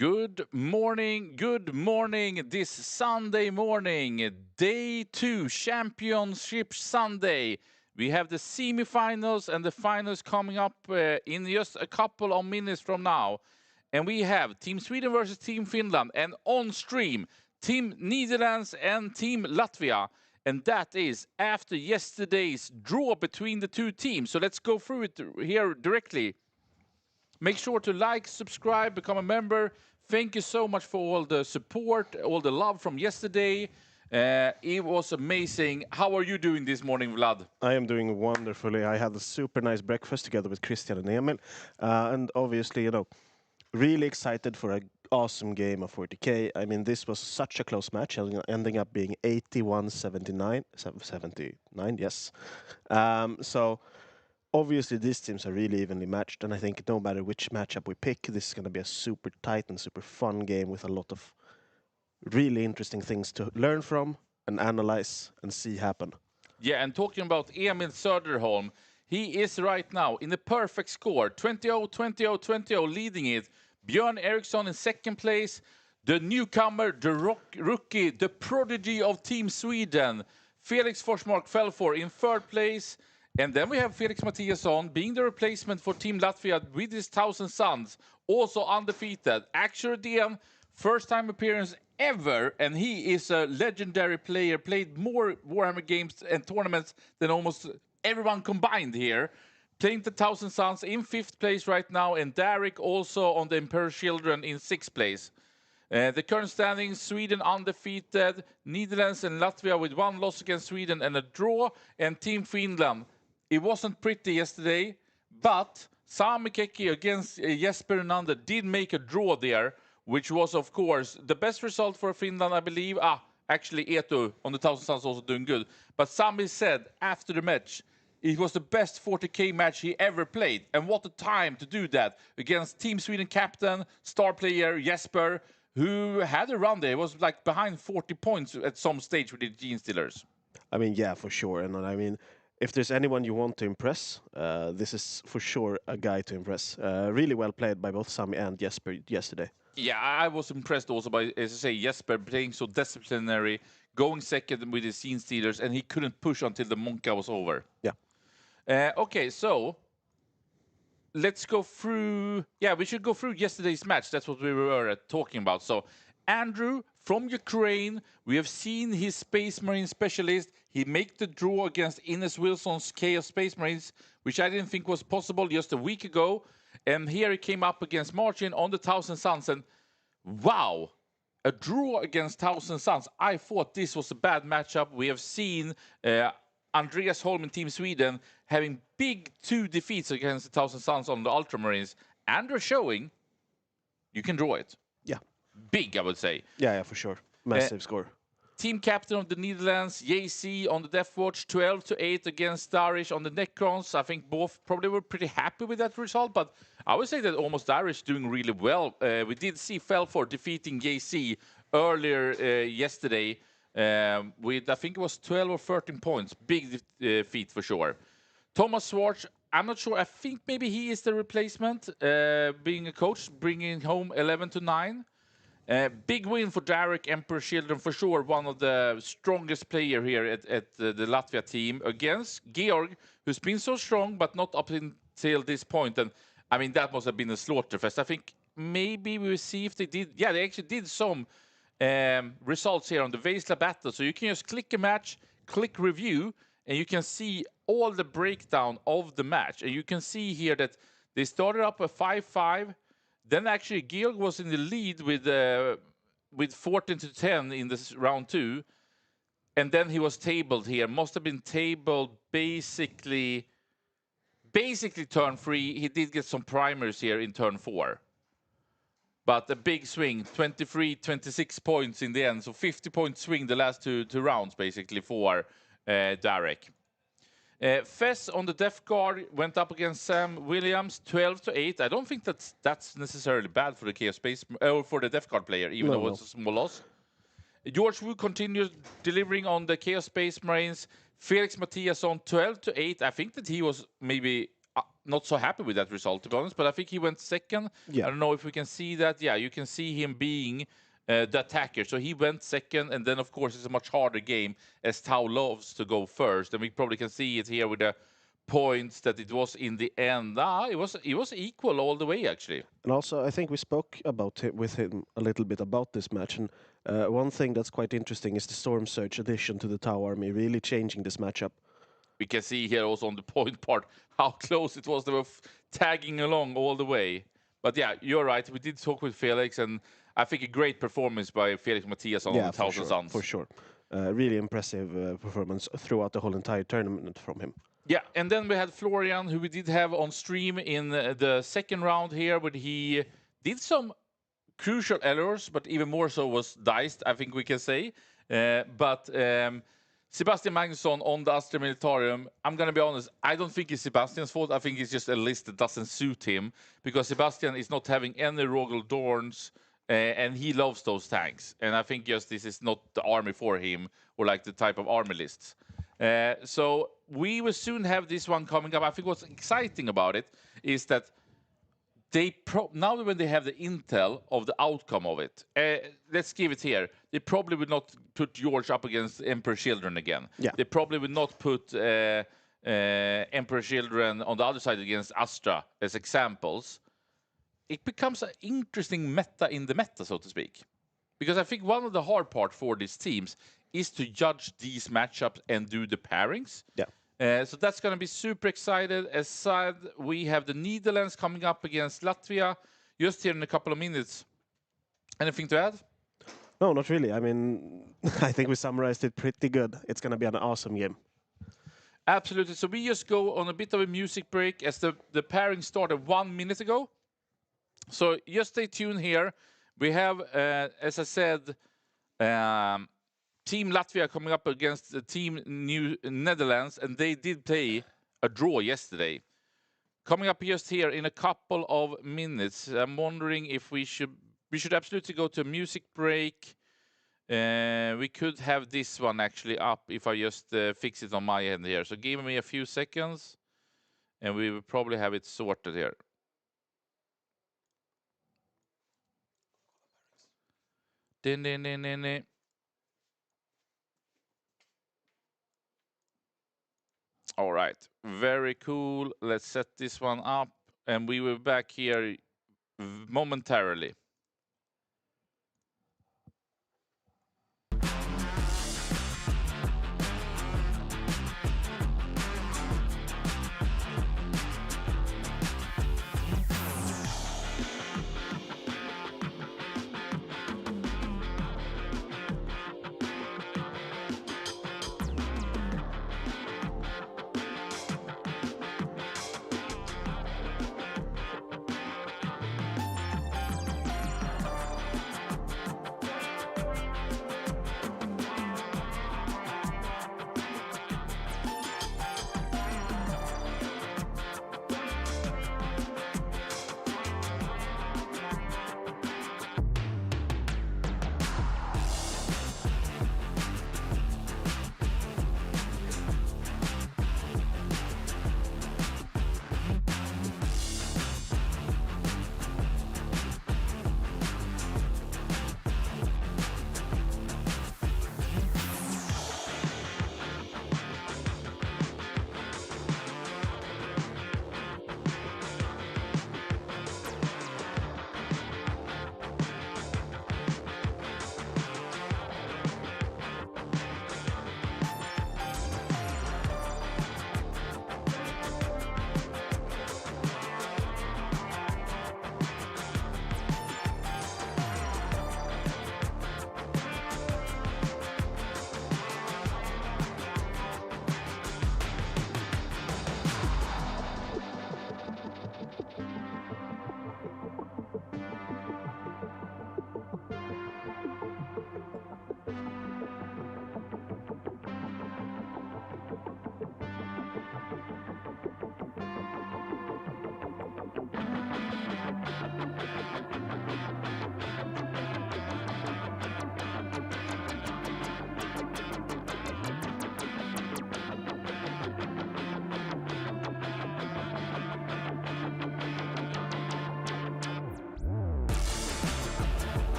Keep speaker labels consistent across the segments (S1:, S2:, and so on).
S1: Good morning, this Sunday morning, day 2, Championship Sunday. We have the semi-finals and the finals coming up in just a couple of minutes from now. And we have Team Sweden versus Team Finland, and on stream, Team Netherlands and Team Latvia. And that is after yesterday's draw between the two teams. So let's go through it here directly. Make sure to like, subscribe, become a member. Thank you so much for all the support, all the love from yesterday. It was amazing. How are you doing this morning, Vlad?
S2: I am doing wonderfully. I had a super nice breakfast together with Christian and Emil. And obviously, really excited for an awesome game of 40K. I mean, this was such a close match, ending up being 81-79, 79, yes. So obviously, these teams are really evenly matched. And I think no matter which matchup we pick, this is going to be a super tight and super fun game with a lot of really interesting things to learn from and analyze and see happen.
S1: Yeah, and talking about Emil Söderholm, he is right now in the perfect score. 20-0, 20-0, 20-0, leading it. Björn Eriksson in second place. The newcomer, the rookie, the prodigy of Team Sweden, Felix Forsmark Felfor in third place. And then we have Felix Mattiasson being the replacement for Team Latvia with his 1,000 Suns, also undefeated. Actually, DM, first time appearance ever, and he is a legendary player, played more Warhammer games and tournaments than almost everyone combined here. Playing the 1,000 Suns in 5th place right now, and Derek also on the Emperor's Children in 6th place. The current standings, Sweden undefeated, Netherlands and Latvia with 1 loss against Sweden and a draw, and Team Finland. It wasn't pretty yesterday, but Sami Keki against Jesper Renander did make a draw there, which was, of course, the best result for Finland, I believe. Actually, Eetu on the 1,000 Suns also doing good. But Sami said after the match, it was the best 40K match he ever played. And what a time to do that against Team Sweden captain, star player Jesper, who had a run there. He was like behind 40 points at some stage with the Gene Stealers.
S2: I mean, yeah, for sure. And I mean, if there's anyone you want to impress, this is for sure a guy to impress. Really well played by both Sami and Jesper yesterday.
S1: Yeah, I was impressed also by, as I say, Jesper playing so disciplinary, going second with the Scene Stealers, and he couldn't push until the Monka was over.
S2: Yeah.
S1: Okay, so let's go through. Yeah, we should go through yesterday's match. That's what we were talking about. So, Andrew from Ukraine, we have seen his Space Marine specialist. He made the draw against Ines Wilson's Chaos Space Marines, which I didn't think was possible just a week ago. And here he came up against Martin on the 1,000 Suns, and wow, a draw against 1,000 Suns. I thought this was a bad matchup. We have seen Andreas Holm in Team Sweden having big 2 defeats against the 1,000 Suns on the Ultramarines. Andrew showing you can draw it.
S2: Yeah.
S1: Big, I would say.
S2: Yeah, for sure. Massive score.
S1: Team captain of the Netherlands, JC on the Death Watch, 12-8 against Darish on the Necrons. I think both probably were pretty happy with that result, but I would say that almost Darish doing really well. We did see Felfor defeating JC earlier yesterday with, I think it was 12 or 13 points. Big feat for sure. Thomas Schwartz, I'm not sure. I think maybe he is the replacement, being a coach, bringing home 11-9. Big win for Derek, Emperor's Children, for sure. One of the strongest player here at the Latvia team against Georg, who's been so strong, but not up until this point. And I mean, that must have been a slaughterfest. I think maybe we'll see if they did. Yeah, they actually did some results here on the Vesla battle. So you can just click a match, click review, and you can see all the breakdown of the match. And you can see here that they started up a 5-5. Then actually Georg was in the lead with 14-10 in this round 2. And then he was tabled here. Must have been tabled basically turn 3. He did get some primers here in turn 4. But a big swing, 23, 26 points in the end. So 50-point swing the last two rounds basically for Derek. Fess on the Death Guard went up against Sam Williams, 12-8. I don't think that's necessarily bad for the Chaos Space or for the Death Guard player, even though it's a small loss. George Wu continued delivering on the Chaos Space Marines. Felix Mattiasson, 12-8. I think that he was maybe not so happy with that result, to be honest, but I think he went second.
S2: Yeah.
S1: I don't know if we can see that. Yeah, you can see him being the attacker. So he went second, and then, of course, it's a much harder game as Tau loves to go first. And we probably can see it here with the points that it was in the end. It was equal all the way, actually.
S2: And also, I think we spoke with him a little bit about this match. And one thing that's quite interesting is the Storm Surge addition to the Tau army really changing this matchup.
S1: We can see here also on the point part how close it was. They were tagging along all the way. But yeah, you're right. We did talk with Felix, and I think a great performance by Felix Mattias on the Thousand Suns.
S2: For sure. Really impressive performance throughout the whole entire tournament from him.
S1: Yeah, and then we had Florian, who we did have on stream in the second round here, where he did some crucial errors, but even more so was diced, I think we can say. But Sebastian Magnusson on the Astra Militarum, I'm going to be honest, I don't think it's Sebastian's fault. I think it's just a list that doesn't suit him, because Sebastian is not having any Rogel Dorns, and he loves those tanks. And I think just this is not the army for him, or like the type of army lists. So we will soon have this one coming up. I think what's exciting about it is that now when they have the intel of the outcome of it, let's give it here. They probably would not put George up against Emperor Children again.
S2: Yeah.
S1: They probably would not put Emperor Children on the other side against Astra as examples. It becomes an interesting meta in the meta, so to speak. Because I think one of the hard part for these teams is to judge these matchups and do the pairings.
S2: Yeah.
S1: So that's going to be super excited. As said, we have the Netherlands coming up against Latvia just here in a couple of minutes. Anything to add?
S2: No, not really. I mean, I think we summarized it pretty good. It's going to be an awesome game.
S1: Absolutely. So we just go on a bit of a music break as the pairing started 1 minute ago. So just stay tuned here. We have, as I said, Team Latvia coming up against the Team Netherlands, and they did play a draw yesterday. Coming up just here in a couple of minutes. I'm wondering if we should absolutely go to a music break. We could have this one actually up if I just fix it on my end here. So give me a few seconds, and we will probably have it sorted here. All right, very cool. Let's set this one up, and we will be back here momentarily.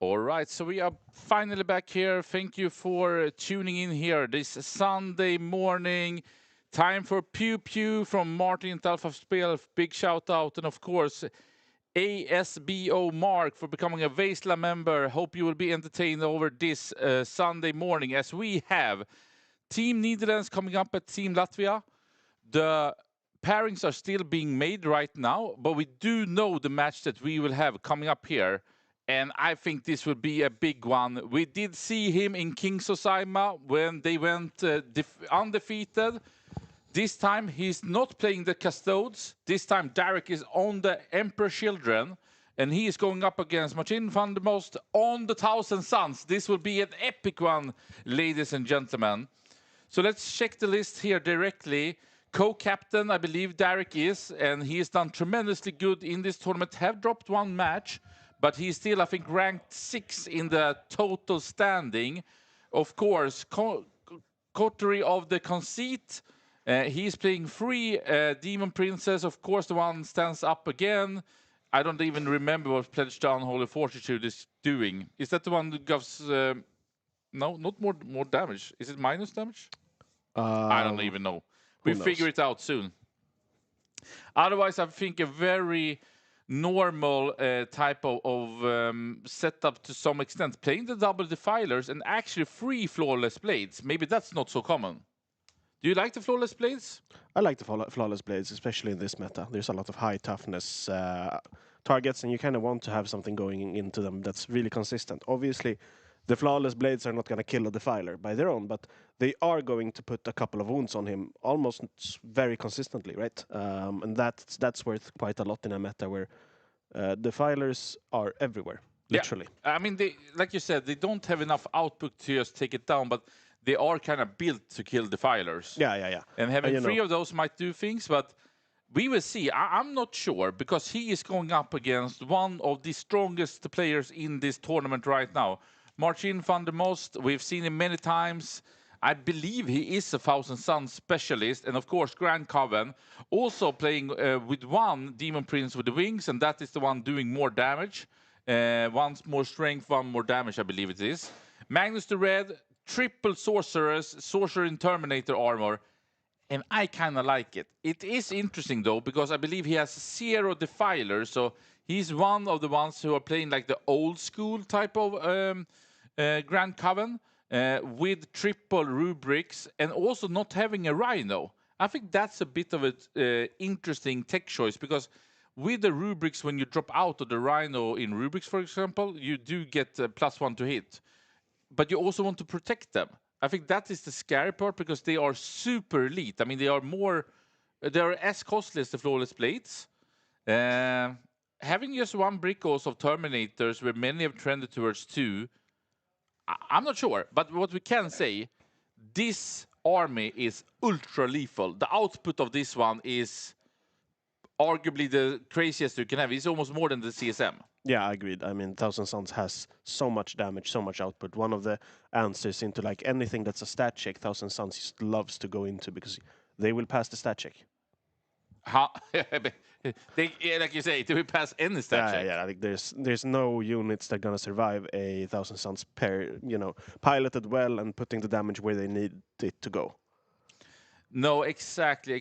S1: All right, so we are finally back here. Thank you for tuning in here this Sunday morning. Time for Pew Pew from Martin Alpha Spel. Big shout out. And of course, ASBO Mark for becoming a Vesla member. Hope you will be entertained over this Sunday morning as we have Team Netherlands coming up at Team Latvia. The pairings are still being made right now, but we do know the match that we will have coming up here. And I think this will be a big one. We did see him in Kings of Saima when they went undefeated. This time he's not playing the Custodes. This time Derek is on the Emperor Children. And he is going up against Martin van der Most on the Thousand Suns. This will be an epic one, ladies and gentlemen. So let's check the list here directly. Co-captain, I believe Derek is. And he has done tremendously good in this tournament. Have dropped one match. but he's still, I think, ranked 6 in the total standing. Of course, coterie of the conceit. He's playing 3 Demon Princess. Of course, the one stands up again. I don't even remember what Pledge to Unholy Fortitude is doing. Is that the one that gives... no, not more damage. Is it minus damage? I don't even know. We'll figure it out soon. Otherwise, I think a very normal type of setup to some extent. Playing the double defilers and actually 3 flawless blades. Maybe that's not so common. Do you like the flawless blades?
S2: I like the flawless blades, especially in this meta. There's a lot of high toughness targets, and you kind of want to have something going into them that's really consistent. Obviously, the flawless blades are not going to kill a defiler by their own, but they are going to put a couple of wounds on him almost very consistently, right? And that's worth quite a lot in a meta where defilers are everywhere, literally.
S1: Yeah. I mean, like you said, they don't have enough output to just take it down, but they are kind of built to kill defilers.
S2: Yeah.
S1: And having 3 of those might do things, but we will see. I'm not sure, because he is going up against one of the strongest players in this tournament right now. Marcin van der Most, we've seen him many times. I believe he is a Thousand Suns specialist, and of course Grand Coven, also playing with 1 Demon Prince with the wings, and that is the one doing more damage. 1 more strength, 1 more damage, I believe it is. Magnus the Red, triple sorcerers, sorcerer in Terminator armor, and I kind of like it. It is interesting though, because I believe he has 0 defilers, so he's one of the ones who are playing like the old school type of Grand Coven with triple rubrics and also not having a Rhino. I think that's a bit of an interesting tech choice, because with the rubrics, when you drop out of the Rhino in rubrics, for example, you do get +1 to hit. But you also want to protect them. I think that is the scary part, because they are super elite. I mean, they are as costly as the flawless blades. Having just 1 brick also of Terminators, where many have trended towards 2, I'm not sure. But what we can say, this army is ultra lethal. The output of this one is arguably the craziest you can have. It's almost more than the CSM.
S2: Yeah, I agreed. I mean, Thousand Suns has so much damage, so much output. One of the answers into like anything that's a stat check, Thousand Suns just loves to go into, because they will pass the stat check.
S1: Like you say, they will pass any stat check.
S2: Yeah. I think there's no units that are gonna survive a Thousand Suns pair, piloted well and putting the damage where they need it to go.
S1: No, exactly.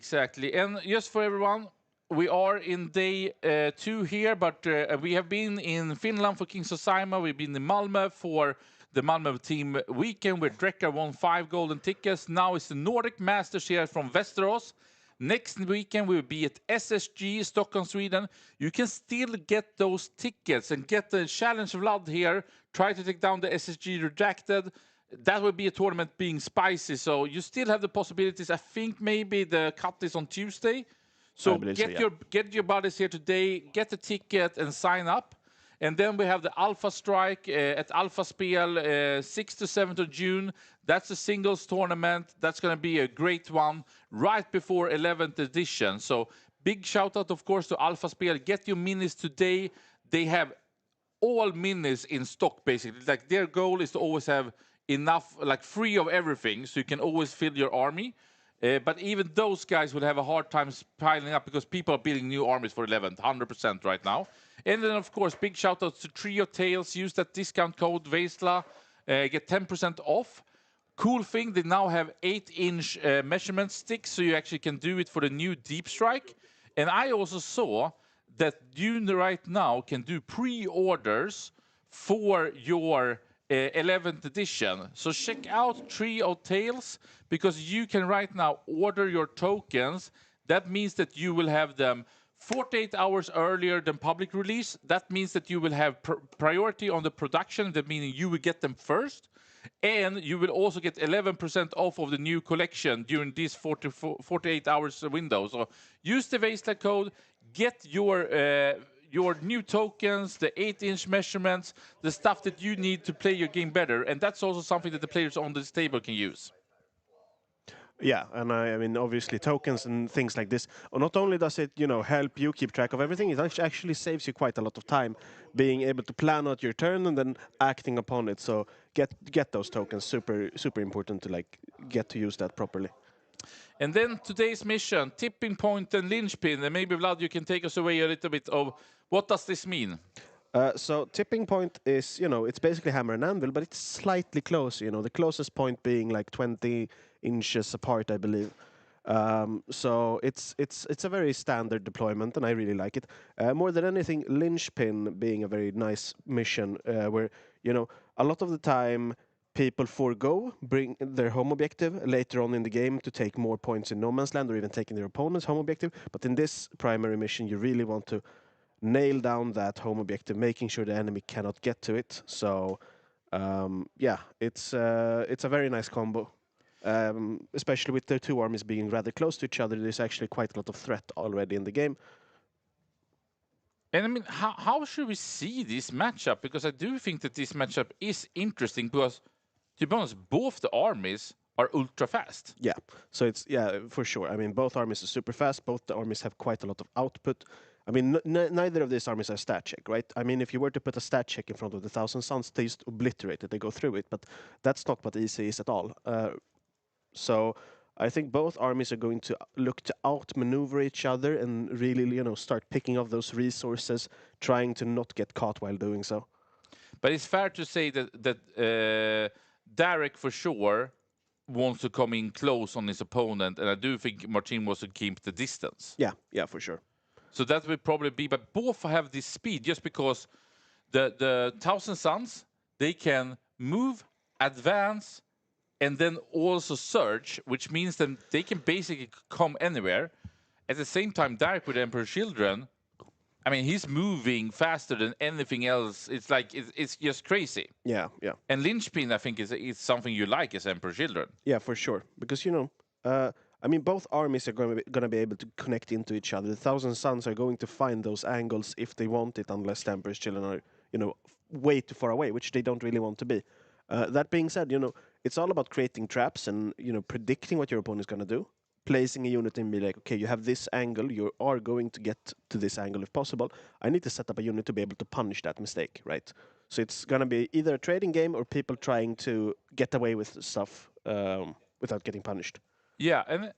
S1: And just for everyone, we are in day 2 here, but we have been in Finland for Kings of Sima. We've been in Malmö for the Malmö team weekend, where Drecker won 5 golden tickets. Now it's the Nordic Masters here from Västerås. Next weekend we will be at SSG, Stockholm, Sweden. You can still get those tickets and get the Challenge Vlad here. Try to take down the SSG Redacted. That will be a tournament being spicy, so you still have the possibilities. I think maybe the cut is on Tuesday. So get your buddies here today, get the ticket and sign up. And then we have the Alpha Strike at Alpha Spel, 6th to 7th of June. That's a singles tournament. That's going to be a great one right before 11th edition. So big shout out, of course, to Alpha Spel. Get your minis today. They have all minis in stock, basically. Like, their goal is to always have enough, like, free of everything, so you can always fill your army. But even those guys will have a hard time piling up, because people are building new armies for 11th, 100% right now. And then, of course, big shout out to Trio Tales. Use that discount code VESLA, get 10% off. Cool thing, they now have 8-inch measurement sticks, so you actually can do it for the new Deep Strike. And I also saw that you right now can do pre-orders for your 11th edition. So check out Trio Tales, because you can right now order your tokens. That means that you will have them 48 hours earlier than public release. That means that you will have priority on the production, that meaning you will get them first. And you will also get 11% off of the new collection during this 48 hours window. So use the VESLA code, get your new tokens, the 8-inch measurements, the stuff that you need to play your game better. And that's also something that the players on this table can use.
S2: Yeah, and I mean, obviously, tokens and things like this. Not only does it, help you keep track of everything, it actually saves you quite a lot of time being able to plan out your turn and then acting upon it. So get those tokens. Super important to like get to use that properly.
S1: And then today's mission, tipping point and linchpin. And maybe Vlad, you can take us away a little bit of what does this mean?
S2: So tipping point is, it's basically hammer and anvil, but it's slightly close. The closest point being like 20 inches apart, I believe. So it's a very standard deployment, and I really like it. More than anything, linchpin being a very nice mission, where a lot of the time people bring their home objective later on in the game to take more points in no man's land, or even taking their opponent's home objective. But in this primary mission, you really want to nail down that home objective, making sure the enemy cannot get to it. So, yeah, it's a very nice combo. Especially with the two armies being rather close to each other, there's actually quite a lot of threat already in the game.
S1: And I mean, how should we see this matchup? Because I do think that this matchup is interesting because, to be honest, both the armies are ultra fast.
S2: Yeah, so yeah, for sure. I mean, both armies are super fast. Both the armies have quite a lot of output. I mean, neither of these armies are stat check, right? I mean, if you were to put a stat check in front of the Thousand Suns, they just obliterate it. They go through it, but that's not what EC is at all. So I think both armies are going to look to outmaneuver each other and really, start picking up those resources, trying to not get caught while doing so.
S1: But it's fair to say that Derek for sure wants to come in close on his opponent, and I do think Martin wants to keep the distance.
S2: Yeah, for sure.
S1: So that will probably be, but both have this speed just because the Thousand Suns, they can move, advance, and then also surge, which means that they can basically come anywhere. At the same time, Derek with Emperor Children, I mean, he's moving faster than anything else. It's like, it's just crazy.
S2: Yeah.
S1: And linchpin, I think, is something you like as Emperor Children.
S2: Yeah, for sure. Because, I mean, both armies are going to be able to connect into each other. The Thousand Suns are going to find those angles if they want it, unless the Emperor's Children are, way too far away, which they don't really want to be. That being said, it's all about creating traps and, predicting what your opponent is going to do. Placing a unit and be like, okay, you have this angle, you are going to get to this angle if possible. I need to set up a unit to be able to punish that mistake, right? So it's going to be either a trading game or people trying to get away with stuff without getting punished.
S1: Yeah, and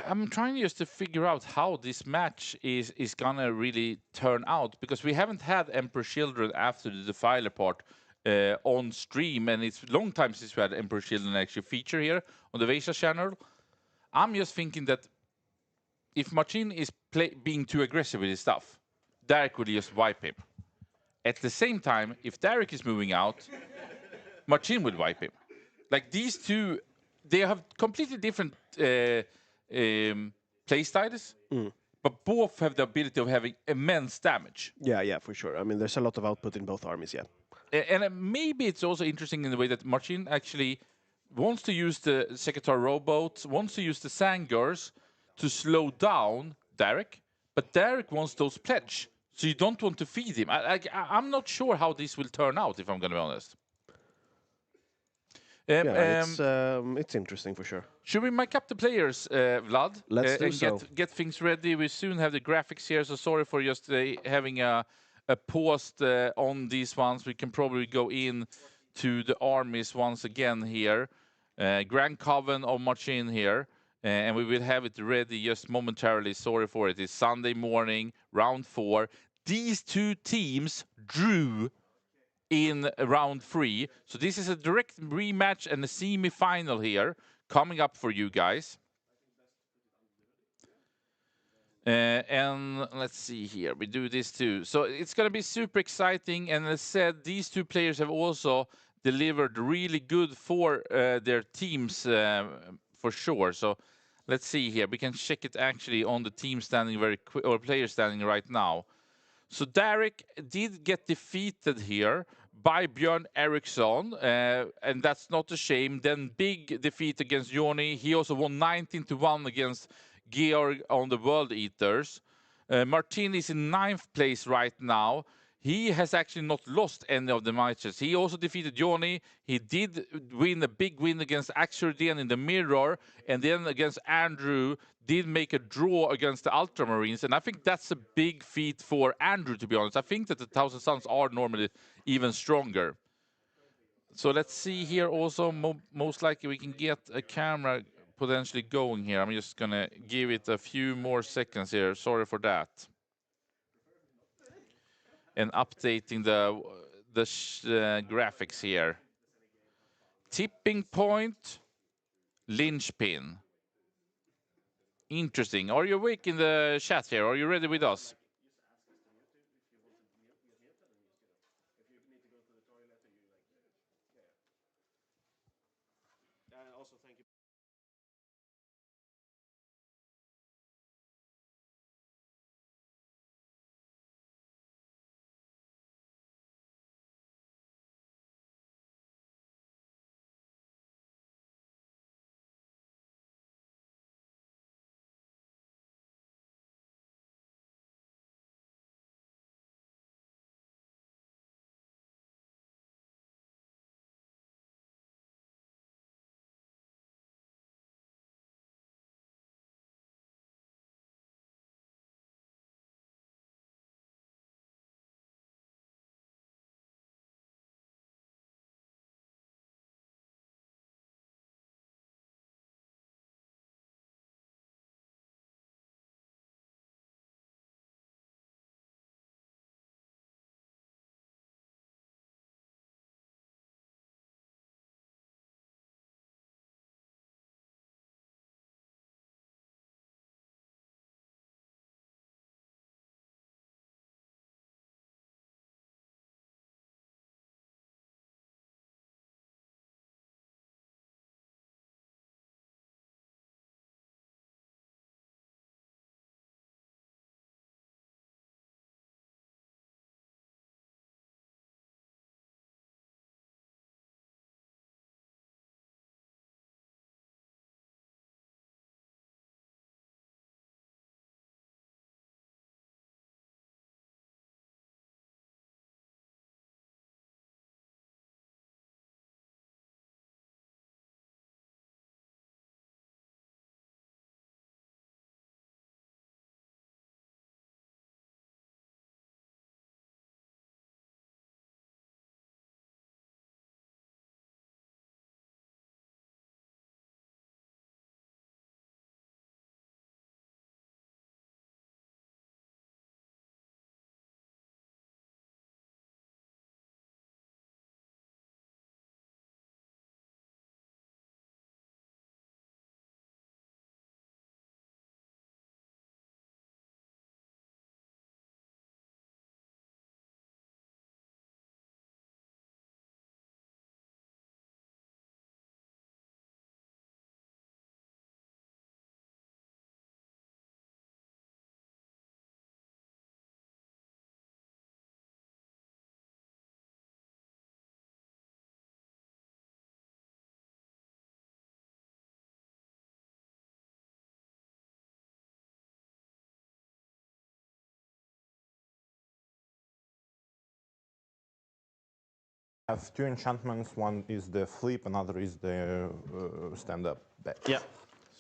S1: I'm trying just to figure out how this match is gonna really turn out, because we haven't had Emperor Children after the Defiler part on stream, and it's a long time since we had Emperor Children actually feature here on the Vesha channel. I'm just thinking that if Martin is being too aggressive with his stuff, Derek will just wipe him. At the same time, if Derek is moving out, Martin will wipe him. Like these two, they have completely different play styles, but both have the ability of having immense damage.
S2: Yeah, for sure. I mean, there's a lot of output in both armies, yeah.
S1: And maybe it's also interesting in the way that Martin actually wants to use the Secretary rowboats, wants to use the Sangers to slow down Derek, but Derek wants those pledge, so you don't want to feed him. I'm not sure how this will turn out, if I'm going to be honest.
S2: It's interesting for sure.
S1: Should we mic up the players, Vlad?
S2: Let's do so.
S1: Get things ready. We soon have the graphics here, so sorry for just having a pause on these ones. We can probably go in to the armies once again here. Grand Coven of Martin here, and we will have it ready just momentarily. Sorry for it. It's Sunday morning, round 4. These two teams drew in round 3, so this is a direct rematch and a semi-final here coming up for you guys. And let's see here, we do this too. So it's going to be super exciting, and as said, these two players have also delivered really good for their teams for sure. So let's see here, we can check it actually on the team standing very quick, or player standing right now. So Derek did get defeated here by Björn Eriksson, and that's not a shame. Then big defeat against Joni. He also won 19-1 against Georg on the World Eaters. Martin is in 9th place right now. he has actually not lost any of the matches. He also defeated Johnny. He did win a big win against Axurdian in the mirror, and then against Andrew, did make a draw against the Ultramarines. And I think that's a big feat for Andrew, to be honest. I think that the Thousand Suns are normally even stronger. So let's see here also, most likely we can get a camera potentially going here. I'm just gonna give it a few more seconds here. Sorry for that. And updating the graphics here. Tipping point, linchpin. Interesting. Are you awake in the chat here? Are you ready with us?
S3: I have two enchantments. One is the flip, another is the stand-up back.
S1: Yeah.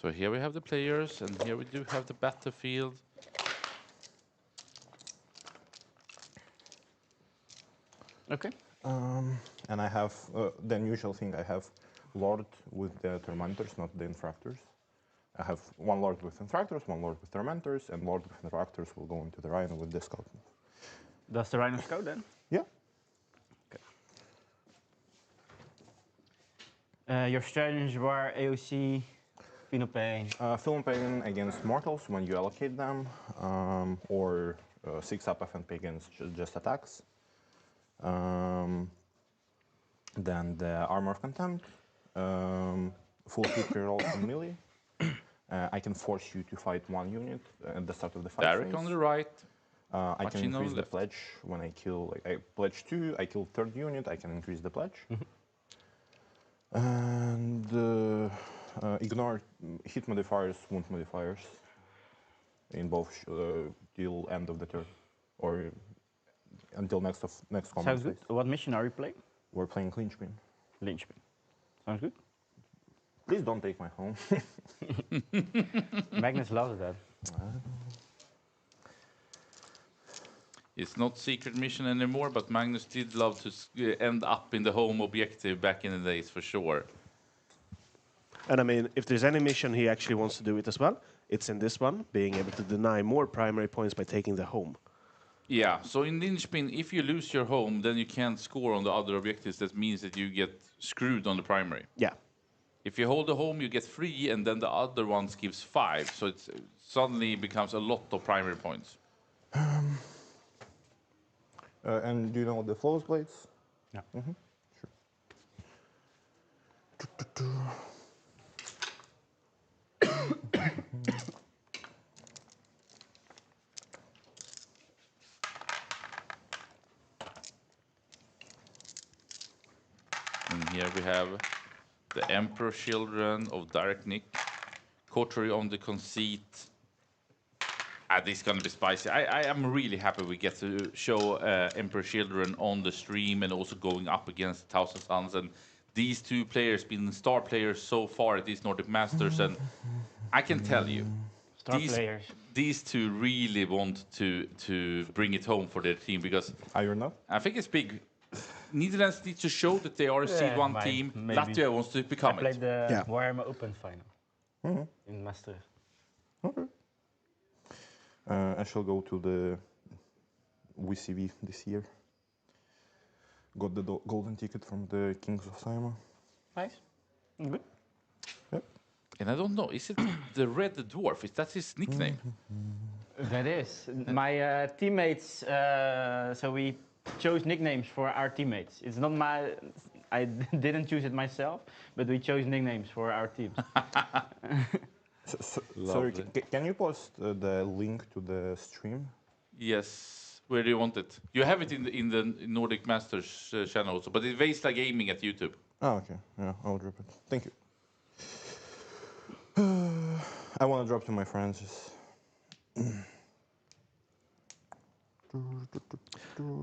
S1: So here we have the players, and here we do have the battlefield.
S4: Okay.
S3: And I have the unusual thing. I have Lord with the Tormentors, not the Infractors. I have one Lord with Infractors, one Lord with Tormentors, and Lord with Infractors will go into the Rhino with the Scout.
S4: Does the Rhinos go then?
S3: Yeah.
S4: Your strategies were AOC, Final Pain.
S3: Film Pagan against Mortals when you allocate them, or 6-up FNP against just attacks. Then the Armor of Contempt, full hit rolls in melee. I can force you to fight one unit at the start of the fight
S1: Derek
S3: phase.
S1: on the right.
S3: I can increase the
S1: left.
S3: pledge when I kill. Like, I pledge 2, I kill third unit, I can increase the pledge. And ignore hit modifiers, wound modifiers in both till end of the turn, or until next command
S4: Sounds
S3: phase.
S4: good. What mission are you playing?
S3: We're playing clean screen.
S4: Lynchpin. Sounds good.
S3: Please don't take my home.
S4: Magnus loves that.
S1: It's not secret mission anymore, but Magnus did love to end up in the home objective back in the days, for sure.
S2: And I mean, if there's any mission he actually wants to do it as well, it's in this one, being able to deny more primary points by taking the home.
S1: Yeah, so in Lynchpin, if you lose your home, then you can't score on the other objectives. That means that you get screwed on the primary.
S2: Yeah.
S1: If you hold the home, you get 3, and then the other ones gives 5. So it suddenly becomes a lot of primary points.
S3: And do you know the Flawless Blades?
S4: Yeah.
S3: Mm-hmm. Sure.
S1: And here we have the Emperor Children of Direct Nick. Coterie on the Conceit. This is going to be spicy. I am really happy we get to show Emperor Children on the stream and also going up against Thousand Suns. And these two players been star players so far at these Nordic Masters. And I can tell you, these two really want to bring it home for their team because
S3: Are you not?
S1: I think it's big. Netherlands need to show that they are a seed 1 team.
S4: maybe.
S1: Latvia wants to become
S4: I played
S1: it.
S4: the Warhammer Open final in Maastricht.
S3: Okay. I shall go to the WCV this year. Got the golden ticket from the Kings of Sima.
S4: Nice. Good.
S3: Yep.
S1: And I don't know, is it the Red Dwarf? Is that his nickname?
S4: That is. My teammates, so we chose nicknames for our teammates. It's not my, I didn't choose it myself, but we chose nicknames for our teams.
S3: Sorry, can you post the link to the stream?
S1: Yes. Where do you want it? You have it in the Nordic Masters channel also, but it's Västerås Gaming at YouTube.
S3: Oh, okay. Yeah, I'll drop it. Thank you. I want to drop to my friends.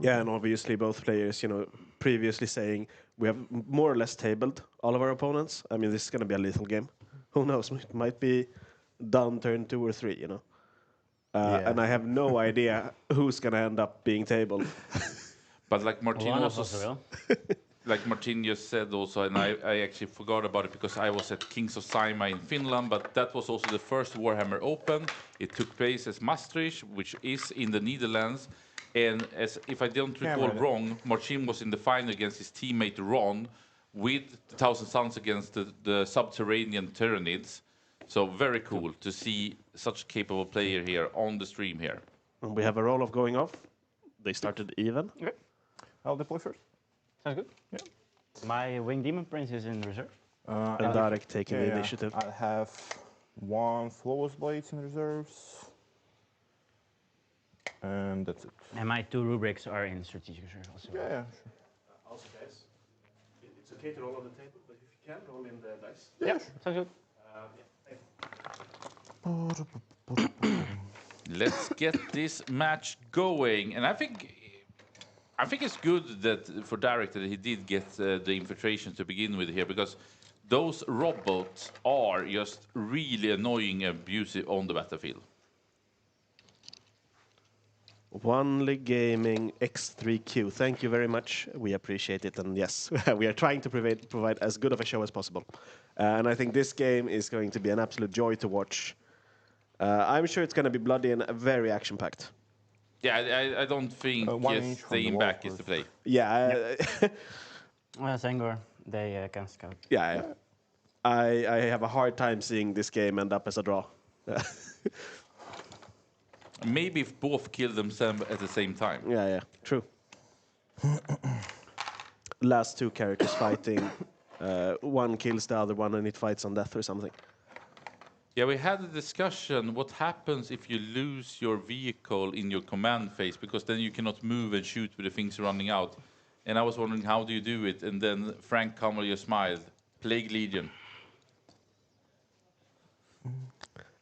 S2: Yeah, and obviously both players, you know, previously saying we have more or less tabled all of our opponents. I mean, this is going to be a lethal game. Who knows? It might be down turn 2 or 3, you know.
S3: Yeah.
S2: And I have no idea who's going to end up being tabled.
S1: But like Martin
S4: One of
S1: also,
S4: us will.
S1: like Martin just said also, and I actually forgot about it because I was at Kings of Sima in Finland, but that was also the first Warhammer Open. It took place as Maastricht, which is in the Netherlands. And as if I don't recall wrong, Martin was in the final against his teammate Ron, with the Thousand Suns against the subterranean Tyranids. So very cool to see such a capable player here on the stream here.
S2: And we have a roll of going off. They started even.
S4: Okay.
S3: I'll deploy first.
S4: Sounds good.
S3: Yeah.
S4: My Winged Demon Prince is in reserve.
S2: And Nordic taking the initiative.
S3: I have 1 Flawless Blades in reserves. And that's it.
S4: And my 2 rubrics are in strategic reserve also.
S3: Yeah, sure.
S2: Also, guys, it's okay to roll on the table, but if you can, roll in the dice.
S4: Yeah, sounds good.
S1: Let's get this match going, and I think it's good that for Derek that he did get the infiltration to begin with here, because those robots are just really annoying and abusive on the battlefield.
S2: Onely Gaming X3Q. Thank you very much. We appreciate it. And yes, we are trying to provide as good of a show as possible. And I think this game is going to be an absolute joy to watch. I'm sure it's going to be bloody and very action-packed.
S1: Yeah, I don't think staying back is the play.
S2: Yeah.
S4: Zangor, they can scout.
S2: Yeah. I have a hard time seeing this game end up as a draw.
S1: Maybe if both kill themselves at the same time.
S2: Yeah, true. Last 2 characters fighting. One kills the other one and it fights on death or something.
S1: Yeah, we had a discussion. What happens if you lose your vehicle in your command phase? Because then you cannot move and shoot with the things running out. And I was wondering, how do you do it? And then Frank Kamel just smiled. Plague Legion.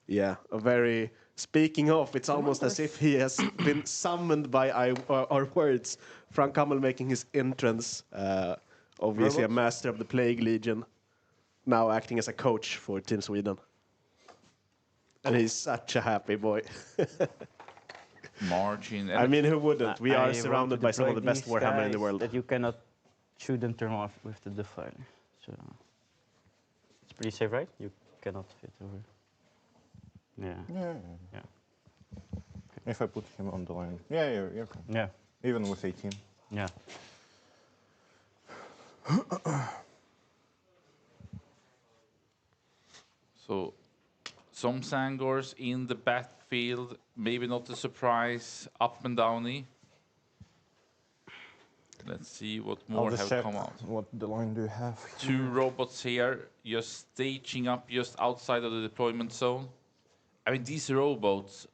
S2: Yeah, a very Speaking of, it's almost as if he has been summoned by our words. Frank Hummel making his entrance, obviously a master of the Plague Legion, now acting as a coach for Team Sweden. And he's such a happy boy.
S1: Marching.
S2: I mean, who wouldn't? We
S4: I
S2: are
S4: want
S2: surrounded
S4: to
S2: by some of the
S4: deploy
S2: best
S4: these
S2: Warhammer in the
S4: guys
S2: world.
S4: That you cannot shoot them turn off with the defiler. So it's pretty safe, right? You cannot fit over. Yeah. Yeah.
S3: If I put him on the line. Yeah, you're okay.
S4: Yeah.
S3: Even with 18.
S4: Yeah.
S1: So, some Sangors in the battlefield, maybe not a surprise, up and downy. Let's see what
S3: I'll
S1: more
S3: just
S1: have
S3: check
S1: come out.
S3: what the line do you have.
S1: Two robots here, just staging up just outside of the deployment zone. I mean, these robots,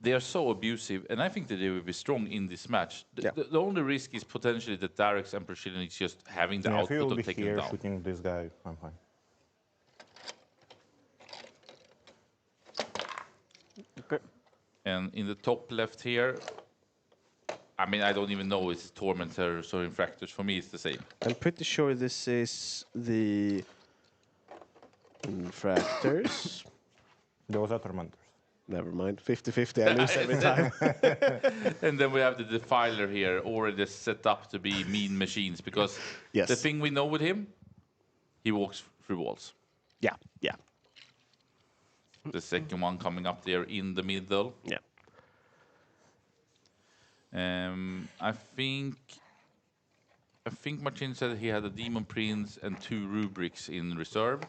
S1: they are so abusive, and I think that they will be strong in this match. The only risk is potentially that Derek's Emperor Shilin is just having the
S3: Yeah, if
S1: output
S3: you'll
S1: of
S3: be
S1: taking
S3: here
S1: them down.
S3: shooting this guy, I'm fine.
S4: Okay.
S1: And in the top left here, I mean, I don't even know if it's Tormentors or Infractors. For me, it's the same.
S2: I'm pretty sure this is the Infractors.
S3: Those are Tormentors.
S2: Never mind. 50-50, I lose every time.
S1: And then we have the Defiler here, already set up to be mean machines. Because
S2: Yes.
S1: the thing we know with him, he walks through walls.
S2: Yeah, yeah,
S1: The second one coming up there in the middle.
S2: yeah.
S1: I think Martin said he had a Demon Prince and 2 Rubrics in reserve,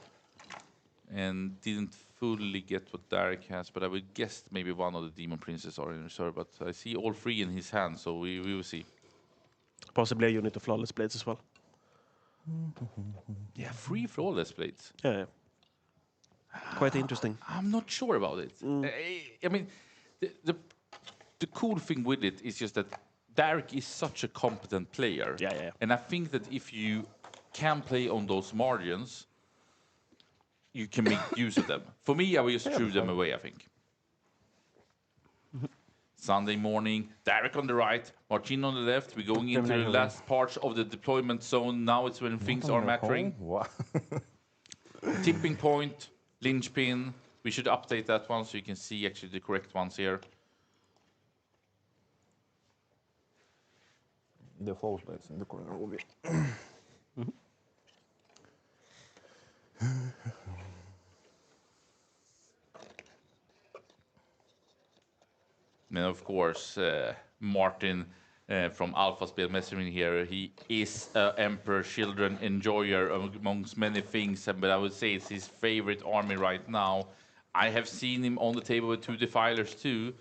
S1: and didn't fully get what Derek has. But I would guess maybe one of the Demon Princes are in reserve. But I see all 3 in his hand, so we will see.
S2: Possibly a unit of Flawless Blades as well.
S1: Yeah, 3 Flawless Blades.
S2: Yeah, yeah. Quite interesting.
S1: I'm not sure about it. I mean, the cool thing with it is just that Derek is such a competent player.
S2: Yeah, yeah, yeah.
S1: And I think that if you can play on those margins, you can make use of them. For me, I will just throw them away, I think. Sunday morning, Derek on the right, Martin on the left. We're going into the last parts of the deployment zone. Now it's when things are mattering.
S3: What?
S1: Tipping point, linchpin. We should update that one so you can see actually the correct ones here.
S3: The false blades in the corner will be.
S1: And of course, Martin from Alpha Spel Messaging here, he is an Emperor Children enjoyer amongst many things, but I would say it's his favorite army right now. I have seen him on the table with 2 Defilers too.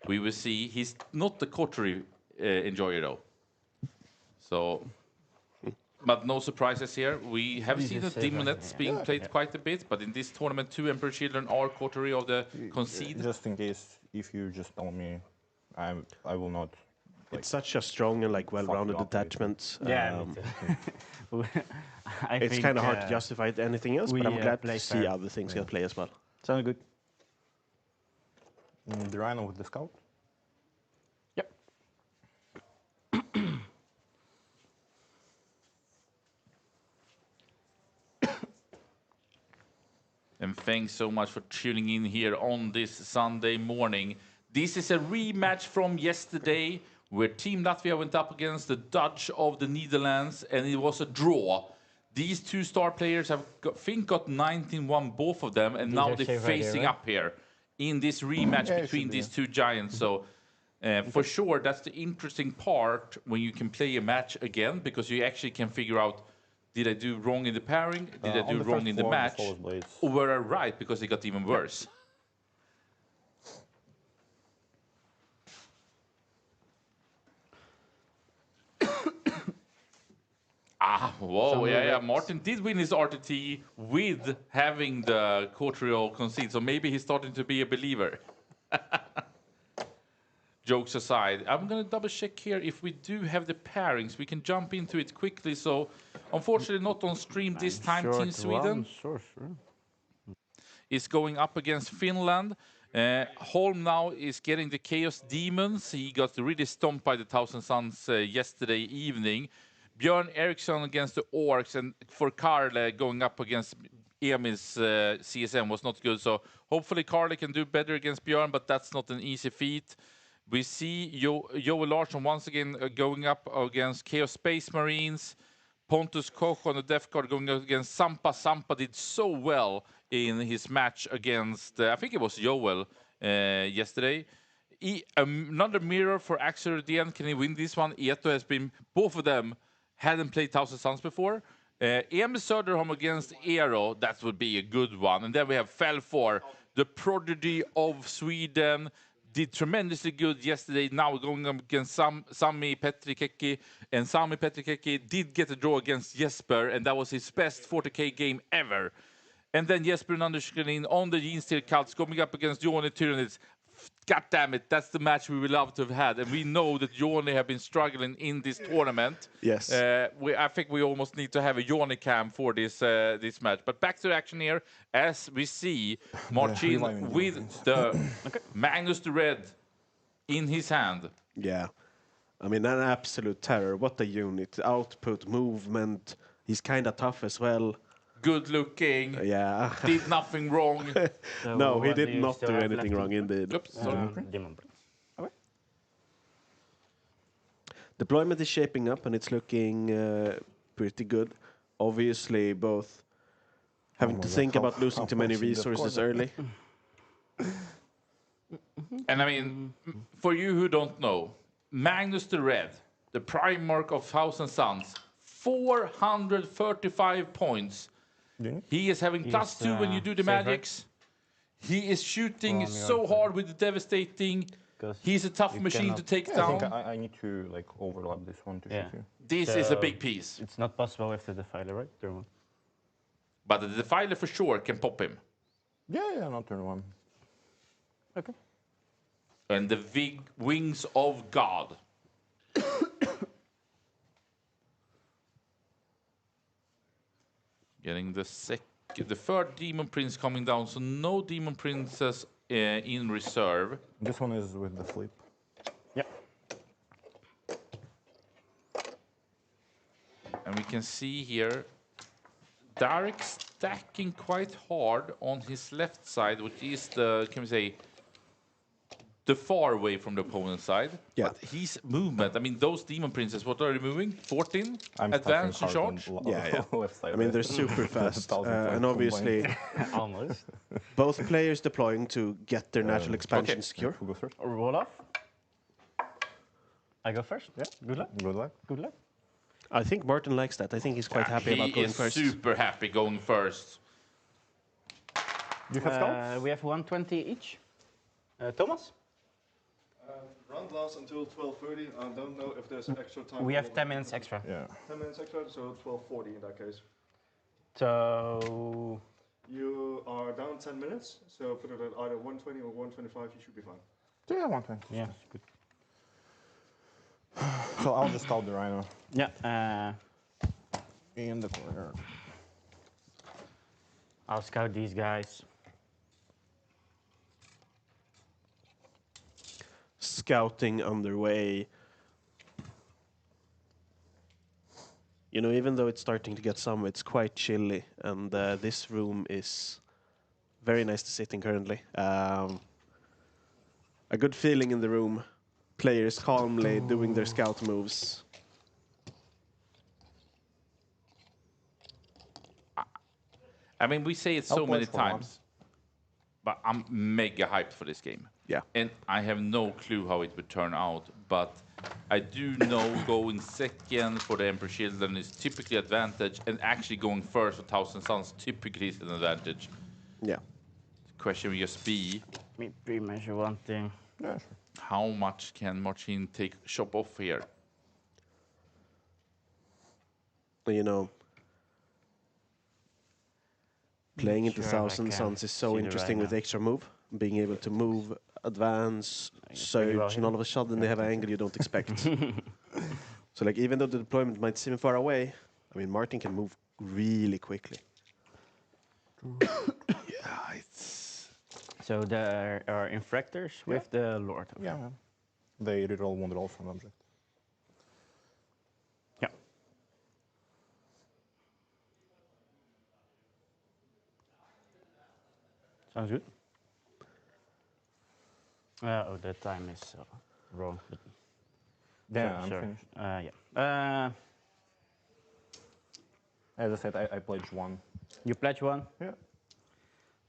S1: We will see. He's not the Coterie enjoyer though. So, but no surprises here. We have seen the Demonettes being played quite a bit, but in this tournament, 2 Emperor Children are Coterie of the Concede.
S3: Just in case, if you just tell me, I will not.
S2: It's such a strong and well-rounded
S3: up with it.
S2: detachment.
S4: Yeah.
S2: It's kind of hard to justify it anything else, but I'm glad to
S4: play
S2: see
S4: fair.
S2: other things get play as well.
S4: Sounds good.
S3: The Rhino with the Scout?
S4: Yep.
S1: And thanks so much for tuning in here on this Sunday morning. This is a rematch from yesterday where Team Latvia went up against the Dutch of the Netherlands, and it was a draw. These 2 star players have got 19-1 both of them, and now they're facing up here in this rematch between these 2 giants. So for sure, that's the interesting part when you can play a match again, because you actually can figure out, did I do wrong in the pairing? Did I do wrong in the match? Or were I right because it got even worse? Whoa, yeah. Martin did win his RTT with having the Coterie concede, so maybe he's starting to be a believer. Jokes aside, I'm going to double check here if we do have the pairings. We can jump into it quickly. So, unfortunately, not on stream this time. Team Sweden is going up against Finland. Holm now is getting the Chaos Demons. He got really stomped by the Thousand Suns yesterday evening. Björn Eriksson against the Orcs, and for Karle going up against Emil's CSM was not good. So hopefully Karle can do better against Björn, but that's not an easy feat. We see Joel Larsson once again going up against Chaos Space Marines. Pontus Koch on the Death Guard going up against Sampa. Sampa did so well in his match against, I think it was Joel yesterday. Another mirror for Axel at the end. Can he win this one? Eto has been, both of them hadn't played Thousand Suns before. Emil Söderholm against Eero, that would be a good one. And then we have Felfor, the prodigy of Sweden. Did tremendously good yesterday. Now going up against Sami Petrikeki. And Sami Petrikeki did get a draw against Jesper, and that was his best 40k game ever. And then Jesper Nanderskelin on the Gensteel Cults going up against Joni Tyranids. God damn it, that's the match we would love to have had. And we know that Joni have been struggling in this tournament.
S2: Yes.
S1: I think we almost need to have a Joni cam for this this match. But back to the action here, as we see Martin with the Magnus the Red in his hand.
S2: Yeah. I mean, an absolute terror. What a unit. Output, movement. He's kind of tough as well.
S1: Good looking.
S2: Yeah.
S1: Did nothing wrong.
S4: So
S2: No, he
S4: what
S2: did
S4: you
S2: not
S4: still
S2: do
S4: have
S2: anything
S4: left?
S2: wrong indeed.
S1: Oops, sorry.
S4: Demon Brain.
S2: Deployment is shaping up and it's looking pretty good. Obviously, both having to think about losing too many resources early.
S1: And I mean, for you who don't know, Magnus the Red, the Primarch of Thousand Suns, 435 points. He is having +2 when you do the
S4: safe, right?
S1: magics. He is shooting
S4: Well,
S1: so hard with the devastating.
S4: 'Cause
S1: He's a tough
S4: you
S1: machine to
S4: cannot-
S1: take
S3: I
S1: down.
S3: think I need to like overlap this one to
S4: Yeah.
S3: shoot you.
S1: This is a
S4: So-
S1: big piece.
S4: It's not possible with the Defiler, right? Turn one.
S1: But the Defiler for sure can pop him.
S3: Yeah, not turn one.
S4: Okay.
S1: And the wings of God. Getting the third Demon Prince coming down, so no Demon Princess in reserve.
S3: This one is with the flip.
S4: Yeah.
S1: And we can see here Darek stacking quite hard on his left side, which is the, can we say, the far away from the opponent's side.
S2: Yeah.
S1: But his movement, I mean, those Demon Princes, what are they moving? 14?
S3: I'm
S1: Advance and
S3: stacking
S1: charge?
S3: hard on
S2: Yeah.
S3: left side.
S2: I mean, they're super fast.
S3: 1,000
S2: And obviously,
S4: Almost.
S2: both players deploying to get their natural expansion
S1: okay.
S2: secure.
S3: Who goes first?
S4: Roll off. I go first. Yeah. Good luck.
S3: Good luck.
S4: Good luck.
S2: I think Martin likes that. I think he's quite happy about
S1: He
S2: going
S1: is
S2: first.
S1: super happy going first.
S3: Do you have scouts?
S4: We have 120 each. Thomas?
S5: Round lasts until 12:30. I don't know if there's extra time.
S4: We have 10 minutes extra.
S3: Yeah.
S5: 10 minutes extra, so 12:40 in that case.
S4: So
S5: You are down 10 minutes, so put it at either 120 or 125. You should be fine.
S3: Yeah, 120.
S4: yeah, good.
S3: So I'll just scout the rhino
S4: Yeah.
S3: in the corner.
S4: I'll scout these guys.
S2: Scouting underway. You know, even though it's starting to get summer, it's quite chilly, and this room is very nice to sit in currently. A good feeling in the room. Players calmly doing their scout moves.
S1: I mean, we say it so
S3: I'll play
S1: many
S3: for one.
S1: times, but I'm mega hyped for this game.
S2: Yeah.
S1: And I have no clue how it would turn out, but I do know going second for the Emperor Children is typically advantage, and actually going first for Thousand Suns typically is an advantage.
S2: Yeah.
S1: The question will just be,
S4: Let me pre-measure one thing.
S3: Yeah, sure.
S1: how much can Martin take shop off here?
S2: You know, playing into
S4: Sure, I
S2: Thousand
S4: can
S2: Suns is
S4: see
S2: so
S4: the
S2: interesting with
S4: rhino.
S2: extra move. Being able to move, advance,
S4: pretty well
S2: surge, and all of a sudden they have an angle you don't expect. So like, even though the deployment might seem far away, I mean, Martin can move really quickly.
S1: Yeah, it's...
S4: So there are infractors with the Lord. Okay.
S3: Yeah, they reroll wound rolls from object.
S4: Yeah. Sounds good. Oh, the time is wrong. But
S3: Yeah, I'm
S4: sorry.
S3: finished.
S4: Yeah.
S3: As I said, I pledged one.
S4: You pledge one.
S3: Yeah.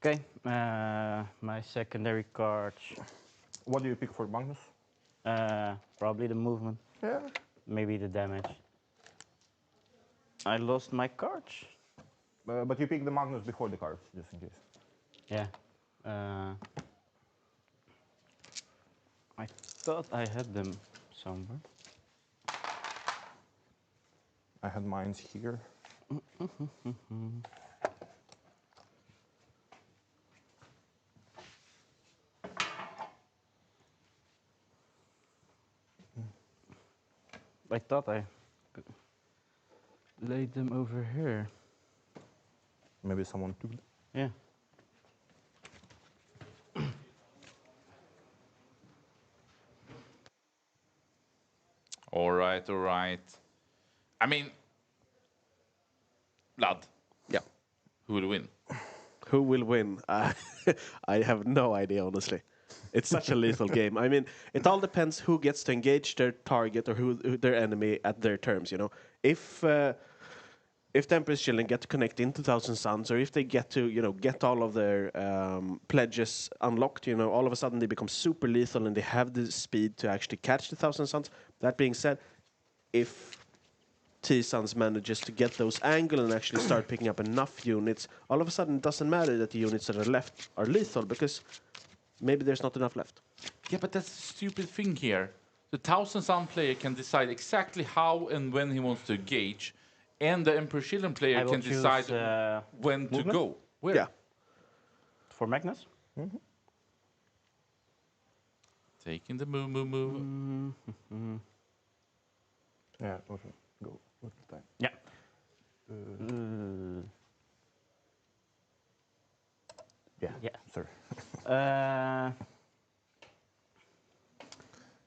S4: Okay. My secondary cards.
S3: What do you pick for Magnus?
S4: Probably the movement.
S3: Yeah.
S4: Maybe the damage. I lost my cards.
S3: But you pick the Magnus before the cards, just in case.
S4: Yeah. I thought I had them somewhere.
S3: I had mines here.
S4: I thought I laid them over here.
S3: Maybe someone took them.
S4: Yeah.
S1: All right, all right. I mean, Blood,
S2: Yeah.
S1: who will win?
S2: Who will win? I have no idea, honestly. It's such a lethal game. I mean, it all depends who gets to engage their target or who their enemy at their terms. You know, if the Emperor's Children get to connect into Thousand Suns, or if they get to get all of their pledges unlocked, all of a sudden they become super lethal and they have the speed to actually catch the Thousand Suns. That being said, if T-Suns manages to get those angle and actually start picking up enough units, all of a sudden it doesn't matter that the units that are left are lethal because maybe there's not enough left.
S1: Yeah, but that's the stupid thing here. The Thousand Sun player can decide exactly how and when he wants to engage, and the Emperor Children
S4: I
S1: player
S4: will
S1: can
S4: choose,
S1: decide when to
S4: movement?
S1: go. Where?
S2: Yeah.
S4: For Magnus?
S1: Taking the move.
S3: Yeah, okay. Go with the time.
S4: Yeah.
S3: Yeah.
S4: Yeah.
S3: Sorry.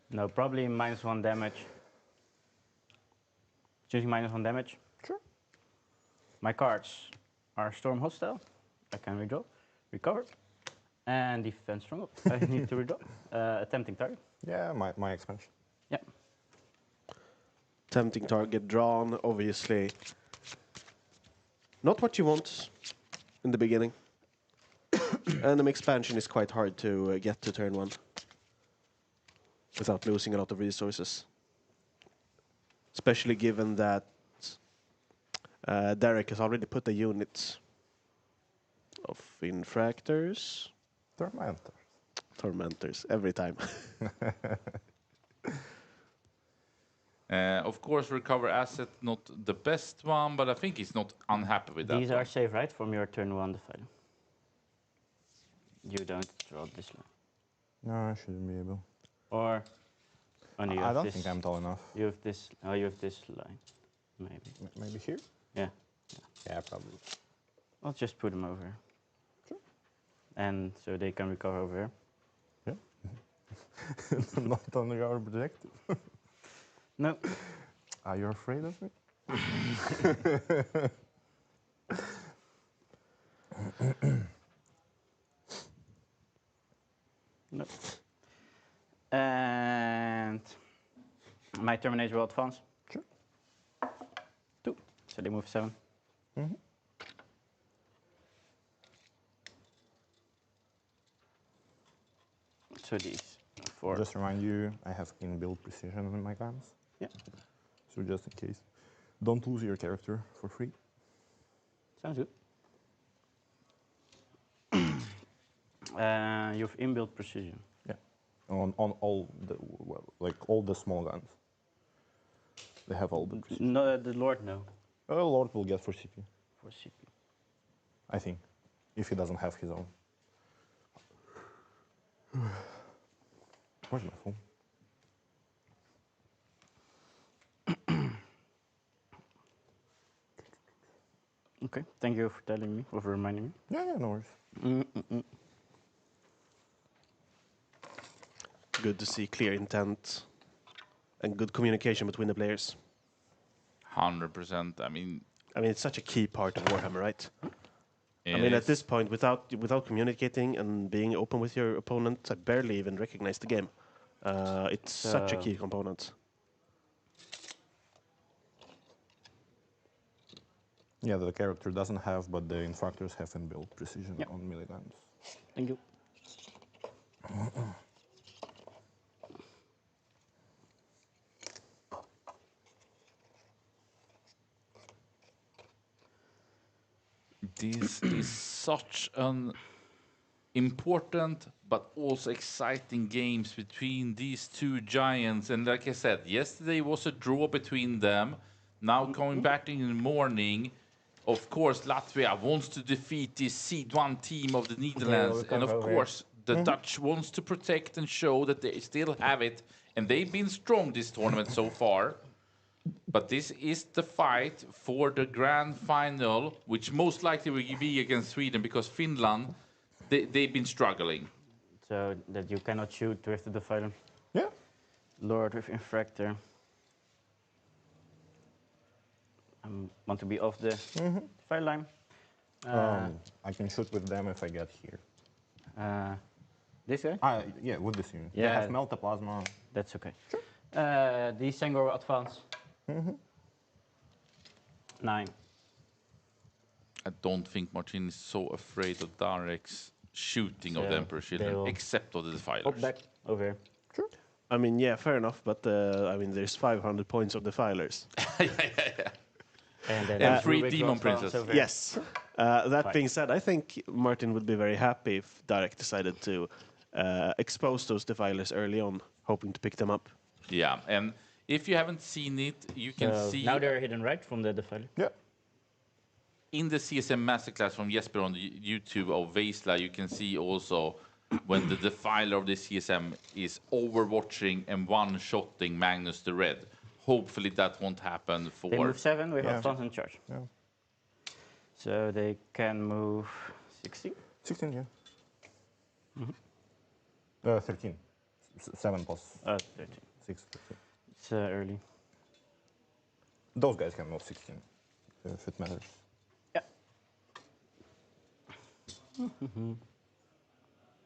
S4: No, probably -1 damage. Choosing -1 damage.
S3: Sure.
S4: My cards are Storm Hostile. I can redraw, recover, and Defense Stronghold. I need to redraw. Attempting target.
S3: Yeah, my expansion.
S4: Yeah.
S2: Tempting target drawn, obviously. Not what you want in the beginning. Enemy expansion is quite hard to get to turn 1 without losing a lot of resources. Especially given that Derek has already put the units of infractors, tormentors every time.
S1: Of course, recover asset, not the best one, but I think he's not unhappy with that
S4: These
S1: one.
S4: are safe, right? From your turn 1 defile. You don't draw this line.
S3: No, I shouldn't be able.
S4: Or only you
S3: I
S4: have
S3: don't
S4: this.
S3: think I'm tall enough.
S4: You have this. Oh, you have this line, maybe.
S3: Maybe here?
S4: Yeah.
S3: Yeah, probably.
S4: I'll just put them over here.
S3: Sure.
S4: And so they can recover over here.
S3: Yeah. Not on your objective.
S4: No.
S3: Are you afraid of me?
S4: No. And my Terminator will advance.
S3: Sure.
S4: 2. So they move 7. So these 4.
S3: Just remind you, I have inbuilt precision in my guns.
S4: Yeah.
S3: So just in case. Don't lose your character for free.
S4: Sounds good. You have inbuilt precision.
S3: Yeah. On all the all the small guns. They have all the precision.
S4: No, the Lord, no.
S3: Lord will get for CP,
S4: For CP.
S3: I think, if he doesn't have his own. Where's my phone?
S4: Okay, thank you for telling me, or for reminding me.
S3: Yeah, no worries.
S2: good to see clear intent and good communication between the players.
S1: 100%. I mean,
S2: it's such a key part of Warhammer, right?
S1: it
S2: I mean, at
S1: is.
S2: this point, without communicating and being open with your opponent, I barely even recognize the game. It's such a key component.
S3: Yeah, the character doesn't have, but the infractors have inbuilt precision
S4: Yep.
S3: on melee guns.
S4: Thank you.
S1: This is such an important but also exciting games between these two giants. And like I said, yesterday was a draw between them. Now coming back in the morning, of course, Latvia wants to defeat this seed 1 team of the Netherlands. And of course, the Dutch wants to protect and show that they still have it. And they've been strong this tournament so far. But this is the fight for the grand final, which most likely will be against Sweden because Finland, they've been struggling.
S4: So that you cannot shoot with the Defiler.
S3: Yeah.
S4: Lord with Infractor. I want to be off the fire line.
S3: I can shoot with them if I get here.
S4: This guy?
S3: Yeah, with this unit.
S4: Yeah.
S3: They have Melta Plasma.
S4: That's okay. The Sengor advance. 9.
S1: I don't think Martin is so afraid of Darek's shooting of
S4: So
S1: the Emperor
S4: they
S1: Children,
S4: will
S1: except of the
S4: Hop
S1: Defilers.
S4: back over here.
S3: Sure.
S2: I mean, yeah, fair enough, but I mean, there's 500 points of Defilers.
S4: And then
S1: And 3
S4: Rubik's
S1: Demon
S4: advance
S1: Princess.
S4: over here.
S2: Yes. That being said, I think Martin would be very happy if Darek decided to expose those Defilers early on, hoping to pick them up.
S1: Yeah, and if you haven't seen it, you can
S4: So
S1: see
S4: now they're hidden right from the Defiler.
S3: Yeah.
S1: in the CSM masterclass from Jesper on the YouTube of Vesla, you can see also when the Defiler of the CSM is overwatching and one-shotting Magnus the Red. Hopefully that won't happen for...
S4: They move 7 with
S3: Yeah.
S4: advance and charge.
S3: Yeah.
S4: So they can move 16.
S3: 16, yeah. 13. 7 plus
S4: 13.
S3: 6. 13.
S4: It's early.
S3: Those guys can move 16, if it matters.
S4: Yeah.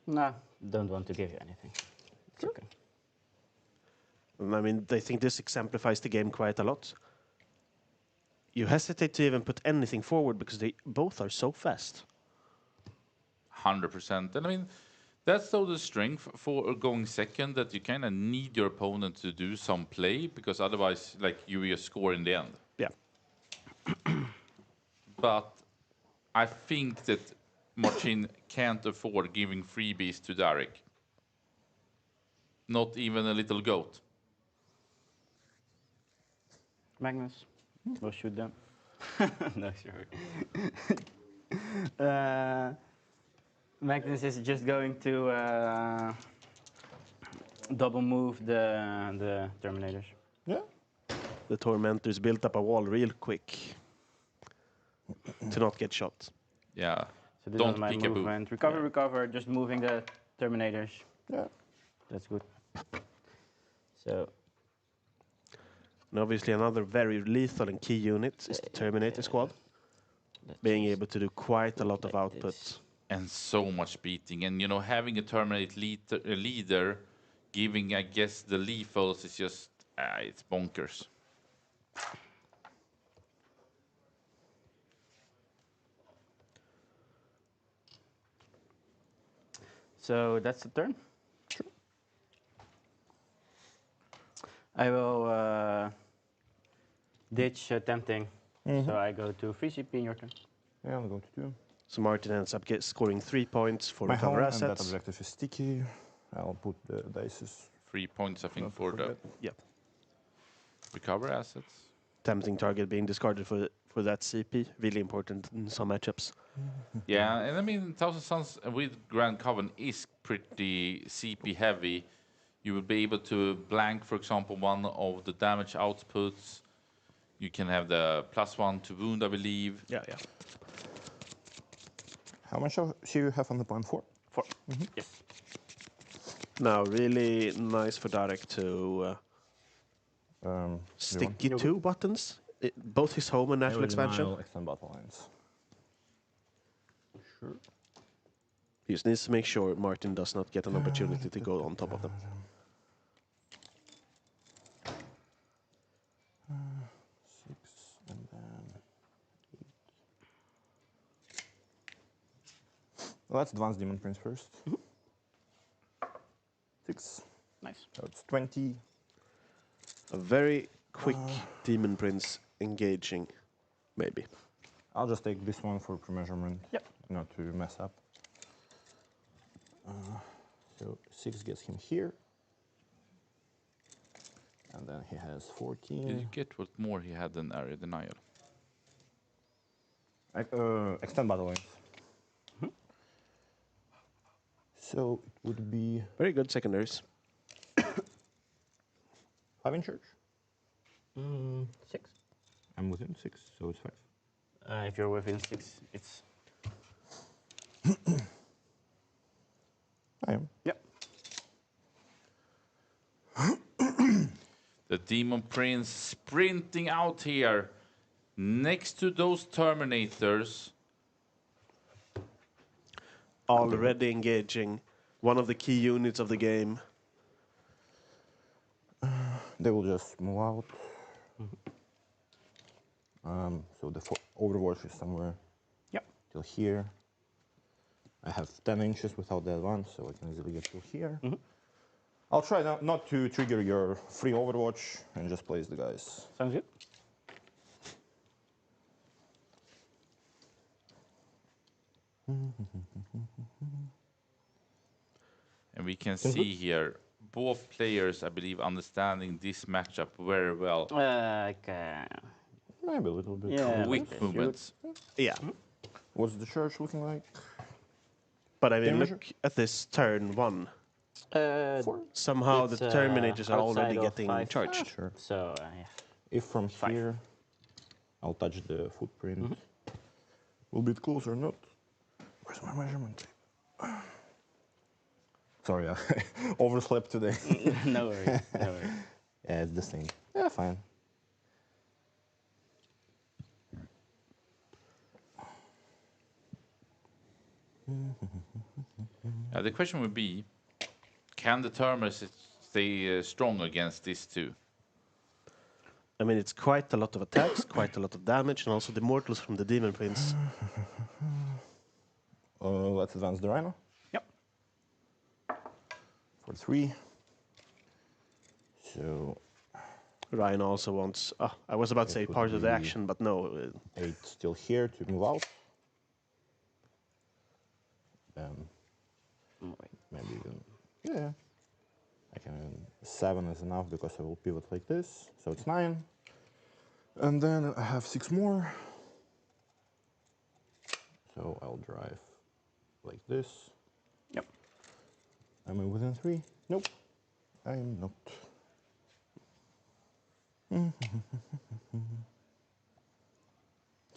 S4: Nah, don't want to give you anything. It's okay.
S2: I mean, I think this exemplifies the game quite a lot. You hesitate to even put anything forward because they both are so fast.
S1: 100%. And I mean, that's so the strength for going second, that you kind of need your opponent to do some play, because otherwise, like, you will score in the end.
S2: Yeah.
S1: But I think that Martin can't afford giving freebies to Darek. Not even a little goat.
S4: Magnus, we'll shoot them. No, sure. Magnus is just going to double move the Terminators.
S3: Yeah.
S2: The Tormentors built up a wall real quick to not get shot.
S1: Yeah.
S4: So this
S1: Don't
S4: is my
S1: peek a boo.
S4: movement. Recover,
S1: Yeah.
S4: recover, just moving the Terminators.
S3: Yeah.
S4: That's good. So,
S2: And obviously another very lethal and key unit is the Terminator squad, being able to do quite a lot of
S4: like
S2: output.
S4: this.
S1: And so much beating. And, you know, having a Terminate leader giving, I guess, the lethals is just, it's bonkers.
S4: So that's the turn. I will ditch tempting. So I go to free CP in your turn.
S3: Yeah, I'm going to do.
S2: So Martin ends up scoring 3 points for
S3: My home
S2: recover
S3: and that
S2: assets.
S3: objective is sticky. I'll put the dices.
S1: 3 points, I think,
S3: not to
S1: for the
S3: forget.
S2: Yep.
S1: recover assets.
S2: Tempting target being discarded for that CP. Really important in some matchups.
S1: Yeah, and I mean, Thousand Suns with Grand Coven is pretty CP heavy. You will be able to blank, for example, one of the damage outputs. You can have the +1 to wound, I believe.
S2: Yeah, yeah.
S3: How much of you have on the point? 4?
S4: 4. Yes.
S2: Now, really nice for Darek to stick two buttons, both his home and national expansion.
S3: Extend battle lines. Sure.
S2: He just needs to make sure Martin does not get an opportunity to go on top of them.
S3: And then 8. Let's advance Demon Prince first. 6.
S4: Nice.
S3: So it's 20.
S2: A very quick Demon Prince engaging, maybe.
S3: I'll just take this one for pre-measurement.
S4: Yep.
S3: Not to mess up. So 6 gets him here. And then he has 14.
S1: Did you get what more he had than area denial?
S3: Extend battle lines. So it would be
S2: Very good secondaries.
S3: 5 in church.
S4: 6.
S3: I'm within 6, so it's 5.
S4: If you're within 6, it's...
S3: I am.
S4: Yep.
S1: The Demon Prince sprinting out here next to those Terminators.
S2: Already engaging one of the key units of the game.
S3: They will just move out. So the Overwatch is somewhere
S4: Yep.
S3: till here. I have 10 inches without the advance, so I can easily get till here. I'll try not to trigger your free Overwatch and just place the guys.
S4: Sounds good.
S1: And we can see here both players, I believe, understanding this matchup very well.
S4: Okay.
S3: Maybe a little bit.
S4: Yeah.
S1: Quick movements.
S2: Yeah.
S3: What's the church looking like?
S2: But I mean,
S3: Damage?
S2: look at this turn 1. Somehow the
S4: It's,
S2: Terminators are already
S4: outside of
S2: getting
S4: 5.
S2: charged.
S3: Sure.
S4: So, yeah.
S3: If from
S4: 5.
S3: here, I'll touch the footprint. Will be closer or not? Where's my measurement tape? Sorry, I overslept today.
S4: No worries. No worries.
S3: Yeah, it's the same. Yeah, fine.
S1: The question would be, can the Terminators stay strong against these two?
S2: I mean, it's quite a lot of attacks, quite a lot of damage, and also the mortals from the Demon Prince.
S3: Let's advance the Rhino.
S4: Yep.
S3: For 3. So
S2: Ryan also wants... I was about to say
S3: It would
S2: part of the
S3: be-
S2: action, but no.
S3: 8 still here to move out. Then maybe even, yeah. I can 7 is enough because I will pivot like this. So it's 9. And then I have 6 more. So I'll drive like this.
S4: Yep.
S3: Am I within 3? Nope. I am not.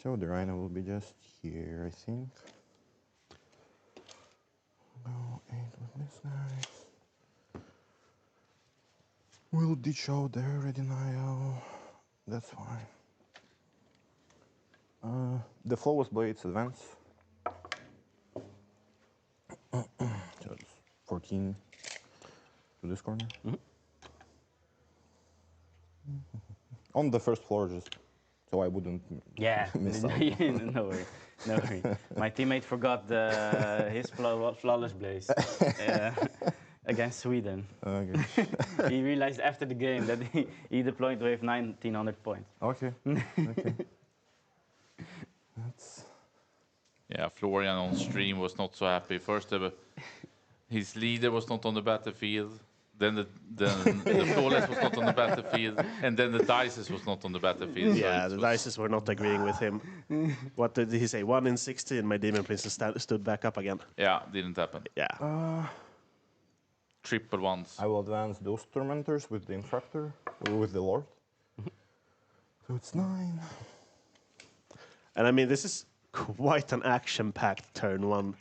S3: So the Rhino will be just here, I think. Go 8 with this guy. We'll ditch out the area denial. That's fine. The flawless blades advance. So it's 14 to this corner. On the first floor, just so I wouldn't
S4: Yeah.
S3: miss out.
S4: No worries. No worries. My teammate forgot his flawless blaze against Sweden.
S3: Okay.
S4: He realized after the game that he deployed with 1900 points.
S3: Okay. Okay. That's
S1: Yeah, Florian on stream was not so happy. First, his leader was not on the battlefield. Then the flawless was not on the battlefield, and then the dices was not on the battlefield. so
S2: Yeah,
S1: it
S2: the
S1: was-
S2: dices were not agreeing with him. What did he say? 1 in 60, and my Demon Prince stood back up again.
S1: Yeah, didn't happen.
S2: Yeah.
S1: Triple ones.
S3: I will advance those tormentors with the infractor or with the lord. So it's 9.
S2: And I mean, this is quite an action-packed turn 1.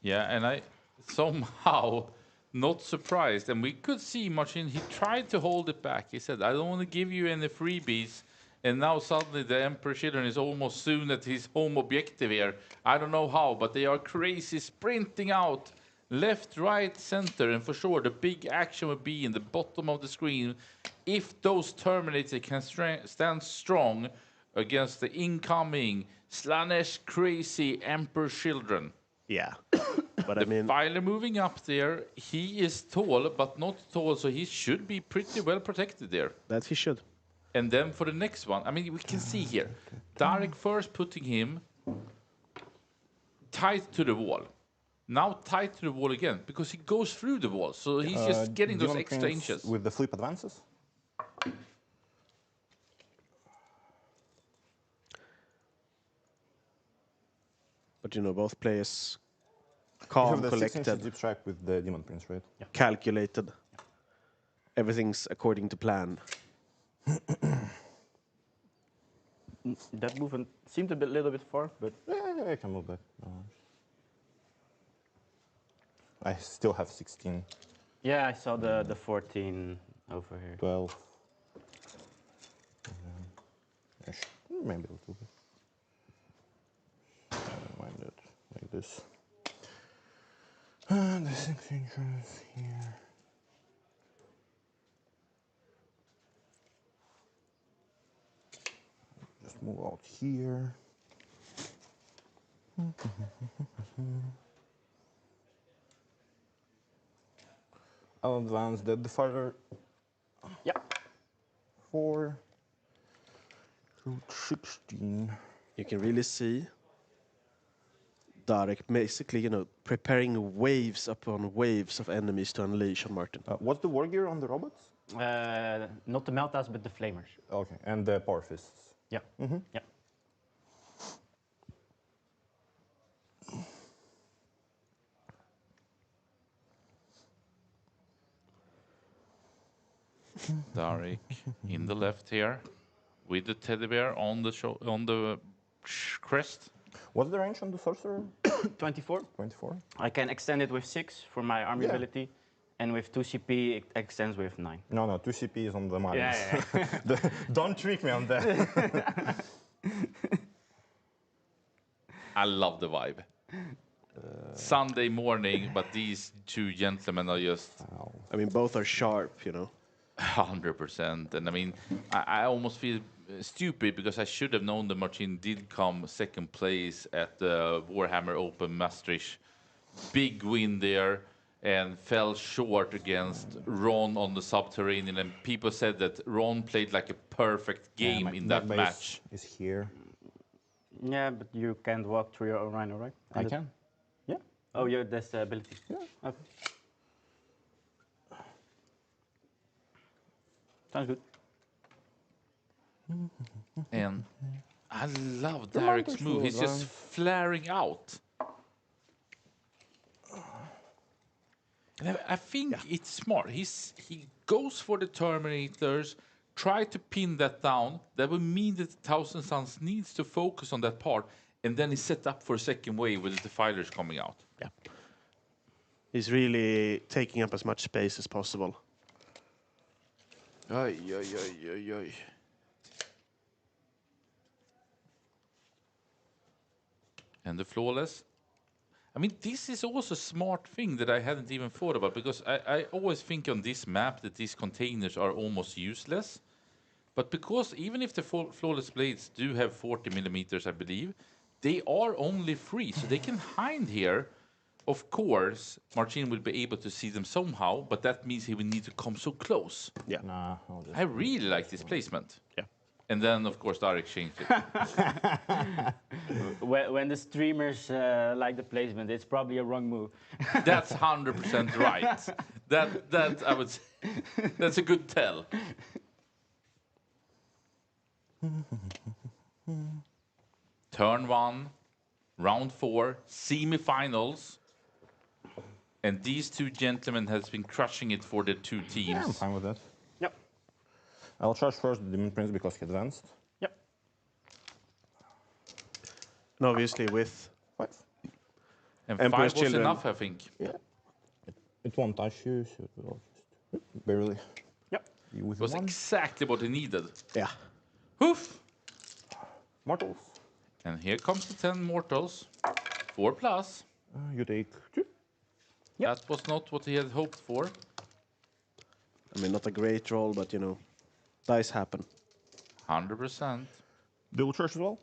S1: Yeah, and I somehow not surprised. And we could see Marcin, he tried to hold it back. He said, I don't want to give you any freebies. And now suddenly the Emperor Children is almost soon at his home objective here. I don't know how, but they are crazy, sprinting out left, right, center. And for sure, the big action will be in the bottom of the screen if those Terminators can stand strong against the incoming Slanesh crazy Emperor Children.
S2: Yeah. But I mean,
S1: Filer moving up there, he is tall, but not tall, so he should be pretty well protected there.
S2: that he should.
S1: And then for the next one, I mean, we can see here, Darek first putting him tight to the wall. Now tight to the wall again, because he goes through the wall, so he's just getting those
S3: Demon
S1: extra
S3: Prince
S1: inches.
S3: with the flip advances.
S2: But you know, both players
S3: You
S2: calm,
S3: have the 6 inches
S2: collected,
S3: deep strike with the Demon Prince, right?
S2: calculated. Everything's according to plan.
S4: That movement seemed a little bit far, but
S3: Yeah, I can move that. No worries. I still have 16,
S4: yeah, I saw the 14 over here.
S3: 12. Maybe a little bit. Mind it, like this. And the 6 inches here. Just move out here. I'll advance the Defiler
S4: Yeah.
S3: 4 to 16.
S2: You can really see Darek basically, you know, preparing waves upon waves of enemies to unleash on Martin.
S3: What's the war gear on the robots?
S4: Not the Meltas, but the Flamers.
S3: Okay, and the Power Fists.
S4: Yeah. Yeah.
S1: Darek in the left here, with the teddy bear on the crest.
S3: What's the range on the Sorcerer?
S4: 24.
S3: 24?
S4: I can extend it with 6 for my army
S3: Yeah.
S4: ability, and with 2 CP, it extends with 9.
S3: No, 2 CP is on the Marines.
S4: Yeah.
S3: Don't trick me on that.
S1: I love the vibe. Sunday morning, but these two gentlemen are just
S2: I mean, both are sharp, you know.
S1: 100%. And I mean, I almost feel stupid because I should have known that Martin did come second place at the Warhammer Open Maastricht. Big win there and fell short against Ron on the Subterranean. And people said that Ron played like a perfect game in that
S3: base
S1: match.
S3: is here.
S4: Yeah, but you can't walk through your own rhino, right?
S3: I can.
S4: Yeah. Oh, yeah, that's the ability.
S3: Yeah.
S4: Okay. Sounds good.
S1: And I love Derek's move. He's just flaring out. And I think it's smart. He goes for the Terminators, try to pin that down. That would mean that the Thousand Suns needs to focus on that part, and then he's set up for a second wave with the Defilers coming out.
S2: Yeah. He's really taking up as much space as possible.
S1: Ay, ay, ay, ay, ay. And the Flawless. I mean, this is also a smart thing that I hadn't even thought about, because I always think on this map that these containers are almost useless. But because even if the Flawless Blades do have 40 millimeters, I believe, they are only 3, so they can hide here. Of course, Martin will be able to see them somehow, but that means he will need to come so close.
S2: Yeah.
S3: Nah, I'll just
S1: I really like this placement.
S2: Yeah.
S1: And then, of course, Darek changed it.
S4: When the streamers like the placement, it's probably a wrong move.
S1: That's 100% right. That I would say, that's a good tell. Turn 1, round 4, semifinals. And these two gentlemen has been crushing it for the two teams.
S3: Yeah, I'm fine with that.
S4: Yep.
S3: I'll charge first the Demon Prince because he advanced.
S4: Yep.
S2: And obviously with
S3: 5.
S1: And
S2: Emperor's
S1: 5 was
S2: Children.
S1: enough, I think.
S3: Yeah. It won't touch you, so it will just barely.
S4: Yep.
S3: Be with
S1: Was
S3: one.
S1: exactly what he needed.
S2: Yeah.
S1: Hoof!
S3: Mortals.
S1: And here comes the 10 mortals. 4 plus.
S3: You take 2.
S1: That was not what he had hoped for.
S2: I mean, not a great roll, but you know, dice happen.
S1: 100%.
S3: Double charge as well.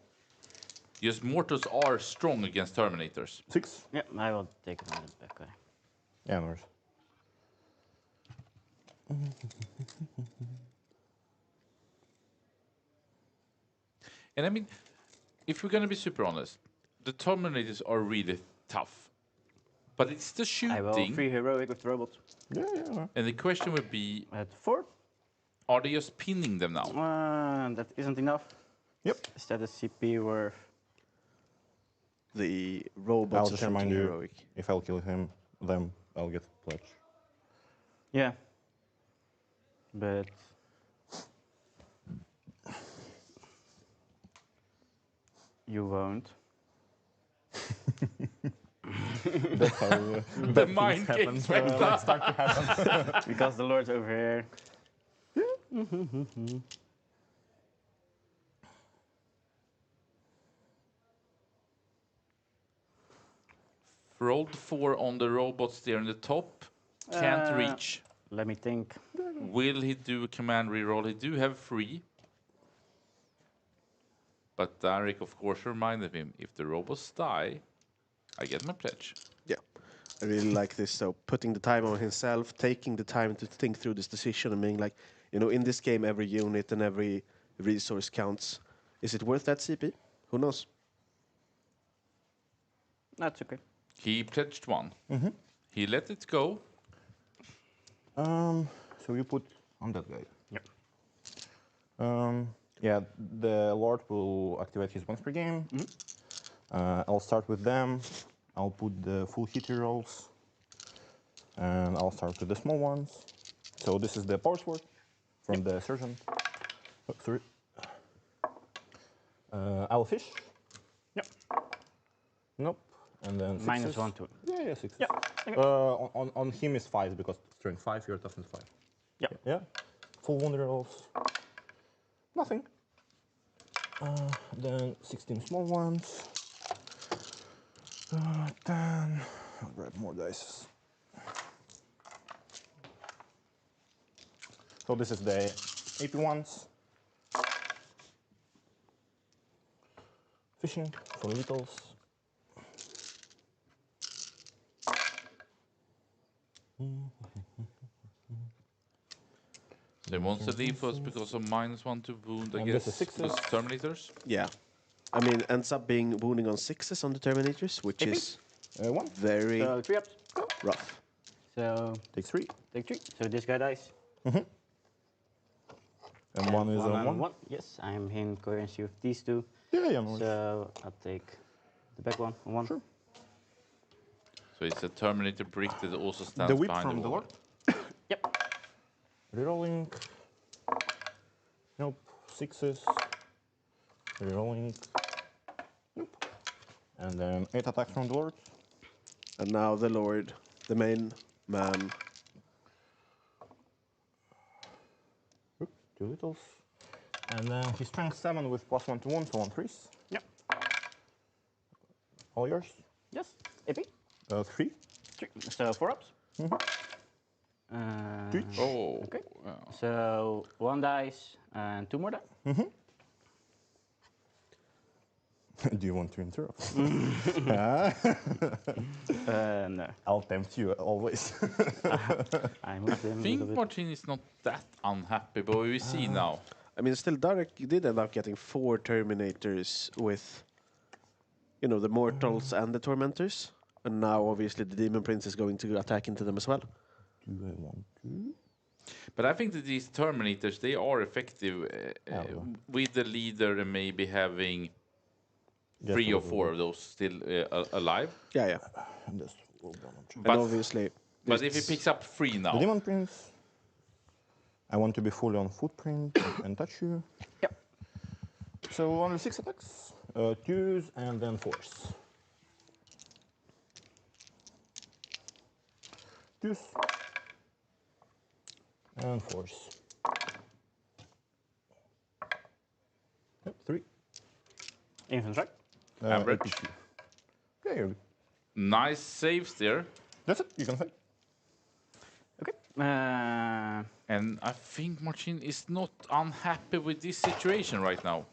S1: Yes, mortals are strong against Terminators.
S3: 6.
S4: Yep, I will take a minute back.
S3: Yeah, no worries.
S1: And I mean, if we're going to be super honest, the Terminators are really tough. But it's the
S4: I will
S1: shooting.
S4: 3 heroic with the robots.
S3: Yeah.
S1: And the question would be,
S4: At 4.
S1: are they just pinning them now?
S4: That isn't enough.
S3: Yep.
S4: Is that a CP worth?
S2: The
S3: I'll
S2: robots are
S3: just
S2: something
S3: remind you,
S2: heroic.
S3: if I'll kill them, I'll get pledge.
S4: Yeah. But you won't.
S3: That's how
S1: The mind games went up.
S3: start to happen.
S4: Because the Lord's over here.
S1: Rolled 4 on the robots there in the top. Can't reach.
S4: Let me think.
S1: Will he do a command reroll? He do have 3. But Derek, of course, reminded him, if the robots die, I get my pledge.
S2: Yeah. I really like this. So putting the time on himself, taking the time to think through this decision and being like, you know, in this game, every unit and every resource counts. Is it worth that CP? Who knows?
S4: That's okay.
S1: He pledged 1. He let it go.
S3: So you put on that guy.
S4: Yep.
S3: Yeah, the Lord will activate his once per game. I'll start with them. I'll put the full hit rolls. And I'll start with the small ones. So this is the power sword from the sergeant. Oh, sorry. I'll fish.
S4: Yep.
S3: Nope. And then
S4: Minus
S3: sixes.
S4: 1 to it.
S3: Yeah, 6.
S4: Yeah.
S3: On him is 5 because strength 5, your toughness 5.
S4: Yeah.
S3: Yeah. Full wound rolls. Nothing. Then 16 small ones. 10. I'll grab more dice. So this is the AP ones. Fishing for littles.
S1: They wants to leave us because of -1 to wound, I
S3: And
S1: guess.
S3: this is 6s.
S1: Because Terminators.
S2: Yeah. I mean, ends up being wounding on 6s on the Terminators, which
S4: AP?
S2: is
S3: 1.
S2: very
S4: So 3 ups.
S2: rough.
S4: So
S3: Take 3.
S4: take 3. So this guy dies.
S3: And one is
S4: and
S3: on 1.
S4: Yes, I'm in coherency with these two.
S3: Yeah, no worries.
S4: So I'll take the back one on 1.
S3: Sure.
S1: So it's a Terminator brick that also stands
S3: The whip
S1: behind
S3: from
S1: the
S3: the
S1: wall.
S3: Lord.
S4: Yep.
S3: Rerolling. Nope. 6s. Rerolling. Nope. And then 8 attacks from the Lord.
S2: And now the Lord, the main man.
S3: Oop, 2 littles. And then his strength 7 with +1 to 1, so on 3s.
S4: Yep.
S3: All yours.
S4: Yes. AP.
S3: 3.
S4: 3. So 4 ups.
S1: Oh.
S4: Okay.
S1: Wow.
S4: So 1 dice and 2 more dice.
S3: Do you want to interrupt?
S4: No.
S3: I'll tempt you always.
S4: I moved him
S1: I
S4: a
S1: think
S4: little bit.
S1: Martin is not that unhappy, but we see now.
S2: I mean, still, Derek did end up getting 4 Terminators with, you know, the Mortals and the Tormentors. And now, obviously, the Demon Prince is going to attack into them as well.
S3: Do I want to?
S1: But I think that these Terminators, they are effective with the leader and maybe having 3 or 4 of those still alive.
S2: Yeah, yeah.
S3: Just roll down on check.
S2: And
S1: But-
S2: obviously,
S1: But if he picks up 3
S3: The
S1: now,
S3: Demon Prince. I want to be fully on footprint and touch you.
S4: Yep.
S3: So only 6 attacks. 2s and then 4s. juice. And force. Yep, 3.
S4: Infant, right?
S1: Average.
S3: APQ. Yeah, you're good.
S1: Nice saves there.
S3: That's it. You can fight.
S4: Okay.
S1: And I think Marcin is not unhappy with this situation right now.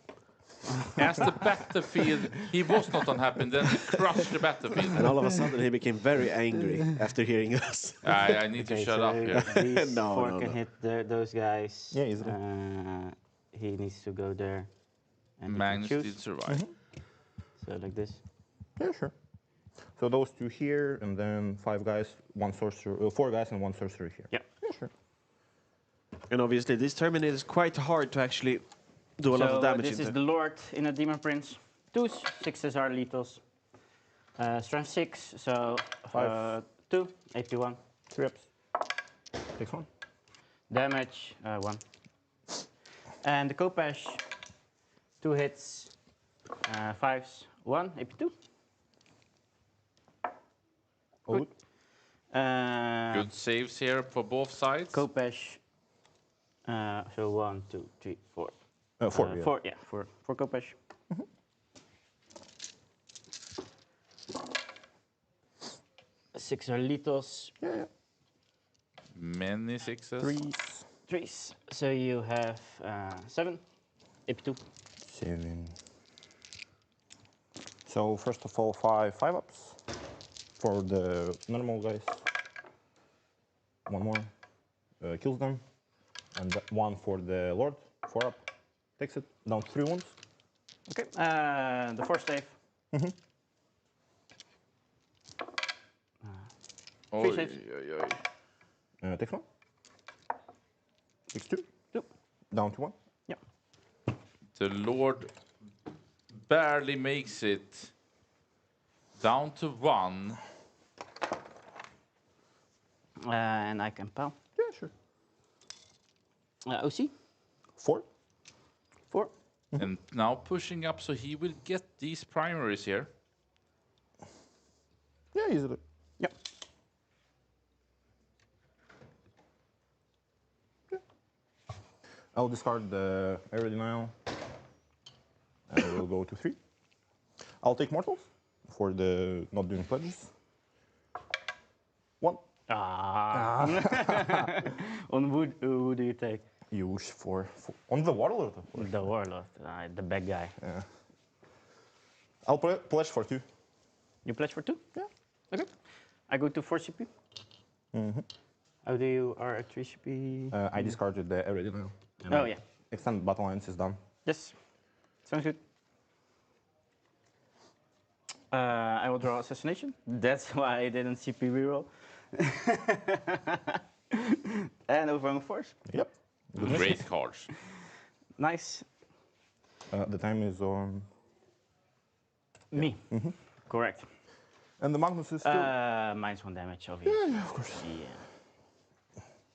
S1: As the battlefield, he was not unhappy, and then he crushed the battlefield.
S2: And all of a sudden he became very angry after hearing us.
S1: I need to
S4: Okay,
S1: shut
S4: so
S1: up here.
S4: These
S2: No,
S4: 4
S2: no,
S4: can
S2: no.
S4: hit those guys.
S3: Yeah, easily.
S4: He needs to go there. And he can
S1: Magnus
S4: choose.
S1: did survive.
S4: So like this.
S3: Yeah, sure. So those 2 here, and then 5 guys, 1 sorcerer, 4 guys and 1 sorcerer here.
S4: Yeah.
S3: Yeah, sure.
S2: And obviously this Terminator is quite hard to actually do a lot of damage
S4: this
S2: into.
S4: is the Lord in a Demon Prince. 2s, 6s are lethals. Strength 6, so 2, AP 1.
S3: 3 ups. Takes 1.
S4: Damage 1. And the Kopesh, 2 hits, 5s, 1, AP 2.
S3: All good.
S1: Good saves here for both sides.
S4: Kopesh, so 1, 2, 3, 4.
S3: 4, yeah.
S4: 4, yeah, 4 Kopesh. 6 are lethals.
S3: Yeah, yeah.
S1: Many 6s.
S3: 3s.
S4: 3s. So you have 7, AP 2.
S3: 7. So first of all, 5 ups for the normal guys. 1 more kills them, and 1 for the Lord. 4 up, takes it down 3 wounds.
S4: Okay, the 4 stave.
S1: Oi,
S4: saves.
S1: oi, oi.
S3: Takes 1. Takes 2.
S4: 2.
S3: Down to 1.
S4: Yeah.
S1: The Lord barely makes it down to 1.
S4: And I can pound.
S3: Yeah, sure.
S4: OC,
S3: 4.
S4: 4.
S1: And now pushing up, so he will get these primaries here.
S3: Yeah, easily.
S4: Yep.
S3: I'll discard the area denial, and we'll go to 3. I'll take mortals for the not doing pledges. 1.
S4: On wood, who do you take?
S3: Use for on the warlord. Of course.
S4: The warlord, the bad guy.
S3: I'll pledge for 2.
S4: You pledge for 2?
S3: Yeah.
S4: Okay. I go to 4 CP. How do you are at 3 CP?
S3: I discarded the area denial. And
S4: Oh, yeah.
S3: Extended battle lines is done.
S4: Yes. Sounds good. I will draw assassination. That's why I didn't CP reroll. And overwhelming force.
S3: Yep.
S1: Great cards.
S4: Nice.
S3: The time is on.
S4: Me. Correct.
S3: And the Magnus is still.
S4: -1 damage, obviously.
S3: Yeah, of course.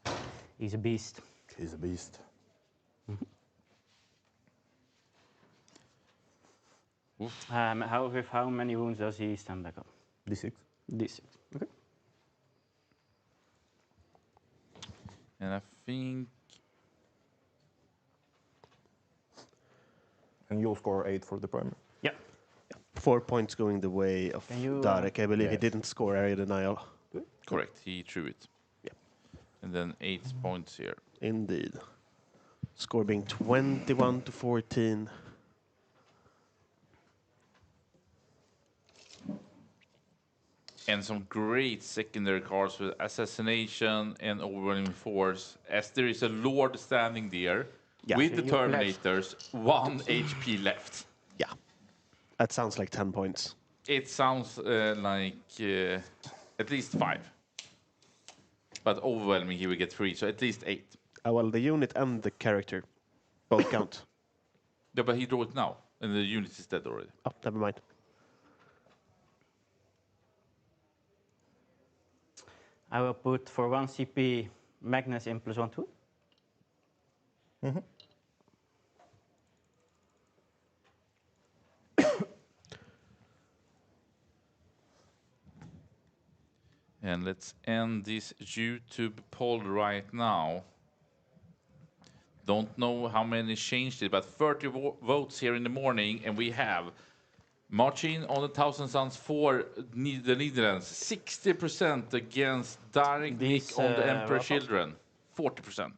S4: Yeah. He's a beast.
S3: He's a beast.
S4: With how many wounds does he stand back up?
S3: D6.
S4: D6. Okay.
S1: And I think
S3: And you'll score 8 for the primer.
S4: Yeah.
S2: 4 points going the way of
S4: Can you,
S2: Darek. I believe he
S3: yes.
S2: didn't score area denial.
S1: correct, he threw it.
S2: Yeah.
S1: And then 8 points here.
S2: Indeed. Score being 21 to 14.
S1: And some great secondary cards with Assassination and Overwhelming Force, as there is a Lord standing there
S2: Yeah.
S1: with
S4: So
S1: the
S4: you pledge.
S1: Terminators, 1 HP left.
S2: Yeah. That sounds like 10 points.
S1: It sounds like at least 5. But overwhelming, he will get 3, so at least 8.
S2: Well, the unit and the character both count.
S1: Yeah, but he drew it now, and the unit is dead already.
S2: Oh, never mind.
S4: I will put for 1 CP Magnus in +1/+2.
S1: And let's end this YouTube poll right now. Don't know how many changed it, but 30 votes here in the morning, and we have marching on the Thousand Suns for the Netherlands, 60% against Darek
S4: These,
S1: Nick on the Emperor
S4: robots?
S1: Children, 40%.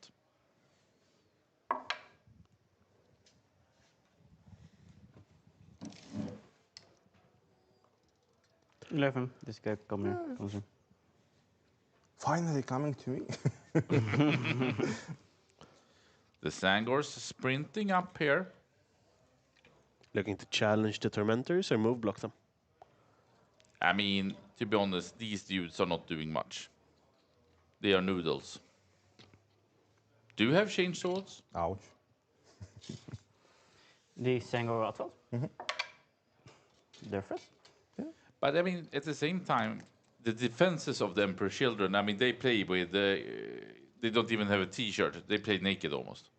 S4: This guy come here. Comes in.
S3: Finally coming to me.
S1: The Sangors sprinting up here.
S2: Looking to challenge the Tormentors or move block them?
S1: I mean, to be honest, these dudes are not doing much. They are noodles. Do you have chainswords?
S3: Ouch.
S4: These Sangor Rottweiler. They're fresh.
S1: But I mean, at the same time, the defenses of the Emperor Children, I mean, they play with, they don't even have a t-shirt. They play naked almost.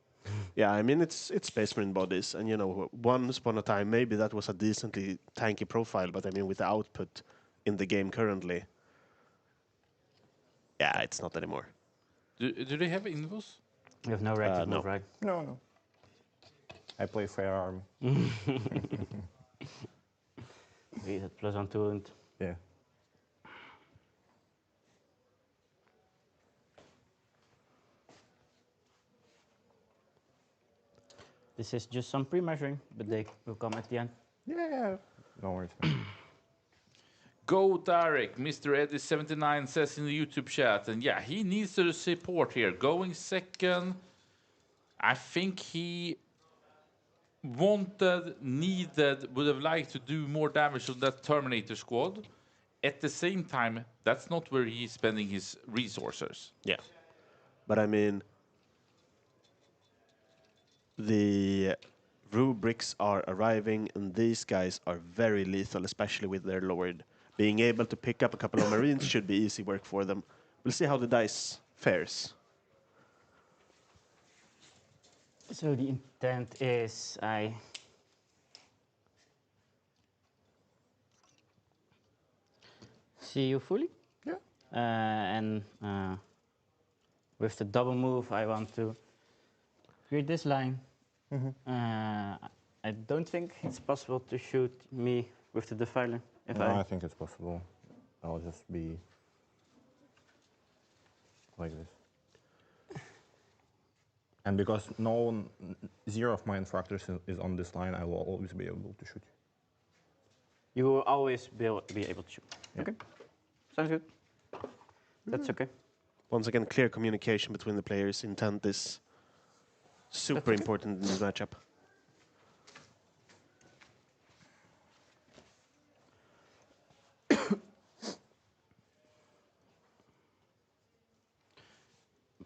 S2: Yeah, I mean, it's Space Marine bodies, and you know, once upon a time, maybe that was a decently tanky profile, but I mean, with the output in the game currently, yeah, it's not anymore.
S1: Do they have invos?
S4: You have no reactive
S2: no.
S4: move, right?
S3: No, no. I play fair army.
S4: He's at +1 2 and
S3: Yeah.
S4: this is just some pre-measuring, but they will come at the end.
S3: Yeah. No worries.
S1: Go Darek, Mr. Eddie79 says in the YouTube chat, and yeah, he needs the support here. Going second, I think he needed, would have liked to do more damage on that Terminator squad. At the same time, that's not where he's spending his resources.
S2: Yeah, but I mean, the rubrics are arriving, and these guys are very lethal, especially with their lowered. Being able to pick up a couple of Marines should be easy work for them. We'll see how the dice fares.
S4: So the intent is I see you fully.
S3: Yeah.
S4: And with the double move, I want to create this line. I don't think it's possible to shoot me with the defiler. If
S3: No, I think it's possible. I'll just be like this. And because zero of my infractors is on this line, I will always be able to shoot.
S4: you will always be able to shoot.
S3: Yeah.
S4: Okay, sounds good. That's okay.
S2: Once again, clear communication between the players. Intent is super important in this matchup.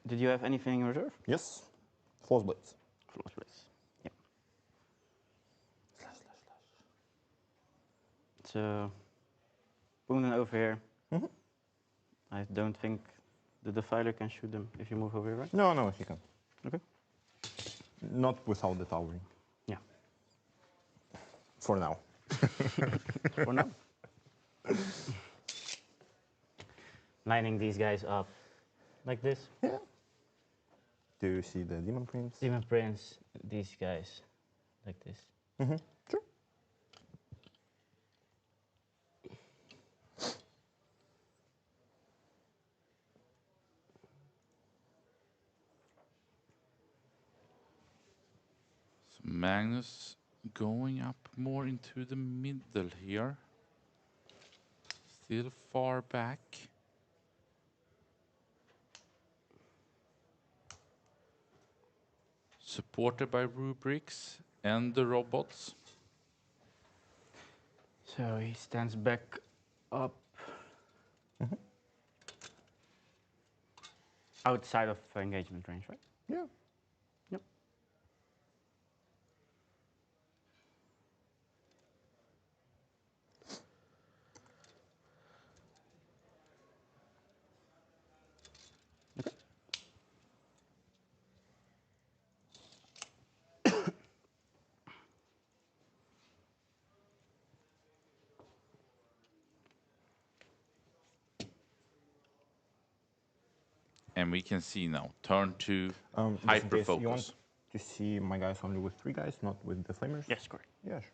S4: Did you have anything in reserve?
S3: Yes. Force blades.
S4: Floor space. Yeah. So, Poonen over here. I don't think the defiler can shoot them if you move over here, right?
S3: No, no, he can.
S4: Okay.
S3: Not without the towering.
S4: Yeah.
S3: For now.
S4: For now. Lining these guys up like this.
S3: Yeah. Do you see the Demon Prince?
S4: Demon Prince, these guys like this.
S3: Sure.
S1: So Magnus going up more into the middle here. Still far back. Supported by rubrics and the robots.
S4: So he stands back up. Outside of engagement range, right?
S3: Yeah.
S4: Yep.
S1: And we can see now, turn to
S3: Just in
S1: hyper
S3: case you want
S1: focus.
S3: to see my guys only with 3 guys, not with the flamers?
S4: Yes, correct.
S3: Yeah, sure.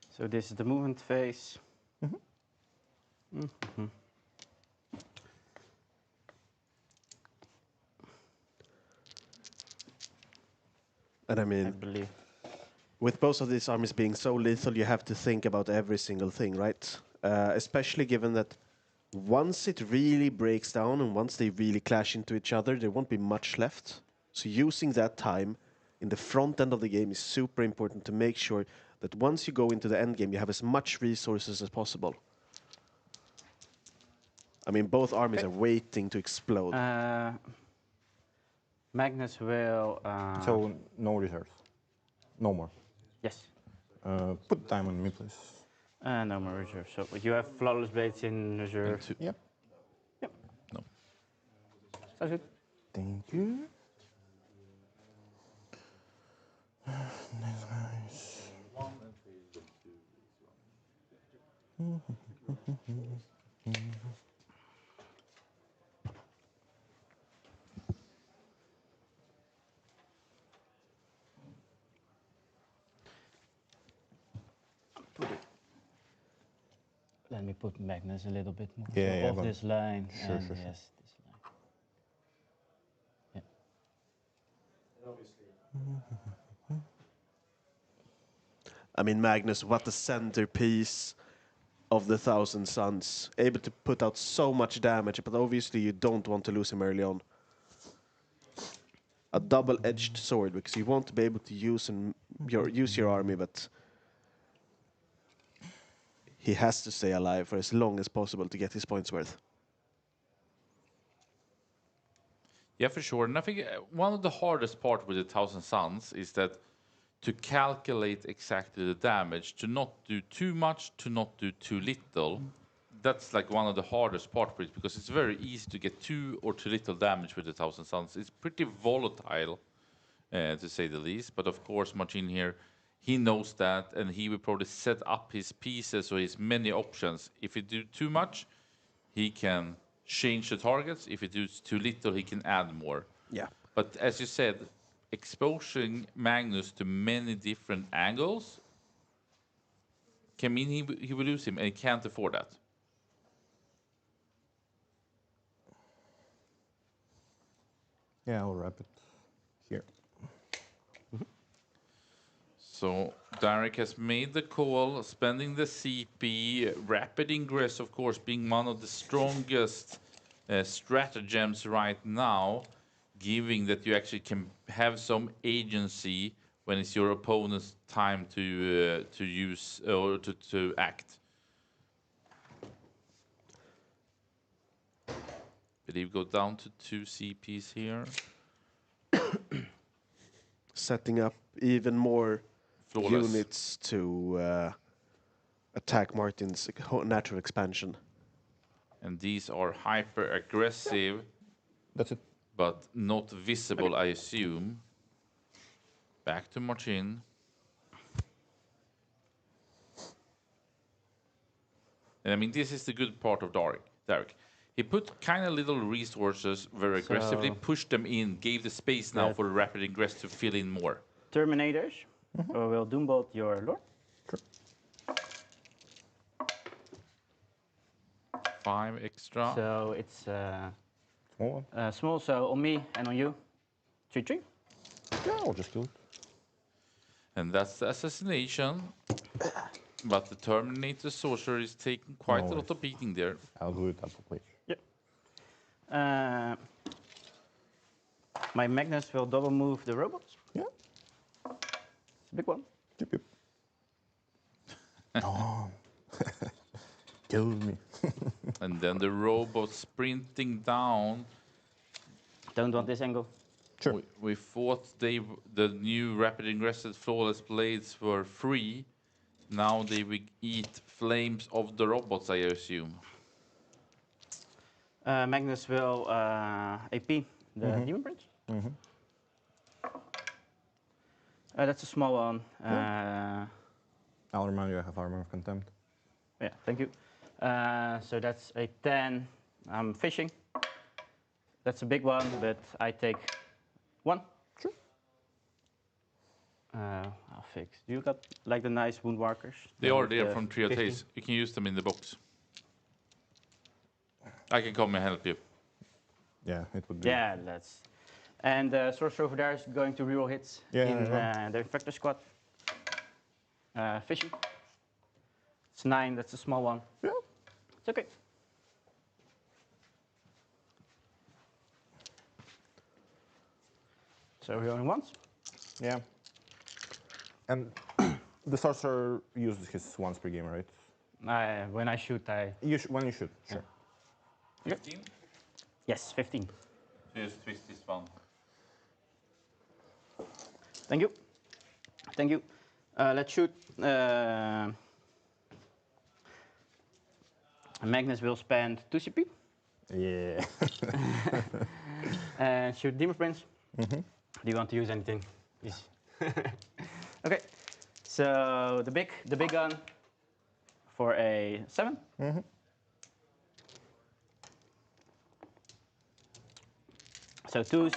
S4: So this is the movement phase.
S2: And I
S4: I
S2: mean,
S4: believe.
S2: with both of these armies being so lethal, you have to think about every single thing, right? Especially given that once it really breaks down and once they really clash into each other, there won't be much left. So using that time in the front end of the game is super important to make sure that once you go into the end game, you have as much resources as possible. I mean, both armies are waiting to explode.
S4: Magnus will.
S3: So no reserves. No more.
S4: Yes.
S3: Put time on me, please.
S4: No more reserve. So you have flawless blades in reserve.
S1: And two.
S3: Yep.
S4: Yep.
S1: No.
S4: Sounds good.
S3: Thank you. Nice guys.
S4: Let me put Magnus a little bit more
S3: Yeah,
S4: off
S3: go on.
S4: this line.
S3: Sure,
S4: and
S3: sure, sure.
S4: yes, this line. Yeah.
S2: I mean, Magnus, what the centerpiece of the Thousand Suns. Able to put out so much damage, but obviously you don't want to lose him early on. A double-edged sword, because you want to be able to use your army, but he has to stay alive for as long as possible to get his points worth.
S1: Yeah, for sure. And I think one of the hardest part with the Thousand Suns is that to calculate exactly the damage, to not do too much, to not do too little. That's like one of the hardest part for it, because it's very easy to get too or too little damage with the Thousand Suns. It's pretty volatile, to say the least. But of course, Martin here, he knows that, and he will probably set up his pieces or his many options. If he do too much, he can change the targets. If he does too little, he can add more.
S2: Yeah.
S1: But as you said, exposing Magnus to many different angles can mean he will lose him, and he can't afford that.
S3: Yeah, I'll wrap it here.
S1: So Derek has made the call, spending the CP, rapid ingress, of course, being one of the strongest stratagems right now, giving that you actually can have some agency when it's your opponent's time to use or to act. Believe go down to 2 CPs here.
S2: Setting up even more
S1: Flawless.
S2: units to attack Martin's natural expansion.
S1: And these are hyper aggressive,
S3: That's it.
S1: but not visible, I assume. Back to Martin. And I mean, this is the good part of Derek. He put kind of little resources very aggressively,
S4: So-
S1: pushed them in, gave the space now
S4: Yeah.
S1: for the rapid ingress to fill in more.
S4: Terminators will doombolt your lord.
S3: Sure.
S1: 5 extra.
S4: So it's
S3: Small one.
S4: small, so on me and on you. 3-3.
S3: Yeah, I'll just kill it.
S1: And that's the assassination. But the Terminator Sorcerer is taking quite
S3: No
S1: a lot of beating there.
S3: I'll do it upper plate.
S4: Yep. My Magnus will double move the robots.
S3: Yeah.
S4: It's a big one.
S3: Yep, yep. No. Kill me.
S1: And then the robot sprinting down.
S4: Don't want this angle.
S3: Sure.
S1: We thought the new rapid ingressed flawless blades were free. Now they will eat flames of the robots, I assume.
S4: Magnus will AP the Demon Prince. That's a small one.
S3: I'll remind you I have Armor of Contempt.
S4: Yeah, thank you. So that's a 10. I'm fishing. That's a big one, but I take 1.
S3: Sure.
S4: I'll fix. You got like the nice wound markers?
S1: They are there
S4: The
S1: from Trio
S4: 15?
S1: Taste. You can use them in the box. I can come and help you.
S3: Yeah, it would be.
S4: Yeah, that's. And the sorcerer over there is going to reroll hits
S3: Yeah,
S4: in
S3: yeah.
S4: the Infector squad. Fishing. It's 9, that's a small one.
S3: Yeah.
S4: It's okay. So we're going once.
S3: Yeah. And the sorcerer uses his once per game, right?
S4: When I shoot, I.
S3: When you shoot, sure.
S1: 15?
S4: Yes, 15.
S1: Just twist this one.
S4: Thank you. Thank you. Let's shoot. Magnus will spend 2 CP
S3: Yeah.
S4: and shoot Demon Prince. Do you want to use anything? Easy. Okay. So the big gun for a 7. So 2s,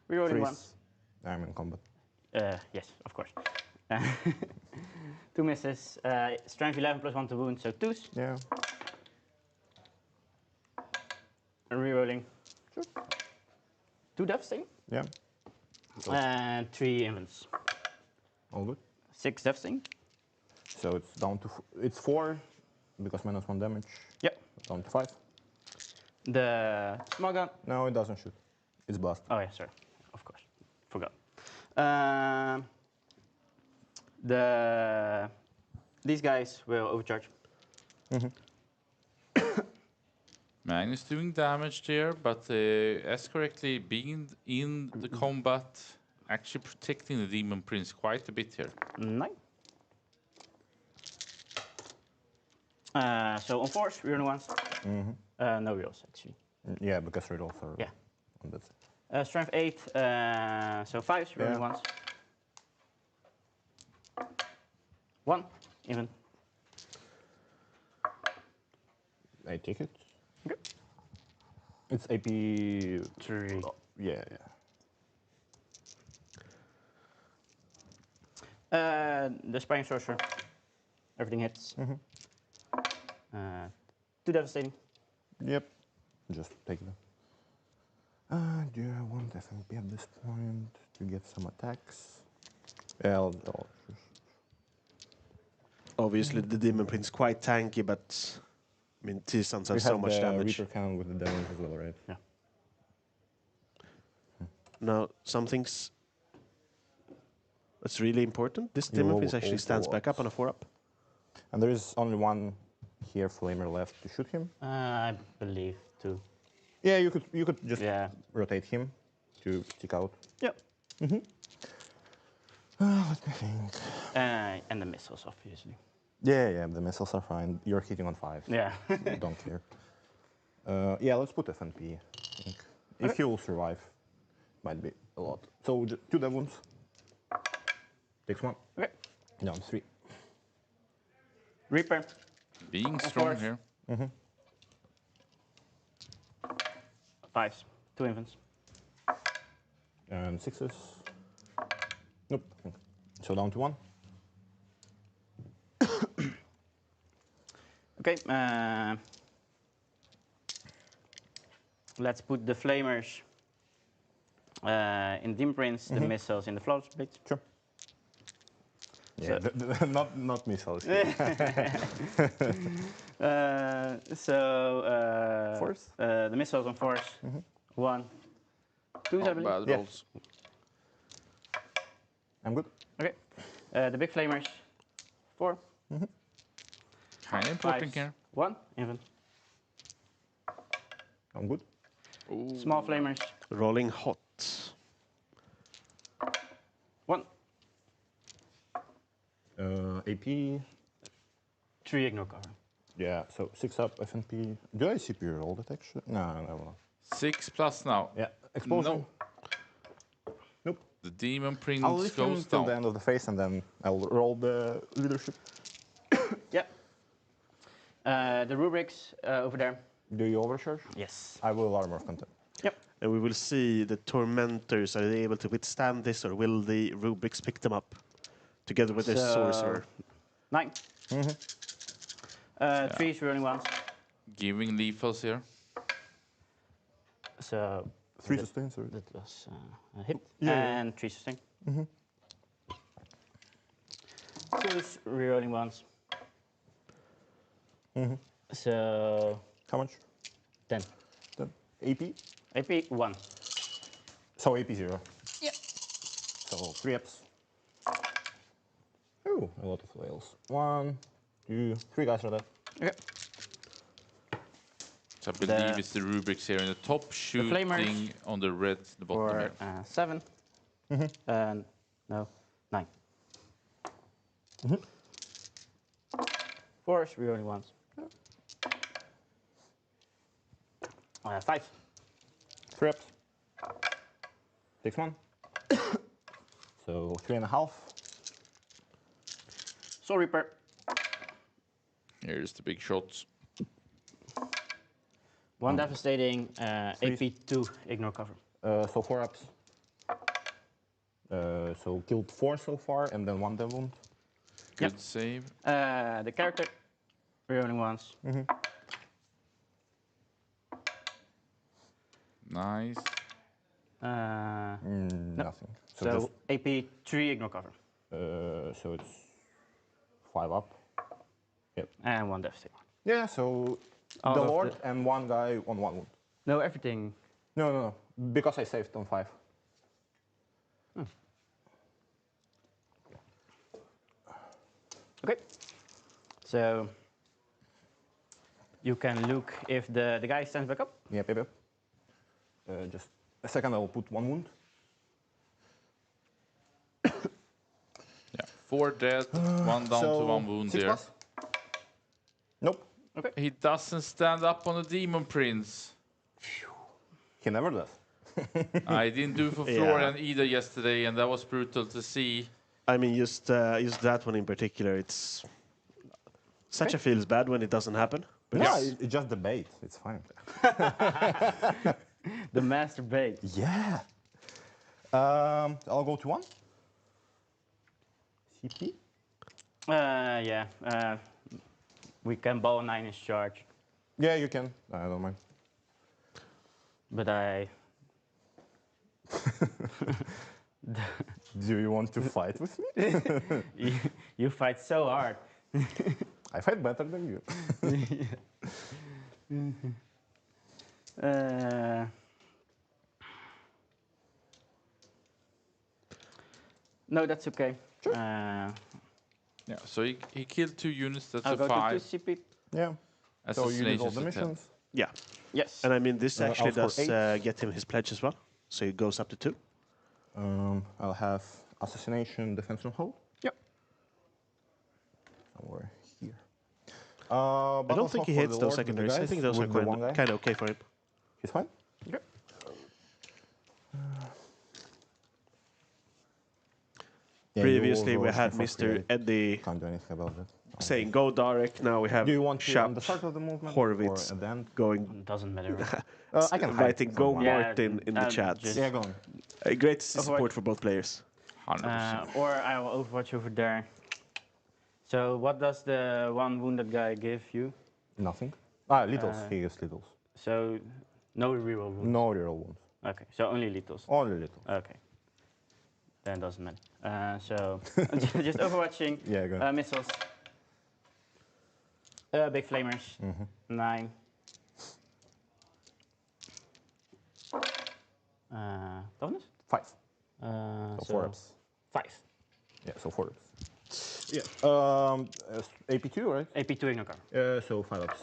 S4: rerolling
S3: Freeze.
S4: ones.
S3: I'm in combat.
S4: Yes, of course. 2 misses. Strength 11 plus 1 to wound, so 2s.
S3: Yeah.
S4: Rerolling.
S3: Sure.
S4: 2 devastating.
S3: Yeah.
S4: And 3 invents.
S3: All good.
S4: 6 devastating.
S3: So it's down to it's 4 because minus 1 damage.
S4: Yep.
S3: Down to 5.
S4: The small gun.
S3: No, it doesn't shoot. It's blast.
S4: Oh yeah, sorry. Of course. Forgot. These guys will overcharge.
S1: Magnus doing damage there, but as correctly being in the combat, actually protecting the Demon Prince quite a bit here.
S4: 9. So on force, we're on ones. No reels actually.
S3: Yeah, because rerolls are
S4: Yeah.
S3: on that side.
S4: Strength 8, so 5s, we're on
S3: Yeah.
S4: ones. 1, even.
S3: I take it.
S4: Okay.
S3: It's AP
S4: 3.
S3: Oh, yeah, yeah.
S4: The Spying Sorcerer, everything hits. 2 devastating.
S3: Yep. Just take it. Do I want FMP at this point to get some attacks? Yeah, I'll
S2: Obviously, the Demon Prince quite tanky, but I mean, T-Suns
S3: we
S2: have so
S3: have
S2: much
S3: the
S2: damage.
S3: Reaper cannon with the damage as well, right?
S4: Yeah.
S2: Now, something's that's really important. This
S3: You
S2: Demon
S3: will
S2: Prince actually
S3: also
S2: stands back up on a 4-up.
S3: And there is only one here flamer left to shoot him.
S4: I believe 2.
S3: Yeah, you could just
S4: Yeah.
S3: rotate him to stick out.
S4: Yep.
S3: Let me think.
S4: And the missiles, obviously.
S3: Yeah, the missiles are fine. You're hitting on 5.
S4: Yeah.
S3: Don't care. Yeah, let's put FNP. I think. If he will survive, might be a lot. So 2 dev wounds. Takes 1.
S4: Okay.
S3: Down 3.
S4: Reaper.
S1: Being strong
S4: course.
S1: here.
S4: 5s, 2 infants.
S3: And 6s. Nope. So down to 1.
S4: Okay. Let's put the flamers in Demon Prince, the missiles in the Flawless Blades.
S3: Sure. Yeah,
S4: So-
S3: not missiles. Force?
S4: The missiles on force. 1, 2s, I
S1: Not
S4: believe.
S1: bad
S3: Yeah.
S1: rolls.
S3: I'm good.
S4: Okay. The big flamers. 4,
S1: Kind of important
S4: 5s,
S1: here.
S4: 1, infant.
S3: I'm good.
S4: Small flamers.
S2: Rolling hot.
S4: 1,
S3: AP.
S4: 3 ignore cover.
S3: Yeah, so 6 up, FNP. Do I CPU roll that actually? No, no.
S1: 6+ now.
S3: Yeah, explosion.
S1: No.
S3: Nope.
S1: The Demon
S3: I'll
S1: Prince
S3: leave him
S1: goes
S3: till the
S1: down.
S3: end of the phase and then I'll roll the leadership.
S4: Yep. The rubrics over there.
S3: Do you overcharge?
S4: Yes.
S3: I will armor of contempt.
S4: Yep.
S2: And we will see the Tormentors, are they able to withstand this, or will the rubrics pick them up together with their sorcerer?
S4: 9. 3 is rolling once.
S1: Giving lethals here.
S4: So
S3: 3 sustains, sorry.
S4: that was a hit.
S3: Yeah.
S4: And 3 sustain. 2 is rerolling once. So
S3: How much?
S4: 10.
S3: Then AP?
S4: AP 1.
S3: So AP 0.
S4: Yep.
S3: So 3 ups. Ooh, a lot of whales. 1, 2, 3 guys are dead.
S4: Okay.
S1: So I believe it's the rubrics here in the top, shooting
S4: flamers
S1: on the red, the bottom
S4: For
S1: here.
S4: 7. And no, 9. 4 is rerolling once. 5.
S3: 3 ups. Takes 1. So 3.5.
S4: Soul Reaper.
S1: Here's the big shots.
S4: 1 devastating, AP2, ignore cover.
S3: So 4 ups. So killed 4 so far and then 1 dev wound.
S1: Good save.
S4: The character, rerolling once.
S1: Nice.
S3: Nothing.
S4: So AP3, ignore cover.
S3: So it's 5 up.
S4: And 1 devastating.
S3: Yeah, so
S4: Out
S3: the
S4: of
S3: Lord and 1 guy on 1 wound.
S4: No, everything.
S3: No, because I saved on 5.
S4: Okay. So you can look if the guy stands back up.
S3: Yep. Just a second, I will put 1 wound.
S1: Yeah, 4 dead, 1 down to 1 wound
S3: 6
S1: there.
S3: plus? Nope,
S1: He doesn't stand up on the Demon Prince.
S3: he never does.
S1: I didn't do for Florian either yesterday, and that was brutal to see.
S2: I mean, just that one in particular, it's such a feels bad when it doesn't happen. But
S3: No,
S2: it's-
S3: it's just the bait. It's fine.
S4: The master bait.
S3: Yeah. I'll go to 1. CP?
S4: Yeah. We can bow 9 inch charge,
S3: Yeah, you can. I don't mind.
S4: but I.
S3: Do you want to fight with me?
S4: you fight so hard.
S3: I fight better than you.
S4: No, that's okay. Sure.
S1: Yeah, so he killed 2 units, that's
S4: I'll
S1: a
S4: go
S1: 5.
S4: to 2 CP.
S3: Yeah. So you did all the
S1: Assassinations a 10.
S3: missions.
S2: yeah.
S4: Yes.
S2: And I mean, this actually
S3: I'll score
S2: does
S3: 8.
S2: get him his pledge as well. So he goes up to 2.
S3: I'll have assassination, defense, and hold.
S4: Yep.
S3: Somewhere here.
S2: I don't think he hits those secondaries. I think those are kind of okay for him.
S3: He's fine.
S4: Okay.
S3: Yeah,
S2: Previously,
S3: you
S2: we had
S3: overwatched for
S2: Mr.
S3: 3.
S2: Eddie
S3: Can't do anything about that.
S2: saying go Darek. Now we have
S3: Do you want to on the
S2: Shap
S3: start of the movement
S2: Horowitz
S3: or at the end?
S2: going,
S4: Doesn't matter.
S3: I can hide
S2: writing go
S3: someone.
S4: Yeah,
S2: Martin in the chat.
S4: just-
S3: Yeah, go on.
S2: Great to see
S4: Overwatch.
S2: support for both players.
S1: 100%.
S4: Or I will overwatch over there. So what does the 1 wounded guy give you?
S3: Nothing. Littles. He gives littles.
S4: So no reroll wounds.
S3: No reroll wounds.
S4: Okay. So only littles.
S3: Only littles.
S4: Okay. Then it doesn't matter. So just overwatching.
S3: Yeah, go on.
S4: Missiles. Big flamers. 9. Toughness?
S3: 5.
S4: So
S3: So 4 ups.
S4: 5.
S3: Yeah, so 4 ups. Yeah. AP2, right?
S4: AP2 ignore cover.
S3: So 5 ups.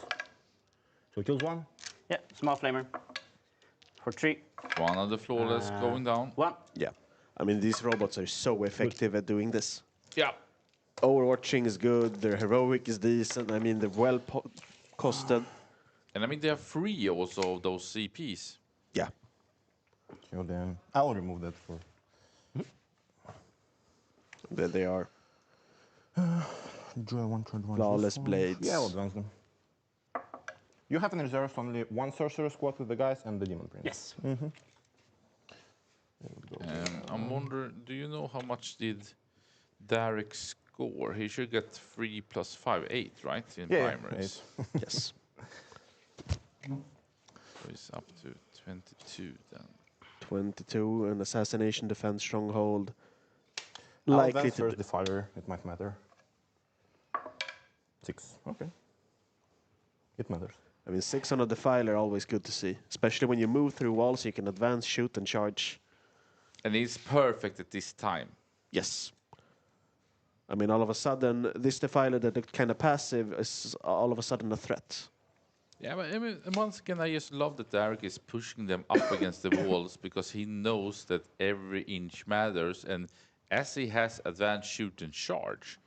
S3: So kills 1.
S4: Yeah, small flamer. For 3.
S1: 1 of the flawless going down.
S4: 1.
S2: Yeah. I mean, these robots are so effective at doing this.
S1: Yeah.
S2: overwatching is good. Their heroic is decent. I mean, they're well costed.
S1: And I mean, they are free also of those CPs.
S2: Yeah.
S3: So then I'll remove that for.
S2: There they are.
S3: Do I want to advance
S2: Flawless
S3: this one?
S2: blades.
S3: Yeah, I'll advance them. You have in reserves only one sorcerer squad with the guys and the demon prince.
S4: Yes.
S1: I'm wondering, do you know how much did Derek score? He should get 3 + 5, 8, right? In primaries.
S2: Yes.
S1: So he's up to 22 then.
S2: 22, an assassination defense stronghold.
S3: I'll
S2: Likely
S3: advance
S2: to.
S3: first the fire, it might matter. 6, okay. It matters.
S2: I mean, 6 on a defiler always good to see, especially when you move through walls. You can advance, shoot, and charge.
S1: And he's perfect at this time.
S2: Yes. I mean, all of a sudden, this defiler that looked kind of passive is all of a sudden a threat.
S1: Yeah, but I mean, once again, I just love that Derek is pushing them up against the walls because he knows that every inch matters. And as he has advanced shoot and charge,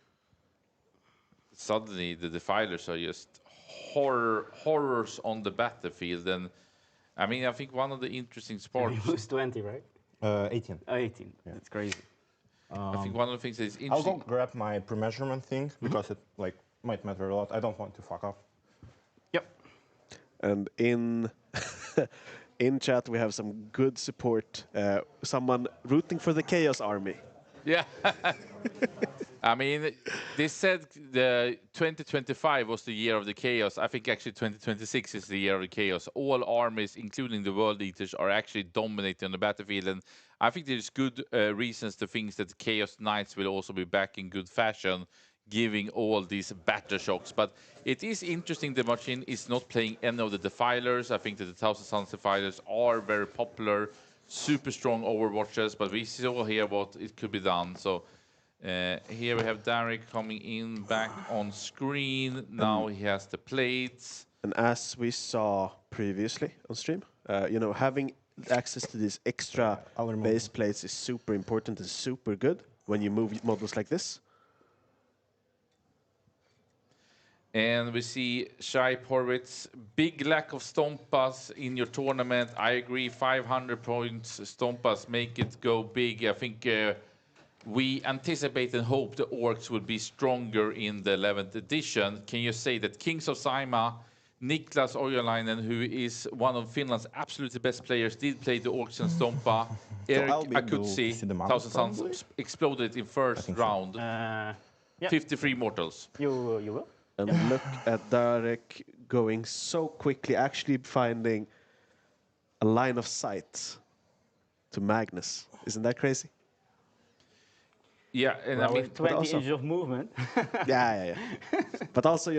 S1: suddenly the defilers are just horrors on the battlefield. And I mean, I think one of the interesting
S4: You
S1: sports.
S4: lose 20, right?
S3: 18.
S4: Oh, 18. That's crazy.
S1: I think one of the things that is
S3: I'll
S1: interesting.
S3: go grab my pre-measurement thing because it might matter a lot. I don't want to fuck up.
S4: Yep.
S2: And in in chat, we have some good support. Someone rooting for the Chaos Army.
S1: Yeah. I mean, they said the 2025 was the year of the chaos. I think actually 2026 is the year of the chaos. All armies, including the World Eaters, are actually dominating on the battlefield. And I think there's good reasons to think that the Chaos Knights will also be back in good fashion, giving all these batter shocks. But it is interesting the machine is not playing any of the defilers. I think that the Thousand Suns defilers are very popular, super strong overwatchers, but we saw here what it could be done. So here we have Derek coming in back on screen. Now he has the plates.
S2: And as we saw previously on stream, having access to these extra base plates is super important and super good when you move models like this.
S1: And we see Shai Horwitz, big lack of Stompas in your tournament. I agree, 500 points Stompas, make it go big. I think we anticipate and hope the Orcs will be stronger in the 11th edition. Can you say that Kings of Saima, Niklas Ojalainen, who is one of Finland's absolutely best players, did play the Orcs and Stompa. Eric Akutsi, Thousand Suns, exploded in first round. 53 mortals.
S4: You will?
S2: And look at Derek going so quickly, actually finding a line of sight to Magnus. Isn't that crazy?
S1: Yeah, and
S4: Well,
S1: I mean,
S4: with 20
S2: also-
S4: inches of movement.
S2: Yeah. But also,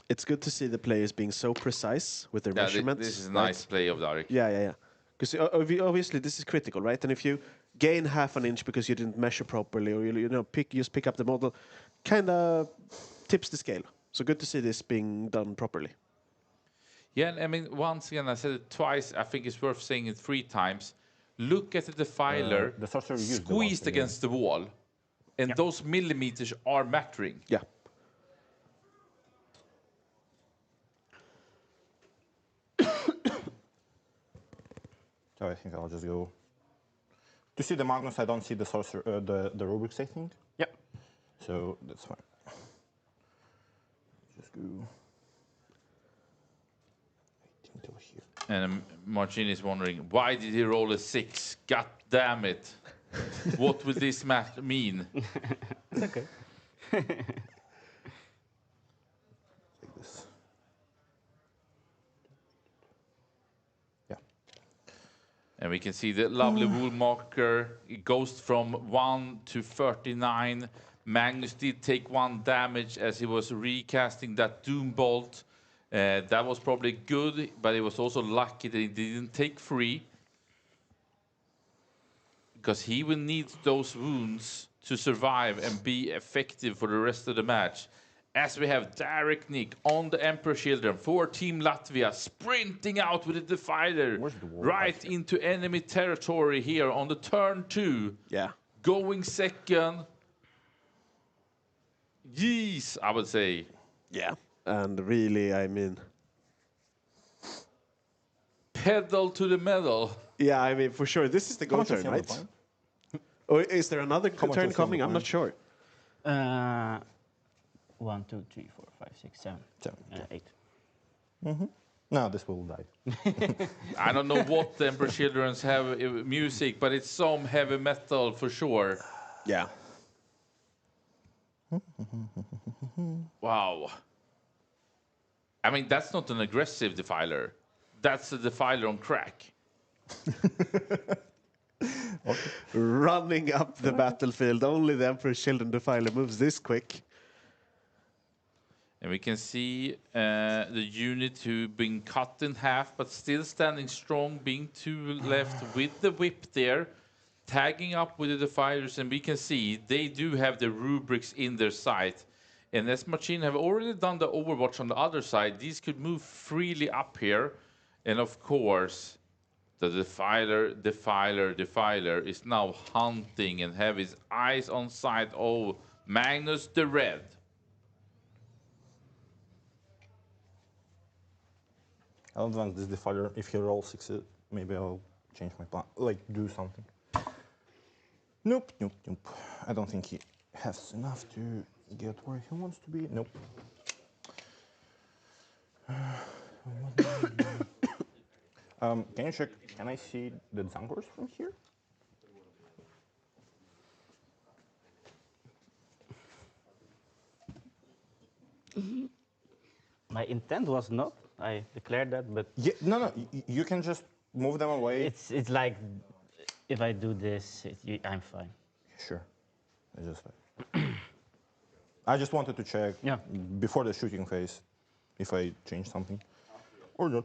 S2: it's good to see the players being so precise with their measurements.
S1: this is a nice play of Derek.
S2: Yeah. Because obviously this is critical, right? And if you gain half an inch because you didn't measure properly, or just pick up the model, kind of tips the scale. So good to see this being done properly.
S1: Yeah, and I mean, once again, I said it twice. I think it's worth saying it 3 times. Look at the defiler
S3: The sorcerer used the
S1: squeezed
S3: last
S1: against the wall, and those millimeters are mattering.
S2: Yeah.
S3: So I think I'll just go. To see the Magnus, I don't see the sorcerer, the rubrics, I think.
S4: Yep.
S3: So that's fine. Just go. 18 till here.
S1: And Marcin is wondering, why did he roll a 6? God damn it. What will this match mean?
S4: It's okay.
S3: Like this. Yeah.
S1: And we can see the lovely wool marker. It goes from 1 to 39. Magnus did take 1 damage as he was recasting that Doom Bolt. That was probably good, but it was also lucky that he didn't take 3. Because he will need those wounds to survive and be effective for the rest of the match. As we have Derek Nick on the Emperor Children for Team Latvia, sprinting out with the Defiler
S3: Where's the wall?
S1: right into enemy territory here on the turn 2.
S2: Yeah.
S1: going second. Yes, I would say.
S2: Yeah. And really, I mean,
S1: Pedal to the metal.
S2: yeah, I mean, for sure, this is the
S3: How
S2: go
S3: much is
S2: turn,
S3: he on the
S2: right?
S3: point?
S2: Or is there another
S3: How much
S2: turn
S3: is he on the
S2: coming? I'm not
S3: point?
S2: sure.
S4: 1, 2, 3, 4, 5, 6, 7, 8.
S3: No, this will die.
S1: I don't know what the Emperor Children's have music, but it's some heavy metal for sure.
S2: Yeah.
S1: Wow. I mean, that's not an aggressive defiler. That's a defiler on crack.
S2: Running up the battlefield, only the Emperor's Children Defiler moves this quick.
S1: And we can see the unit who been cut in half, but still standing strong, being two left with the whip there, tagging up with the defilers, and we can see they do have the rubrics in their sight. And as Machine have already done the overwatch on the other side, these could move freely up here. And of course, the defiler is now hunting and have his eyes on sight. Oh, Magnus the Red.
S3: I'll advance this defiler. If he rolls 6, maybe I'll change my plan. Like, do something. Nope, nope, nope. I don't think he has enough to get where he wants to be. Nope. Can you check? Can I see the Zankors from here?
S4: My intent was not. I declared that, but
S3: Yeah, no. You can just move them away.
S4: it's like if I do this, I'm fine.
S3: Sure. I just wanted to check
S4: Yeah.
S3: before the shooting phase if I change something or not.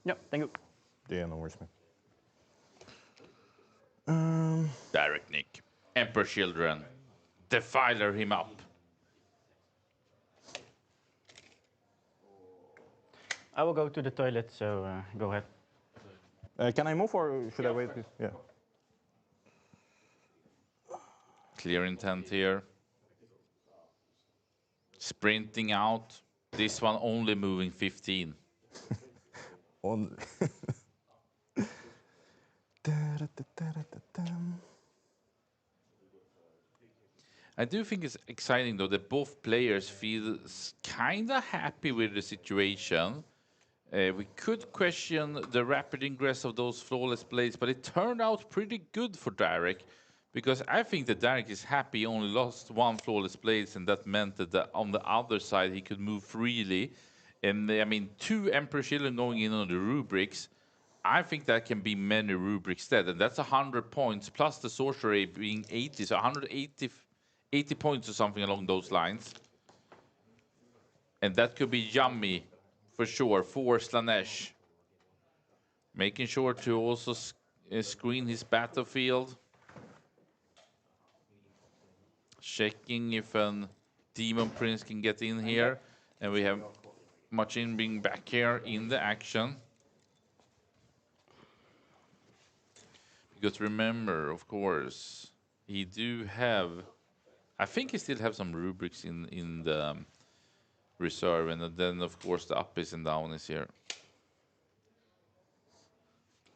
S4: Yeah, thank you.
S3: Yeah, no worries, man.
S1: Direct Nick. Emperor Children. Defiler him up.
S4: I will go to the toilet, so go ahead.
S3: Can I move or should I wait? Yeah.
S1: Clear intent here. Sprinting out. This one only moving 15.
S3: On.
S1: I do think it's exciting though that both players feel kind of happy with the situation. We could question the rapid ingress of those flawless blades, but it turned out pretty good for Derek, because I think that Derek is happy he only lost one flawless blades, and that meant that on the other side he could move freely. And I mean, 2 Emperor Children going in on the rubrics, I think that can be many rubrics dead, and that's 100 points, plus the sorcery being 80, so 80 points or something along those lines. And that could be yummy for sure for Slanesh. Making sure to also screen his battlefield. Checking if a Demon Prince can get in here. And we have Machin being back here in the action. Because remember, of course, he do have... I think he still have some rubrics in the reserve, and then of course the up is and down is here.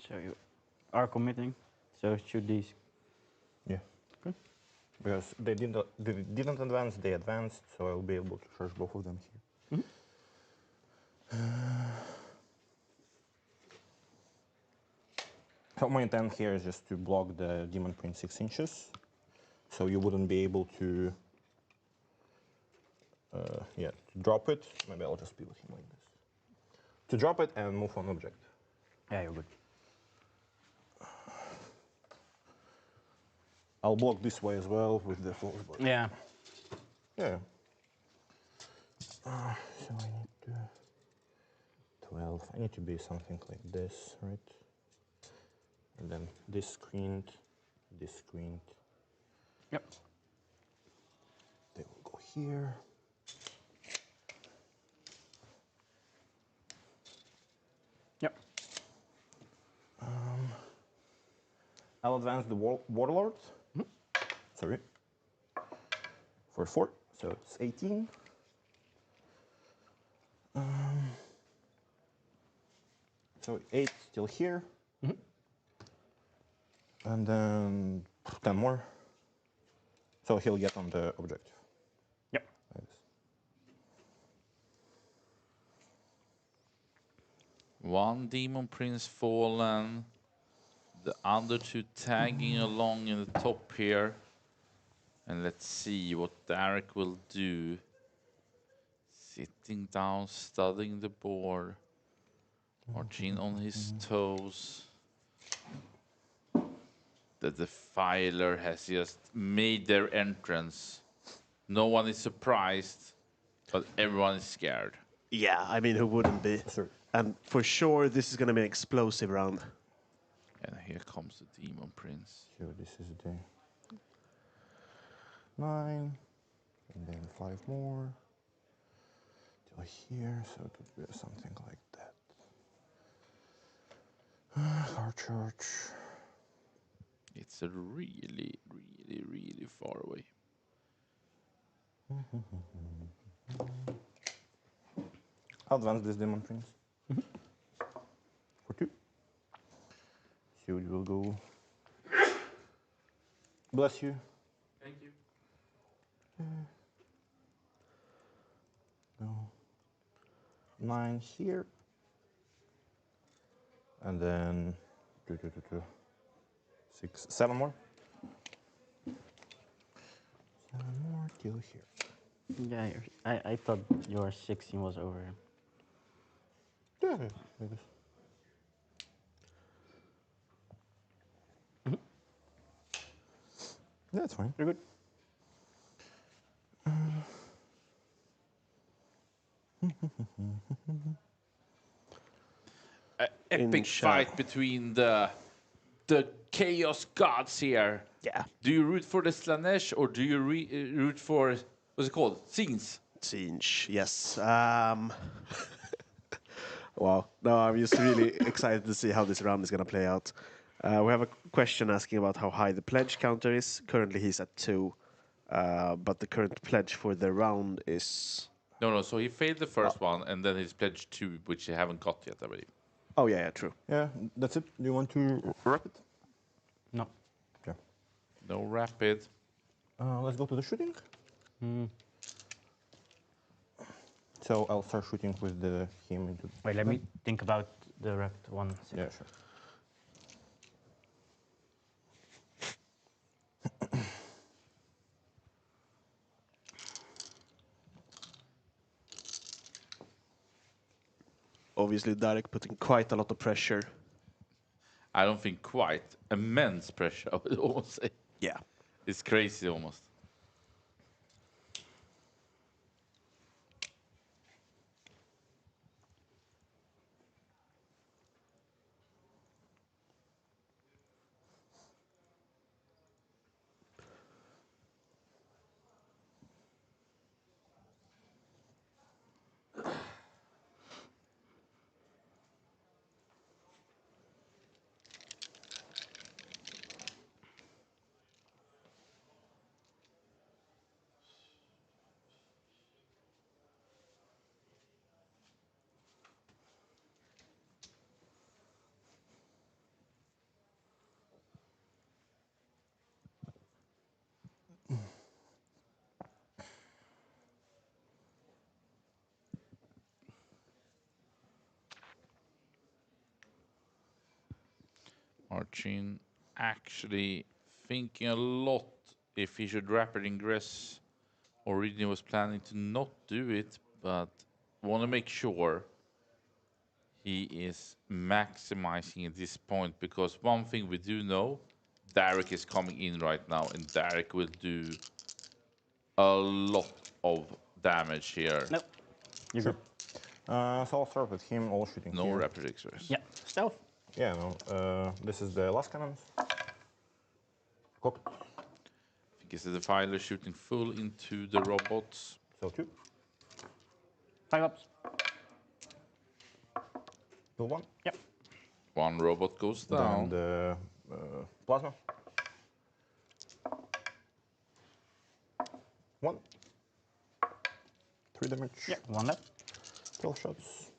S4: So you are committing. So shoot these.
S3: Yeah.
S4: Okay.
S3: Because they didn't advance, they advanced, so I'll be able to charge both of them here. So my intent here is just to block the Demon Prince 6 inches, so you wouldn't be able to, to drop it. Maybe I'll just be with him like this. To drop it and move on object.
S4: Yeah, you're good.
S3: I'll block this way as well with the floor.
S4: Yeah.
S3: Yeah. So I need to 12. I need to be something like this, right? And then this screened, this screened.
S4: Yep.
S3: They will go here.
S4: Yep.
S3: I'll advance the warlord. sorry. For 4, so it's 18. So 8 still here. And then 10 more. So he'll get on the objective.
S4: Yep.
S3: Like this.
S1: One Demon Prince fallen. The other two tagging along in the top here. And let's see what Derek will do. Sitting down, studying the board. Martin on his toes. The Defiler has just made their entrance. No one is surprised, but everyone is scared.
S2: Yeah, I mean, who wouldn't be?
S3: Sure.
S2: And for sure, this is going to be an explosive round.
S1: And here comes the Demon Prince.
S3: So this is the 9, and then 5 more. Till here, so it would be something like that. Our church.
S1: It's a really, really, really far away.
S3: Advance this Demon Prince. For 2. So we will go. Bless you.
S1: Thank you.
S3: No. 9 here. And then 6, 7 more. 7 more till here.
S4: Yeah, I thought your 16 was over.
S3: Yeah, like this. That's fine.
S4: Very good.
S1: Epic fight between the chaos gods here.
S2: Yeah.
S1: Do you root for the Slanesh or do you root for, what's it called? Scenes?
S2: Siege, yes. Wow. No, I'm just really excited to see how this round is going to play out. We have a question asking about how high the pledge counter is. Currently, he's at 2, but the current pledge for the round is...
S1: No, so he failed the first one and then he's pledged 2, which he haven't got yet, I believe.
S2: Oh, yeah, true.
S3: Yeah, that's it. Do you want to wrap it?
S4: No.
S3: Okay.
S1: No rapid.
S3: Let's go to the shooting. So I'll start shooting with the him into.
S4: Wait, let me think about the rapid one.
S3: Yeah, sure.
S2: Obviously, Derek putting quite a lot of pressure.
S1: I don't think quite. Immense pressure, I would almost say.
S2: Yeah.
S1: It's crazy almost. Marcin actually thinking a lot if he should rapid ingress. Originally was planning to not do it, but want to make sure he is maximizing at this point, because one thing we do know, Derek is coming in right now, and Derek will do a lot of damage here.
S4: Nope. You're good.
S3: So I'll start with him all shooting
S1: No
S3: here.
S1: rapid express.
S4: Yeah. Stealth.
S3: Yeah, no. This is the last cannon. Cocked.
S1: I think it's the Defiler shooting full into the robots.
S3: So 2.
S4: 5 ups.
S3: Kill 1.
S4: Yep.
S1: One robot goes
S3: Then
S1: down.
S3: the plasma. 1. 3 damage.
S4: Yeah, one left.
S3: 12 shots.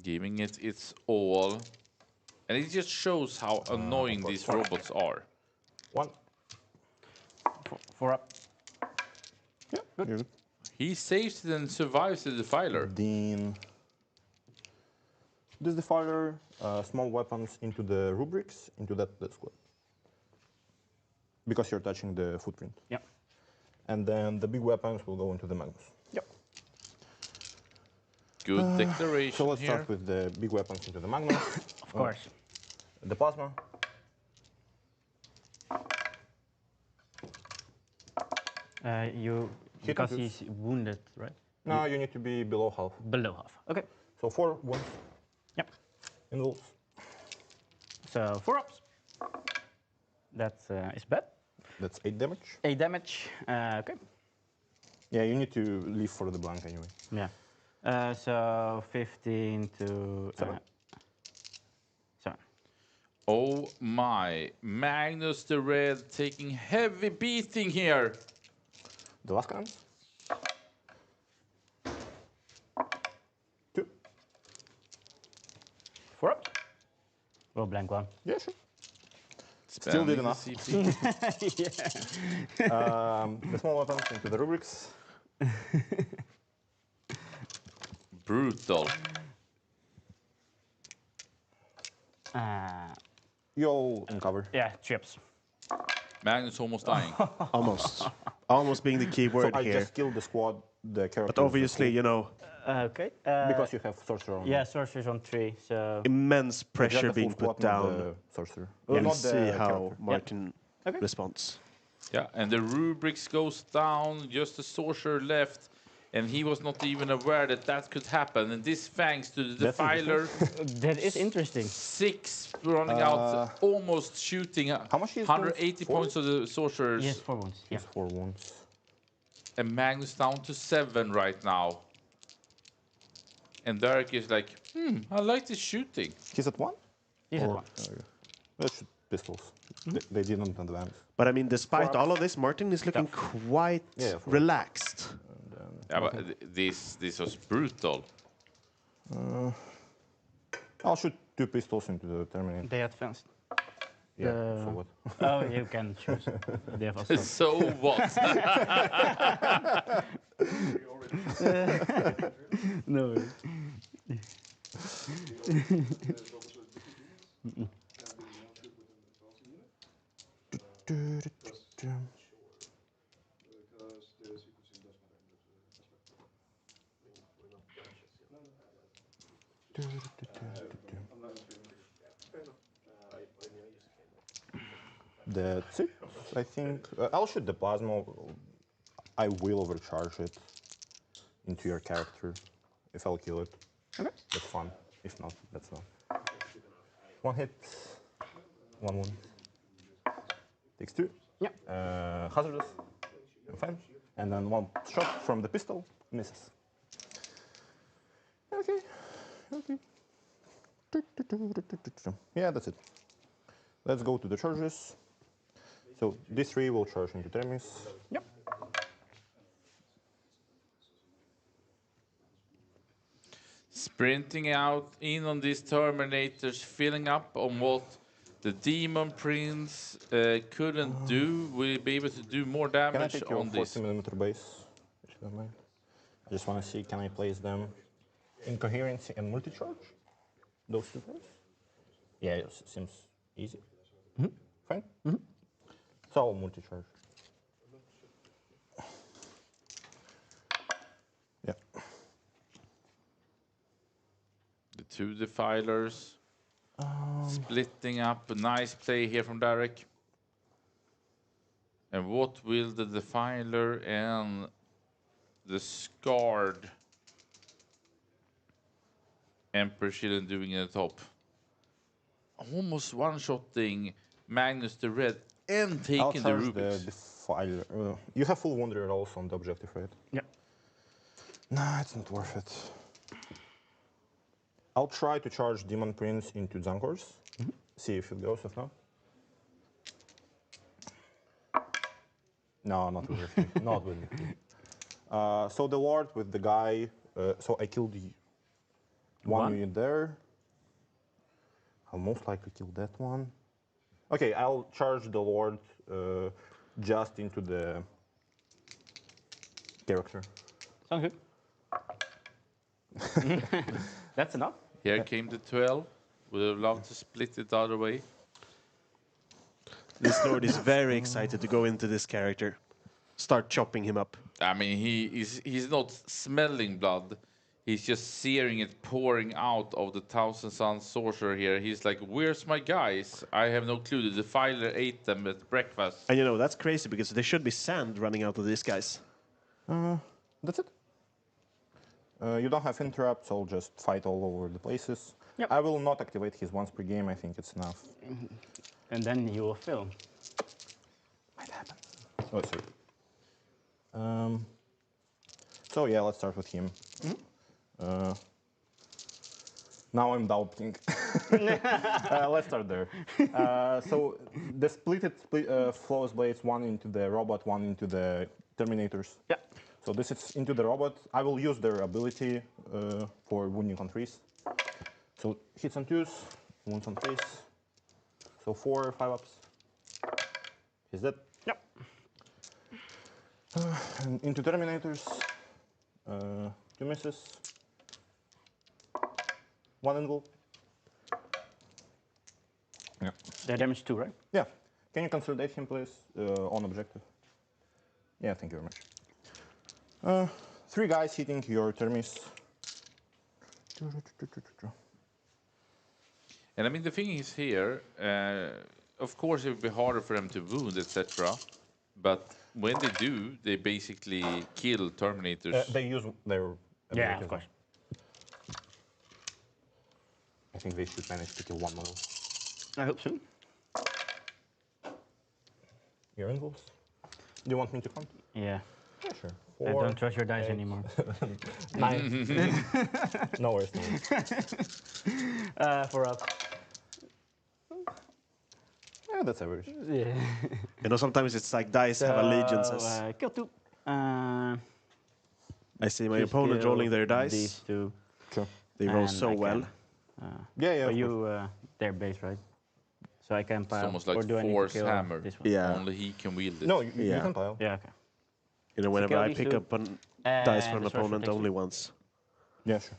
S1: Giving it its all. And it just shows how annoying these robots are.
S3: 1.
S4: Four up.
S3: Yeah, good.
S1: He saves it and survives the defiler.
S3: Then this defiler, small weapons into the rubrics, into that squad. Because you're touching the footprint.
S4: Yep.
S3: And then the big weapons will go into the Magnus.
S4: Yep.
S1: Good declaration
S3: So let's
S1: here.
S3: start with the big weapons into the Magnus.
S4: Of course.
S3: The plasma.
S4: You
S3: Hit
S4: because
S3: and
S4: he's wounded, right?
S3: No, you need to be below half.
S4: Below half. Okay.
S3: So 4 wounds
S4: Yep.
S3: in wolves.
S4: So 4 ups. That is bad.
S3: That's 8 damage.
S4: 8 damage. Okay.
S3: Yeah, you need to leave for the blank anyway.
S4: Yeah. So 15 to 7.
S1: Oh my. Magnus the Red taking heavy beating here.
S3: The last guns. 2.
S4: 4 ups. Roll blank one.
S3: Yeah, sure.
S1: Still
S3: did enough.
S4: Yeah.
S3: The small weapons into the rubrics.
S1: Brutal.
S3: You'll uncover.
S4: Yeah, trips.
S1: Magnus almost dying.
S2: Almost. Almost being the key word
S3: So I
S2: here.
S3: just killed the squad, the character.
S2: But obviously, you know,
S4: Okay.
S3: because you have sorcerer on.
S4: Yeah, sorcerer's on 3, so...
S2: immense
S3: Just
S2: pressure
S3: the full
S2: being put
S3: squad, not
S2: down.
S3: the sorcerer.
S2: We'll
S3: Not
S2: see
S3: the
S2: how
S3: character.
S2: Martin
S4: Okay.
S2: responds.
S1: Yeah, and the rubrics goes down, just the sorcerer left, and he was not even aware that that could happen. And this thanks to the
S3: That's
S1: defiler.
S4: That is interesting.
S1: 6 running out, almost shooting.
S3: How much is
S1: 180
S3: 4?
S1: points of the sorcerers.
S4: Yes, 4 wounds. Yeah.
S3: It's 4 wounds.
S1: And Magnus down to 7 right now. And Derek is like, I like this shooting.
S3: He's at 1?
S4: He's at 1.
S3: Let's shoot pistols. They didn't advance.
S2: But I mean, despite all of this, Martin is looking quite
S3: Yeah, for-
S2: relaxed.
S1: Yeah, but this was brutal.
S3: I'll shoot 2 pistols into the Terminator.
S4: They advanced.
S3: Yeah, so what?
S4: Oh, you can choose. They have also.
S1: So what?
S4: No.
S3: That's it, I think. I'll shoot the plasma. I will overcharge it into your character if I'll kill it.
S4: Okay.
S3: That's fun. If not, that's fun. 1 hit, 1 wound. Takes 2.
S4: Yeah.
S3: Hazardous. Fine. And then 1 shot from the pistol misses. Okay. Okay. Yeah, that's it. Let's go to the charges. So these 3 will charge into Termis.
S4: Yep.
S1: Sprinting out in on these Terminators, filling up on what the Demon Prince couldn't do. Will he be able to do more
S3: Can I
S1: damage
S3: take your
S1: on this?
S3: 40mm base? If you don't mind. I just want to see, can I place them in coherency and multi-charge? Those 2 things? Yeah, it seems easy. Fine. So I'll multi-charge. Yeah.
S1: The 2 defilers splitting up. A nice play here from Derek. And what will the defiler and the scarred Emperor Shield doing at the top? Almost one-shotting Magnus the Red and
S3: I'll
S1: taking the
S3: charge
S1: Rubik's.
S3: the defiler. You have full wound rolls on the objective, right?
S4: Yeah.
S3: Nah, it's not worth it. I'll try to charge Demon Prince into Zankors. See if it goes, if not. No, not with the not with the so the Lord with the guy. So I killed one unit there. I'll most likely kill that one. Okay, I'll charge the Lord just into the character.
S4: Sounds good. That's enough.
S1: Here came the 12. Would have loved to split it the other way.
S2: This Lord is very excited to go into this character. Start chopping him up.
S1: I mean, he's not smelling blood. He's just searing it, pouring out of the Thousand Sun Sorcerer here. He's like, where's my guys? I have no clue. The Defiler ate them at breakfast.
S2: And you know, that's crazy because there should be sand running out of these guys.
S3: That's it. You don't have interrupts, I'll just fight all over the places.
S4: Yep.
S3: I will not activate his once per game, I think it's enough.
S4: And then you will film.
S3: Might happen. Oh, sorry. So yeah, let's start with him. Now I'm doubting. Let's start there. So the split flawless blades, one into the robot, one into the Terminators.
S4: Yeah.
S3: So this is into the robot. I will use their ability for wounding on threes. So hits on twos, wounds on threes. So 4, 5 ups. Is that?
S4: Yep.
S3: And into Terminators. 2 misses. 1 envelope. Yeah.
S4: They're damage 2, right?
S3: Yeah. Can you consolidate him, please, on objective? Yeah, thank you very much. 3 guys hitting your Termis.
S1: And I mean, the thing is here, of course, it would be harder for them to wound, etc. But when they do, they basically kill Terminators.
S3: They use their ability.
S4: Yeah, of course.
S3: I think they should manage to kill one model.
S4: I hope so.
S3: Your envelopes? Do you want me to count?
S4: Yeah.
S3: Yeah, sure.
S4: I
S3: 4,
S4: don't trust your dice anymore.
S3: 9. No worries, no worries.
S4: 4 up.
S3: Yeah, that's average.
S4: Yeah.
S2: You know, sometimes it's like dice have allegiances.
S4: Kill 2.
S2: I see my
S4: Just
S2: opponent
S4: kill
S2: rolling their dice.
S4: These 2.
S3: Sure.
S2: They roll
S4: And
S2: so
S4: I
S2: well.
S4: can,
S3: Yeah, yeah.
S4: But
S3: of
S4: you, their base, right? So I can
S1: It's
S4: pile.
S1: almost
S4: or
S1: like
S4: do I need to
S1: Force
S4: kill
S1: Hammer.
S4: this one?
S2: Yeah.
S1: Only he can wield it.
S3: No, you
S2: Yeah.
S3: can pile.
S4: Yeah, okay.
S2: You know, whenever
S4: kill
S2: I
S4: these
S2: pick
S4: two.
S2: up on
S4: And
S2: dice from an
S4: the sorcerer
S2: opponent
S4: takes
S2: only
S4: it.
S2: once.
S3: Yeah, sure.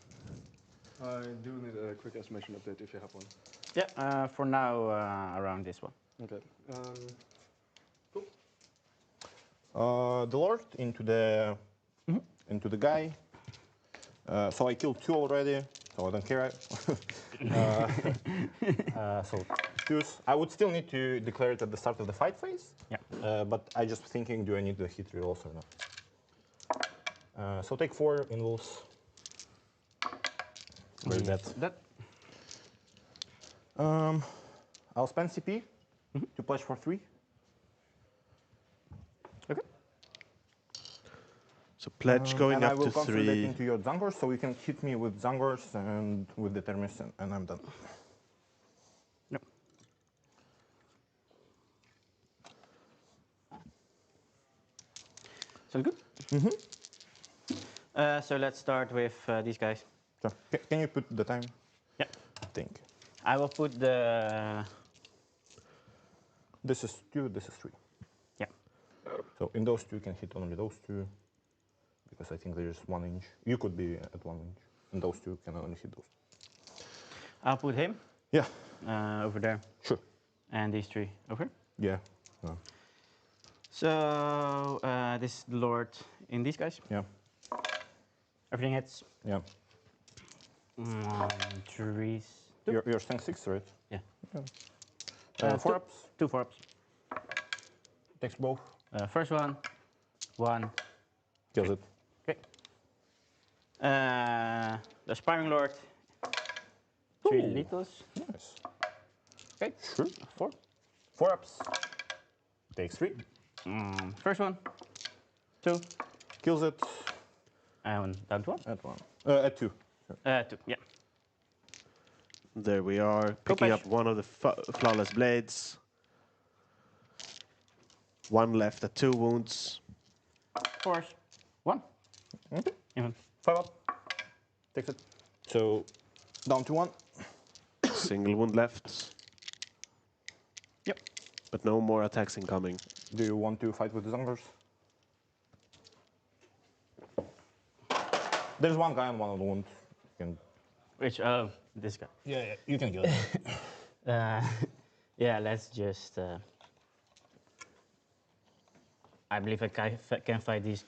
S5: I do need a quick estimation update if you have one.
S4: Yeah, for now, around this one.
S5: Okay.
S3: The Lord into the guy. So I killed 2 already, so I don't care. So twos. I would still need to declare it at the start of the fight phase.
S4: Yeah.
S3: But I just thinking, do I need the hit rerolls or not? So take 4 invulse. Where is that?
S4: That.
S3: I'll spend CP to pledge for 3.
S4: Okay.
S2: So pledge going
S3: and I
S2: up
S3: will
S2: to
S3: consolidate
S2: 3.
S3: into your Zangors, so you can hit me with Zangors and with the Termis, and I'm done.
S4: Yep. Sounds good. So let's start with these guys.
S3: So, can you put the time?
S4: Yeah.
S3: Thank you.
S4: I will put the.
S3: This is 2, this is 3.
S4: Yeah.
S3: So in those 2, you can hit only those 2, because I think there's 1 inch. You could be at 1 inch, and those 2 can only hit those.
S4: I'll put him
S3: Yeah,
S4: over there,
S3: sure.
S4: and these 3 over.
S3: Yeah,
S4: So this is the Lord in these guys.
S3: yeah,
S4: Everything hits.
S3: yeah.
S4: Trees.
S3: You're strength 6, right?
S4: Yeah.
S3: 4
S4: two-
S3: ups,
S4: 2 4 ups.
S3: takes both,
S4: First one.
S3: kills it.
S4: Okay. The Aspiring Lord. 3
S3: Ooh.
S4: littles.
S3: Nice.
S4: Okay.
S3: Sure.
S4: 4.
S3: 4 ups, takes 3,
S4: First one. 2.
S3: kills it
S4: And down to 1.
S3: at 1. At 2.
S4: 2. Yeah.
S2: There we are, picking
S4: pledge.
S2: up one of the flawless blades. One left at 2 wounds.
S4: Force. 1. Even.
S3: 5 up. Takes it. So down to 1.
S2: Single wound left.
S4: Yep.
S2: But no more attacks incoming.
S3: Do you want to fight with the Zunglers? There's one guy on one of the wounds. You can,
S4: Which, this guy.
S3: yeah, you can kill him.
S4: Yeah, let's just. I believe I can fight these.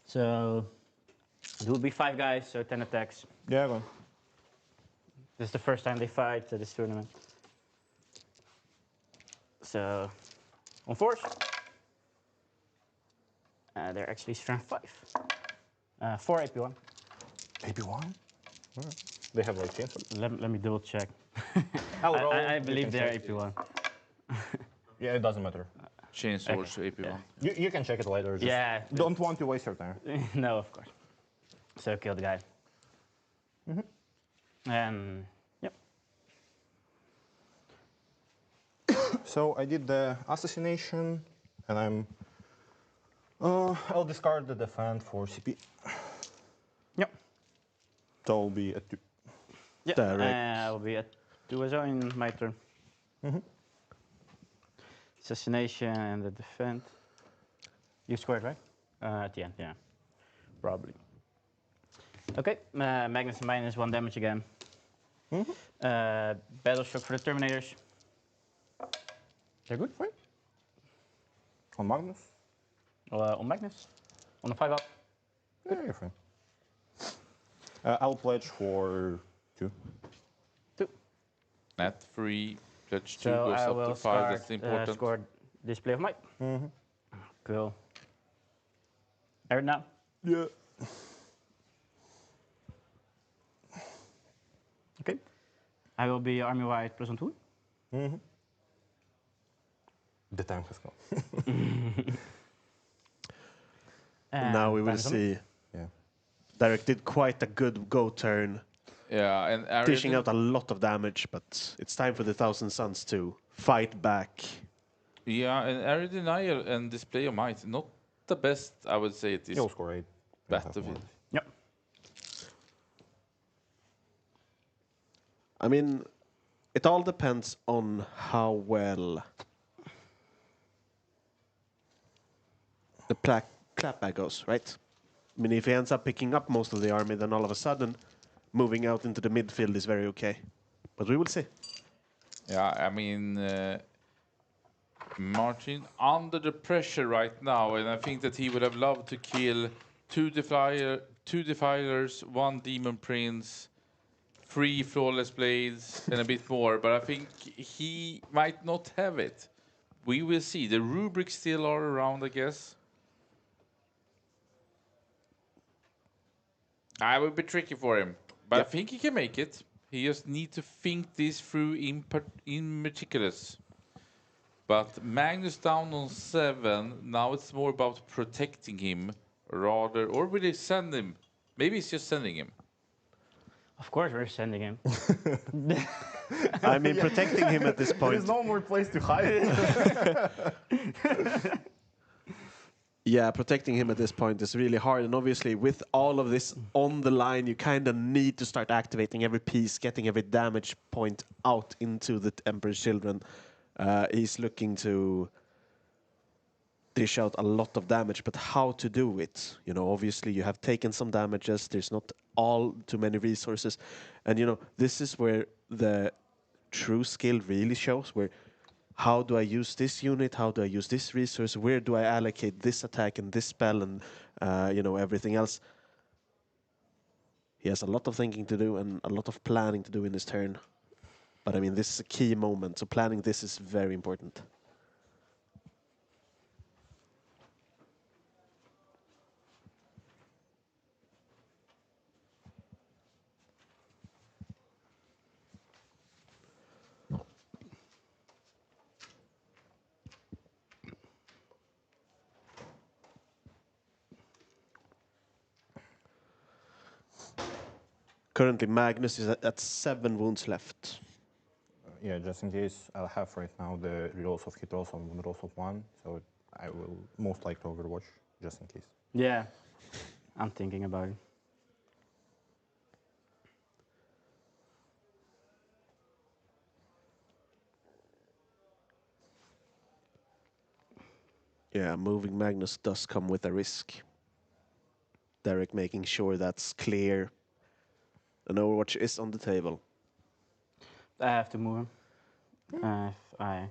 S4: So, it will be 5 guys, so 10 attacks.
S3: Yeah, go on.
S4: This is the first time they fight at this tournament. So, on force. They're actually strength 5. 4 AP1.
S3: AP1? They have like chainsaw.
S4: Let me double check.
S3: I'll roll,
S4: I
S3: you
S4: believe
S3: can
S4: they're
S3: check.
S4: AP1.
S3: Yeah, it doesn't matter.
S1: Chainsaws AP1.
S3: You can check it later. Just
S4: Yeah.
S3: don't want to waste your time.
S4: No, of course. So kill the guy. And yep.
S3: So I did the assassination, and I'm. I'll discard the defend for CP.
S4: Yep.
S3: So I'll be at 2.
S4: Yeah.
S2: Direct.
S4: I'll be at 2 as well in my turn. Assassination and the defend. You scored, right? At the end, yeah. Probably. Okay, Magnus minus 1 damage again. Battle shock for the Terminators. They're good.
S3: Fine. On Magnus?
S4: On Magnus. On the 5 up.
S3: Yeah, you're fine. I'll pledge for 2.
S4: 2.
S1: Net 3, pledge 2
S4: So
S1: goes
S4: I
S1: up
S4: will
S1: to 5.
S4: start,
S1: That's important.
S4: score display of might. Cool. Aaron now.
S3: Yeah.
S4: Okay. I will be army wide plus 1 2.
S3: The time has come.
S2: And now we will
S4: Phantom.
S2: see.
S3: Yeah.
S2: Derek did quite a good go turn,
S1: Yeah, and
S2: dishing
S1: Ariadne-
S2: out a lot of damage, but it's time for the Thousand Suns to fight back.
S1: Yeah, and area denial and display of might, not the best, I would say, it is
S3: You'll score 8. You'll have
S1: battlefield.
S3: more.
S4: Yep.
S2: I mean, it all depends on how well the clapback goes, right? I mean, if he ends up picking up most of the army, then all of a sudden, moving out into the midfield is very okay. But we will see.
S1: Yeah, I mean, Martin under the pressure right now, and I think that he would have loved to kill 2 defilers, 1 demon prince, 3 flawless blades, and a bit more. But I think he might not have it. We will see. The rubrics still are around, I guess. I will be tricky for him, but I think he can make it. He just need to think this through in meticulous. But Magnus down on 7. Now it's more about protecting him rather, or will they send him? Maybe it's just sending him.
S4: Of course, we're sending him.
S2: I mean, protecting him at this point.
S3: There's no more place to hide.
S2: Yeah, protecting him at this point is really hard. And obviously, with all of this on the line, you kind of need to start activating every piece, getting every damage point out into the Emperor's Children. He's looking to dish out a lot of damage, but how to do it? You know, obviously, you have taken some damages. There's not all too many resources. And, you know, this is where the true skill really shows, where how do I use this unit? How do I use this resource? Where do I allocate this attack and this spell and, you know, everything else? He has a lot of thinking to do and a lot of planning to do in his turn. But, I mean, this is a key moment, so planning this is very important. Currently, Magnus is at 7 wounds left.
S3: Yeah, just in case, I'll have right now the rerolls of hit rolls and win rolls of 1, so I will most likely Overwatch, just in case.
S4: Yeah, I'm thinking about it.
S2: Yeah, moving Magnus does come with a risk. Derek making sure that's clear. An Overwatch is on the table.
S4: I have to move him. If I...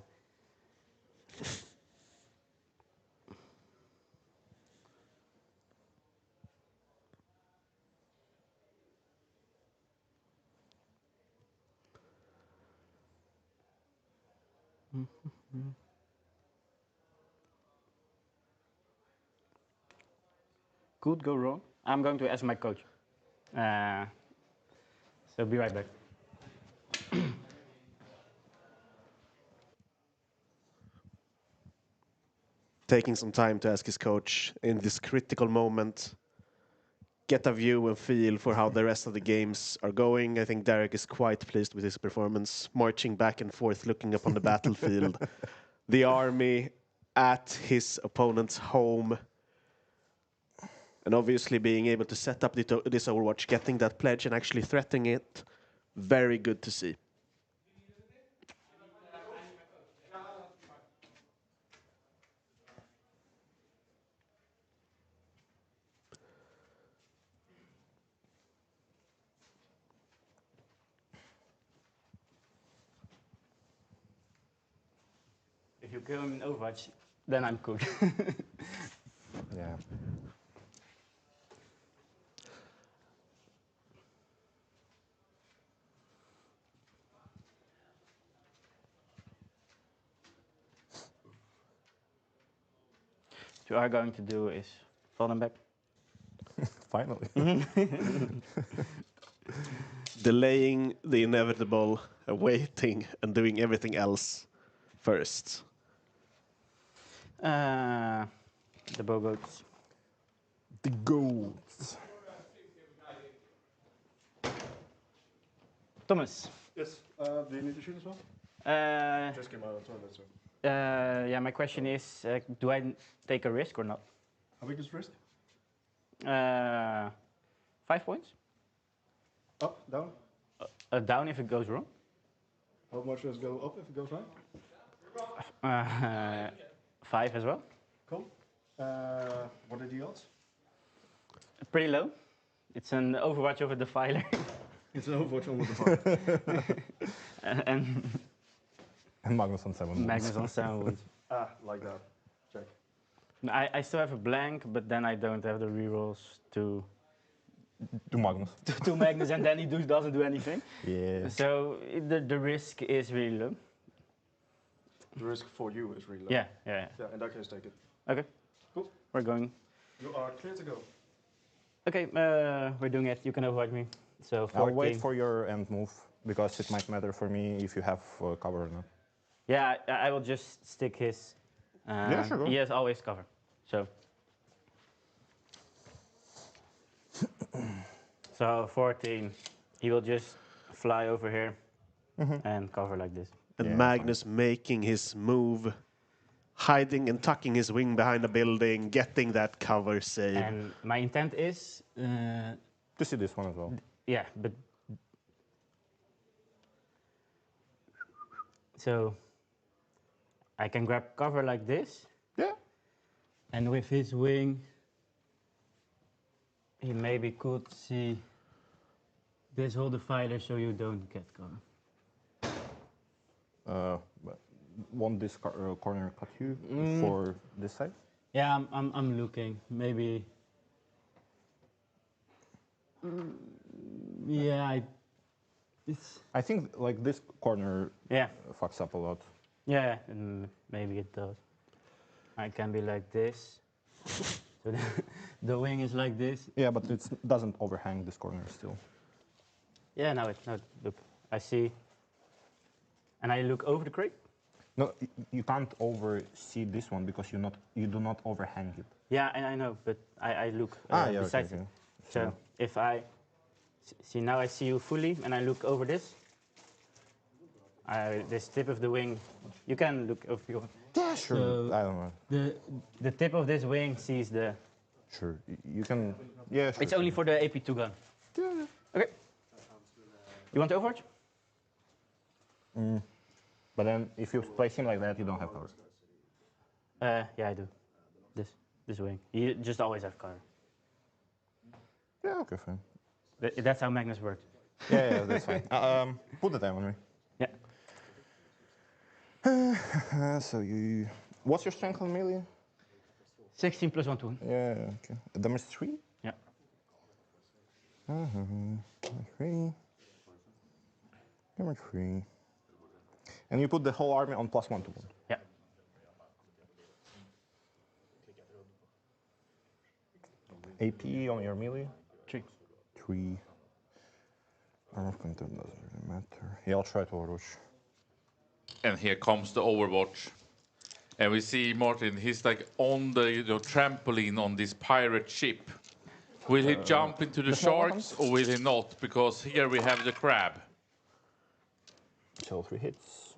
S4: Could go wrong. I'm going to ask my coach. So be right back.
S2: Taking some time to ask his coach in this critical moment, get a view and feel for how the rest of the games are going. I think Derek is quite pleased with his performance, marching back and forth, looking upon the battlefield, the army at his opponent's home, and obviously being able to set up this Overwatch, getting that pledge and actually threatening it. Very good to see.
S4: If you kill him in Overwatch, then I'm cooked.
S3: Yeah.
S4: What you are going to do is fall them back.
S3: Finally.
S2: Delaying the inevitable, waiting, and doing everything else first.
S4: The bow goats.
S3: The goats.
S4: Thomas.
S5: Yes. Do you need to shoot as well? Just came out of the toilet, so.
S4: Yeah, my question is, do I take a risk or not?
S5: How big is the risk?
S4: 5 points.
S5: Up, down?
S4: Down if it goes wrong.
S5: How much does it go up if it goes right?
S4: 5 as well.
S5: Cool. What are the odds?
S4: Pretty low. It's an Overwatch over Defiler.
S5: It's an Overwatch on with the fire.
S4: and
S3: And Magnus on 7 wounds.
S4: Magnus on 7 wounds.
S5: Like that. Check.
S4: I still have a blank, but then I don't have the rerolls to
S3: To Magnus.
S4: to Magnus, and then he doesn't do anything.
S3: Yeah.
S4: So the risk is really low.
S5: The risk for you is really low.
S4: Yeah, yeah.
S5: Yeah, in that case, take it.
S4: Okay.
S5: Cool.
S4: We're going.
S5: You are clear to go.
S4: Okay, we're doing it. You can avoid me. So 14.
S3: I'll wait for your end move, because it might matter for me if you have cover or not.
S4: Yeah, I will just stick his.
S3: Yeah, sure, go.
S4: He has always cover. So. So 14. He will just fly over here and cover like this.
S2: And
S3: Yeah,
S2: Magnus making his move, hiding and tucking his wing behind a building, getting that cover save.
S4: And my intent is,
S3: To see this one as well.
S4: yeah, but so I can grab cover like this,
S3: Yeah.
S4: and with his wing, he maybe could see this whole Defiler so you don't get cover.
S3: But won't this corner cut you for this side?
S4: Yeah, I'm looking. Maybe. Yeah, it's.
S3: I think like this corner
S4: Yeah,
S3: fucks up a lot.
S4: yeah, maybe it does. I can be like this. So the wing is like this.
S3: Yeah, but it doesn't overhang this corner still.
S4: Yeah, no, look, I see. And I look over the crate.
S3: No, you can't oversee this one because you do not overhang it.
S4: Yeah, and I know, but I look
S3: Yeah,
S4: beside
S3: okay,
S4: it.
S3: okay.
S4: So if I see now, I see you fully, and I look over this. This tip of the wing, you can look if you want.
S3: Yeah, sure.
S4: So-
S3: I don't know.
S4: The tip of this wing sees the.
S3: Sure. You can. Yeah, sure.
S4: It's only for the AP2 gun.
S3: Yeah.
S4: Okay. You want Overwatch?
S3: But then, if you place him like that, you don't have cover.
S4: Yeah, I do. This wing. You just always have cover.
S3: Yeah. Okay. Fine.
S4: That's how Magnus works.
S3: Yeah, that's fine. Put the time on me.
S4: Yeah.
S3: So you. What's your strength on melee?
S4: 16 plus 1 to 1.
S3: Yeah. Okay. Damage 3.
S4: Yeah.
S3: 3. Damage 3. And you put the whole army on +1 to 1.
S4: Yeah.
S3: AP on your melee.
S4: 3.
S3: 3. Armor content doesn't really matter. Yeah, I'll try to Overwatch.
S1: And here comes the Overwatch. And we see Martin, he's like on the trampoline on this pirate ship. Will he jump into the
S3: small
S1: sharks or will he not? Because here we have the crab.
S3: So 3 hits.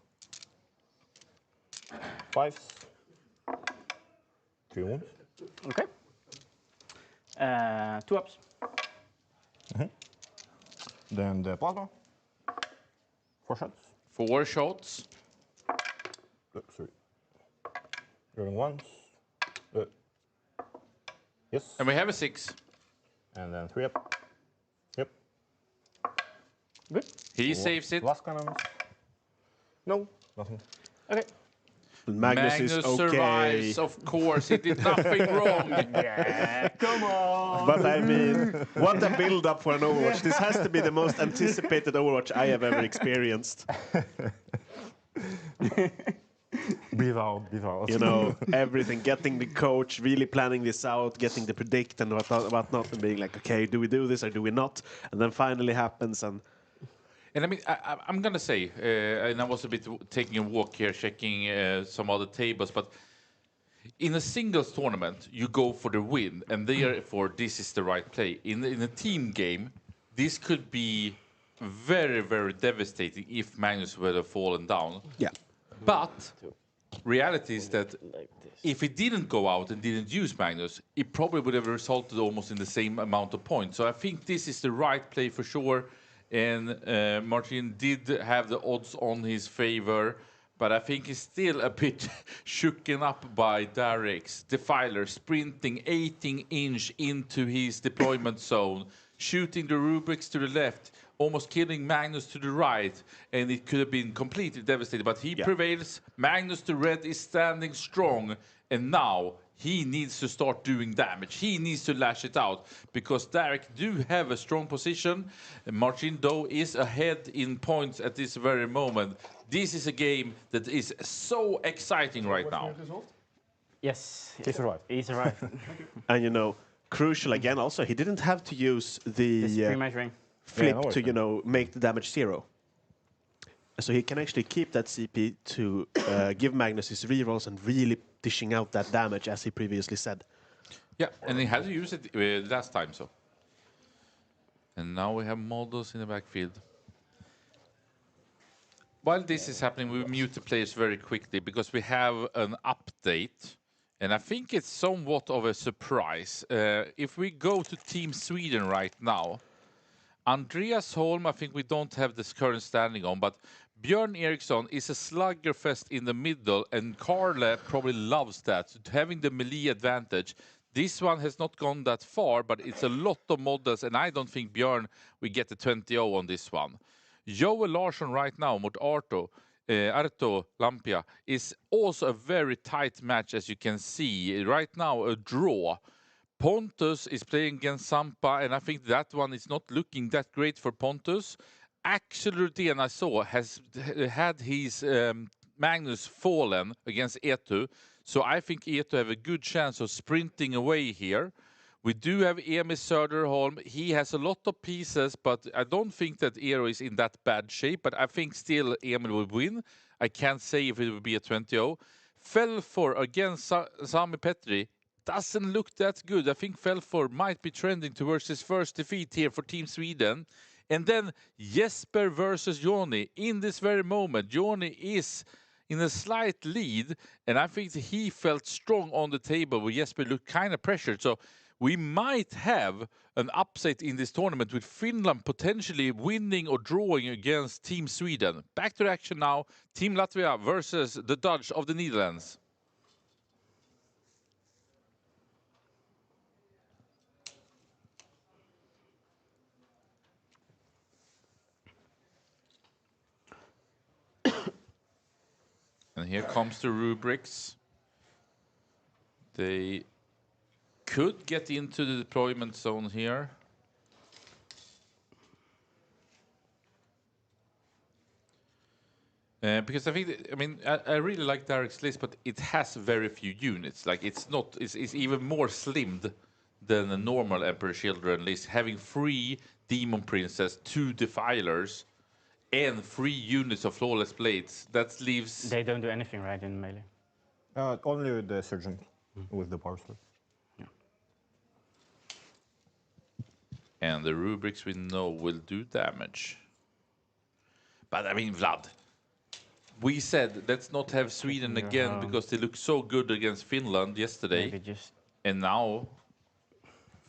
S3: 5s. 3 wounds.
S4: Okay. 2 ups.
S3: Then the plasma. 4 shots.
S1: 4 shots.
S3: Sorry. Rolling once. Yes.
S1: And we have a 6.
S3: And then 3 up. Yep.
S4: Good.
S1: He saves it.
S3: Last cannons. No, nothing.
S4: Okay.
S2: Magnus is okay.
S1: survives, of course. He did nothing wrong.
S4: Come on.
S2: But I mean, what a build-up for an Overwatch. This has to be the most anticipated Overwatch I have ever experienced.
S3: Breathe out, breathe out.
S2: You know, everything, getting the coach, really planning this out, getting the predict and whatnot, and being like, okay, do we do this or do we not? And then finally happens, and
S1: And I mean, I'm going to say, and I was a bit taking a walk here, checking some other tables, but in a singles tournament, you go for the win, and therefore this is the right play. In a team game, this could be very, very devastating if Magnus were to have fallen down.
S2: yeah.
S1: But reality is that if he didn't go out and didn't use Magnus, it probably would have resulted almost in the same amount of points. So I think this is the right play for sure. And Martin did have the odds on his favor, but I think he's still a bit shooken up by Derek's Defiler sprinting 18-inch into his deployment zone, shooting the Rubrics to the left, almost killing Magnus to the right, and it could have been completely devastating. But he prevails. Magnus the Red is standing strong, and now he needs to start doing damage. He needs to lash it out, because Derek do have a strong position. Martin, though, is ahead in points at this very moment. This is a game that is so exciting right now.
S4: Yes.
S3: He survived.
S4: He survived.
S2: And, you know, crucial again also, he didn't have to use
S4: This
S2: the
S4: pre-measuring.
S2: flip
S3: no,
S2: to, you know, make the damage 0. So he can actually keep that CP to give Magnus his rerolls and really dishing out that damage, as he previously said.
S1: Yeah, and he had to use it last time, so. And now we have models in the backfield. While this is happening, we mute the players very quickly because we have an update. And I think it's somewhat of a surprise. If we go to Team Sweden right now, Andreas Holm, I think we don't have this current standing on, but Björn Eriksson is a sluggerfest in the middle, and Carla probably loves that, having the melee advantage. This one has not gone that far, but it's a lot of models, and I don't think Björn will get the 20-0 on this one. Joel Larsson right now, mot Arto Lampia, is also a very tight match, as you can see. Right now, a draw. Pontus is playing against Sampa, and I think that one is not looking that great for Pontus. Actually, and I saw, has had his Magnus fallen against Etu, so I think Etu have a good chance of sprinting away here. We do have Emil Söderholm. He has a lot of pieces, but I don't think that Eero is in that bad shape, but I think still Emil will win. I can't say if it will be a 20-0. Felfor against Sami Petri doesn't look that good. I think Felfor might be trending towards his first defeat here for Team Sweden. And then Jesper versus Johnny. In this very moment, Johnny is in a slight lead, and I think he felt strong on the table where Jesper looked kind of pressured. So we might have an upset in this tournament with Finland potentially winning or drawing against Team Sweden. Back to the action now. Team Latvia versus the Dutch of the Netherlands. And here comes the rubrics. They could get into the deployment zone here. Because I think, I really like Derek's list, but it has very few units. Like it's even more slimmed than a normal Emperor Children list, having 3 Demon Princess, 2 Defilers, and 3 units of Flawless Blades. That leaves...
S4: They don't do anything right in melee.
S3: Only with the Surgeon, with the Power Sword.
S4: Yeah.
S1: And the rubrics we know will do damage. But I mean, Vlad, we said let's not have Sweden again because they look so good against Finland yesterday.
S4: Maybe just...
S1: And now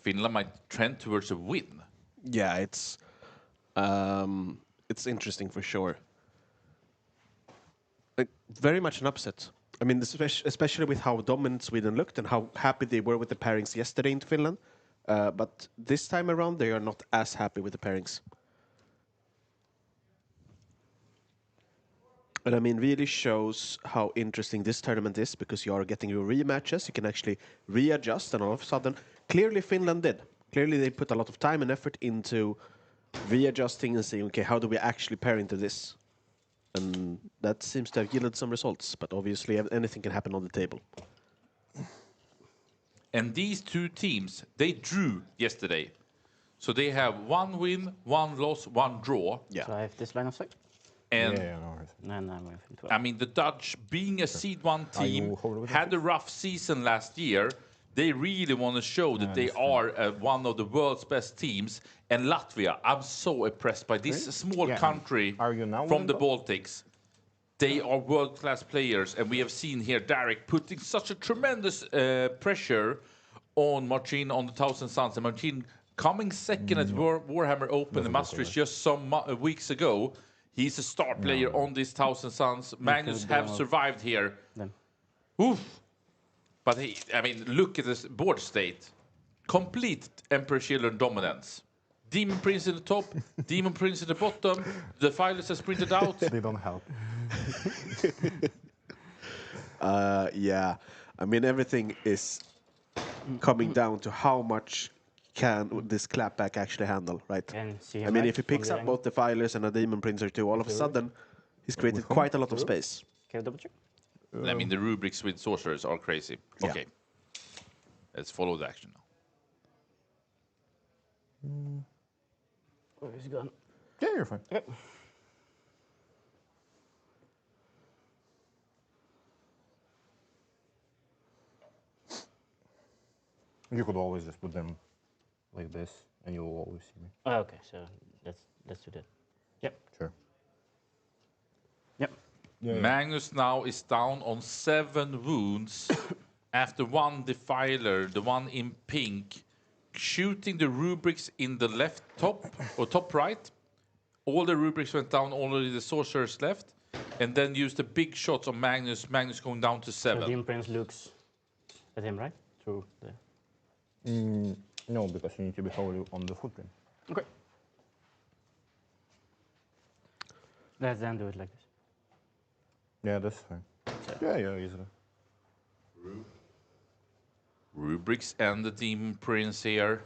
S1: Finland might trend towards a win.
S2: Yeah, it's interesting for sure. Like, very much an upset. I mean, especially with how dominant Sweden looked and how happy they were with the pairings yesterday in Finland. But this time around, they are not as happy with the pairings. And I mean, really shows how interesting this tournament is because you are getting your rematches. You can actually readjust, and all of a sudden, clearly Finland did. Clearly, they put a lot of time and effort into readjusting and saying, okay, how do we actually pair into this? And that seems to have yielded some results, but obviously anything can happen on the table.
S1: And these 2 teams, they drew yesterday. So they have 1 win, 1 loss, 1 draw.
S2: Yeah.
S4: So I have this line of sight?
S1: And
S4: No, I'm moving 12.
S1: I mean, the Dutch, being a seed 1 team, had a rough season last year. They really want to show that they are one of the world's best teams. And Latvia, I'm so impressed by this small country from the Baltics. They are world-class players, and we have seen here Derek putting such a tremendous pressure on Martin on the Thousand Suns. And Martin coming second at Warhammer Open in Maastricht just some weeks ago. He's a star player on this Thousand Suns. Magnus have survived here. Oof. But look at this board state. Complete Emperor Children dominance. Demon Prince in the top, Demon Prince in the bottom. The Defilers are sprinted out.
S3: They don't help.
S2: Yeah. I mean, everything is coming down to how much can this clapback actually handle, right? I mean, if he picks up both the Defilers and a Demon Prince or 2, all of a sudden, he's created quite a lot of space.
S4: Can I double check?
S1: I mean, the rubrics with sorcerers are crazy.
S2: Yeah.
S1: Okay. Let's follow the action now.
S4: Oh, he's gone.
S3: Yeah, you're fine.
S4: Okay.
S3: You could always just put them like this, and you'll always see me.
S4: Oh, okay, so let's do that. Yep.
S3: Sure.
S4: Yep.
S1: Magnus now is down on 7 wounds after 1 Defiler, the one in pink, shooting the rubrics in the left top or top right. All the rubrics went down, only the sorcerers left, and then used the big shots on Magnus. Magnus going down to 7.
S4: So Demon Prince looks at him, right? Through the...
S3: No, because you need to be wholly on the footprint.
S4: Okay. Let's then do it like this.
S3: Yeah, that's fine. Yeah, easily.
S1: Rubrics and the Demon Prince here.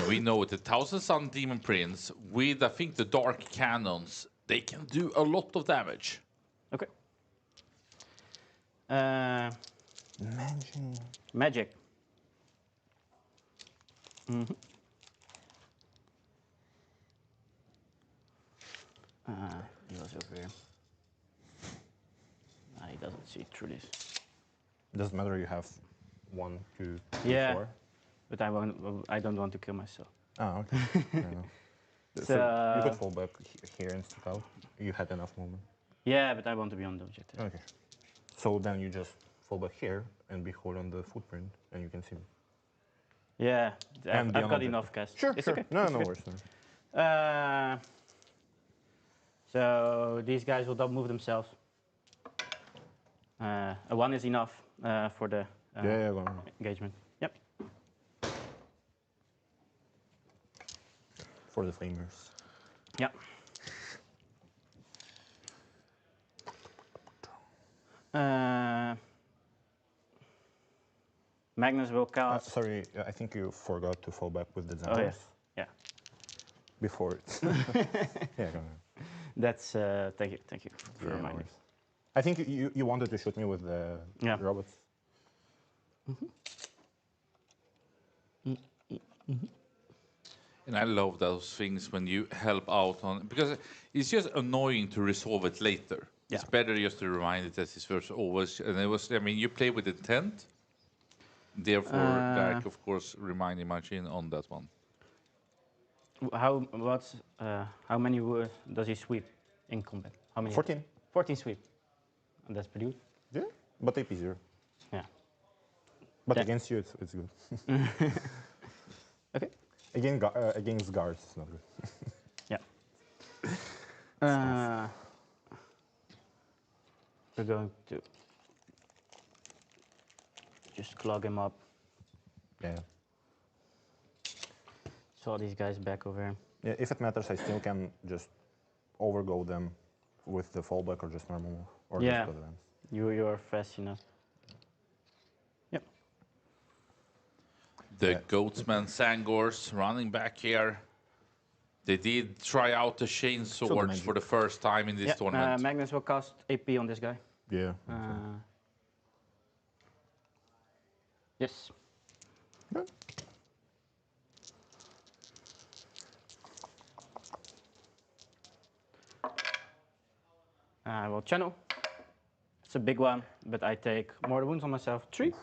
S1: We know the Thousand Sun Demon Prince with, I think, the Dark Cannons. They can do a lot of damage.
S4: Okay.
S3: Magic.
S4: Magic. He was over here. He doesn't see through this.
S3: Doesn't matter. You have 1, 2, 3,
S4: Yeah.
S3: 4.
S4: But I don't want to kill myself.
S3: Ah, okay. Fair enough. So you could fall back here and stick out. You had enough movement.
S4: Yeah, but I want to be on the objective.
S3: Okay. So then you just fall back here and be holding the footprint, and you can see.
S4: Yeah,
S3: And be
S4: I've
S3: on
S4: got
S3: objective.
S4: enough cast.
S3: Sure,
S4: It's
S3: sure.
S4: okay.
S3: No,
S4: it's
S3: no
S4: okay.
S3: worries. No.
S4: So these guys will double move themselves. A 1 is enough for the
S3: Yeah, go on.
S4: engagement. Yep.
S3: For the flamers.
S4: Yep. Magnus will cast.
S3: Sorry, I think you forgot to fall back with the
S4: Oh yeah.
S3: Xanthos
S4: Yeah.
S3: before it. Yeah, go on.
S4: That's thank you for
S3: Yeah, no
S4: reminding.
S3: worries. I think you wanted to shoot me with the
S4: Yeah.
S3: robots.
S1: And I love those things when you help out on, because it's just annoying to resolve it later. It's
S4: Yeah.
S1: better just to remind it as it was always, and it was, I mean, you play with intent. Therefore, Derek, of course, reminding Marcin on that one.
S4: How many does he sweep in combat? How many?
S3: 14.
S4: 14 sweep. And that's pretty good.
S3: Yeah, but AP 0.
S4: Yeah.
S3: But
S4: Yeah.
S3: against you, it's good.
S4: Okay.
S3: Against guards, it's not good.
S4: Yeah. We're going to just clog him up.
S3: Yeah.
S4: Saw these guys back over here.
S3: Yeah, if it matters, I still can just overgo them with the fallback or just normal move. Or
S4: Yeah.
S3: just go advance.
S4: You're fast enough. Yep.
S1: The Goatsman Sangors running back here. They did try out the chain swords
S3: magic.
S1: for the first time in this
S4: Yeah.
S1: tournament.
S4: Magnus will cast AP on this guy.
S3: Yeah.
S4: Yes.
S3: Good.
S4: I will channel. It's a big one, but I take more wounds on myself. 3.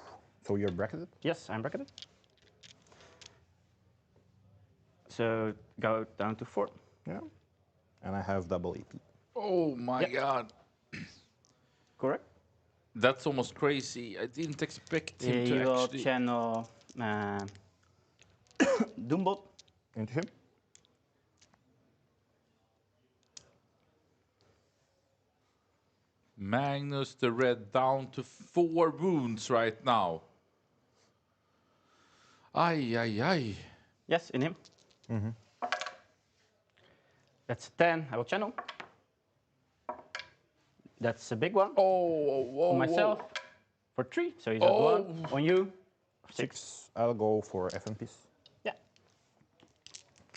S3: So you're bracketed?
S4: Yes, I'm bracketed. So go down to 4.
S3: Yeah. And I have double AP.
S1: Oh my
S4: Yep.
S1: god.
S4: Correct.
S1: That's almost crazy. I didn't expect him
S4: You
S1: to
S4: will
S1: actually.
S4: channel Doombot.
S3: Into him?
S1: Magnus the Red down to 4 wounds right now. Ay, ay, ay.
S4: Yes, in him. That's a 10. I will channel. That's a big one.
S1: Oh,
S4: On myself for 3. So he's at 1. On you.
S3: 6. I'll go for FNPs.
S4: Yeah.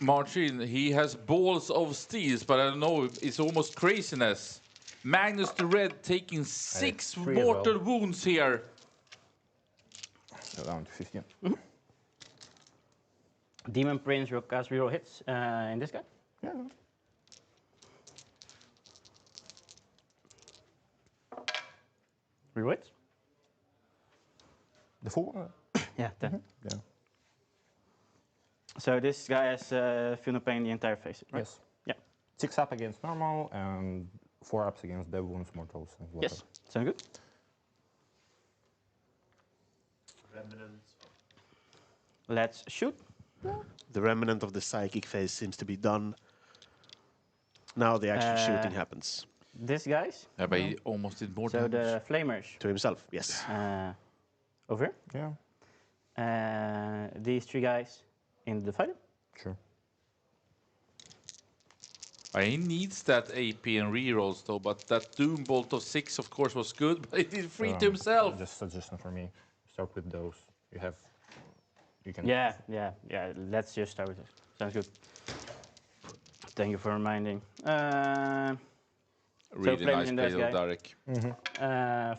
S1: Marcin, he has balls of steels, but I don't know, it's almost craziness. Magnus the Red taking 6
S3: three as
S1: mortal
S3: well.
S1: wounds here.
S3: So down to 15.
S4: Demon Prince will cast reroll hits in this guy.
S3: Yeah.
S4: Reroll hits.
S3: The full one?
S4: Yeah, 10.
S3: Yeah.
S4: So this guy has feel no pain the entire face, right?
S3: Yes.
S4: Yeah.
S3: 6 up against normal and 4 ups against dev wounds, mortals, and whatever.
S4: Yes. Sound good?
S5: Remnants.
S4: Let's shoot.
S2: The remnant of the psychic phase seems to be done. Now the actual shooting happens.
S4: This guys.
S1: Yeah, but he almost did more
S4: So
S1: damage.
S4: the flamers
S2: To himself, yes.
S4: over
S3: Yeah,
S4: here. These 3 guys in the fighter.
S3: sure.
S1: He needs that AP and rerolls though, but that Doom Bolt of 6 of course was good, but he did 3 to himself.
S3: Just suggestion for me. Start with those. You can.
S4: Yeah. Let's just start with this. Sounds good. Thank you for reminding.
S1: Really
S4: flames
S1: nice
S4: in
S1: play
S4: this
S1: of
S4: guy.
S1: Derek.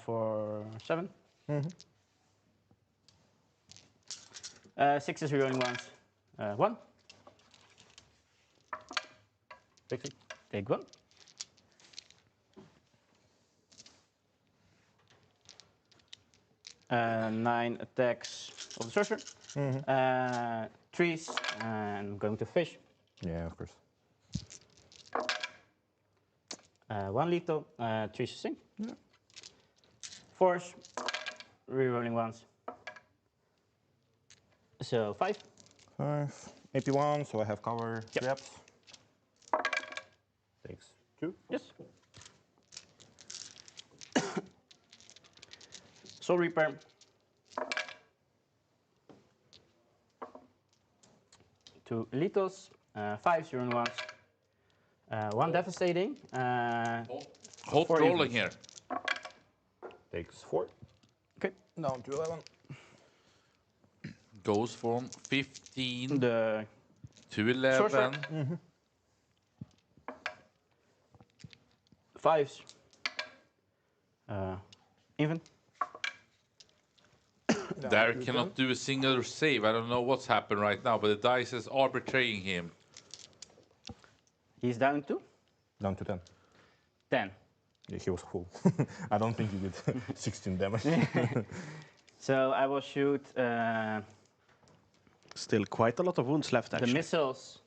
S4: For 7. 6 is rerolling once. 1. Take 1. Nine attacks of the sorcerer. 3s, and I'm going to fish.
S3: Yeah, of course.
S4: 1 lethal, 3 sustain. Force, rerolling once. So 5.
S3: 5. AP1, so I have cover.
S4: Yep.
S3: 3 ups. Takes 2.
S4: Yes. Soul Reaper. 2 lethals, 5 zero and 1s. 1 devastating.
S1: Hot
S4: 4
S1: rolling
S4: infants.
S1: here.
S3: Takes 4.
S4: Okay.
S3: Down to 11.
S1: Goes from 15
S4: The
S1: to 11.
S4: sorcerer. 5s. Even.
S1: Derek cannot do a single save. I don't know what's happened right now, but the dice is arbitrating him.
S4: He's down to
S3: Down to 10.
S4: 10.
S3: Yeah, he was full. I don't think he did 16 damage.
S4: So I will shoot
S2: Still quite a lot of wounds left,
S4: the
S2: actually.
S4: missiles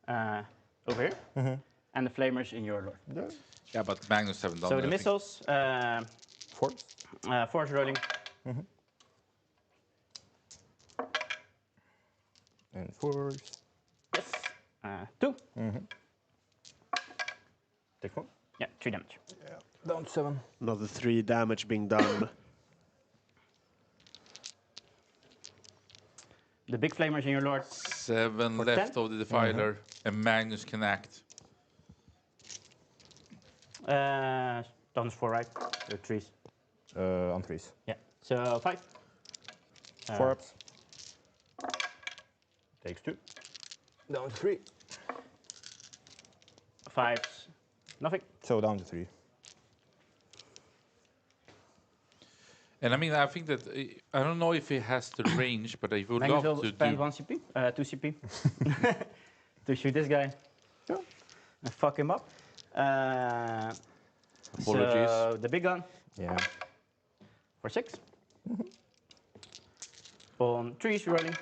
S4: over here and the flamers in your lord.
S1: Yeah, but Magnus haven't done
S4: So the
S1: anything.
S4: missiles,
S3: 4.
S4: force rolling.
S3: And 4s.
S4: Yes. 2.
S3: Take 1.
S4: Yeah, 3 damage.
S3: Yeah. Down to 7.
S2: Another 3 damage being done.
S4: The big flamers in your lord.
S1: 7
S4: For
S1: left
S4: 10?
S1: of the defiler, and Magnus can act.
S4: Down to 4, right? Or 3s.
S3: On 3s.
S4: Yeah. So 5.
S3: 4 ups. Takes 2. Down to 3.
S4: 5s. Nothing.
S3: So down to 3.
S1: And I mean, I think that I don't know if he has the range, but I would
S4: Magnus
S1: love
S4: will
S1: to
S4: spend
S1: do.
S4: 1 CP, 2 CP to shoot this guy and fuck him up.
S1: Apologies.
S4: So the big gun
S3: Yeah.
S4: for 6. On 3s rolling.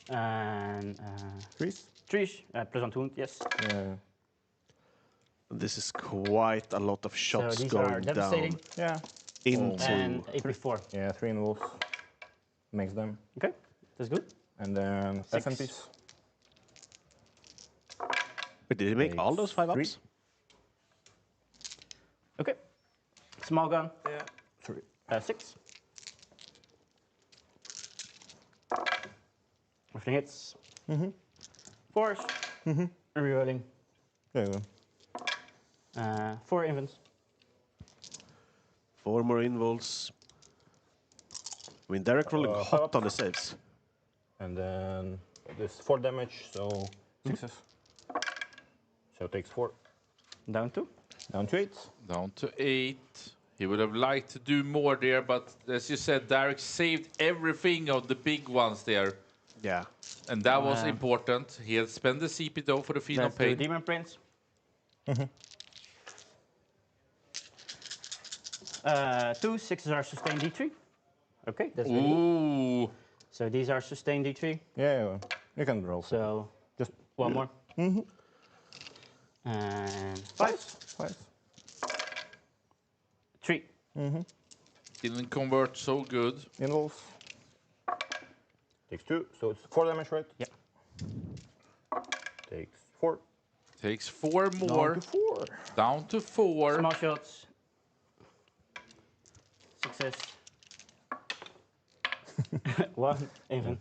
S4: And
S3: 3s?
S4: 3s plus 1 wound, yes.
S3: Yeah.
S2: This is quite a lot of shots
S4: so these are
S2: going
S4: devastating.
S2: down
S3: Yeah.
S2: into.
S4: And AP4.
S3: Yeah, 3 involves. Makes them.
S4: Okay, that's good.
S3: And then
S4: 6.
S3: FMPs.
S2: But did he make all those 5
S3: 3.
S2: ups?
S4: Okay. Small gun,
S3: Yeah. 3.
S4: 6. Everything hits. Force. Rerolling.
S3: There you go.
S4: 4 infants.
S2: 4 more involves. I mean, Derek rolling hot on the saves.
S3: And then this 4 damage, so 6s. So it takes 4.
S4: Down to.
S3: Down to 8.
S1: Down to 8. He would have liked to do more there, but as you said, Derek saved everything of the big ones there.
S2: Yeah.
S1: And that was important. He had spent the CP though for the Phenom
S4: That's the
S1: Pain.
S4: Demon Prince. 2 6s are sustained D3. Okay, that's really good.
S1: Ooh.
S4: So these are sustained D3.
S3: Yeah, you can roll.
S4: So
S3: Just
S4: 1 more. And 5s.
S3: 5.
S4: 3.
S1: Didn't convert so good.
S3: Involves. Takes 2, so it's 4 damage, right?
S4: Yeah.
S3: Takes 4.
S1: Takes 4 more.
S3: Down to 4.
S1: Down to 4.
S4: Small shots. 6s. 1 infant.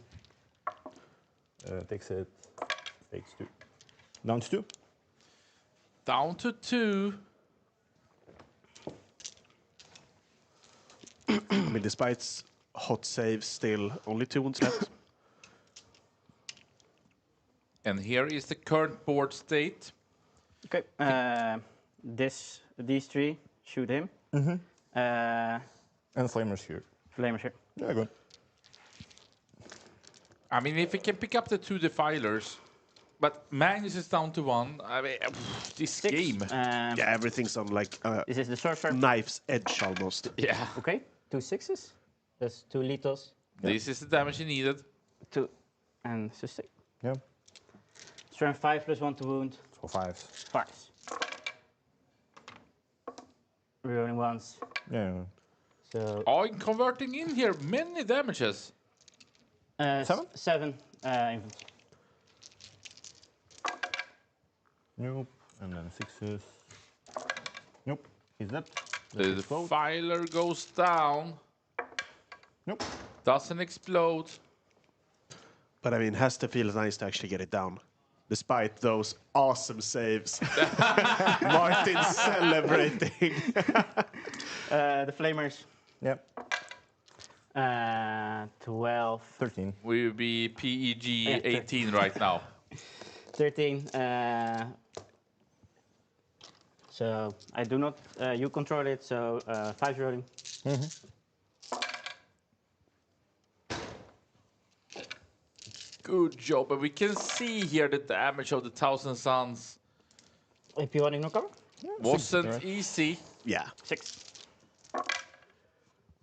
S3: Takes it. Takes 2. Down to 2.
S1: Down to 2.
S2: I mean, despite hot saves, still only 2 wounds left.
S1: And here is the current board state.
S4: Okay. These 3 shoot him.
S3: And Flamers here.
S4: Flamers here.
S3: Yeah, good.
S1: I mean, if he can pick up the 2 defilers, but Magnus is down to 1. I mean, this
S4: 6.
S1: game.
S2: Yeah, everything's on like
S4: This is the sorcerer.
S2: knife's edge almost.
S1: Yeah.
S4: Okay. 2 6s. That's 2 lethals.
S1: This is the damage he needed.
S4: 2 and sustain.
S3: Yeah.
S4: Strength 5 plus 1 to wound.
S3: So 5s.
S4: 5s. Rerolling once.
S3: Yeah.
S4: So
S1: Oh, I'm converting in here many damages.
S3: 7?
S4: 7 infants.
S3: Nope. And then 6s. Nope. Is that?
S1: The filer goes down.
S3: Nope.
S1: Doesn't explode.
S2: But I mean, has to feel nice to actually get it down. Despite those awesome saves. Martin celebrating.
S4: The flamers.
S3: Yep.
S4: 12.
S3: 13.
S1: We will be PEG
S4: Yeah,
S1: 18 right now.
S4: 13. So I do not. You control it. So 5 rolling.
S1: Good job. And we can see here the damage of the Thousand Suns
S4: AP 1 ignore cover.
S1: wasn't easy.
S2: Yeah.
S4: 6.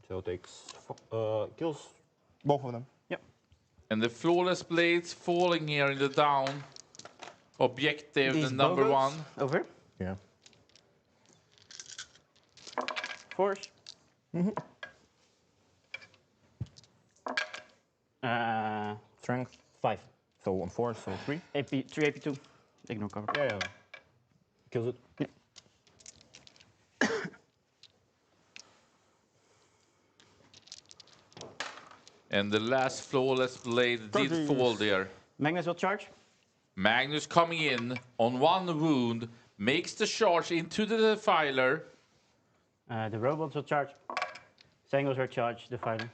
S3: So takes kills both of them.
S4: Yep.
S1: And the flawless blades falling here in the down objective,
S4: These
S1: the number
S4: bogos
S1: 1.
S4: Over.
S3: Yeah.
S4: Force.
S3: Strength.
S4: 5.
S3: So on 4, so 3.
S4: AP 3 AP 2. Ignore cover.
S3: Yeah. Kills it.
S1: And the last flawless blade did fall there.
S4: Magnus will charge.
S1: Magnus coming in on 1 wound, makes the charge into the defiler.
S4: The robots will charge. Sangles will charge the fighter.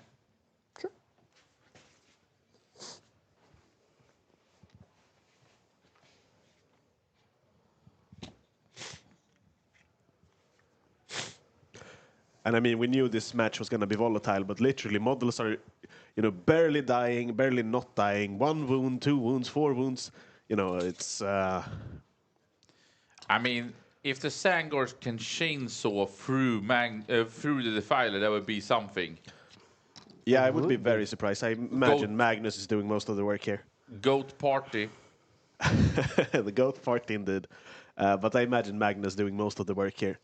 S2: And I mean, we knew this match was going to be volatile, but literally models are, you know, barely dying, barely not dying. 1 wound, 2 wounds, 4 wounds. You know, it's...
S1: I mean, if the Sangors can chainsaw through the defiler, that would be something.
S2: Yeah, I would be very surprised. I imagine Magnus is doing most of the work here.
S1: Goat party.
S2: The goat party indeed. But I imagine Magnus doing most of the work here.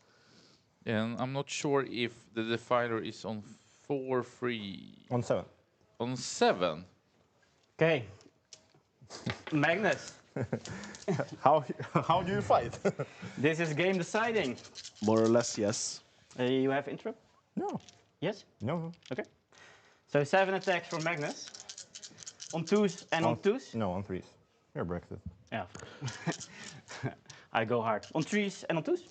S1: And I'm not sure if the defiler is on 4, 3,
S3: On 7.
S1: on 7.
S4: Okay. Magnus,
S3: How do you fight?
S4: this is game deciding.
S2: More or less, yes.
S4: You have intro?
S3: No.
S4: Yes?
S3: No.
S4: Okay. So 7 attacks from Magnus. On 2s and on 2s?
S3: No, on 3s. You're Brexit.
S4: Yeah. I go hard. On 3s and on 2s?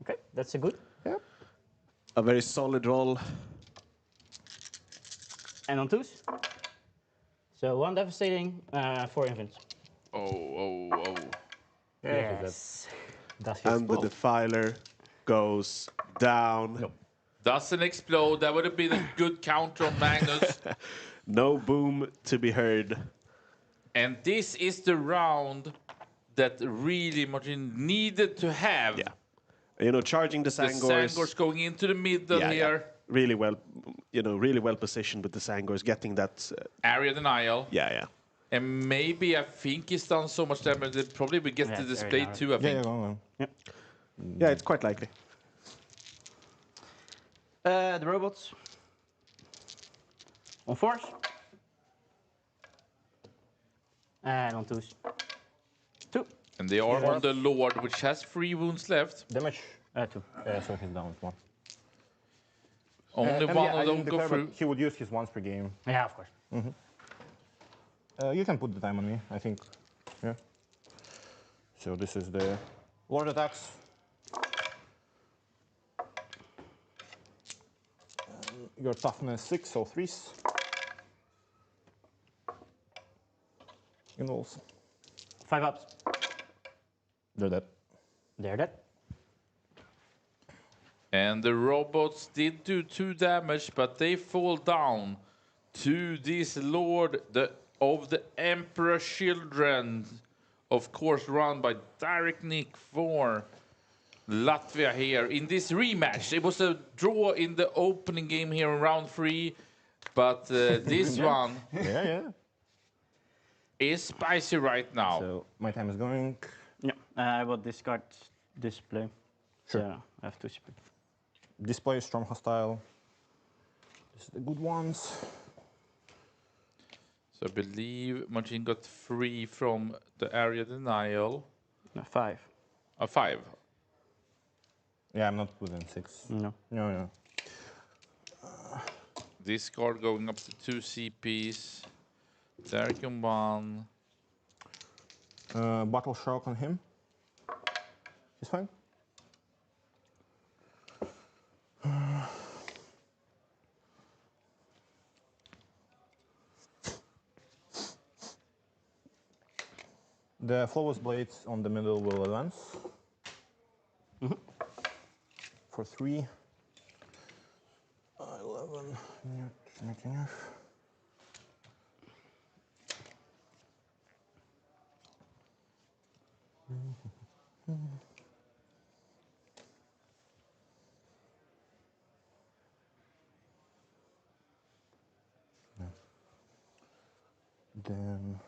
S4: Okay, that's a good.
S3: Yeah.
S2: A very solid roll.
S4: And on 2s? So 1 devastating, 4 infants.
S1: Oh.
S4: Yes.
S2: And the defiler goes down.
S3: Nope.
S1: Doesn't explode. That would have been a good counter on Magnus.
S2: No boom to be heard.
S1: And this is the round that really Martin needed to have.
S2: Yeah. You know, charging the
S1: The
S2: Sangors.
S1: Sangors going into the middle
S2: Yeah,
S1: here.
S2: yeah. Really well, you know, really well positioned with the Sangors, getting that.
S1: Area denial.
S2: Yeah.
S1: And maybe I think he's done so much damage that probably we get
S4: Yeah,
S1: the
S4: it's very
S1: display
S4: narrow.
S1: too, I think.
S3: Yeah, go on.
S2: Yeah, it's quite likely.
S4: The robots. On 4s. And on 2s. 2.
S1: And they are on the Lord, which has 3 wounds left.
S3: Damage.
S4: 2.
S3: So he's down with 1.
S1: Only
S3: And
S1: one
S3: yeah, I
S1: of them
S3: didn't
S1: go
S3: declare,
S1: through.
S3: but he would use his once per game.
S4: Yeah, of course.
S3: You can put the time on me, I think. Yeah. So this is the Lord attacks. Your toughness 6, so 3s. Involves.
S4: 5 ups.
S3: They're dead.
S4: They're dead.
S1: And the robots did do 2 damage, but they fall down to this Lord of the Emperor Children. Of course, run by Derek Nick for Latvia here in this rematch. It was a draw in the opening game here in round 3, but this one,
S3: Yeah.
S1: is spicy right now.
S3: So my time is going.
S4: Yeah, I will discard display.
S3: Sure.
S4: So I have to speak.
S3: Display strong hostile. This is the good ones.
S1: So I believe Martin got 3 from the area denial.
S4: No, 5.
S1: 5.
S3: Yeah, I'm not within 6.
S4: No.
S3: No.
S1: Discard going up to 2 CPs. Derek on 1.
S3: Battle shock on him. He's fine. The flawless blades on the middle will advance. For 3. 11. Not enough. Then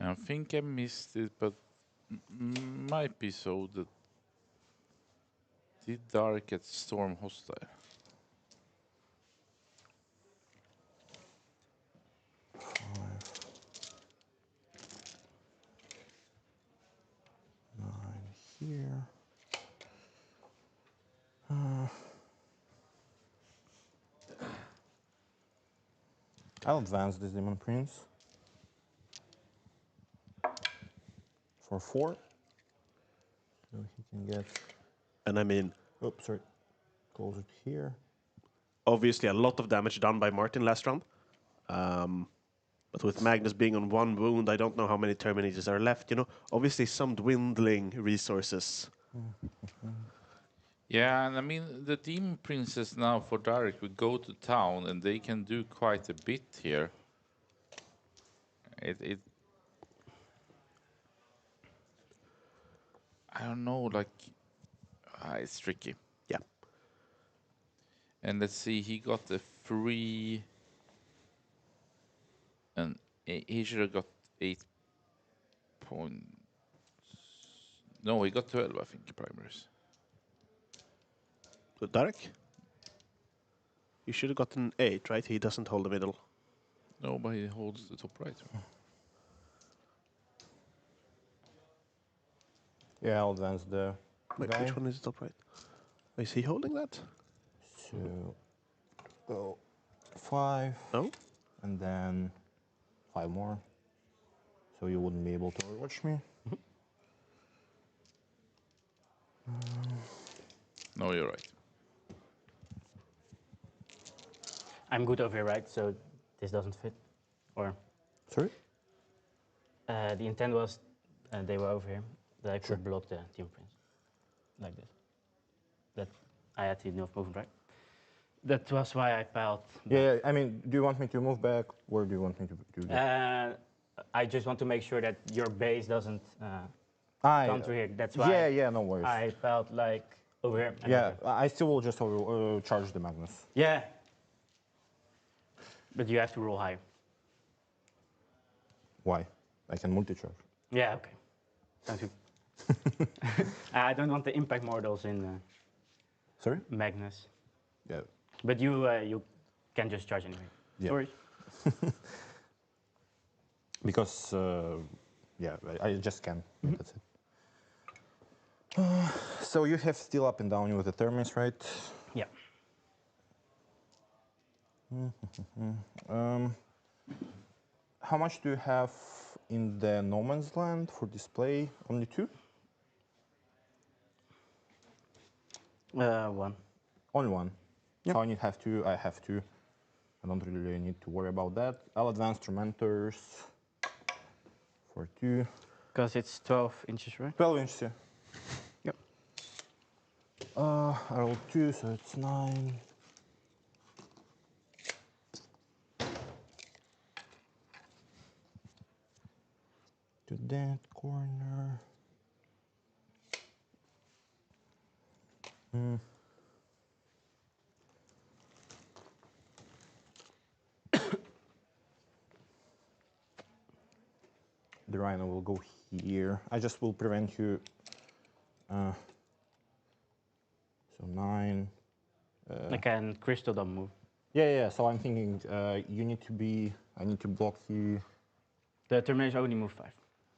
S1: I think I missed it, but might be so that did Dark get Storm hostile?
S3: 9 here. I'll advance this Demon Prince for 4. So he can get.
S2: And I mean,
S3: Oops, sorry. Close it here.
S2: obviously a lot of damage done by Martin last round. But with Magnus being on 1 wound, I don't know how many Terminators are left. You know, obviously some dwindling resources.
S1: Yeah, and I mean the Demon Princess now for Dark will go to town and they can do quite a bit here. It I don't know, like it's tricky.
S2: Yeah.
S1: And let's see, he got a free, and he should have got 8 points. No, he got 12, I think, primaries.
S2: So Dark? You should have gotten 8, right? He doesn't hold the middle.
S1: No, but he holds the top right.
S3: Yeah, I'll advance the
S2: Wait,
S3: guy.
S2: which one is the top right? Is he holding that?
S3: So go 5.
S2: No?
S3: And then 5 more. So you wouldn't be able to overwatch me.
S1: No, you're right.
S4: I'm good over here, right? So this doesn't fit. Or
S3: Sorry?
S4: the intent was they were over here, that I could block the Team Prince. Like this. That I had to enough movement, right? That was why I piled.
S3: Yeah, I mean, do you want me to move back? Where do you want me to do that?
S4: I just want to make sure that your base doesn't come through here. That's why
S3: Yeah, no worries.
S4: I felt like over here. And
S3: Yeah,
S4: over here.
S3: I still will just charge the Magnus.
S4: Yeah. But you have to roll higher.
S3: Why? I can multi-charge.
S4: Yeah, okay. Sounds good. I don't want the impact models in
S3: Sorry?
S4: Magnus.
S3: Yeah.
S4: But you can just charge anyway.
S3: Yeah.
S4: Sorry.
S3: Because, yeah, I just can. That's it. So you have still up and down with the Thermis, right?
S4: Yeah.
S3: How much do you have in the No Man's Land for display? Only 2?
S4: 1.
S3: Only 1. So I need have 2. I have 2. I don't really need to worry about that. I'll advance Tormentors for 2.
S4: Because it's 12 inches, right?
S3: 12 inches, yeah.
S4: Yep.
S3: I roll 2, so it's 9. To that corner. The Rhino will go here. I just will prevent you. So 9.
S4: I can crystal don't move.
S3: Yeah. So I'm thinking you need to be. I need to block you.
S4: The termination only move 5.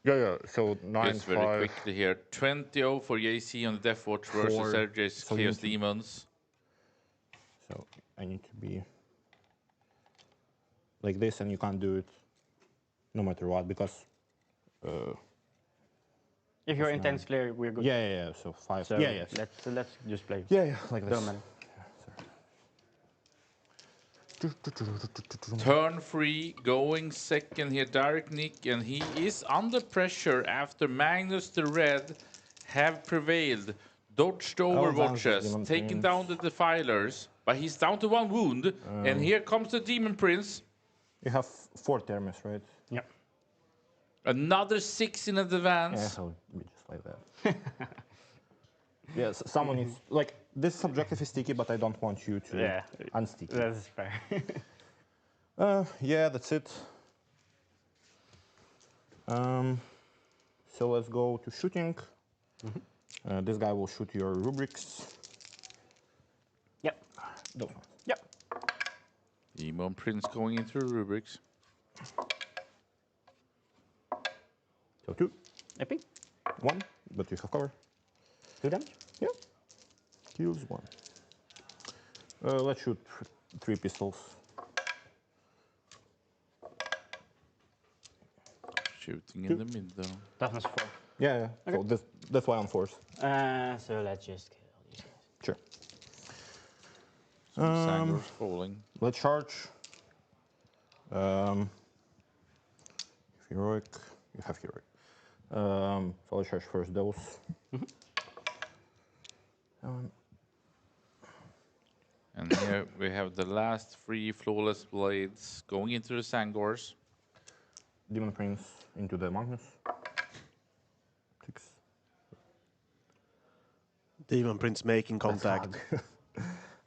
S3: Yeah. So 9,
S1: Just very
S3: 5.
S1: quickly here. 20-0 for JC on the Death Watch versus
S3: 4.
S1: Sergej's
S3: So you
S1: Chaos
S3: need to-
S1: Demons.
S3: So I need to be like this, and you can't do it no matter what because.
S4: If your intent's clear, we're good.
S3: Yeah. So 5.
S4: So
S3: yeah.
S4: let's just play.
S3: Yeah. Like this.
S4: Don't matter.
S1: Turn 3, going second here, Direct Nick, and he is under pressure after Magnus the Red have prevailed. Dodged Overwatches,
S3: Demon
S1: taking
S3: Prince.
S1: down the Defilers, but he's down to 1 wound. And here comes the Demon Prince.
S3: You have 4 thermos, right?
S4: Yeah.
S1: Another 6 in
S3: Yeah,
S1: advance.
S3: so be just like that. Yeah, someone needs like this subjective is sticky, but I don't want you to unsticky.
S4: That's fair.
S3: Yeah, that's it. So let's go to shooting. This guy will shoot your rubrics.
S4: Yep.
S3: Those ones.
S4: Yep.
S1: Demon Prince going into rubrics.
S3: So 2,
S4: Epic.
S3: 1, but you have cover.
S4: 2 damage.
S3: Yeah. Kills 1. Let's shoot 3 pistols.
S1: Shooting in the middle.
S4: Toughness 4.
S3: Yeah. So that's why I'm forced.
S4: So let's just kill these guys.
S3: Sure.
S1: Some Sangor's falling.
S3: Let's charge. Heroic. You have heroic. So let's charge first those.
S1: And here we have the last 3 flawless blades going into the Sangors.
S3: Demon Prince into the Magnus. 6.
S2: Demon Prince making contact.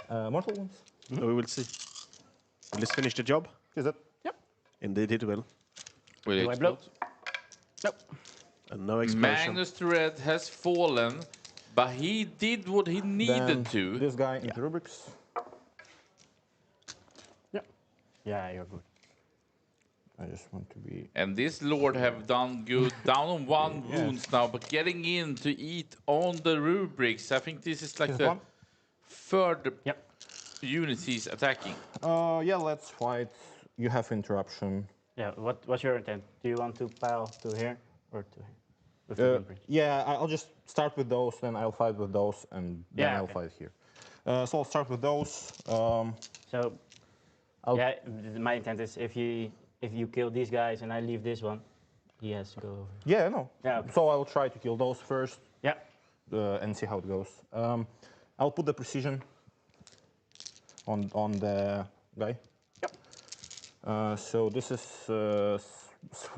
S3: Mortal ones.
S2: So we will see. Will this finish the job?
S3: Is that?
S4: Yep.
S2: Indeed it will.
S1: Will it
S4: Do I blow?
S1: explode?
S4: Nope.
S2: And no explosion.
S1: Magnus the Red has fallen, but he did what he needed
S3: Then
S1: to.
S3: This guy into rubrics.
S4: Yep. Yeah, you're good.
S3: I just want to be.
S1: And this Lord have done good, down on 1
S3: Yes.
S1: wounds now, but getting in to eat on the rubrics. I think this is like
S3: Is
S1: the
S3: one?
S1: 3rd
S4: Yep.
S1: unit he's attacking.
S3: Yeah, let's fight. You have interruption.
S4: Yeah. What's your intent? Do you want to pile to here or to here? With the Demon Prince?
S3: Yeah, I'll just start with those, then I'll fight with those, and then
S4: Yeah,
S3: I'll
S4: okay.
S3: fight here. So I'll start with those.
S4: So,
S3: I'll-
S4: yeah, my intent is if you kill these guys and I leave this one, he has to go over.
S3: Yeah, no.
S4: Yeah, okay.
S3: So I'll try to kill those first
S4: Yeah.
S3: and see how it goes. I'll put the precision on the guy.
S4: Yep.
S3: So this is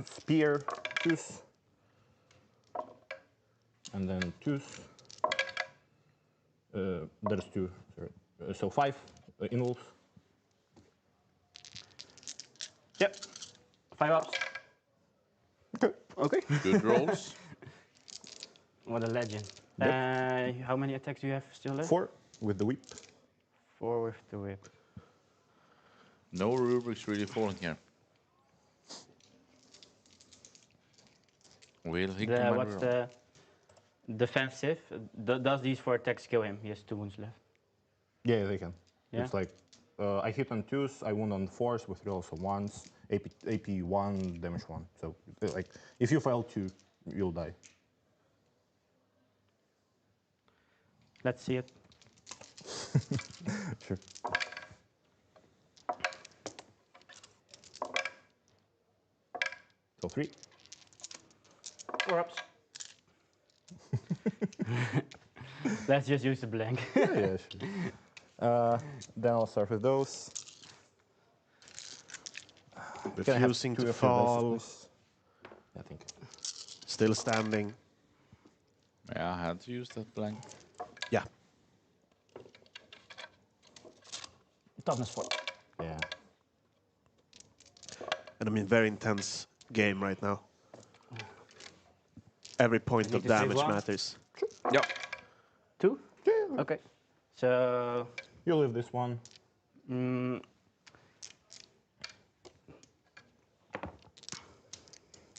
S3: spear, tooth, and then tooth. There's 2. Sorry. So 5 in wolf.
S4: Yep. 5 ups.
S3: Okay.
S1: Good rolls.
S4: What a legend. How many attacks do you have still left?
S3: 4 with the whip.
S4: 4 with the whip.
S1: No rubrics really falling here. Will he come and
S4: What's
S1: roll?
S4: the defensive? Does these 4 attacks kill him? He has 2 wounds left.
S3: Yeah, they can.
S4: Yeah?
S3: It's like I hit on 2s, I wound on 4s with rolls of 1s, AP 1, damage 1. So like if you fail 2, you'll die.
S4: Let's see it.
S3: Sure. So 3.
S4: 4 ups. Let's just use the blank.
S3: Yeah, sure. Then I'll start with those. Can I have
S2: Refusing
S3: 2
S2: to
S3: of your dice,
S2: fall.
S3: please? I think.
S2: Still standing.
S1: Yeah, I had to use that blank.
S2: Yeah.
S4: Toughness 4.
S3: Yeah.
S2: And I mean, very intense game right now. Every point
S4: You
S2: of
S4: need to save
S2: damage
S4: one?
S2: matters.
S1: Yep.
S4: 2?
S3: Yeah.
S4: Okay. So,
S3: You leave this one.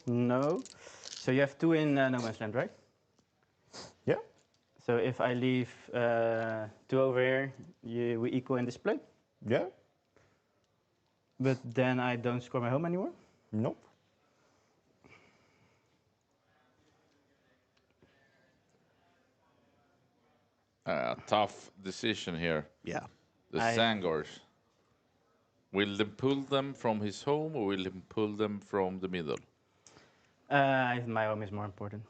S4: no. So you have 2 in No Man's Land, right?
S3: Yeah.
S4: So if I leave 2 over here, we equal in display.
S3: Yeah.
S4: But then I don't score my home anymore.
S3: Nope.
S1: Tough decision here.
S2: Yeah.
S1: The
S4: I-
S1: Zangors. Will they pull them from his home or will he pull them from the middle?
S4: My home is more important.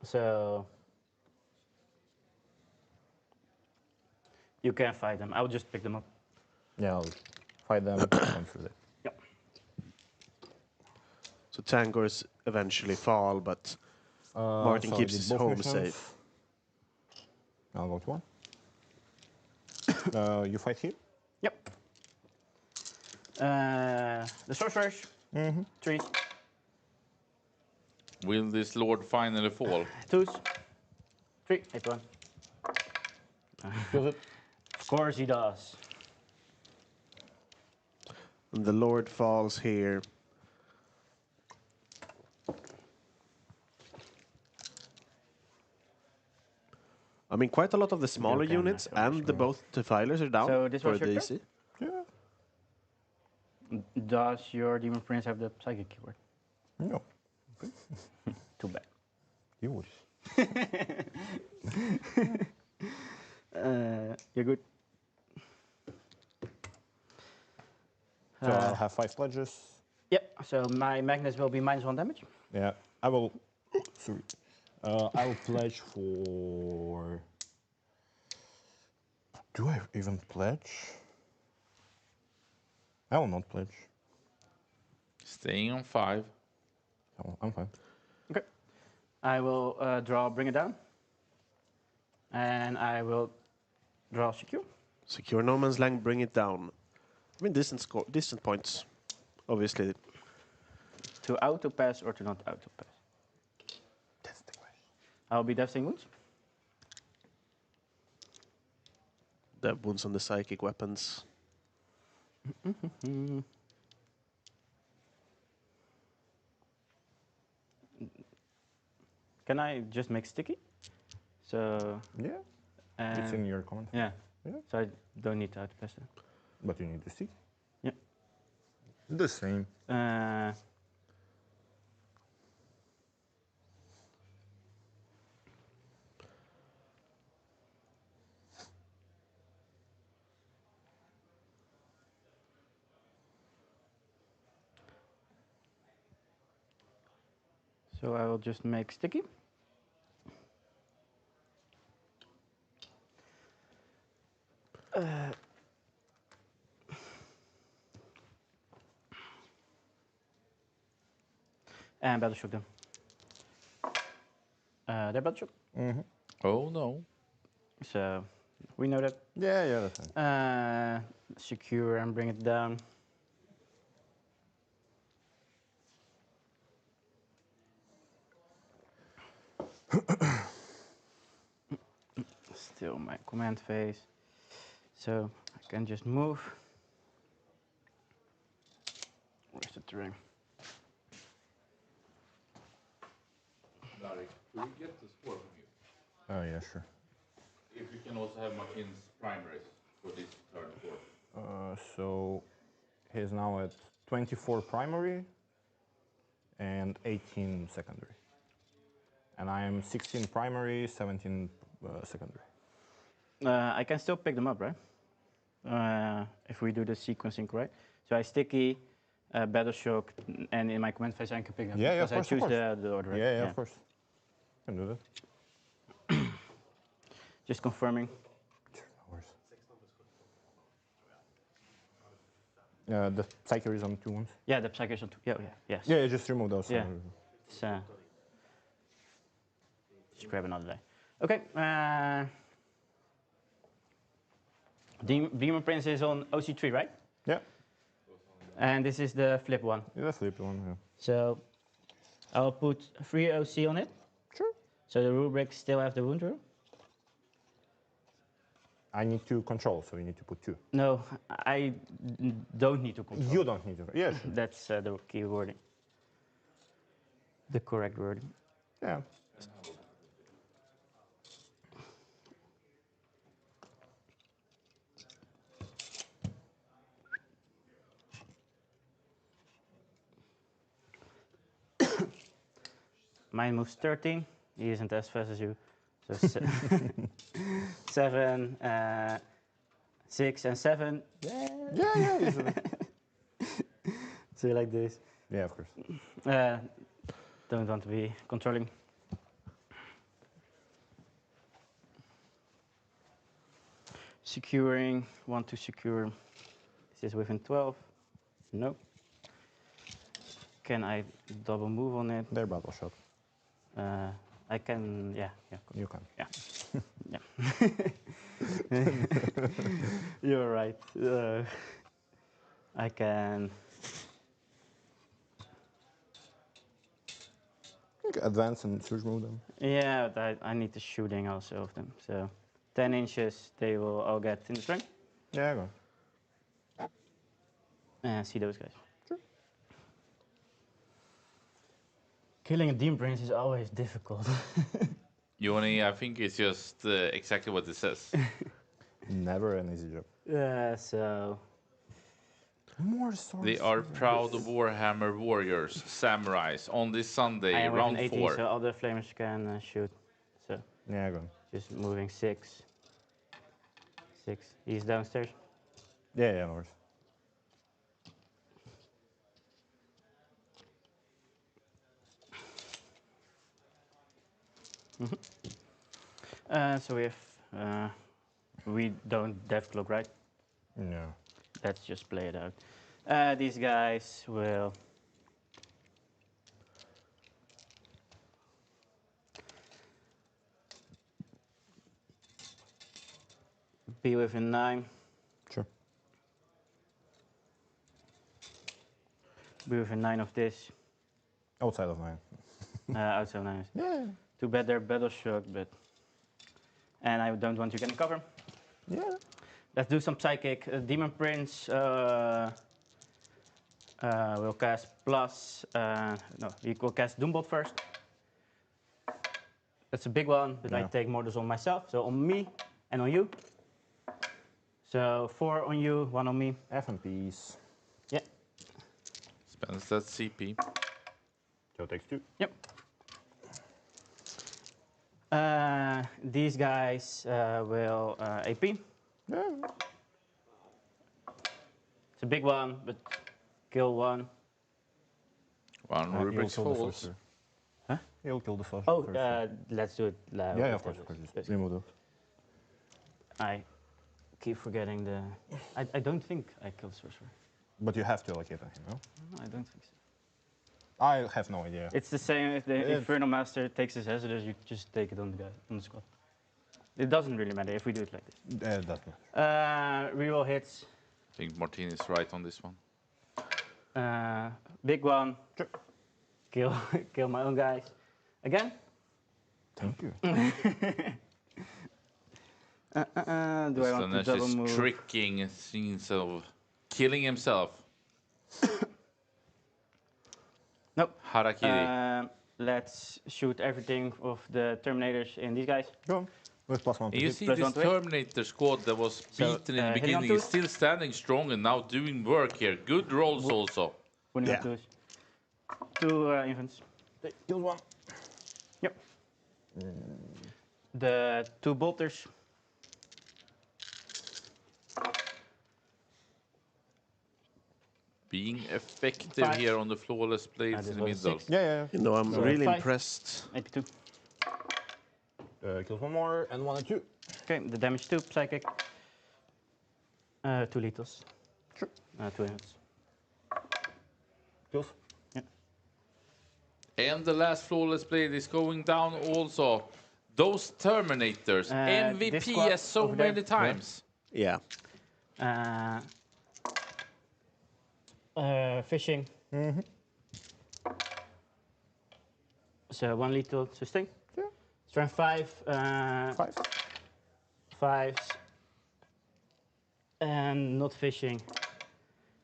S4: So you can fight them. I'll just pick them up.
S3: Yeah, I'll fight them. Come through that.
S4: Yep.
S2: So Tangors eventually fall, but Martin
S3: So I
S2: keeps
S3: did
S2: his
S3: both
S2: home
S3: missions.
S2: safe.
S3: I'll go to 1. You fight here?
S4: Yep. The sorcerers. 3s.
S1: Will this lord finally fall?
S4: 2s. 3. Hit 1.
S3: Kills it.
S4: Of course he does.
S2: And the Lord falls here. I mean, quite a lot of the smaller
S4: can,
S2: units
S4: so
S2: and the both defilers are down
S4: So this
S2: for
S4: was your
S2: the
S4: turn?
S2: DC.
S3: Yeah.
S4: Does your Demon Prince have the psychic keyword?
S3: No.
S4: Too bad.
S3: You wish.
S4: You're good.
S3: So I'll have 5 pledges.
S4: Yep. So my Magnus will be -1 damage.
S3: Yeah. I will. Sorry. I will pledge for. Do I even pledge? I will not pledge.
S1: Staying on 5.
S3: Oh, I'm fine.
S4: Okay. I will draw Bring It Down. And I will draw Secure.
S2: Secure No Man's Land, bring it down. I mean, distant points, obviously.
S4: To auto pass or to not auto pass.
S3: That's the question.
S4: I'll be Devastating Wounds.
S2: The wounds on the psychic weapons.
S4: Can I just make sticky? So,
S3: Yeah. It's in your command.
S4: yeah.
S3: Yeah.
S4: So I don't need to auto pass it.
S3: But you need to stick.
S4: Yeah.
S3: The same.
S4: So I will just make sticky. And Battle Shock them. They're Battle Shock.
S1: Oh no.
S4: So we know that.
S3: Yeah, yeah, that's fine.
S4: Secure and bring it down. Still my command phase. So I can just move. Where's the terrain?
S1: Nordic, could we get the score from you?
S3: Oh, yeah, sure.
S1: If you can also have Martin's primaries for this turn 4.
S3: So he's now at 24 primary and 18 secondary. And I am 16 primary, 17 secondary.
S4: I can still pick them up, right? If we do the sequencing correct. So I sticky, Battle Shock, and in my command phase I can pick them.
S3: Yeah, yeah, of
S4: because
S3: course,
S4: I
S3: of
S4: choose
S3: course.
S4: the order. Right?
S3: Yeah, yeah, of course. Can do that.
S4: Just confirming.
S3: No worries. The Psyker is on 2 ones.
S4: Yeah, the Psychic is on 2. Yeah, yeah, yes.
S3: Yeah, just remove those.
S4: Yeah. It's, just grab another die. Okay. Demon Prince is on OC3, right?
S3: Yeah.
S4: And this is the flip one.
S3: Yeah, that's the one. Yeah.
S4: So I'll put 3 OC on it.
S3: Sure.
S4: So the rule breaks still have the wound rule.
S3: I need to control, so you need to put 2.
S4: No, I don't need to control.
S3: You don't need to. Yeah. Sure.
S4: That's the key wording. The correct wording.
S3: Yeah.
S4: Mine moves 13. He isn't as fast as you. So 7, 6, and 7.
S3: Yeah. Easily.
S4: So you like this?
S3: Yeah, of course.
S4: Don't want to be controlling. Securing, want to secure. This is within 12. No. Can I double move on it?
S3: Their battle shot.
S4: I can, yeah.
S3: You can.
S4: Yeah. You're right. I can.
S3: You can advance and surge move them.
S4: Yeah, but I need the shooting also of them. So 10 inches, they will all get in the string.
S3: Yeah, go.
S4: See those guys. Sure. Killing a Demon Prince is always difficult.
S1: Yoni, I think it's just exactly what it says.
S3: Never an easy job.
S4: So
S3: More swords.
S1: They are proud Warhammer warriors, samurais, on this Sunday,
S4: I am
S1: round
S4: within 18,
S1: 4.
S4: so other flamers can shoot. So
S3: Yeah, go.
S4: just moving 6. 6. He's downstairs.
S3: Yeah, no worries.
S4: So we don't deathcloak, right?
S3: No.
S4: Let's just play it out. These guys will be within 9.
S3: Sure.
S4: Be within 9 of this.
S3: Outside of 9.
S4: Outside 9.
S3: Yeah.
S4: Too bad they're battle shock, but. And I don't want to get in cover.
S3: Yeah.
S4: Let's do some psychic. Demon Prince will cast plus. No, he will cast Doombolt first. That's a big one, but I
S3: Yeah.
S4: take models on myself. So on me and on you. So 4 on you, 1 on me.
S3: FMPs.
S4: Yeah.
S1: Spends that CP.
S3: Joe takes 2.
S4: Yep. These guys will AP.
S3: Yeah.
S4: It's a big one, but kill 1.
S1: One
S3: He'll
S1: Rubric's
S3: kill the
S1: falls.
S3: sorcerer.
S4: Huh?
S3: He'll kill the sorcerer.
S4: Oh,
S3: first.
S4: let's do it.
S3: Yeah, of course. Just remove those.
S4: I keep forgetting the. I don't think I killed sorcerer.
S3: But you have to allocate on him, no?
S4: No, I don't think so.
S3: I have no idea.
S4: It's the same if the
S3: Yeah.
S4: Infernal Master takes his hazardous, you just take it on the guy, on the squad. It doesn't really matter if we do it like this.
S3: It doesn't matter.
S4: Reroll hits.
S1: I think Martin is right on this one.
S4: Big one.
S3: Sure.
S4: Kill my own guys. Again?
S3: Thank you.
S4: Do I want to
S1: Stanesh
S4: double
S1: is
S4: move?
S1: tricking scenes of killing himself.
S4: Nope.
S1: Harakiri.
S4: Let's shoot everything of the Terminators in these guys.
S3: Go on. With +1 to
S1: You
S3: hit.
S1: see
S4: plus
S1: this
S4: 1 to hit.
S1: Terminator squad that was
S4: So,
S1: beaten in the
S4: hitting on
S1: beginning
S4: 2.
S1: is still standing strong and now doing work here. Good rolls also.
S4: Winning
S3: Yeah.
S4: up twos. 2 infants.
S3: Kill 1.
S4: Yep. The 2 bolters.
S1: Being effective
S4: 5.
S1: here on the flawless blades
S4: this
S1: in the
S4: was
S1: middle.
S4: 6.
S3: Yeah.
S2: You know, I'm
S4: So
S2: really
S4: 5.
S2: impressed.
S4: 82.
S3: Kills 1 more and 1 and 2.
S4: Okay, the damage 2, psychic. 2 lethals.
S3: Sure.
S4: 2 infants.
S3: Kills.
S1: And the last flawless blade is going down also. Those Terminators,
S4: This
S1: MVP
S4: squad
S1: as so
S4: over there.
S1: many times.
S2: Yeah.
S4: Fishing. So 1 lethal sustain.
S3: Yeah.
S4: Strength 5.
S3: 5.
S4: 5s. And not fishing.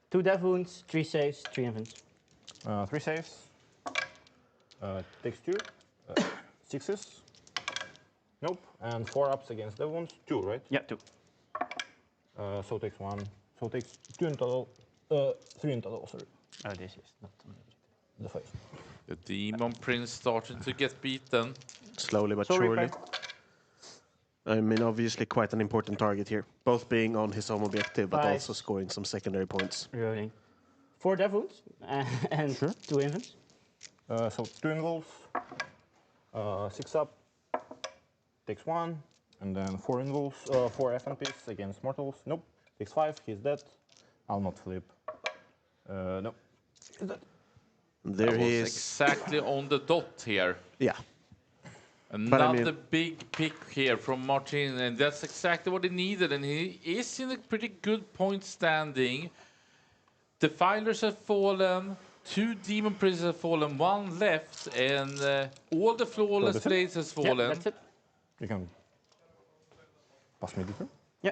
S4: 2 death wounds, 3 saves, 3 infants.
S3: 3 saves. Takes 2. 6s. Nope. And 4 ups against the wounds. 2, right?
S4: Yeah, 2.
S3: So takes 1. So takes 2 in total. 3 in total, sorry.
S4: Oh, this is not.
S3: The 5.
S1: The Demon Prince starting to get beaten.
S2: Slowly but
S4: Sorry,
S2: surely.
S4: Frank.
S2: I mean, obviously quite an important target here. Both being on his home objective, but
S4: 5.
S2: also scoring some secondary points.
S4: Reloading. 4 death wounds and 2 infants.
S3: So 2 invulns. 6 up. Takes 1. And then 4 invulns. 4 FNPs against mortals. Nope. Takes 5. He's dead. I'll not flip. No. He's dead.
S2: There
S1: That
S2: he
S1: was
S2: is.
S1: exactly on the dot here.
S2: Yeah.
S1: Another big pick here from Martin, and that's exactly what he needed. And he is in a pretty good point standing. The Filers have fallen, 2 Demon Princes have fallen, 1 left, and all the Flawless
S3: that's it?
S1: Blades has
S4: Yeah,
S1: fallen.
S4: that's it.
S3: You can pass me the turn.
S4: Yeah.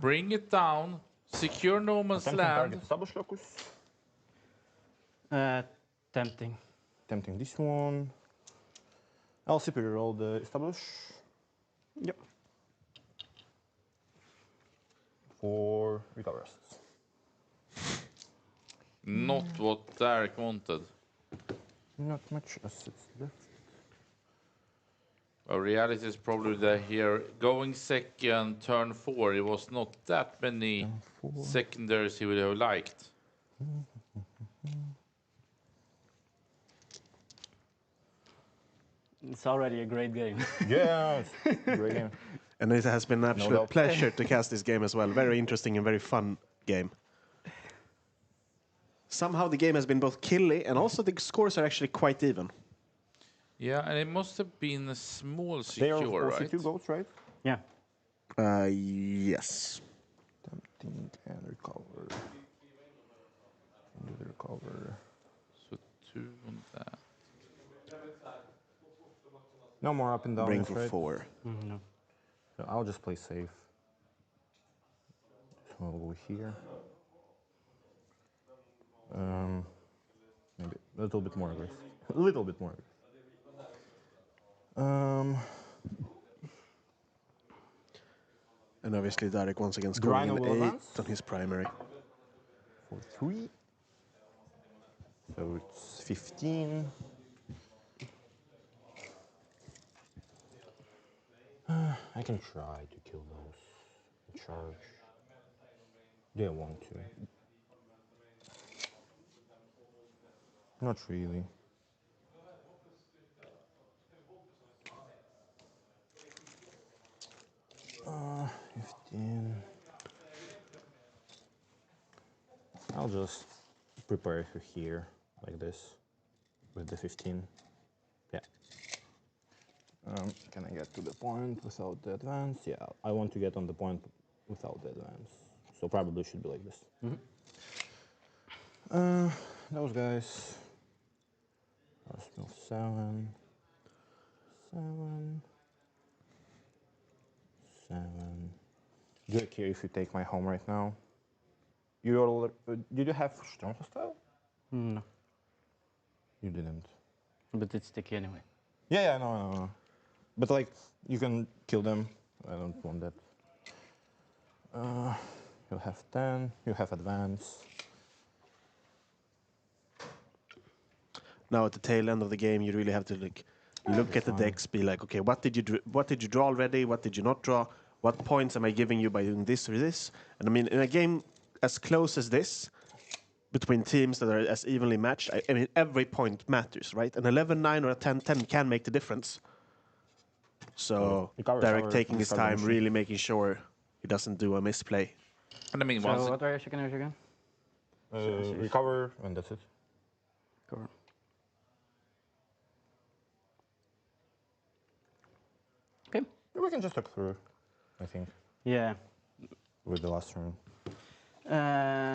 S1: Bring it down, secure no man's
S3: Attempting
S1: land.
S3: target establish locus.
S4: Tempting.
S3: Attempting this one. I'll superior roll the establish.
S4: Yep.
S3: For recover assets.
S1: Not what Derek wanted.
S3: Not much assets left.
S1: Well, reality is probably that here, going second, turn 4, it was not that many secondaries he would have liked.
S4: It's already a great game.
S3: Yeah, it's great game.
S2: And it has been an absolute
S3: doubt.
S2: pleasure to cast this game as well. Very interesting and very fun game. Somehow the game has been both killy and also the scores are actually quite even.
S1: Yeah, and it must have been a small
S3: They are
S1: secure,
S3: also
S1: right?
S3: 2 goats, right?
S4: Yeah.
S2: Yes.
S3: Tempting and recover. Do the recover.
S1: So 2 on that.
S3: No more up and down.
S2: Bring for
S3: right?
S2: 4.
S4: No.
S3: So I'll just play safe. So I'll go here. Maybe a little bit more aggressive. A little bit more aggressive.
S2: And obviously Derek once again
S3: Rhino
S2: scoring
S3: will
S2: an 8
S3: advance.
S2: on his primary.
S3: For 3. So it's 15. I can try to kill those. Charge. Do I want to? Not really. Uh, 15. I'll just prepare for here, like this, with the 15. Yeah. Can I get to the point without the advance? Yeah, I want to get on the point without the advance. So probably should be like this. Those guys. Arsenal 7. 7. 7. Do I care if you take my home right now? Did you have strong hostile?
S4: No.
S3: You didn't.
S4: But it's sticky anyway.
S3: Yeah, no. But like, you can kill them. I don't want that. You have 10. You have advance.
S2: Now at the tail end of the game, you really have to look at the decks, be like, okay, what did you draw already? What did you not draw? What points am I giving you by doing this or this? And I mean, in a game as close as this, between teams that are as evenly matched, I mean, every point matters, right? An 11-9 or a 10-10 can make the difference. So Derek taking his time, really making sure he doesn't do a misplay.
S1: And I mean,
S4: So
S1: once
S4: what are your second again?
S3: Recover, and that's it.
S4: Cover.
S3: We can just talk through, I think,
S4: Yeah.
S3: with the last turn.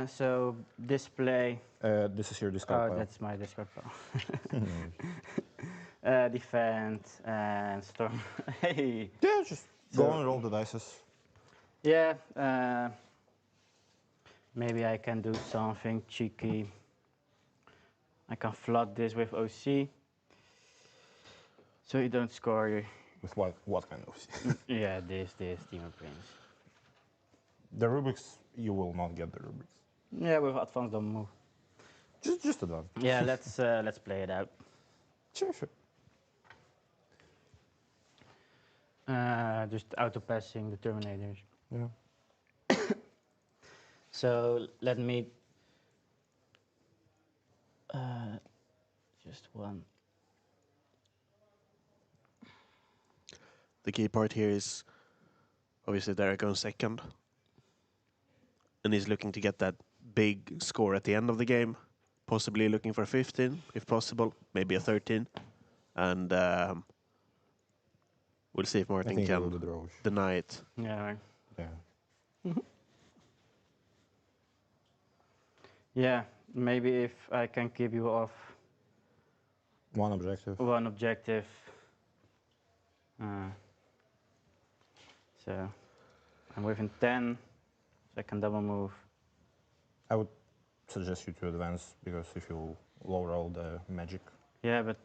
S4: So display.
S3: This is your discard
S4: Oh,
S3: pile.
S4: that's my discard pile. Defend and storm. Hey.
S3: Yeah, just
S4: So-
S3: go and roll the dices.
S4: Yeah. Maybe I can do something cheeky. I can flood this with OC. So you don't score your.
S3: With what kind of?
S4: Yeah, this Demon Prince.
S3: The Rubik's, you will not get the Rubik's.
S4: Yeah, with advance don't move.
S3: Just a done.
S4: Yeah, let's play it out.
S3: Sure, sure.
S4: Just auto passing the Terminators.
S3: Yeah.
S4: So let me just one.
S2: The key part here is obviously Derek goes second. And he's looking to get that big score at the end of the game. Possibly looking for 15, if possible. Maybe a 13. And we'll see if
S3: I
S2: Martin
S3: think he will
S2: can
S3: do draws.
S2: deny it.
S4: Yeah.
S3: Yeah.
S4: Yeah, maybe if I can keep you off
S3: One objective.
S4: one objective. So I'm within 10, so I can double move.
S3: I would suggest you to advance because if you low roll the magic,
S4: Yeah, but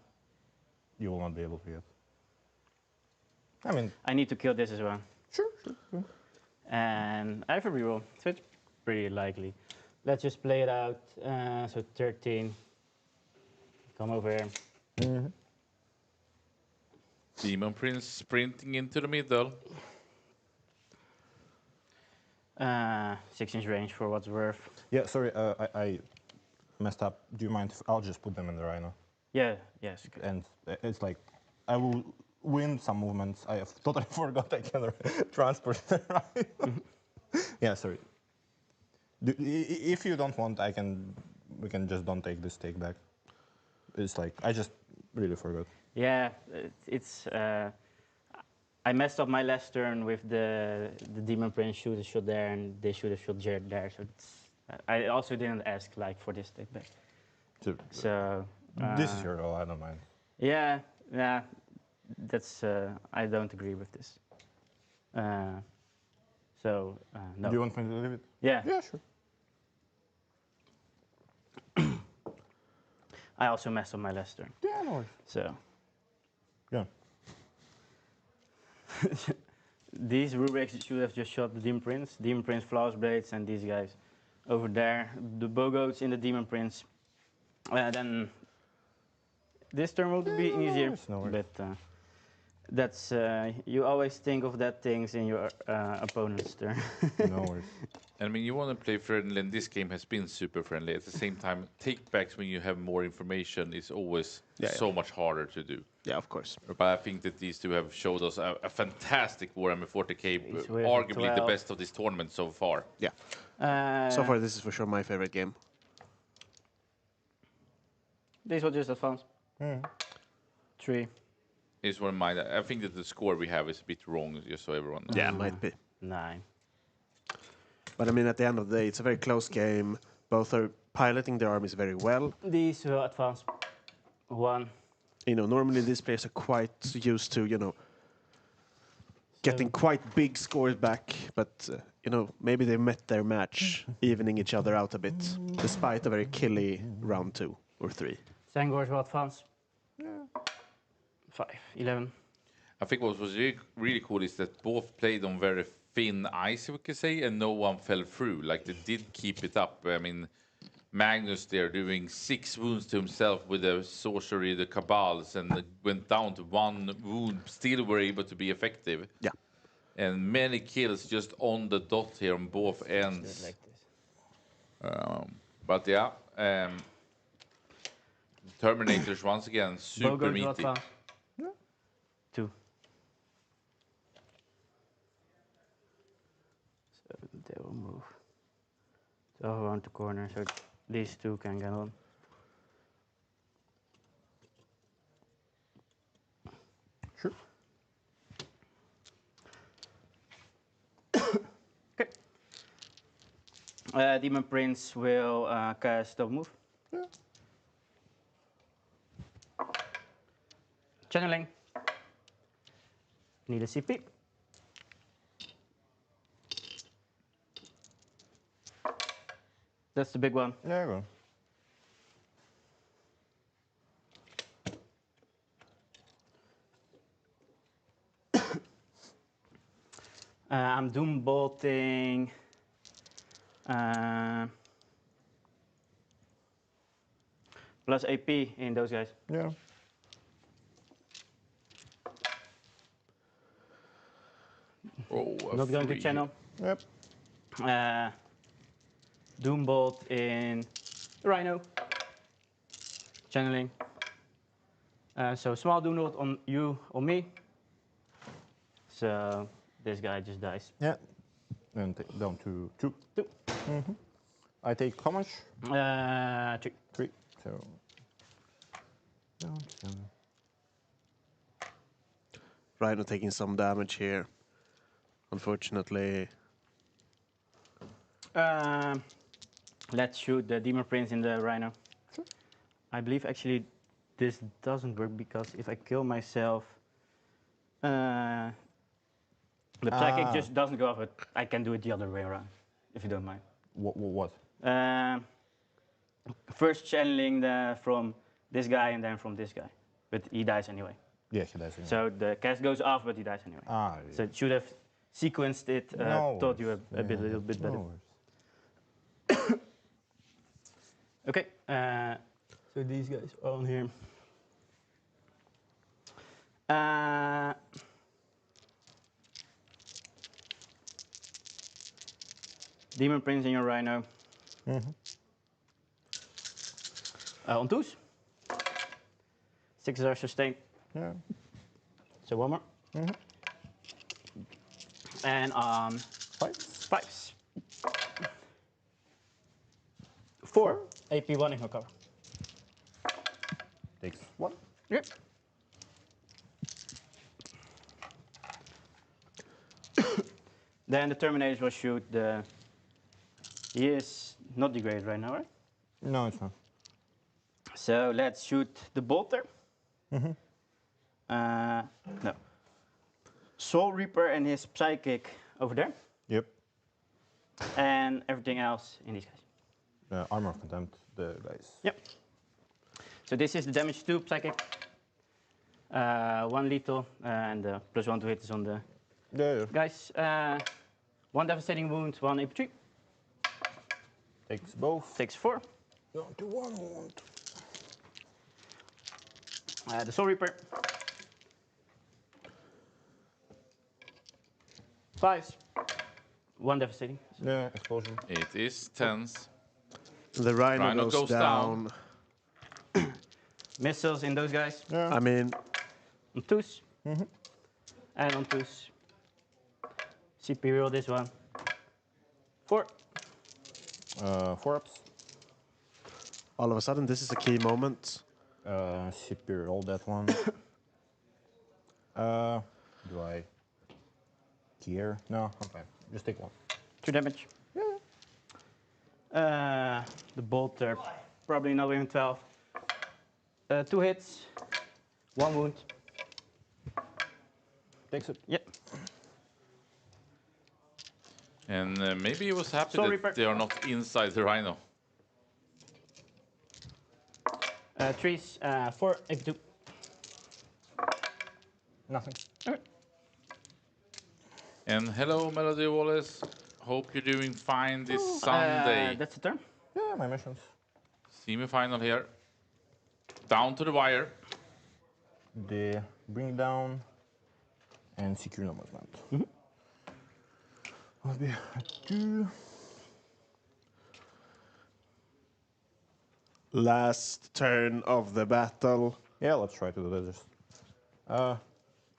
S3: you will not be able to get. I mean,
S4: I need to kill this as well.
S3: sure.
S4: And I have a reroll, so it's pretty likely. Let's just play it out. So 13. Come over here.
S3: Mm-hmm.
S1: Demon Prince sprinting into the middle.
S4: 6-inch range for what's worth.
S3: Yeah, sorry, I messed up. Do you mind if I'll just put them in the Rhino?
S4: Yeah, yes. Okay.
S3: And it's like, I will win some movements. I have totally forgot I can transport the Rhino. Yeah, sorry. If you don't want, we can just don't take this take back. It's like, I just really forgot.
S4: Yeah, it's. I messed up my last turn with the Demon Prince shoot a shot there, and they shoot a shot there. So it's, I also didn't ask like for this take back. So
S3: This is your role, I don't mind.
S4: yeah, that's. I don't agree with this. So no.
S3: Do you want me to leave it?
S4: Yeah.
S3: Yeah, sure.
S4: I also messed up my last turn.
S3: Yeah, no worries.
S4: So
S3: Yeah.
S4: these Rubrics should have just shot the Demon Prince, Flawless Blades, and these guys over there. The Bogoats in the Demon Prince. Then this turn will be
S3: no
S4: easier,
S3: worries, no worries.
S4: but that's you always think of that things in your opponent's turn.
S3: No worries.
S1: I mean, you want to play friendly, and this game has been super friendly. At the same time, takebacks when you have more information is always so much harder to do.
S2: Yeah, of course.
S1: But I think that these two have showed us a fantastic Warhammer 40k,
S4: It's with
S1: arguably the
S4: 12.
S1: best of this tournament so far.
S2: Yeah. So far, this is for sure my favorite game.
S4: These will just advance. 3,
S1: Is one of mine. I think that the score we have is a bit wrong, just so everyone knows.
S2: Yeah, might be.
S4: 9.
S2: But I mean, at the end of the day, it's a very close game. Both are piloting their armies very well.
S4: These will advance. 1.
S2: You know, normally these players are quite used to, you know, getting quite big scores back. But, you know, maybe they met their match, evening each other out a bit, despite a very killy round 2 or 3.
S4: Sangors will advance. 5, 11.
S1: I think what was really cool is that both played on very thin ice, we could say, and no one fell through. Like, they did keep it up. I mean, Magnus there doing 6 wounds to himself with the sorcery, the cabals, and went down to 1 wound, still were able to be effective.
S2: Yeah.
S1: And many kills just on the dot here on both ends.
S4: Like this.
S1: But yeah, Terminators once again, super
S4: Bogoats will
S1: meaty.
S4: advance. 2. So they will move. So around the corner, so these two can get on.
S3: Sure.
S4: Demon Prince will cast double move.
S3: Yeah.
S4: Channeling. Need a CP. That's the big one.
S3: Yeah, go.
S4: I'm Doom Bolting. Plus AP in those guys.
S3: Yeah.
S1: Oh, a
S4: Not going to
S1: free.
S4: channel.
S3: Yep.
S4: Doombolt in Rhino. Channeling. So small Doombolt on you, on me. So this guy just dies.
S3: Yeah. And down to 2.
S4: 2.
S3: I take how much?
S4: 3.
S3: 3. So. Down to 7.
S2: Rhino taking some damage here. Unfortunately.
S4: Let's shoot the Demon Prince in the Rhino.
S3: Sure.
S4: I believe actually this doesn't work because if I kill myself, the psychic just doesn't go off it. I can do it the other way around, if you don't mind.
S3: What?
S4: First channeling from this guy and then from this guy, but he dies anyway.
S3: Yeah, he does. Anyway.
S4: So the cast goes off, but he dies anyway.
S3: Ah, yeah.
S4: So it should have sequenced it,
S3: No
S4: taught you
S3: worries.
S4: a little bit better.
S3: No worries.
S4: Okay, so these guys are on here. Demon Prince in your Rhino. On twos. 6 are sustained.
S3: Yeah.
S4: So one more. And on 5s. 4. AP1 in her cover.
S3: Takes 1.
S4: Yep. Then the Terminators will shoot the... He is not degraded right now, right?
S3: No, it's not.
S4: So let's shoot the Bolter. No. Soul Reaper and his Psychic over there.
S3: Yep.
S4: And everything else in these guys.
S3: Armor of Contempt, the guys.
S4: Yep. So this is the damage to Psychic. 1 lethal and +1 to hit is on the
S3: Yeah.
S4: guys. 1 devastating wound, 1 AP3.
S3: Takes both.
S4: Takes 4.
S3: Down to 1 wound.
S4: The Soul Reaper. 5s. 1 devastating.
S3: Yeah, explosion.
S1: It is tense.
S2: The Rhino,
S1: Rhino goes down.
S4: Missiles in those guys.
S3: Yeah.
S2: I mean,
S4: On twos. And on twos. CP roll this one. 4.
S3: 4 ups.
S2: all of a sudden, this is a key moment.
S3: CP roll that one. Do I care? No, okay. Just take 1.
S4: 2 damage. The bolter, probably not even 12. 2 hits, 1 wound.
S3: Takes it.
S4: Yep.
S1: And maybe he was happy
S4: Soul
S1: that
S4: Reaper.
S1: they are not inside the Rhino.
S4: 3s, 4, AP2.
S3: Nothing.
S1: And hello, Melody Wallace. Hope you're doing fine this Sunday.
S4: That's the turn.
S3: Yeah, my missions.
S1: Semi-final here. Down to the wire.
S3: The bring down and secure no movement. I'll be at 2.
S2: Last turn of the battle.
S3: Yeah, let's try to do that. Just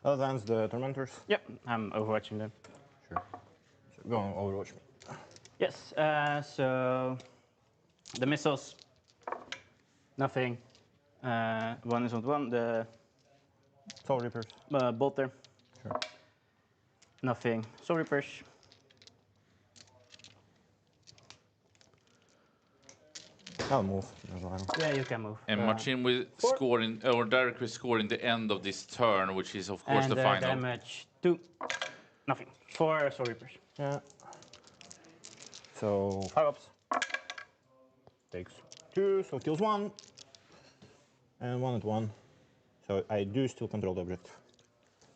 S3: advance the tormentors.
S4: Yep, I'm overwatching them.
S3: Sure. So go on, overwatch me.
S4: Yes, so the missiles, nothing. 1 is on 1. The
S3: Soul Reapers.
S4: bolter,
S3: Sure.
S4: nothing. Soul Reapers.
S3: I'll move. as well.
S4: Yeah, you can move.
S1: And Martin will score in, or Derek will score in the end of this turn, which is of course
S4: and
S1: the final.
S4: damage 2. Nothing. 4 Soul Reapers.
S3: Yeah. So 5 ups. Takes 2, so kills 1. And 1 at 1. So I do still control the object.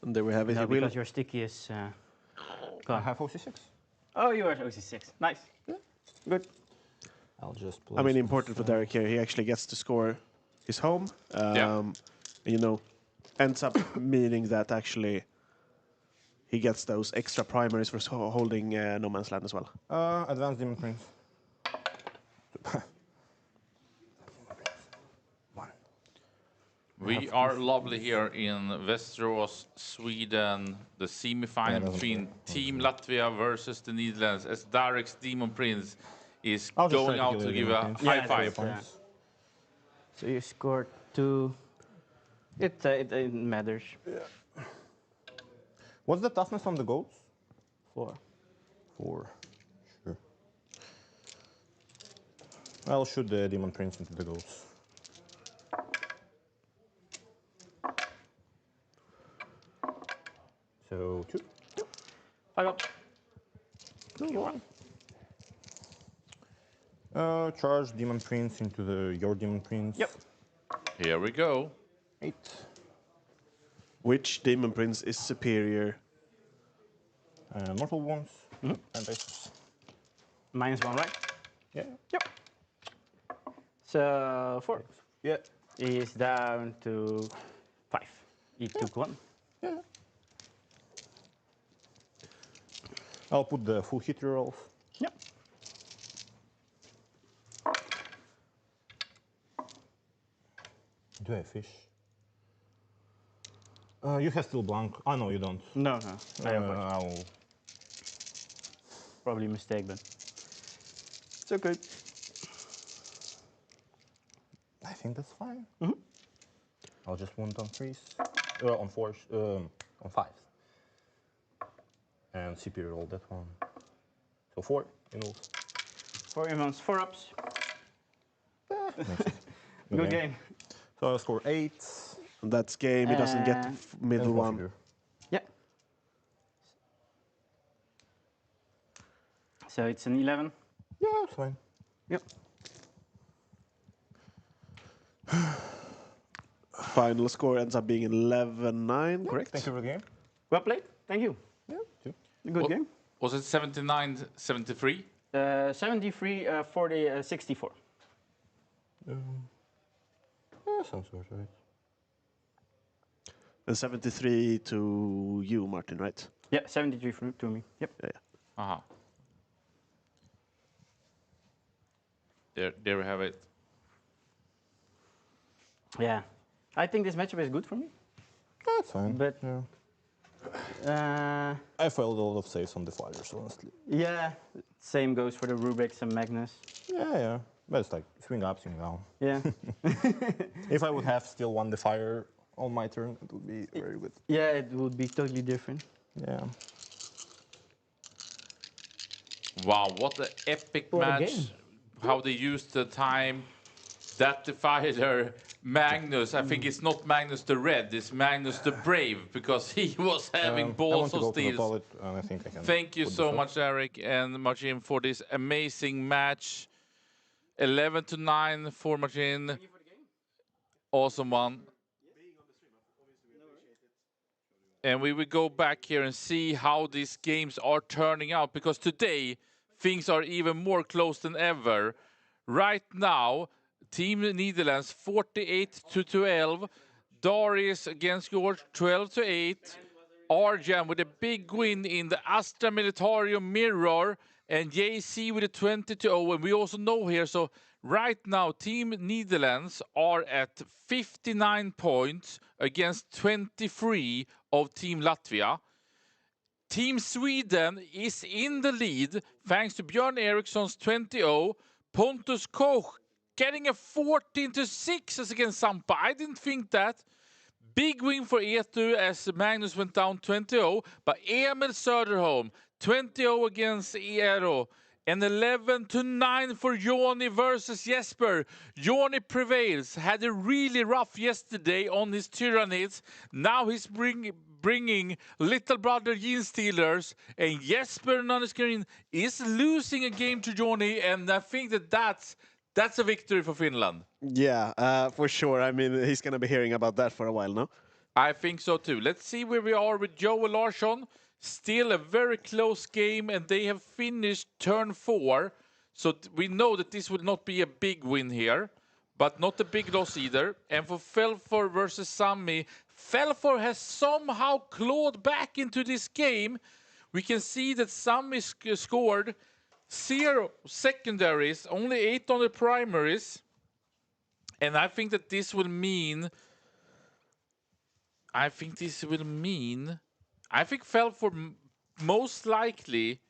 S2: And there we have it.
S4: No,
S2: He will.
S4: because your sticky is
S3: I
S4: gone.
S3: have OC6.
S4: Oh, you are OC6. Nice. Good.
S3: I'll just
S2: I mean,
S3: place
S2: important for
S3: this,
S2: Derek here. He actually gets to score his home.
S1: Yeah.
S2: You know, ends up meaning that actually he gets those extra primaries for holding No Man's Land as well.
S3: Advanced Demon Prince. 1.
S1: We are lovely here in Västerås, Sweden. The semi-final
S3: Yeah,
S1: between Team Latvia versus the Netherlands, as Derek's Demon Prince is
S3: I'll just
S1: going
S3: try to
S1: out
S3: kill
S1: to
S3: the
S1: give
S3: Demon
S1: a
S3: Prince.
S1: high
S4: Yeah,
S1: five.
S3: Points.
S4: So you scored 2. It matters.
S3: What's the toughness on the goats?
S4: 4.
S3: 4. Sure. I'll shoot the Demon Prince into the goats. So 2.
S4: 5 up.
S3: Kill 1. Charge Demon Prince into your Demon Prince.
S4: Yep.
S1: Here we go.
S3: 8.
S2: Which Demon Prince is superior?
S3: Mortal Wounds. And bases.
S4: -1, right?
S3: Yeah.
S4: Yep. So 4.
S3: Yeah.
S4: Is down to 5. He took 1.
S3: Yeah. I'll put the full hit rolls.
S4: Yep.
S3: Do I have fish? You have still blank. Oh no, you don't.
S4: No. I have one.
S3: I'll
S4: Probably a mistake, but it's okay.
S3: I think that's fine.
S4: Mhm.
S3: I'll just wound on 3s, on 4s, on 5s. And CP roll that one. So 4 in all.
S4: 4 inbounds, 4 ups. Good
S3: Okay.
S4: game.
S3: So I'll score 8.
S2: And that's game. He doesn't get the middle
S3: and
S2: one.
S3: figure.
S4: Yeah. So it's an 11.
S3: Yeah, it's fine.
S4: Yep.
S2: Final score ends up being 11-9, correct?
S3: Thank you for the game.
S4: Well played. Thank you.
S3: Yeah, too.
S4: Good game.
S1: Was it 79-73?
S4: 73, 40, 64.
S3: Yeah, sounds about right.
S2: And 73 to you, Martin, right?
S4: Yeah, 73 to me. Yep.
S1: Uh-huh. There we have it.
S4: Yeah. I think this matchup is good for me.
S3: That's fine.
S4: But
S3: I failed a lot of saves on the flyers, honestly.
S4: yeah, same goes for the Rubik's and Magnus.
S3: Yeah. But it's like swing up, swing down.
S4: Yeah.
S3: If I would have still won the fire on my turn, it would be very good.
S4: Yeah, it would be totally different.
S3: Yeah.
S1: Wow, what an epic
S4: What a
S1: match.
S4: game.
S1: How they used the time. That divided Magnus. I think it's not Magnus the Red, it's Magnus the Brave, because he was having
S3: I want
S1: balls
S3: to
S1: of
S3: go for the
S1: steel.
S3: bullet, and I think I can.
S1: Thank you
S3: put
S1: so
S3: this up.
S1: much, Eric and Martin, for this amazing match. 11-9 for Martin. Awesome one. And we will go back here and see how these games are turning out, because today things are even more close than ever. Right now, Team Netherlands 48-12. Darius against George 12-8. Arjan with a big win in the Astra Militarum Mirror, and JC with a 20-0. And we also know here, so right now Team Netherlands are at 59 points against 23 of Team Latvia. Team Sweden is in the lead thanks to Björn Eriksson's 20-0. Pontus Koch getting a 14-6 against Sampa. I didn't think that. Big win for Etu as Magnus went down 20-0. But Emil Söderholm, 20-0 against Eero. And 11-9 for Johnny versus Jesper. Johnny prevails. Had a really rough yesterday on his Tyranids. Now he's bringing little brother Gene Stealers. And Jesper on the screen is losing a game to Johnny. And I think that's a victory for Finland.
S2: Yeah, for sure. I mean, he's going to be hearing about that for a while now.
S1: I think so too. Let's see where we are with Joel Larsson. Still a very close game, and they have finished turn 4. So we know that this will not be a big win here, but not a big loss either. And for Felfor versus Sami, Felfor has somehow clawed back into this game. We can see that Sami scored 0 secondaries, only 8 on the primaries. And I think that this will mean... I think Felfor most likely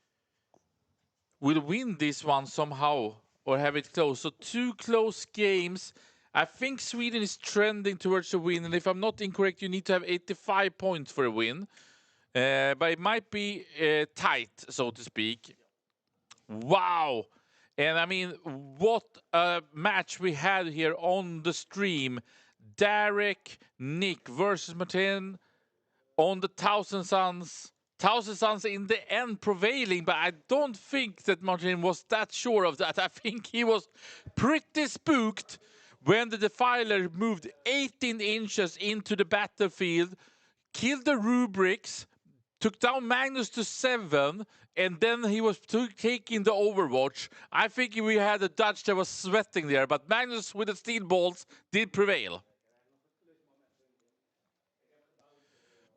S1: will win this one somehow or have it close. So 2 close games. I think Sweden is trending towards a win. And if I'm not incorrect, you need to have 85 points for a win. But it might be tight, so to speak. Wow. And I mean, what a match we had here on the stream. Derek, Nick versus Martin on the Thousand Suns. Thousand Suns in the end prevailing, but I don't think that Martin was that sure of that. I think he was pretty spooked when the Defiler moved 18 inches into the battlefield, killed the Rubrics, took down Magnus to 7, and then he was taking the Overwatch. I think we had a Dutch that was sweating there, but Magnus with the steel balls did prevail.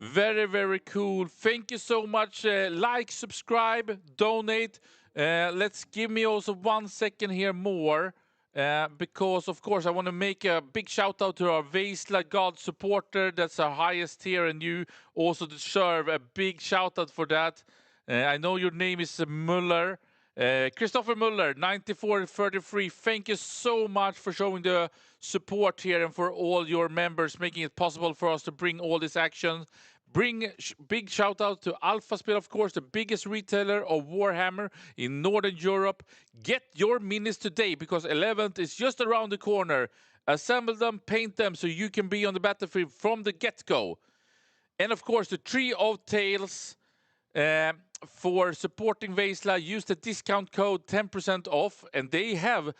S1: Very, very cool. Thank you so much. Like, subscribe, donate. Let's give me also 1 second here more. Because, of course, I want to make a big shout out to our Västerås God supporter. That's our highest tier, and you also deserve a big shout out for that. I know your name is Muller. Christopher Muller, 9433. Thank you so much for showing the support here and for all your members, making it possible for us to bring all this action. Bring big shout out to Alphaspel, of course, the biggest retailer of Warhammer in Northern Europe. Get your minis today because 11th is just around the corner. Assemble them, paint them so you can be on the battlefield from the get-go. And of course, the Tree of Tales for supporting Västerås. Use the discount code 10% off, and they have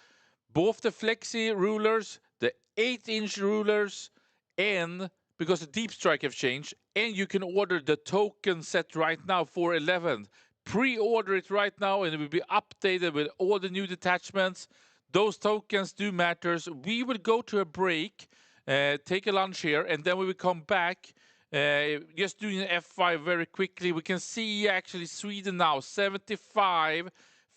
S1: both the Flexi rulers, the 8-inch rulers, and because the Deep Strike have changed, and you can order the token set right now for 11th. Pre-order it right now, and it will be updated with all the new detachments. Those tokens do matter. We will go to a break, take a lunch here, and then we will come back. Just doing an F5 very quickly. We can see actually Sweden now, 75,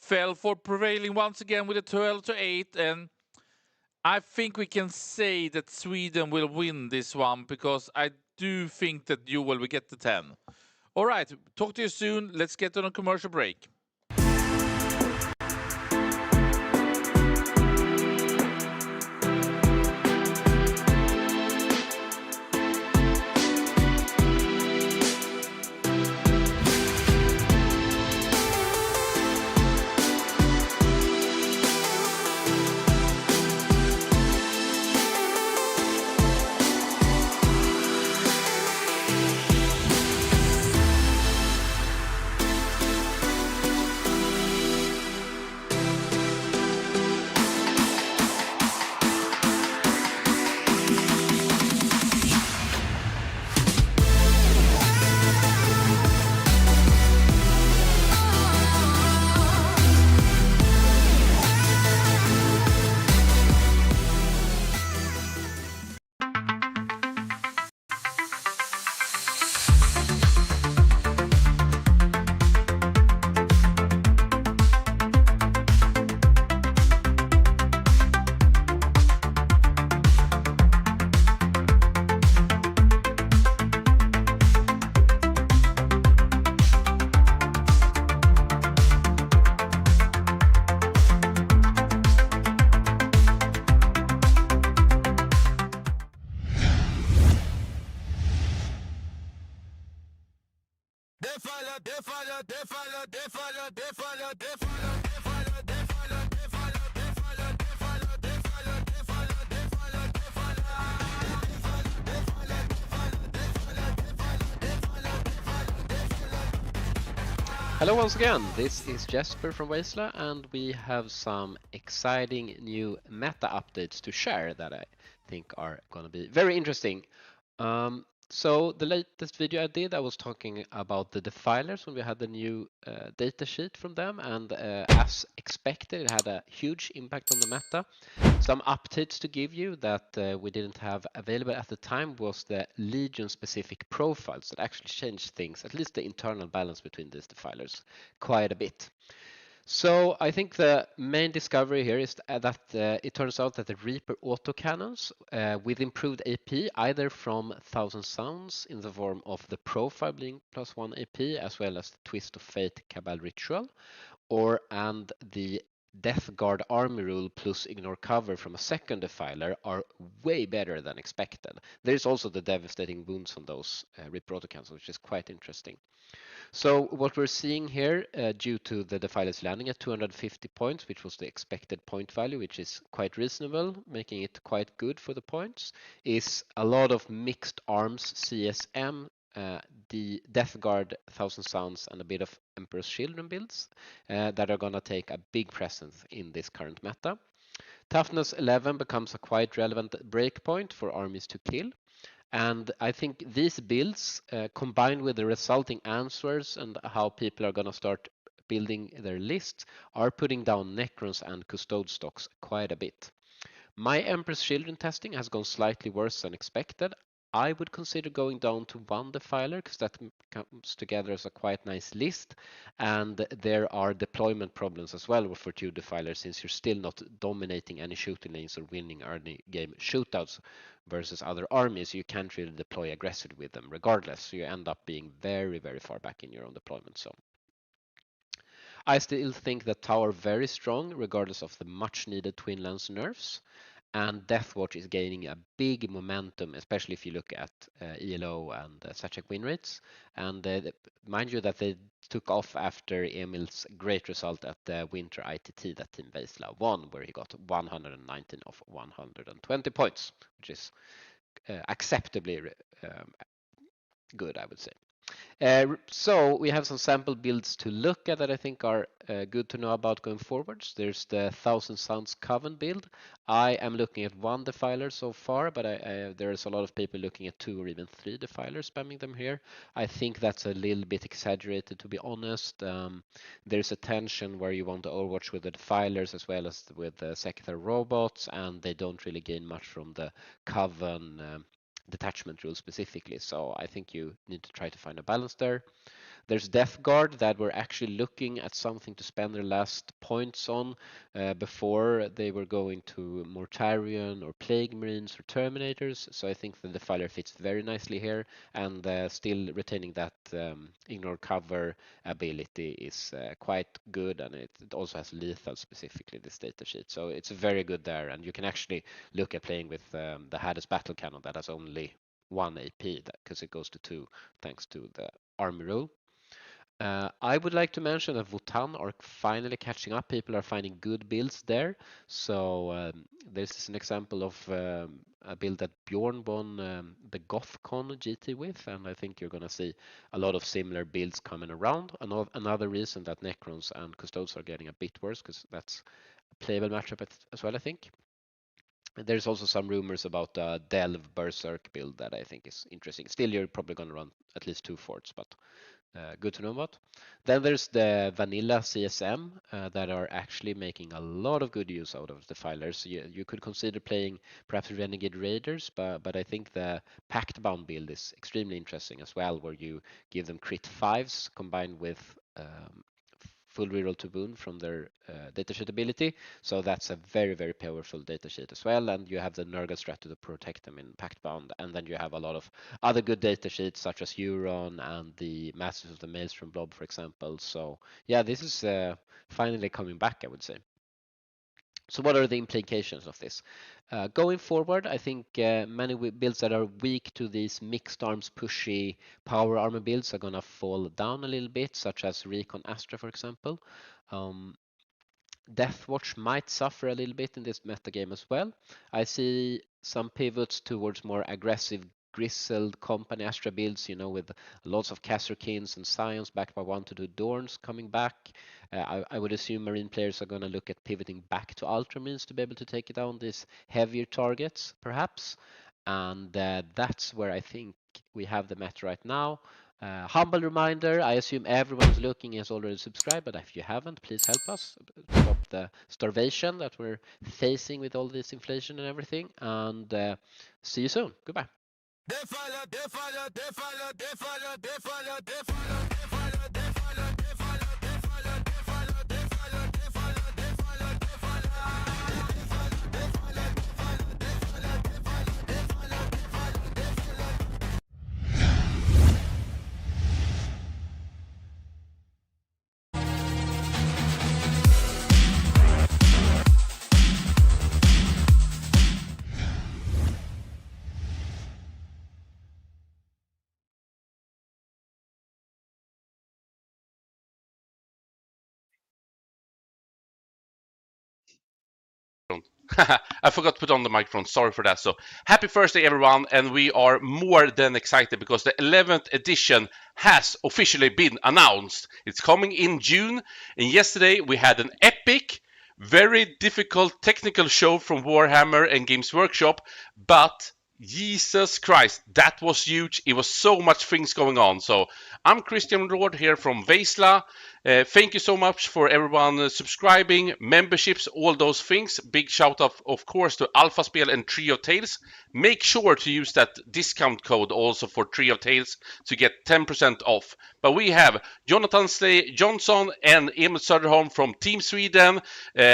S1: Felfor prevailing once again with a 12-8, and I think we can say that Sweden will win this one because I do think that you will get the 10. All right, talk to you soon. Let's get on a commercial break.
S6: Defaler, defaler, defaler, defaler, defaler, defaler, defaler. Hello once again, this is Jesper from Wasteland, and we have some exciting new meta updates to share that I think are going to be very interesting. So the latest video I did, I was talking about the defilers when we had the new data sheet from them, and as expected, it had a huge impact on the meta. Some updates to give you that we didn't have available at the time was the Legion-specific profiles that actually changed things, at least the internal balance between these defilers, quite a bit. So I think the main discovery here is that it turns out that the Reaper autocannons with improved AP, either from Thousand Sounds in the form of the profile being +1 AP, as well as the Twist of Fate Cabal Ritual, and the Death Guard Army Rule plus Ignore Cover from a second defiler are way better than expected. There is also the devastating wounds on those Reaper autocannons, which is quite interesting. So what we're seeing here, due to the defilers landing at 250 points, which was the expected point value, which is quite reasonable, making it quite good for the points, is a lot of mixed arms CSM, the Death Guard, Thousand Sounds, and a bit of Emperor's Children builds that are gonna take a big presence in this current meta. Toughness 11 becomes a quite relevant breakpoint for armies to kill. And I think these builds, combined with the resulting answers and how people are going to start building their lists, are putting down Necrons and Custode stocks quite a bit. My Emperor's Children testing has gone slightly worse than expected. I would consider going down to one defiler because that comes together as a quite nice list. And there are deployment problems as well for two defilers since you're still not dominating any shooting lanes or winning early game shootouts versus other armies. You can't really deploy aggressively with them regardless. So you end up being very, very far back in your own deployment zone. I still think that Tower very strong regardless of the much needed Twin Lance nerfs. And Deathwatch is gaining a big momentum, especially if you look at ELO and Sacek win rates. And mind you that they took off after Emil's great result at the Winter ITT that Team Vesla won, where he got 119 of 120 points, which is acceptably good, I would say. So we have some sample builds to look at that I think are good to know about going forwards. There's the Thousand Sounds Coven build. I am looking at one defiler so far, but there's a lot of people looking at 2 or even 3 defilers spamming them here. I think that's a little bit exaggerated, to be honest. There's a tension where you want to overwatch with the defilers as well as with the Sekithar robots, and they don't really gain much from the Coven detachment rule specifically. So I think you need to try to find a balance there. There's Death Guard that were actually looking at something to spend their last points on before they were going to Mortarion or Plague Marines or Terminators. So I think the Defiler fits very nicely here, and still retaining that Ignore Cover ability is quite good, and it also has lethal specifically this data sheet. So it's very good there, and you can actually look at playing with the Hades Battle Cannon that has only 1 AP because it goes to 2 thanks to the army rule. I would like to mention that Votan are finally catching up. People are finding good builds there. So this is an example of a build that Bjorn won the GothCon GT with, and I think you're going to see a lot of similar builds coming around. Another reason that Necrons and Custodes are getting a bit worse, because that's a playable matchup as well, I think. There's also some rumors about the Delve Berserk build that I think is interesting. Still, you're probably going to run at least 2 forts, but good to know about. Then there's the vanilla CSM that are actually making a lot of good use out of the defilers. You could consider playing perhaps Renegade Raiders, but I think the Pact Bound build is extremely interesting as well, where you give them crit 5s combined with full reroll to wound from their datasheet ability. So that's a very, very powerful datasheet as well. And you have the Nurgle strat to protect them in Pact Bound. And then you have a lot of other good datasheets such as Euron and the Masters of the Maelstrom Blob, for example. So yeah, this is finally coming back, I would say. So what are the implications of this? Going forward, I think many builds that are weak to these mixed arms, pushy power armor builds are going to fall down a little bit, such as Recon Astra, for example. Deathwatch might suffer a little bit in this metagame as well. I see some pivots towards more aggressive grizzled company Astra builds, with lots of Kasrkins and Scions backed by 1-2 Dorns coming back. I would assume Marine players are going to look at pivoting back to Ultramarines to be able to take down these heavier targets, perhaps. And that's where I think we have the meta right now. Humble reminder, I assume everyone's looking has already subscribed, but if you haven't, please help us stop the starvation that we're facing with all this inflation and everything. And see you soon. Goodbye.
S7: I forgot to put on the microphone. Sorry for that. So happy Thursday, everyone. And we are more than excited because the 11th edition has officially been announced. It's coming in June. And yesterday we had an epic, very difficult technical show from Warhammer and Games Workshop. But Jesus Christ, that was huge. It was so much things going on. So I'm Christian Lord here from Västerås. Thank you so much for everyone subscribing, memberships, all those things. Big shout out, of course, to Alpha Spel and Tree of Tales. Make sure to use that discount code also for Tree of Tales to get 10% off. But we have Jonathan Slay Johnson and Emil Söderholm from Team Sweden,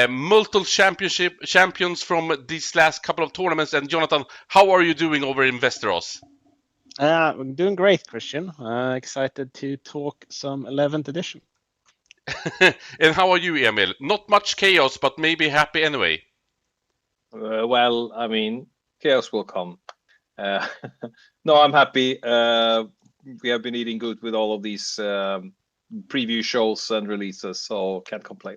S7: multiple champions from these last couple of tournaments. And Jonathan, how are you doing over in Västerås?
S8: I'm doing great, Christian. Excited to talk some 11th edition.
S7: And how are you, Emil? Not much chaos, but maybe happy anyway.
S9: Well, I mean, chaos will come. No, I'm happy. We have been eating good with all of these preview shows and releases, so can't complain.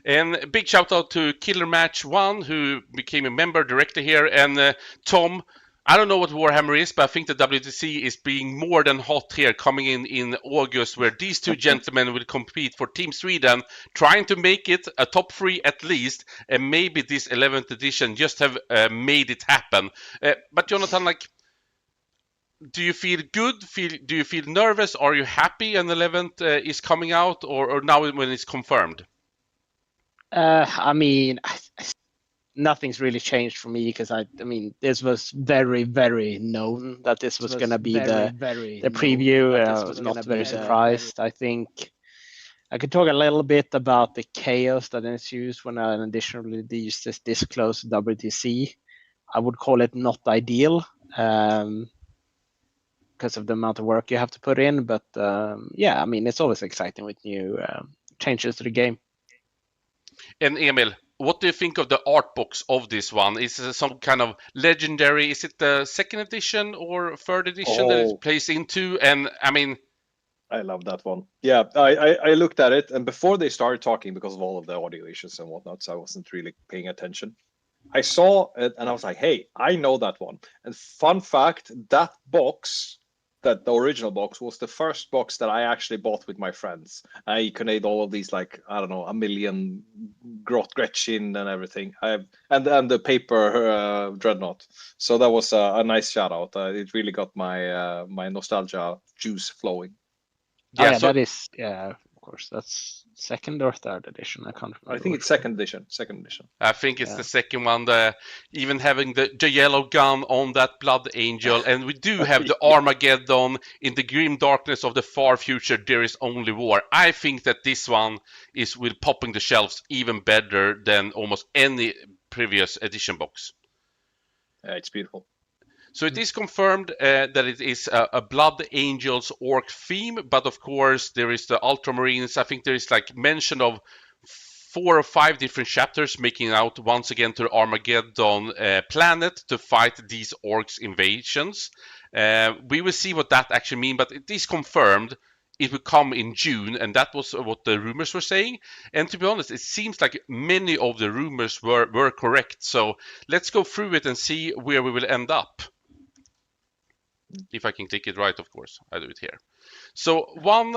S7: And big shout out to Killer Match 1, who became a member directly here, and Tom. I don't know what Warhammer is, but I think the WTC is being more than hot here coming in August, where these two gentlemen will compete for Team Sweden, trying to make it a top 3 at least, and maybe this 11th edition just have made it happen. But Jonathan, do you feel good? Do you feel nervous? Are you happy an 11th is coming out, or now when it's confirmed?
S8: I mean, nothing's really changed for me because I mean, this was very, very known that this was going to be the preview. I was not very surprised. I think I could talk a little bit about the chaos that ensues when an edition release is this close to WTC. I would call it not ideal because of the amount of work you have to put in. But yeah, I mean, it's always exciting with new changes to the game.
S7: And Emil, what do you think of the art box of this one? Is it some kind of legendary? Is it the 2nd edition or 3rd edition that it plays into? And I mean,
S9: I love that one. Yeah, I looked at it, and before they started talking, because of all of the audio issues and whatnot, so I wasn't really paying attention. I saw it, and I was like, hey, I know that one. And fun fact, that box, that the original box, was the first box that I actually bought with my friends. I connected all of these, like, I don't know, a million Gretchen and everything. And the paper Dreadnought. So that was a nice shout out. It really got my my nostalgia juice flowing.
S7: Yeah,
S8: that is, of course, that's 2nd or 3rd edition. I can't remember.
S9: I think it's 2nd edition. 2nd edition.
S7: I think it's the 2nd one. Even having the yellow gun on that Blood Angel, and we do have the Armageddon. In the grim darkness of the far future, there is only war. I think that this one will popping the shelves even better than almost any previous edition box.
S9: It's beautiful.
S7: So it is confirmed that it is a Blood Angels orc theme, but of course there is the Ultramarines. I think there is like mention of 4 or 5 different chapters making out once again to the Armageddon planet to fight these orcs invasions. We will see what that actually means, but it is confirmed it will come in June, and that was what the rumors were saying. And to be honest, it seems like many of the rumors were correct. So let's go through it and see where we will end up. If I can click it right, of course, I do it here. So one,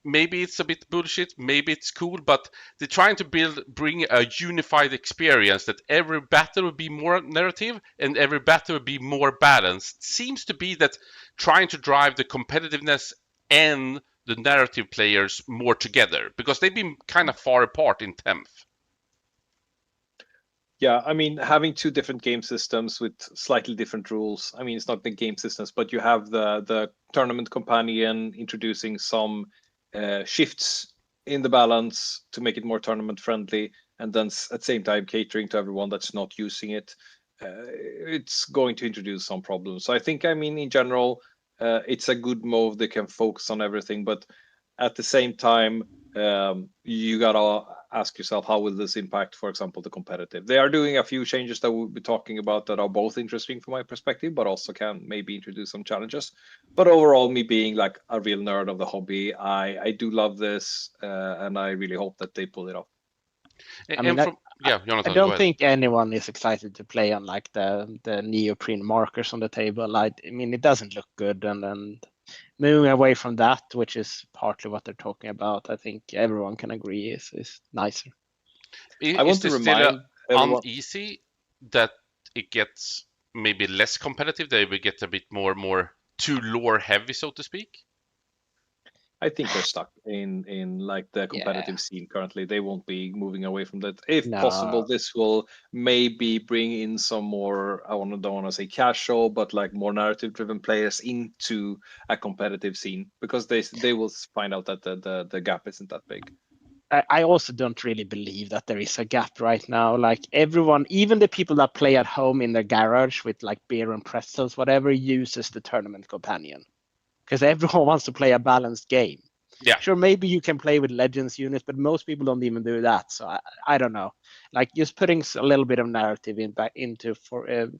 S7: maybe it's a bit bullshit, maybe it's cool, but they're trying to bring a unified experience that every battle will be more narrative and every battle will be more balanced. Seems to be that trying to drive the competitiveness and the narrative players more together, because they've been kind of far apart in 10th.
S9: Yeah, I mean, having two different game systems with slightly different rules. I mean, it's not the game systems, but you have the tournament companion introducing some shifts in the balance to make it more tournament friendly, and then at the same time catering to everyone that's not using it. It's going to introduce some problems. So I think, I mean, in general, it's a good move. They can focus on everything, but at the same time, you gotta ask yourself, how will this impact, for example, the competitive? They are doing a few changes that we'll be talking about that are both interesting from my perspective, but also can maybe introduce some challenges. But overall, me being like a real nerd of the hobby, I do love this, and I really hope that they pull it off.
S6: I mean,
S7: Jonathan,
S6: I don't think anyone is excited to play on like the neoprene markers on the table. I mean, it doesn't look good, and moving away from that, which is partly what they're talking about, I think everyone can agree is nicer.
S9: I want to remind everyone
S7: uneasy that it gets maybe less competitive. They will get a bit more too lore heavy, so to speak.
S9: I think they're stuck in like the competitive scene currently. They won't be moving away from that. If possible, this will maybe bring in some more, don't want to say casual, but like more narrative driven players into a competitive scene, because they will find out that the gap isn't that big.
S8: I also don't really believe that there is a gap right now. Like everyone, even the people that play at home in their garage with like beer and pretzels, whatever, uses the tournament companion. Because everyone wants to play a balanced game.
S7: Yeah.
S8: Sure, maybe you can play with Legends units, but most people don't even do that. So I don't know. Like just putting a little bit of narrative into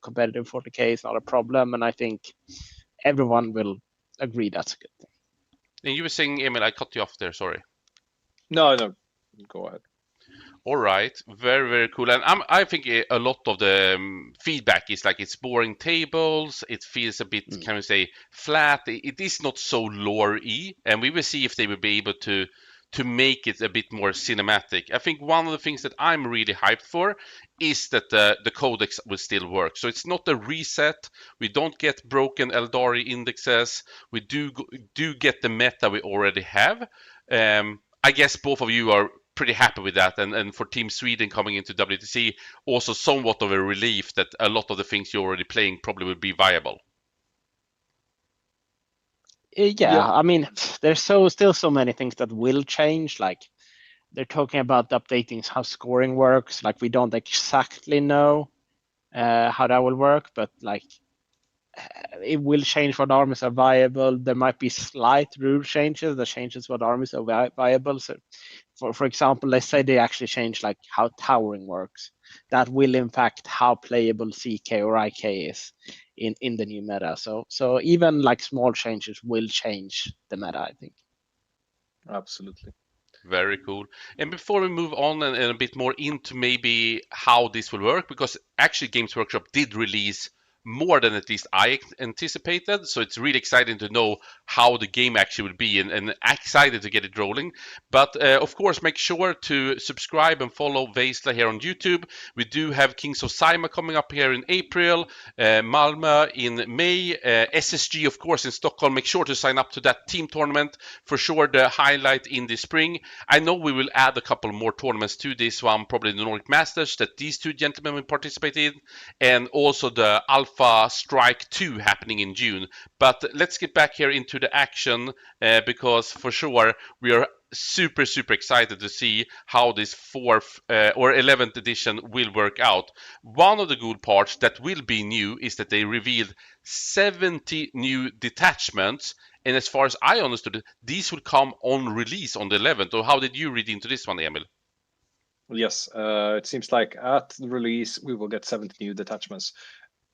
S8: competitive 40K is not a problem, and I think everyone will agree that's a good thing.
S7: And you were saying, Emil, I cut you off there. Sorry.
S9: No, go ahead.
S7: All right, very cool. And I think a lot of the feedback is like it's boring tables. It feels a bit, can we say, flat. It is not so lore-y, and we will see if they will be able to make it a bit more cinematic. I think one of the things that I'm really hyped for is that the codex will still work. So it's not a reset. We don't get broken Eldari indexes. We do get the meta we already have. I guess both of you are pretty happy with that, and for Team Sweden coming into WTC, also somewhat of a relief that a lot of the things you're already playing probably will be viable.
S8: Yeah, I mean, there's still so many things that will change. Like they're talking about updating how scoring works. Like we don't exactly know how that will work, but like it will change what armies are viable. There might be slight rule changes that changes what armies are viable. So for example, let's say they actually change like how towering works. That will impact how playable CK or IK is in the new meta. So even like small changes will change the meta, I think.
S9: Absolutely.
S7: Very cool. And before we move on and a bit more into maybe how this will work, because actually Games Workshop did release more than at least I anticipated. So it's really exciting to know how the game actually will be, and excited to get it rolling. But of course, make sure to subscribe and follow Västerås here on YouTube. We do have Kings of Saima coming up here in April, Malmö in May, SSG, of course, in Stockholm. Make sure to sign up to that team tournament. For sure, the highlight in the spring. I know we will add a couple more tournaments to this one, probably the Nordic Masters that these two gentlemen will participate in, and also the Alpha Strike 2 happening in June. But let's get back here into the action, because for sure we are super excited to see how this 4th or 11th edition will work out. One of the good parts that will be new is that they revealed 70 new detachments, and as far as I understood it, these will come on release on the 11th. Or how did you read into this one, Emil?
S9: Yes, it seems like at the release we will get 70 new detachments.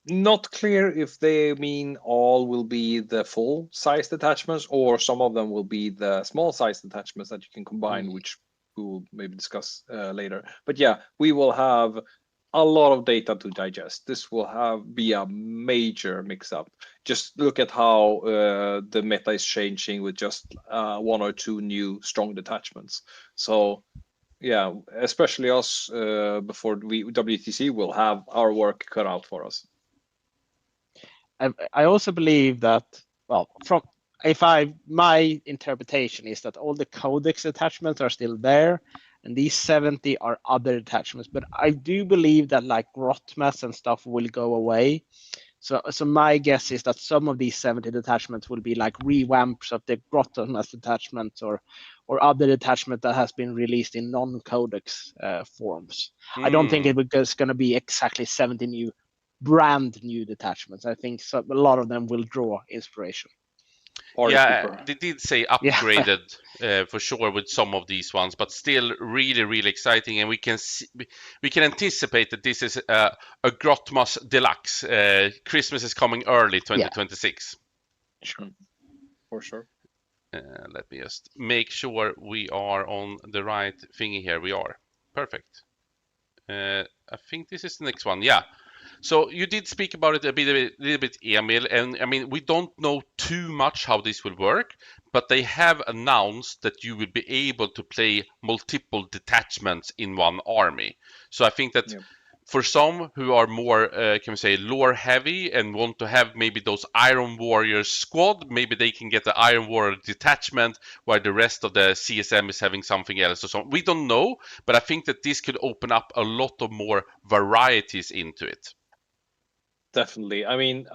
S9: Not clear if they mean all will be the full size detachments, or some of them will be the small size detachments that you can combine, which we will maybe discuss later. But yeah, we will have a lot of data to digest. This will be a major mix-up. Just look at how the meta is changing with just 1 or 2 new strong detachments. So yeah, especially us before WTC will have our work cut out for us.
S8: I also believe that, well, my interpretation is that all the codex attachments are still there, and these 70 are other attachments. But I do believe that like Grotmass and stuff will go away. So my guess is that some of these 70 detachments will be like revamps of the Grotmass detachments or other detachment that has been released in non-codex forms. I don't think it's going to be exactly 70 brand new detachments. I think a lot of them will draw inspiration.
S7: They did say upgraded for sure with some of these ones, but still really, really exciting. And we can anticipate that this is a Grotmass Deluxe. Christmas is coming early, 2026.
S9: Sure, for sure.
S7: Let me just make sure we are on the right thingy here. We are perfect. I think this is the next one. Yeah. So you did speak about it a little bit, Emil, and I mean, we don't know too much how this will work, but they have announced that you will be able to play multiple detachments in one army. So I think that for some who are more, can we say, lore heavy and want to have maybe those Iron Warriors squad, maybe they can get the Iron Warrior detachment while the rest of the CSM is having something else or something. We don't know, but I think that this could open up a lot of more varieties into it.
S9: Definitely. I mean,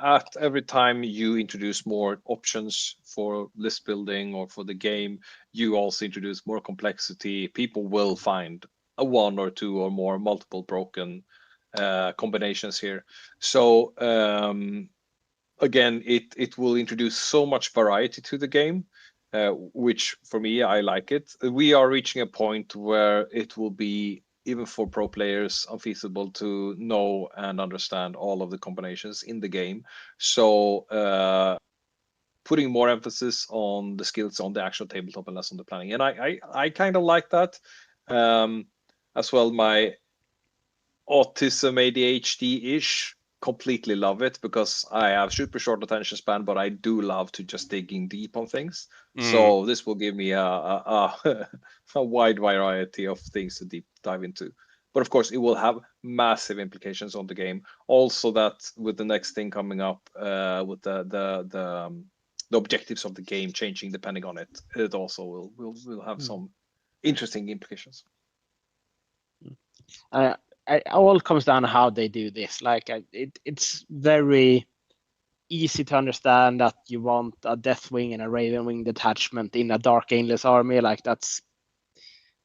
S9: at every time you introduce more options for list building or for the game, you also introduce more complexity. People will find a 1 or 2 or more multiple broken combinations here. So again, it will introduce so much variety to the game, which for me, I like it. We are reaching a point where it will be, even for pro players, unfeasible to know and understand all of the combinations in the game. So putting more emphasis on the skills on the actual tabletop and less on the planning. And I kind of like that. As well, my autism ADHD-ish completely love it, because I have super short attention span, but I do love to just dig in deep on things. So this will give me a wide variety of things to deep dive into. But of course, it will have massive implications on the game. Also, that with the next thing coming up, with the objectives of the game changing depending on it, it also will have some interesting implications.
S8: It all comes down to how they do this. Like it's very easy to understand that you want a Deathwing and a Ravenwing detachment in a Dark Aimless army. Like that's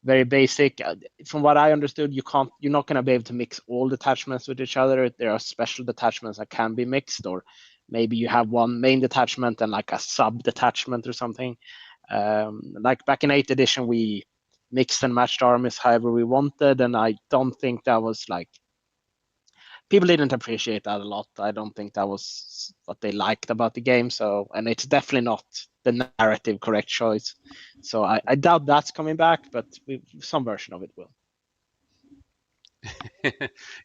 S8: very basic. From what I understood, you're not going to be able to mix all detachments with each other. There are special detachments that can be mixed, or maybe you have one main detachment and like a sub detachment or something. Like back in 8th edition, we mixed and matched armies however we wanted, and I don't think that was like, people didn't appreciate that a lot. I don't think that was what they liked about the game. So, and it's definitely not the narrative correct choice. So I doubt that's coming back, but some version of it will.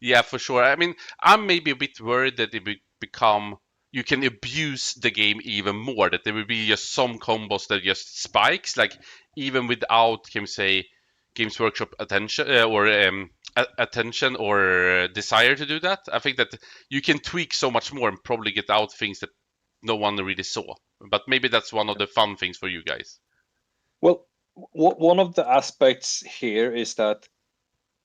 S7: Yeah, for sure. I mean, I'm maybe a bit worried that it will become, you can abuse the game even more, that there will be just some combos that just spikes, like even without, can we say, Games Workshop attention attention or desire to do that. I think that you can tweak so much more and probably get out things that no one really saw. But maybe that's one of the fun things for you guys.
S9: Well, one of the aspects here is that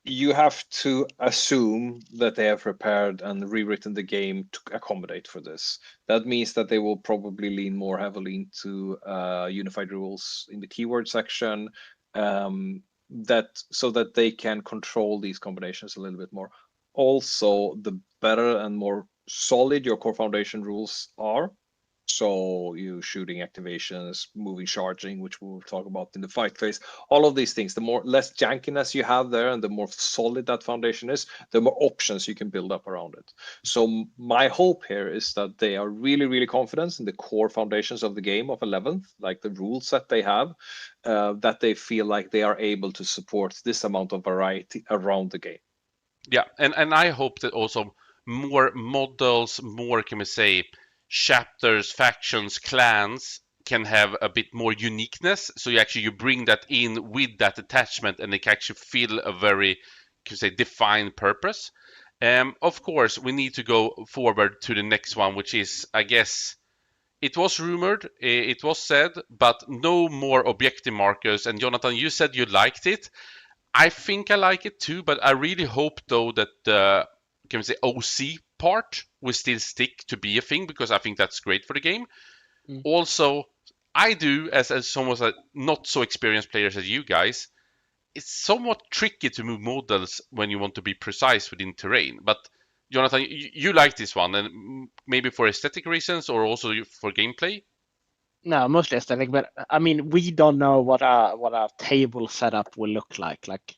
S9: you have to assume that they have prepared and rewritten the game to accommodate for this. That means that they will probably lean more heavily into unified rules in the keyword section, so that they can control these combinations a little bit more. Also, the better and more solid your core foundation rules are, so you shooting activations, moving, charging, which we'll talk about in the fight phase, all of these things, the less jankiness you have there and the more solid that foundation is, the more options you can build up around it. So my hope here is that they are really, really confident in the core foundations of the game of 11th, like the rule set they have, that they feel like they are able to support this amount of variety around the game.
S7: Yeah, and I hope that also more models, more, can we say, chapters, factions, clans can have a bit more uniqueness. So you bring that in with that attachment, and it can actually feel a very, can we say, defined purpose. Of course, we need to go forward to the next one, which is, I guess, it was rumored, it was said, but no more objective markers. And Jonathan, you said you liked it. I think I like it too, but I really hope though that the, can we say, OC part will still stick to be a thing, because I think that's great for the game. Also, I do, as someone not so experienced players as you guys, it's somewhat tricky to move models when you want to be precise within terrain. But Jonathan, you like this one, and maybe for aesthetic reasons or also for gameplay?
S8: No, mostly aesthetic, but I mean, we don't know what a table setup will look like. Like,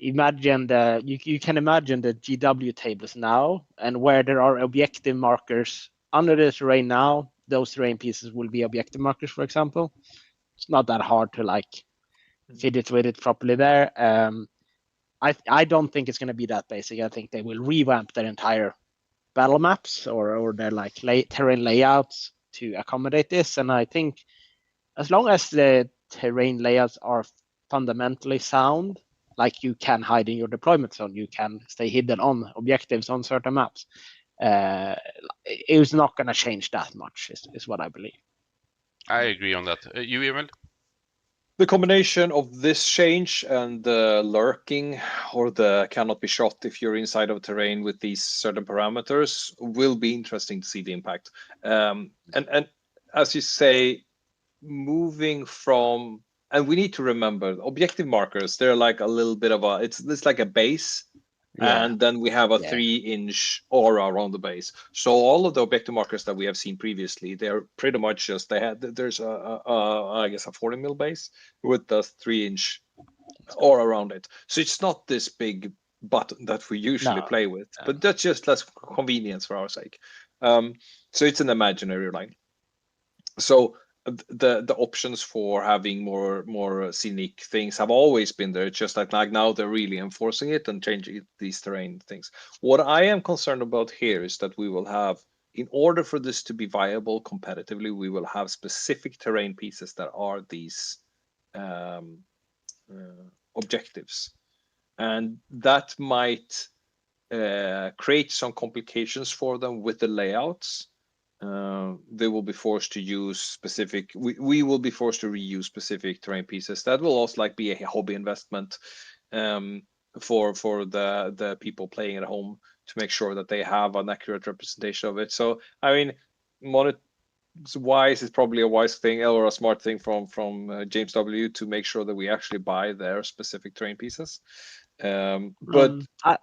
S8: imagine you can imagine the GW tables now, and where there are objective markers under the terrain now, those terrain pieces will be objective markers, for example. It's not that hard to like fit it with it properly there. I don't think it's going to be that basic. I think they will revamp their entire battle maps or their like terrain layouts to accommodate this. And I think as long as the terrain layouts are fundamentally sound, like you can hide in your deployment zone, you can stay hidden on objectives on certain maps, it's not going to change that much, is what I believe.
S7: I agree on that. You, Emil?
S9: The combination of this change and the lurking or the cannot be shot if you're inside of terrain with these certain parameters will be interesting to see the impact. And as you say, moving from, and we need to remember, objective markers, they're like a little bit of it's like a base. Yeah. And then we have a 3-inch aura around the base. So all of the objective markers that we have seen previously, they're pretty much just, there's I guess a 40 mil base with the 3-inch aura around it. So it's not this big button that we usually play with, but that's just less convenience for our sake. So it's an imaginary line. So the options for having more scenic things have always been there. It's just like now they're really enforcing it and changing these terrain things. What I am concerned about here is that we will have, in order for this to be viable competitively, we will have specific terrain pieces that are these objectives, and that might create some complications for them with the layouts. They will be forced to use specific. We will be forced to reuse specific terrain pieces. That will also like be a hobby investment for the people playing at home to make sure that they have an accurate representation of it. So I mean, wise is probably a wise thing or a smart thing from James W to make sure that we actually buy their specific terrain pieces. But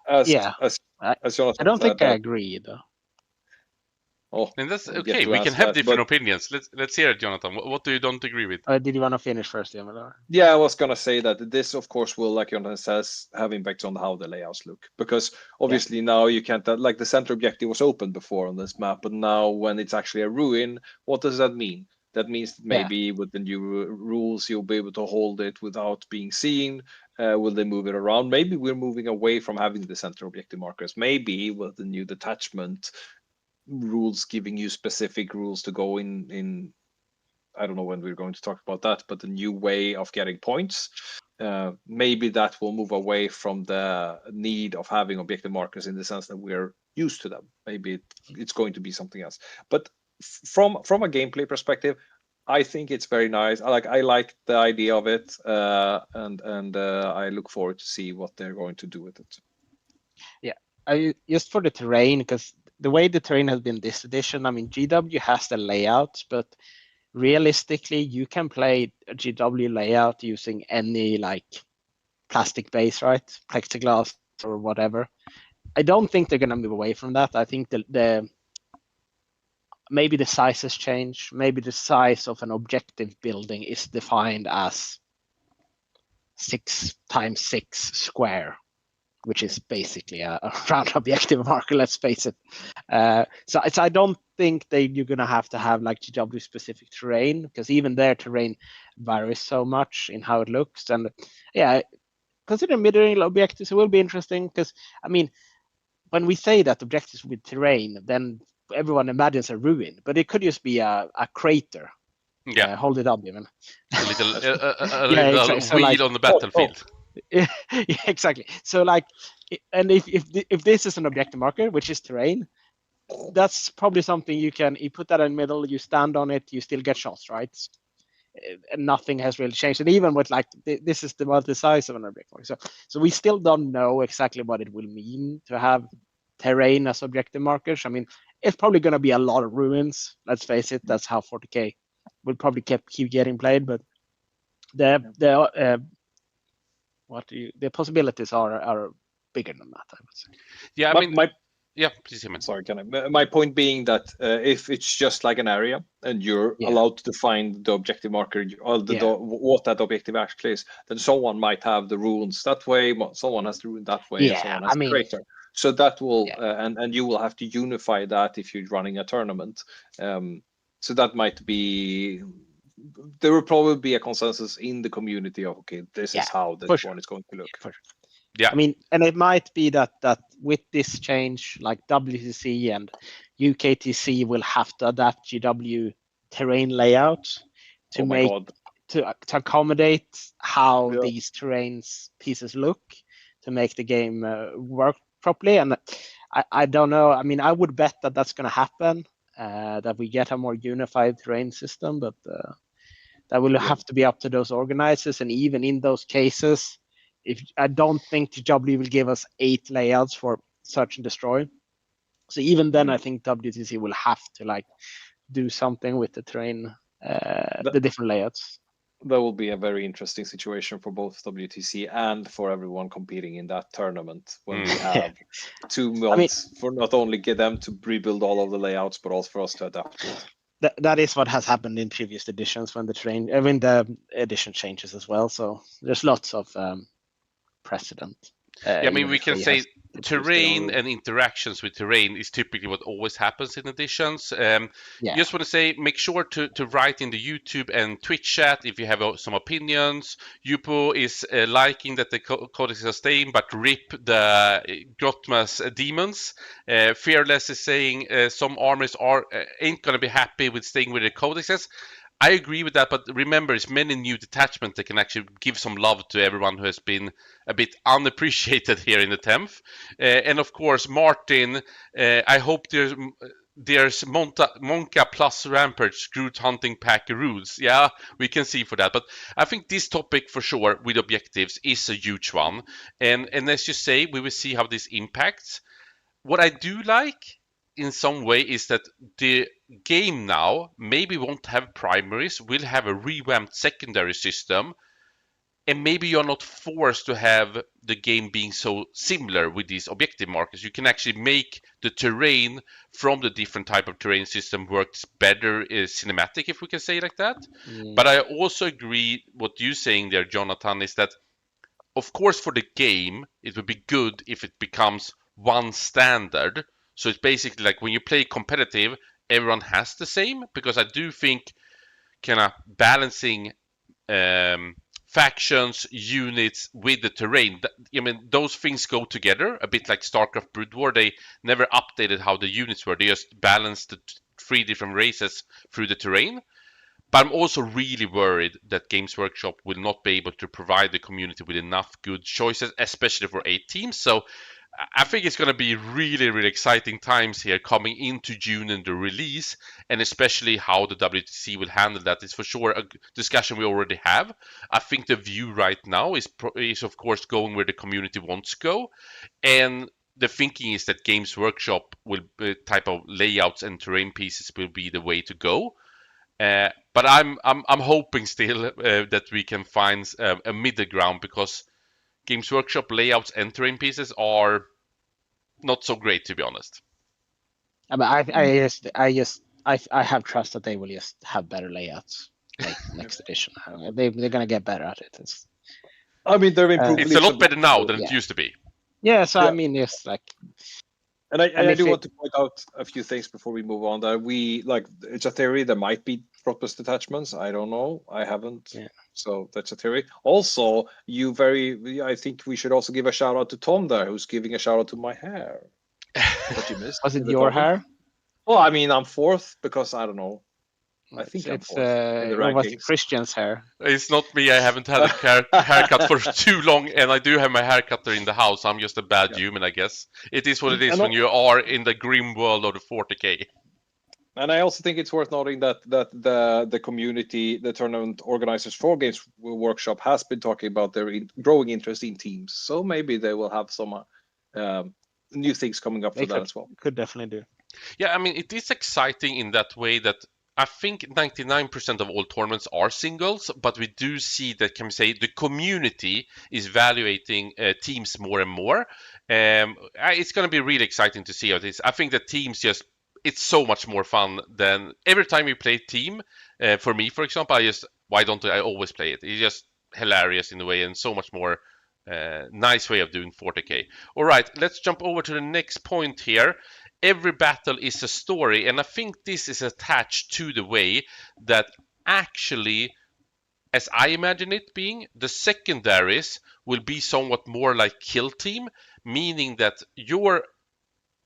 S9: as Jonathan
S8: I don't think
S9: said,
S8: I agree though.
S9: Oh,
S7: and that's okay. We can have different opinions. Let's hear it, Jonathan. What do you don't agree with?
S8: Did you want to finish first, Emil?
S9: Yeah, I was gonna say that this, of course, will, like Jonathan says, have impacts on how the layouts look. Because obviously now you can't, like the center objective was open before on this map, but now when it's actually a ruin, what does that mean? That means that maybe with the new rules, you'll be able to hold it without being seen. Will they move it around? Maybe we're moving away from having the center objective markers. Maybe with the new detachment rules giving you specific rules to go in I don't know when we're going to talk about that, but the new way of getting points, maybe that will move away from the need of having objective markers in the sense that we're used to them. Maybe it's going to be something else. But from a gameplay perspective, I think it's very nice. I like the idea of it, and I look forward to see what they're going to do with it.
S8: Yeah, just for the terrain, because the way the terrain has been this edition, I mean, GW has the layouts, but realistically, you can play a GW layout using any like plastic base, right? Plexiglass or whatever. I don't think they're going to move away from that. I think the maybe the sizes change. Maybe the size of an objective building is defined as 6x6 square, which is basically a round objective marker, let's face it. So I don't think you're going to have like GW specific terrain, because even their terrain varies so much in how it looks. And yeah, consider mid-range objectives. It will be interesting because, I mean, when we say that objectives with terrain, then everyone imagines a ruin, but it could just be a crater.
S7: Yeah.
S8: Hold it up, even.
S7: A little
S8: Yeah,
S7: little
S8: exactly. So,
S7: wheel
S8: like,
S7: on the battlefield.
S8: Yeah, exactly. So, like, and if this is an objective marker, which is terrain, that's probably something you put that in the middle, you stand on it, you still get shots, right? And nothing has really changed. And even with, like, this is the multi-size of an objective marker. So we still don't know exactly what it will mean to have terrain as objective markers. I mean, it's probably going to be a lot of ruins. Let's face it. That's how 40K will probably keep getting played. But the possibilities are bigger than that, I would say.
S7: Yeah, I mean, yeah, please, Simon.
S9: Sorry, my point being that if it's just like an area and you're allowed to define the objective marker or what that objective actually is, then someone might have the runes that way, someone has the rune that way, and someone has the crater. So that will and you will have to unify that if you're running a tournament. So that might be. There will probably be a consensus in the community of, okay, this is how this one is going to look.
S8: For sure.
S7: Yeah,
S8: I mean, and it might be that with this change, like WTC and UKTC will have to adapt GW terrain layout to accommodate how these terrains pieces look, to make the game work properly. And I don't know. I mean, I would bet that that's going to happen, that we get a more unified terrain system, but that will have to be up to those organizers. And even in those cases, I don't think GW will give us 8 layouts for search and destroy. So even then, I think WTC will have to, like, do something with the terrain, the different layouts.
S9: That will be a very interesting situation for both WTC and for everyone competing in that tournament when we have 2 months for not only get them to rebuild all of the layouts, but also for us to adapt to it.
S8: That is what has happened in previous editions when the edition changes as well. So there's lots of precedent.
S7: I mean, we can say terrain and interactions with terrain is typically what always happens in editions. Just want to say, make sure to write in the YouTube and Twitch chat if you have some opinions. Yupo is liking that the codex are staying, but rip the Grotma's demons. Fearless is saying some armies ain't going to be happy with staying with the codexes. I agree with that, but remember, it's many new detachments that can actually give some love to everyone who has been a bit unappreciated here in the 10th. And of course, Martin, I hope there's Monka plus Rampage Groot hunting pack rules. Yeah, we can see for that. But I think this topic for sure with objectives is a huge one. And as you say, we will see how this impacts. What I do like in some way is that the game now maybe won't have primaries, will have a revamped secondary system, and maybe you're not forced to have the game being so similar with these objective markers. You can actually make the terrain from the different type of terrain system works better cinematic, if we can say it like that. But I also agree what you're saying there, Jonathan, is that of course for the game it would be good if it becomes one standard. So it's basically like when you play competitive, everyone has the same, because I do think kind of balancing factions, units with the terrain, I mean, those things go together, a bit like StarCraft Brood War. They never updated how the units were. They just balanced the 3 different races through the terrain. But I'm also really worried that Games Workshop will not be able to provide the community with enough good choices, especially for 8 teams. So I think it's going to be really, really exciting times here coming into June and the release, and especially how the WTC will handle that is for sure a discussion we already have. I think the view right now is of course going where the community wants to go, and the thinking is that Games Workshop will type of layouts and terrain pieces will be the way to go. But I'm hoping still that we can find a middle ground, because Games Workshop layouts and terrain pieces are not so great, to be honest.
S8: I mean, I have trust that they will just have better layouts like next edition. They're gonna get better at it.
S9: I mean, they're improving.
S7: It's a lot better now than it used to be.
S8: Yeah, so I mean, it's like.
S9: And I do want to point out a few things before we move on. That it's a theory. There might be propose detachments. I don't know. I haven't.
S8: Yeah.
S9: So that's a theory. Also, I think we should also give a shout out to Tom there, who's giving a shout out to my hair that you missed.
S8: Was
S9: in
S8: it
S9: the
S8: your
S9: comment.
S8: hair?
S9: Well, I mean, I'm fourth because I don't know. I think I'm
S8: It's
S9: fourth in the
S8: or was it
S9: rankings.
S8: Christian's hair?
S7: It's not me. I haven't had a haircut for too long, and I do have my hair cutter in the house. I'm just a bad human, I guess. It is what it is
S9: And
S7: when you are in the grim world of the 40k.
S9: And I also think it's worth noting that the community, the tournament organizers for Games Workshop, has been talking about their growing interest in teams. So maybe they will have some new things coming up for that as well.
S8: Could definitely do.
S7: Yeah, I mean, it is exciting in that way that I think 99% of all tournaments are singles, but we do see that, can we say, the community is evaluating teams more and more. It's going to be really exciting to see how it is. I think that teams it's so much more fun than every time we play team. For me, for example, why don't I always play it? It's just hilarious in a way and so much more nice way of doing 40k. All right, let's jump over to the next point here. Every battle is a story, and I think this is attached to the way that actually, as I imagine it being, the secondaries will be somewhat more like kill team, meaning that your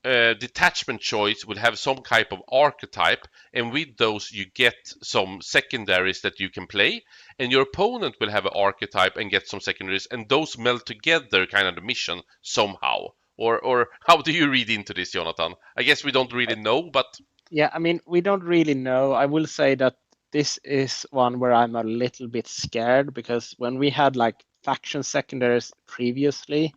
S7: detachment choice will have some type of archetype, and with those you get some secondaries that you can play, and your opponent will have an archetype and get some secondaries, and those meld together kind of the mission somehow. Or how do you read into this, Jonathan? I guess we don't really know, but
S8: yeah, I mean, we don't really know. I will say that this is one where I'm a little bit scared, because when we had like faction secondaries previously,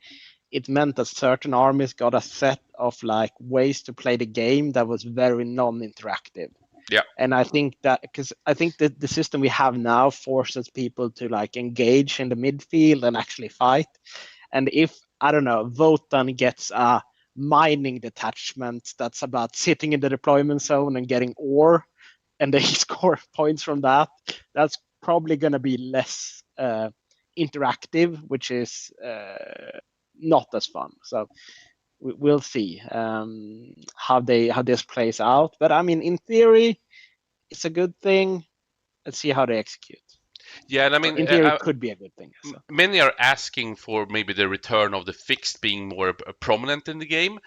S8: it meant that certain armies got a set of like ways to play the game that was very non-interactive.
S7: Yeah.
S8: And I think that because I think that the system we have now forces people to like engage in the midfield and actually fight. And if, I don't know, Votan gets a mining detachment that's about sitting in the deployment zone and getting ore, and they score points from that, that's probably going to be less interactive, which is not as fun. So we'll see how this plays out. But I mean, in theory, it's a good thing. Let's see how they execute.
S7: Yeah, and I mean,
S8: in theory, it could be a good thing. So.
S7: Many are asking for maybe the return of the fixed being more prominent in the game.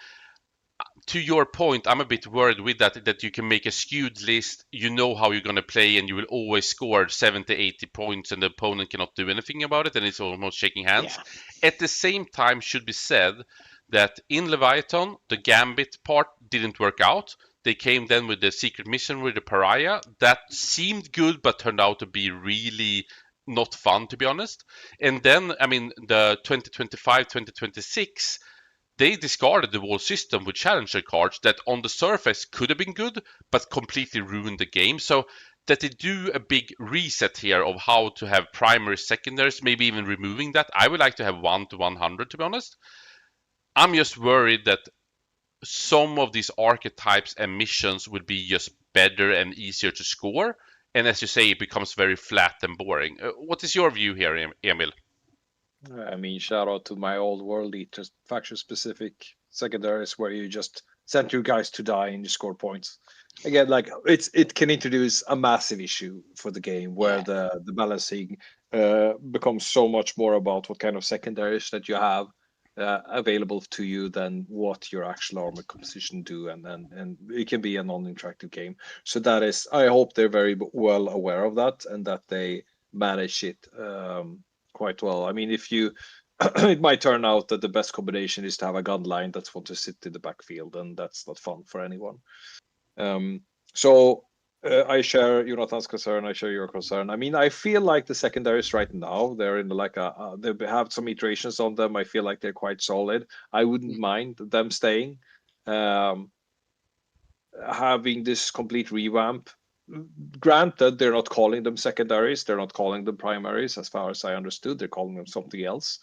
S7: To your point, I'm a bit worried with that you can make a skewed list, you know how you're going to play, and you will always score 70, 80 points, and the opponent cannot do anything about it, and it's almost shaking hands. Yeah. At the same time, should be said that in Leviathan, the Gambit part didn't work out. They came then with the secret mission with the Pariah. That seemed good, but turned out to be really not fun, to be honest. And then, I mean, the 2025, 2026, they discarded the whole system with challenger cards that on the surface could have been good, but completely ruined the game. So that they do a big reset here of how to have primary, secondaries, maybe even removing that. I would like to have 1 to 100, to be honest. I'm just worried that some of these archetypes and missions would be just better and easier to score. And as you say, it becomes very flat and boring. What is your view here, Emil?
S9: I mean, shout out to my old World Eater faction-specific secondaries where you just send your guys to die and you score points. Again, like it can introduce a massive issue for the game where the balancing becomes so much more about what kind of secondaries that you have available to you than what your actual armor composition do, and it can be a non-interactive game. So that is, I hope they're very well aware of that and that they manage it quite well. I mean, if you it might turn out that the best combination is to have a gun line that's want to sit in the backfield, and that's not fun for anyone. I share Jonathan's concern. I share your concern. I mean, I feel like the secondaries right now, they're in like they have some iterations on them. I feel like they're quite solid. I wouldn't mind them staying. Having this complete revamp. Granted, they're not calling them secondaries. They're not calling them primaries, as far as I understood. They're calling them something else.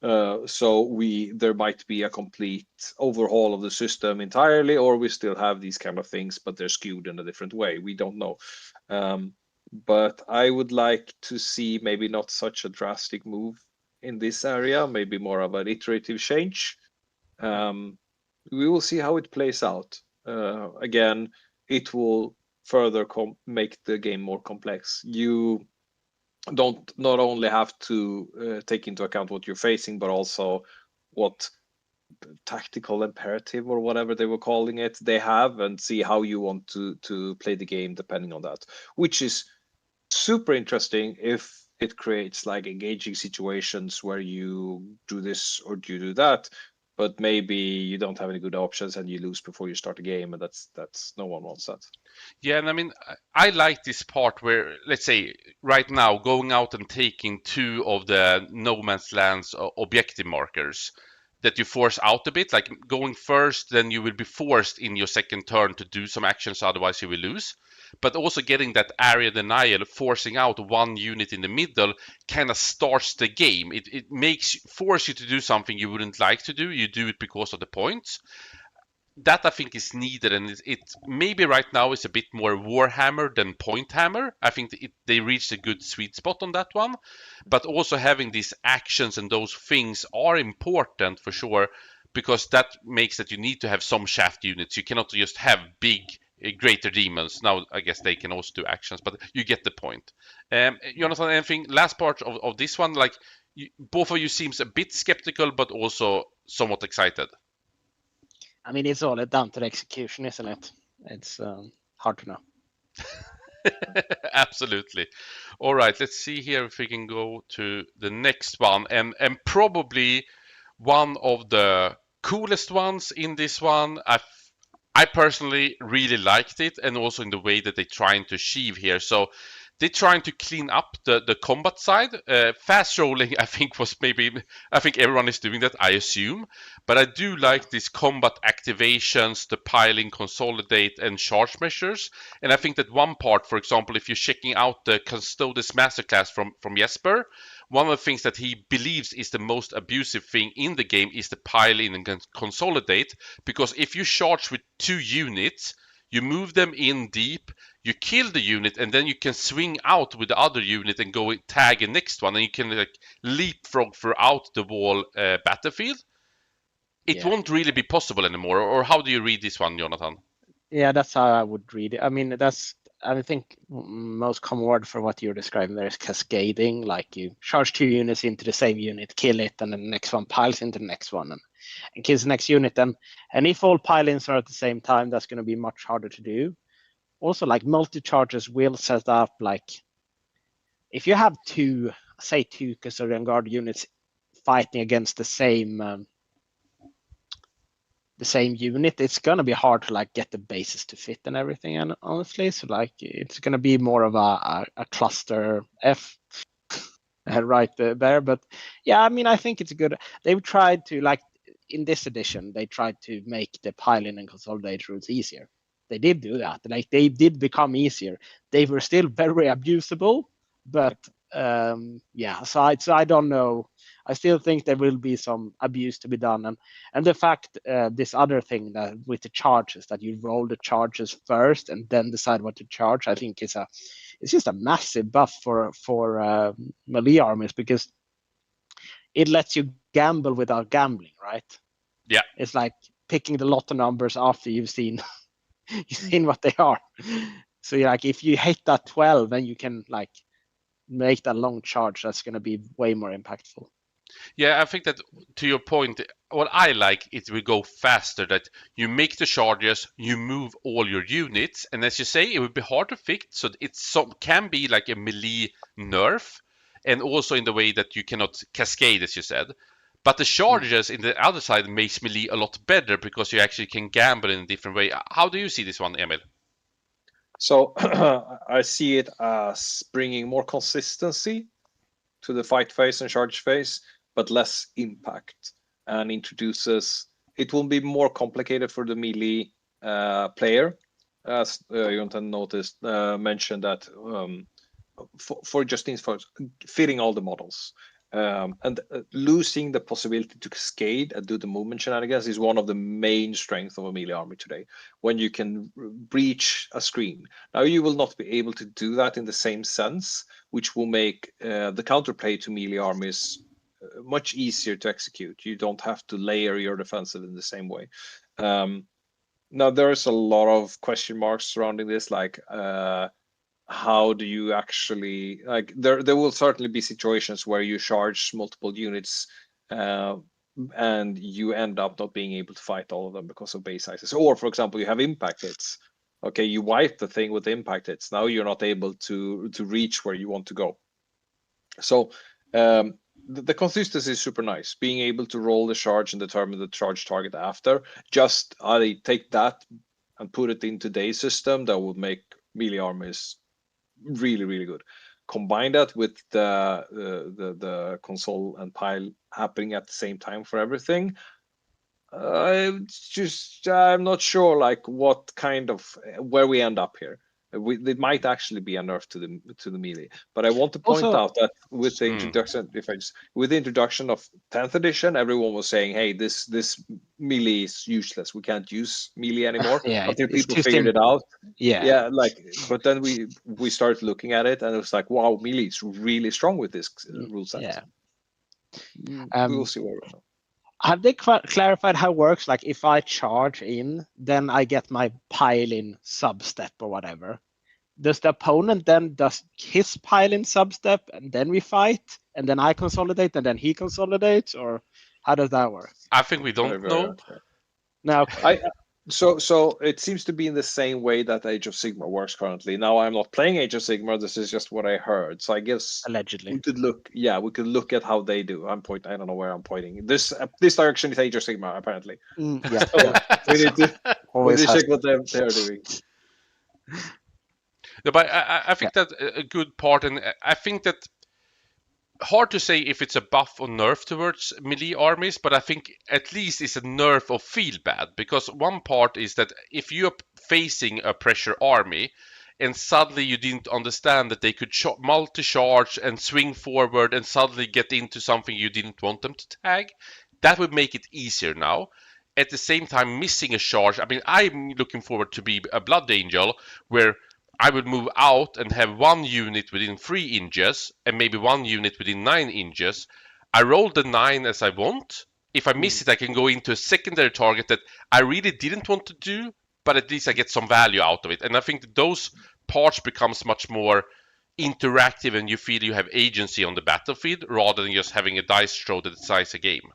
S9: There might be a complete overhaul of the system entirely, or we still have these kind of things, but they're skewed in a different way. We don't know. But I would like to see maybe not such a drastic move in this area, maybe more of an iterative change. We will see how it plays out. Again, it will further make the game more complex. You don't not only have to take into account what you're facing, but also what tactical imperative or whatever they were calling it they have, and see how you want to play the game depending on that, which is super interesting if it creates like engaging situations where you do this or you do that, but maybe you don't have any good options and you lose before you start the game, and that's no one wants that.
S7: Yeah, and I mean, I like this part where, let's say, right now, going out and taking 2 of the No Man's Land's objective markers that you force out a bit, like going first, then you will be forced in your second turn to do some actions, otherwise you will lose. But also getting that area denial, forcing out 1 unit in the middle, kind of starts the game. It force you to do something you wouldn't like to do. You do it because of the points. That I think is needed, and it maybe right now is a bit more Warhammer than Point Hammer. I think they reached a good sweet spot on that one, but also having these actions and those things are important for sure, because that makes that you need to have some shaft units. You cannot just have big greater demons. Now I guess they can also do actions, but you get the point. Jonathan, anything last part of this one? Like both of you seems a bit skeptical, but also somewhat excited.
S8: I mean, it's all down to the execution, isn't it? It's hard to know.
S7: Absolutely. All right, let's see here if we can go to the next one, and probably one of the coolest ones in this one. I personally really liked it, and also in the way that they're trying to achieve here. So they're trying to clean up the combat side. Fast rolling, I think everyone is doing that, I assume. But I do like these combat activations, the piling, consolidate, and charge measures. And I think that one part, for example, if you're checking out the Custodes Masterclass from Jesper, one of the things that he believes is the most abusive thing in the game is the pile in and consolidate. Because if you charge with 2 units, you move them in deep, you kill the unit, and then you can swing out with the other unit and go tag a next one, and you can like leapfrog throughout the wall battlefield. It won't really be possible anymore. Or how do you read this one, Jonathan?
S8: Yeah, that's how I would read it. I mean, I think most common word for what you're describing there is cascading. Like you charge 2 units into the same unit, kill it, and then the next one piles into the next one and kills the next unit. And if all pile-ins are at the same time, that's going to be much harder to do. Also, like multi-charges will set up, like if you have 2 Custodian Guard units fighting against the same unit, it's going to be hard to like get the bases to fit and everything. And honestly, so like it's going to be more of a cluster F right there. But yeah, I mean, I think it's good. They've tried to, like in this edition, they tried to make the pile-in and consolidate rules easier. They did do that. Like they did become easier. They were still very abusable, but yeah. So I don't know. I still think there will be some abuse to be done, and the fact this other thing that with the charges, that you roll the charges first and then decide what to charge, I think it's just a massive buff for melee armies, because it lets you gamble without gambling, right?
S7: Yeah,
S8: it's like picking the lotto numbers after you've seen what they are. So like if you hit that 12, then you can like make that long charge. That's going to be way more impactful.
S7: Yeah, I think that to your point, what I like is we go faster, that you make the charges, you move all your units, and as you say, it would be hard to fix, so it can be like a melee nerf, and also in the way that you cannot cascade, as you said. But the charges in the other side makes melee a lot better, because you actually can gamble in a different way. How do you see this one, Emil?
S9: So I see it as bringing more consistency to the fight phase and charge phase, but less impact, and introduces. It will be more complicated for the melee player, as Jonathan mentioned that for Justine's for fitting all the models. And losing the possibility to cascade and do the movement shenanigans is one of the main strengths of a melee army today. When you can breach a screen, now you will not be able to do that in the same sense, which will make the counterplay to melee armies much easier to execute. You don't have to layer your defensive in the same way. Now there's a lot of question marks surrounding this, like how do you actually like? There will certainly be situations where you charge multiple units, and you end up not being able to fight all of them because of base sizes. Or, for example, you have impact hits. Okay, you wipe the thing with impact hits. Now you're not able to reach where you want to go. So the consistency is super nice. Being able to roll the charge and determine the charge target after. Just take that and put it in today's system, that would make melee armies really, really good. Combine that with the console and pile happening at the same time for everything. I'm not sure like what kind of where we end up here. It might actually be a nerf to the melee, but I want to point out that with the introduction, with the introduction of 10th edition, everyone was saying, "Hey, this melee is useless. We can't use melee anymore."
S8: Yeah,
S9: until people figured it out.
S8: Yeah,
S9: But then we started looking at it, and it was like, "Wow, melee is really strong with this rule set."
S8: Yeah.
S9: We'll see where we're going.
S8: Have they clarified how it works? Like if I charge in, then I get my pile in sub-step or whatever. Does the opponent then does his pile in sub-step and then we fight and then I consolidate and then he consolidates, or how does that work?
S7: I think we don't know.
S8: No.
S9: So it seems to be in the same way that Age of Sigmar works currently. Now I'm not playing Age of Sigmar. This is just what I heard. So I guess
S8: allegedly
S9: we could look at how they do. I don't know where I'm pointing. This direction is Age of Sigmar apparently.
S8: Yeah.
S9: So we need to check what they're doing.
S7: No, but I think that a good part, and I think that hard to say if it's a buff or nerf towards melee armies, but I think at least it's a nerf of feel bad, because one part is that if you're facing a pressure army and suddenly you didn't understand that they could multi-charge and swing forward and suddenly get into something you didn't want them to tag, that would make it easier now. At the same time, missing a charge, I mean, I'm looking forward to be a Blood Angel where I would move out and have one unit within 3 inches and maybe one unit within 9 inches. I roll the 9 as I want. If I miss it, I can go into a secondary target that I really didn't want to do, but at least I get some value out of it. And I think that those parts becomes much more interactive and you feel you have agency on the battlefield rather than just having a dice throw that decides a game.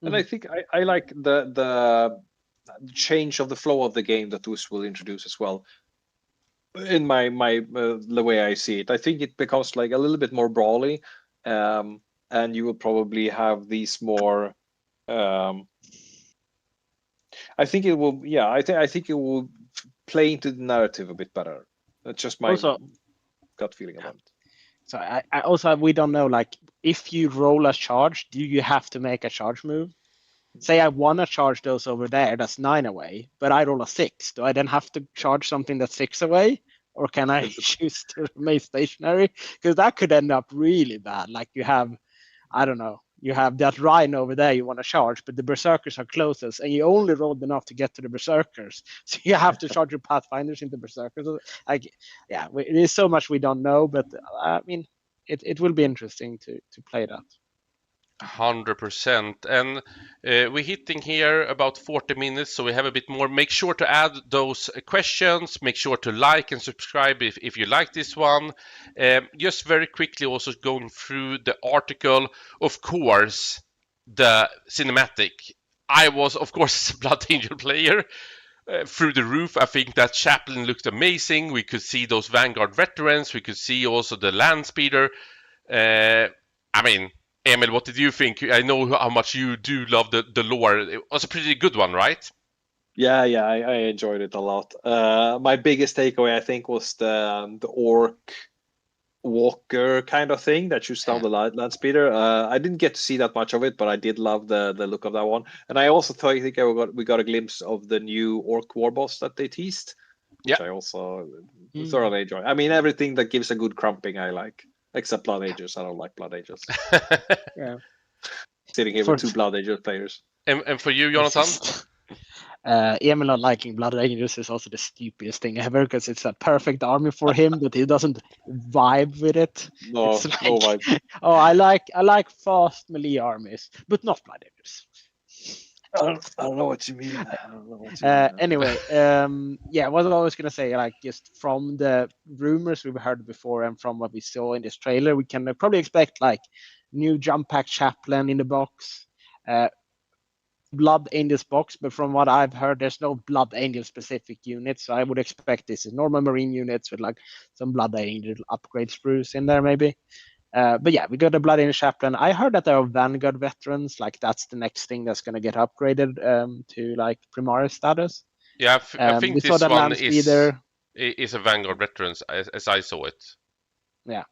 S9: And I think I like the change of the flow of the game that this will introduce as well. In the way I see it, I think it becomes like a little bit more brawly, and you will probably have these more. I think it will. Yeah, I think it will play into the narrative a bit better. That's just my gut feeling about it.
S8: So I also we don't know, like if you roll a charge, do you have to make a charge move? Say I want to charge those over there, that's 9 away, but I roll a 6. Do I then have to charge something that's 6 away? Or can I choose to remain stationary? Because that could end up really bad. Like you have, I don't know, you have that Rhino over there you want to charge, but the Berserkers are closest, and you only rolled enough to get to the Berserkers. So you have to charge your Pathfinders into Berserkers. There's so much we don't know, but I mean, it will be interesting to play that.
S7: 100%. And we're hitting here about 40 minutes, so we have a bit more. Make sure to add those questions. Make sure to like and subscribe if you like this one. Just very quickly also going through the article. Of course, the cinematic. I was, of course, a Blood Angel player. Through the roof. I think that Chaplain looked amazing. We could see those Vanguard veterans. We could see also the land speeder. I mean, Emil, what did you think? I know how much you do love the lore. It was a pretty good one, right?
S9: Yeah, I enjoyed it a lot. My biggest takeaway, I think, was the orc walker kind of thing that shoots down the land speeder. I didn't get to see that much of it, but I did love the look of that one. And I also think we got a glimpse of the new orc war boss that they teased, which I also thoroughly enjoy. I mean, everything that gives a good crumping I like. Except Blood Angels. I don't like Blood Angels.
S8: Yeah.
S9: Sitting here with 2 Blood Angel players.
S7: And for you, Jonathan?
S8: Emil not liking Blood Angels is also the stupidest thing ever, because it's a perfect army for him, but he doesn't vibe with it.
S9: No,
S8: it's like,
S9: no vibe.
S8: Oh, I like fast melee armies, but not Blood Angels.
S9: I don't know what you mean. I don't know what you mean.
S8: Anyway, yeah, what I was gonna say, like just from the rumors we've heard before and from what we saw in this trailer, we can probably expect like new jump pack chaplain in the box, blood angels box. But from what I've heard, there's no blood angel specific units, so I would expect this is normal marine units with like some blood angel upgrade sprues in there maybe. But yeah, we got a Blood Angel Chaplain. I heard that there are Vanguard veterans. Like that's the next thing that's going to get upgraded to like Primaris status.
S7: Yeah, I think this one is a Vanguard veterans as I saw it.
S8: Yeah,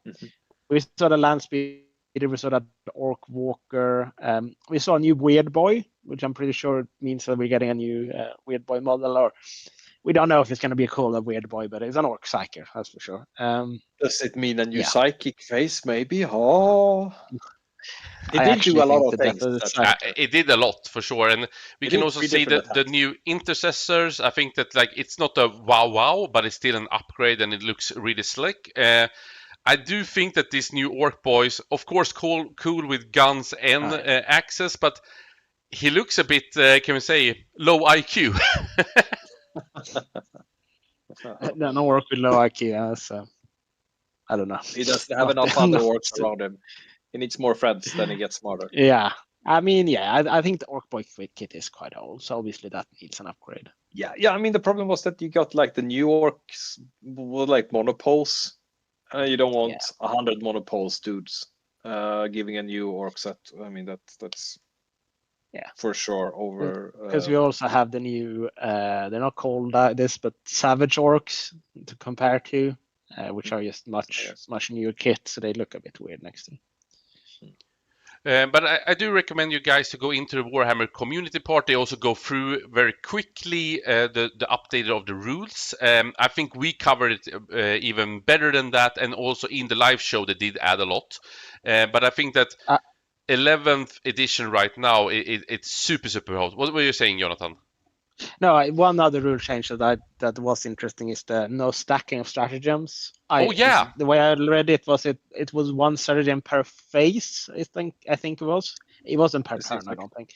S8: we saw the land speeder. We saw that Orc Walker. We saw a new Weird Boy, which I'm pretty sure means that we're getting a new Weird Boy model. Or we don't know if it's going to be called a Weird Boy, but it's an Orc Psyker, that's for sure.
S9: Does it mean a new psychic face, maybe? Oh, it did do a lot of things.
S7: It did a lot for sure, and we can also see the new intercessors. I think that like it's not a wow, but it's still an upgrade, and it looks really slick. I do think that these new Orc boys, of course, cool with guns and axes, but he looks a bit, can we say, low IQ.
S8: No Orc with low IQ, so I don't know.
S9: He doesn't have enough other orcs around him. He needs more friends, then he gets smarter.
S8: Yeah, I mean, yeah, I think the Orc Boy kit is quite old, so obviously that needs an upgrade.
S9: Yeah. I mean, the problem was that you got like the new orcs with like monopoles. You don't want 100 monopoles dudes giving a new orc set. I mean, that's for sure over.
S8: Because we also have the new, they're not called this, but Savage Orcs to compare to, which are just much newer kit, so they look a bit weird next to.
S7: But I do recommend you guys to go into the Warhammer community part. They also go through very quickly the update of the rules. I think we covered it even better than that, and also in the live show they did add a lot. But I think that 11th edition right now, it's super hot. What were you saying, Jonathan?
S8: No, one other rule change that was interesting is the no stacking of stratagems. The way I read it was it was one stratagem per phase. I think it was. It wasn't per turn. I don't think.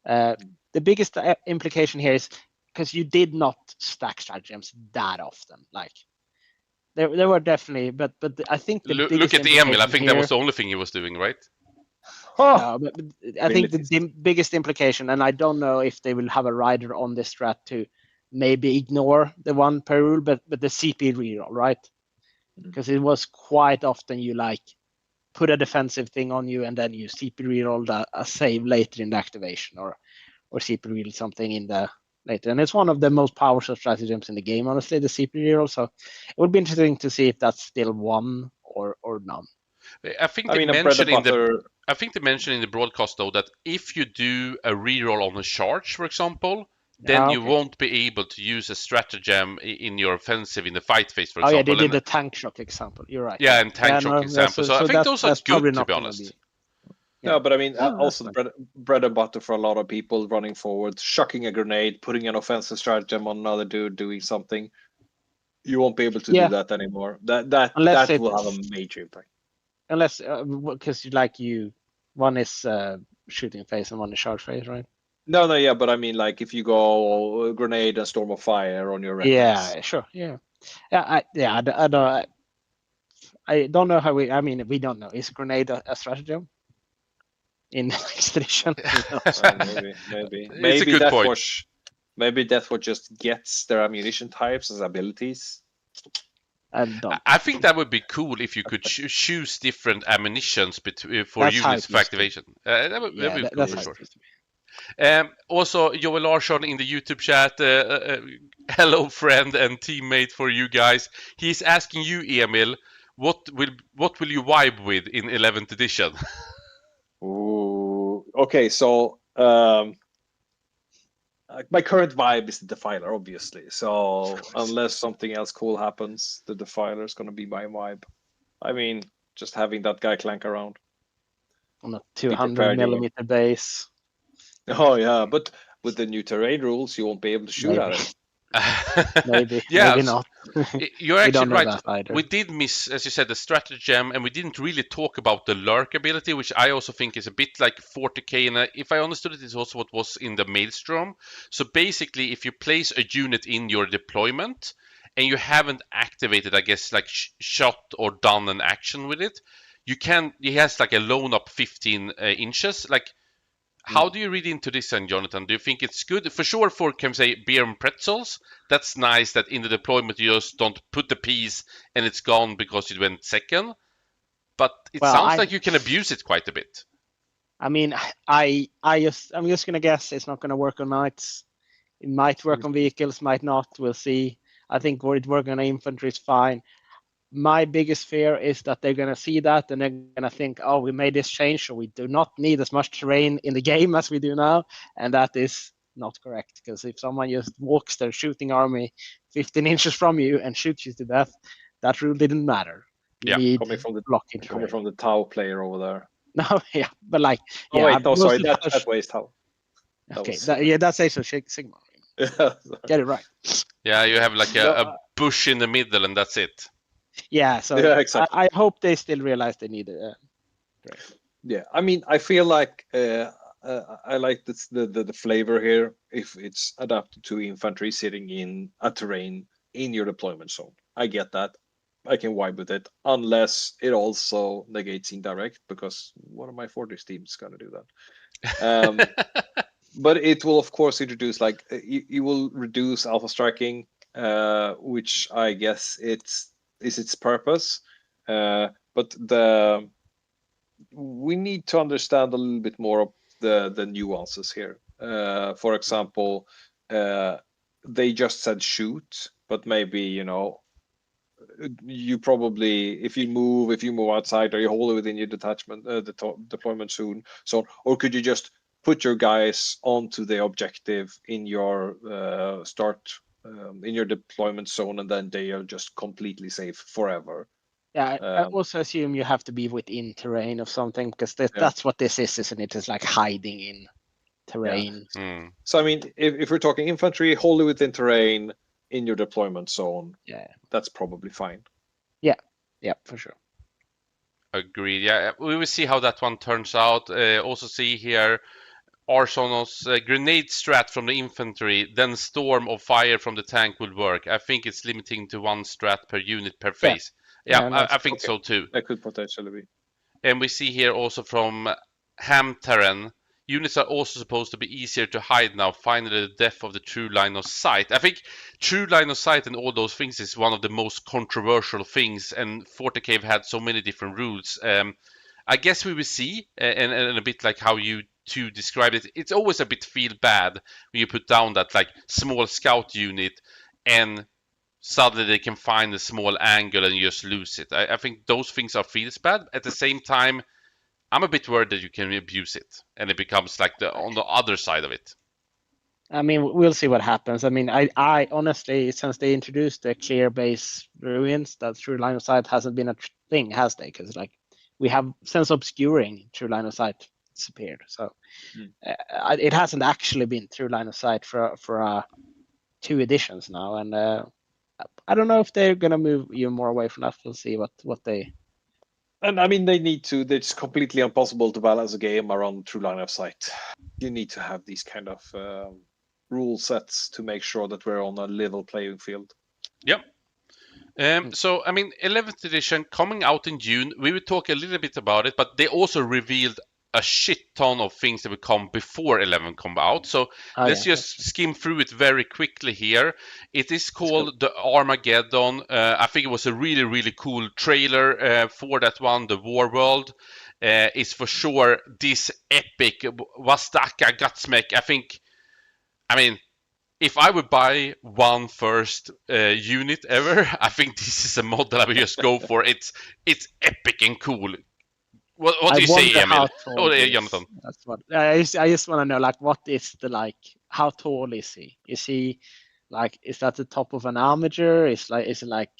S8: The biggest implication here is because you did not stack stratagems that often. Like there were definitely, but I think the
S7: look at Emil. I think that was the only thing he was doing, right?
S8: No, but I think the biggest implication, and I don't know if they will have a rider on this strat to maybe ignore the one per rule, but the CP reroll, right? Because it was quite often you like put a defensive thing on you and then you CP reroll a save later in the activation or CP reroll something in the later. And it's one of the most powerful stratagems in the game, honestly, the CP reroll. So it would be interesting to see if that's still one or none.
S7: I think they mentioned in the broadcast though that if you do a reroll on a charge, for example, then you won't be able to use a stratagem in your offensive in the fight phase, for example.
S8: Yeah, they did the tank shock example. You're right.
S7: Yeah, and tank shock example. So I think those are good, to be honest.
S9: No, but I mean, also the bread and butter for a lot of people running forward, shucking a grenade, putting an offensive stratagem on another dude, doing something. You won't be able to do that anymore. That will have a major impact.
S8: Unless, because one is shooting phase and one is charge phase, right?
S9: No, yeah, but I mean, like if you go grenade and storm of fire on your records.
S8: Yeah, sure, yeah. I don't know how we don't know. Is grenade a stratagem in next edition?
S9: Maybe.
S7: It's a good point.
S9: Maybe that's what just gets their ammunition types as abilities.
S7: I think that would be cool if you could choose different ammunitions for units for activation. That would be cool for sure. Also, Joel Larsson in the YouTube chat, hello friend and teammate for you guys. He's asking you, Emil, what will you vibe with in 11th edition?
S9: Ooh, okay, so my current vibe is the Defiler, obviously. So unless something else cool happens, the Defiler is going to be my vibe. I mean, just having that guy clank around
S8: on a 200mm base.
S9: Oh yeah, but with the new terrain rules, you won't be able to shoot at it.
S8: Maybe,
S7: Yeah,
S8: maybe not.
S7: You're
S8: We
S7: actually
S8: don't know
S7: right.
S8: that either.
S7: We did miss, as you said, the stratagem, and we didn't really talk about the lurk ability, which I also think is a bit like 40k. And if I understood it, it's also what was in the Maelstrom. So basically, if you place a unit in your deployment and you haven't activated, I guess, like shot or done an action with it, you can. He has like a loan up 15 inches, like. How do you read into this, then, Jonathan? Do you think it's good? For sure, for, can we say, beer and pretzels, that's nice that in the deployment you just don't put the piece and it's gone because you went second. But it sounds like you can abuse it quite a bit.
S8: I mean, I'm just gonna guess it's not gonna work on knights. It might work on vehicles, might not. We'll see. I think where it works on infantry is fine. My biggest fear is that they're going to see that and they're going to think, oh, we made this change, so we do not need as much terrain in the game as we do now. And that is not correct, because if someone just walks their shooting army 15 inches from you and shoots you to death, that rule didn't matter. You need
S9: coming from
S8: the
S9: Tau player over there.
S8: No, yeah, but like,
S9: oh wait, no, sorry, that way is Tau.
S8: Okay, that's Age of Sigmar. Get it right.
S7: Yeah, you have like a bush in the middle, and that's it.
S8: Yeah, so exactly. I hope they still realize they need it.
S9: Yeah, I mean, I feel like I like the flavor here if it's adapted to infantry sitting in a terrain in your deployment zone. I get that. I can vibe with it, unless it also negates indirect, because one of my Fortress teams is going to do that. But it will, of course, introduce, like, you will reduce alpha striking, which I guess is its purpose. But we need to understand a little bit more of the nuances here. For example, they just said shoot, but maybe, you probably, if you move outside, or you hold it within your detachment, deployment zone, or could you just put your guys onto the objective in your in your deployment zone, and then they are just completely safe forever.
S8: Yeah, I also assume you have to be within terrain of something, because that's what this is, isn't it? It's like hiding in terrain.
S9: Yeah. So I mean, if we're talking infantry, wholly within terrain in your deployment zone, that's probably fine.
S8: Yeah, for sure.
S7: Agreed. Yeah, we will see how that one turns out. Also see here Arsonos grenade strat from the infantry, then storm of fire from the tank will work. I think it's limiting to one strat per unit per phase. Yeah, I think so too.
S9: That could potentially be.
S7: And we see here also from Hamtaren, units are also supposed to be easier to hide now. Finally, the death of the true line of sight. I think true line of sight and all those things is one of the most controversial things, and 40k have had so many different rules. I guess we will see, and a bit like how you two described it, it's always a bit feel bad when you put down that like small scout unit and suddenly they can find a small angle and you just lose it. I think those things are feels bad. At the same time, I'm a bit worried that you can abuse it and it becomes like on the other side of it.
S8: I mean, we'll see what happens. I mean, I honestly, since they introduced the clear base ruins, that true line of sight hasn't been a thing, has they? Because like we have, since obscuring, true line of sight disappeared. So it hasn't actually been true line of sight for 2 editions now, and I don't know if they're gonna move even more away from that. We'll see what they.
S9: And I mean, they need to. It's completely impossible to balance a game around true line of sight. You need to have these kind of rule sets to make sure that we're on a level playing field.
S7: Yep. So, I mean, 11th edition coming out in June. We will talk a little bit about it, but they also revealed a shit ton of things that will come before 11 come out. So let's just skim through it very quickly here. It is called the Armageddon. I think it was a really, really cool trailer for that one. The War World is for sure this epic Wastaka Gutsmech. I mean, if I would buy one first unit ever, I think this is a model I would just go for. It's epic and cool. What do you say, Emil? Jonathan.
S8: That's what I just want to know. Like, what is how tall is he? Is he like? Is that the top of an armature? Is it like?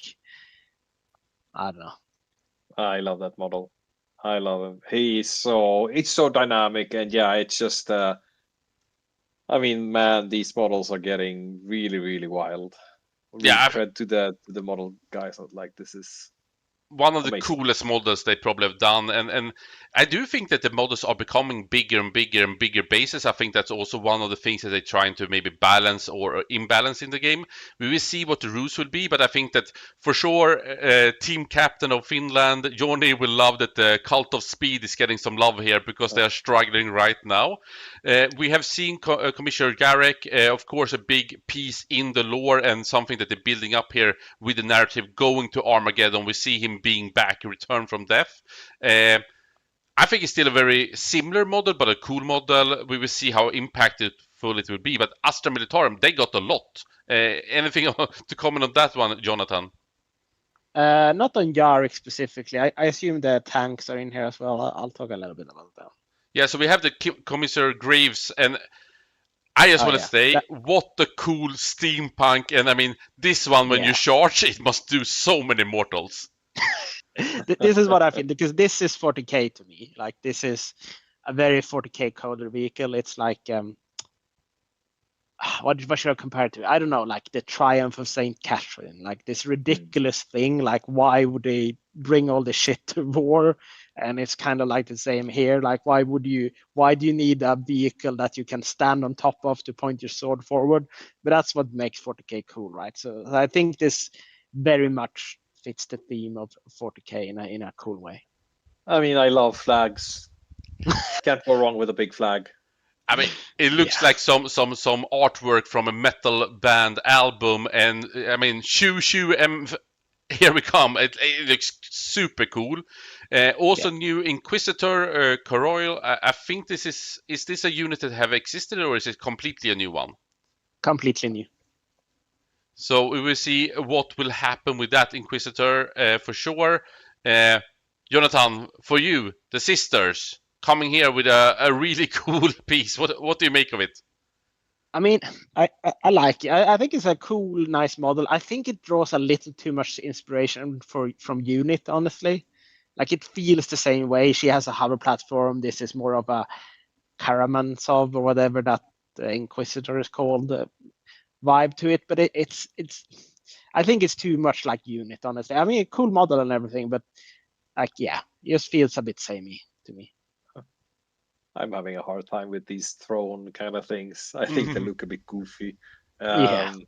S8: I don't know.
S9: I love that model. I love him. It's so dynamic, and it's just. I I mean, man, these models are getting really, really wild.
S7: Yeah,
S9: Credit to the model guys. Like, this is
S7: one of the
S9: amazing.
S7: coolest models they probably have done, and I do think that the models are becoming bigger and bigger and bigger bases. I think that's also one of the things that they're trying to maybe balance or imbalance in the game. We will see what the rules will be, but I think that for sure team captain of Finland Johnny will love that the Cult of Speed is getting some love here, because they are struggling right now. We have seen Commissioner Garrick, of course, a big piece in the lore and something that they're building up here with the narrative going to Armageddon. We see him being back, return from death. I think it's still a very similar model, but a cool model. We will see how impactful it will be. But Astra Militarum, they got a lot. Anything to comment on that one, Jonathan?
S8: Not on Yarrick specifically. I assume the tanks are in here as well. I'll talk a little bit about that.
S7: Yeah, so we have the Commissar Graves, and I just want to say, what a cool steampunk. And I mean, this one, when you charge, it must do so many mortals.
S8: This is what I feel, because this is 40k to me. Like, this is a very 40k coder vehicle. It's like, what should I compare it to? I don't know, like the Triumph of St. Catherine, like this ridiculous thing. Like, why would they bring all this shit to war? And it's kind of like the same here. Like, why do you need a vehicle that you can stand on top of to point your sword forward? But that's what makes 40k cool, right? So I think this very much fits the theme of 40k in a cool way.
S9: I mean, I love flags. Can't go wrong with a big flag.
S7: I mean, it looks like some artwork from a metal band album, and I mean, here we come. It looks super cool. Also, new Inquisitor, Coroil. I think this is this a unit that have existed, or is it completely a new one?
S8: Completely new.
S7: So we will see what will happen with that Inquisitor for sure. Jonathan, for you, the Sisters coming here with a really cool piece. What do you make of it?
S8: I mean, I like it. I think it's a cool, nice model. I think it draws a little too much inspiration from Unit, honestly. Like, it feels the same way. She has a hover platform. This is more of a Karamazov or whatever that Inquisitor is called vibe to it. But it's I think it's too much like Unit, honestly. I mean, a cool model and everything, but like, it just feels a bit samey to me.
S9: I'm having a hard time with these throne kind of things. I think they look a bit goofy. But,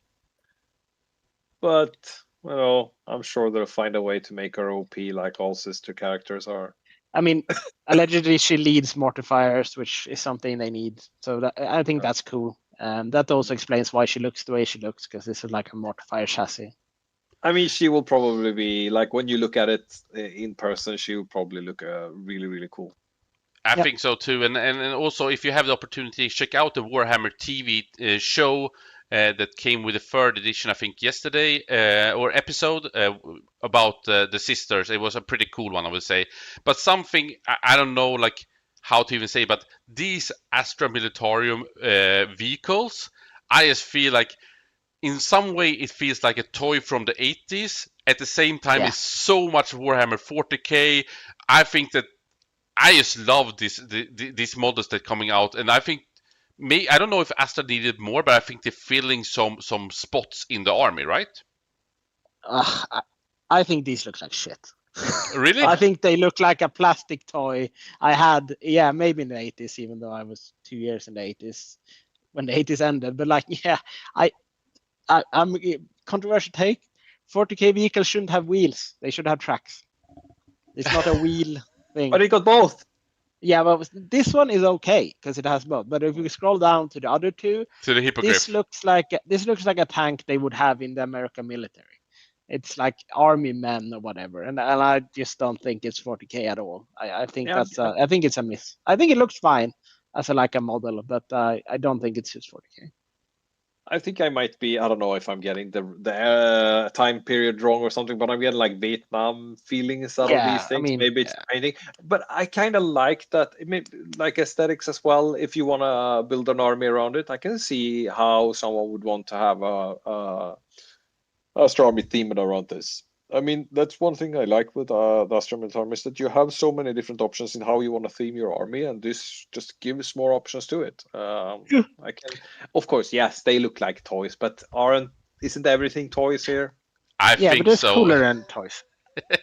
S9: well, I'm sure they'll find a way to make her OP like all sister characters are.
S8: I mean, allegedly she leads mortifiers, which is something they need. So I think that's cool. That also explains why she looks the way she looks, because this is like a mortifier chassis.
S9: I mean, she will probably be, like, when you look at it in person, she will probably look really, really cool.
S7: I think so too, and also, if you have the opportunity, check out the Warhammer TV show that came with the third edition, I think yesterday, or episode about the Sisters. It was a pretty cool one, I would say. But something I don't know, like, how to even say, but these Astra Militarum vehicles, I just feel like in some way it feels like a toy from the 80s. At the same time, it's so much Warhammer 40k. I think that I just love these models that are coming out, and I think I don't know if Astra needed more, but I think they're filling some spots in the army, right?
S8: I think these look like shit.
S7: Really?
S8: I think they look like a plastic toy I had, maybe in the 80s, even though I was 2 years in the 80s when the 80s ended. But like, I'm controversial take. 40k vehicles shouldn't have wheels; they should have tracks. It's not a wheel thing.
S9: But it got both.
S8: Yeah, but this one is okay because it has both. But if we scroll down to the other two,
S7: to the Hippogriff,
S8: this looks like a tank they would have in the American military. It's like army men or whatever, and I just don't think it's 40k at all. I think I think it's a miss. I think it looks fine as a model, but I don't think it's just 40k.
S9: I think I might be, I don't know if I'm getting the time period wrong or something, but I'm getting like Vietnam feelings out of these things. Maybe it's painting, but I kind of like that, like aesthetics as well. If you want to build an army around it, I can see how someone would want to have a strong theme around this. I mean, that's one thing I like with the Astra Militarum is that you have so many different options in how you want to theme your army, and this just gives more options to it. I can, of course, yes, they look like toys, but isn't everything toys here?
S7: I
S8: Yeah,
S7: think
S8: but it's
S7: so.
S8: cooler than toys.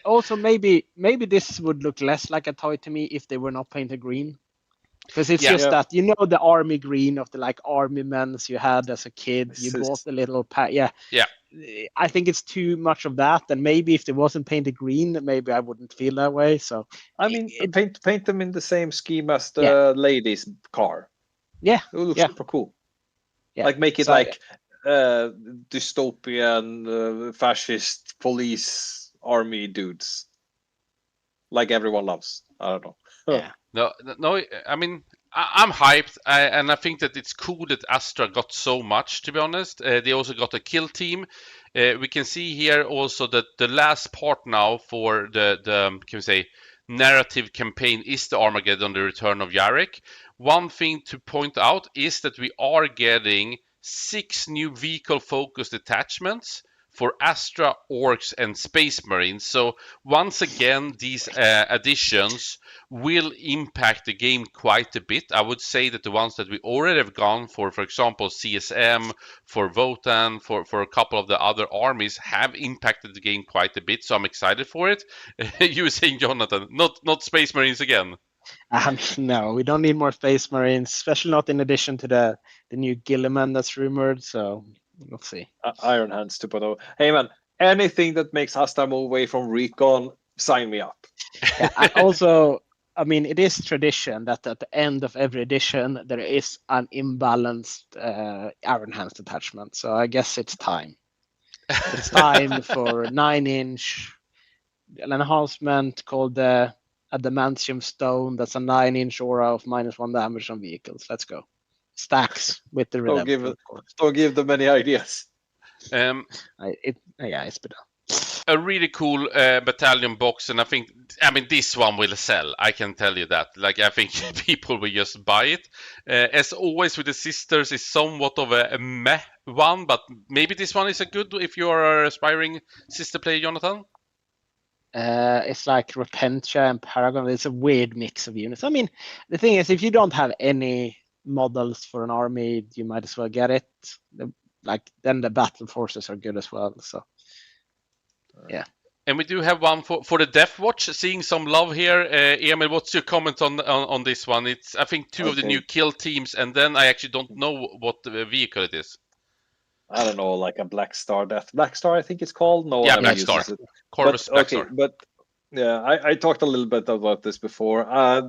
S8: Also, maybe this would look less like a toy to me if they were not painted green. Because it's just that, you know, the army green of the like army men's you had as a kid, you bought the little
S7: Yeah.
S8: I think it's too much of that, and maybe if it wasn't painted green, maybe I wouldn't feel that way. So
S9: I mean, paint them in the same scheme as the ladies' car.
S8: Yeah,
S9: it would look super cool.
S8: Yeah.
S9: Like make it like dystopian fascist police army dudes, like everyone loves. I don't know.
S8: Yeah.
S7: No. I mean, I'm hyped, and I think that it's cool that Astra got so much. To be honest, they also got a kill team. We can see here also that the last part now for the can we say narrative campaign is the Armageddon, the Return of Yarek. One thing to point out is that we are getting 6 new vehicle-focused detachments for Astra, Orcs, and Space Marines. So once again, these additions will impact the game quite a bit. I would say that the ones that we already have gone for example, CSM, for Votan, for a couple of the other armies, have impacted the game quite a bit. So I'm excited for it. You were saying, Jonathan, not Space Marines again.
S8: No, we don't need more Space Marines, especially not in addition to the new Gilliman that's rumored. So we'll see.
S9: Iron Hands 2.0. Hey man, anything that makes Astra move away from recon, sign me up.
S8: Yeah, I mean, it is tradition that at the end of every edition there is an imbalanced Iron Hands detachment. So I guess it's time. It's time for 9-inch an enhancement called the Adamantium Stone. That's a 9-inch aura of -1 damage on vehicles. Let's go. Stacks with the Redemptor.
S9: Don't give them any ideas.
S8: It's been done.
S7: A really cool battalion box, and I mean this one will sell. I can tell you that. Like, I think people will just buy it. As always with the sisters, is somewhat of a meh one, but maybe this one is a good if you are an aspiring sister player, Jonathan.
S8: It's like Repentia and Paragon. It's a weird mix of units. I mean, the thing is, if you don't have any models for an army, you might as well get it. Then the battle forces are good as well. So. Yeah.
S7: And we do have one for the Death Watch. Seeing some love here. Emil, what's your comment on this one? It's, I think, two of the new kill teams, and then I actually don't know what the vehicle it is.
S9: I don't know, like a Black Star Death. Black Star, I think it's called. No
S7: yeah,
S9: one
S7: Black Star. Corvus Black Star.
S9: But yeah, I talked a little bit about this before.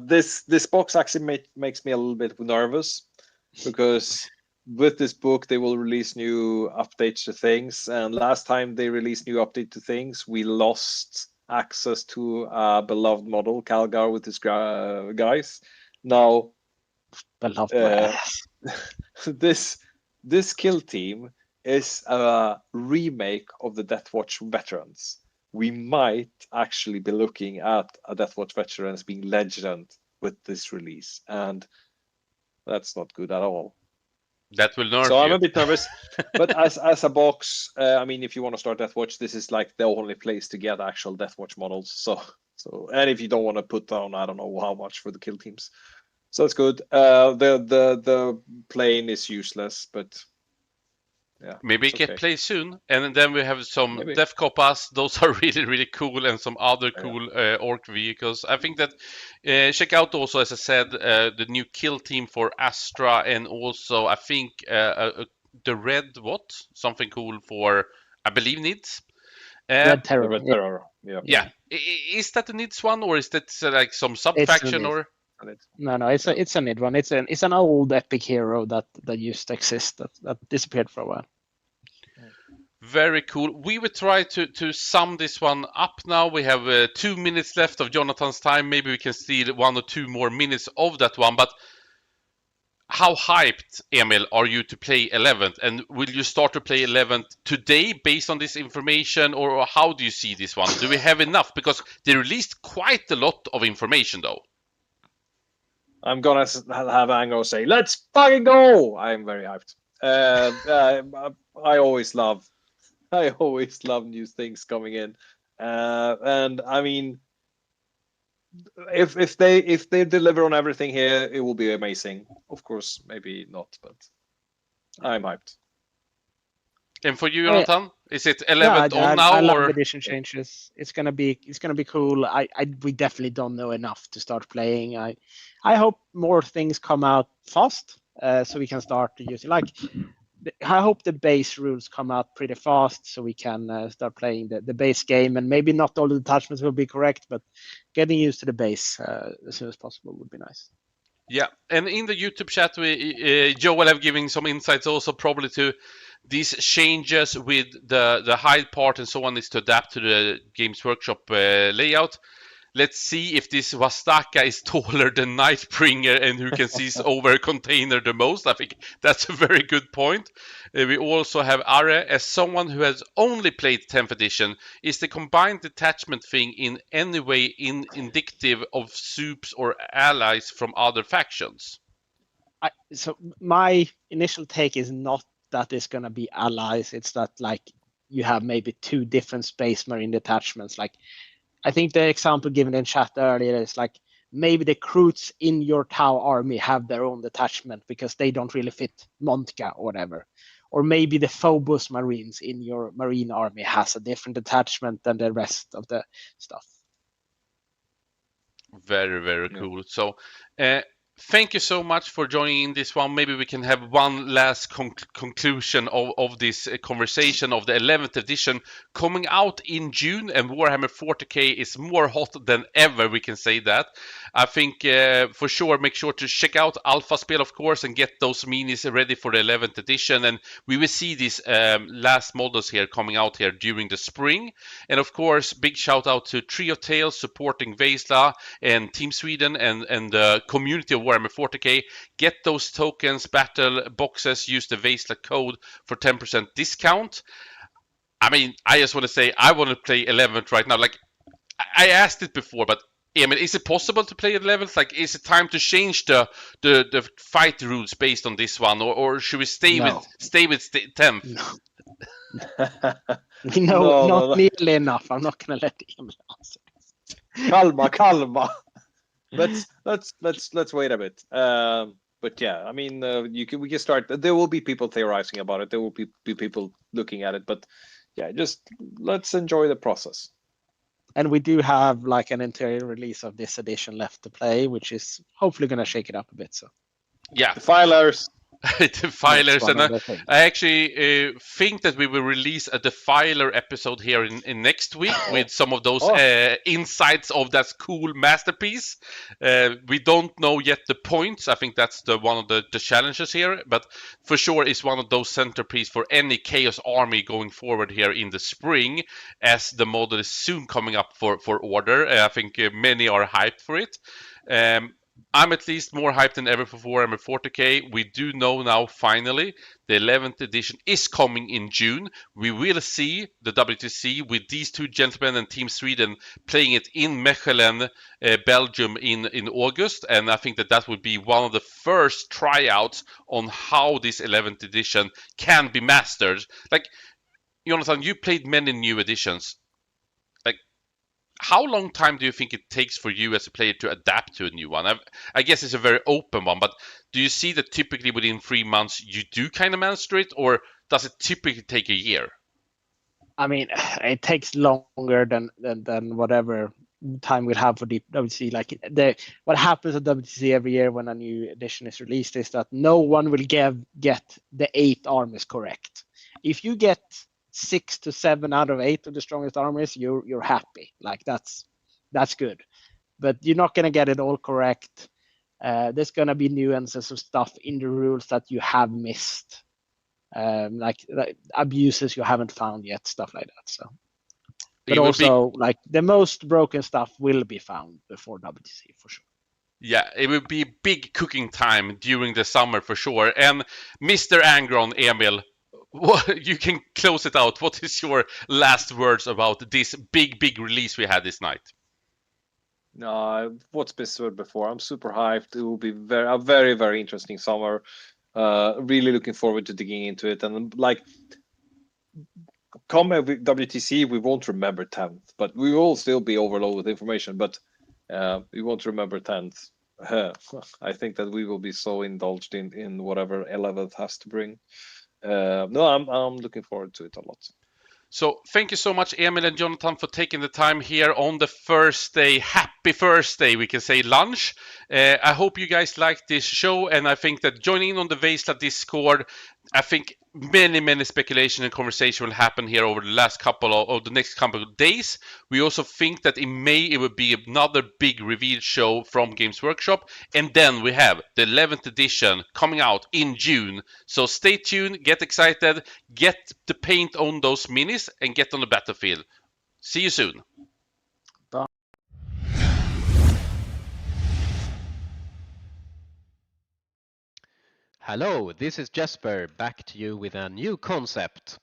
S9: This box actually makes me a little bit nervous because with this book they will release new updates to things, and last time they released new update to things, we lost access to a beloved model, Calgar, with his guys. Now,
S8: beloved.
S9: This kill team is a remake of the Deathwatch veterans. We might actually be looking at a Deathwatch veterans being legend with this release, and that's not good at all.
S7: That will nerf
S9: So I'm
S7: you.
S9: a bit nervous, but as a box, I mean, if you want to start Deathwatch, this is like the only place to get actual Deathwatch models. So, and if you don't want to put down, I don't know how much for the kill teams, so that's good. The plane is useless, but yeah.
S7: Maybe it can play soon, and then we have some Death Copas. Those are really, really cool, and some other cool orc vehicles. I think that check out also, as I said, the new kill team for Astra, and also I think the red something cool for, I believe, Nids.
S8: Red Terror.
S9: Red Terror. Yeah.
S7: Is that the Nids one, or is that like some sub faction or?
S8: No, it's a Nid one. It's an old epic hero that used to exist that disappeared for a while.
S7: Very cool. We will try to sum this one up now. We have 2 minutes left of Jonathan's time. Maybe we can steal 1 or 2 more minutes of that one. But how hyped, Emil, are you to play 11th? And will you start to play 11th today based on this information? Or how do you see this one? Do we have enough? Because they released quite a lot of information, though.
S9: I'm gonna have Ango say, "Let's fucking go!" I'm very hyped. I always love new things coming in. And I mean, if they deliver on everything here, it will be amazing. Of course, maybe not, but I'm hyped.
S7: And for you,
S8: Oh, yeah.
S7: Jonathan, is it
S8: Yeah,
S7: 11th on now
S8: I love
S7: or?
S8: edition changes. It's gonna be cool. We definitely don't know enough to start playing. I hope more things come out fast, so we can start using I hope the base rules come out pretty fast so we can start playing the base game, and maybe not all the attachments will be correct, but getting used to the base as soon as possible would be nice.
S7: Yeah, and in the YouTube chat, Joel have given some insights also probably to these changes with the hide part and so on is to adapt to the Games Workshop layout. Let's see if this Wastaka is taller than Nightbringer and who can see over a container the most. I think that's a very good point. We also have Are, as someone who has only played 10th edition, is the combined detachment thing in any way indicative of soups or allies from other factions?
S8: So my initial take is not that it's going to be allies. It's that like you have maybe two different Space Marine detachments. Like I think the example given in chat earlier is like maybe the Kroots in your Tau army have their own detachment because they don't really fit Montka or whatever. Or maybe the Phobos Marines in your Marine army has a different detachment than the rest of the stuff.
S7: Very, very cool. So, thank you so much for joining in this one. Maybe we can have one last conclusion of this conversation of the 11th edition coming out in June, and Warhammer 40k is more hot than ever, we can say that. I think for sure, make sure to check out Alpha Spel, of course, and get those minis ready for the 11th edition. And we will see these last models here coming out here during the spring. And of course, big shout out to Trio Tales supporting Västerås and Team Sweden and the community of Warhammer 40k. Get those tokens, battle boxes, use the Västerås code for 10% discount. I mean, I just want to say, I want to play 11th right now. Like, I asked it before, but I mean, is it possible to play 11th? Like, is it time to change the fight rules based on this one, or should we stay with 10th?
S8: No. Not nearly enough. I'm not going to let him answer.
S9: Calma. Let's wait a bit. But yeah, I mean, we can start. There will be people theorizing about it. There will be people looking at it. But yeah, just let's enjoy the process.
S8: And we do have like an interior release of this edition left to play, which is hopefully going to shake it up a bit. So
S7: yeah,
S9: the filers.
S7: Defilers, and I actually think that we will release a Defiler episode here in next week with some of those insights of that cool masterpiece. We don't know yet the points. I think that's one of the challenges here, but for sure it's one of those centerpiece for any Chaos army going forward here in the spring, as the model is soon coming up for order. I think many are hyped for it. I'm at least more hyped than ever for Warhammer 40k. We do know now, finally, the 11th edition is coming in June. We will see the WTC with these two gentlemen and Team Sweden playing it in Mechelen, Belgium in August. And I think that would be one of the first tryouts on how this 11th edition can be mastered. Like, Jonathan, you played many new editions. How long time do you think it takes for you as a player to adapt to a new one? I guess it's a very open one, but do you see that typically within 3 months you do kind of master it, or does it typically take a year?
S8: I mean, it takes longer than whatever time we'll have for the WTC. Like what happens at WTC every year when a new edition is released is that no one will get the 8 armies correct. If you get 6 to 7 out of 8 of the strongest armies, you're happy. Like that's good, but you're not gonna get it all correct. There's gonna be nuances of stuff in the rules that you have missed, like abuses you haven't found yet, stuff like that. So, but also like the most broken stuff will be found before WTC for sure.
S7: Yeah, it will be big cooking time during the summer for sure. And Mr. Angron, Emil, you can close it out. What is your last words about this big release we had this night?
S9: No, what's been said before. I'm super hyped. It will be a very, very interesting summer. Really looking forward to digging into it. And like come WTC, we won't remember 10th, but we will still be overloaded with information. But we won't remember 10th. I think that we will be so indulged in whatever 11th has to bring. No, I'm looking forward to it a lot.
S7: So thank you so much, Emil and Jonathan, for taking the time here on the first day. Happy first day, we can say lunch. I hope you guys liked this show, and I think that joining in on the Västerås Discord, I think many speculation and conversation will happen here over the last couple of the next couple of days. We also think that in May it will be another big reveal show from Games Workshop, and then we have the 11th edition coming out in June. So stay tuned, get excited, get the paint on those minis, and get on the battlefield. See you soon.
S6: Hello, this is Jesper, back to you with a new concept.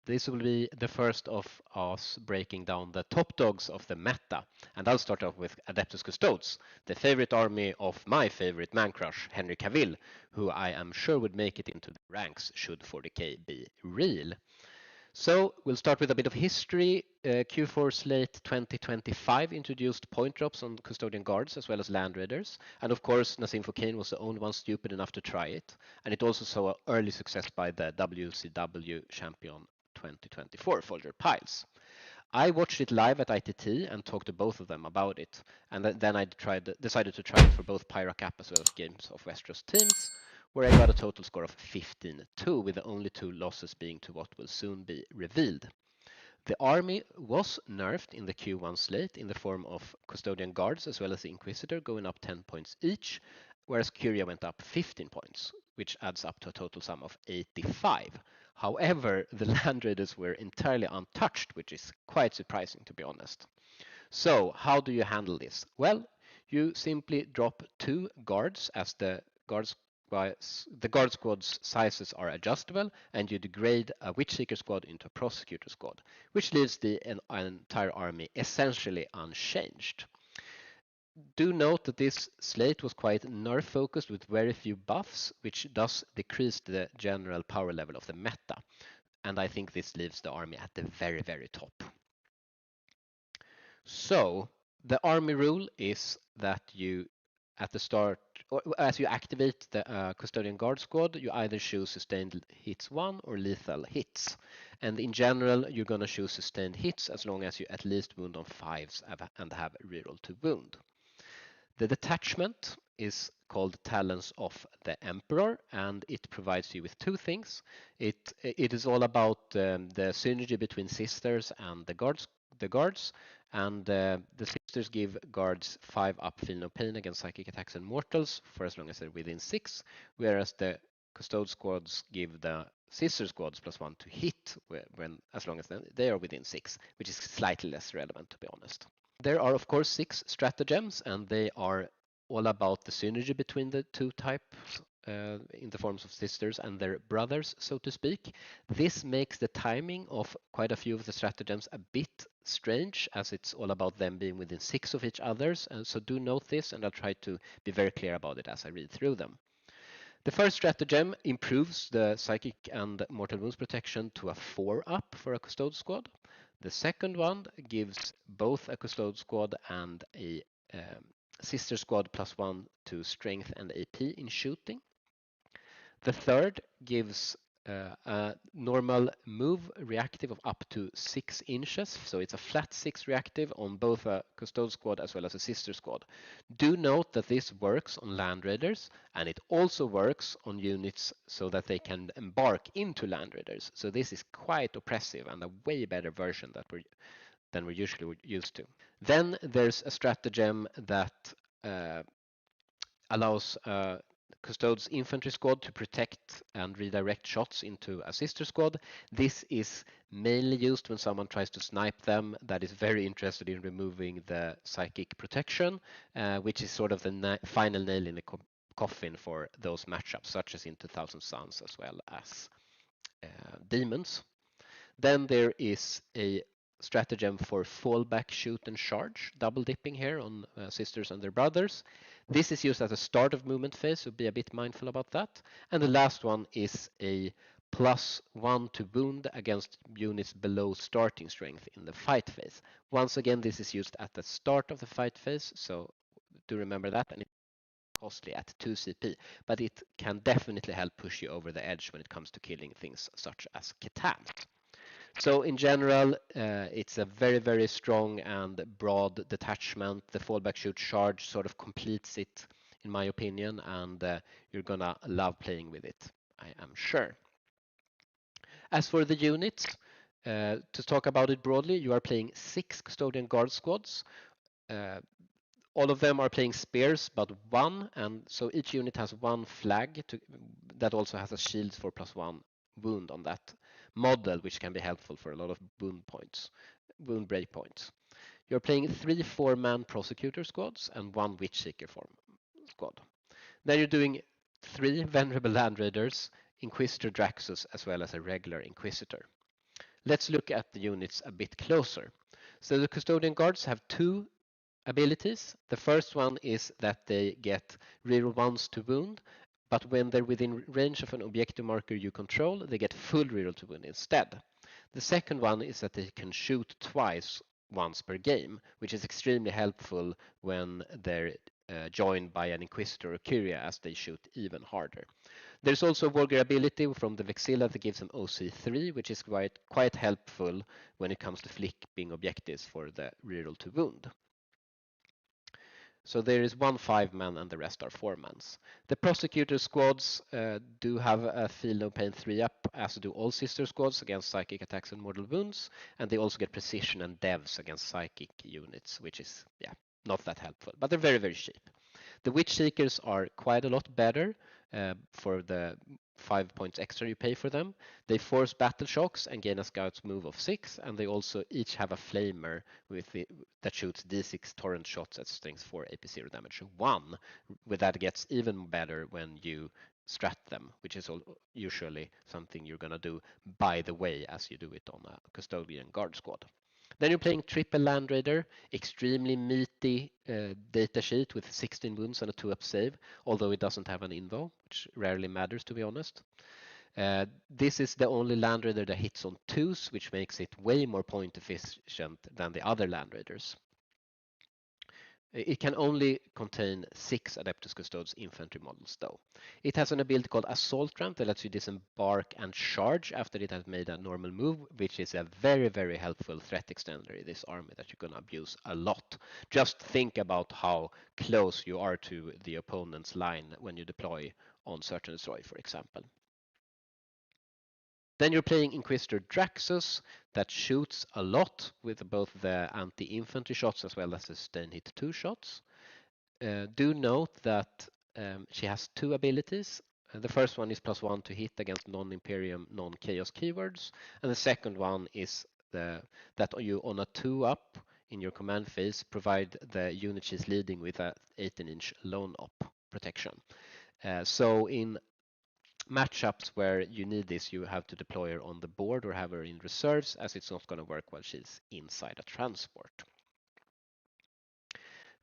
S6: This will be the first of us breaking down the top dogs of the meta. And I'll start off with Adeptus Custodes, the favorite army of my favorite man crush, Henry Cavill, who I am sure would make it into the ranks should 40k be real. So we'll start with a bit of history. Q4 slate 2025 introduced point drops on Custodian Guards as well as Land Raiders. And of course, Nassim Fokane was the only one stupid enough to try it. And it also saw early success by the WCW champion 2024, Folger Piles. I watched it live at ITT and talked to both of them about it. And then I decided to try it for both Pyro Cap as well as Games of Westeros teams, where I got a total score of 15-2, with the only 2 losses being to what will soon be revealed. The army was nerfed in the Q1 slate in the form of Custodian Guards as well as the Inquisitor going up 10 points each, whereas Curia went up 15 points, which adds up to a total sum of 85. However, the Land Raiders were entirely untouched, which is quite surprising, to be honest. So, how do you handle this? Well, you simply drop 2 guards, as the guard squad's sizes are adjustable, and you degrade a Witch Seeker squad into a Prosecutor squad, which leaves the entire army essentially unchanged. Do note that this slate was quite nerf focused with very few buffs, which does decrease the general power level of the meta. And I think this leaves the army at the very top. So the army rule is that you, at the start, or as you activate the Custodian Guard squad, you either choose Sustained Hits 1 or Lethal Hits. And in general, you're going to choose Sustained Hits as long as you at least wound on 5s and have reroll to wound. The detachment is called Talons of the Emperor, and it provides you with 2 things. It is all about the synergy between sisters and the guards, and the sisters give guards 5 up feel no pain against psychic attacks and mortals for as long as they're within 6, whereas the custode squads give the sister squads +1 to hit as long as they are within 6, which is slightly less relevant, to be honest. There are of course 6 stratagems, and they are all about the synergy between the 2 types in the forms of sisters and their brothers, so to speak. This makes the timing of quite a few of the stratagems a bit strange, as it's all about them being within 6 of each other's, and so do note this, and I'll try to be very clear about it as I read through them. The first stratagem improves the psychic and mortal wounds protection to a 4 up for a custode squad. The second one gives both a custode squad and a sister squad +1 to strength and AP in shooting. The third gives a normal move reactive of up to 6 inches, so it's a flat 6 reactive on both a custode squad as well as a sister squad. Do note that this works on Land Raiders, and it also works on units so that they can embark into Land Raiders. So this is quite oppressive and a way better version than we're usually used to. Then there's a stratagem that allows Custode's infantry squad to protect and redirect shots into a sister squad. This is mainly used when someone tries to snipe them that is very interested in removing the psychic protection, which is sort of the final nail in the coffin for those matchups, such as in 2000 Suns as well as Demons. Then there is a stratagem for fallback, shoot and charge, double dipping here on sisters and their brothers. This is used at the start of movement phase, so be a bit mindful about that. And the last one is a +1 to wound against units below starting strength in the fight phase. Once again, this is used at the start of the fight phase, so do remember that, and it's costly at 2 CP, but it can definitely help push you over the edge when it comes to killing things such as Catan. So in general, it's a very, very strong and broad detachment. The fallback shoot charge sort of completes it, in my opinion, and you're gonna love playing with it, I am sure. As for the units, to talk about it broadly, you are playing 6 Custodian Guard squads. All of them are playing spears, but 1, and so each unit has 1 flag that also has a shield for +1 wound on that model, which can be helpful for a lot of wound break points. You're playing 3 4-man prosecutor squads and 1 witch seeker squad. Then you're doing 3 venerable land raiders, Inquisitor Draxus, as well as a regular Inquisitor. Let's look at the units a bit closer. So the Custodian Guards have 2 abilities. The first one is that they get reroll 1s to wound, but when they're within range of an objective marker you control, they get full reroll to wound instead. The second one is that they can shoot twice once per game, which is extremely helpful when they're joined by an Inquisitor or Kyria, as they shoot even harder. There's also a Warrior ability from the Vexilla that gives them OC3, which is quite helpful when it comes to flipping objectives for the reroll to wound. So there is 1 5-man and the rest are 4-mans. The prosecutor squads do have a feel no pain 3-up, as do all sister squads against psychic attacks and mortal wounds, and they also get precision and devs against psychic units, which is not that helpful, but they're very, very cheap. The witch seekers are quite a lot better for the 5 points extra you pay for them. They force battle shocks and gain a scout's move of 6, and they also each have a flamer that shoots d6 torrent shots at strength 4 AP0 damage 1, where that gets even better when you strat them, which is usually something you're gonna do by the way as you do it on a Custodian Guard squad. Then you're playing triple Land Raider, extremely meaty data sheet with 16 wounds and a 2-up save, although it doesn't have an invo, which rarely matters to be honest. This is the only Land Raider that hits on 2s, which makes it way more point efficient than the other Land Raiders. It can only contain 6 Adeptus Custodes infantry models though. It has an ability called Assault Ramp that lets you disembark and charge after it has made a normal move, which is a very, very helpful threat extender in this army that you're going to abuse a lot. Just think about how close you are to the opponent's line when you deploy on Search and Destroy, for example. Then you're playing Inquisitor Draxus that shoots a lot with both the anti-infantry shots as well as the sustain hit 2 shots. Do note that she has 2 abilities. The first one is +1 to hit against non-Imperium, non-Chaos keywords, and the second one is that you on a 2-up in your command phase provide the unit she's leading with a 18-inch lone op protection. So in matchups where you need this, you have to deploy her on the board or have her in reserves, as it's not going to work while she's inside a transport.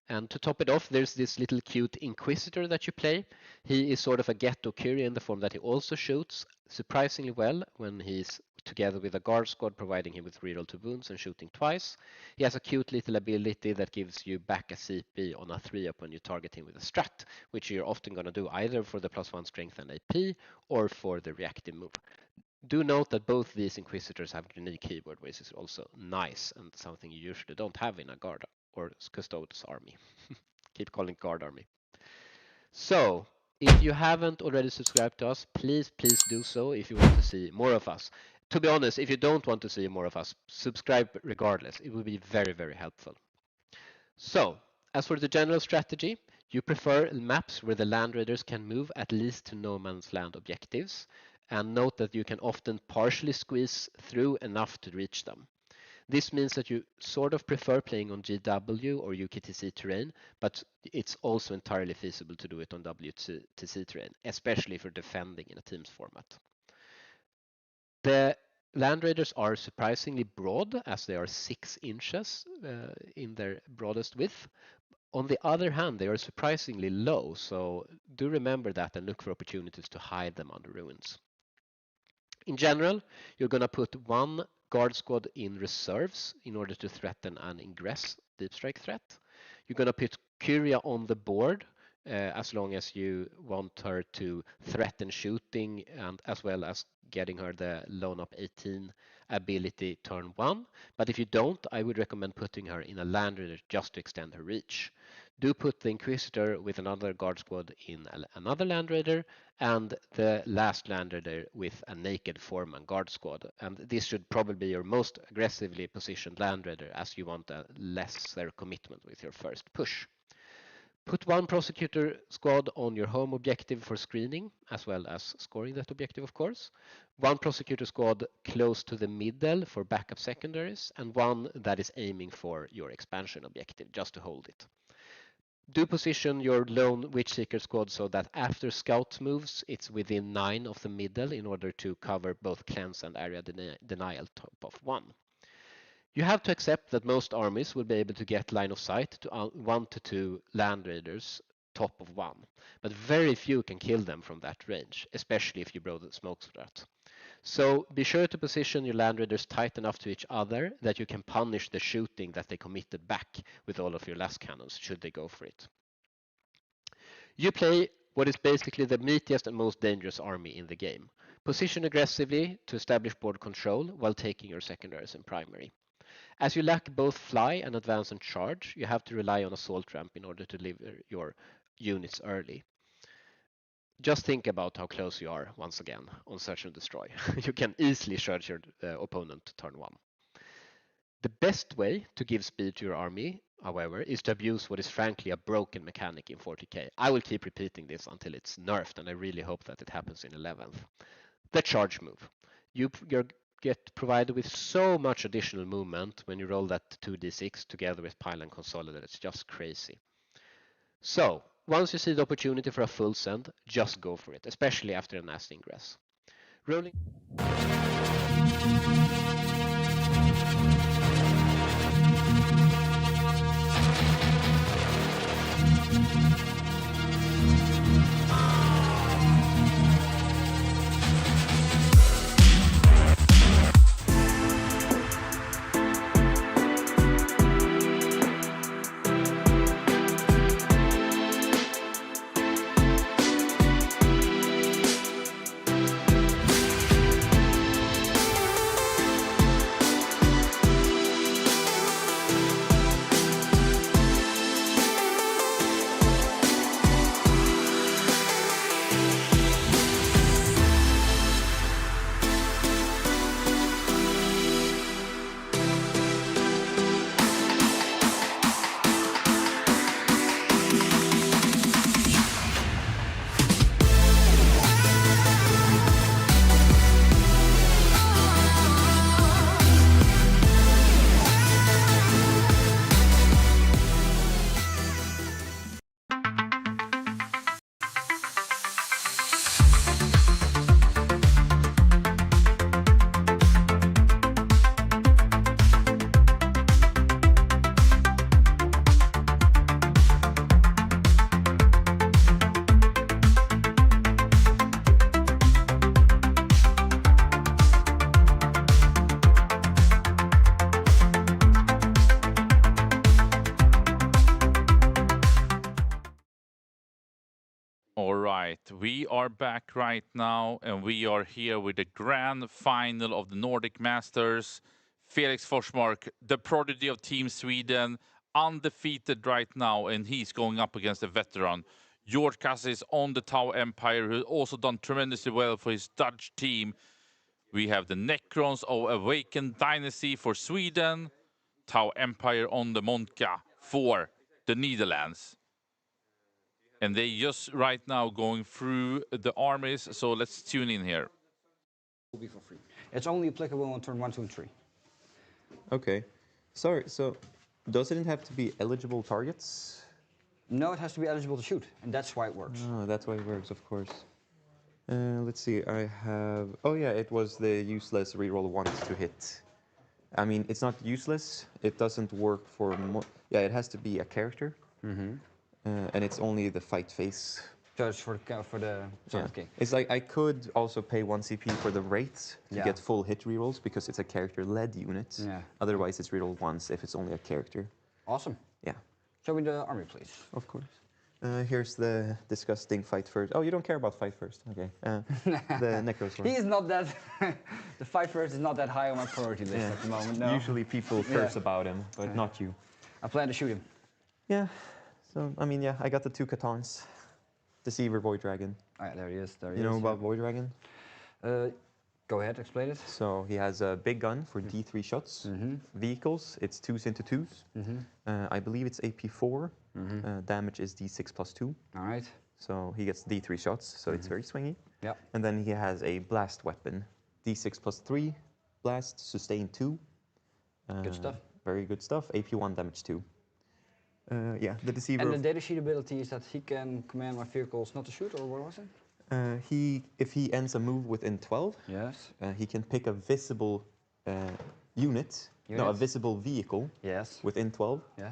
S6: And to top it off, there's this little cute Inquisitor that you play. He is sort of a ghetto Kyria in the form that he also shoots surprisingly well when he's together with a guard squad, providing him with reroll to wounds and shooting twice. He has a cute little ability that gives you back a CP on a 3-up when you target him with a strat, which you're often going to do either for the +1 strength and AP or for the reactive move. Do note that both these Inquisitors have unique keyword, which is also nice and something you usually don't have in a guard or Custodes army. Keep calling it guard army. So, if you haven't already subscribed to us, please do so if you want to see more of us. To be honest, if you don't want to see more of us, subscribe regardless. It will be very, very helpful. So, as for the general strategy, you prefer maps where the Land Raiders can move at least to no man's land objectives, and note that you can often partially squeeze through enough to reach them. This means that you sort of prefer playing on GW or UKTC terrain, but it's also entirely feasible to do it on WTC terrain, especially for defending in a teams format. The Land Raiders are surprisingly broad, as they are 6 inches in their broadest width. On the other hand, they are surprisingly low, so do remember that and look for opportunities to hide them under ruins. In general, you're going to put 1 guard squad in reserves in order to threaten an ingress deep strike threat. You're going to put Kyria on the board as long as you want her to threaten shooting and as well as getting her the Lone Up 18 ability turn 1. But if you don't, I would recommend putting her in a Land Raider just to extend her reach. Do put the Inquisitor with another guard squad in another Land Raider and the last Land Raider with a naked 4-man guard squad. And this should probably be your most aggressively positioned Land Raider as you want a lesser commitment with your first push. Put 1 prosecutor squad on your home objective for screening, as well as scoring that objective, of course. 1 prosecutor squad close to the middle for backup secondaries, and 1 that is aiming for your expansion objective, just to hold it. Do position your lone Witchseeker squad so that after scout moves, it's within 9 of the middle in order to cover both cleanse and area denial top of 1. You have to accept that most armies will be able to get line of sight to 1 to 2 Land Raiders top of 1, but very few can kill them from that range, especially if you blow the smokes for that. So be sure to position your Land Raiders tight enough to each other that you can punish the shooting that they committed back with all of your last cannons, should they go for it. You play what is basically the meatiest and most dangerous army in the game. Position aggressively to establish board control while taking your secondaries and primary. As you lack both fly and advance and charge, you have to rely on assault ramp in order to deliver your units early. Just think about how close you are, once again, on Search and Destroy. You can easily search your opponent turn 1. The best way to give speed to your army, however, is to abuse what is frankly a broken mechanic in 40k. I will keep repeating this until it's nerfed, and I really hope that it happens in 11th. The charge move. You get provided with so much additional movement when you roll that 2d6 together with pile and consolidate. It's just crazy. So once you see the opportunity for a full send, just go for it, especially after a nasty ingress. Rolling.
S1: All right, we are back right now, and we are here with the grand final of the Nordic Masters. Felix Forsmark, the prodigy of Team Sweden, undefeated right now, and he's going up against a veteran. George Cassis on the Tau Empire, who also done tremendously well for his Dutch team. We have the Necrons of Awakened Dynasty for Sweden, Tau Empire on the Monka for the Netherlands. And they just right now going through the armies, so let's tune in here.
S10: Will be for free. It's only applicable on turn 1, 2, and 3.
S11: Okay. Sorry, so doesn't it have to be eligible targets?
S10: No, it has to be eligible to shoot, and that's why it works.
S11: Oh, that's why it works, of course. Let's see, I have... Oh yeah, it was the useless reroll once to hit. I mean, it's not useless. It doesn't work for... Yeah, it has to be a character.
S10: Mm-hmm.
S11: And it's only the fight phase
S10: So it's for the Sword of King.
S11: It's like I could also pay 1 CP for the Wraiths to get full hit rerolls because it's a character-led unit.
S10: Yeah.
S11: Otherwise, it's reroll once if it's only a character.
S10: Awesome.
S11: Yeah.
S10: Show me the army, please.
S11: Of course. Here's the disgusting fight first. Oh, you don't care about fight first. Okay. The Necrosword.
S10: He is not that. The fight first is not that high on my priority list at the moment. No.
S11: Usually people curse about him, but not you.
S10: I plan to shoot him.
S11: Yeah. So I mean, yeah, I got the 2 Catons. Deceiver, Void Dragon.
S10: Oh, yeah, there he is. There he
S11: is. You know about Void Dragon?
S10: Go ahead, explain it.
S11: So he has a big gun for D3 shots. Vehicles, it's 2s into 2s. I believe it's AP4. Damage is D6 plus 2.
S10: All right.
S11: So he gets D3 shots, so it's very swingy.
S10: Yeah.
S11: And then he has a blast weapon. D6 plus 3, blast, sustain 2.
S10: Good stuff.
S11: Very good stuff. AP1 damage 2. Yeah, the Deceiver.
S10: And the data sheet ability is that he can command my vehicles not to shoot, or what was it?
S11: If he ends a move within 12,
S10: yes,
S11: he can pick a visible unit. No, a visible vehicle.
S10: Yes.
S11: Within 12.
S10: Yeah.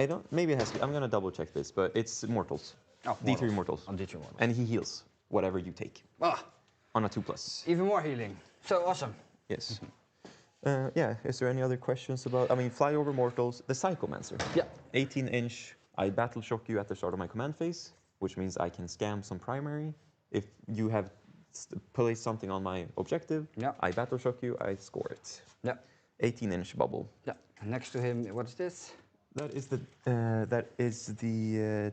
S11: I don't. Maybe it has to. I'm gonna double check this, but it's mortals.
S10: Oh,
S11: D3 mortals.
S10: On D3 mortals.
S11: And he heals whatever you take.
S10: Ah.
S11: On a 2+.
S10: Even more healing. So awesome.
S11: Yes. Yeah. Is there any other questions about? I mean, fly over mortals. The Psychomancer.
S10: Yeah.
S11: 18-inch. I battle shock you at the start of my command phase, which means I can scam some primary. If you have placed something on my objective, I battle shock you. I score it.
S10: Yeah.
S11: 18-inch bubble.
S10: Yeah. Next to him, what is this?
S11: That is the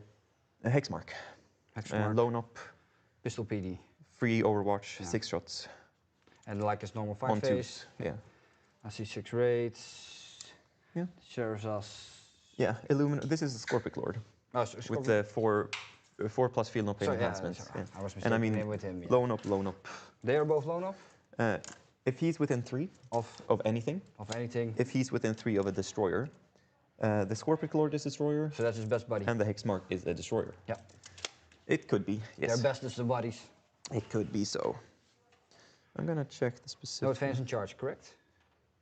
S11: Hexmark.
S10: Hexmark.
S11: Loan up.
S10: Pistol PD.
S11: Free Overwatch. 6 shots.
S10: And like his normal 5
S11: on
S10: phase.
S11: 2s. Yeah.
S10: I see 6 raids.
S11: Yeah.
S10: Shares us.
S11: Yeah. This is the Scorpic Lord.
S10: Oh, so
S11: with the 4 plus field no pain enhancements.
S10: Yeah. I was
S11: and I
S10: mistaken
S11: mean,
S10: with him. Yeah.
S11: loan up.
S10: They are both loan up?
S11: If he's within 3 of anything.
S10: Of anything.
S11: If he's within 3 of a destroyer. The Scorpic Lord is destroyer.
S10: So that's his best buddy.
S11: And the Hexmark is a destroyer.
S10: Yeah.
S11: It could be, yes.
S10: Their best is the buddies.
S11: It could be so. I'm gonna check the specific.
S10: No advance in charge, correct?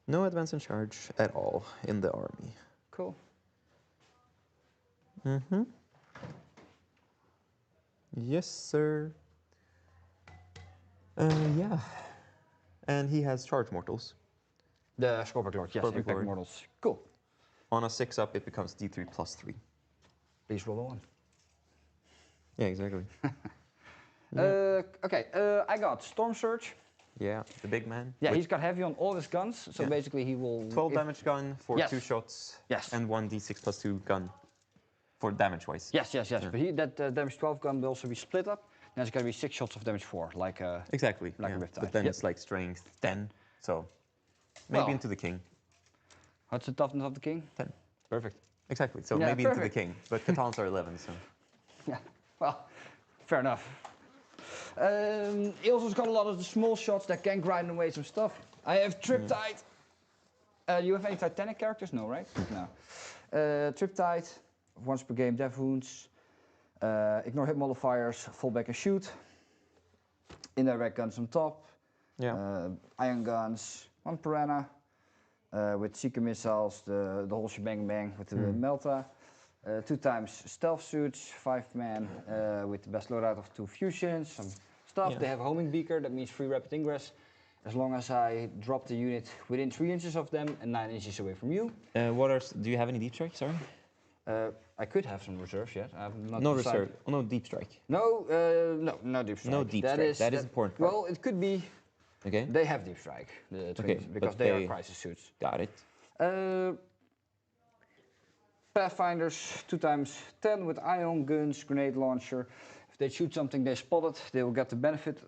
S11: No advance in charge at all in the army.
S10: Cool.
S11: Yes, sir. Yeah. And he has charge mortals.
S10: The Scorpic Lord, yes,
S11: Scorpic
S10: impact
S11: Lord.
S10: mortals. Cool.
S11: On a 6-up, it becomes D3 plus 3.
S10: Please roll a 1.
S11: Yeah, exactly.
S10: Okay, I got Storm Surge.
S11: Yeah, the big man.
S10: Yeah, he's got heavy on all his guns, so basically he will...
S11: 12 damage gun for 2 shots.
S10: Yes.
S11: And 1 D6 plus 2 gun for damage-wise.
S10: Yes. But that damage 12 gun will also be split up. Then it's going to be 6 shots of damage 4, like a...
S11: Exactly.
S10: Like a Riptide.
S11: But then it's like strength 10, so maybe into the king.
S10: What's the toughness of the king?
S11: 10.
S10: Perfect.
S11: Exactly, so maybe into the king. But Catons are 11, so...
S10: Yeah, well, fair enough. He also's got a lot of the small shots that can grind away some stuff. I have Triptide. You have any Titanic characters? No, right? No. Triptide, once per game death wounds. Ignore hit modifiers, fall back and shoot. Indirect guns on top.
S11: Yeah.
S10: Iron guns, 1 piranha. With Seeker missiles, the whole shebang bang with the Melta. 2 times stealth suits, 5-man with the best loadout of 2 fusions, some stuff.
S11: Yeah.
S10: They have a homing beaker, that means free rapid ingress. As long as I drop the unit within 3 inches of them and 9 inches away from you.
S11: Do you have any deep strike? Sorry.
S10: I could have some reserves yet. I have not
S11: No
S10: decided.
S11: reserve. Oh, no deep strike.
S10: No deep strike.
S11: No deep strike. That is important.
S10: Well, it could be.
S11: Okay.
S10: They have deep strike. The twins, because they are crisis suits.
S11: Got it.
S10: Pathfinders, 2 times 10 with ion guns, grenade launcher. If they shoot something they spot it, they will get the benefit,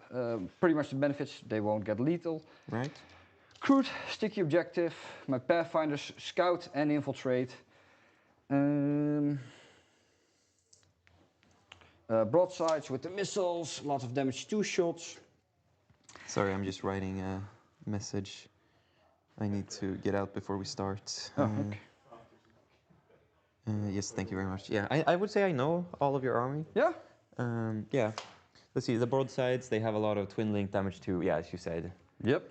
S10: pretty much the benefits, they won't get lethal.
S11: Right.
S10: Crude, sticky objective, my Pathfinders, scout and infiltrate. Broadsides with the missiles, lots of damage 2 shots.
S11: Sorry, I'm just writing a message. I need to get out before we start.
S10: Okay.
S11: Yes, thank you very much. Yeah, I would say I know all of your army.
S10: Yeah?
S11: Yeah. Let's see, the broadsides, they have a lot of twin link damage too, yeah, as you said.
S10: Yep.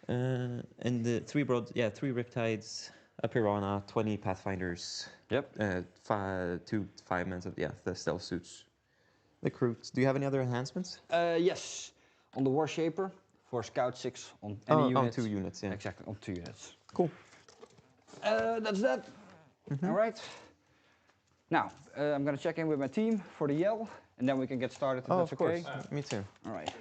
S11: And the 3 Riptides, a Piranha, 20 Pathfinders.
S10: Yep.
S11: 2 5-men, the stealth suits. The recruits. Do you have any other enhancements?
S10: Yes, on the Warshaper for Scout 6 on any unit.
S11: On 2 units, yeah.
S10: Exactly, on 2 units.
S11: Cool.
S10: That's that. All right. Now, I'm going to check in with my team for the yell, and then we can get started if that's
S11: of course.
S10: okay.
S11: Me too.
S10: All right.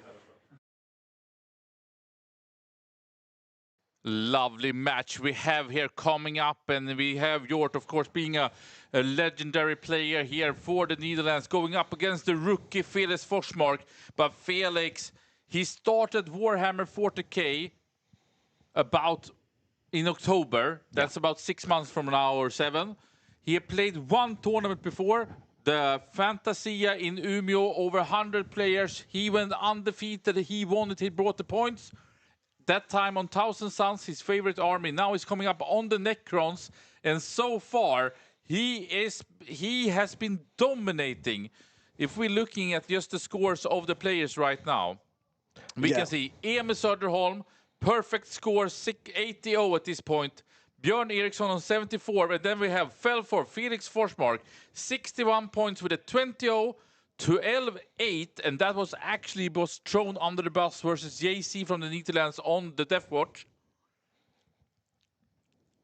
S1: Lovely match we have here coming up, and we have Jort, of course, being a legendary player here for the Netherlands, going up against the rookie Felix Forsmark. But Felix, he started Warhammer 40k about in October. That's about 6 months from now or 7. He had played one tournament before, the Fantasia in Umeå, over 100 players. He went undefeated. He won it. He brought the points. That time on Thousand Suns, his favorite army. Now he's coming up on the Necrons, and so far he has been dominating. If we're looking at just the scores of the players right now, we can see Emil Söderholm, perfect score, 80 at this point. Björn Eriksson on 74, and then we have Felfor, Felix Forsmark, 61 points with a 20-0. 12-8, and that was thrown under the bus versus JC from the Netherlands on the Death Watch.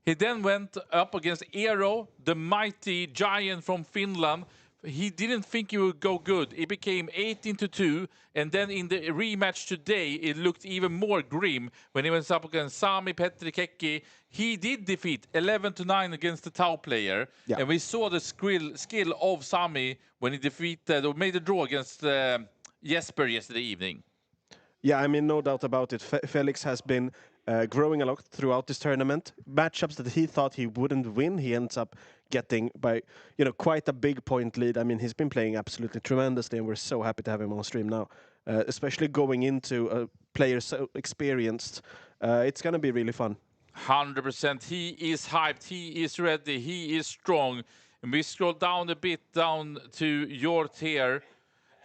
S1: He then went up against Eero, the mighty giant from Finland. He didn't think he would go good. It became 18-2, and then in the rematch today, it looked even more grim when he went up against Sami Petrikecki. He did defeat 11-9 against the Tau player, and we saw the skill of Sami when he defeated or made a draw against Jesper yesterday evening.
S2: Yeah, I mean, no doubt about it. Felix has been growing a lot throughout this tournament. Matchups that he thought he wouldn't win, he ends up getting by, quite a big point lead. I mean, he's been playing absolutely tremendously, and we're so happy to have him on stream now, especially going into a player so experienced. It's going to be really fun.
S1: 100%. He is hyped. He is ready. He is strong. And we scroll down a bit down to Jort here.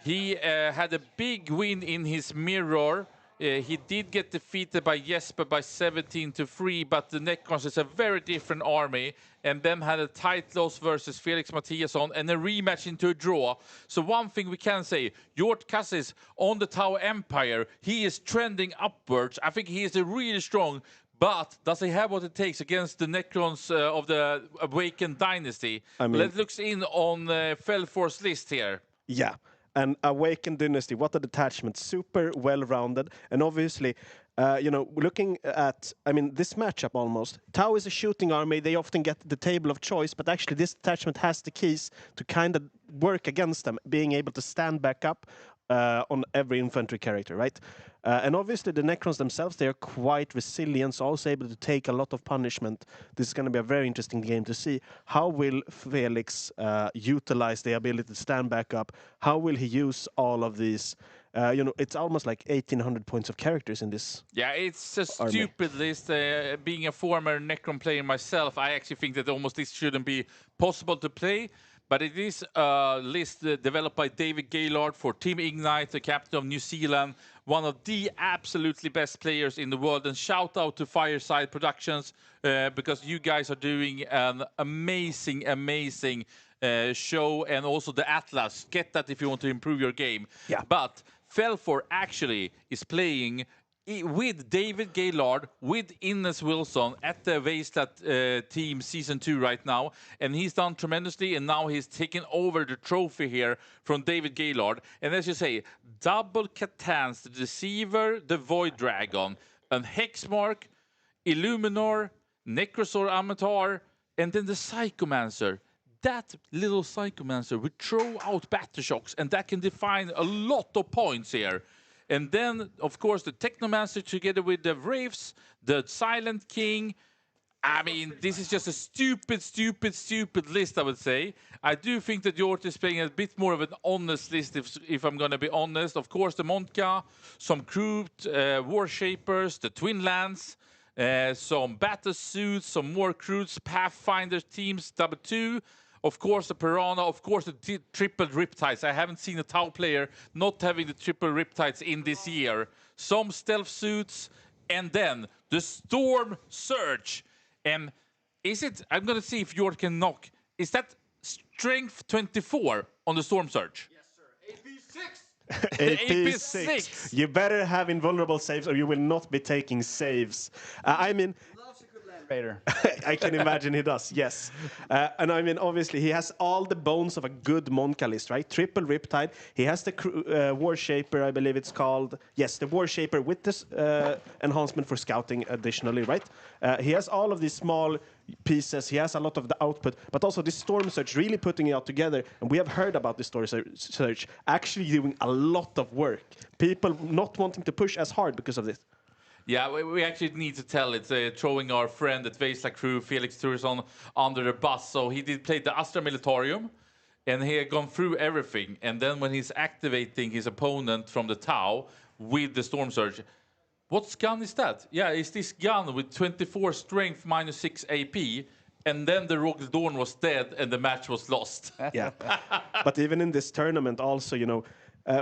S1: He had a big win in his mirror. He did get defeated by Jesper by 17-3, but the Necrons is a very different army, and then had a tight loss versus Felix Mattiasson and a rematch into a draw. So one thing we can say, Jort Cassis on the Tau Empire, he is trending upwards. I think he is really strong, but does he have what it takes against the Necrons of the Awakened Dynasty? I mean, let's look in on Felfor's list here.
S2: Yeah. And Awakened Dynasty, what a detachment. Super well-rounded. And obviously, looking at, this matchup almost. Tau is a shooting army. They often get the table of choice, but actually this detachment has the keys to kind of work against them, being able to stand back up on every infantry character, right? And obviously the Necrons themselves, they are quite resilient, so also able to take a lot of punishment. This is going to be a very interesting game to see. How will Felix utilize the ability to stand back up? How will he use all of these? It's almost like 1,800 points of characters in this.
S1: Yeah, it's a stupid list. Being a former Necron player myself, I actually think that almost this shouldn't be possible to play. But it is a list developed by David Gaylord for Team Ignite, the captain of New Zealand, one of the absolutely best players in the world. And shout out to Fireside Productions, because you guys are doing an amazing, amazing show. And also the Atlas. Get that if you want to improve your game.
S2: Yeah.
S1: But Felfor actually is playing with David Gaylord, with Ines Wilson at the Wasteland team Season 2 right now. And he's done tremendously, and now he's taken over the trophy here from David Gaylord. And as you say, double Catans, the Deceiver, the Void Dragon, an Hexmark, Illuminor, Necrosaur Amatar, and then the Psychomancer. That little Psychomancer would throw out Battleshocks, and that can define a lot of points here. And then, of course, the Technomancer together with the Wraiths, the Silent King. I mean, this is just a stupid, stupid, stupid list, I would say. I do think that Jort is playing a bit more of an honest list, if I'm going to be honest. Of course, the Montka, some Kroot, Warshapers, the Twin Lands, some Battle Suits, some more Kroots, Pathfinder teams, double 2. Of course, the Piranha, of course, the triple Riptides. I haven't seen a Tau player not having the triple Riptides in this year. Some Stealth Suits, and then the Storm Surge. And is it, I'm going to see if Jort can knock, is that Strength 24 on the Storm Surge?
S5: Yes, sir. AP
S2: AP6. You better have invulnerable saves or you will not be taking saves. I mean,
S10: Raider.
S2: I can imagine he does, yes. And I mean, obviously, he has all the bones of a good Monka list, right? Triple Riptide. He has the War Shaper, I believe it's called. Yes, the War Shaper with this enhancement for scouting additionally, right? He has all of these small pieces. He has a lot of the output, but also this Storm Surge really putting it all together. And we have heard about this Storm Surge actually doing a lot of work. People not wanting to push as hard because of this.
S1: Yeah, we actually need to tell it, throwing our friend at Västerås crew, Felix Turesson, under the bus. So he did play the Astra Militarium, and he had gone through everything. And then when he's activating his opponent from the Tau with the Storm Surge, what gun is that? Yeah, it's this gun with 24 strength, minus 6 AP, and then the Rogue Dawn was dead and the match was lost.
S2: Yeah, but even in this tournament also, you know,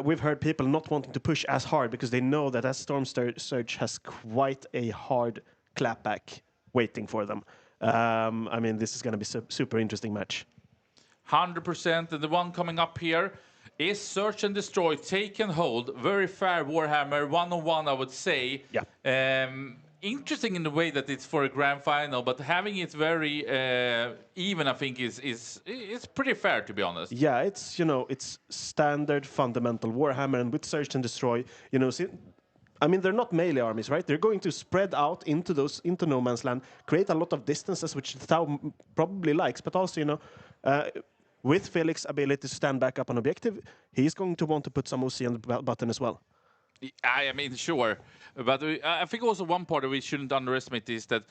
S2: we've heard people not wanting to push as hard because they know that Storm Surge has quite a hard clapback waiting for them. I mean, this is going to be a super interesting match.
S1: 100%. And the one coming up here is Search and Destroy, Take and Hold. Very fair Warhammer, one-on-one, I would say.
S2: Yeah.
S1: Interesting in the way that it's for a grand final, but having it very even, I think, is pretty fair, to be honest.
S2: Yeah, it's, you know, it's standard fundamental Warhammer, and with Search and Destroy, you know, I mean, they're not melee armies, right? They're going to spread out into no man's land, create a lot of distances, which the Tau probably likes, but also, you know, with Felix's ability to stand back up on objective, he's going to want to put some OC on the button as well.
S1: I mean, sure. But I think also one part that we shouldn't underestimate is that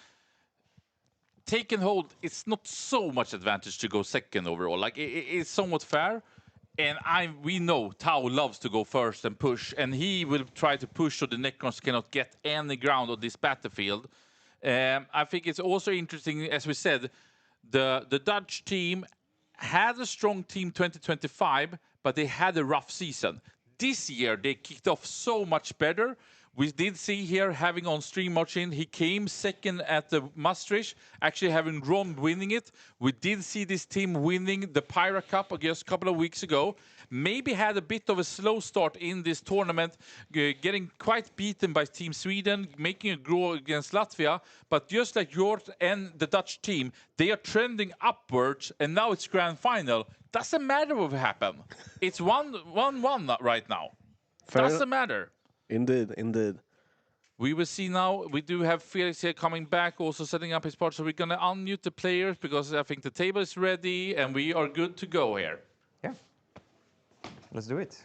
S1: Take and Hold, it's not so much advantage to go second overall. Like, it's somewhat fair. And we know Tau loves to go first and push, and he will try to push so the Necrons cannot get any ground on this battlefield. I think it's also interesting, as we said, the Dutch team had a strong team 2025, but they had a rough season. This year, they kicked off so much better. We did see here, having on stream watching, he came second at the Maastricht, actually having Ron winning it. We did see this team winning the Pyra Cup just a couple of weeks ago. Maybe had a bit of a slow start in this tournament, getting quite beaten by Team Sweden, making a draw against Latvia. But just like yours and the Dutch team, they are trending upwards, and now it's grand final. Doesn't matter what happened. It's 1-1 right now. Doesn't matter.
S2: Indeed, indeed.
S1: We will see now. We do have Felix here coming back, also setting up his part. So we're going to unmute the players because I think the table is ready and we are good to go here.
S11: Yeah. Let's do it.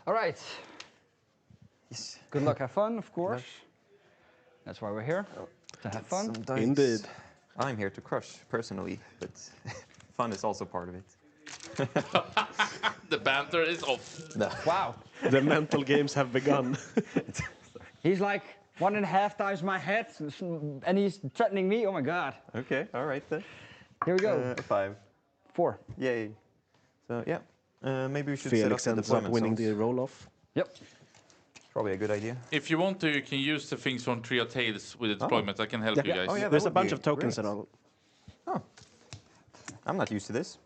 S10: All right.
S11: Yes.
S10: Good luck, have fun, of course. That's why we're here, to have fun.
S2: Indeed.
S11: I'm here to crush, personally, but fun is also part of it.
S1: The banter is off.
S11: No.
S10: Wow.
S2: The mental games have begun.
S10: He's like 1.5 times my head, and he's threatening me. Oh my god.
S11: Okay, all right then.
S10: Here we go.
S11: 5.
S10: 4.
S11: Yay. So yeah, maybe we should
S2: Felix
S11: set up the
S2: ends up
S11: deployment
S2: winning
S11: zones.
S2: the roll-off.
S10: Yep.
S11: Probably a good idea.
S1: If you want to, you can use the things from Trio Tales with the deployment. I can help you guys.
S11: Oh, yeah,
S2: There's a
S11: would
S2: bunch
S11: be
S2: of tokens
S11: great.
S2: and all.
S11: Oh, I'm not used to this.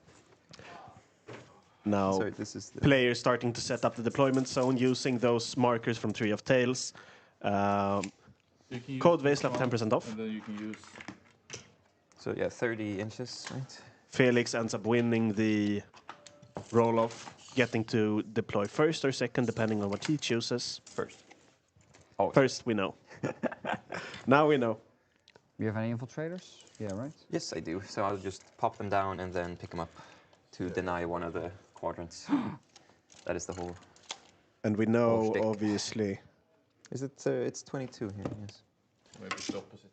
S2: Now,
S11: So this is the
S2: players starting to set up the deployment zone using those markers from Tree of Tales. Code Västerås 10% off.
S1: And then you can use...
S11: So yeah, 30 inches, right?
S2: Felix ends up winning the roll-off, getting to deploy first or second, depending on what he chooses.
S11: First. Oh,
S2: First, we know. Now we know.
S10: You have any infiltrators? Yeah, right?
S11: yes, I do. So I'll just pop them down and then pick them up to deny one of the quadrants. That is the whole.
S2: And we know,
S11: Whole shtick.
S2: obviously,
S11: Is it? It's 22 here. Yes.
S1: Maybe it's the opposite.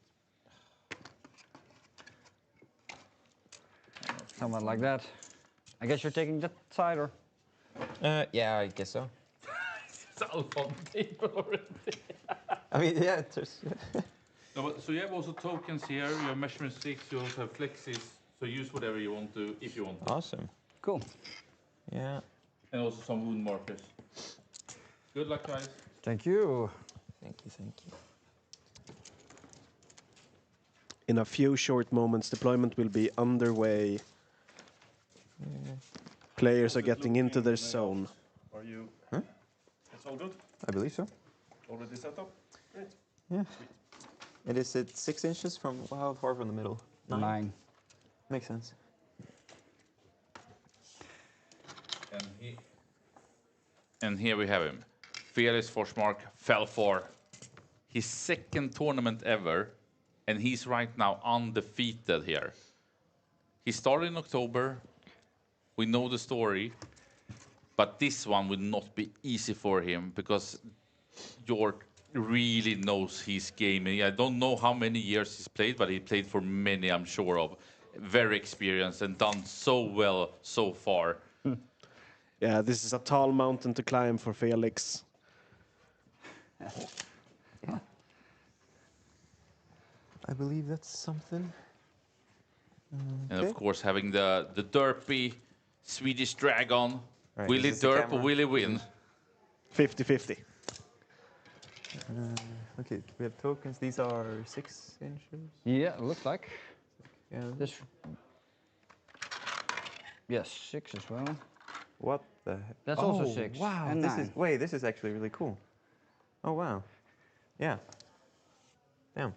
S10: Somewhat like that. I guess you're taking that side, or?
S11: Yeah, I guess so.
S1: It's all on table already.
S11: I mean, yeah. There's,
S1: No, but, so you have also tokens here. You have measurement sticks. You also have flexes. So use whatever you want to, if you want to.
S11: awesome.
S10: Cool.
S11: Yeah.
S1: And also some wound markers. Good luck, guys.
S10: Thank you.
S11: Thank you. Thank you.
S2: in a few short moments, deployment will be underway. Players are getting into their zone.
S5: Are you?
S11: Huh?
S2: It's all good?
S11: I believe so.
S2: Already set up? Great.
S11: Yeah. It is at 6 inches from how far from the middle?
S10: 9.
S11: Makes sense.
S1: And here we have him. Felix Forsmark fell for his second tournament ever, and he's right now undefeated here. He started in October. We know the story, but this one will not be easy for him because Jort really knows his game. I don't know how many years he's played, but he played for many, I'm sure of. Very experienced and done so well so far.
S2: Yeah, this is a tall mountain to climb for Felix.
S11: I believe that's something.
S1: And of course, having the derpy Swedish dragon.
S11: Right,
S1: Will he
S11: is this the
S1: derp or
S11: camera?
S1: will he win?
S2: 50-50.
S11: Okay, we have tokens. These are 6 inches.
S10: Yeah, it looks like.
S11: Yeah.
S10: This. Yes, 6 as well.
S11: What the heck?
S10: That's also 6.
S11: Wow,
S10: And
S11: this
S10: 9.
S11: is wait, this is actually really cool. Oh wow. Yeah. Damn.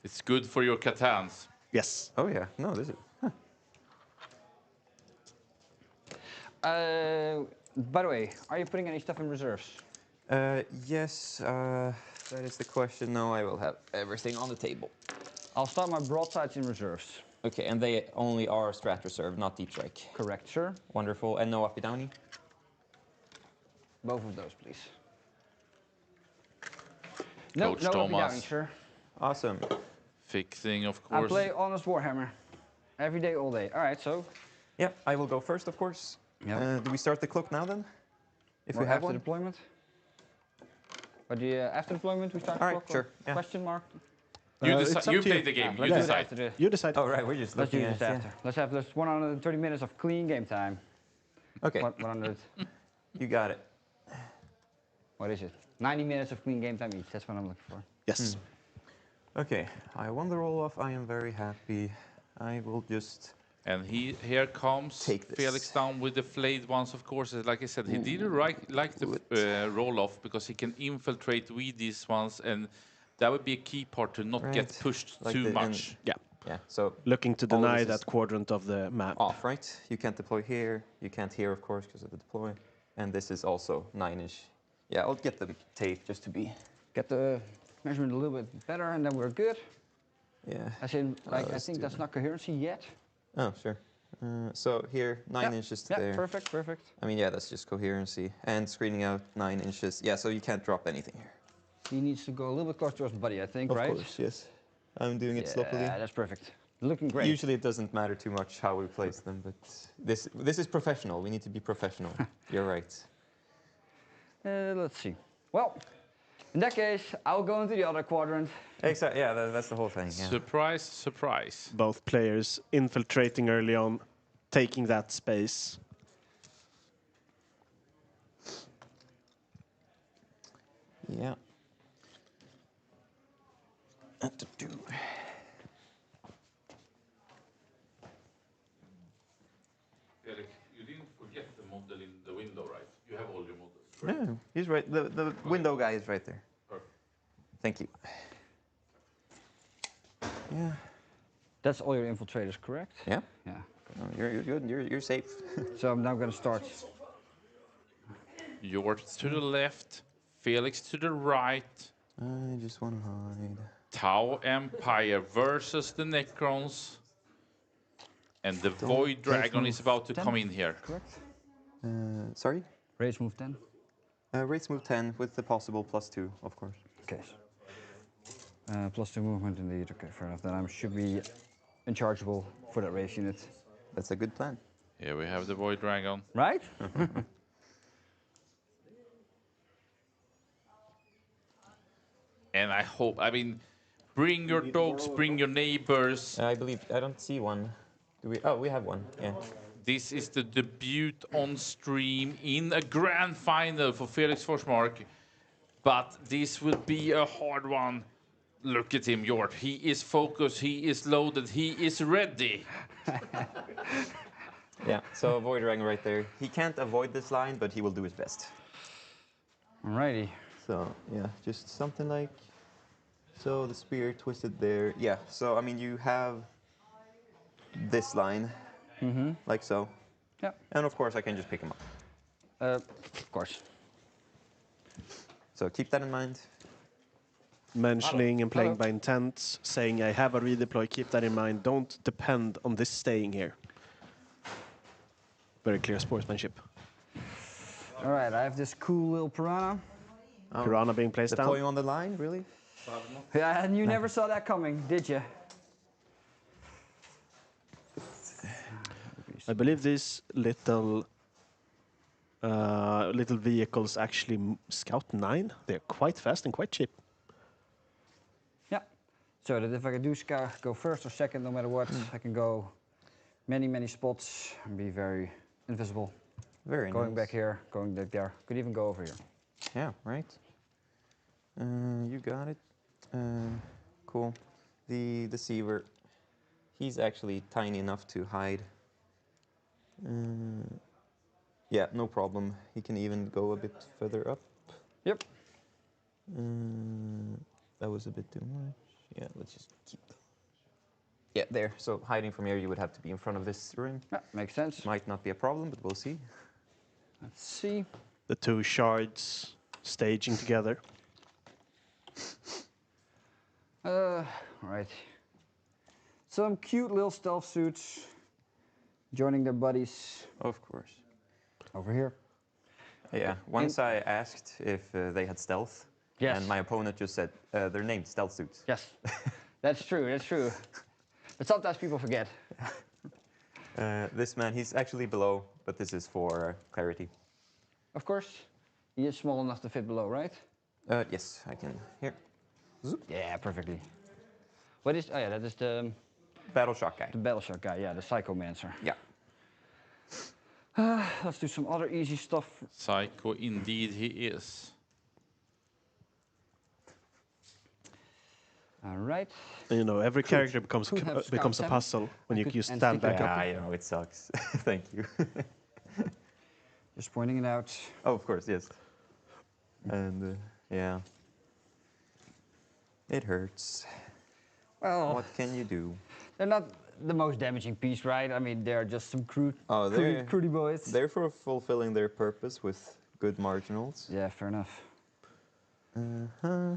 S1: It's good for your Catans.
S2: Yes.
S11: Oh yeah. No, this is
S10: By the way, are you putting any stuff in reserves?
S11: yes, that is the question. No, I will have everything on the table.
S10: I'll start my broadsides in reserves.
S11: Okay, and they only are strat reserve, not deep strike.
S10: Correct, sir.
S11: Wonderful. And no uppy downy?
S10: Both of those, please. No,
S1: Coach
S10: no
S1: Thomas.
S10: uppy downy, sir.
S11: Awesome.
S1: Fixing, of
S10: I
S1: course.
S10: play honest Warhammer. Every day, all day. All right, so.
S11: Yeah, I will go first, of course.
S10: Yeah.
S11: Do we start the clock now then? If
S10: Or
S11: we have
S10: after
S11: one?
S10: deployment? But after deployment, we start
S11: All right,
S10: clock, or
S11: sure, yeah.
S10: Question mark?
S1: You,
S2: it's up
S1: you
S2: to
S1: play
S2: you.
S1: the game.
S10: Let's
S1: You
S10: do it
S1: decide.
S10: after the.
S2: You decide.
S11: Oh, right, we're just
S10: Let's do
S11: looking
S10: this
S11: at
S10: after. Let's have 130 minutes of clean game time.
S11: Okay,
S10: 100.
S11: you got it.
S10: What is it? 90 minutes of clean game time each. That's what I'm looking for.
S2: Yes.
S11: Okay, I won the roll-off. I am very happy. I will just...
S1: And here comes
S11: Take this.
S1: Felix down with the flayed ones, of course. Like I said, he didn't like the roll-off because he can infiltrate with these ones, and that would be a key part to not get
S11: Right.
S1: pushed
S11: Like
S1: too
S11: the-
S1: much.
S2: Yeah.
S11: Yeah, so
S2: Looking to
S11: all of
S2: deny
S11: this is
S2: that quadrant of the map.
S11: off, right? You can't deploy here. You can't here, of course, because of the deploy. And this is also 9-ish. Yeah, I'll get the tape just to be...
S10: Get the measurement a little bit better, and then we're good.
S11: Yeah.
S10: As in, like, I
S11: let's
S10: think
S11: do
S10: that's
S11: that.
S10: not coherency yet.
S11: Oh, sure. So here, 9 inches to
S10: Yeah,
S11: there.
S10: perfect, perfect.
S11: I mean, yeah, that's just coherency. And screening out 9 inches. Yeah, so you can't drop anything here.
S10: He needs to go a little bit closer towards the body, I think,
S11: Of
S10: right?
S11: course, yes. I'm doing it sloppily.
S10: Yeah, that's perfect. Looking great.
S11: Usually it doesn't matter too much how we place them, but this is professional. We need to be professional. You're right.
S10: Let's see. Well, in that case, I'll go into the other quadrant.
S11: Exactly. Yeah, that's the whole thing. Yeah.
S1: Surprise, surprise.
S2: Both players infiltrating early on, taking that space.
S11: Yeah.
S1: Felix, you didn't forget the model in the window, right? You have all your models.
S11: Yeah, he's right. The window guy is right there.
S1: Perfect.
S11: Thank you. Yeah.
S10: That's all your infiltrators, correct?
S11: Yeah.
S10: Yeah.
S11: No, you're good. You're safe.
S10: So I'm now going to start.
S1: Yours to the left, Felix to the right.
S11: I just want to hide.
S1: Tau Empire versus the Necrons. And the Void Dragon is about to come in here.
S10: Correct.
S11: Sorry?
S10: Rage move 10.
S11: Rates move 10 with the possible +2, of course.
S10: Okay. +2 movement indeed. Okay, fair enough. Then I should be inchargeable for that race unit.
S11: That's a good plan.
S1: Here we have the Void Dragon.
S10: Right?
S1: And I hope, I mean, bring your dogs, bring your neighbors.
S11: I believe, I don't see one. Do we? Oh, we have one, yeah.
S1: This is the debut on stream in a grand final for Felix Forsmark. But this will be a hard one. Look at him, Jort. He is focused, he is loaded, he is ready.
S11: Yeah, so Void Dragon right there. He can't avoid this line, but he will do his best.
S10: Alrighty.
S11: So, yeah, just something like... So the spear twisted there. Yeah, so, I mean, you have this line, like so.
S10: Yeah.
S11: And of course, I can just pick him up.
S10: Of course.
S11: So keep that in mind.
S2: Mentioning and playing by intent, saying I have a redeploy, keep that in mind. Don't depend on this staying here. Very clear sportsmanship.
S10: All right, I have this cool little piranha.
S2: Piranha being placed down.
S11: Deploying on the line, really?
S10: Yeah, and you never saw that coming, did you?
S2: I believe these little vehicles actually scout 9. They're quite fast and quite cheap.
S10: Yeah. So that if I do go first or second, no matter what, I can go many spots and be very invisible.
S11: Very
S10: Going
S11: nice.
S10: back here, going back there. Could even go over here.
S11: Yeah, right. You got it. Cool. The deceiver, he's actually tiny enough to hide. Yeah, no problem. He can even go a bit further up.
S10: Yep.
S11: That was a bit too much. Yeah, let's just keep that. Yeah, there. So hiding from here, you would have to be in front of this ring.
S10: Yeah, makes sense.
S11: Might not be a problem, but we'll see.
S10: Let's see.
S2: The 2 shards staging together.
S10: Right. Some cute little stealth suits joining their buddies.
S11: Of course.
S10: Over here.
S11: Yeah, once I asked if they had stealth,
S10: Yes.
S11: and my opponent just said they're named stealth suits.
S10: Yes. That's true, that's true. But sometimes people forget.
S11: This man, he's actually below, but this is for clarity.
S10: Of course. He is small enough to fit below, right?
S11: Yes, I can. Here. Zoop.
S10: Yeah, perfectly. What is... Oh yeah, that is the...
S11: Battle shock guy.
S10: The battle shock guy, yeah, the Psychomancer.
S11: Yeah.
S10: Let's do some other easy stuff.
S1: Psycho indeed he is.
S10: All right.
S2: And, you know, every character becomes
S10: Could have
S2: becomes a
S10: Scout
S2: puzzle when you
S10: could-
S2: just
S10: and
S2: stand
S10: stick
S2: back
S10: it
S2: up.
S11: Yeah, I know, it sucks. Thank you.
S10: Just pointing it out.
S11: Oh, of course, yes. And, yeah. It hurts.
S10: Well,
S11: What can you do?
S10: they're not the most damaging piece, right? I mean, they're just some
S11: Oh, they're,
S10: crudy boys.
S11: they're for fulfilling their purpose with good marginals.
S10: Yeah, fair enough.
S11: Uh-huh.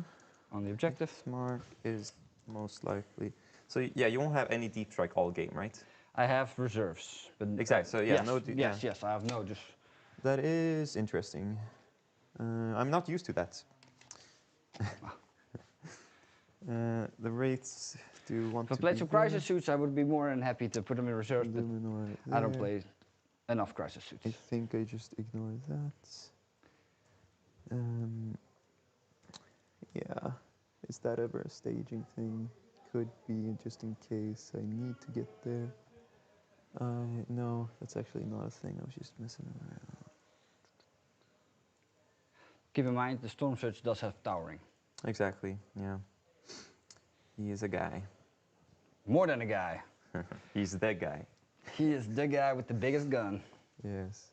S10: On the objective.
S11: Smart is most likely. So, yeah, you won't have any deep strike all game, right?
S10: I have reserves. But
S11: Exactly, so yeah,
S10: yes,
S11: no...
S10: yes, I have no, just...
S11: That is interesting. I'm not used to that. The rates do want
S10: If I
S11: to
S10: played
S11: be
S10: some
S11: there.
S10: crisis suits, I would be more than happy to put them in reserves, but
S11: Luminor
S10: I don't
S11: there.
S10: play enough crisis suits.
S11: I think I just ignored that. Yeah, is that ever a staging thing? Could be, just in case I need to get there. No, that's actually not a thing. I was just messing around.
S10: Keep in mind, the Storm Surge does have towering.
S11: Exactly, yeah. He is a guy.
S10: More than a guy.
S11: He's the guy.
S10: He is the guy with the biggest gun.
S11: Yes.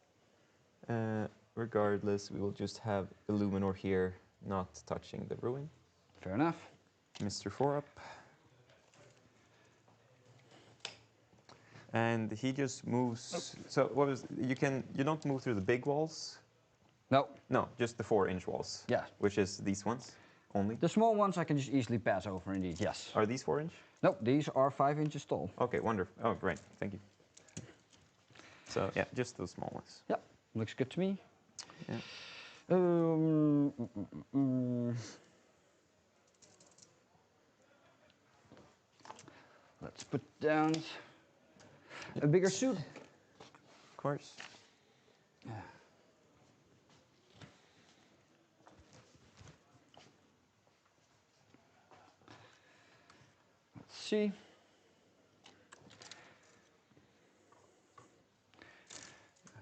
S11: Regardless, we will just have Illuminor here, not touching the ruin.
S10: Fair enough.
S11: Mr. 4-up. And he just moves. So what was you don't move through the big walls?
S10: No.
S11: No, just the 4-inch walls.
S10: Yeah.
S11: Which is these ones only.
S10: The small ones I can just easily pass over, indeed, yes.
S11: Are these 4-inch?
S10: No, these are 5 inches tall.
S11: Okay, wonderful. Oh, right. Thank you. So yeah, just those small ones.
S10: Yeah, looks good to me.
S11: Yeah.
S10: Let's put down a bigger suit.
S11: Of course.
S10: Yeah. Let's see.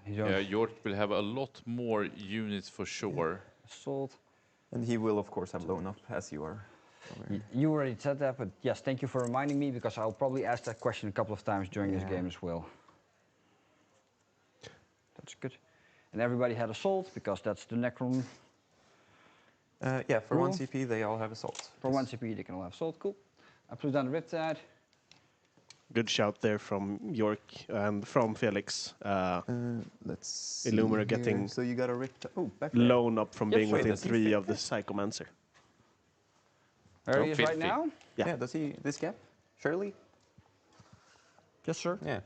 S1: Yeah, York will have a lot more units for sure.
S10: Assault.
S11: And he will, of course, have blown up as you are.
S10: You already said that, but yes, thank you for reminding me, because I'll probably ask that question a couple of times during this game as well. That's good. And everybody had assault because that's the Necron.
S11: Yeah, for
S10: Rule.
S11: 1 CP they all have assault.
S10: For 1 CP they can all have assault. Cool. I put down the Riptide.
S2: Good shout there from York and from Felix.
S11: Let's see
S2: Illumina
S11: here.
S2: getting
S11: So you got a back there.
S2: loan up from
S11: Yes,
S2: being
S11: wait,
S2: within
S11: does he
S2: 3
S11: fit
S2: of the
S11: there?
S2: Psychomancer.
S10: Where he is right
S1: filthy.
S10: now?
S2: Yeah.
S11: Yeah, does he this gap? Surely?
S10: Yes, sir.
S11: Yeah.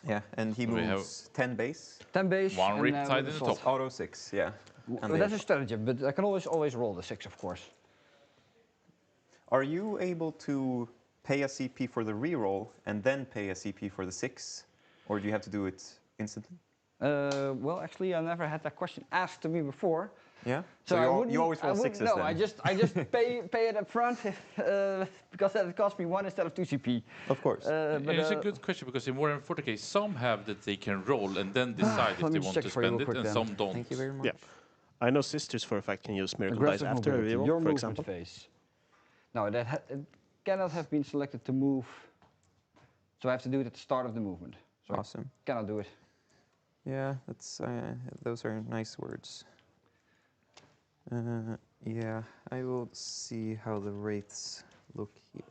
S11: Yeah, and he
S1: So we
S11: moves 10 base.
S10: 10 base.
S1: One
S10: and,
S1: Riptide in
S10: with
S1: the
S10: assault.
S1: top.
S11: Auto 6, yeah. And
S10: Well,
S11: they
S10: that's a
S11: have-
S10: strategy, but I can always roll the 6, of course.
S11: Are you able to pay a CP for the reroll and then pay a CP for the 6? Or do you have to do it instantly?
S10: Well, actually, I never had that question asked to me before.
S11: Yeah?
S10: So
S11: you,
S10: I
S11: al-
S10: wouldn't,
S11: you always roll
S10: I wouldn't-
S11: 6s
S10: no,
S11: then?
S10: I just pay it up front because that cost me 1 instead of 2 CP.
S11: Of course.
S1: And it's a good question because in Warhammer 40k, some have that they can roll and then decide if
S10: let me
S1: they want
S10: check
S1: to
S10: for you
S1: spend
S10: real
S1: it,
S10: quick
S1: and
S10: then.
S1: some don't.
S11: Thank you very much.
S2: Yeah. I know Sisters for a fact can use Miracle Dice
S10: Aggressive
S2: after a
S10: mobility,
S2: reroll,
S10: your
S2: for
S10: movement
S2: example.
S10: phase. No, it cannot have been selected to move. So I have to do it at the start of the movement. So
S11: Awesome.
S10: I cannot do it.
S11: Yeah, that's those are nice words. Yeah, I will see how the wraiths look here.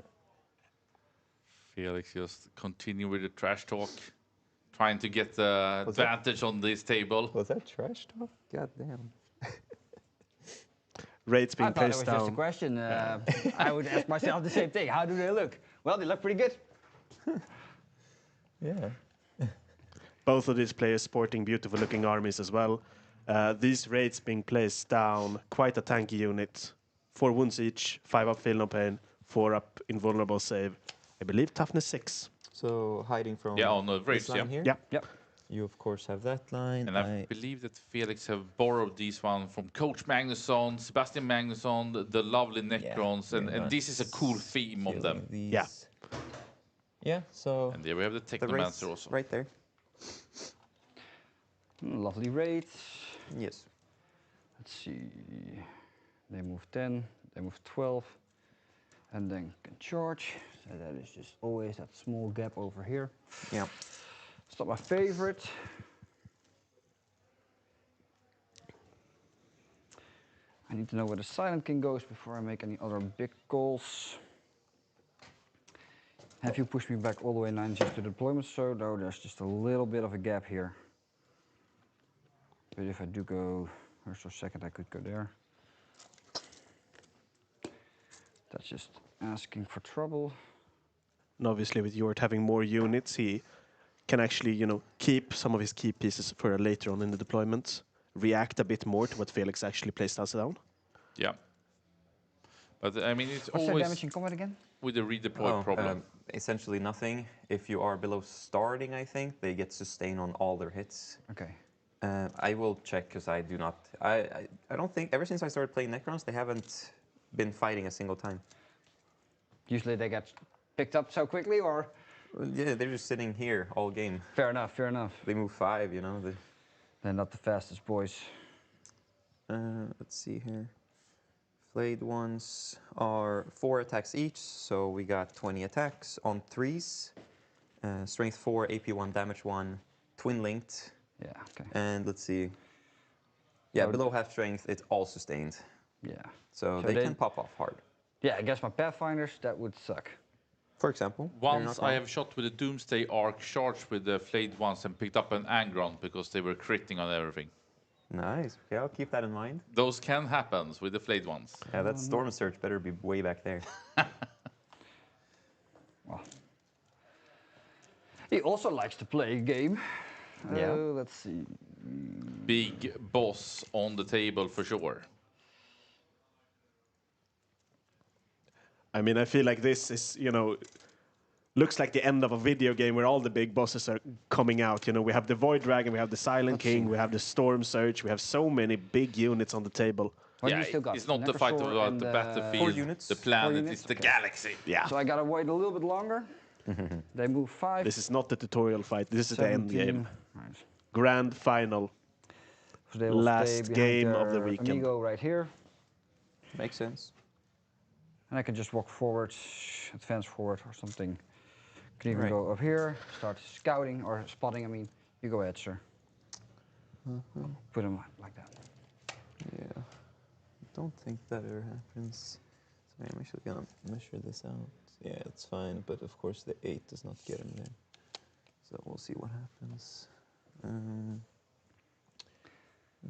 S1: Felix just continue with the trash talk, trying to get the
S11: Was that-
S1: advantage on this table.
S11: Was that trash talk? God damn.
S2: Rates
S10: I
S2: being
S10: thought it was
S2: placed
S10: just a
S2: down.
S10: question. I would ask myself the same thing. How do they look? Well, they look pretty good.
S11: Yeah.
S2: Both of these players sporting beautiful looking armies as well. These raids being placed down, quite a tanky unit. 4 wounds each, 5 up feel no pain, 4 up invulnerable save. I believe toughness 6.
S11: So hiding from
S1: Yeah, on the
S11: this
S1: raids,
S11: line
S1: yeah.
S11: here.
S2: Yeah.
S10: Yep.
S11: You of course have that line.
S1: And I believe that Felix have borrowed these one from Coach Magnusson, Sebastian Magnusson, the lovely Necrons, and this is a cool theme of them.
S2: Yeah.
S11: Yeah, so
S1: And there we have the
S11: the wraiths
S1: Technomancer also.
S11: right there.
S10: Lovely rates.
S11: Yes.
S10: Let's see. They move 10, they move 12, and then can charge. So that is just always that small gap over here.
S11: Yeah.
S10: It's not my favorite. I need to know where the Silent King goes before I make any other big calls. Have you pushed me back all the way 9 Gs to deployment? So though there's just a little bit of a gap here. But if I do go first or second, I could go there. That's just asking for trouble.
S2: And obviously with Jort having more units, he can actually, keep some of his key pieces for later on in the deployment. React a bit more to what Felix actually plays us down.
S1: Yeah. But I mean, it's
S10: What's the
S1: always
S10: damage in combat again?
S1: with the redeploy problem.
S11: Essentially nothing. If you are below starting, I think, they get sustain on all their hits.
S10: Okay.
S11: I will check because I do not. I don't think ever since I started playing Necrons, they haven't been fighting a single time.
S10: Usually they get picked up so quickly, or?
S11: Yeah, they're just sitting here all game.
S10: Fair enough, fair enough.
S11: They move 5,
S10: They're not the fastest boys.
S11: Let's see here. Flayed ones are 4 attacks each, so we got 20 attacks on 3s. Strength 4, AP 1, damage 1, twin linked.
S10: Yeah, okay.
S11: And let's see. Yeah,
S10: So
S11: below half strength, it's all sustained.
S10: Yeah.
S11: So they can pop off hard.
S10: Yeah, against my Pathfinders, that would suck.
S11: For example. they're
S1: Once
S11: not
S1: I
S11: wrong.
S1: have shot with the Doomsday Arc, charged with the flayed ones, and picked up an Angron because they were critting on everything.
S11: Nice. Yeah, I'll keep that in mind.
S1: Those can happen with the flayed ones.
S11: Yeah, that Storm Surge better be way back there.
S10: Well, he also likes to play a game.
S11: Yeah.
S10: Let's see.
S1: Big boss on the table for sure.
S2: I mean, I feel like this is, looks like the end of a video game where all the big bosses are coming out. We have the Void Dragon, we have the Silent King, we have the Storm Surge, we have so many big units on the table.
S10: What do
S1: Yeah,
S10: you still got?
S1: it's not the fight
S10: Necrosaur
S1: about
S10: and,
S1: the battlefield,
S11: 4 units.
S1: the planet,
S10: units?
S1: it's the
S10: Okay.
S1: galaxy.
S2: Yeah.
S10: So I gotta wait a little bit longer. They move 5.
S2: This is not the tutorial fight, this is the end
S10: 17.
S2: game.
S10: Right.
S2: Grand final.
S10: So they will
S2: Last
S10: stay behind
S2: game of the
S10: their
S2: weekend.
S10: Amigo right here.
S11: Makes sense.
S10: And I can just walk forward, advance forward or something. Can even
S11: Right.
S10: go up here, start scouting or spotting, You go ahead, sir. Put him like that.
S11: Yeah. I don't think that ever happens. So I'm actually gonna measure this out. Yeah, it's fine, but of course the 8 does not get him there. So we'll see what happens.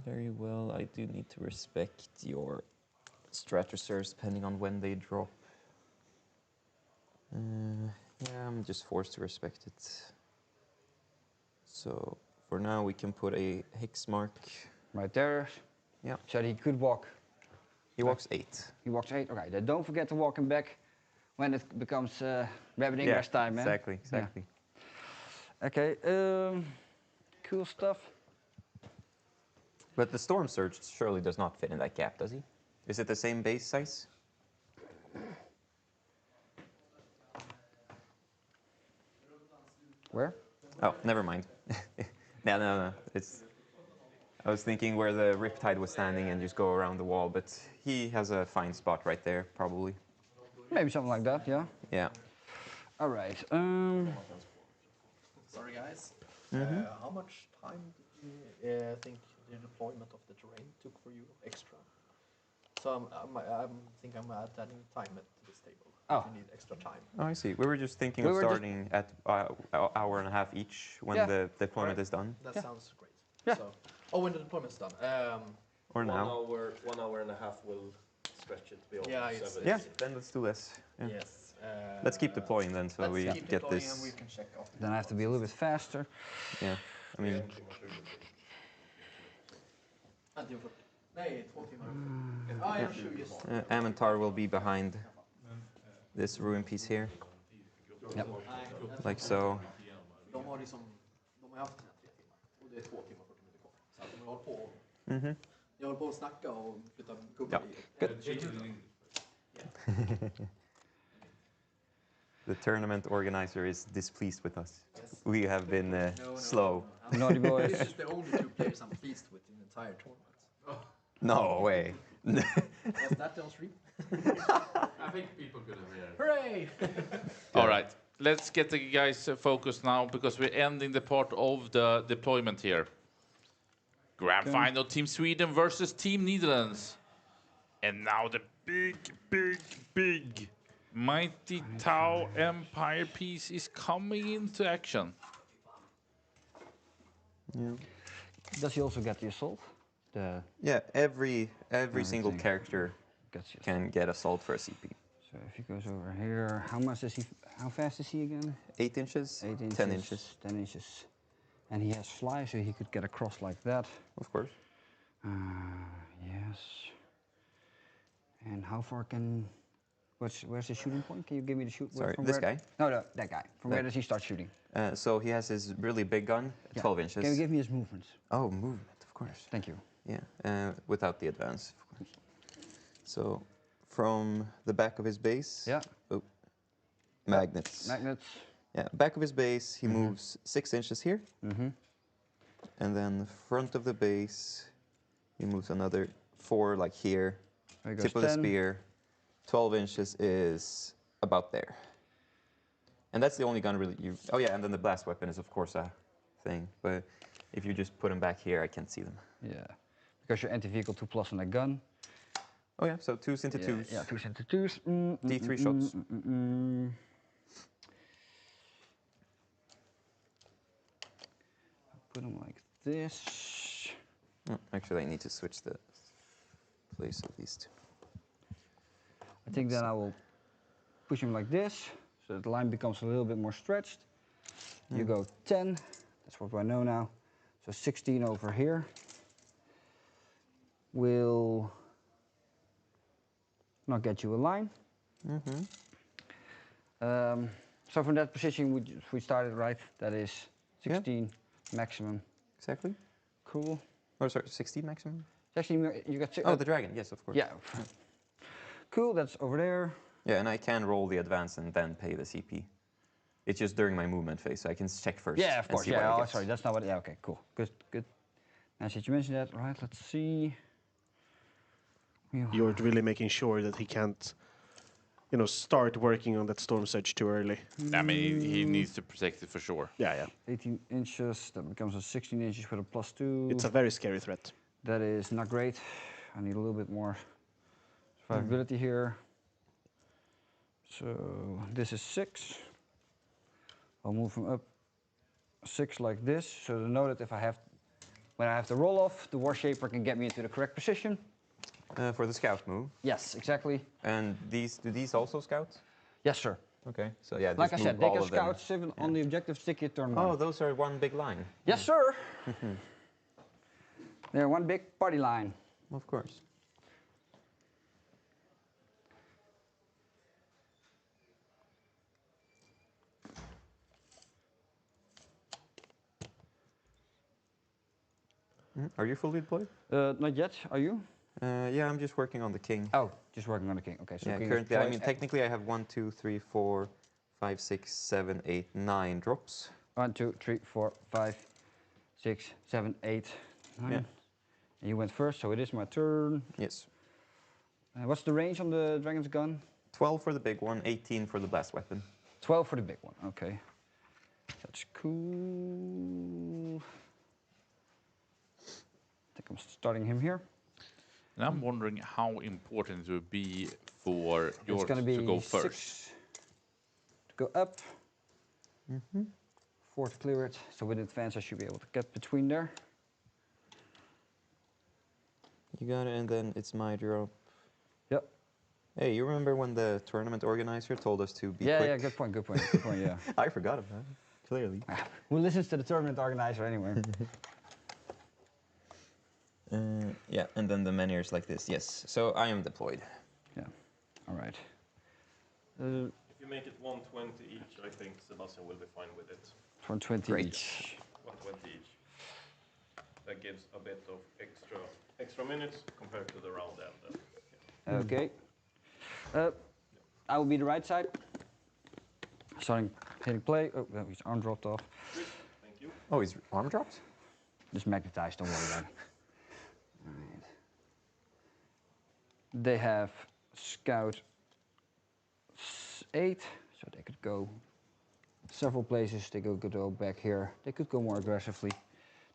S11: Very well, I do need to respect your strat reserves depending on when they drop. Yeah, I'm just forced to respect it. So for now we can put a hex mark.
S10: Right there.
S11: Yeah.
S10: So he could walk.
S11: He walks 8.
S10: He walks 8. Okay, then don't forget to walk him back when it becomes rabbit ingress time, man.
S11: Exactly.
S10: Yeah. Okay, cool stuff.
S11: But the Storm Surge surely does not fit in that gap, does he? Is it the same base size?
S10: Where?
S11: Oh, never mind. No. I was thinking where the Riptide was standing and just go around the wall, but he has a fine spot right there, probably.
S10: Maybe something like that, yeah.
S11: Yeah.
S10: All right.
S12: Sorry, guys. How much time do you think the deployment of the terrain took for you extra? So I think I'm adding time at this table. If you need extra time.
S11: Oh, I see. We were just thinking of starting at hour and a half each when the deployment is done.
S12: That sounds great. Yeah. So, when the deployment's done.
S11: Or now.
S12: 1 hour and a half will stretch it beyond.
S11: Yeah, then let's do this. Yeah.
S12: Yes.
S11: Let's keep deploying then, so we get this.
S12: And we can check off.
S10: Then I have to be a little bit faster.
S11: Yeah, I mean. Amantar will be behind this ruin piece here.
S10: Yep.
S11: Like so.
S12: Jag håller på att snacka och flytta gubbar
S11: The tournament organizer is displeased with us. We have been slow.
S10: Naughty boys.
S12: This is the only 2 players I'm pleased with in the entire tournament.
S11: No way.
S12: Was that on stream?
S1: I think people could have heard.
S12: Hooray!
S1: All right, let's get the guys focused now because we're ending the part of the deployment here. Grand final, Team Sweden versus Team Netherlands. And now the big mighty Tau Empire piece is coming into action.
S11: Yeah.
S10: Does he also get the assault?
S11: Yeah, every single character can get assault for a CP.
S10: So if he goes over here, how fast is he again?
S11: 8 inches,
S10: 8 inches,
S11: 10 inches.
S10: 10 inches. And he has fly, so he could get across like that.
S11: Of course.
S10: Yes. And how far can... Where's the shooting point? Can you give me the shoot?
S11: Sorry,
S10: from
S11: this
S10: where,
S11: guy?
S10: No, that guy. From where does he start shooting?
S11: So he has his really big gun, 12 inches.
S10: Can you give me his movements?
S11: Oh, movement, of course.
S10: Thank you.
S11: Yeah, without the advance, of course. So from the back of his base...
S10: Yeah.
S11: Oh, magnets.
S10: Magnets.
S11: Yeah, back of his base, he moves 6 inches here. And then front of the base, he moves another 4, like here. Tip of the spear. 12 inches is about there. And that's the only gun really you... Oh yeah, and then the blast weapon is of course a thing. But if you just put them back here, I can't see them.
S10: Yeah, because you're anti-vehicle 2+ on a gun.
S11: Oh yeah, so 2s into 2s.
S10: Yeah, 2s into 2s.
S11: D3 shots.
S10: Put them like this.
S11: Actually, I need to switch the place of these 2.
S10: I think then I will push him like this, so that the line becomes a little bit more stretched. You go 10, that's what I know now. So 16 over here. Will not get you a line. So from that position, we started right. That is 16 maximum.
S11: Exactly.
S10: Cool.
S11: Oh, sorry, 16 maximum?
S10: 16, you got...
S11: Oh, the dragon, yes, of course.
S10: Yeah. Cool, that's over there.
S11: Yeah, and I can roll the advance and then pay the CP. It's just during my movement phase, so I can check first.
S10: Yeah, of course. Yeah, oh, sorry, that's not what... Yeah, okay, cool. Good. Now, since you mentioned that, right, let's see.
S2: You're really making sure that he can't start working on that Storm Surge too early.
S1: I mean, he needs to protect it for sure.
S2: Yeah.
S10: 18 inches, that becomes a 16 inches with a +2.
S2: It's a very scary threat.
S10: That is not great. I need a little bit more survivability here. So this is 6. I'll move him up 6 like this, so to know that when I have to roll off, the War Shaper can get me into the correct position.
S11: For the scout move?
S10: Yes, exactly.
S11: And do these also scout?
S10: Yes, sir.
S11: Okay, so yeah,
S10: like I
S11: just
S10: said,
S11: move
S10: they
S11: all
S10: can
S11: of them.
S10: scout 7 on the objective, stick it turn 1.
S11: Oh, those are one big line.
S10: Yes, sir. They're one big party line.
S11: Of course. Are you fully deployed?
S10: Not yet. Are you?
S11: Yeah, I'm just working on the king.
S10: Oh, just working on the king. Okay, so
S11: yeah,
S10: king
S11: currently, I mean, technically, I have 1, 2, 3, 4, 5, 6, 7, 8, 9 drops.
S10: 1, 2, 3, 4, 5, 6, 7, 8, 9.
S11: Yeah.
S10: And you went first, so it is my turn.
S11: Yes.
S10: What's the range on the dragon's gun?
S11: 12 for the big one, 18 for the blast weapon.
S10: 12 for the big one. Okay. That's cool. I think I'm starting him here.
S1: And I'm wondering how important it would be for yours
S10: be
S1: to go
S10: 6
S1: first.
S10: to go up. 4 to clear it. So with advance, I should be able to get between there.
S11: You got it, and then it's my drop.
S10: Yep.
S11: Hey, you remember when the tournament organizer told us to be
S10: Yeah,
S11: quick?
S10: yeah, good point, yeah.
S11: I forgot about it, clearly.
S10: Who listens to the tournament organizer anyway?
S11: Yeah, and then the menhirs like this, yes. So I am deployed.
S10: Yeah, all right.
S5: If you make it 120 each, I think Sebastian will be fine with it.
S10: 120 each.
S5: 120 each. That gives a bit of extra minutes compared to the round end.
S10: Okay. I will be the right side. Starting hitting play. Oh, his arm dropped off.
S5: Thank you.
S11: Oh, his arm dropped?
S10: Just magnetized, don't worry about it. Right. They have scout 8, so they could go several places. They could go back here. They could go more aggressively,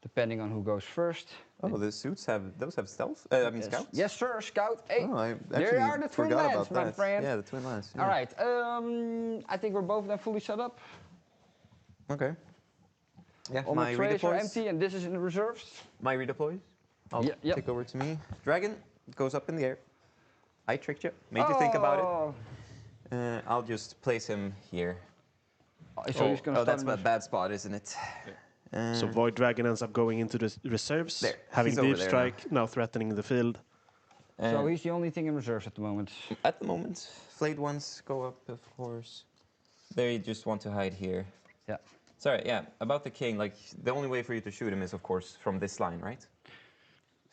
S10: depending on who goes first.
S11: Oh, the suits have stealth?
S10: Yes.
S11: Scouts?
S10: Yes, sir, scout 8.
S11: Oh, I
S10: There are the twin
S11: forgot
S10: lands,
S11: about
S10: my
S11: that.
S10: friend.
S11: Yeah, the twin lands. Yeah.
S10: All right, I think we're both then fully set up.
S11: Okay. Yeah,
S10: All
S11: my
S10: my trays are
S11: redeploys.
S10: empty, and this is in the reserves.
S11: My redeploys. I'll take over to me. Dragon goes up in the air. I tricked you. Made you think about it. I'll just place him here.
S10: So he's gonna
S11: that's a bad spot, isn't it?
S2: So Void Dragon ends up going into the reserves,
S11: There.
S2: having
S11: He's over
S2: Deep
S11: there
S2: Strike, now threatening the field.
S10: So he's the only thing in reserves at the moment.
S11: At the moment, flayed ones go up, of course. They just want to hide here.
S10: Yeah.
S11: Sorry, yeah, about the king, like, the only way for you to shoot him is, of course, from this line, right?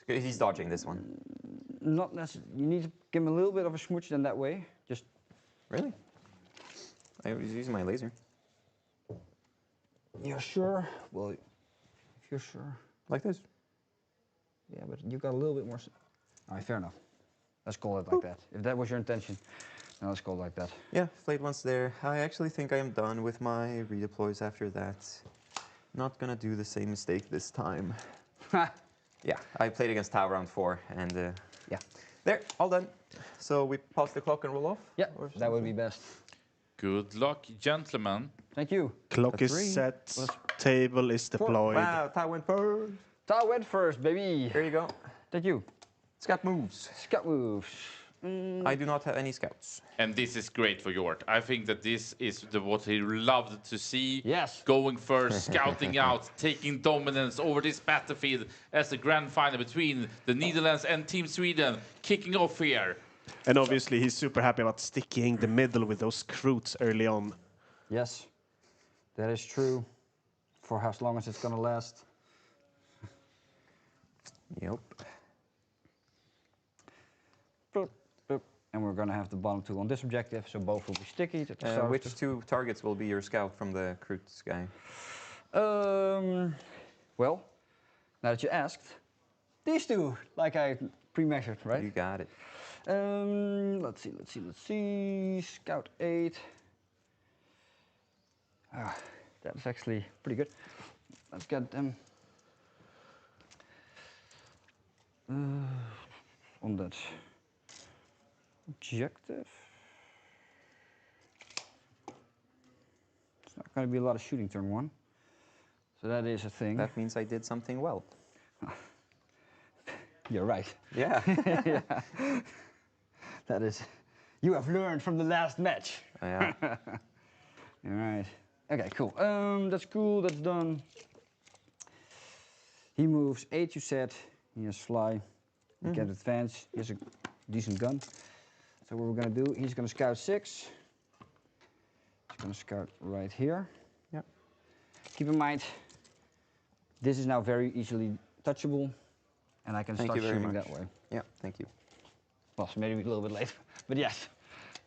S11: He's dodging this one.
S10: Not necessarily. You need to give him a little bit of a smooch then that way. Just.
S11: Really? I was using my laser.
S10: You're sure? Well, if you're sure.
S11: Like this?
S10: Yeah, but you got a little bit more. All right, fair enough. Let's call it like that. If that was your intention, then let's call it like that.
S11: Yeah, flayed one's there. I actually think I am done with my redeploys after that. Not gonna do the same mistake this time. Yeah, I played against Tau round 4, and yeah. There, all done. So we pause the clock and roll off?
S10: Yeah, that would be best.
S1: Good luck, gentlemen.
S10: Thank you.
S2: Clock is set, table is deployed.
S11: Wow, Tau went first.
S10: Tau went first, baby.
S11: There you go.
S10: Thank you.
S11: Scout moves.
S10: Scout moves.
S11: I do not have any scouts.
S1: And this is great for Jort. I think that this is what he loved to see.
S10: Yes.
S1: Going first, scouting out, taking dominance over this battlefield as the grand final between the Netherlands and Team Sweden kicking off here.
S2: And obviously he's super happy about sticking the middle with those Kroots early on.
S10: Yes, that is true. For as long as it's gonna last.
S11: Yep.
S10: And we're gonna have the bottom two on this objective, so both will be sticky. At the start.
S11: Which 2 targets will be your scout from the Kroots guy?
S10: Well, now that you asked, these 2, like I pre-measured, right?
S11: You got it.
S10: Let's see. Scout 8. That's actually pretty good. Let's get them on that objective. It's not going to be a lot of shooting turn 1. So that is a thing.
S11: That means I did something well.
S10: You're right.
S11: Yeah.
S10: Yeah. That is. You have learned from the last match.
S11: Yeah.
S10: All right. Okay, cool. That's cool. That's done. He moves 8, you said. He has fly. He can advance. He has a decent gun. So what we're going to do, he's going to scout 6. He's going to scout right here.
S11: Yep.
S10: Keep in mind, this is now very easily touchable, and I can
S11: Thank
S10: start
S11: you very
S10: shooting
S11: much.
S10: that way.
S11: Yeah, thank you.
S10: Well, so maybe a little bit later, but yes.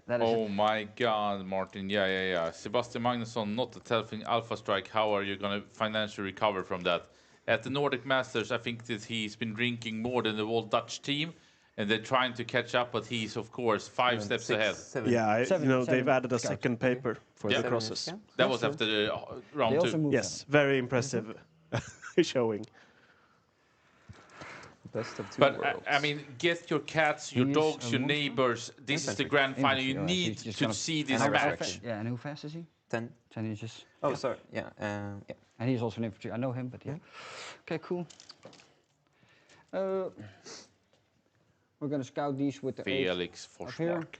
S10: That is
S1: Oh my God, Martin. Yeah. Sebastian Magnusson, not the Telfing Alpha Strike. How are you going to financially recover from that? At the Nordic Masters, I think that he's been drinking more than the whole Dutch team, and they're trying to catch up, but he's, of course, 5 steps ahead.
S2: Yeah, they've added a second paper for the
S1: Yeah.
S2: crosses.
S1: That was after the round 2.
S2: Yes, very impressive showing.
S11: Best of 2
S1: But
S11: worlds.
S1: I mean, get your cats, your
S10: He is
S1: dogs,
S10: a
S1: your
S10: monster.
S1: neighbors. This is the grand final. You
S10: Infantry,
S1: need
S10: he's just
S1: to
S10: gonna-
S1: see this
S11: And
S1: match.
S10: Yeah, and how fast is he?
S11: 10.
S10: 10 inches.
S11: Oh, sorry. Yeah. Yeah.
S10: And he's also an infantry. I know him, but yeah. Okay, cool. We're gonna scout these with the 8
S1: Felix
S10: up here.
S1: Forsmark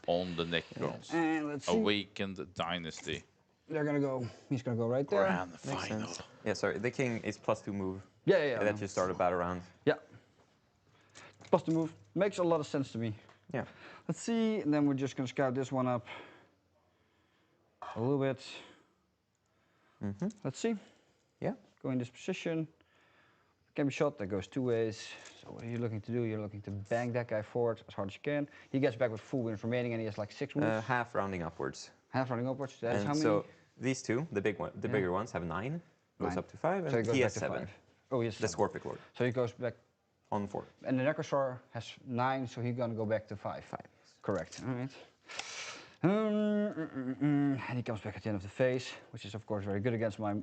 S1: on the Necrons.
S10: And let's see.
S1: Awakened Dynasty.
S10: They're gonna go. He's gonna go right there.
S1: Grand
S11: Makes
S1: final.
S11: sense. Yeah, sorry. The king is +2 move.
S10: Yeah.
S11: That just started battle round.
S10: Yeah. Plus the move makes a lot of sense to me.
S11: Yeah.
S10: Let's see, and then we're just gonna scout this one up a little bit. Let's see.
S11: Yeah.
S10: Go in this position. Can be shot. That goes 2 ways. So what are you looking to do? You're looking to bang that guy forward as hard as you can. He gets back with full wind remaining, and he has like 6 moves.
S11: Half rounding upwards.
S10: Half running upwards. That's
S11: And
S10: how many?
S11: so these two, the bigger ones, have 9. Goes
S10: 9.
S11: up to 5,
S10: So
S11: and
S10: goes
S11: he
S10: back
S11: has
S10: to
S11: 7.
S10: 5. Oh, he has
S11: The
S10: 7.
S11: Scorpic Lord
S10: So he goes back.
S11: on 4.
S10: And the Necrosaur has 9, so he's gonna go back to 5.
S11: 5.
S10: Correct. All right. And he comes back at the end of the phase, which is of course very good against my.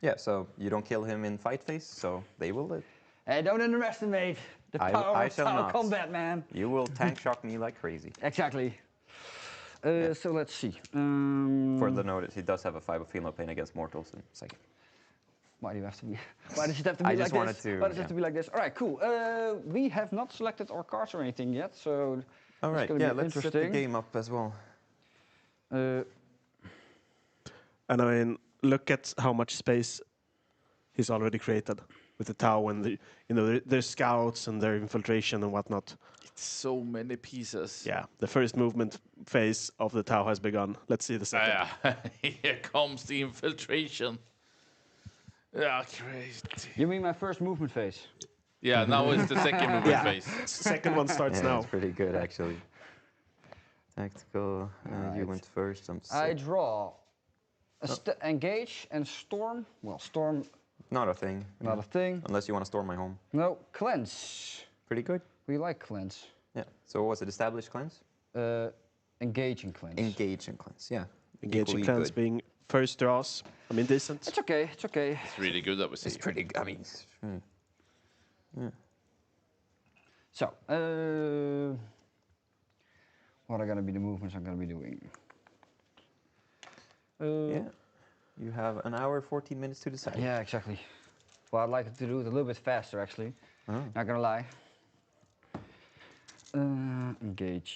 S11: Yeah, so you don't kill him in fight phase, so they will live.
S10: Hey, don't underestimate the power
S11: I
S10: of
S11: shall
S10: tower
S11: not.
S10: combat, man.
S11: You will tank shock me like crazy.
S10: Exactly. So let's see.
S11: For the notice, he does have a 5 of feel no pain against mortals in second.
S10: Why do you have to be? Why does it have to be
S11: I
S10: like
S11: just wanted
S10: this?
S11: to,
S10: Why does it have to be like this? All right, cool. We have not selected our cards or anything yet, so.
S11: All right,
S10: gonna
S11: yeah,
S10: be
S11: let's set the
S10: interesting.
S11: game up as well.
S2: And I mean, look at how much space he's already created with the Tau and their scouts and their infiltration and whatnot.
S1: It's so many pieces.
S2: Yeah, the first movement phase of the Tau has begun. Let's see the second.
S1: Yeah. Here comes the infiltration. Yeah, crazy.
S10: You mean my first movement phase?
S1: Yeah, now it's the second movement phase.
S2: Second one starts
S11: Yeah,
S2: now.
S11: it's pretty good actually. Tactical, you
S10: Alright.
S11: went first. I'm
S10: I
S11: sick.
S10: draw engage and storm. Well, storm,
S11: Not a thing.
S10: not a thing.
S11: Unless you want to storm my home.
S10: No, cleanse.
S11: Pretty good.
S10: We like cleanse.
S11: Yeah. So what was it? Established cleanse?
S10: Engage and cleanse.
S11: Engage and cleanse. Yeah.
S2: Engaging
S11: Equally
S2: clans
S11: good.
S2: being first draws. I mean, decent.
S10: It's okay. It's okay.
S1: It's really good that we see.
S11: It's pretty. I mean. Yeah.
S10: So, what are going to be the movements I'm going to be doing?
S11: Yeah. You have an hour, 14 minutes to decide.
S10: Yeah, exactly. Well, I'd like to do it a little bit faster, actually.
S11: Oh.
S10: Not gonna lie. Engage.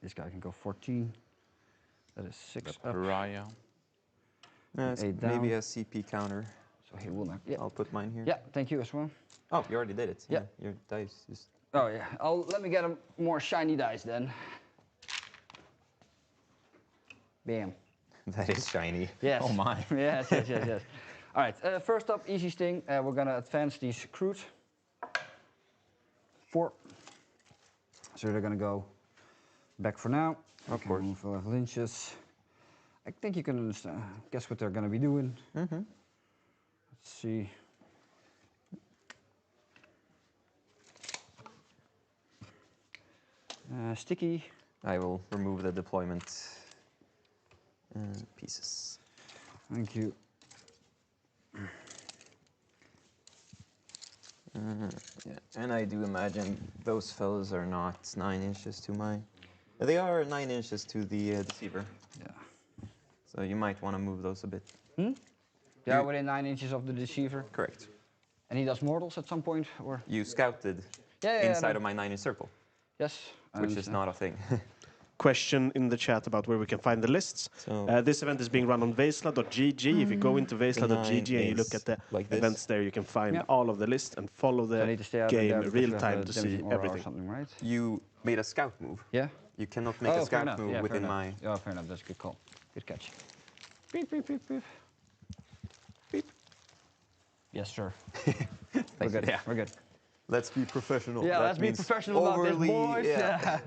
S10: This guy can go 14. That is 6
S1: The
S10: up.
S1: pariah.
S11: It's
S10: 8
S11: maybe
S10: down.
S11: a CP counter.
S10: So he will not. Yeah.
S11: I'll put mine here.
S10: Yeah. Thank you as well.
S11: Oh, you already did it.
S10: Yeah.
S11: Your dice just.
S10: Oh yeah. Let me get a more shiny dice then. Bam.
S11: That is shiny.
S10: Yes.
S11: Oh my.
S10: Yes. All right. First up, easy sting. We're gonna advance these crews. 4. So they're gonna go back for now.
S11: Of course.
S10: Move 11 inches. I think you can understand. Guess what they're gonna be doing.
S11: Mm-hmm.
S10: Let's see. Sticky.
S11: I will remove the deployment pieces.
S10: Thank you.
S11: Yeah, and I do imagine those fellas are not 9 inches to my... They are 9 inches to the deceiver.
S10: Yeah.
S11: So you might want to move those a bit.
S10: Yeah, within 9 inches of the deceiver.
S11: Correct.
S10: And he does mortals at some point, or?
S11: You scouted inside of my 9-inch circle.
S10: Yes.
S11: Which is not a thing.
S2: Question in the chat about where we can find the lists.
S11: So
S2: this event is being run on Vesla.gg. If you go into Vesla.gg and you look at the events there, you can find all of the lists and follow the game real time to see everything.
S10: Right?
S11: You made a scout move.
S10: Yeah.
S11: You cannot make a scout move within my...
S10: Yeah, fair enough. That's a good call. Good catch. Beep, beep, beep, beep. Beep. Yes, sir. We're good.
S11: Yeah.
S10: We're good.
S11: Let's be professional.
S10: Yeah, let's be professional about this, boys.
S11: Yeah.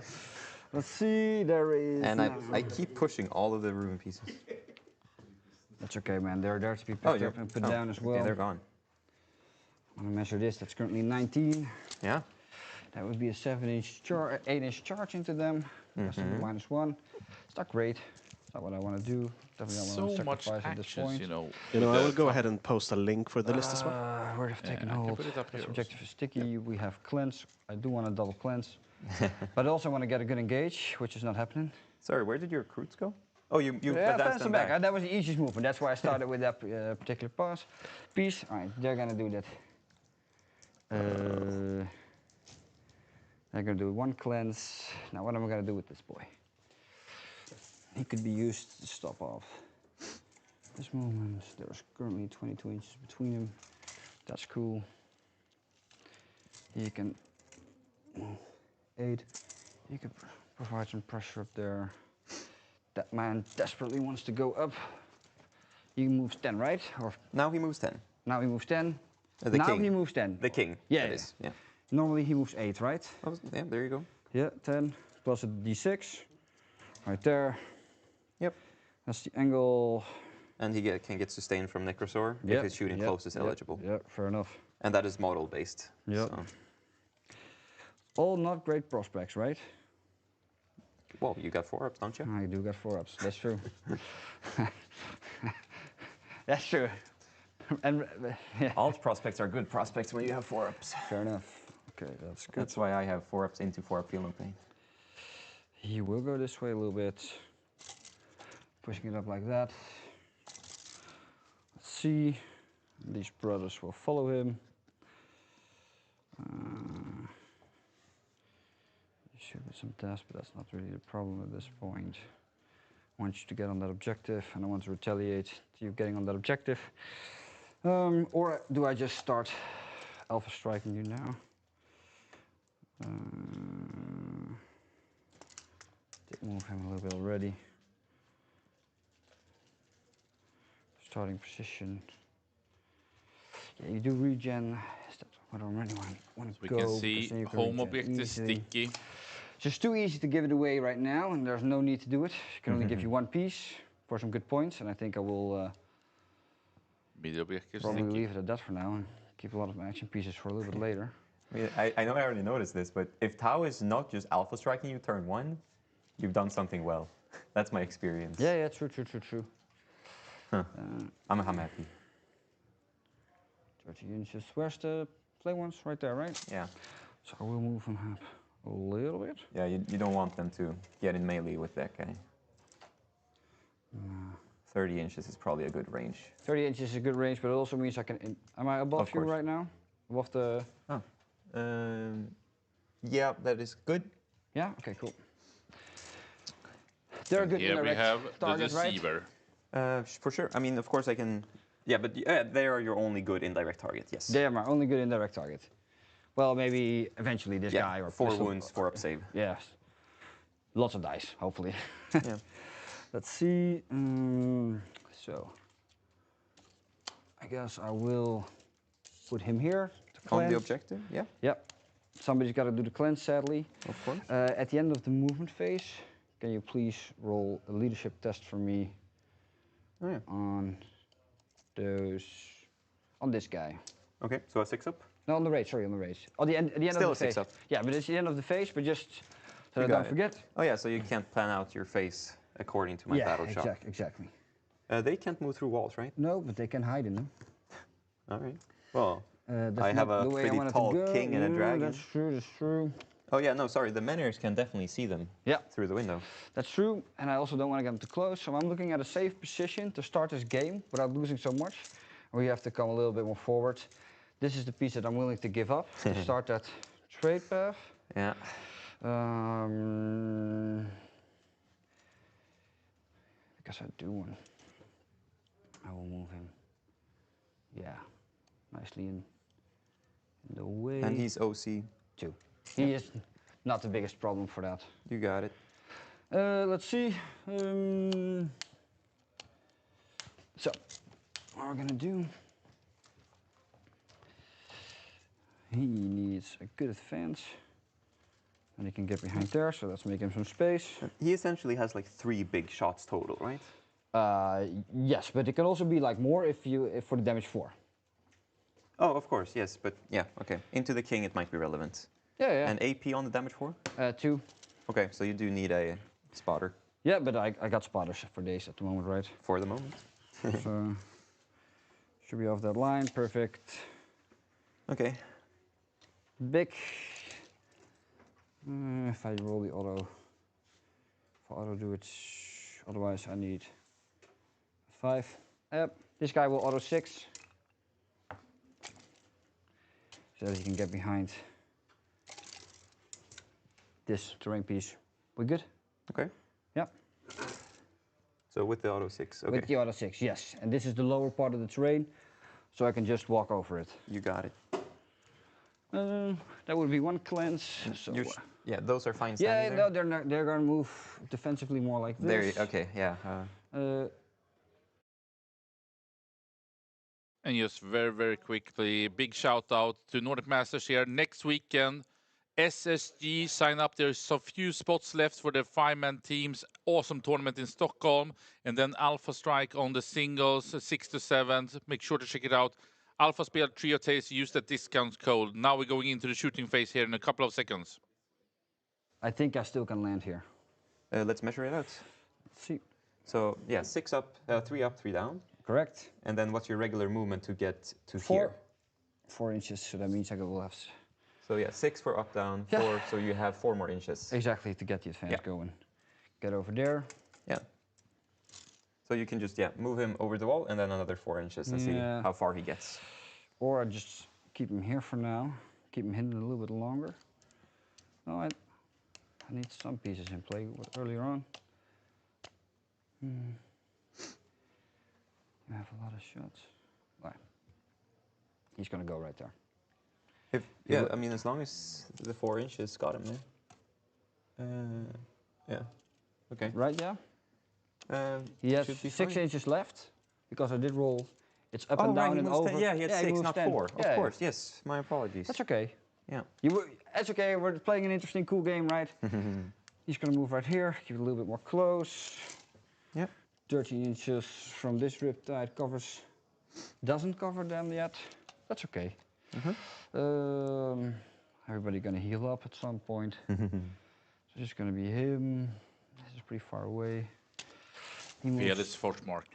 S10: Let's see, there is...
S11: And I keep pushing all of the ruin pieces.
S10: That's okay, man. They're there to be picked up and put down as well.
S11: Okay, they're gone.
S10: I'm gonna measure this. That's currently 19.
S11: Yeah.
S10: That would be a 7-inch charge, 8-inch charge into them. That's -1. It's not great. It's not what I want to do. Definitely not what I want to sacrifice at this point.
S1: you know.
S2: I will go ahead and post a link for the list as well.
S10: Word of taking hold. This objective is sticky. We have cleanse. I do want to double cleanse. But I also want to get a good engage, which is not happening.
S11: Sorry, where did your recruits go? Oh, you advanced them back.
S10: That was the easiest movement. That's why I started with that particular piece. All right, they're going to do that. They're going to do one cleanse. Now, what am I going to do with this boy? He could be used to stop off this movement. There's currently 22 inches between them. That's cool. He can aid. He can provide some pressure up there. That man desperately wants to go up. He moves 10, right? Or
S11: now he moves 10.
S10: Now he moves 10.
S11: The
S10: now
S11: king.
S10: he moves 10.
S11: The king.
S10: Yeah.
S11: That is. Yeah.
S10: Normally he moves 8, right?
S11: Oh, yeah, there you go.
S10: Yeah, 10 plus a d6. Right there.
S11: Yep.
S10: That's the angle.
S11: And he can get sustained from Necrosaur if his shooting close is eligible.
S10: Yeah, fair enough.
S11: And that is model based.
S10: Yep.
S11: So.
S10: All not great prospects, right?
S11: Well, you got 4-ups, don't you?
S10: I do got 4-ups. That's true. That's true. And
S11: all prospects are good prospects when you have 4-ups.
S10: Fair enough. Okay, that's good.
S11: That's why I have 4-ups into 4-up Feel No Pain.
S10: He will go this way a little bit. Pushing it up like that. Let's see. These brothers will follow him. Should be some tests, but that's not really the problem at this point. I want you to get on that objective, and I want to retaliate to you getting on that objective. Or do I just start alpha striking you now? Did move him a little bit already. Starting position. Yeah, you do regen. Is that what I really want to go?
S1: We can see home objective sticky.
S10: It's just too easy to give it away right now, and there's no need to do it. I can only give you one piece for some good points, and I think I will probably leave it at that for now and keep a lot of my action pieces for a little bit later.
S11: I know I already noticed this, but if Tau is not just alpha striking you turn 1, you've done something well. That's my experience.
S10: Yeah, true.
S11: Huh. I'm happy.
S10: 30 inches. Where's the play ones? Right there, right?
S11: Yeah.
S10: So I will move him up a little bit.
S11: Yeah, you don't want them to get in melee with that guy. 30 inches is probably a good range.
S10: 30 inches is a good range, but it also means I can... Am I above you right now? Above the...
S11: Oh. Yeah, that is good.
S10: Yeah? Okay, cool. They're good
S1: here we have
S10: targets,
S1: the deceiver.
S10: Right?
S11: For sure. I mean, of course I can... Yeah, but they are your only good indirect target, yes.
S10: They are my only good indirect target. Well, maybe eventually this guy or
S11: 4 wounds, 4-up save.
S10: Yes. Lots of dice, hopefully.
S11: Yeah.
S10: Let's see. So, I guess I will put him here.
S11: On the objective, yeah?
S10: Yep. Somebody's got to do the cleanse, sadly.
S11: Of course.
S10: At the end of the movement phase, can you please roll a leadership test for me on this guy?
S11: Okay, so a 6-up?
S10: No, on the rage, sorry, on the rage. Oh, at the end
S11: Still
S10: of the phase.
S11: Still a 6-up.
S10: Yeah, but it's the end of the phase, but just so I don't forget.
S11: Oh yeah, so you can't plan out your face according to my battle shop.
S10: Exactly.
S11: They can't move through walls, right?
S10: No, but they can hide in them.
S11: All right. Well,
S10: that's
S11: I have
S10: not
S11: a
S10: the way I
S11: pretty
S10: want it
S11: tall
S10: to go.
S11: king and a dragon.
S10: That's true, that's true.
S11: Oh yeah, no, sorry. The menhirs can definitely see them through the window.
S10: That's true, and I also don't want to get them too close, so I'm looking at a safe position to start this game without losing so much. We have to come a little bit more forward. This is the piece that I'm willing to give up to start that trade path.
S11: Yeah.
S10: Because I do one. I will move him. Yeah, nicely in the way.
S11: And he's OC.
S10: Too. He is not the biggest problem for that.
S11: You got it.
S10: Let's see. So, what we're gonna do? He needs a good advance, and he can get behind there. So let's make him some space.
S11: He essentially has like 3 big shots total, right?
S10: Yes, but it can also be like more if for the damage 4.
S11: Oh, of course, yes, but yeah, okay. Into the king, it might be relevant.
S10: Yeah.
S11: And AP on the damage 4?
S10: 2.
S11: Okay, so you do need a spotter.
S10: Yeah, but I got spotters for days at the moment, right?
S11: For the moment.
S10: So should be off that line, perfect.
S11: Okay.
S10: Big. If I roll the auto, if I auto do it, otherwise I need 5. Yep, this guy will auto 6. So that he can get behind this terrain piece. We good?
S11: Okay.
S10: Yep.
S11: So with the auto 6, okay.
S10: With the auto 6, yes. And this is the lower part of the terrain, so I can just walk over it.
S11: You got it.
S10: That would be 1 cleanse. So
S11: yeah, those are fine
S10: yeah,
S11: standing
S10: no, they're gonna move defensively more like this.
S11: there. Okay, yeah.
S1: And just very, very quickly, big shout out to Nordic Masters here. Next weekend, SSG sign up. There's some few spots left for the 5-man teams. Awesome tournament in Stockholm. And then Alpha Strike on the singles, 6 to 7. Make sure to check it out. Alpha Spel Trio Taste, use that discount code. Now we're going into the shooting phase here in a couple of seconds.
S10: I think I still can land here.
S11: Let's measure it out.
S10: Let's see.
S11: So yeah, 6 up, 3 up, 3 down.
S10: Correct.
S11: And then what's your regular movement to get to
S10: 4.
S11: here?
S10: 4 inches, so that means I will have...
S11: So yeah, 6 for up, down, 4, so you have 4 more inches.
S10: Exactly, to get the advance going. Get over there.
S11: Yeah. So you can just, move him over the wall and then another 4 inches and see how far he gets.
S10: Or I just keep him here for now. Keep him hidden a little bit longer. No, I need some pieces in play earlier on. I have a lot of shots. Right. He's gonna go right there.
S11: I mean, as long as the 4 inches got him there. Yeah. Okay.
S10: Right, yeah? He has 6 inches left, because I did roll. It's up and down and over.
S11: He had 6, not 4.
S10: Yeah,
S11: of course, yes. My apologies.
S10: That's okay.
S11: Yeah.
S10: That's okay, we're playing an interesting, cool game, right? He's gonna move right here, keep it a little bit more close.
S11: Yep.
S10: 13 inches from this riptide covers, doesn't cover them yet. That's okay. Everybody gonna heal up at some point. So it's gonna be him. This is pretty far away.
S1: Fearless Forsmark.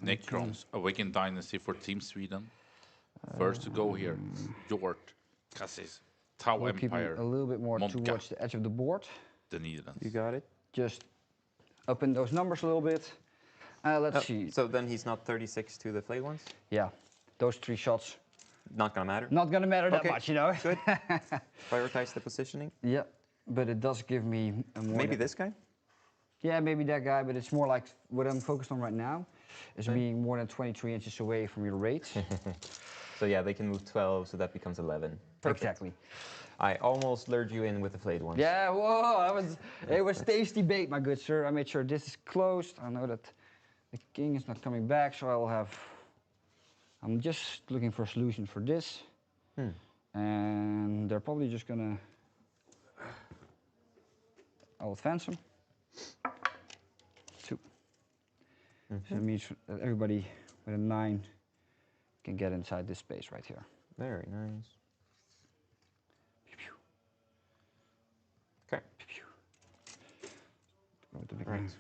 S1: Necrons, Awakened Dynasty for Team Sweden. First to go here, Jort, Cassis, Tau
S10: we'll
S1: Empire,
S10: keep a little bit more
S1: Monka,
S10: towards the edge of the board.
S1: the Netherlands.
S11: You got it.
S10: Just up in those numbers a little bit. Let's see.
S11: So then he's not 36 to the flayed ones?
S10: Yeah, those 3 shots.
S11: Not gonna matter?
S10: Not gonna matter that much, you know?
S11: Good. Prioritize the positioning.
S10: Yeah, but it does give me a more...
S11: Maybe this guy?
S10: Yeah, maybe that guy, but it's more like what I'm focused on right now is being more than 23 inches away from your rate.
S11: So yeah, they can move 12, so that becomes 11. Perfect.
S10: Exactly.
S11: I almost lured you in with the flayed ones.
S10: Yeah, whoa, it was tasty bait, my good sir. I made sure this is closed. I know that the king is not coming back, so I will have... I'm just looking for a solution for this. And they're probably just gonna... I'll advance them. 2. So it means that everybody with a 9 can get inside this space right here.
S11: Very nice.
S10: Pew, pew.
S11: Okay.
S10: Pew, pew. With the big
S11: Right.
S10: rings.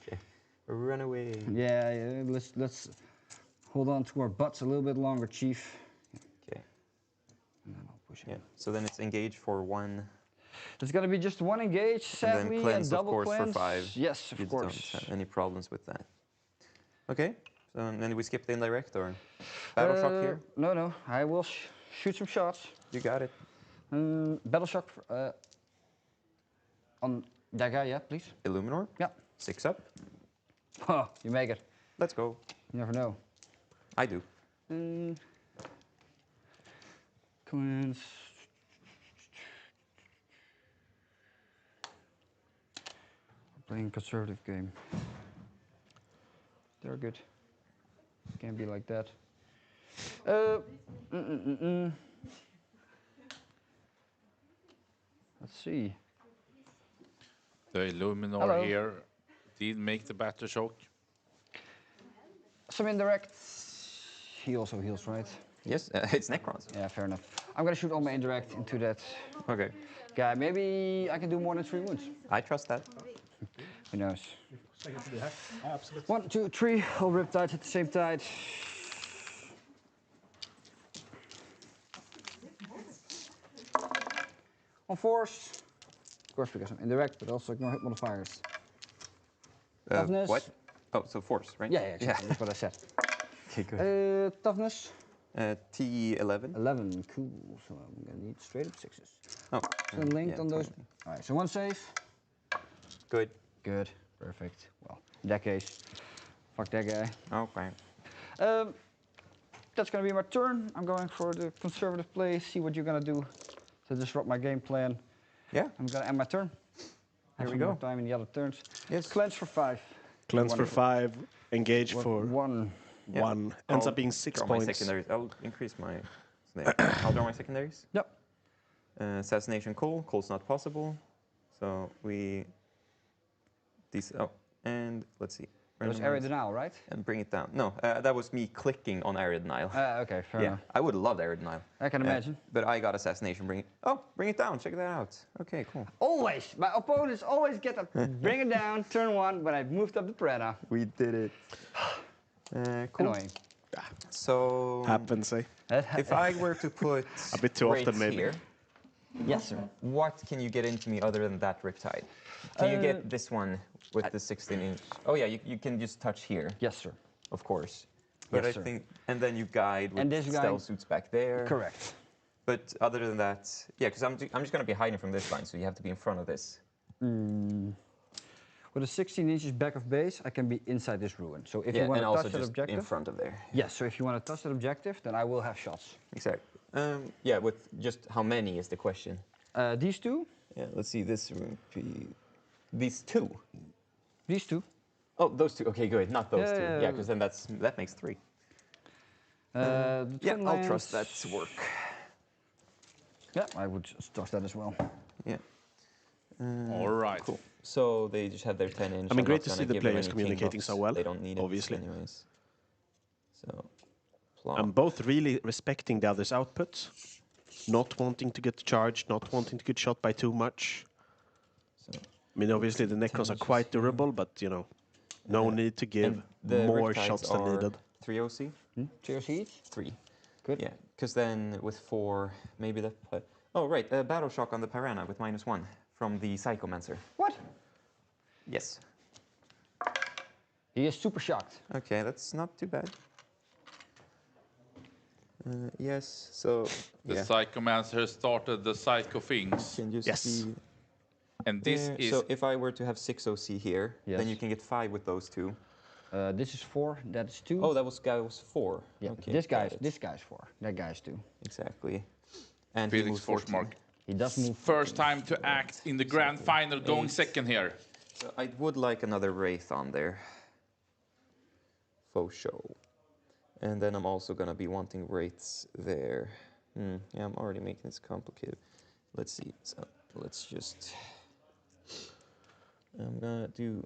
S11: Okay. Run away.
S10: Yeah, let's hold on to our butts a little bit longer, Chief.
S11: Okay.
S10: And then I'll push
S11: Yeah.
S10: in.
S11: So then it's engage for 1.
S10: There's gonna be just one engage, sadly,
S11: and then cleanse,
S10: double
S11: of course,
S10: cleanse.
S11: for 5.
S10: Yes, of
S11: you
S10: course.
S11: don't have any problems with that. Okay. So then we skip the indirect or battle shock here.
S10: No. I will shoot some shots.
S11: You got it.
S10: Battle shock on that guy, yeah, please.
S11: Illuminor.
S10: Yeah.
S11: 6 up.
S10: Oh, you make it.
S11: Let's go.
S10: You never know.
S11: I do.
S10: Cleanse. Playing conservative game. They're good. Can't be like that. Let's see.
S1: The Illuminor
S10: Hello.
S1: here did make the battle shock.
S10: Some indirect. He also heals, right?
S11: Yes, it's Necrons.
S10: Yeah, fair enough. I'm gonna shoot all my indirect into that
S11: Okay.
S10: guy. Maybe I can do more than 3 wounds.
S11: I trust that.
S10: Who knows? 1, 2, 3. All riptides at the same time. On force. Of course, because I'm indirect, but also ignore hit modifiers. Toughness.
S11: What? Oh, so force, right?
S10: Yeah, exactly. That's what I said.
S11: Okay, good.
S10: Toughness.
S11: T11.
S10: 11. Cool. So I'm gonna need straight up 6s.
S11: Oh.
S10: So linked
S11: yeah,
S10: on those.
S11: totally.
S10: All right. So 1 save.
S11: Good.
S10: Good. Perfect. Well, in that case, fuck that guy.
S11: Okay.
S10: That's gonna be my turn. I'm going for the conservative play. See what you're gonna do to disrupt my game plan.
S11: Yeah.
S10: I'm gonna end my turn.
S11: Here we
S10: Some
S11: go.
S10: more time in the other turns.
S11: Yes.
S10: Cleanse for 5.
S2: Cleanse for 5, engage for
S10: 1.
S11: Yeah.
S2: 1. Ends
S11: I'll
S2: up being 6
S11: draw
S2: points.
S11: My secondaries. I'll increase my. I'll draw my secondaries.
S10: Yep.
S11: Assassination Cole. Cole's not possible. So we. Oh, and let's see.
S10: That was
S11: Randomize
S10: area denial, right?
S11: And bring it down. No, that was me clicking on area denial.
S10: Okay, fair
S11: Yeah,
S10: enough.
S11: I would love area denial.
S10: I can imagine.
S11: But I got assassination. Bring it down. Check that out. Okay, cool.
S10: Always. My opponents always get to bring it down, turn 1, but I've moved up the Preda.
S11: We did it. Cool.
S10: Annoying.
S2: So happens, eh?
S11: If I were to put
S2: a bit too often,
S11: rates
S2: maybe.
S11: Here,
S10: yes, sir.
S11: What can you get into me other than that Riptide? Can you get this one with the 16-inch? Oh yeah, you can just touch here.
S10: Yes, sir.
S11: Of course. But
S10: Yes,
S11: I
S10: sir.
S11: think, and then you guide with
S10: And this guy-
S11: stealth suits back there.
S10: Correct.
S11: But other than that, yeah, because I'm just going to be hiding from this line, so you have to be in front of this.
S10: With a 16 inches back of base, I can be inside this ruin. So if
S11: Yeah,
S10: you want
S11: and
S10: to
S11: also
S10: touch that
S11: just
S10: objective,
S11: in front of there.
S10: yes. So if you want to touch that objective, then I will have shots.
S11: Exactly. Yeah, with just how many is the question.
S10: These 2.
S11: Yeah, let's see. This would be these 2.
S10: These 2.
S11: Oh, those 2. Okay, good. Not those 2.
S10: Yeah.
S11: Yeah, because then that makes 3.
S10: The
S11: Yeah,
S10: twin
S11: I'll trust that
S10: lands-
S11: to work.
S10: Yeah, I would trust that as well.
S11: Yeah.
S1: All right.
S11: Cool. So they just have their 10-inch.
S2: I mean, great to see the players communicating so well.
S11: They don't need
S2: obviously.
S11: it anyways. So,
S2: And both really respecting the other's output, not wanting to get charged, not wanting to get shot by too much.
S11: So,
S2: I mean, obviously the Necrons are quite durable, but you know, no need to give
S11: and the
S2: more
S11: Riptides
S2: shots than
S11: are
S2: needed.
S11: 3 OC?
S10: 3 heat.
S11: 3.
S10: Good.
S11: Yeah, because then with 4, maybe that. Oh right, battle shock on the Piranha with -1 from the Psychomancer.
S10: What?
S11: Yes.
S10: He is super shocked.
S11: Okay, that's not too bad. Yes, so
S1: The
S11: yeah.
S1: Psychomancer started the Psycho things.
S11: Can just
S2: Yes.
S11: see
S1: And this
S11: there.
S1: is
S11: So if I were to have 6 OC here,
S10: Yes.
S11: then you can get 5 with those 2.
S10: This is 4. That is 2.
S11: Oh, that was guy was 4.
S10: yeah.
S11: Okay,
S10: This
S11: got
S10: guy's
S11: it.
S10: this guy's 4. That guy's 2.
S11: Exactly. And he
S1: Felix
S11: moves 14.
S1: Forsmark.
S10: He does move.
S1: First time to act in the grand final, going
S11: 8.
S1: second here.
S11: So I would like another Wraith on there. Faux show. And then I'm also gonna be wanting Wraiths there. Yeah, I'm already making this complicated. Let's see. So let's just. I'm gonna do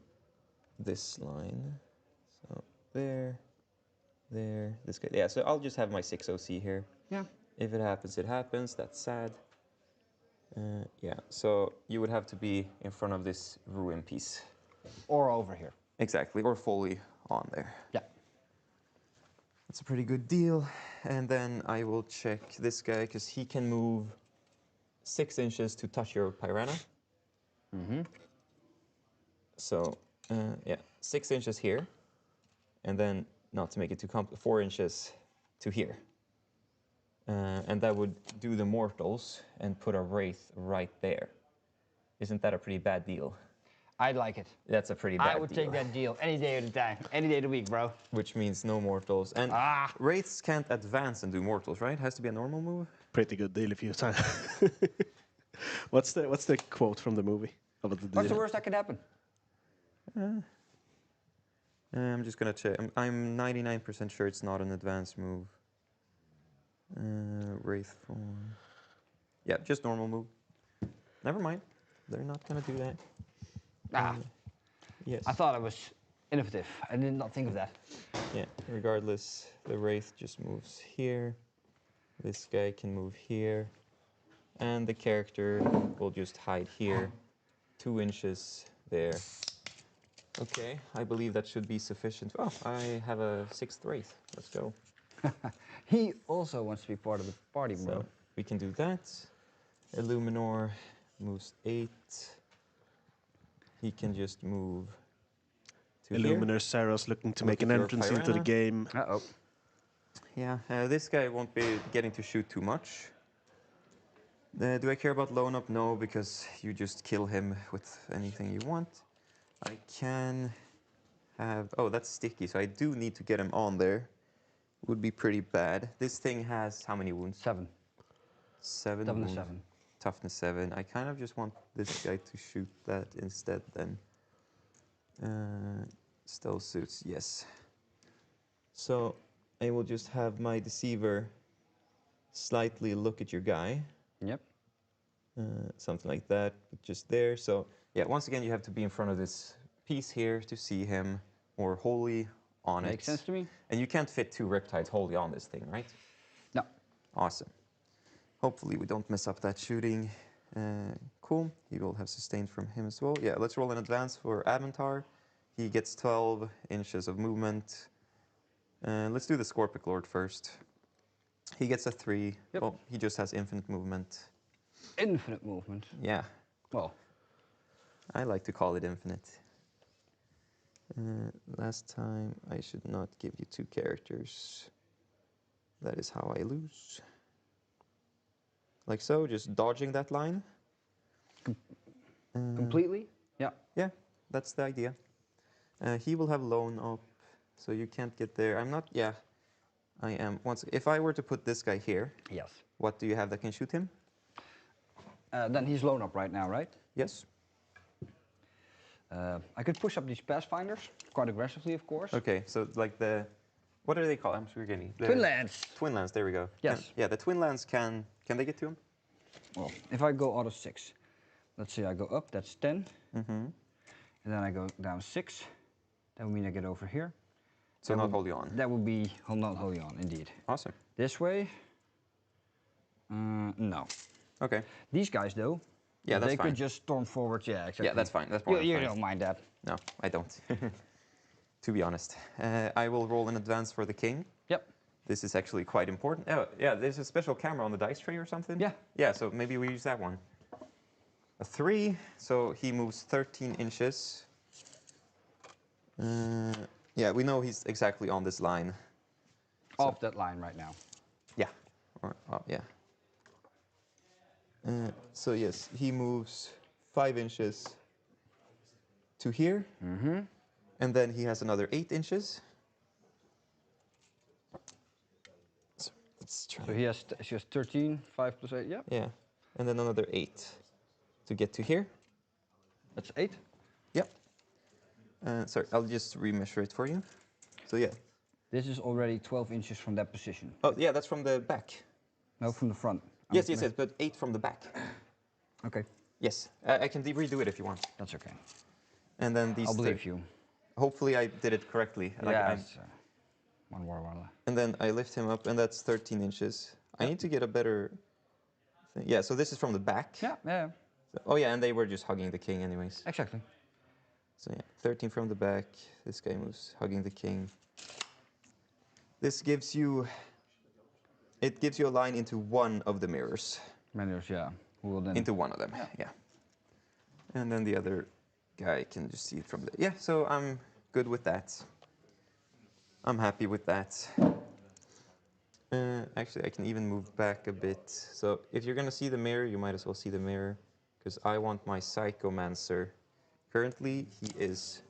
S11: this line. So there, this guy. Yeah, so I'll just have my 6 OC here.
S10: Yeah.
S11: If it happens, it happens. That's sad. Yeah, so you would have to be in front of this ruin piece.
S10: Or over here.
S11: Exactly, or fully on there.
S10: Yeah.
S11: That's a pretty good deal. And then I will check this guy, because he can move 6 inches to touch your Piranha. So, yeah, 6 inches here. And then, not to make it too complicated, 4 inches to here. And that would do the mortals and put a wraith right there. Isn't that a pretty bad deal?
S10: I'd like it.
S11: That's a pretty bad deal.
S10: I would take that deal any day of the time, any day of the week, bro.
S11: Which means no mortals. And wraiths can't advance and do mortals, right? Has to be a normal move?
S2: Pretty good deal if you time. What's the quote from the movie about the deal?
S10: What's the worst that could happen?
S11: I'm just gonna check. I'm 99% sure it's not an advanced move. Wraith form. Yeah, just normal move. Never mind. They're not gonna do that. Yes.
S10: I thought it was innovative. I did not think of that.
S11: Yeah, regardless, the Wraith just moves here. This guy can move here. And the character will just hide here. 2 inches there. Okay, I believe that should be sufficient. Oh, I have a 6th Wraith. Let's go.
S10: He also wants to be part of the party, bro.
S11: So we can do that. Illuminor moves 8. He can just move to
S2: Illuminor Saros looking to make an entrance into the game.
S10: Uh-oh.
S11: Yeah, this guy won't be getting to shoot too much. Do I care about Lone Up? No, because you just kill him with anything you want. I can have... Oh, that's sticky, so I do need to get him on there. Would be pretty bad. This thing has how many wounds?
S10: 7.
S11: 7
S10: Toughness
S11: wounds.
S10: 7.
S11: Toughness 7. I kind of just want this guy to shoot that instead then. Stealth suits, yes. So I will just have my Deceiver slightly look at your guy.
S10: Yep.
S11: Something like that, just there. So yeah, once again, you have to be in front of this piece here to see him, or wholly on it.
S10: Makes sense to me.
S11: And you can't fit 2 Riptides wholly on this thing, right?
S10: No.
S11: Awesome. Hopefully we don't mess up that shooting. Cool. He will have sustained from him as well. Yeah, let's roll an advance for Avantar. He gets 12 inches of movement. Let's do the Scorpic Lord first. He gets a 3.
S10: Yep.
S11: Oh, he just has infinite movement.
S10: Infinite movement?
S11: Yeah.
S10: Well.
S11: I like to call it infinite. Last time, I should not give you 2 characters. That is how I lose. Like so, just dodging that line.
S10: Completely? Yeah.
S11: Yeah, that's the idea. He will have Lone Up, so you can't get there. I'm not, yeah. I am, if I were to put this guy here.
S10: Yes.
S11: What do you have that can shoot him?
S10: Then he's Lone Up right now, right?
S11: Yes.
S10: I could push up these Pathfinders, quite aggressively, of course.
S11: Okay, so like the, what do they call? I'm forgetting.
S10: Twin Lance.
S11: Twin Lance, there we go.
S10: Yes.
S11: Yeah, the Twin Lance can they get to him?
S10: Well, if I go out of 6, let's say I go up, that's 10. And then I go down 6. That would mean I get over here.
S11: So not wholly on.
S10: That would be not wholly on, indeed.
S11: Awesome.
S10: This way? No.
S11: Okay.
S10: These guys, though,
S11: yeah, that's
S10: they
S11: fine.
S10: could just storm forward. Yeah, exactly.
S11: Yeah, that's fine. That's more
S10: you
S11: fine.
S10: don't mind that.
S11: No, I don't. To be honest. I will roll an advance for the king.
S10: Yep.
S11: This is actually quite important. Oh, yeah, there's a special camera on the dice tray or something?
S10: Yeah.
S11: Yeah, so maybe we use that one. A 3, so he moves 13 inches. Yeah, we know he's exactly on this line.
S10: Off that line right now.
S11: Yeah. Or, yeah. So yes, he moves 5 inches to here. And then he has another 8 inches. So let's try.
S10: So he has 13, 5 plus 8, yeah?
S11: Yeah. And then another 8 to get to here.
S10: That's 8?
S11: Yep. Sorry, I'll just remeasure it for you. So yeah.
S10: This is already 12 inches from that position.
S11: Oh, yeah, that's from the back.
S10: No, from the front.
S11: Yes, but 8 from the back.
S10: Okay.
S11: Yes, I can redo it if you want.
S10: That's okay.
S11: And then these.
S10: I'll believe you.
S11: Hopefully I did it correctly.
S10: Yeah, one more.
S11: And then I lift him up, and that's 13 inches. I need to get a better Yeah, so this is from the back.
S10: Yeah, yeah.
S11: Oh yeah, and they were just hugging the king anyways.
S10: Exactly.
S11: So yeah, 13 from the back. This guy moves, hugging the king. This gives you... It gives you a line into one of the mirrors.
S10: Mirrors, yeah. Who will then...
S11: Into one of them, yeah. And then the other guy can just see it from there. Yeah, so I'm good with that. I'm happy with that. Actually, I can even move back a bit. So if you're gonna see the mirror, you might as well see the mirror, because I want my Psychomancer. Currently, he is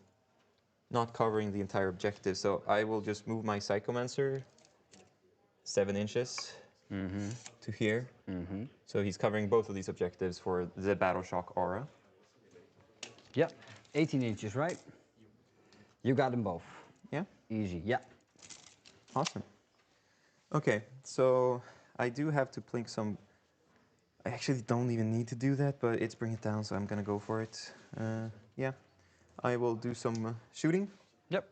S11: not covering the entire objective, so I will just move my Psychomancer 7 inches to here. So he's covering both of these objectives for the Battle Shock aura.
S10: Yep, 18 inches, right? You got them both.
S11: Yeah?
S10: Easy, yeah.
S11: Awesome. Okay, so I do have to plink some... I actually don't even need to do that, but it's bring it down, so I'm gonna go for it. Yeah, I will do some shooting.
S10: Yep.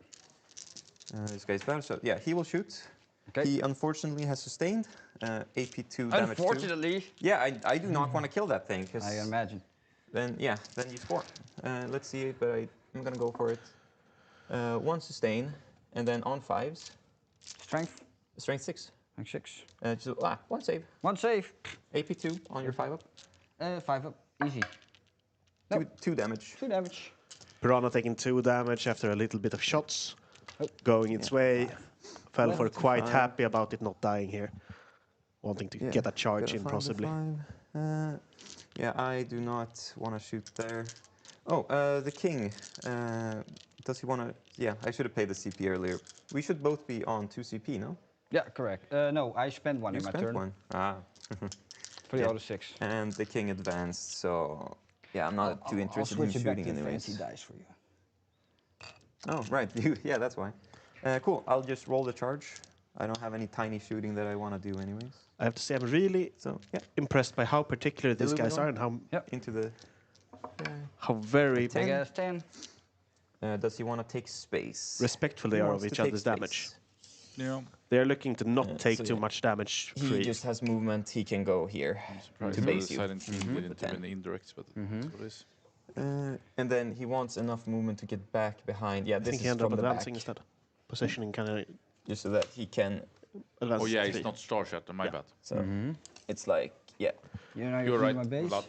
S11: This guy's better, so yeah, he will shoot.
S10: Okay.
S11: He unfortunately has sustained AP2 damage.
S10: Unfortunately.
S11: Yeah, I do not want to kill that thing.
S10: I can imagine.
S11: Then yeah, then you score. Let's see it, but I'm gonna go for it. 1 sustain, and then on 5s.
S10: Strength.
S11: Strength 6.
S10: Strength 6.
S11: So, 1 save.
S10: 1 save.
S11: AP2 on your 5 up.
S10: 5 up. Easy.
S11: 2 damage.
S10: 2 damage.
S2: Piranha taking 2 damage after a little bit of shots. Going its way. Felfor quite happy about it not dying here. Wanting to get a charge in possibly.
S11: Yeah, I do not want to shoot there. Oh, the king. Does he want to... Yeah, I should have paid the CP earlier. We should both be on 2 CP, no?
S10: Yeah, correct. No, I spent 1 in my turn.
S11: One. Ah.
S10: For the other 6.
S11: And the king advanced, so... Yeah, I'm not too interested in shooting anyways.
S10: Fancy dice for you.
S11: Oh, right. Yeah, that's why. Cool. I'll just roll the charge. I don't have any tiny shooting that I want to do anyways.
S2: I have to say, I'm really impressed by how particular these guys are and how
S11: into the
S2: how very
S10: Big ass 10.
S11: Does he want to take space?
S2: Respectful they are of each other's damage.
S1: Yeah.
S2: They're looking to not take
S11: so
S2: too
S11: yeah.
S2: much damage.
S11: He just has movement. He can go here to base you.
S1: Silent King with too many indirects, but that's what it is.
S11: And then he wants enough movement to get back behind. Yeah,
S2: I
S11: this
S2: think he
S11: is
S2: ended up
S11: from the
S2: advancing
S11: back.
S2: instead. Positioning kind of
S11: Just so that he can
S2: advance.
S1: Oh yeah,
S2: 3.
S1: it's not Star Shatter, my bad.
S11: So it's like, yeah.
S10: You know,
S1: You're right.
S10: my base.
S1: Vlad.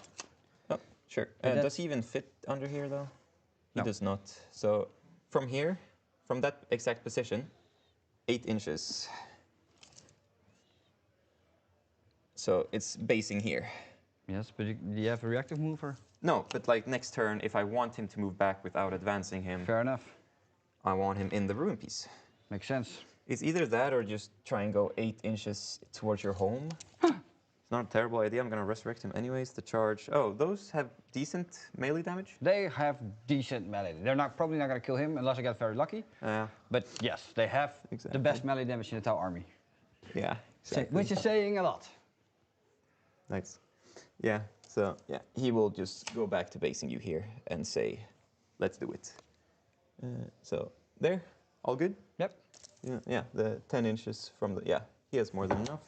S11: Oh, sure.
S10: But
S11: Does he even fit under here though? He
S10: No.
S11: does not. So from here, from that exact position, 8 inches. So it's basing here.
S10: Yes, but do you have a reactive mover?
S11: No, but like next turn, if I want him to move back without advancing him,
S10: Fair enough.
S11: I want him in the ruin piece.
S10: Makes sense.
S11: It's either that or just try and go 8 inches towards your home. It's not a terrible idea. I'm gonna resurrect him anyways. The charge. Oh, those have decent melee damage.
S10: They have decent melee. They're not probably not gonna kill him unless I get very lucky. But yes, they have the best melee damage in the Tau army.
S11: Yeah, exactly.
S10: Which is saying a lot.
S11: Nice. Yeah. So yeah, he will just go back to basing you here and say, "Let's do it." So there, all good.
S10: Yep.
S11: Yeah. The 10 inches from the he has more than enough.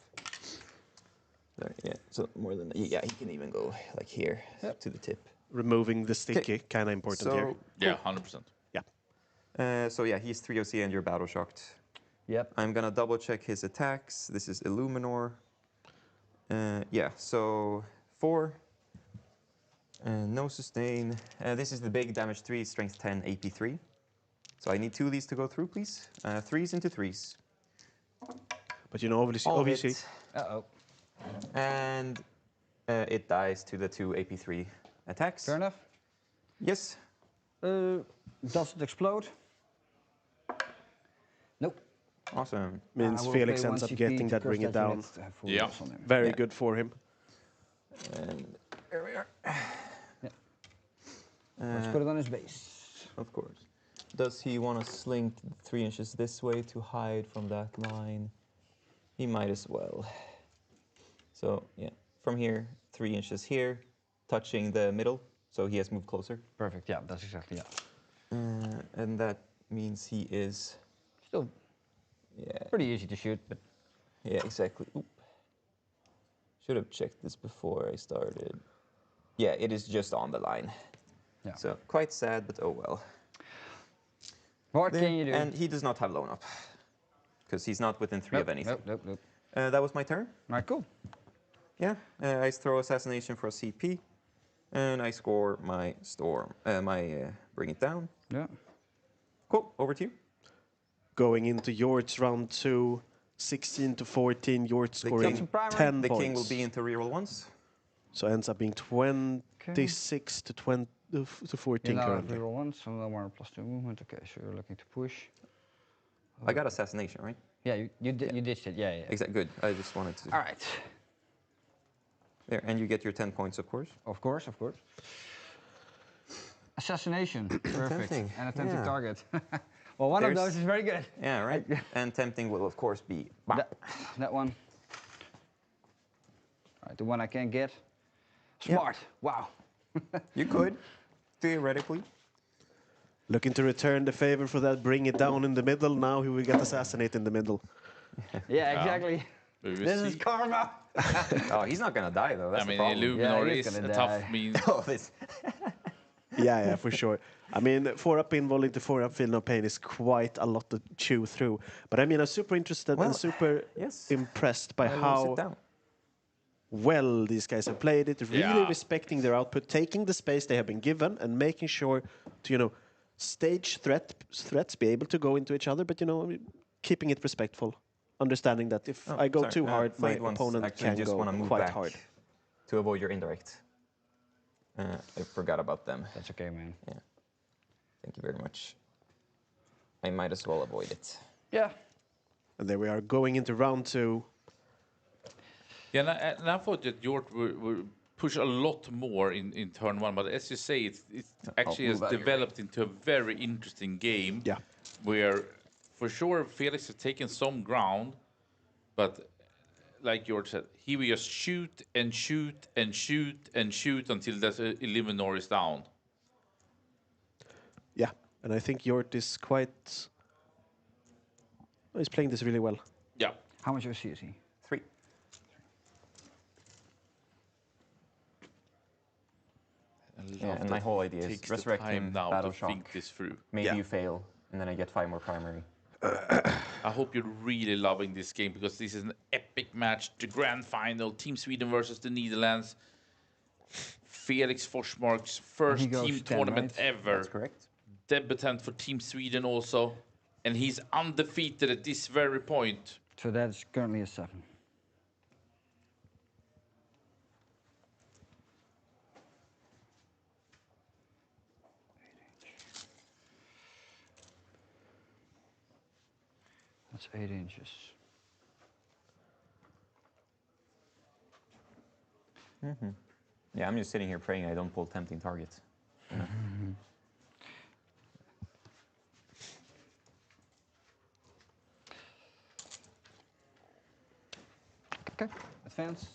S11: There, yeah. So more than he can even go like here to the tip.
S2: Removing the sticky, kind of important here.
S1: Yeah, 100%.
S2: Yeah.
S11: So yeah, he's 3 OC and you're battle shocked.
S10: Yep.
S11: I'm gonna double check his attacks. This is Illuminor. Yeah, so 4. No sustain. This is the big damage 3, strength 10, AP3. So I need 2 of these to go through, please. 3s into 3s.
S2: But you know, obviously.
S10: Uh-oh.
S11: And it dies to the 2 AP3 attacks.
S10: Fair enough.
S11: Yes.
S10: Does it explode? Nope.
S11: Awesome.
S2: Means Felix ends up getting that, bring it down.
S1: Yeah.
S2: Very good for him.
S11: And here we are.
S10: Let's put it on his base.
S11: Of course. Does he want to slink 3 inches this way to hide from that line? He might as well. So, yeah, from here, 3 inches here, touching the middle, so he has moved closer.
S10: Perfect, yeah, that's exactly,
S11: And that means he is...
S10: Still pretty easy to shoot, but...
S11: Yeah, exactly. Oop. Should have checked this before I started. Yeah, it is just on the line.
S10: Yeah.
S11: So quite sad, but oh well.
S10: What can you do?
S11: And he does not have loan up because he's not within 3 of anything.
S10: Nope.
S11: That was my turn.
S10: All right, cool.
S11: Yeah, I throw assassination for a CP, and I score my storm. Bring it down.
S10: Yeah.
S11: Cool. Over to you.
S2: Going into Jort's round 2, 16 to 14. Jort scoring 10 points.
S11: The king will be into reroll once.
S2: So ends up being 26 to 20 to 14 currently.
S10: Reroll once, so no more +2 movement. Okay, so you're looking to push.
S11: I got assassination, right?
S10: Yeah, you ditched it. Yeah.
S11: Exactly. Good. I just wanted to.
S10: All right.
S11: There, and you get your 10 points, of course.
S10: Of course. Assassination. Perfect.
S11: Tempting.
S10: And a tempting target. Well, one of those is very good.
S11: Yeah, right. And tempting will, of course, be
S10: that one. All right, the one I can't get. Smart. Yep. Wow.
S11: You could, theoretically.
S2: Looking to return the favor for that, bring it down in the middle. Now he will get assassinate in the middle.
S10: Yeah, exactly. This is karma.
S11: Oh, he's not gonna die though. That's the problem.
S1: Illuminor is a tough means.
S2: Yeah, for sure. I mean, 4-up pinball into 4-up feel no pain is quite a lot to chew through. But I mean, I'm super interested and super impressed by how well these guys have played it, really respecting their output, taking the space they have been given, and making sure to, stage threats, be able to go into each other, but, keeping it respectful. Understanding that if I go too hard, my opponent can go quite hard.
S11: To avoid your indirect. I forgot about them.
S10: That's okay, man.
S11: Yeah. Thank you very much. I might as well avoid it.
S10: Yeah.
S2: And there we are going into round 2.
S1: Yeah, and I thought that Jort would push a lot more in turn 1, but as you say, it actually has developed into a very interesting game.
S2: Yeah.
S1: Where, for sure, Felix has taken some ground, but like George said, he will just shoot and shoot and shoot and shoot until the Illuminor is down.
S2: Yeah, and I think Jort is quite... he's playing this really well.
S1: Yeah.
S10: How much OC is he?
S11: 3. Yeah, and my whole idea is resurrect him, battle shock.
S1: Think this through.
S11: Maybe you fail, and then I get 5 more primary.
S1: I hope you're really loving this game because this is an epic match. The grand final, Team Sweden versus the Netherlands. Felix Forsmark's first team tournament ever.
S11: That's correct.
S1: Debutant for Team Sweden also. And he's undefeated at this very point.
S10: So that's currently a 7. That's 8 inches.
S11: Mm-hmm. Yeah, I'm just sitting here praying I don't pull tempting targets.
S10: Okay, advance.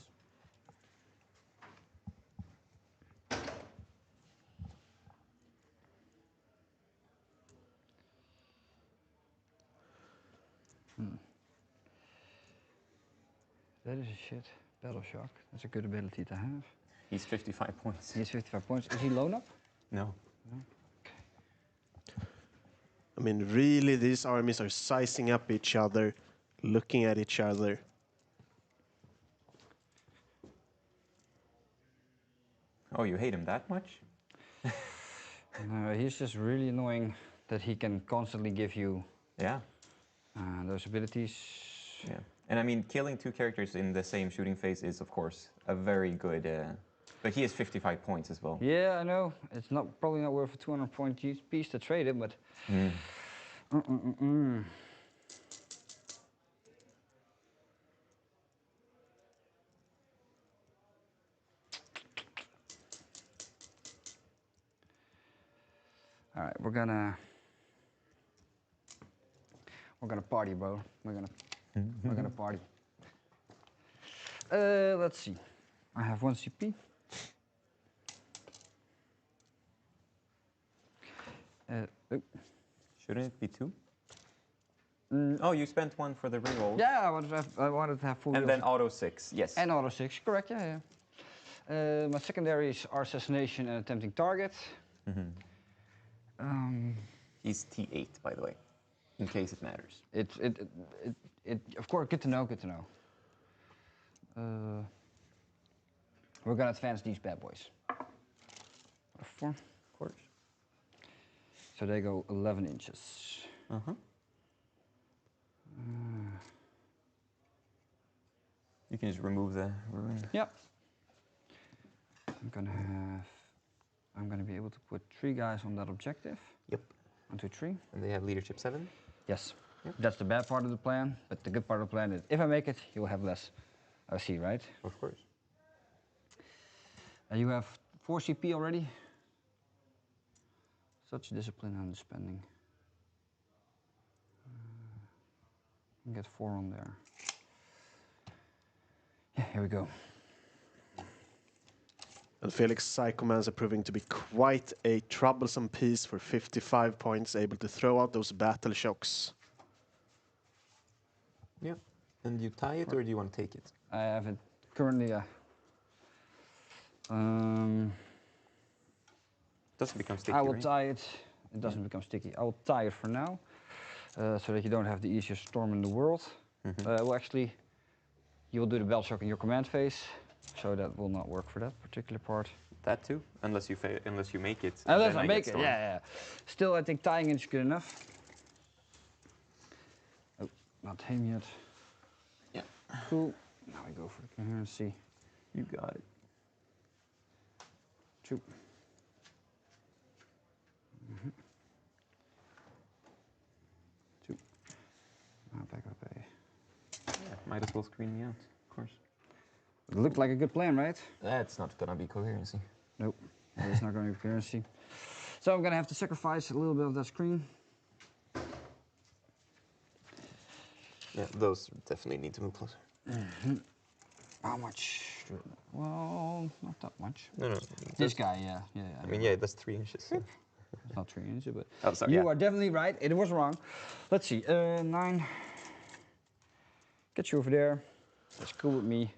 S10: That is a shit. Battle shock. That's a good ability to have.
S11: He's 55 points.
S10: He's 55 points. Is he loan up?
S11: No.
S10: No. Okay.
S2: I mean, really, these armies are sizing up each other, looking at each other.
S11: Oh, you hate him that much?
S10: No, he's just really annoying that he can constantly give you those abilities.
S11: Yeah. And I mean, killing 2 characters in the same shooting phase is, of course, a very good... but he has 55 points as well.
S10: Yeah, I know. It's probably not worth a 200-point piece to trade it, but... All right, we're gonna party, bro. We're gonna party. Let's see. I have 1 CP.
S11: Shouldn't it be 2? Oh, you spent one for the reroll.
S10: Yeah, I wanted to have full.
S11: And then auto 6, yes.
S10: And auto 6, correct, yeah. My secondaries are assassination and attempting target.
S11: He's T8, by the way, in case it matters.
S10: Of course, good to know, we're gonna advance these bad boys. 4.
S11: Of course.
S10: So they go 11 inches.
S11: You can just remove the ruin.
S10: Yep. I'm gonna be able to put 3 guys on that objective.
S11: Yep.
S10: 1, 2, 3.
S11: And they have leadership 7?
S10: Yes.
S11: Yep.
S10: That's the bad part of the plan, but the good part of the plan is if I make it, you will have less OC, right?
S11: Of course.
S10: You have 4 CP already. Such discipline on the spending. Get 4 on there. Yeah, here we go.
S2: And Felix Psychomancer proving to be quite a troublesome piece for 55 points, able to throw out those battle shocks.
S11: Yeah. And you tie it, or do you want to take it?
S10: I have it currently.
S11: Doesn't become sticky.
S10: I will
S11: right?
S10: tie it. It doesn't become sticky. I will tie it for now, so that you don't have the easiest storm in the world. Well, actually, you will do the bell shock in your command phase, so that will not work for that particular part.
S11: That too, unless you make it.
S10: Unless
S11: then
S10: I make it,
S11: storm.
S10: yeah. Still, I think tying it is good enough. Oh, not him yet.
S11: Yeah.
S10: Cool. Now we go for the coherency.
S11: You got it.
S10: 2. Back up A.
S11: Yeah, might as well screen me out, of course.
S10: It looked like a good plan, right?
S11: That's not gonna be coherency.
S10: Nope, it's not going to be coherency. So I'm going to have to sacrifice a little bit of that screen.
S11: Yeah, those definitely need to move closer.
S10: How much? Well, not that much.
S11: No.
S10: This guy, yeah.
S11: I mean, yeah, that's 3 inches. So.
S10: It's not 3 inches, but
S11: Oh, sorry,
S10: you are definitely right. It was wrong. Let's see. 9. Get you over there. That's cool with me.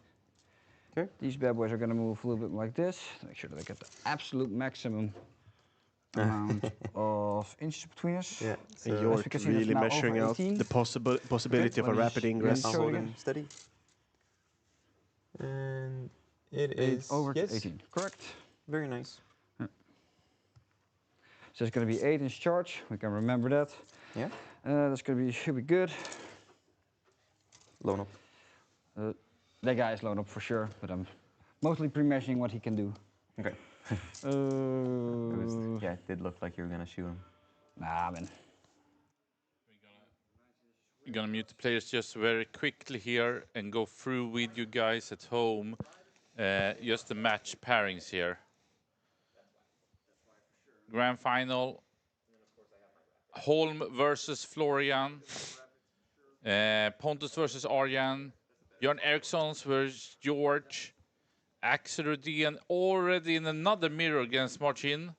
S11: Okay.
S10: These bad boys are going to move a little bit like this. Make sure that I get the absolute maximum amount of inches between us.
S11: Yeah.
S2: So you're really measuring out the possibility of a rapid ingress.
S10: Show it again.
S11: Steady. And it is
S10: over 18. Correct.
S11: Very nice.
S10: So it's going to be 8-inch charge. We can remember that.
S11: Yeah.
S10: That's going to be should be good.
S11: Loan up.
S10: That guy is loan up for sure, but I'm mostly pre-measuring what he can do.
S11: Okay. Yeah, it did look like you were gonna shoot him.
S10: Nah, man.
S1: We're gonna mute the players just very quickly here and go through with you guys at home. Just the match pairings here. Grand final. Holm versus Florian. Pontus versus Arjan. Björn Erikssons versus George. Axel Rudén already in another mirror against Martin.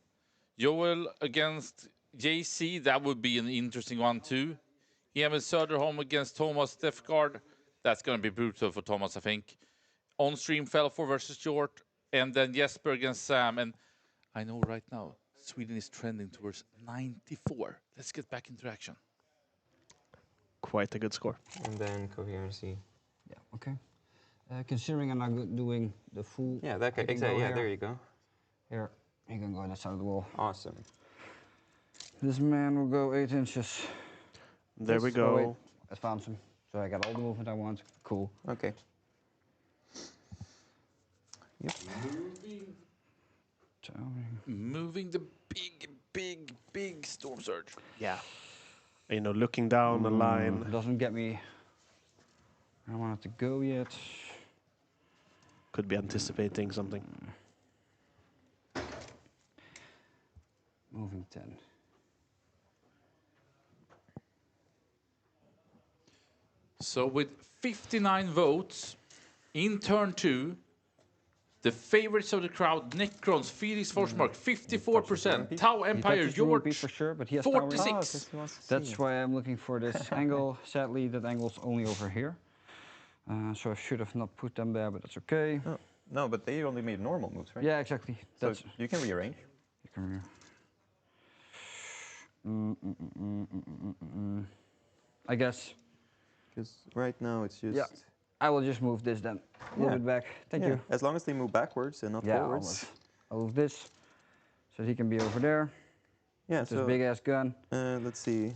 S1: Joel against JC. That would be an interesting one too. Emil Söderholm against Thomas Defgard. That's going to be brutal for Thomas, I think. On stream, Felfor versus George. And then Jesper against Sam. And I know right now, Sweden is trending towards 94. Let's get back into action.
S2: Quite a good score.
S11: And then coherency.
S10: Yeah, okay. Considering I'm not doing the full...
S11: Yeah, that guy, exactly, yeah, there you go.
S10: Here, you can go on that side of the wall.
S11: Awesome.
S10: This man will go 8 inches.
S2: There we go.
S10: Oh, wait. I found some. So I got all the movement I want. Cool.
S11: Okay. Yep.
S1: Moving the big storm surge.
S2: Yeah. You know, looking down the line.
S10: Doesn't get me. I don't want it to go yet.
S2: Could be anticipating something.
S10: Moving 10.
S1: So with 59 votes in turn 2, The favorites of the crowd, Necrons, Felix Forsmark, 54%. Tau Empire, George,
S10: for sure, but he has
S1: 46.
S10: That's why I'm looking for this angle. Sadly, that angle's only over here. So I should have not put them there, but that's okay.
S11: Oh, no, but they only made normal moves, right?
S10: Yeah, exactly.
S11: So you can rearrange.
S10: You can I guess.
S11: Because right now it's just...
S10: Yeah, I will just move this then. A little bit back. Thank you.
S11: As long as they move backwards and not forwards.
S10: Almost. I'll move this so he can be over there.
S11: Yeah,
S10: so this big ass gun.
S11: Let's see.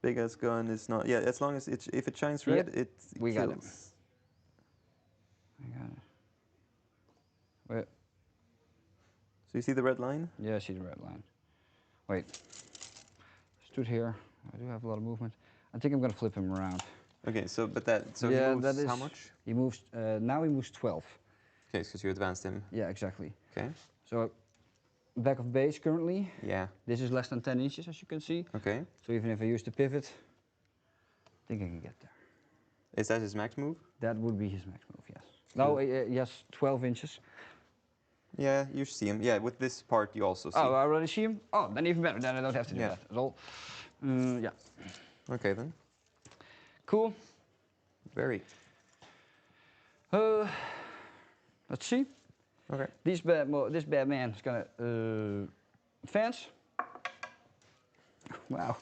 S11: Big ass gun is not... Yeah, as long as if it shines red, it
S10: we
S11: kills.
S10: got it. I got it. Wait.
S11: So you see the red line?
S10: Yeah, I see the red line. Wait. Stood here. I do have a lot of movement. I think I'm gonna flip him around.
S11: Okay, so but that he moves
S10: that is
S11: how much?
S10: He moves now he moves 12.
S11: Okay, because you advanced him.
S10: Yeah, exactly.
S11: Okay.
S10: So back of base currently.
S11: Yeah.
S10: This is less than 10 inches as you can see.
S11: Okay.
S10: So even if I use the pivot, I think I can get there.
S11: Is that his max move?
S10: That would be his max move, yes. No, yes, 12 inches.
S11: Yeah, you see him. Yeah, with this part you also see.
S10: Oh, I already see him? Oh, then even better. Then I don't have to do that at all. Yeah.
S11: Okay then.
S10: Cool.
S11: Very.
S10: Let's see.
S11: Okay.
S10: This bad man is gonna advance. Wow,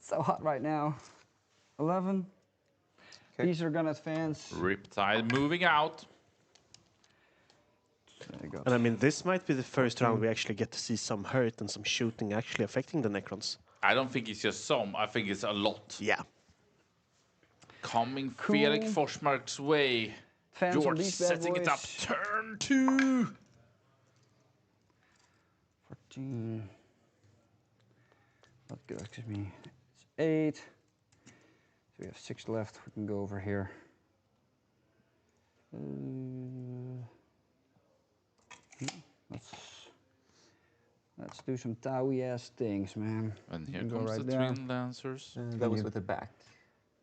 S10: so hot right now. 11. Okay. These are gonna advance.
S1: Riptide moving out.
S2: And I mean, this might be the first round we actually get to see some hurt and some shooting actually affecting the Necrons.
S1: I don't think it's just some. I think it's a lot.
S2: Yeah.
S1: Coming Felix Forsmark's way. George setting it up. Turn 2.
S10: 14. Not good, excuse me. It's 8. So we have 6 left. We can go over here. Let's do some Taui ass things, man.
S1: And here comes the Twin Lancers.
S11: That was with the back.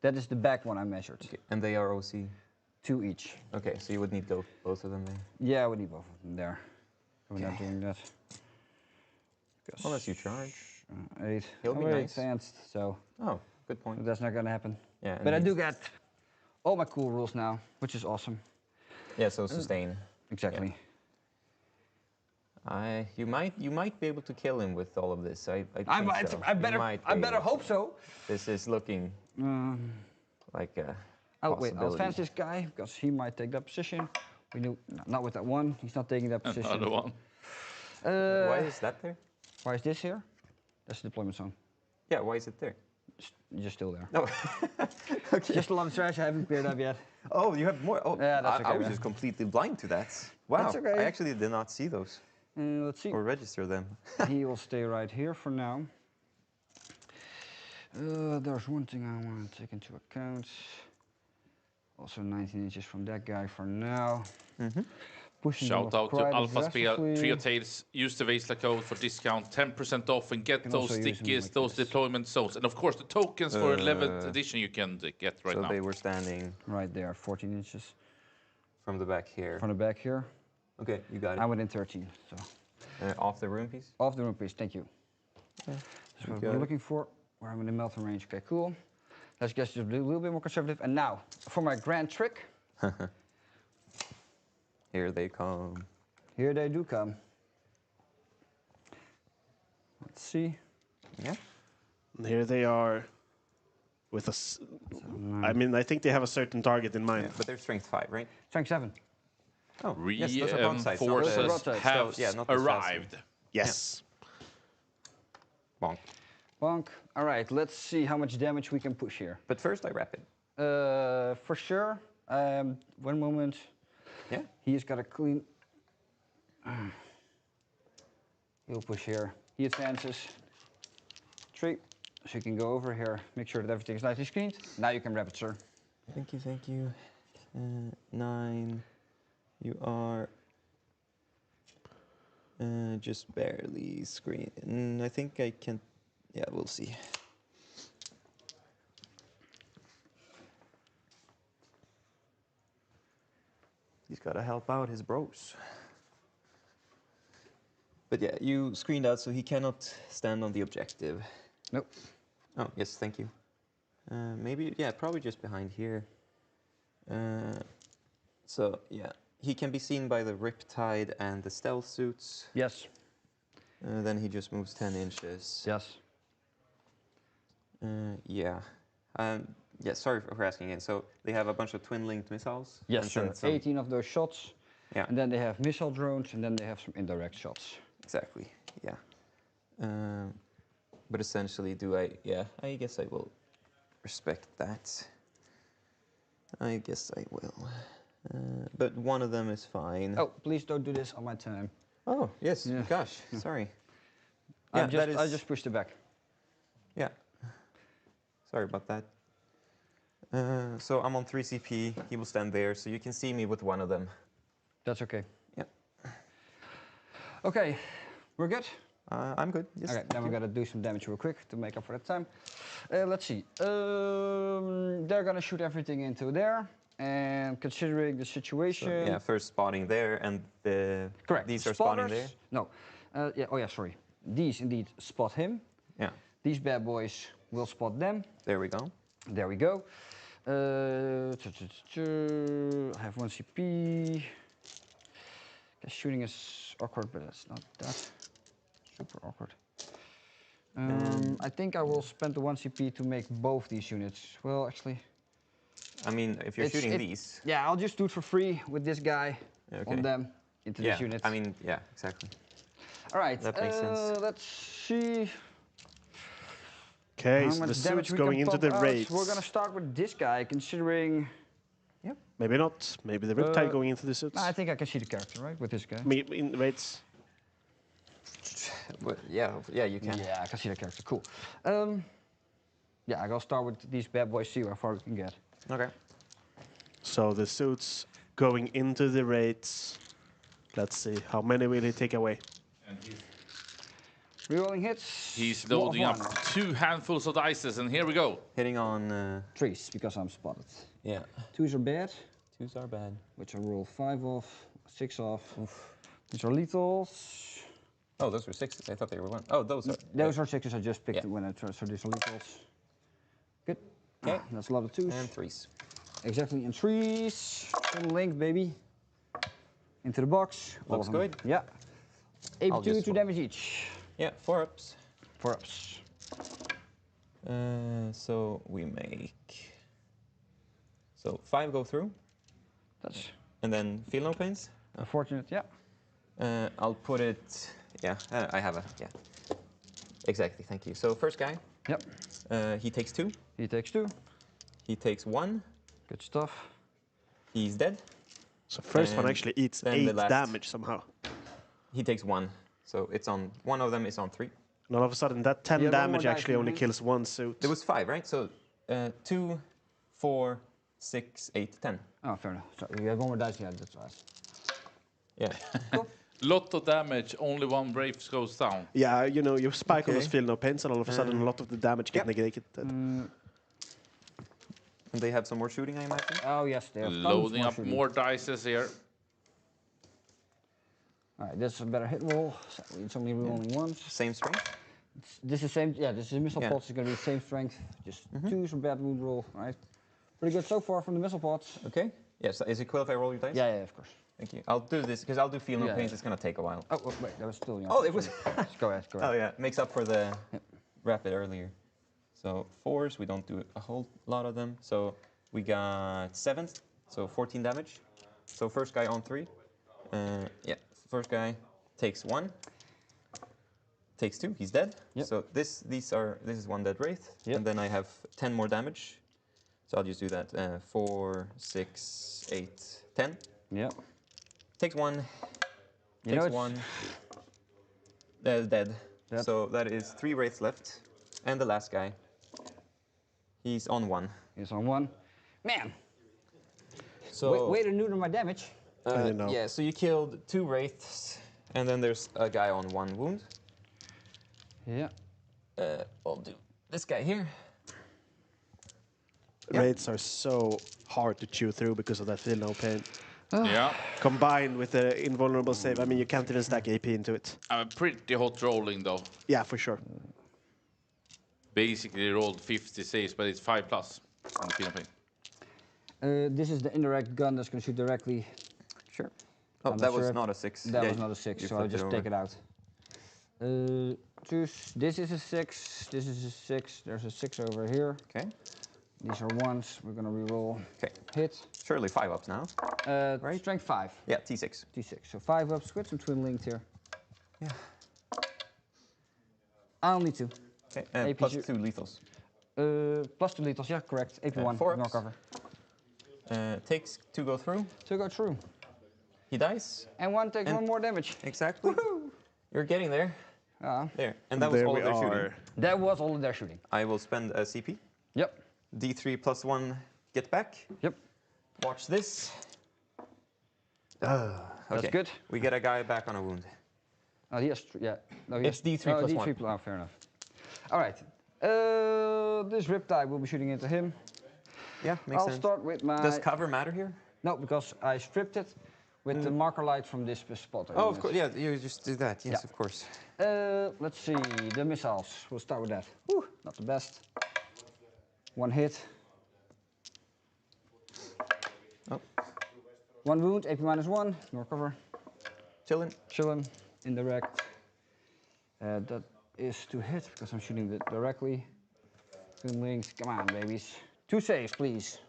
S10: That is the back one I measured.
S11: Okay. And they are OC?
S10: 2 each.
S11: Okay, so you would need both of them there?
S10: Yeah, I would need both of them there. We're not doing that.
S11: Unless you charge.
S10: 8.
S11: He'll be nice.
S10: Advanced, so.
S11: Oh, good point.
S10: That's not gonna happen.
S11: Yeah.
S10: But I do get all my cool rules now, which is awesome.
S11: Yeah, so sustain.
S10: Exactly.
S11: Yeah. You might be able to kill him with all of this. I
S10: better hope so.
S11: This is looking like a
S10: I'll advance this guy because he might take that position. We knew not with that one. He's not taking that position.
S1: Another one.
S11: Why is that there?
S10: Why is this here? That's the deployment zone.
S11: Yeah, why is it there?
S10: Just still there.
S11: No. Okay.
S10: Just a lot of trash I haven't cleared up yet.
S11: Oh, you have more. Oh,
S10: yeah, that's okay.
S11: I was just completely blind to that. Wow.
S10: That's okay.
S11: I actually did not see those.
S10: Let's see.
S11: Or register them.
S10: He will stay right here for now. There's one thing I want to take into account. Also 19 inches from that guy for now.
S1: Shout out to Alpha Spel, Trio Tales. Use the Vaisla code for discount, 10% off, and get those stickies, those deployment zones. And of course, the tokens for 11th edition you can get right now.
S11: So they were standing
S10: right there, 14 inches.
S11: From the back here.
S10: From the back here.
S11: Okay, you got it.
S10: I'm within 13, so.
S11: Off the room piece?
S10: Off the room piece, thank you.
S11: Yeah.
S10: That's what we're looking for. Where I'm in the melting range. Okay, cool. Let's just do a little bit more conservative. And now, for my grand trick.
S11: Here they come.
S10: Here they do come. Let's see.
S11: Yeah.
S2: And here they are with us. I mean, I think they have a certain target in mind.
S11: Yeah, but they're strength 5, right?
S10: Strength 7.
S11: Oh, yes, those are broadsides.
S1: Reinforcements have arrived.
S2: Yes.
S11: Yeah. Bonk.
S10: Bonk. All right, let's see how much damage we can push here.
S11: But first I wrap it.
S10: For sure. One moment.
S11: Yeah.
S10: He's got a clean. He'll push here. He advances. 3. So you can go over here, make sure that everything is nicely screened. Now you can wrap it, sir.
S11: Thank you, thank you. 9. You are just barely screen. I think I can. Yeah, we'll see. He's got to help out his bros. But yeah, you screened out, so he cannot stand on the objective.
S10: Nope.
S11: Oh, yes, thank you. Maybe, yeah, probably just behind here. So, yeah, he can be seen by the Riptide and the stealth suits.
S10: Yes.
S11: Then he just moves 10 inches.
S10: Yes.
S11: Yeah. Yeah, sorry for asking again. So they have a bunch of twin-linked missiles?
S10: Yes,
S11: and
S10: sir.
S11: some
S10: 18 of those shots.
S11: Yeah.
S10: And then they have missile drones, and then they have some indirect shots.
S11: Exactly, yeah. But essentially, I guess I will respect that. I guess I will. But one of them is fine.
S10: Oh, please don't do this on my time.
S11: Oh, yes,
S10: Yeah.
S11: gosh, sorry.
S10: I just pushed it back.
S11: Yeah. Sorry about that. So I'm on 3 CP, he will stand there, so you can see me with one of them.
S10: That's okay.
S11: Yeah.
S10: Okay, we're good?
S11: I'm good, yes.
S10: Okay, then we're gonna do some damage real quick to make up for that time. Let's see. They're gonna shoot everything into there. And considering the situation...
S11: So, yeah, first spotting there, and
S10: correct.
S11: These are
S10: Spotters,
S11: spotting there?
S10: No. Yeah, oh yeah, sorry. These indeed spot him.
S11: Yeah.
S10: These bad boys will spot them.
S11: There we go.
S10: There we go. I have 1 CP. Guess shooting is awkward, but it's not that super awkward. I think I will spend the 1 CP to make both these units. Well, actually...
S11: I mean, if you're shooting these...
S10: Yeah, I'll just do it for free with this guy on them into this unit.
S11: I mean, yeah, exactly.
S10: All right,
S11: that makes sense.
S10: Let's see.
S2: Okay, so the suits going into the raids.
S10: We're gonna start with this guy, considering...
S11: Yep.
S2: Maybe not. Maybe the Riptide going into the suits.
S10: I think I can see the character, right, with this guy.
S2: In raids.
S11: But yeah, you can.
S10: Yeah, I can see the character. Cool. Yeah, I'll start with these bad boys, see how far we can get.
S11: Okay.
S2: So the suits going into the raids. Let's see, how many will he take away?
S1: And
S10: rerolling hits.
S1: he's loading up 2 handfuls of dices, and here we go.
S11: Hitting on...
S10: 3s, because I'm spotted.
S11: Yeah.
S10: 2s are bad.
S11: 2s are bad.
S10: Which I roll 5 off, 6 off. Oof. These are lethals.
S11: Oh, those were 6s. I thought they were 1. Oh, those are...
S10: Those are 6s I just picked when I tried, so these are lethals. Good. Okay, that's a lot of 2s.
S11: And 3s.
S10: Exactly, and 3s. Full length, baby. Into the box.
S11: Looks good.
S10: Yeah. 82 2 damage each.
S11: Yeah, 4 ups.
S10: 4 ups.
S11: So we make... So 5 go through.
S10: That's...
S11: And then feel no pains.
S10: Unfortunate, yeah.
S11: I'll put it... Yeah, I have a... Yeah. Exactly, thank you. So first guy.
S10: Yep.
S11: He takes 2.
S10: He takes 2.
S11: He takes 1.
S10: Good stuff.
S11: He's dead.
S2: So first one actually eats 8 damage somehow.
S11: He takes 1. So it's on... One of them is on 3.
S2: And all of a sudden that 10 damage actually only kills 1 suit.
S11: There was 5, right? So 2, 4, 6, 8, 10.
S10: Oh, fair enough. Sorry, you have 1 more dice, yeah, that's right.
S11: Yeah.
S10: Cool.
S1: Lot of damage, only 1 brave goes down.
S2: Yeah, you know, you spike on those feel no pains and all of a sudden a lot of the damage get negated.
S11: And they have some more shooting, I imagine?
S10: Oh, yes, they have
S1: Loading up more dices here.
S10: All right, this is a better hit roll. So it's only rolling once.
S11: Same strength?
S10: This is same, yeah, this is missile pots. It's going to be the same strength. Just 2s for bad wound roll, right? Pretty good so far from the missile pots.
S11: Okay. Yes, is it cool if I roll your dice?
S10: Yeah, of course.
S11: Thank you. I'll do this, because I'll do feel no pains. It's going to take a while.
S10: Oh, wait, that was still...
S11: Oh, it was...
S10: Go ahead.
S11: Oh, yeah. Makes up for the rapid earlier. So 4s, we don't do a whole lot of them. So we got 7s, so 14 damage. So first guy on 3. Yeah, first guy takes 1. Takes 2, he's dead. Yep. So this is 1 dead wraith. Yep. And then I have 10 more damage. So I'll just do that. 4, 6, 8, 10.
S10: Yep.
S11: Takes 1. Takes 1. Dead. So that is 3 wraiths left. And the last guy. He's on 1.
S10: He's on 1. Man!
S11: So
S10: way to neuter my damage.
S11: Yeah, so you killed 2 wraiths. And then there's a guy on 1 wound.
S10: Yeah.
S11: I'll do this guy here.
S2: Raids are so hard to chew through because of that feel no pain.
S1: Yeah.
S2: Combined with the invulnerable save, I mean, you can't even stack AP into it.
S1: I'm pretty hot rolling though.
S2: Yeah, for sure.
S1: Basically rolled 50 saves, but it's 5+ on the Feel No Pain.
S10: This is the indirect gun that's going to shoot directly.
S11: Sure. Oh,
S10: I'm
S11: that was
S10: sure
S11: not a 6.
S10: That was not a 6,
S11: you
S10: so I'll
S11: flipped
S10: just
S11: over.
S10: take it out. This is a 6, this is a 6, there's a 6 over here.
S11: Okay.
S10: These are 1s, we're going to reroll.
S11: Okay.
S10: Hit.
S11: Surely 5 ups now.
S10: Right? Strength 5.
S11: Yeah, T6.
S10: T6, so 5 ups with some twin linked here.
S11: Yeah.
S10: I only 2.
S11: Okay, and plus 2 lethals.
S10: Plus 2 lethals, yeah, correct. AP1,
S11: 4
S10: ignore
S11: ups.
S10: cover.
S11: Takes 2 go through.
S10: 2 go through.
S11: He dies.
S10: And 1 takes 1 more damage.
S11: Exactly. You're getting there. There. And that was
S2: There
S11: all
S2: we
S11: of their
S2: are.
S11: shooting.
S10: That was all of their shooting.
S11: I will spend a CP.
S10: Yep.
S11: D3 plus 1 get back.
S10: Yep.
S11: Watch this.
S10: That's good.
S11: We get a guy back on a wound.
S10: Oh, he has, yeah. No,
S11: It's D3 plus
S10: D3
S11: 1.
S10: Oh, fair enough. All right. This Riptide will be shooting into him.
S11: Yeah, makes
S10: I'll
S11: sense.
S10: start with my...
S11: Does cover matter here?
S10: No, because I stripped it with the marker light from this spot.
S11: Oh, of course. Yeah, you just do that. Yes,
S10: Yeah.
S11: of course.
S10: Let's see, the missiles. We'll start with that. Whew, not the best. 1 hit.
S11: Oh.
S10: 1 wound, AP -1, no cover.
S11: Chillin'.
S10: Chillin', indirect. That is to hit because I'm shooting it directly. Twin links, come on, babies. 2 saves, please.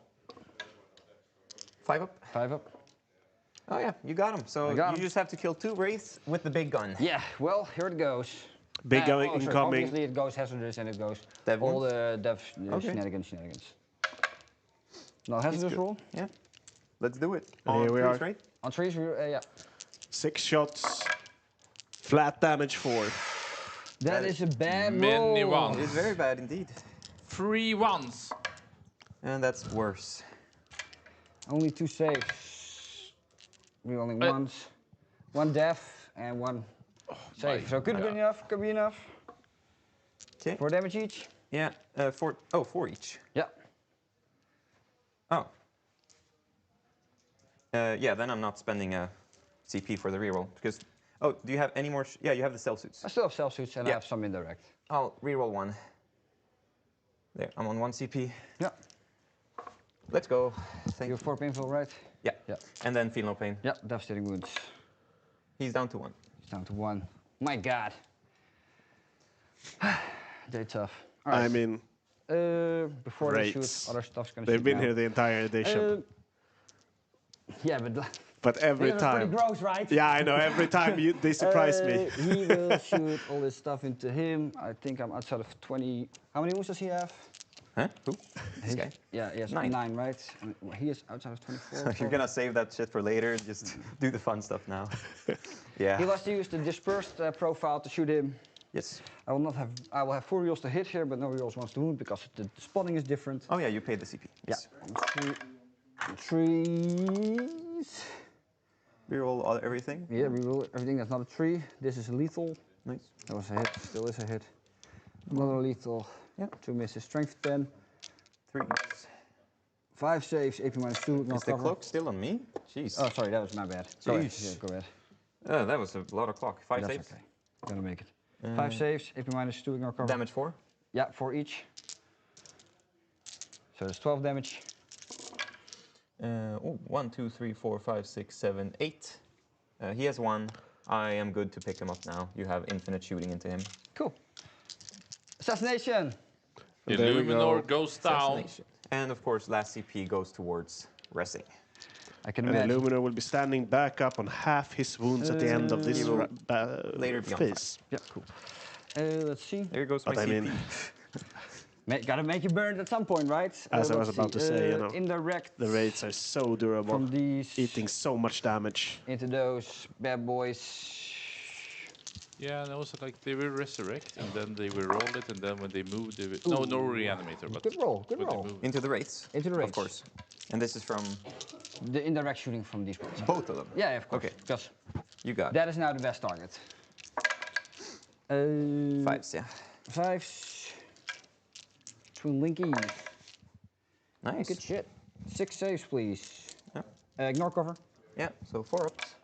S11: 5 up.
S10: 5 up.
S11: Oh yeah, you got him. So
S10: got
S11: you
S10: him.
S11: just have to kill 2 wraiths with the big gun.
S10: Yeah, well, here it goes.
S2: Big gun
S10: sorry,
S2: incoming.
S10: Obviously, it goes hazardous and it goes
S11: Dev
S10: all
S11: wounds?
S10: the dev
S11: Okay.
S10: shenanigans. No hazardous
S11: good.
S10: roll.
S11: Yeah. Let's do it.
S2: And here we
S11: trees,
S2: are.
S11: right?
S10: On trees, yeah.
S2: 6 shots. Flat damage 4.
S10: That is a bad
S1: Many
S10: roll.
S1: ones.
S11: It's very bad indeed.
S1: 3 ones.
S11: And that's worse.
S10: Only 2 saves. We only ones. 1 death and 1 save. So could be enough. Could be enough.
S11: Okay.
S10: 4 damage each.
S11: Yeah. 4 each.
S10: Yeah.
S11: Oh. Yeah, then I'm not spending a CP for the reroll because. Oh, do you have any more? Yeah, you have the cell suits.
S10: I still have cell suits and I
S11: Yeah.
S10: have some indirect.
S11: I'll reroll 1. There, I'm on 1 CP.
S10: Yeah.
S11: Let's go. Thank
S10: You have 4 painful, right?
S11: Yeah.
S10: Yeah.
S11: And then feel no pain.
S10: Yeah. Devastating wounds.
S11: He's down to 1.
S10: It's down to 1. My God. They're tough. All right.
S2: I mean,
S10: before they
S2: Wraiths.
S10: shoot, other stuff's gonna
S2: they've
S10: shoot
S2: been
S10: now.
S2: here the entire edition.
S10: Yeah, but
S2: but every
S10: these are pretty
S2: time.
S10: gross, right?
S2: Yeah, I know. Every time they surprise me.
S10: He will shoot all this stuff into him. I think I'm outside of 20. How many wounds does he have?
S11: Huh? Who? This guy?
S10: Yeah, he has
S11: 9.
S10: 9, right? And he is outside of 24.
S11: You're gonna save that shit for later. Just do the fun stuff now. Yeah.
S10: He wants to use the dispersed profile to shoot him.
S11: Yes.
S10: I will not have. I will have 4 rerolls to hit here, but no rerolls wants to wound because the spawning is different.
S11: Oh yeah, you paid the CP. Yes.
S10: Yeah. Trees.
S11: Reroll all everything.
S10: Yeah, reroll everything that's not a tree. This is a lethal.
S11: Nice.
S10: That was a hit. Still is a hit. Another lethal.
S11: Yeah.
S10: 2 misses. Strength 10.
S11: 3.
S10: 5 saves. AP -2. No
S11: Is the
S10: cover.
S11: clock still on me? Jeez.
S10: Oh, sorry, that was my bad. Go ahead.
S11: Jeez.
S10: Yeah, go ahead.
S11: That was a lot of clock. 5
S10: That's
S11: saves.
S10: okay. Gonna make it. 5 saves. AP -2. Ignore cover.
S11: Damage 4.
S10: Yeah, 4 each. So that's 12 damage.
S11: 1, 2, 3, 4, 5, 6, 7, 8. He has 1. I am good to pick him up now. You have infinite shooting into him.
S10: Cool. Assassination.
S1: The
S2: There we
S1: Luminor
S2: go.
S1: goes down.
S11: Assassination. And of course, last CP goes towards resting.
S10: I can
S2: And the
S10: imagine.
S2: Luminor will be standing back up on half his wounds at the end of this
S11: He will later be on
S2: phase.
S10: Yeah, cool. Let's see.
S11: There goes my
S2: But I
S11: CP.
S2: mean,
S10: Gotta make it burn at some point, right?
S2: As I was
S10: let's
S2: about to
S10: see.
S2: say, you know,
S10: Indirect
S2: the raids are so durable,
S10: from these
S2: eating so much damage.
S10: into those bad boys.
S1: Yeah, and also like they will resurrect and then they will roll it and then when they move they will... No reanimator, but...
S10: Good roll, good
S1: when they
S10: roll.
S1: move-
S11: Into the wraiths.
S10: Into the
S11: Of
S10: raids.
S11: course. And this is from
S10: The indirect shooting from these ones.
S11: both of them.
S10: Yeah, of course.
S11: Okay.
S10: Because
S11: You got it.
S10: that is now the best target.
S11: 5s, yeah.
S10: 5s. Twin linkies.
S11: Nice.
S10: Good shit. 6 saves, please.
S11: Yeah.
S10: Ignore cover.
S11: Yeah, so 4 ups.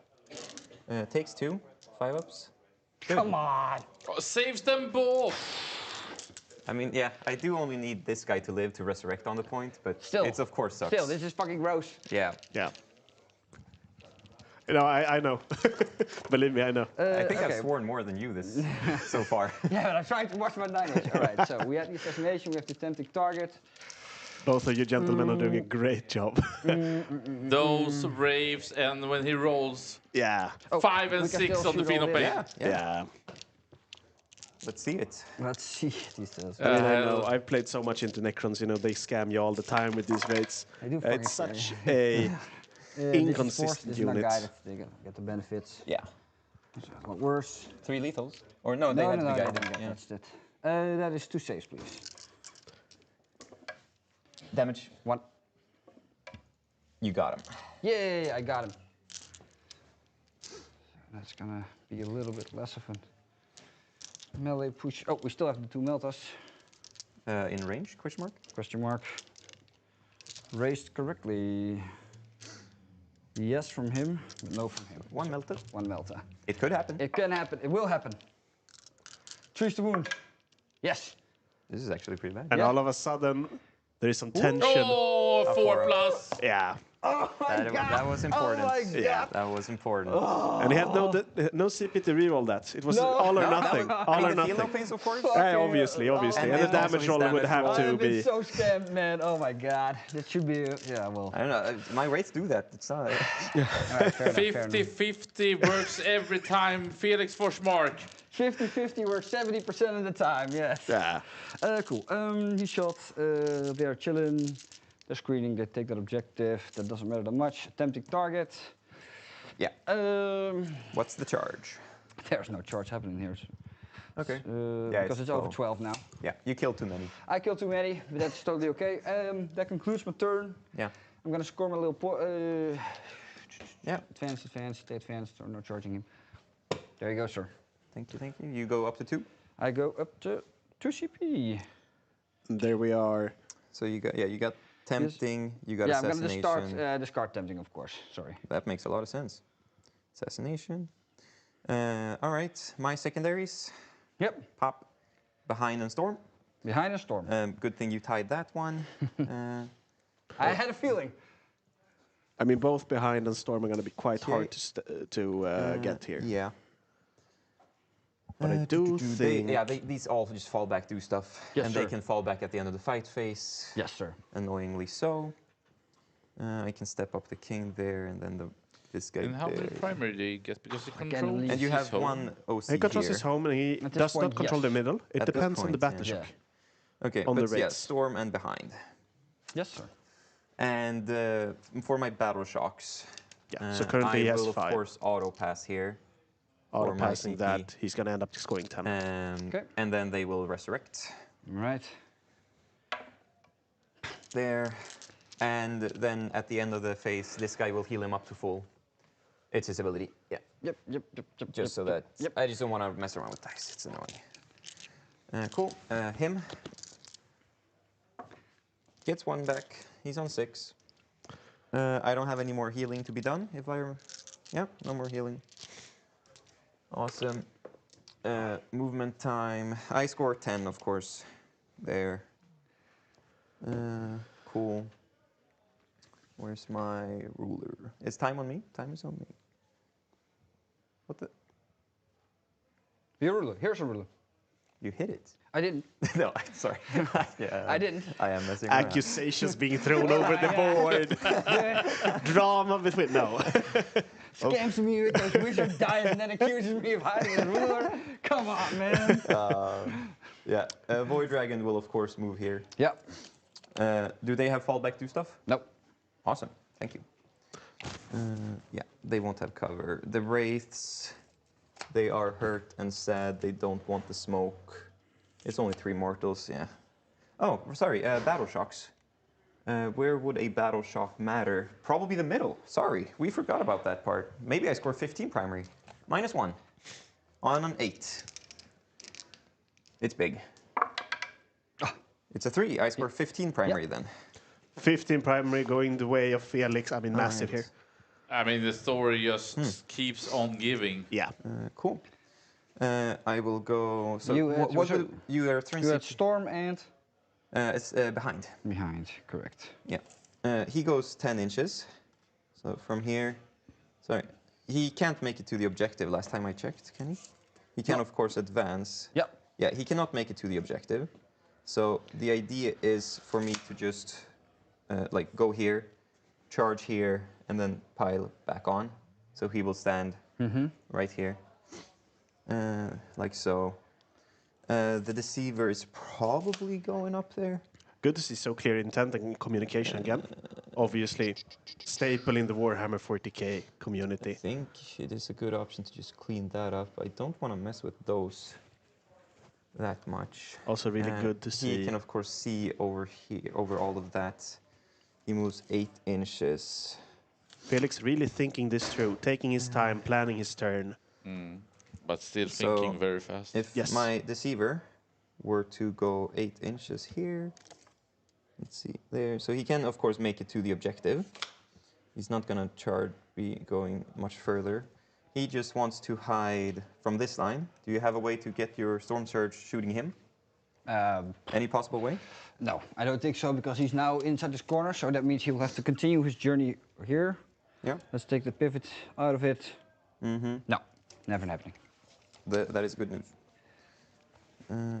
S11: Takes 2, 5 ups. Good.
S10: Come on!
S1: Oh, saves them both!
S11: I mean, yeah, I do only need this guy to live to resurrect on the point, but
S10: Still.
S11: it's of course sucks.
S10: Still, this is fucking gross.
S11: Yeah.
S2: Yeah. You know, I know. Believe me, I know.
S11: I think
S10: okay.
S11: I've sworn more than you this so far.
S10: Yeah, but I'm trying to watch my language. All right, so we have the assassination, we have the tempting target.
S2: Both of you gentlemen are doing a great job.
S1: Those raves, and when he rolls
S2: Yeah.
S1: 5 and
S10: we can
S1: 6
S10: still
S1: on the
S10: shoot all
S1: Pheno
S10: this.
S1: page.
S2: Yeah.
S11: Let's see it.
S10: Let's see these things.
S2: I mean, I know. I've played so much into Necrons, you know, they scam you all the time with these raids.
S10: They do fucking
S2: It's
S10: scam
S2: such
S10: you.
S2: a
S10: This is
S2: inconsistent
S10: forced, this is not
S2: unit.
S10: guided. They get the benefits.
S11: Yeah.
S10: It's a lot worse.
S11: 3 lethals? Or no, they had to be guided. Yeah.
S10: That's it. That is 2 saves, please.
S11: Damage.
S10: 1.
S11: You got him.
S10: Yay, I got him. That's gonna be a little bit less of a melee push. Oh, we still have the 2 meltas.
S11: In range? Question mark?
S10: Question mark. Raised correctly. Yes from him, but no from him.
S11: 1 melted.
S10: 1 melta.
S11: It could happen.
S10: It can happen. It will happen. 3's the wound. Yes.
S11: This is actually pretty bad.
S2: And all of a sudden, there is some tension.
S1: Oh, 4 plus!
S2: Yeah.
S10: Oh my god!
S11: That was important.
S10: Oh my god!
S11: Yeah, that was important.
S2: And he had no CP to reroll that. It was all or nothing. All or nothing.
S11: Pains, of course.
S2: Obviously. And the damage roller would have to
S10: I've been
S2: be.
S10: so scammed, man. Oh my god. That should be. Yeah, well.
S11: I don't know. My rates do that. It's not.
S10: All right, fair enough,
S1: 50-50 works every time. Felix Forsmark.
S10: 50-50 works 70% of the time, yes.
S2: Yeah.
S10: Cool. He shot. They're chilling. They're screening. They take that objective. That doesn't matter that much. Attempting target.
S11: Yeah. What's the charge?
S10: There's no charge happening here.
S11: Okay.
S10: Because it's over 12 now.
S11: Yeah, you killed too many.
S10: I killed too many, but that's totally okay. That concludes my turn.
S11: Yeah.
S10: I'm gonna score my little
S11: yeah.
S10: Advance, stay advanced, or no charging him. There you go, sir.
S11: Thank you, thank you. You go up to 2?
S10: I go up to 2 CP.
S2: There we are.
S11: So you got tempting, you got assassination.
S10: Yeah, I'm gonna discard tempting, of course. Sorry.
S11: That makes a lot of sense. Assassination. All right, my secondaries.
S10: Yep.
S11: Pop, behind and storm.
S10: Behind and storm.
S11: Good thing you tied that one.
S10: I had a feeling.
S2: I mean, both behind and storm are going to be quite hard to get here.
S11: Yeah.
S2: But I do think...
S11: These all just fall back, do stuff.
S10: Yes,
S11: and
S10: sir.
S11: they can fall back at the end of the fight phase.
S10: Yes, sir.
S11: Annoyingly so. I can step up the king there, and then this guy
S1: And how many
S11: there.
S1: primary do you get? Because he controls
S11: And you have
S1: his home.
S11: one OC
S2: He controls
S11: here.
S2: his home, and he
S10: At this
S2: does
S10: point,
S2: not control
S10: yes.
S2: the middle. It
S11: At this
S2: depends on the
S11: point,
S2: battle
S11: yeah.
S2: shock.
S11: Okay,
S2: on the
S11: but yeah,
S2: rates.
S11: storm and behind.
S10: Yes, sir.
S11: And for my battle shocks,
S2: Yeah, so currently he
S11: I
S2: has
S11: will of
S2: 5.
S11: course auto pass here.
S2: Auto
S11: for my
S2: passing
S11: CP.
S2: that, he's going to end up scoring 10.
S10: Okay.
S11: And then they will resurrect.
S10: Right.
S11: There. And then at the end of the phase, this guy will heal him up to full. It's his ability. Yeah.
S10: Yep.
S11: Just so that I just don't want to mess around with dice. It's annoying. Cool. Him gets 1 back. He's on 6. I don't have any more healing to be done. Yeah, no more healing. Awesome. Movement time. I score 10, of course. There. Cool. Where's my ruler? Is time on me? Time is on me. What the?
S10: Your ruler. Here's a ruler.
S11: You hit it.
S10: I didn't.
S11: No, sorry. Yeah,
S10: I didn't.
S11: I am messing around.
S2: Accusations being thrown over the board. Drama between... No.
S10: Scams me with those wizard dice and then accuses me of hiding a ruler. Come on, man.
S11: Yeah, Void Dragon will of course move here.
S10: Yep.
S11: Do they have fallback to stuff?
S10: Nope.
S11: Awesome, thank you. Yeah, they won't have cover. The Wraiths, they are hurt and sad. They don't want the smoke. It's only 3 mortals, yeah. Oh, sorry, battle shocks. Where would a battle shock matter? Probably the middle. Sorry, we forgot about that part. Maybe I score 15 primary. -1 on an 8. It's big. It's a 3. I score 15 primary then.
S2: 15 primary going the way of Felix. I mean, massive here.
S1: I mean, the story just keeps on giving.
S2: Yeah.
S11: Cool. I will go. So
S10: You
S11: what will you are
S10: You had Storm and
S11: it's behind.
S10: behind, correct.
S11: Yeah. He goes 10 inches. So from here, sorry, he can't make it to the objective. Last time I checked, can he? He can, of course, advance.
S10: Yep.
S11: Yeah, he cannot make it to the objective. So the idea is for me to just like go here, charge here, and then pile back on. So he will stand right here, like so. The Deceiver is probably going up there.
S2: Good to see so clear intent and communication again. Obviously, staple in the Warhammer 40k community.
S11: I think it is a good option to just clean that up. I don't want to mess with those that much.
S2: Also really good to see.
S11: He can, of course, see over here, over all of that. He moves 8 inches.
S2: Felix really thinking this through, taking his time, planning his turn.
S1: But still thinking very fast.
S11: If my Deceiver were to go 8 inches here, let's see, there. So he can, of course, make it to the objective. He's not going to be going much further. He just wants to hide from this line. Do you have a way to get your Storm Surge shooting him? Any possible way?
S10: No, I don't think so, because he's now inside this corner, so that means he'll have to continue his journey here.
S11: Yeah.
S10: Let's take the pivot out of it. No, never happening.
S11: That is good news.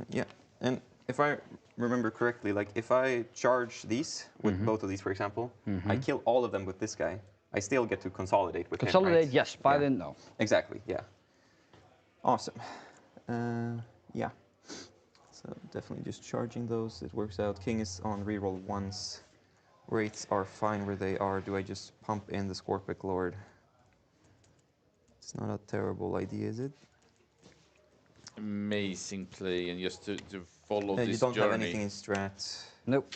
S11: Yeah, and if I remember correctly, like if I charge these with both of these, for example, I kill all of them with this guy. I still get to consolidate with him,
S10: Consolidate,
S11: right?
S10: yes. Pilot, no.
S11: Exactly, yeah. Awesome. Yeah. So definitely just charging those. It works out. King is on reroll once. Rates are fine where they are. Do I just pump in the Scorpic Lord? It's not a terrible idea, is it?
S1: Amazing play, and just to follow this
S11: you don't
S1: journey.
S11: have anything in strat.
S10: Nope.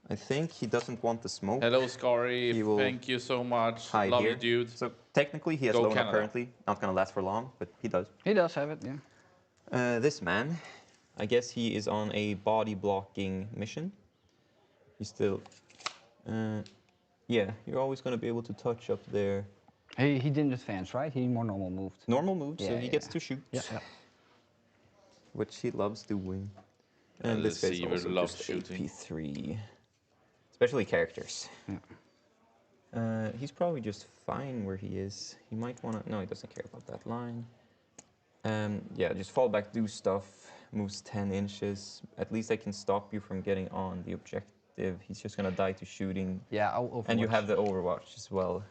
S11: I think he doesn't want the smoke.
S1: Hello, Scary.
S11: He will
S1: Thank you so much.
S11: hide
S1: Love
S11: here.
S1: you, dude.
S11: So technically he has
S1: Go
S11: Lona
S1: Canada.
S11: currently. Not going to last for long, but he does.
S10: He does have it, yeah.
S11: This man, I guess he is on a body blocking mission. He's still... yeah, you're always going to be able to touch up there.
S10: He didn't advance, right? He more normal moved.
S11: Normal move, so
S10: Yeah,
S11: he
S10: yeah.
S11: gets to shoot.
S10: Yeah.
S11: Which he loves doing.
S1: And
S11: And this guy's
S1: Deceiver
S11: also
S1: loves
S11: just
S1: shooting.
S11: AP3. Especially characters.
S10: Yeah.
S11: He's probably just fine where he is. He might want to... No, he doesn't care about that line. Yeah, just fall back, do stuff. Moves 10 inches. At least I can stop you from getting on the objective. He's just going to die to shooting.
S10: Yeah, I'll overwatch.
S11: And you have the Overwatch as well.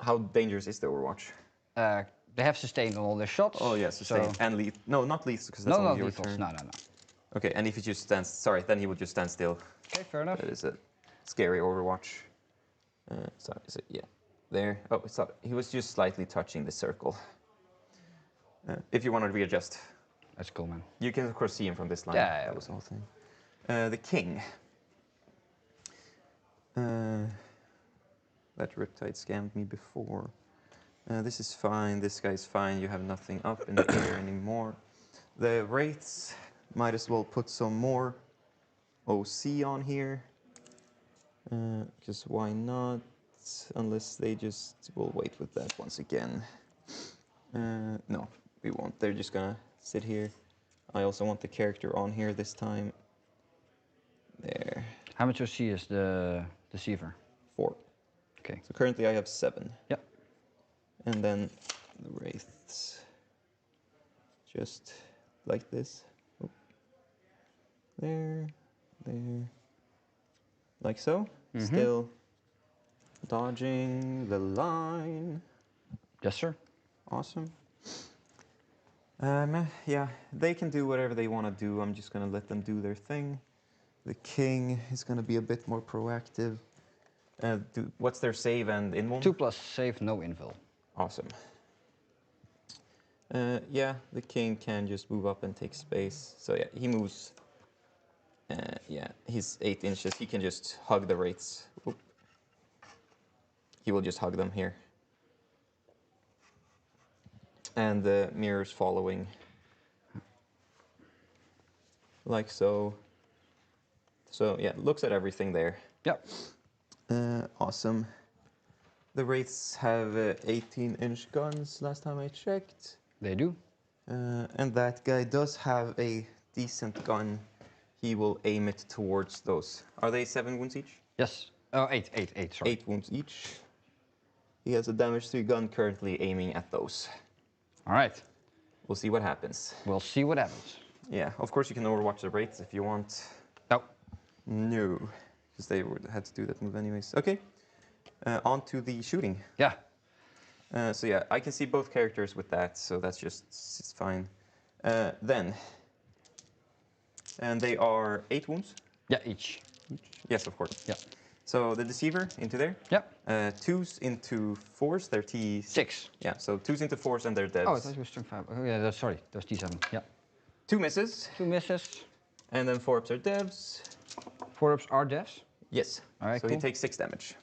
S11: How dangerous is the Overwatch?
S10: They have sustained on all their shots.
S11: Oh, yeah, sustain.
S10: So
S11: And lead. No, not lead, because that's
S10: no,
S11: only
S10: not
S11: your
S10: lethals.
S11: turn.
S10: No.
S11: Okay, and if he just stands... Sorry, then he will just stand still.
S10: Okay, fair enough.
S11: That is a scary Overwatch. So is it? Yeah. There. Oh, it's not. He was just slightly touching the circle. If you want to readjust.
S10: That's cool, man.
S11: You can, of course, see him from this line.
S10: Yeah,
S11: That was the whole thing. The king. That Riptide scammed me before. This is fine. This guy's fine. You have nothing up in the air anymore. The rates, might as well put some more OC on here. Because why not? Unless they just will wait with that once again. No, we won't. They're just gonna sit here. I also want the character on here this time. There.
S10: How much OC is the Deceiver?
S11: 4.
S10: Okay.
S11: So currently I have 7.
S10: Yep.
S11: And then the wraiths. Just like this. Oop. There. Like so. Still dodging the line.
S10: Yes, sir.
S11: Awesome. Yeah, they can do whatever they want to do. I'm just going to let them do their thing. The king is going to be a bit more proactive. What's their save and invul?
S10: 2+ save, no invul.
S11: Awesome. Yeah, the king can just move up and take space. So yeah, he moves. Yeah, he's 8 inches. He can just hug the wraiths. Oop. He will just hug them here. And the mirror's following. Like so. So yeah, looks at everything there.
S10: Yep.
S11: Awesome. The Wraiths have 18-inch guns last time I checked.
S10: They do.
S11: And that guy does have a decent gun. He will aim it towards those. Are they 7 wounds each?
S10: Yes. Oh, 8, sorry.
S11: 8 wounds each. He has a damage 3 gun currently aiming at those.
S10: All right.
S11: We'll see what happens.
S10: We'll see what happens.
S11: Yeah, of course you can overwatch the Wraiths if you want.
S10: No.
S11: No, because they had to do that move anyways. Okay, on to the shooting.
S10: Yeah.
S11: So yeah, I can see both characters with that, so that's just it's fine. Then, and they are 8 wounds?
S10: Yeah, each.
S11: Yes, of course.
S10: Yeah.
S11: So the Deceiver into there?
S10: Yep.
S11: 2s into 4s, they're T6. Yeah, so 2s into 4s and they're dead.
S10: Oh, I thought you were strength 5. Oh, yeah, sorry, that was T7. Yeah.
S11: 2 misses.
S10: 2 misses.
S11: And then 4-ups are devs.
S10: 4-ups are devs?
S11: Yes.
S10: All right,
S11: so
S10: cool.
S11: he takes 6 damage.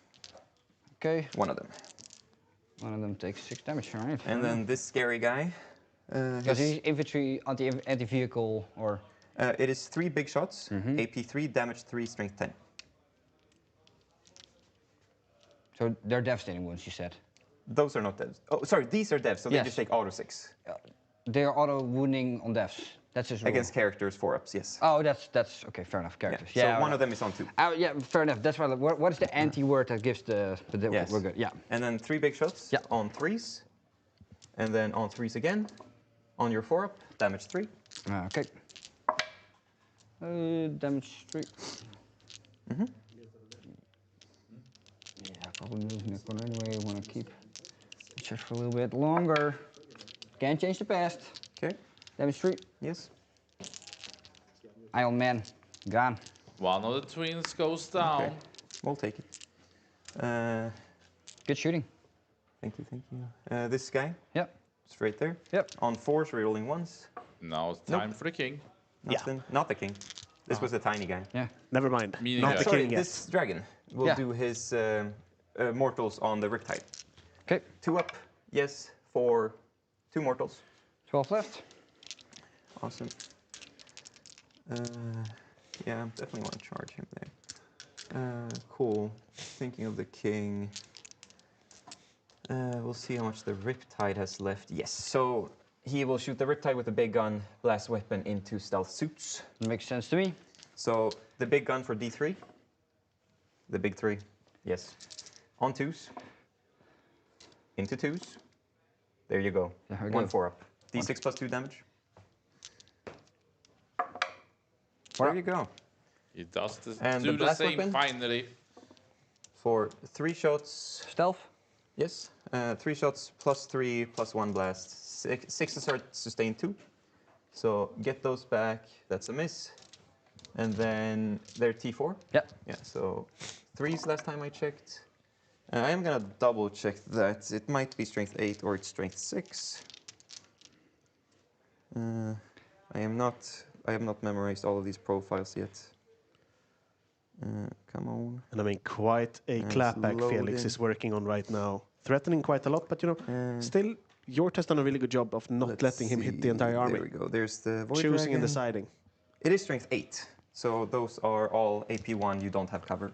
S10: Okay.
S11: One of them.
S10: One of them takes 6 damage, all right.
S11: And then this scary guy.
S10: Because he's infantry, anti-vehicle, or...
S11: It is 3 big shots, AP 3, damage 3, strength 10.
S10: So they're devastating wounds, you said?
S11: Those are not devs. Oh, sorry, these are devs, so they just take auto 6.
S10: They are auto wounding on devs. That's his rule.
S11: Against characters, 4-ups, yes.
S10: Oh, that's okay. Fair enough. Characters.
S11: Yeah. So one of them is on 2.
S10: Yeah, fair enough. That's why. What is the anti-word that gives the
S11: yes.
S10: We're good. Yeah.
S11: And then 3 big shots on 3s, and then on 3s again. On your 4-up, damage 3.
S10: Okay. Damage 3. Yeah, probably losing this one anyway. Want to keep the chest for a little bit longer. Can't change the past.
S11: Okay.
S10: Damage 3.
S11: Yes.
S10: Iron Man, gone.
S1: One of the twins goes down.
S11: Okay. We'll take it.
S10: Good shooting.
S11: Thank you. This guy.
S10: Yep.
S11: Straight there.
S10: Yep.
S11: On 4s, rerolling 1s.
S1: Now it's time for the king.
S11: Not the king. This was the tiny guy.
S10: Yeah.
S2: Never mind.
S1: Not
S2: the king yet.
S11: This dragon will do his mortals on the Riptide.
S10: Okay.
S11: 2 up, yes, for 2 mortals.
S10: 12 left.
S11: Awesome. Yeah, I definitely want to charge him there. Cool. Thinking of the king. We'll see how much the Riptide has left. Yes, so he will shoot the Riptide with a big gun, blast weapon into stealth suits.
S10: Makes sense to me.
S11: So the big gun for D3. The big 3, yes. On 2s. Into 2s. There you go.
S10: There we
S11: 1
S10: go.
S11: 4-up. D6 plus 2 damage. There you go.
S1: He does
S11: And
S1: do
S11: the
S1: the
S11: blast
S1: same
S11: weapon?
S1: finally.
S11: For 3 shots.
S10: Stealth?
S11: Yes. 3 shots plus 3 plus 1 blast. 6s are sustained 2. So get those back. That's a miss. And then they're T4.
S10: Yep.
S11: Yeah, so 3s last time I checked. I am gonna double check that. It might be strength 8 or it's strength 6. I have not memorized all of these profiles yet. Come on.
S2: And I mean, quite a clapback Felix is working on right now. Threatening quite a lot, but you know, still, Jort has done a really good job of not letting him hit the entire army.
S11: There we go. There's the Void
S2: Choosing and
S11: Dragon.
S2: deciding.
S11: It is strength 8. So those are all AP1 you don't have cover.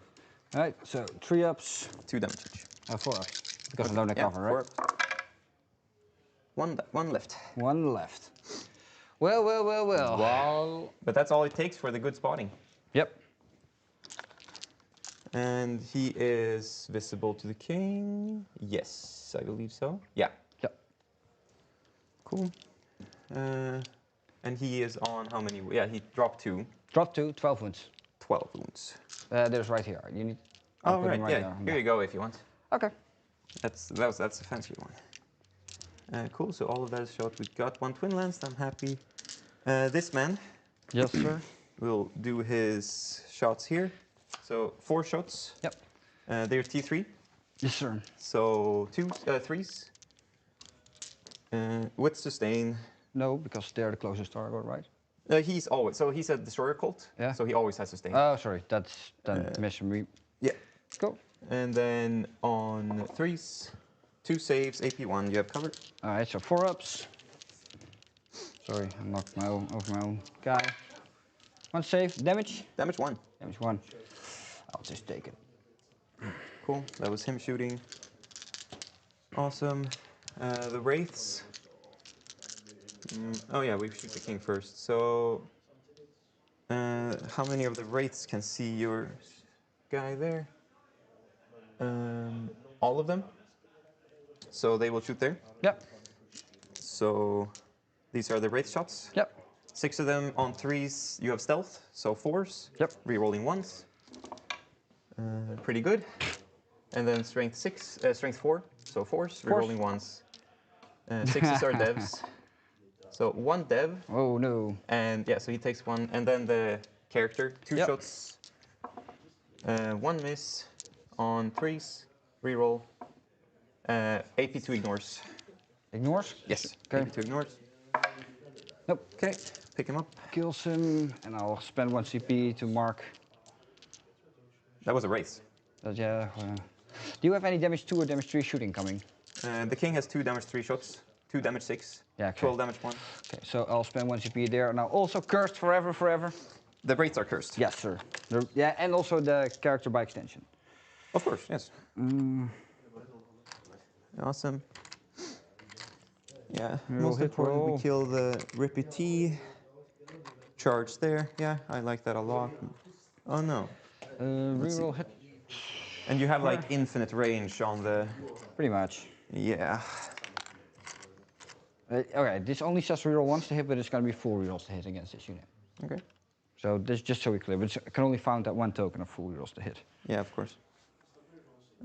S10: All right, so 3 ups.
S11: 2 damage each.
S10: 4 ups. Because I don't have cover, right?
S11: 1 left.
S10: 1 left. Well.
S11: But that's all it takes for the good spotting.
S10: Yep.
S11: And he is visible to the king. Yes, I believe so. Yeah.
S10: Yep.
S11: Cool. And he is on how many? Yeah, he dropped 2.
S10: Drop 2, 12 wounds.
S11: 12 wounds.
S10: There's right here. You need.
S11: Oh, right. Yeah. Here you go if you want.
S10: Okay.
S11: That's a fancy one. Cool. So all of that is shot. We got 1 twin lance. I'm happy. This man.
S10: Yes, sir.
S11: Will do his shots here. So 4 shots.
S10: Yep.
S11: They're T3.
S10: Yes, sir.
S11: So 3s. With sustain.
S10: No, because they're the closest target, right?
S11: He's always he's a destroyer cult.
S10: Yeah.
S11: So he always has sustain.
S10: Oh, sorry. That's the mission.
S11: Yeah.
S10: Cool.
S11: And then on 3s, 2 saves, AP1. You have covered.
S10: All right. So 4 ups. Sorry, I knocked over my own guy. 1 save. Damage.
S11: Damage 1.
S10: Damage 1. I'll just take it.
S11: Cool. That was him shooting. Awesome. The wraiths. Oh yeah, we shoot the king first. So, how many of the wraiths can see your guy there? All of them. So they will shoot there.
S10: Yep.
S11: So these are the wraith shots.
S10: Yep.
S11: 6 of them on 3s. You have stealth, so 4s.
S10: Yep.
S11: Rerolling 1s. Pretty good. And then strength 4, so 4s. Rerolling 1s. 6s are devs. So 1 dev.
S10: Oh no.
S11: And yeah, so he takes 1. And then the character, 2 shots. 1 miss on 3s. Reroll. AP2 ignores.
S10: Ignores?
S11: Yes.
S10: Okay.
S11: AP2 ignores.
S10: Nope.
S11: Okay. Pick him up.
S10: Kills him, and I'll spend 1 CP to mark.
S11: That was a race.
S10: Yeah. Do you have any damage 2 or damage 3 shooting coming?
S11: The king has 2 damage 3 shots, 2 damage 6,
S10: yeah, okay.
S11: 12 damage 1.
S10: Okay, so I'll spend 1 CP there. Now also cursed forever.
S11: The wraiths are cursed.
S10: Yes, sir. Yeah, and also the character by extension.
S11: Of course, yes. Awesome. Yeah, most important, we kill the Rippy charge there. Yeah, I like that a lot. Oh no.
S10: Reroll hit.
S11: And you have like infinite range on the...
S10: Pretty much.
S11: Yeah.
S10: Okay, this only says reroll once to hit, but it's going to be 4 rerolls to hit against this unit.
S11: Okay.
S10: So this just so we're clear, but it can only found that 1 token of 4 rerolls to hit.
S11: Yeah, of course.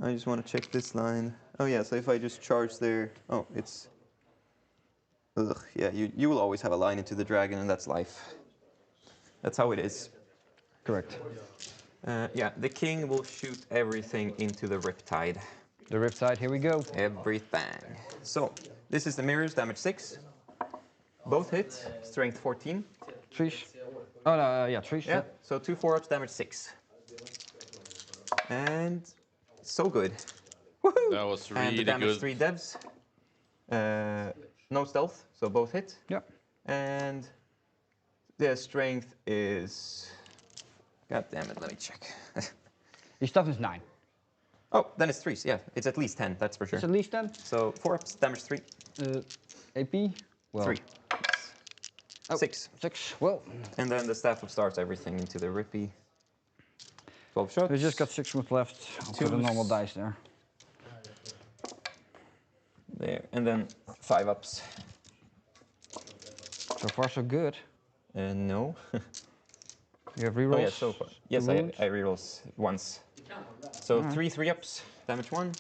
S11: I just want to check this line. Oh yeah, so if I just charge there... Oh, it's... Ugh, yeah, you will always have a line into the dragon, and that's life. That's how it is.
S10: Correct.
S11: Yeah, the king will shoot everything into the Riptide.
S10: The Riptide, here we go.
S11: Everything. So, this is the mirrors, damage 6. Both hit, strength 14.
S10: 3s. Oh no, yeah, 3s.
S11: Yeah, so 2 4-ups, damage 6. And so good. Woohoo!
S1: That was really
S11: and the damage
S1: good.
S11: 3 devs. No stealth, so both hit.
S10: Yeah.
S11: And the strength is... God damn it, let me check.
S10: His toughness is 9.
S11: Oh, then it's 3s, yeah. It's at least 10, that's for sure.
S10: It's at least 10?
S11: So 4-ups, damage 3.
S10: AP? Well.
S11: 3.
S10: Oh,
S11: 6.
S10: 6, well.
S11: And then the Staff of Stars everything into the Rippy. 12 shots.
S10: We just got 6 moves left. I'll put a normal dice there.
S11: There, and then 5-ups.
S10: So far, so good.
S11: No.
S10: You have rerolls?
S11: Oh yeah, so far. Yes, I rerolls once. So 3 3-ups, damage 1.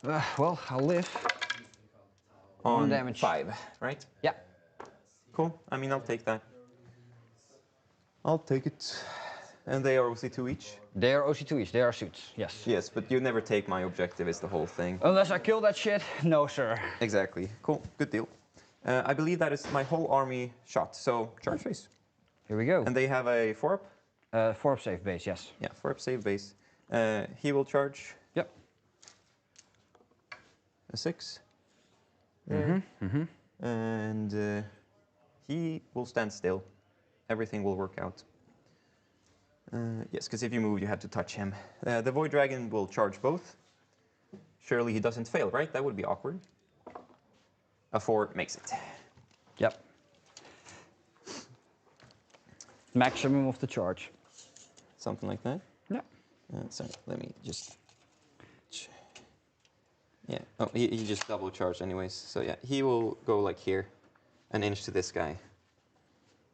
S10: Well, I'll live.
S11: On
S10: 1 damage.
S11: 5, right?
S10: Yeah.
S11: Cool. I mean, I'll take that. I'll take it. And they are OC2 each?
S10: They are OC2 each. They are suits, yes.
S11: Yes, but you never take my objective is the whole thing.
S10: Unless I kill that shit, no, sir.
S11: Exactly. Cool. Good deal. I believe that is my whole army shot. So, charge phase.
S10: Here we go.
S11: And they have a 4-up?
S10: 4-up save base, yes.
S11: Yeah, 4-up save base. He will charge.
S10: Yep.
S11: A 6. And he will stand still. Everything will work out. Yes, because if you move, you have to touch him. The Void Dragon will charge both. Surely he doesn't fail, right? That would be awkward. A 4 makes it.
S10: Yep. Maximum of the charge.
S11: Something like that?
S10: Yeah.
S11: So let me just... Yeah, oh, he just double charged anyways. So yeah, he will go like here, an inch to this guy.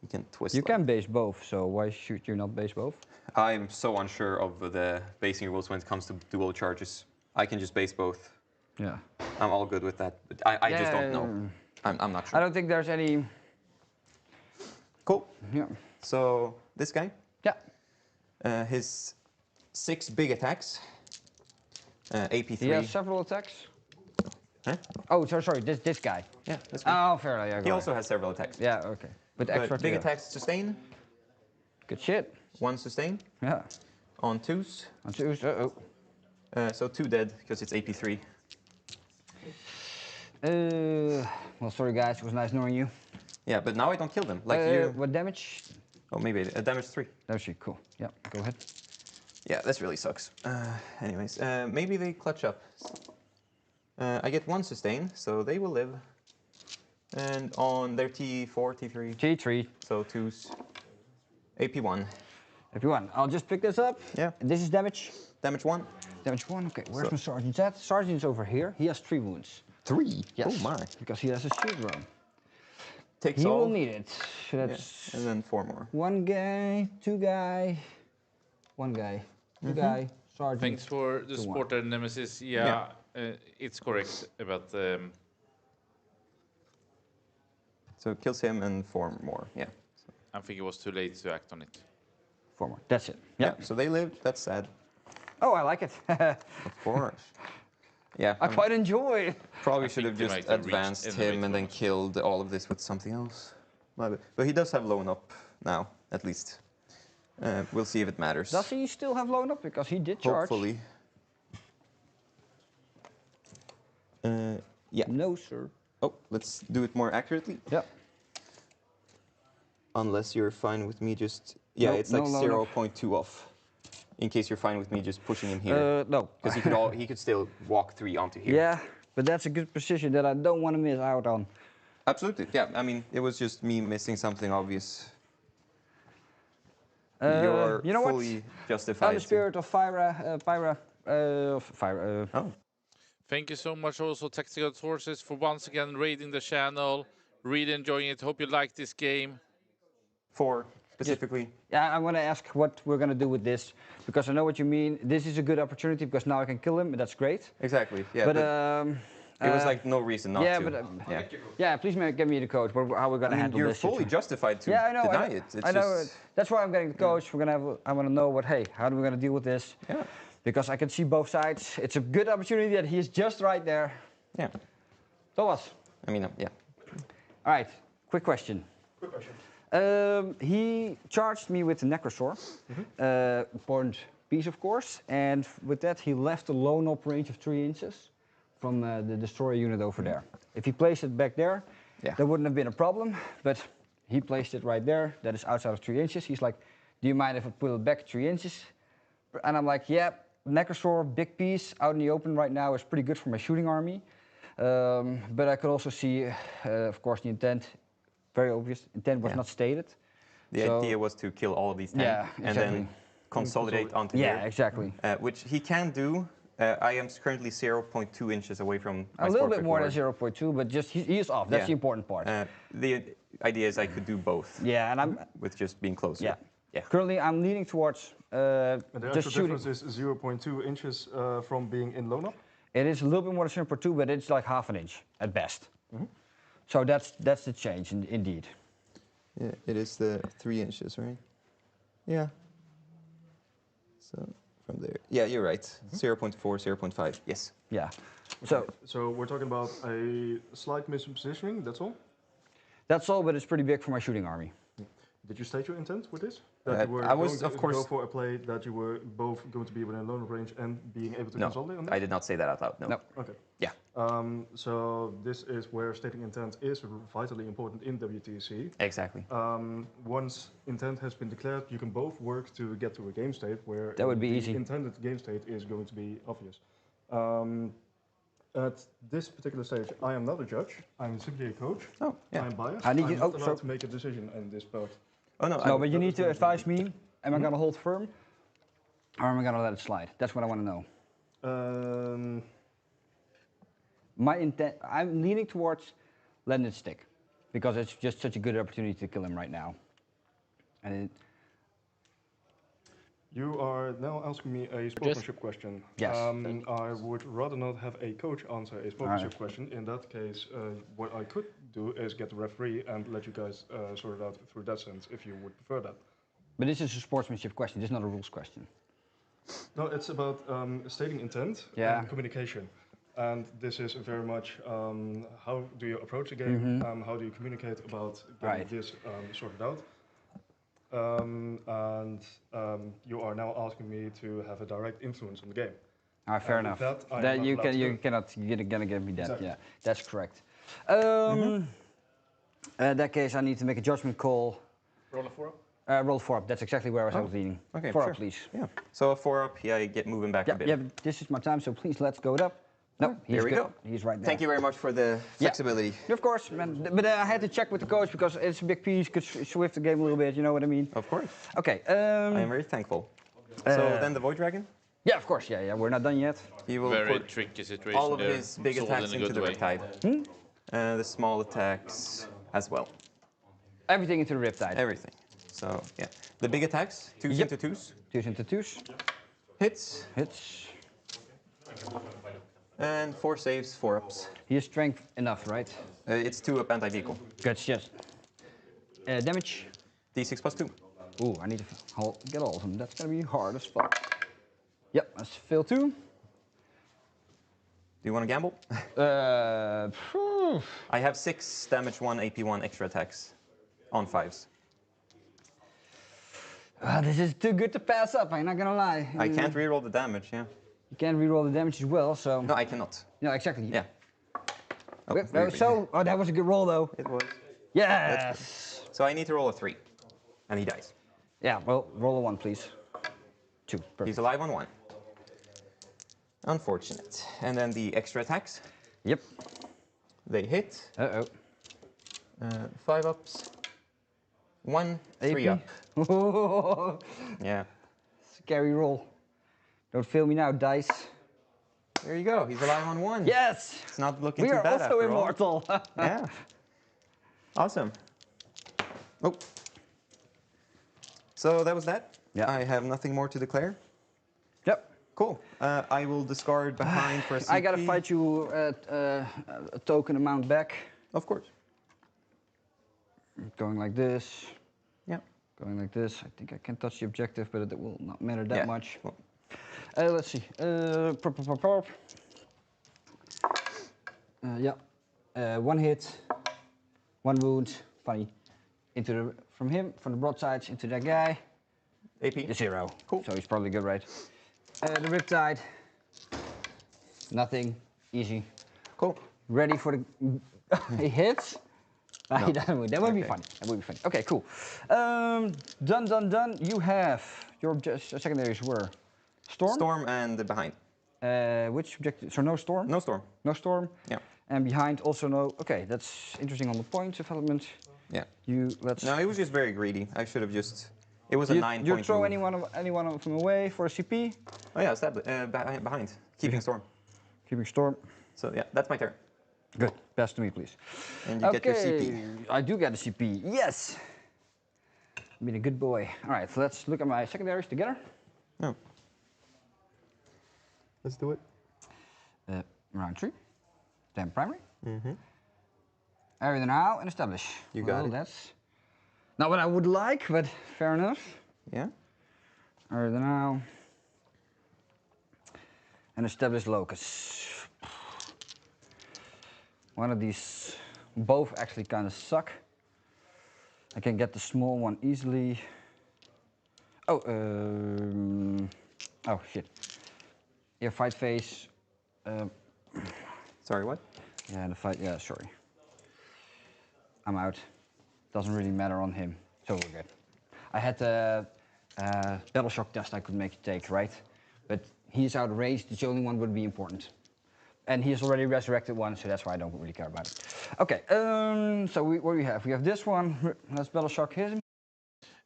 S11: You can twist.
S10: You can base both, so why should you not base both?
S11: I'm so unsure of the basing rules when it comes to dual charges. I can just base both.
S10: Yeah.
S11: I'm all good with that, but I just don't know. I'm not sure.
S10: I don't think there's any...
S11: Cool.
S10: Yeah.
S11: So, this guy?
S10: Yeah.
S11: His 6 big attacks. AP3.
S10: He has several attacks?
S11: Huh?
S10: Oh, sorry, this guy.
S11: Yeah, this guy.
S10: Oh, fair enough.
S11: He also has several attacks.
S10: Yeah, okay. But extra
S11: big attacks sustain.
S10: Good shit.
S11: 1 sustain.
S10: Yeah.
S11: On 2s.
S10: On 2s, uh-oh.
S11: So 2 dead, because it's AP3.
S10: Well, sorry guys, it was nice knowing you.
S11: Yeah, but now I don't kill them. Like you.
S10: What damage?
S11: Oh, maybe damage 3.
S10: Damage 3, cool. Yeah, go ahead.
S11: Yeah, this really sucks. Anyways, maybe they clutch up. I get 1 sustain, so they will live. And on their T4, T3.
S10: T3.
S11: So 2s. AP1.
S10: AP1. I'll just pick this up.
S11: Yeah.
S10: And this is damage.
S11: Damage 1.
S10: Damage 1. Okay, where's my sergeant at? Sergeant's over here. He has 3 wounds.
S11: 3?
S10: Yes.
S11: Oh my.
S10: Because he has a shield room.
S11: Takes
S10: he
S11: all.
S10: will need it. So that's
S11: and then 4 more.
S10: 1 guy, 2 guy, 1 guy, 2 guy, sergeant.
S1: Thanks for the support and Nemesis. Yeah, it's correct about
S11: So it kills him and 4 more. Yeah. So.
S1: I think it was too late to act on it.
S10: 4 more. That's it.
S11: Yeah. So they lived. That's sad.
S10: Oh, I like it.
S11: Of course. Yeah.
S10: I quite enjoy it.
S11: Probably should have just advanced him and then killed all of this with something else. But he does have loan up now, at least. We'll see if it matters.
S10: Does he still have loan up? Because he did charge.
S11: Hopefully. Yeah.
S10: No, sir.
S11: Oh, let's do it more accurately.
S10: Yeah.
S11: Unless you're fine with me just... Yeah,
S10: no,
S11: it's like 0.2 off. In case you're fine with me just pushing him here.
S10: No.
S11: Because he could still walk 3 onto here.
S10: Yeah, but that's a good position that I don't want to miss out on.
S11: Absolutely, yeah. I mean, it was just me missing something obvious. You're
S10: you know
S11: fully justified.
S10: I'm the spirit of Pyra.
S11: Oh.
S1: Thank you so much also Tactical Sources for once again raiding the channel. Really enjoying it. Hope you like this game.
S11: 4 specifically.
S10: Yeah, I'm going to ask what we're going to do with this because I know what you mean. This is a good opportunity because now I can kill him. And that's great.
S11: Exactly. Yeah.
S10: But
S11: it was like no reason not to.
S10: Yeah, please get me the coach. How we're going to handle
S11: you're
S10: this?
S11: You're fully justified to deny it. It's
S10: I know. That's why I'm getting the coach. We're gonna I want to know how are we going to deal with this?
S11: Yeah.
S10: Because I can see both sides. It's a good opportunity that he's just right there.
S11: Yeah.
S10: Thomas.
S11: I mean, yeah.
S10: All right. Quick question. He charged me with the Necrosaur. Important piece, of course. And with that, he left a loan up range of 3 inches from the destroyer unit over there. If he placed it back there, that wouldn't have been a problem. But he placed it right there. That is outside of 3 inches. He's like, do you mind if I pull it back 3 inches? And I'm like, yeah, Necrosaur, big piece, out in the open right now is pretty good for my shooting army. But I could also see, of course, the intent, very obvious, intent was not stated.
S11: The idea was to kill all of these 10 and then consolidate onto here.
S10: Yeah, exactly.
S11: Which he can do. I am currently 0.2 inches away from my
S10: a little bit more than 0.2, but just he is off. That's the important part.
S11: The idea is I could do both.
S10: Yeah, and I'm
S11: with just being closer.
S10: Yeah. Currently, I'm leaning towards
S13: and the
S10: just
S13: actual
S10: shooting.
S13: difference is 0.2 inches from being in loan up.
S10: It is a little bit more than 0.2, but it's like half an inch at best. So that's the change, indeed.
S11: Yeah, it is the 3 inches, right? Yeah. So from there, yeah, you're right. 0.4, 0.5. Yes.
S10: Yeah.
S13: So we're talking about a slight mispositioning. That's all.
S10: That's all, but it's pretty big for my shooting army.
S13: Did you state your intent with this? That you were
S11: I was,
S13: going
S11: of
S13: to
S11: course,
S13: go for a play that you were both going to be within loan range and being able to consolidate on that?
S11: I did not say that out loud. No.
S13: Okay.
S11: Yeah.
S13: So this is where stating intent is vitally important in WTC.
S11: Exactly.
S13: Once intent has been declared, you can both work to get to a game state where
S10: that would be
S13: the
S10: easy.
S13: Intended game state is going to be obvious. At this particular stage, I am not a judge. I'm simply a coach.
S11: Oh, yeah.
S13: I'm biased.
S10: I'm
S13: not allowed to make a decision in this part.
S11: Oh no.
S10: No, but you need to advise me. Am I going to hold firm, or am I going to let it slide? That's what I want to know. My intent. I'm leaning towards letting it stick, because it's just such a good opportunity to kill him right now. And
S13: you are now asking me a sportsmanship question.
S10: Yes.
S13: I would rather not have a coach answer a sportsmanship question. In that case, what I could do is get the referee and let you guys sort it out through that sense, if you would prefer that.
S10: But this is a sportsmanship question. This is not a rules question.
S13: No, it's about stating intent and communication. And this is very much how do you approach a game, how do you communicate about getting this sorted out. You are now asking me to have a direct influence on the game.
S10: Fair enough. That you cannot gonna give me that.
S13: Exactly.
S10: Yeah, that's correct. In that case, I need to make a judgment call.
S5: Roll a 4.
S10: Roll 4 up. That's exactly where I was leaning.
S11: Okay,
S10: 4
S11: sure.
S10: up, please.
S11: Yeah. So 4 up, yeah, I get moving back a bit.
S10: Yeah, but this is my time, so please let's go it up. No,
S11: there we
S10: good.
S11: go.
S10: He's right there.
S11: Thank you very much for the flexibility.
S10: Of course, man. But I had to check with the coach because it's a big piece, could swift the game a little bit, you know what I mean?
S11: Of course.
S10: Okay.
S11: I am very thankful. So then the Void Dragon?
S10: Yeah, of course. Yeah, we're not done yet.
S11: He will
S1: Very
S11: put
S1: tricky situation
S11: all of
S1: there.
S11: his big
S1: Sold
S11: attacks
S1: in a
S11: into
S1: good
S11: the
S1: way.
S11: Riptide. The small attacks as well.
S10: Everything into the Riptide.
S11: Everything. So, yeah. The big attacks, 2s into 2s.
S10: 2s into 2s.
S11: Hits.
S10: Hits.
S11: And 4 saves, 4 ups.
S10: He has strength enough, right?
S11: It's 2 up anti-vehicle.
S10: Good, yes. Damage?
S11: D6 plus 2.
S10: Ooh, I need to get all of them. That's gonna be hard as fuck. Yep, that's fail 2.
S11: Do you want to gamble? I have 6 damage 1, AP 1 extra attacks on 5s.
S10: This is too good to pass up, I'm not gonna lie.
S11: I can't reroll the damage, yeah.
S10: You can't reroll the damage as well, so...
S11: No, I cannot.
S10: No, exactly.
S11: Yeah.
S10: Okay, that was a good roll, though.
S11: It was.
S10: Yes!
S11: So I need to roll a 3, and he dies.
S10: Yeah, well, roll a 1, please. 2, perfect.
S11: He's alive on 1. Unfortunate. And then the extra attacks.
S10: Yep.
S11: They hit.
S10: Uh-oh.
S11: 5 ups. 1, 3 up. Yeah.
S10: Scary roll. Don't fail me now, dice.
S11: There you go. He's alive on 1.
S10: Yes!
S11: It's not looking
S10: We
S11: too
S10: are
S11: bad
S10: also
S11: after
S10: immortal.
S11: all. Yeah. Awesome. Oh. So that was that.
S10: Yeah.
S11: I have nothing more to declare.
S10: Yep.
S11: Cool. I will discard behind for a CP.
S10: I gotta fight you a token amount back.
S11: Of course.
S10: Going like this.
S11: Yeah.
S10: Going like this. I think I can touch the objective, but it will not matter that much.
S11: Well.
S10: Let's see. Yeah. 1 hit, 1 wound. Funny. From the broadsides into that guy.
S11: AP.
S10: 0.
S11: Cool.
S10: So he's probably good, right? The Riptide. Nothing. Easy.
S11: Cool.
S10: Ready for the... He hits?
S11: No.
S10: That would be funny. That would be funny. Okay, cool. Done. You have... Your secondaries were... Storm?
S11: Storm and the behind.
S10: Which objective? So no storm?
S11: No storm.
S10: No storm?
S11: Yeah.
S10: And behind also no... Okay, that's interesting on the points development.
S11: Yeah.
S10: Let's...
S11: No, he was just very greedy. I should have just... It was a 9 point
S10: You throw
S11: move.
S10: anyone of them away for a CP?
S11: Oh yeah, behind. Keeping storm.
S10: Keeping storm.
S11: So yeah, that's my turn.
S10: Good. Pass to me, please.
S11: And you get your CP.
S10: I do get a CP. Yes! I've been a good boy. All right, so let's look at my secondaries together.
S11: No. Let's do it.
S10: Round 3. Then primary.
S11: Mm-hmm.
S10: Area now and establish.
S11: You got it.
S10: That's not what I would like, but fair enough.
S11: Yeah.
S10: Area now and establish locus. One of these, both actually kind of suck. I can get the small one easily. Oh, oh shit. Yeah, fight phase.
S11: Sorry, what?
S10: Yeah, the fight. Yeah, sorry. I'm out. Doesn't really matter on him, so we're good. I had the battle shock test I could make you take, right? But he's out of range. The only one would be important. And he's already resurrected one, so that's why I don't really care about it. Okay, so what do we have? We have this one. Let's battle shock him.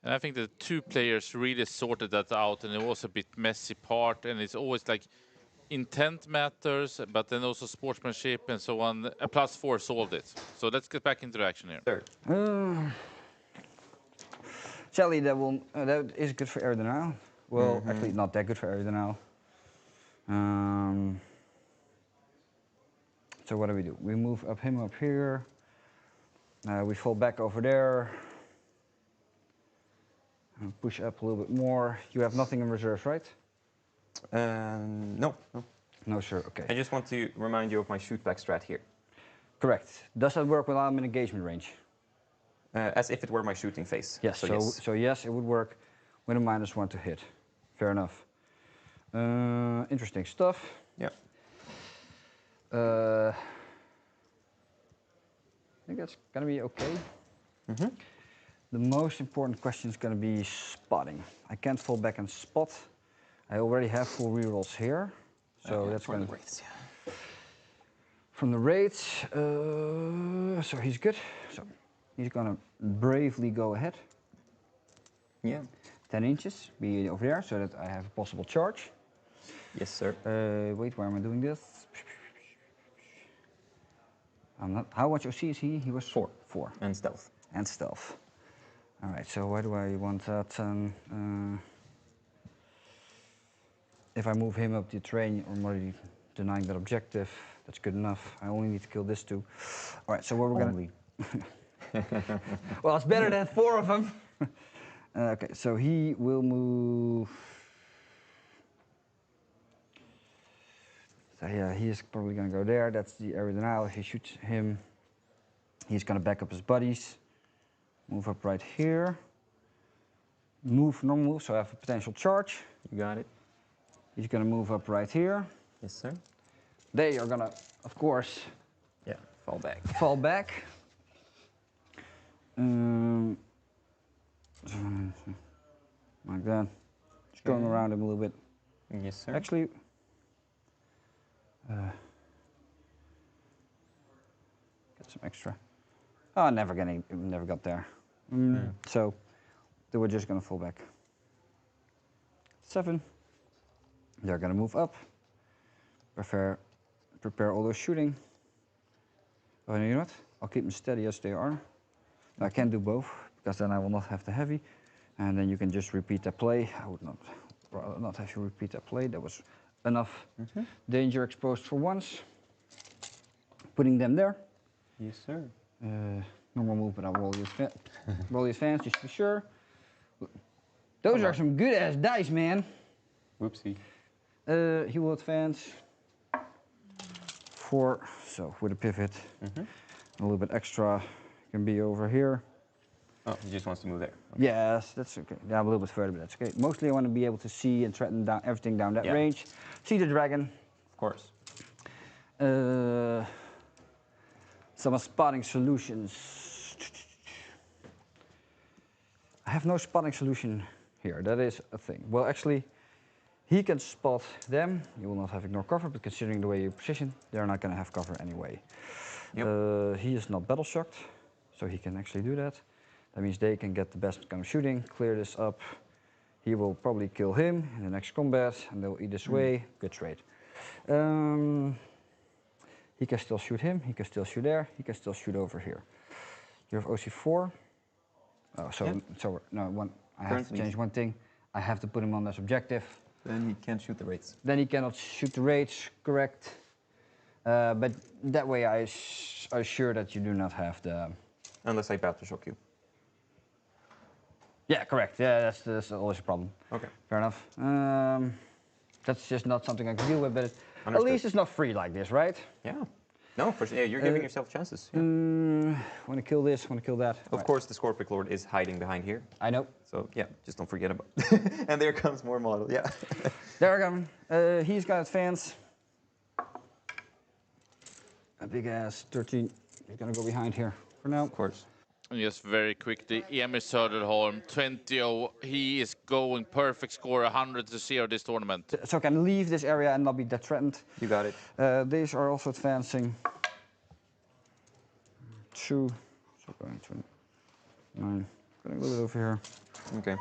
S1: And I think the 2 players really sorted that out, and it was a bit messy part, and it's always like intent matters, but then also sportsmanship and so on. A +4 solved it. So let's get back into the action here.
S11: Sure.
S10: Sally, that is good for Aerodynal. Well, actually not that good for Aerodynal. So what do? We move him up here. We fall back over there. And push up a little bit more. You have nothing in reserve, right?
S11: No.
S10: No, sure, okay.
S11: I just want to remind you of my shoot back strat here.
S10: Correct. Does that work when I'm in engagement range?
S11: As if it were my shooting phase.
S10: Yes, so yes, it would work with a -1 to hit. Fair enough. Interesting stuff.
S11: Yeah.
S10: I think that's gonna be okay. The most important question is going to be spotting. I can't fall back and spot. I already have full rerolls here, so that's going to. From the raids, so he's good. So he's going to bravely go ahead.
S11: Yeah.
S10: 10 inches, be over there, so that I have a possible charge.
S11: Yes, sir.
S10: Wait, why am I doing this? I'm not. How much OC is he? He was 4. 4.
S11: And stealth.
S10: And stealth. All right. So why do I want that? If I move him up the train, I'm already denying that objective. That's good enough. I only need to kill this 2. All right. So what we're gonna. Well, it's better than 4 of them. Okay. So he will move. So yeah, he's probably going to go there. That's the area now. If he shoots him, he's going to back up his buddies. Move up right here. Move, normal move, so I have a potential charge.
S11: You got it.
S10: He's going to move up right here.
S11: Yes, sir.
S10: They are going to, of course,
S11: fall back.
S10: Fall back. Like that. Just going around him a little bit.
S11: Yes, sir.
S10: Actually, get some extra. Oh, never got there. So they were just gonna fall back. 7. They're gonna move up. Prepare all their shooting. Oh, you know what? I'll keep them steady as they are. I can't do both because then I will not have the heavy, and then you can just repeat that play. I would not have you repeat that play. That was enough danger exposed for once. Putting them there.
S11: Yes, sir.
S10: Normal move, but I'll roll the advance just to be sure. Those are some good ass dice, man.
S11: Whoopsie.
S10: He will advance 4, so with a pivot. A little bit extra can be over here.
S11: Oh, he just wants to move there.
S10: Okay. Yes, that's okay. Yeah, a little bit further, but that's okay. Mostly I want to be able to see and threaten down everything down that range. See the dragon.
S11: Of course.
S10: Some spotting solutions. I have no spotting solution here. That is a thing. Well, actually, he can spot them. You will not have ignore cover, but considering the way you position, they're not going to have cover anyway. Yep. He is not battle shocked, so he can actually do that. That means they can get the best kind of shooting, clear this up. He will probably kill him in the next combat, and they'll eat this way. Good trade. He can still shoot him, he can still shoot there, he can still shoot over here. You have OC4. Oh, so no, I have to change one thing. I have to put him on this objective.
S11: Then he can't shoot the raids.
S10: Then he cannot shoot the raids, correct. But that way I assure that you do not have the...
S11: Unless I battle shock you.
S10: Yeah, correct. Yeah, that's always a problem.
S11: Okay.
S10: Fair enough. That's just not something I can deal with, but at least it's not free like this, right?
S11: Yeah. No, for sure. Yeah, you're giving yourself chances. Yeah.
S10: Want to kill this, want to kill that.
S11: Of course, the Scorpic Lord is hiding behind here.
S10: I know.
S11: So, yeah, just don't forget about And there comes more model, yeah.
S10: There we go. He's got advance. A big ass 13. He's going to go behind here for now.
S11: Of course.
S1: And just very quickly, Emil Söderholm, 20-0. He is going perfect score, 100-0 this tournament.
S10: So I can leave this area and not be that threatened.
S11: You got it.
S10: These are also advancing. 2. So going to 9. Going a little bit over here.
S11: Okay.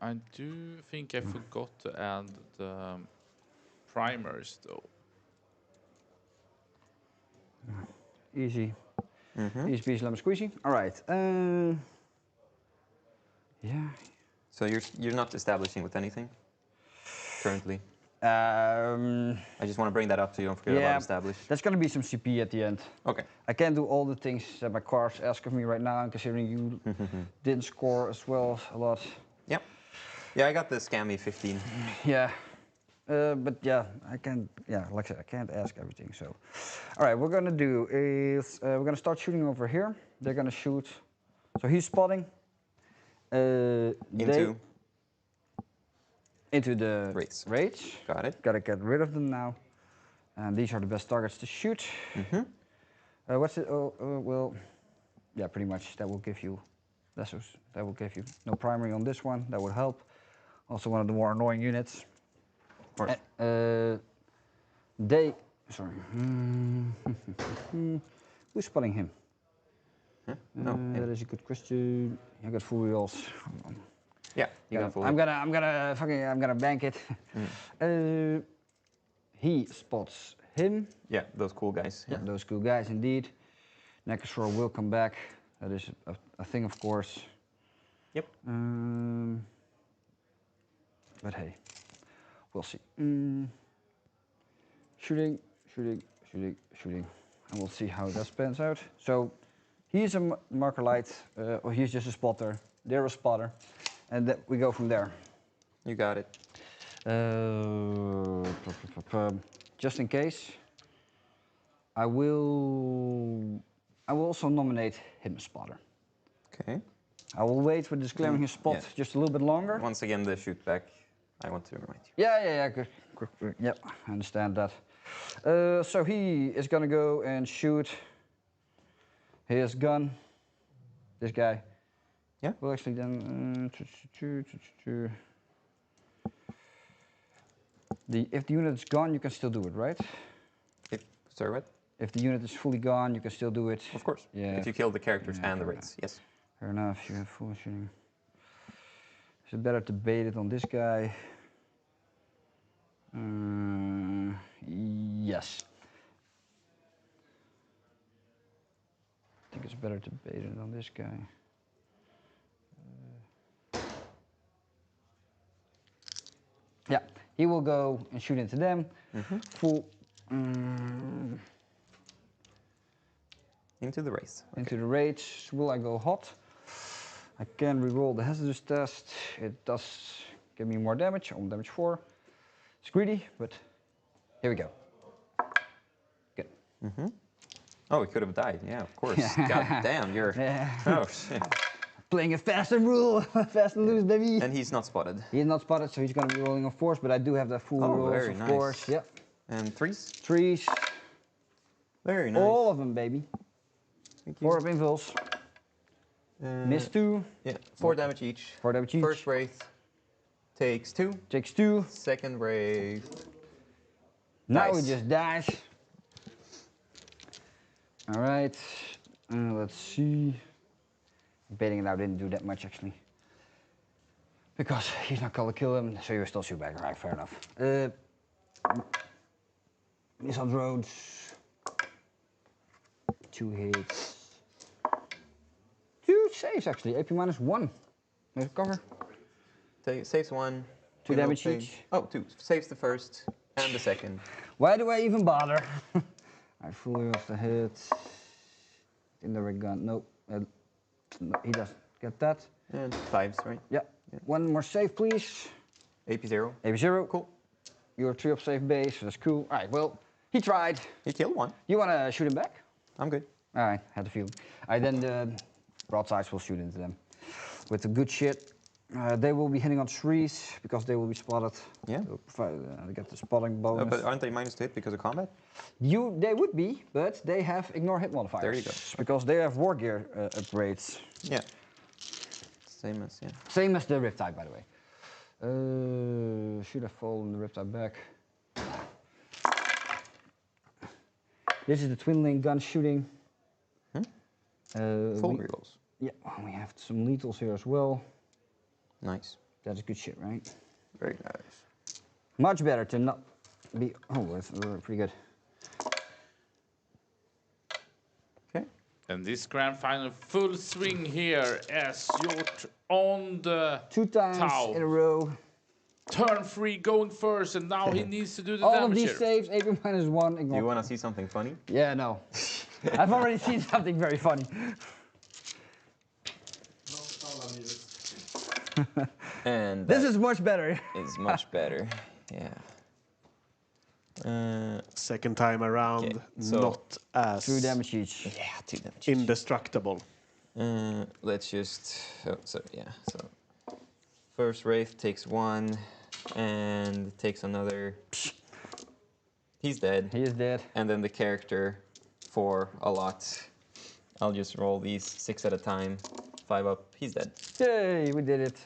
S1: I do think I forgot to add the primers though.
S10: Easy. Easy peasy lemon squeezy. All right. Yeah.
S11: So you're not establishing with anything currently? I just want to bring that up so you don't forget about establish.
S10: There's going to be some CP at the end.
S11: Okay.
S10: I can't do all the things that my cards ask of me right now, and considering you didn't score as well a lot.
S11: Yep. Yeah, I got the scammy 15.
S10: Yeah. But yeah, I can't. Yeah, like I said, I can't ask everything. So, all right, what we're gonna do is we're gonna start shooting over here. They're gonna shoot. So he's spotting. Into the raids.
S11: Got it.
S10: Gotta get rid of them now. And these are the best targets to shoot. What's it? Well, yeah, pretty much. That will give you Västerås. That will give you no primary on this one. That would help. Also, one of the more annoying units. Sorry. Who's spotting him? That is a good question. I got full wheels.
S11: Yeah, you got full.
S10: I'm gonna bank it. He spots him.
S11: Yeah, those cool guys.
S10: Yeah, those cool guys indeed. Necrosaur will come back. That is a thing, of course.
S11: Yep.
S10: But hey, we'll see. Shooting, and we'll see how that pans out. So he's a marker light, or he's just a spotter. They're a spotter, and we go from there.
S11: You got it.
S10: Just in case, I will also nominate him a spotter.
S11: Okay.
S10: I will wait with declaring his spot just a little bit longer.
S11: Once again, the shoot back. I want to remind you.
S10: Yeah, good. Yep, I understand that. So he is gonna go and shoot his gun. This guy.
S11: Yeah.
S10: Well, actually, then if the unit is gone, you can still do it, right?
S11: Sorry, what?
S10: If the unit is fully gone, you can still do it.
S11: Of course.
S10: Yeah.
S11: If you kill the characters and the raids, yes.
S10: Fair enough. You have full shooting. Is it better to bait it on this guy? Yes. I think it's better to bait it on this guy. Yeah, he will go and shoot into them. Full.
S11: Into the race.
S10: Okay. Into the rage. Will I go hot? I can reroll the hazardous test. It does give me more damage, on damage 4. It's greedy, but here we go. Good.
S11: Oh, we could have died. Yeah, of course. God damn, you're. Oh shit.
S10: Playing a fast and rule, fast and loose, baby.
S11: And he's not spotted.
S10: He's not spotted, so he's going to be rolling on force. But I do have the full rolls,
S11: very
S10: of
S11: nice.
S10: course. Yep.
S11: And threes.
S10: Threes.
S11: Very nice.
S10: All of them, baby.
S11: Thank you.
S10: 4 invulse. Miss 2.
S11: Yeah, 4 damage each.
S10: 4 damage each.
S11: First wraith takes 2.
S10: Takes 2.
S11: Second wraith.
S10: Now
S11: dies.
S10: he just dies. All right. Let's see. Baiting it out didn't do that much actually. Because he's not gonna kill him, so you still shoot back. All right, fair enough. These on roads. 2 hits. 2 saves actually. AP -1. There's cover.
S11: Saves 1.
S10: 2 damage each.
S11: Oh, 2. Saves the first and the second.
S10: Why do I even bother? I fully off the hit. In the rig gun. Nope. No, he doesn't get that.
S11: And 5s, right?
S10: Yeah. 1 more save, please.
S11: AP 0.
S10: AP 0.
S11: Cool.
S10: You're 3 up save base, so that's cool. All right, well, he tried.
S11: He killed 1.
S10: You want to shoot him back?
S11: I'm good.
S10: All right, had the feeling. All right, then the broadsides will shoot into them. With the good shit, they will be hitting on trees because they will be spotted.
S11: Yeah.
S10: They get the spotting bonus.
S11: But aren't they minus to hit because of combat?
S10: They would be, but they have ignore hit modifiers.
S11: There you go.
S10: Because they have war gear upgrades.
S11: Yeah. Same as, yeah.
S10: Same as the Riptide, by the way. Should have fallen the Riptide back. This is the twin link gun shooting.
S11: Full rerolls.
S10: Yeah, we have some lethals here as well.
S11: Nice.
S10: That's good shit, right?
S11: Very nice.
S10: Much better to not be. Oh, that's pretty good.
S11: Okay.
S1: And this grand final full swing here as you're on the
S10: 2 times
S1: Tau.
S10: in a row.
S1: Turn 3 going first, and now he needs to do the
S10: All
S1: damage
S10: of these
S1: here.
S10: saves, AP -1. Ignore.
S11: You want to see something funny?
S10: Yeah, no. I've already seen something very funny.
S11: And
S10: this is much better.
S11: Is much better. Yeah.
S2: Second time around,
S11: okay, so
S2: not as
S10: 2 damage each.
S11: Yeah, 2 damage.
S2: Indestructible.
S11: Let's just. So yeah. So first wraith takes 1 and takes another. He's dead.
S10: He is dead.
S11: And then the character for a lot. I'll just roll these 6 at a time. 5 up. He's dead.
S10: Yay, we did it.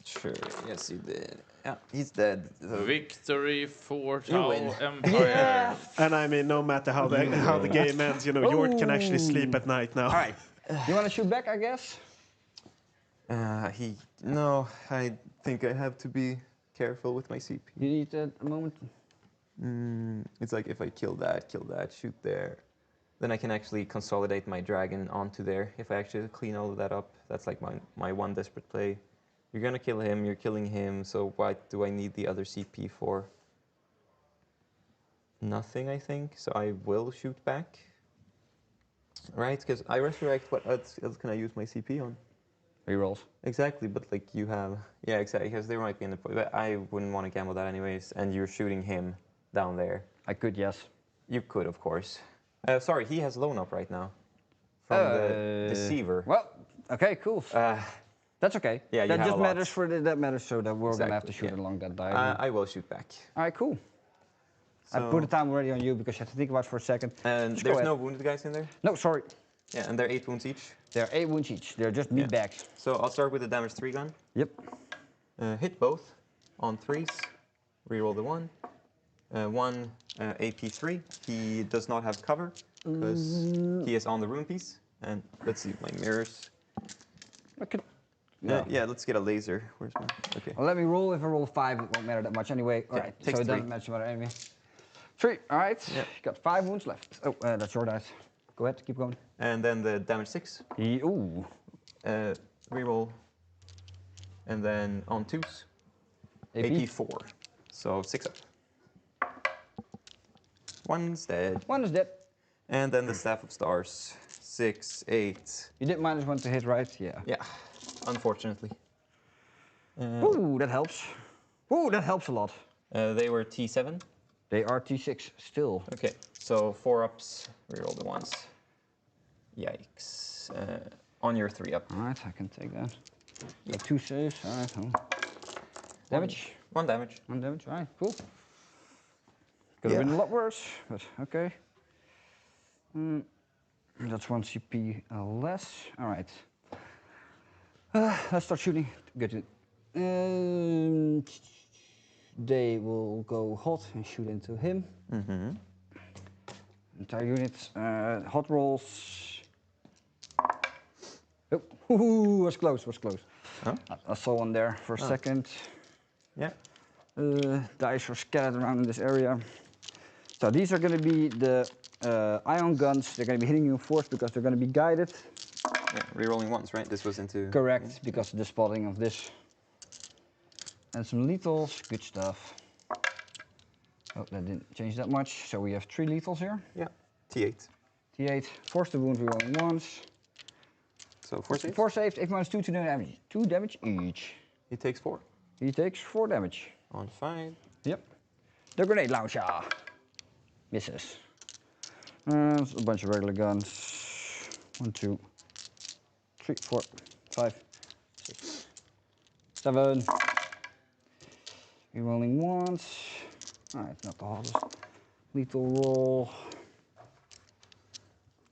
S11: Sure, yes you did. Yeah, he's dead. So
S1: Victory for
S11: You win.
S1: Tau Empire.
S10: Yeah.
S2: And I mean, no matter how the game ends, you know, Jord can actually sleep at night now.
S10: All right. You want to shoot back, I guess?
S11: No, I think I have to be careful with my CP.
S10: You need a moment.
S11: It's like if I kill that, shoot there, then I can actually consolidate my dragon onto there. If I actually clean all of that up, that's like my one desperate play. You're gonna kill him, you're killing him, so what do I need the other CP for? Nothing, I think, so I will shoot back. Right, because I resurrect, what else can I use my CP on?
S10: Rerolls.
S11: Exactly, but like you have, yeah, exactly, because there might be in the point, but I wouldn't want to gamble that anyways, and you're shooting him down there.
S10: I could, yes.
S11: You could, of course. Sorry, he has loan up right now from the Deceiver.
S10: Well, okay, cool. That's okay.
S11: Yeah,
S10: that just matters for that matters, so that we're gonna have to shoot
S11: yeah.
S10: along that diagonal.
S11: I will shoot back.
S10: All right, cool.
S11: So,
S10: I put the time already on you because you have to think about it for a second.
S11: And
S10: Just
S11: there's no wounded guys in there?
S10: No, sorry.
S11: Yeah, and they're 8 wounds each?
S10: They're 8 wounds each. They're just meat bags.
S11: So I'll start with the damage 3 gun.
S10: Yep.
S11: Hit both on 3s. Reroll the 1. 1 AP3. He does not have cover because he is on the rune piece. And let's see my mirrors. Yeah, let's get a laser. Where's my? Okay.
S10: Well, let me roll. If I roll 5, it won't matter that much anyway. All right. So it doesn't matter anyway. 3. All right. Yeah. Got 5 wounds left. Oh, that's your dice. Go ahead. Keep going.
S11: And then the damage 6.
S10: Ooh.
S11: Reroll. And then on 2s. AP4. So 6 up. One's dead.
S10: One is dead.
S11: And then the Staff of Stars. 6, 8.
S10: You did -1 to hit, right? Yeah.
S11: Yeah. Unfortunately.
S10: Ooh, that helps. Ooh, that helps a lot.
S11: They were T7.
S10: They are T6 still.
S11: Okay, so 4 ups. Reroll the ones. Yikes. On your 3 up.
S10: All right, I can take that. Yeah. 2 saves. All right. Damage.
S11: 1 damage.
S10: 1 damage. All right. Cool. Could have been a lot worse, but okay. That's 1 CP less. All right. Let's start shooting. Good. They will go hot and shoot into him. Entire unit. Hot rolls. Oh, was close.
S11: Huh?
S10: I saw one there for a second.
S11: Yeah.
S10: Dice are scattered around in this area. So these are going to be the ion guns. They're going to be hitting you in force because they're going to be guided.
S11: Yeah, rerolling once, right? This was into...
S10: Correct, because of the spotting of this. And some lethals, good stuff. Oh, that didn't change that much. So we have 3 lethals here.
S11: Yeah, T8.
S10: T8, force the wound rerolling once.
S11: So 4 saves?
S10: 4 saves, 8 minus 2 damage. 2 damage each.
S11: He takes 4.
S10: He takes 4 damage.
S11: On 5.
S10: Yep. The grenade launcher. Misses. A bunch of regular guns. 1, 2, 3, 4, 5, 6, 7. Rerolling once. Alright, not the hardest. Lethal roll.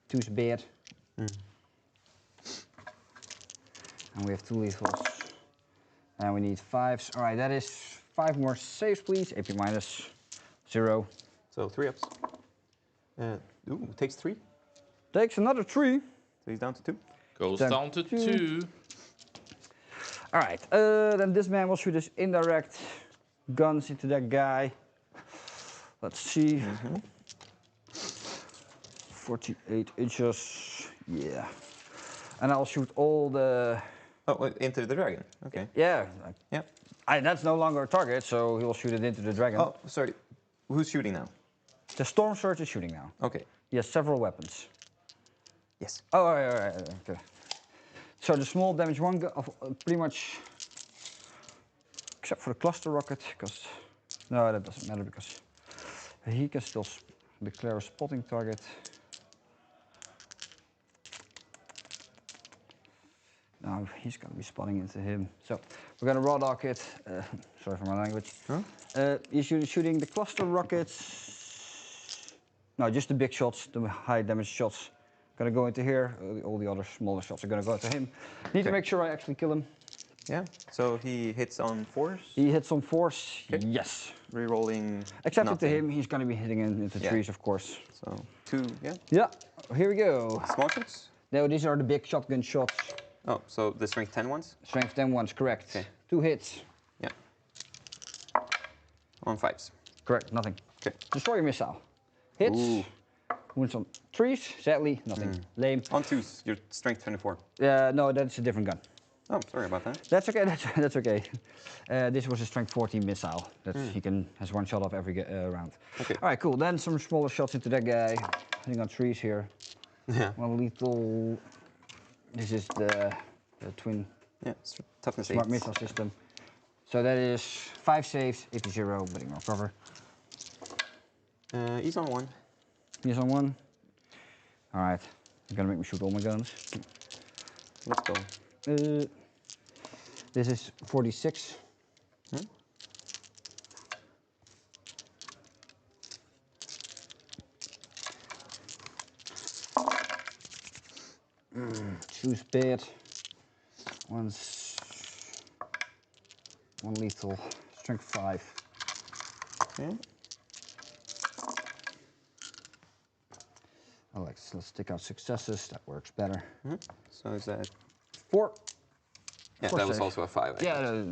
S10: 2's bad. And we have 2 lethals. And we need 5s. Alright, that is 5 more saves, please. AP minus 0.
S11: So 3 ups. Takes 3.
S10: Takes another 3.
S11: So he's down to 2.
S1: Goes down to 2.
S10: Alright, then this man will shoot his indirect guns into that guy. Let's see. 48 inches. Yeah. And I'll shoot all the...
S11: Oh, into the dragon. Okay.
S10: Yeah.
S11: Yeah.
S10: That's no longer a target, so he will shoot it into the dragon.
S11: Oh, sorry. Who's shooting now?
S10: The Storm Surge is shooting now.
S11: Okay.
S10: He has several weapons.
S11: Yes.
S10: Oh, all right, okay. So the small damage 1 gun, pretty much, except for the cluster rocket, because, no, that doesn't matter because he can still declare a spotting target. No, he's going to be spotting into him. So we're going to raw dog it. Sorry for my language.
S11: Huh?
S10: He's shooting the cluster rockets. No, just the big shots, the high damage shots. Gonna go into here. All the other smaller shots are gonna go to him. Need to make sure I actually kill him.
S11: Yeah. So he hits on 4s.
S10: He hits on 4s.
S11: Okay.
S10: Yes.
S11: Rerolling.
S10: Except to him, he's gonna be hitting into trees, of course.
S11: So 2. Yeah.
S10: Yeah. Here we go.
S11: Small shots.
S10: No, these are the big shotgun shots.
S11: Oh, so the strength 10 ones.
S10: Strength 10 ones, correct. Okay. 2 hits.
S11: Yeah. On 5s.
S10: Correct. Nothing.
S11: Okay.
S10: Destroyer missile. Hits.
S11: Ooh.
S10: Wounds on 3s. Sadly, nothing. Lame.
S11: On 2s, your strength 24.
S10: No, that's a different gun.
S11: Oh, sorry about that.
S10: That's okay. That's okay. This was a strength 14 missile that he has one shot off every round.
S11: Okay.
S10: All right, cool. Then some smaller shots into that guy. Hitting on 3s here.
S11: Yeah.
S10: One lethal. This is the twin.
S11: Yeah. Toughness
S10: smart
S11: 8.
S10: missile system. So that is 5 saves, 80, but ignore cover.
S11: He's on 1.
S10: He's on 1. All right. You're gonna make me shoot all my guns.
S11: Let's go.
S10: This is 46. Choose bad. One lethal. Strength 5.
S11: Okay.
S10: Let's stick out successes. That works better.
S11: So is that
S10: 4?
S11: Yeah, that was also a 5.
S10: Yeah.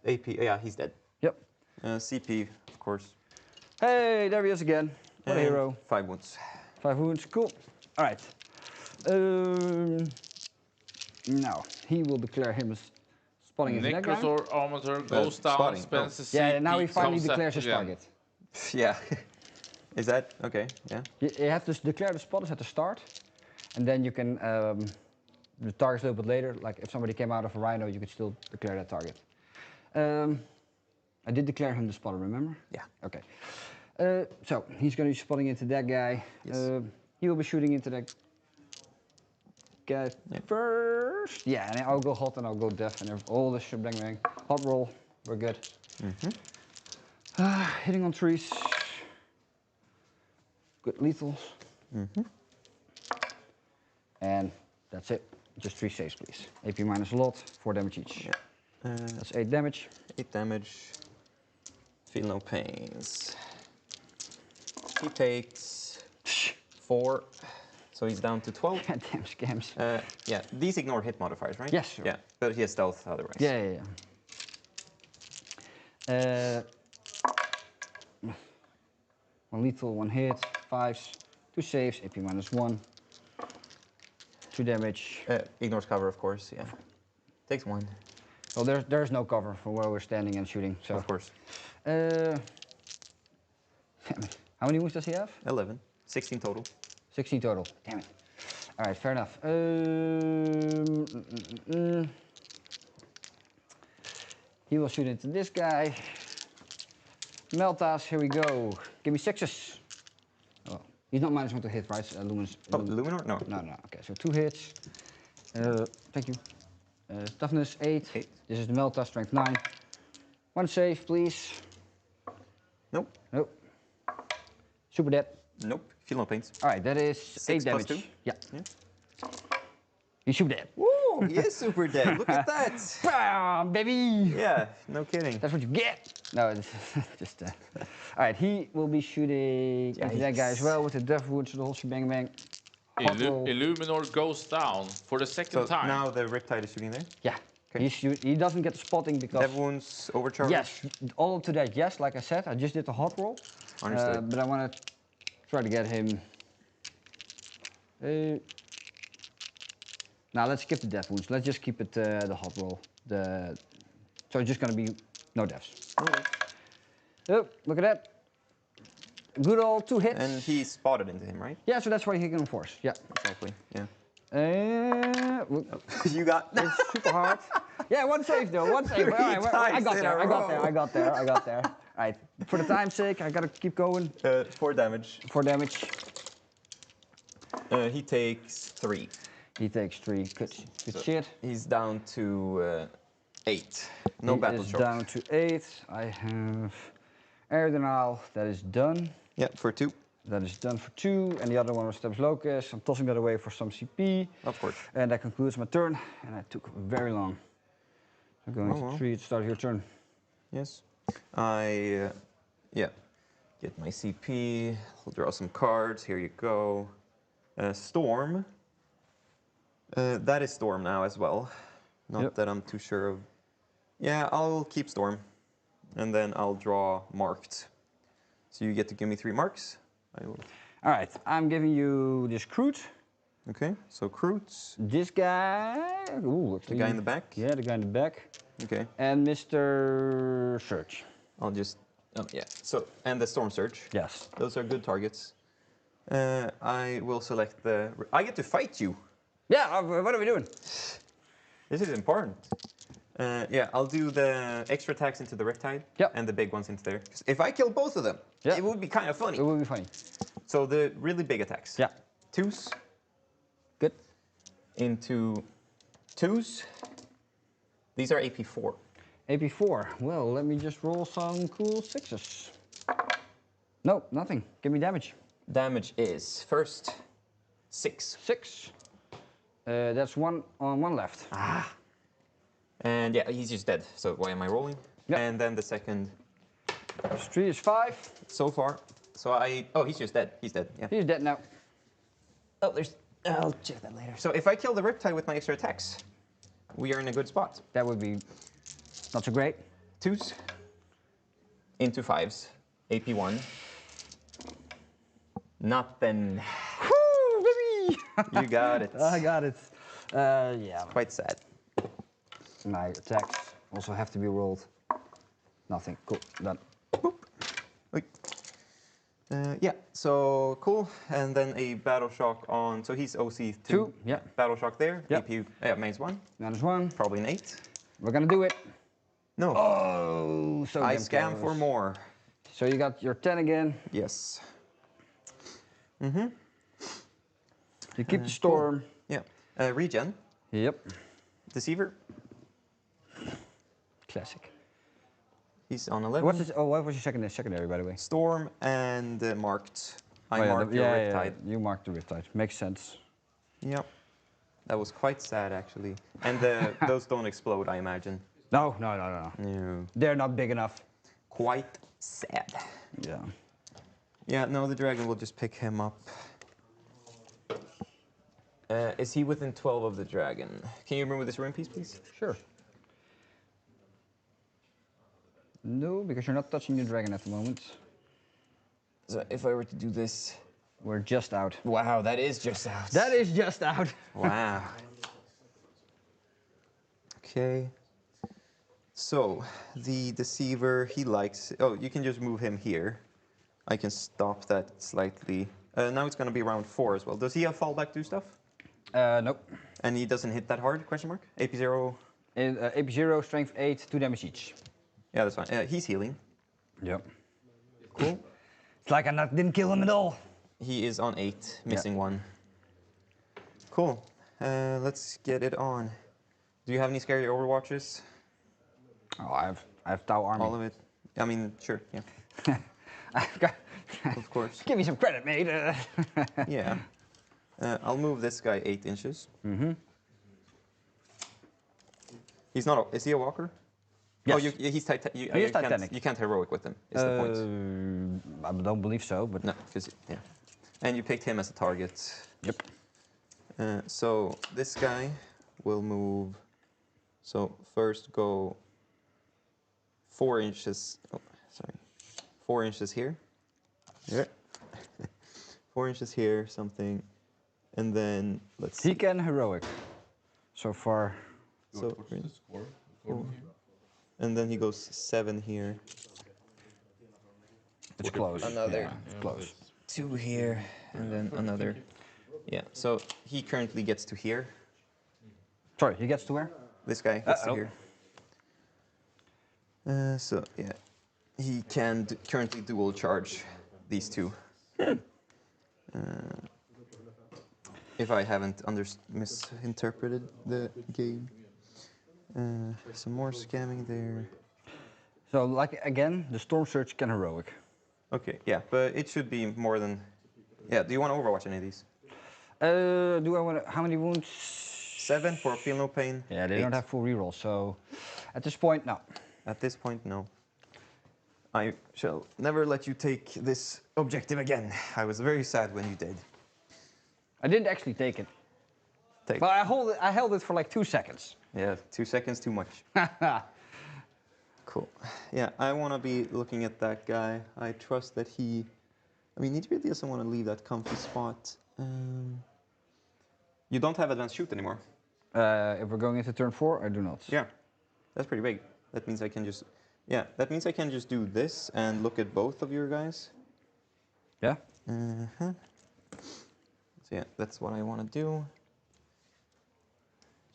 S11: AP. Yeah, he's dead.
S10: Yep.
S11: CP, of course.
S10: Hey, there he is again. What a hero.
S11: 5 wounds.
S10: 5 wounds. Cool. All right. Now he will declare him as spotting his neck guy.
S1: Necrosaur goes down, spends his
S10: Yeah,
S1: CP,
S10: now he finally
S1: comes
S10: declares
S1: up
S10: his
S1: again.
S10: target.
S11: Yeah. Is that okay? Yeah.
S10: You have to declare the spotters at the start, and then you can the targets a little bit later. Like if somebody came out of a rhino, you could still declare that target. I did declare him the spotter, remember?
S11: Yeah.
S10: Okay. So he's going to be spotting into that guy.
S11: Yes.
S10: He will be shooting into that guy first. Yeah, and I'll go hot and I'll go deaf and all this shit, bang bang. Hot roll, we're good. Hitting on trees. Good lethals. And that's it. Just 3 saves, please. AP minus a lot, 4 damage each.
S11: Yeah.
S10: That's 8 damage.
S11: 8 damage. Feel no pains. He takes 4, so he's down to 12.
S10: Damn scams.
S11: Yeah, these ignore hit modifiers, right?
S10: Yes, sure.
S11: Yeah, but he has stealth otherwise.
S10: Yeah. One lethal, 1 hit, 5s, 2 saves, AP minus 1. 2 damage.
S11: Ignores cover, of course, yeah. Takes 1.
S10: Well, there's no cover for where we're standing and shooting, so.
S11: Of course.
S10: How many wounds does he have?
S11: 11. 16 total.
S10: 16 total. Damn it. All right, fair enough. He will shoot into this guy. Meltas, here we go. Give me 6s. Oh, he's not -1 to hit, right?
S11: Luminor? No.
S10: No. Okay, so 2 hits. Thank you. Toughness 8. This is the Meltas, strength 9. 1 save, please.
S11: Nope.
S10: Super dead.
S11: Nope. Feel no pains.
S10: All right, that is 8 damage.
S11: 2?
S10: Yeah. He's super dead.
S11: Woo! He is super dead. Look at that.
S10: Bam, baby.
S11: Yeah, no kidding.
S10: That's what you get. No, it's just. All right, he will be shooting into that guy as well with the death wounds, the whole shebang bang.
S1: Illuminor goes down for the second time.
S11: Now the Riptide is shooting there?
S10: Yeah. Okay. He doesn't get the spotting because.
S11: Death wounds, overcharge?
S10: Yes, all up to that, yes. Like I said, I just did the hot roll.
S11: Understood.
S10: But I want to try to get him. Now let's skip the death wounds. Let's just keep it the hot roll. So it's just going to be no deaths. Oh, look at that. Good old 2 hits.
S11: And he spotted into him, right?
S10: Yeah, so that's why he can force. Yeah.
S11: Exactly. Yeah.
S10: You got it's super hard. Yeah, 1 save though. 1 save. All right, I got there. All right. For the time's sake, I gotta keep going.
S11: 4 damage.
S10: 4 damage.
S11: He takes 3.
S10: He takes 3. Good shit.
S11: He's down to 8. No battle shock.
S10: Down to 8. I have air denial. That is done.
S11: Yeah, for 2.
S10: That is done for 2, and the other one was Steps Locust. I'm tossing that away for some CP.
S11: Of course.
S10: And that concludes my turn, and I took very long. I'm going to 3 to start your turn.
S11: Yes. I, yeah, get my CP. I'll draw some cards. Here you go. Storm. That is Storm now as well. Not that I'm too sure of. Yeah, I'll keep Storm. And then I'll draw Marked. So you get to give me 3 marks. I will.
S10: All right, I'm giving you this Kroot.
S11: Okay, so Kroot.
S10: This guy. Ooh,
S11: the guy in the back?
S10: Yeah, the guy in the back.
S11: Okay.
S10: And Mr. Surge.
S11: I'll just. Oh, yeah. So, and the Storm Surge.
S10: Yes.
S11: Those are good targets. I will select the. I get to fight you.
S10: Yeah, what are we doing?
S11: This is important. Yeah, I'll do the extra attacks into the Riptide and the big ones into there. 'Cause if I kill both of them, it would be kind of funny.
S10: It would be funny.
S11: So the really big attacks.
S10: Yeah.
S11: 2s.
S10: Good.
S11: Into 2s. These are AP4.
S10: AP4. Well, let me just roll some cool 6s. No, nothing. Give me damage.
S11: Damage is first 6.
S10: 6. That's 1 on 1 left.
S11: Ah. And yeah, he's just dead. So why am I rolling?
S10: Yep.
S11: And then the second.
S10: 3 is 5.
S11: So far. So I. Oh, he's just dead. He's dead. Yeah.
S10: He's dead now.
S11: Oh, there's. I'll check that later. So if I kill the Riptide with my extra attacks, we are in a good spot.
S10: That would be not so great.
S11: 2s. Into 5s. AP1. Nothing.
S10: Woo, baby!
S11: You got it.
S10: I got it. Yeah.
S11: Quite sad.
S10: My attacks also have to be rolled. Nothing. Cool. Done.
S11: Boop. Wait. Yeah, so cool. And then a Battle Shock on. So he's OC 2.
S10: Yeah.
S11: Battle Shock there.
S10: Yep.
S11: AP. Yeah, -1.
S10: -1.
S11: Probably an 8.
S10: We're gonna do it.
S11: No.
S10: Oh, so
S11: I
S10: damn
S11: scam
S10: close.
S11: for more.
S10: So you got your 10 again.
S11: Yes. Mm-hmm.
S10: You keep the Storm.
S11: Cool. Yeah. Regen.
S10: Yep.
S11: Deceiver.
S10: Classic.
S11: He's on 11.
S10: What was your secondary, by the way?
S11: Storm and Marked. I
S10: Oh, yeah,
S11: marked your Riptide.
S10: Yeah, you marked the Riptide. Makes sense.
S11: Yep. That was quite sad, actually. And those don't explode, I imagine.
S10: No.
S11: No.
S10: They're not big enough.
S11: Quite sad.
S10: Yeah.
S11: Yeah, no, the dragon will just pick him up. Is he within 12 of the dragon? Can you remove this rune piece, please?
S10: Sure. No, because you're not touching the dragon at the moment.
S11: So if I were to do this...
S10: We're just out.
S11: Wow, that is just out.
S10: That is just out.
S11: Wow. Okay. So, the Deceiver, he likes... Oh, you can just move him here. I can stop that slightly. Now it's going to be round 4 as well. Does he have fallback do stuff?
S10: Nope.
S11: And he doesn't hit that hard, question mark? AP 0?
S10: AP 0, strength 8, 2 damage each.
S11: Yeah, that's fine. He's healing.
S10: Yep.
S11: Cool.
S10: It's like I didn't kill him at all.
S11: He is on 8, missing 1. Cool. Let's get it on. Do you have any scary overwatches?
S10: Oh, I have Tau Army.
S11: All of it? I mean, sure, yeah.
S10: I've got...
S11: Of course.
S10: Give me some credit, mate.
S11: Yeah. I'll move this guy 8 inches.
S10: Mm-hmm.
S11: He's not. Is he a walker?
S10: Yes.
S11: Oh, he's Titanic.
S10: He is Titanic.
S11: You can't heroic with him. Is the point?
S10: I don't believe so, but
S11: no, because yeah. And you picked him as a target.
S10: Yep.
S11: So this guy will move. So first go 4 inches. Oh, sorry. 4 inches here. Yeah. 4 inches here, something, and then let's.
S10: He can heroic. So far.
S11: So. Cool. And then he goes 7 here.
S10: It's close.
S11: Another.
S10: Yeah, it's close.
S11: 2 here, and then another. Yeah. So he currently gets to here.
S10: Sorry, he gets to where?
S11: This guy gets to here. So yeah, he can currently dual charge these 2. If I haven't misinterpreted the game. Some more scamming there.
S10: So, like, again, the Storm Surge can heroic.
S11: Okay, yeah, but it should be more than... Yeah, do you want to Overwatch any of these?
S10: Do I want to... How many wounds?
S11: 7 for Feel No Pain.
S10: Yeah, they
S11: 8.
S10: don't have full reroll, so... At this point, no.
S11: At this point, no. I shall never let you take this objective again. I was very sad when you did.
S10: I didn't actually take it. But I held it for like 2 seconds.
S11: Yeah, 2 seconds too much. Cool. Yeah, I want to be looking at that guy. I trust that he... I mean, he really doesn't want to leave that comfy spot. You don't have advanced shoot anymore.
S10: If we're going into turn 4, I do not.
S11: Yeah, that's pretty big. That means I can just... Yeah, that means I can just do this and look at both of your guys.
S10: Yeah?
S11: So yeah, that's what I want to do.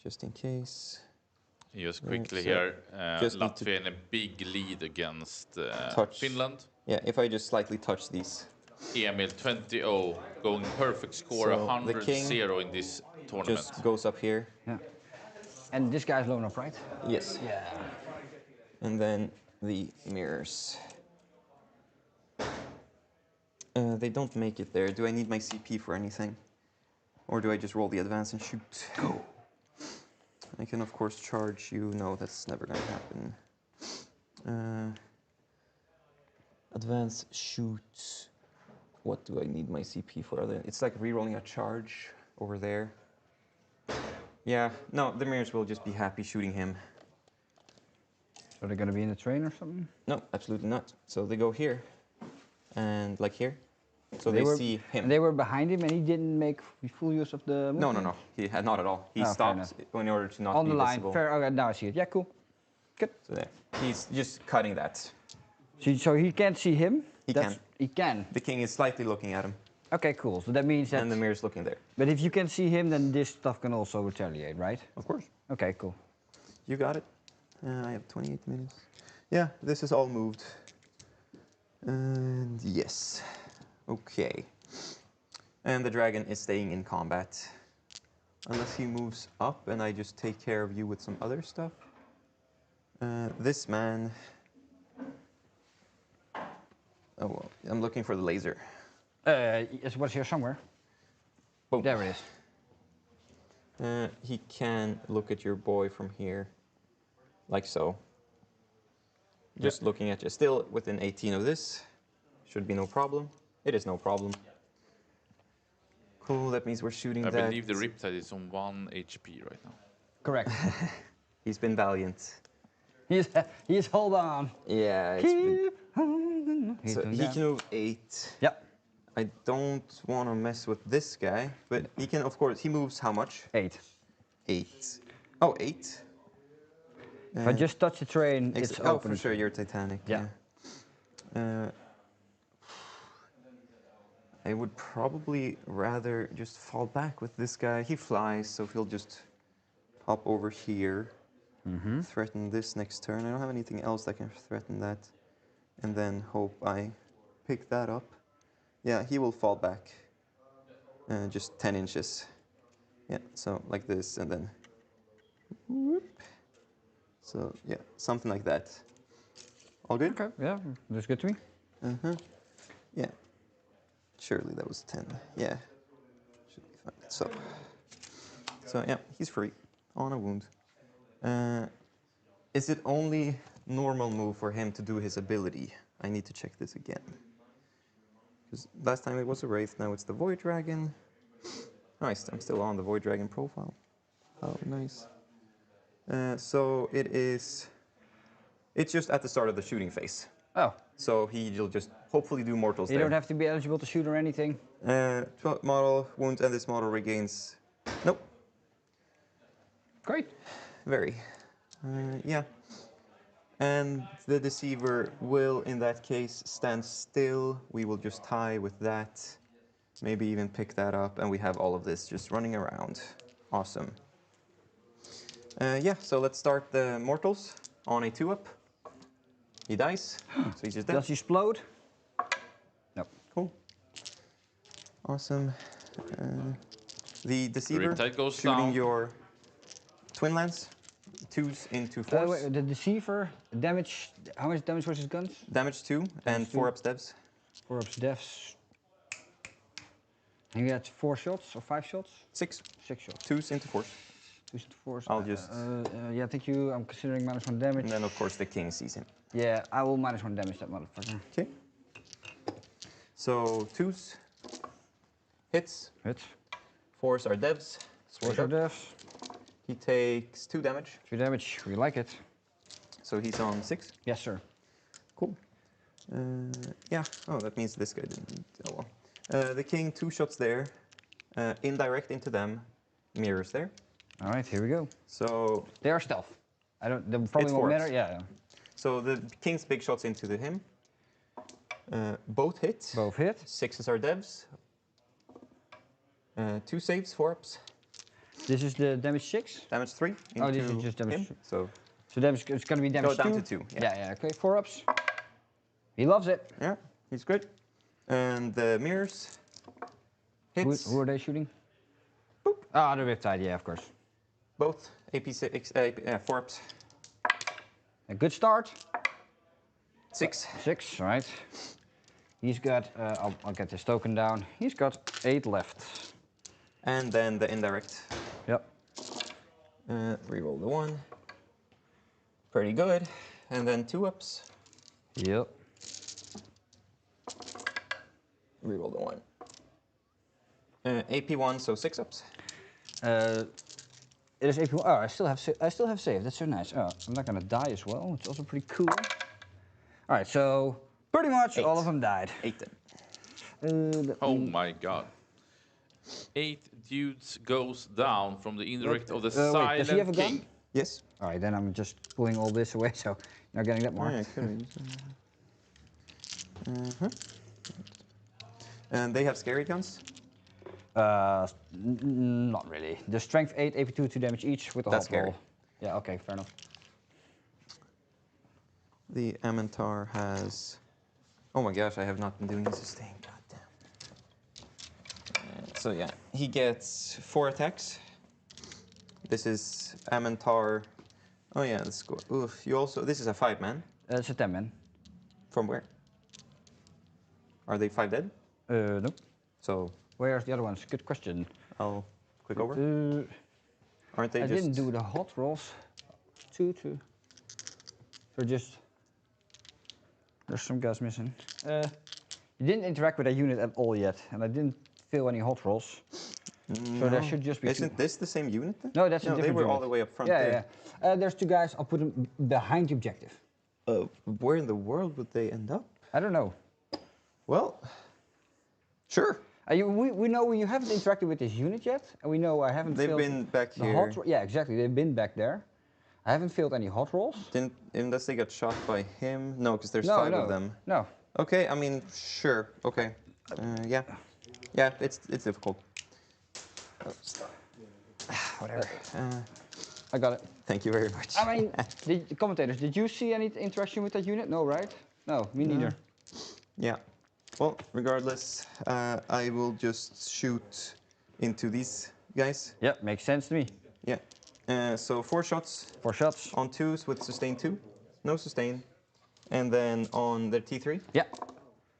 S11: Just in case.
S1: Just quickly here, Latvia in a big lead against Finland.
S11: Yeah, if I just slightly touch these.
S1: Emil 20-0, going perfect score,
S11: So
S1: 100-0 in this tournament.
S11: Just goes up here.
S10: Yeah. And this guy's low enough, right?
S11: Yes.
S10: Yeah.
S11: And then the mirrors. They don't make it there. Do I need my CP for anything? Or do I just roll the advance and shoot? Go. I can, of course, charge you. No, that's never going to happen. Advance, shoot. What do I need my CP for? It's like re-rolling a charge over there. Yeah, no, the mirrors will just be happy shooting him.
S10: So they're going to be in the train or something?
S11: No, absolutely not. So they go here, and like here. So they see him.
S10: And they were behind him, and he didn't make full use of the movement?
S11: No. He had not at all. He stopped in order to not
S10: on
S11: be
S10: the line.
S11: visible.
S10: Fair. Okay, now I see it. Yeah, cool. Good.
S11: So there. He's just cutting that.
S10: So he can't see him?
S11: He can.
S10: He can.
S11: The king is slightly looking at him.
S10: Okay, cool. So that means that...
S11: And the mirror's looking there.
S10: But if you can see him, then this stuff can also retaliate, right?
S11: Of course.
S10: Okay, cool.
S11: You got it. I have 28 minutes. Yeah, this is all moved. And yes. Okay. And the dragon is staying in combat. Unless he moves up and I just take care of you with some other stuff. This man... Oh, well, I'm looking for the laser.
S10: It was here somewhere.
S11: Boom.
S10: There it
S11: is. He can look at your boy from here. Like so. Just looking at you. Still within 18 of this. Should be no problem. It is no problem. Cool, that means we're shooting
S1: I
S11: that.
S1: believe the Riptide is on 1 HP right now.
S10: Correct.
S11: He's been valiant.
S10: He's hold on.
S11: Yeah,
S10: Keep on.
S11: So he can move 8.
S10: Yep.
S11: I don't want to mess with this guy, but he can, of course, he moves how much?
S10: 8.
S11: 8. Oh, 8?
S10: If I just touch the train, it's
S11: oh,
S10: open.
S11: for sure, you're Titanic.
S10: Yeah.
S11: I would probably rather just fall back with this guy. He flies, so he'll just hop over here, threaten this next turn. I don't have anything else that can threaten that. And then hope I pick that up. Yeah, he will fall back just 10 inches. Yeah, so like this, and then whoop. So yeah, something like that. All good?
S10: Okay, yeah, that's good to me.
S11: Yeah. Surely that was 10. Yeah. Should be fine. So yeah, he's free on a wound. Is it only normal move for him to do his ability? I need to check this again. Because last time it was a Wraith, now it's the Void Dragon. Nice, I'm still on the Void Dragon profile. Oh, nice. So it's just at the start of the shooting phase.
S10: Oh.
S11: So he'll just hopefully do mortals
S10: You
S11: there.
S10: don't have to be eligible to shoot or anything?
S11: 12 model wounds, and this model regains... Nope.
S10: Great.
S11: Very. Yeah. And the Deceiver will, in that case, stand still. We will just tie with that. Maybe even pick that up, and we have all of this just running around. Awesome. Yeah, so let's start the mortals on a 2-up. He dies, so he's just dead.
S10: Does he explode? Nope.
S11: Cool. Awesome. The Deceiver
S1: goes
S11: shooting
S1: down.
S11: your Twin Lance, 2s into 4s.
S10: Wait, the Deceiver, damage, how much damage was his guns?
S11: Damage 2 and 4 up devs.
S10: 4 ups devs. You get 4 shots or 5 shots?
S11: 6.
S10: 6 shots.
S11: 2s into 4s.
S10: 2s into 4s.
S11: I'll just...
S10: yeah, thank you. I'm considering -1 damage.
S11: And then, of course, the king sees him.
S10: Yeah, I will -1 damage that motherfucker.
S11: Okay. So, 2s. Hits.
S10: Hits.
S11: 4s are devs.
S10: 4s are devs.
S11: He takes 2 damage.
S10: 2 damage. We like it.
S11: So he's on 6?
S10: Yes, sir.
S11: Cool. Yeah. Oh, that means this guy didn't. Oh well. The king, 2 shots there. Indirect into them. Mirrors there.
S10: All right, here we go.
S11: So
S10: they are stealth. I don't. They probably won't matter. Yeah.
S11: So the king's big shots into him. Both hit.
S10: Both hit.
S11: 6s are devs. 2 saves, 4 ups.
S10: This is the damage 6.
S11: Damage 3.
S10: Oh, this is just damage.
S11: Him. So
S10: damage. It's gonna be damage 2.
S11: Go down to 2.
S10: Yeah. Okay. 4 ups. He loves it.
S11: Yeah, he's good. And the mirrors. Hits.
S10: Who are they shooting? Boop. Ah, the Riptide. Yeah, of course.
S11: Both AP6, 4 ups.
S10: A good start.
S11: 6.
S10: 6. All right. He's got. I'll get this token down. He's got 8 left.
S11: And then the indirect.
S10: Yep.
S11: Reroll the 1. Pretty good. And then 2 ups.
S10: Yep.
S11: Reroll the 1. AP1, so 6 ups.
S10: It is AP1. Oh, I still have save. That's so nice. Oh, I'm not gonna die as well, which is also pretty cool. All right, so pretty much
S11: 8.
S10: all of them died.
S11: 8 then.
S1: Oh my god. 8 dudes goes down from the indirect of the silent
S10: does he have a gun?
S1: king.
S11: Yes.
S10: All right, then I'm just pulling all this away, so you're not getting that mark.
S11: And they have scary guns?
S10: Not really. The strength 8, AP2, 2 damage each with a
S11: That's
S10: hot roll.
S11: scary.
S10: Yeah, okay, fair enough.
S11: The Amentar has... Oh my gosh, I have not been doing the sustain. God damn. So yeah, he gets 4 attacks. This is Amentar. Oh yeah, the score. Oof, you also. This is a 5-man.
S10: It's a 10-man.
S11: From where? Are they 5 dead?
S10: Nope.
S11: So.
S10: Where's the other ones? Good question.
S11: I'll click over. Aren't they
S10: I
S11: just?
S10: didn't do the hot rolls. 2. So just. There's some guys missing. You didn't interact with that unit at all yet, and I didn't feel any hot rolls.
S11: No.
S10: So there should just be.
S11: Isn't this the same unit then?
S10: No, that's a
S11: no.
S10: different
S11: They were
S10: unit.
S11: all the way up front.
S10: Yeah,
S11: there.
S10: yeah. There's 2 guys. I'll put them behind the objective.
S11: Where in the world would they end up?
S10: I don't know.
S11: Well, sure.
S10: We know you haven't interacted with this unit yet, and we know I haven't.
S11: They've
S10: failed
S11: been back
S10: the
S11: here.
S10: yeah, exactly. They've been back there. I haven't failed any hot rolls.
S11: Unless they got shot by him. No, because there's
S10: No,
S11: 5
S10: no,
S11: of them.
S10: No.
S11: Okay, I mean, sure. Okay. Yeah. Yeah, it's difficult.
S10: Whatever. I got it.
S11: Thank you very much.
S10: I mean, commentators, did you see any interaction with that unit? No, right? No, me neither.
S11: Yeah. Well, regardless, I will just shoot into these guys.
S10: Yeah, makes sense to me.
S11: Yeah. So 4 shots.
S10: 4 shots.
S11: On 2s with sustain 2. No sustain. And then on the T3.
S10: Yeah.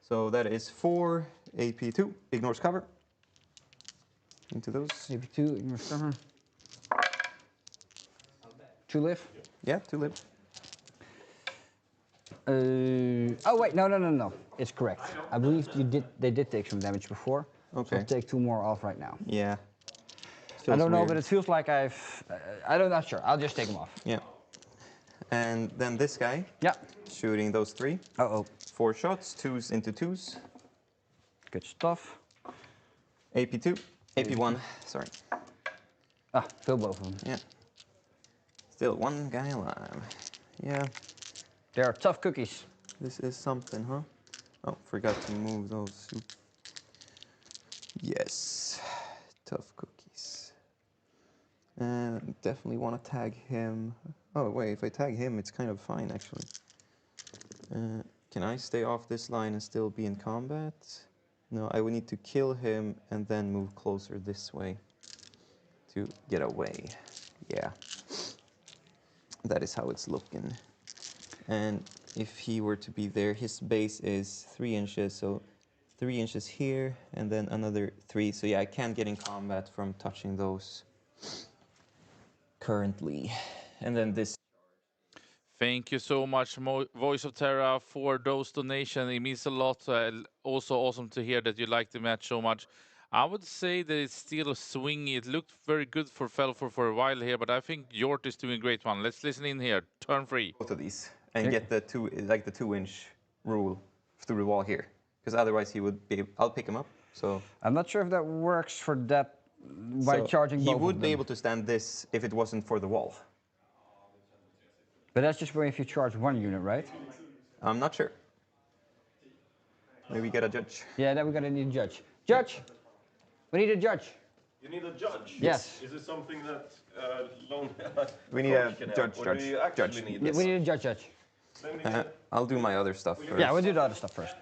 S11: So that is 4 AP2. Ignores cover. Into those.
S10: AP2, ignores cover. 2 live.
S11: Yeah, 2 live.
S10: Oh wait, no. It's correct. I believe they did take some damage before.
S11: Okay.
S10: So I'll take 2 more off right now.
S11: Yeah.
S10: I don't know,
S11: weird.
S10: but it feels like I'm not sure. I'll just take them off.
S11: Yeah. And then this guy.
S10: Yeah.
S11: Shooting those 3.
S10: Uh-oh.
S11: 4 shots, 2s into 2s.
S10: Good stuff.
S11: AP2. AP1, sorry.
S10: Ah, kill both of them.
S11: Yeah. Still 1 guy alive. Yeah.
S10: They are tough cookies.
S11: This is something, huh? Oh, forgot to move those. Yes. Tough cookies. Definitely want to tag him. Oh, wait, if I tag him, it's kind of fine, actually. Can I stay off this line and still be in combat? No, I would need to kill him and then move closer this way to get away. Yeah. That is how it's looking. And if he were to be there, his base is 3 inches, so 3 inches here, and then another 3. So yeah, I can't get in combat from touching those currently. And then this.
S1: Thank you so much, Voice of Terra, for those donations. It means a lot. Also awesome to hear that you like the match so much. I would say that it's still swingy. It looked very good for Felfor for a while here, but I think Jort is doing a great one. Let's listen in here. Turn 3.
S11: Both of these and get the 2-inch rule through the wall here, because otherwise he would be. I'll pick him up. So
S10: I'm not sure if that works for that by charging.
S11: He would be able to stand this if it wasn't for the wall.
S10: But that's just if you charge 1 unit, right?
S11: I'm not sure. Maybe get a judge.
S10: Yeah, then we're gonna need a judge. Judge! We need a judge.
S5: You need a judge?
S10: Yes.
S5: Is it something that
S11: We need a judge.
S10: We need a judge.
S11: I'll do my other stuff first.
S10: Yeah, we'll do the other stuff first.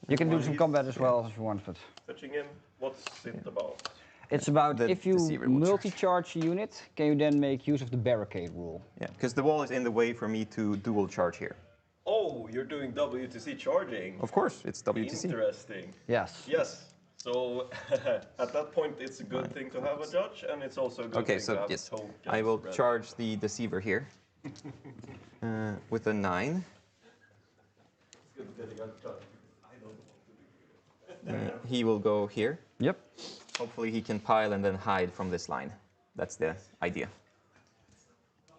S10: You can do some combat as well if you want, but...
S5: Touching him, what's it about?
S10: It's about if you multi-charge a unit, can you then make use of the barricade rule?
S11: Yeah, because the wall is in the way for me to dual charge here.
S5: Oh, you're doing WTC charging.
S11: Of course, it's WTC.
S5: Interesting.
S10: Yes.
S5: Yes. So at that point, it's a good thing to have a judge, and it's also a good thing to have a token.
S11: I will charge the deceiver here with a 9. He will go here.
S10: Yep.
S11: Hopefully he can pile and then hide from this line. That's the idea.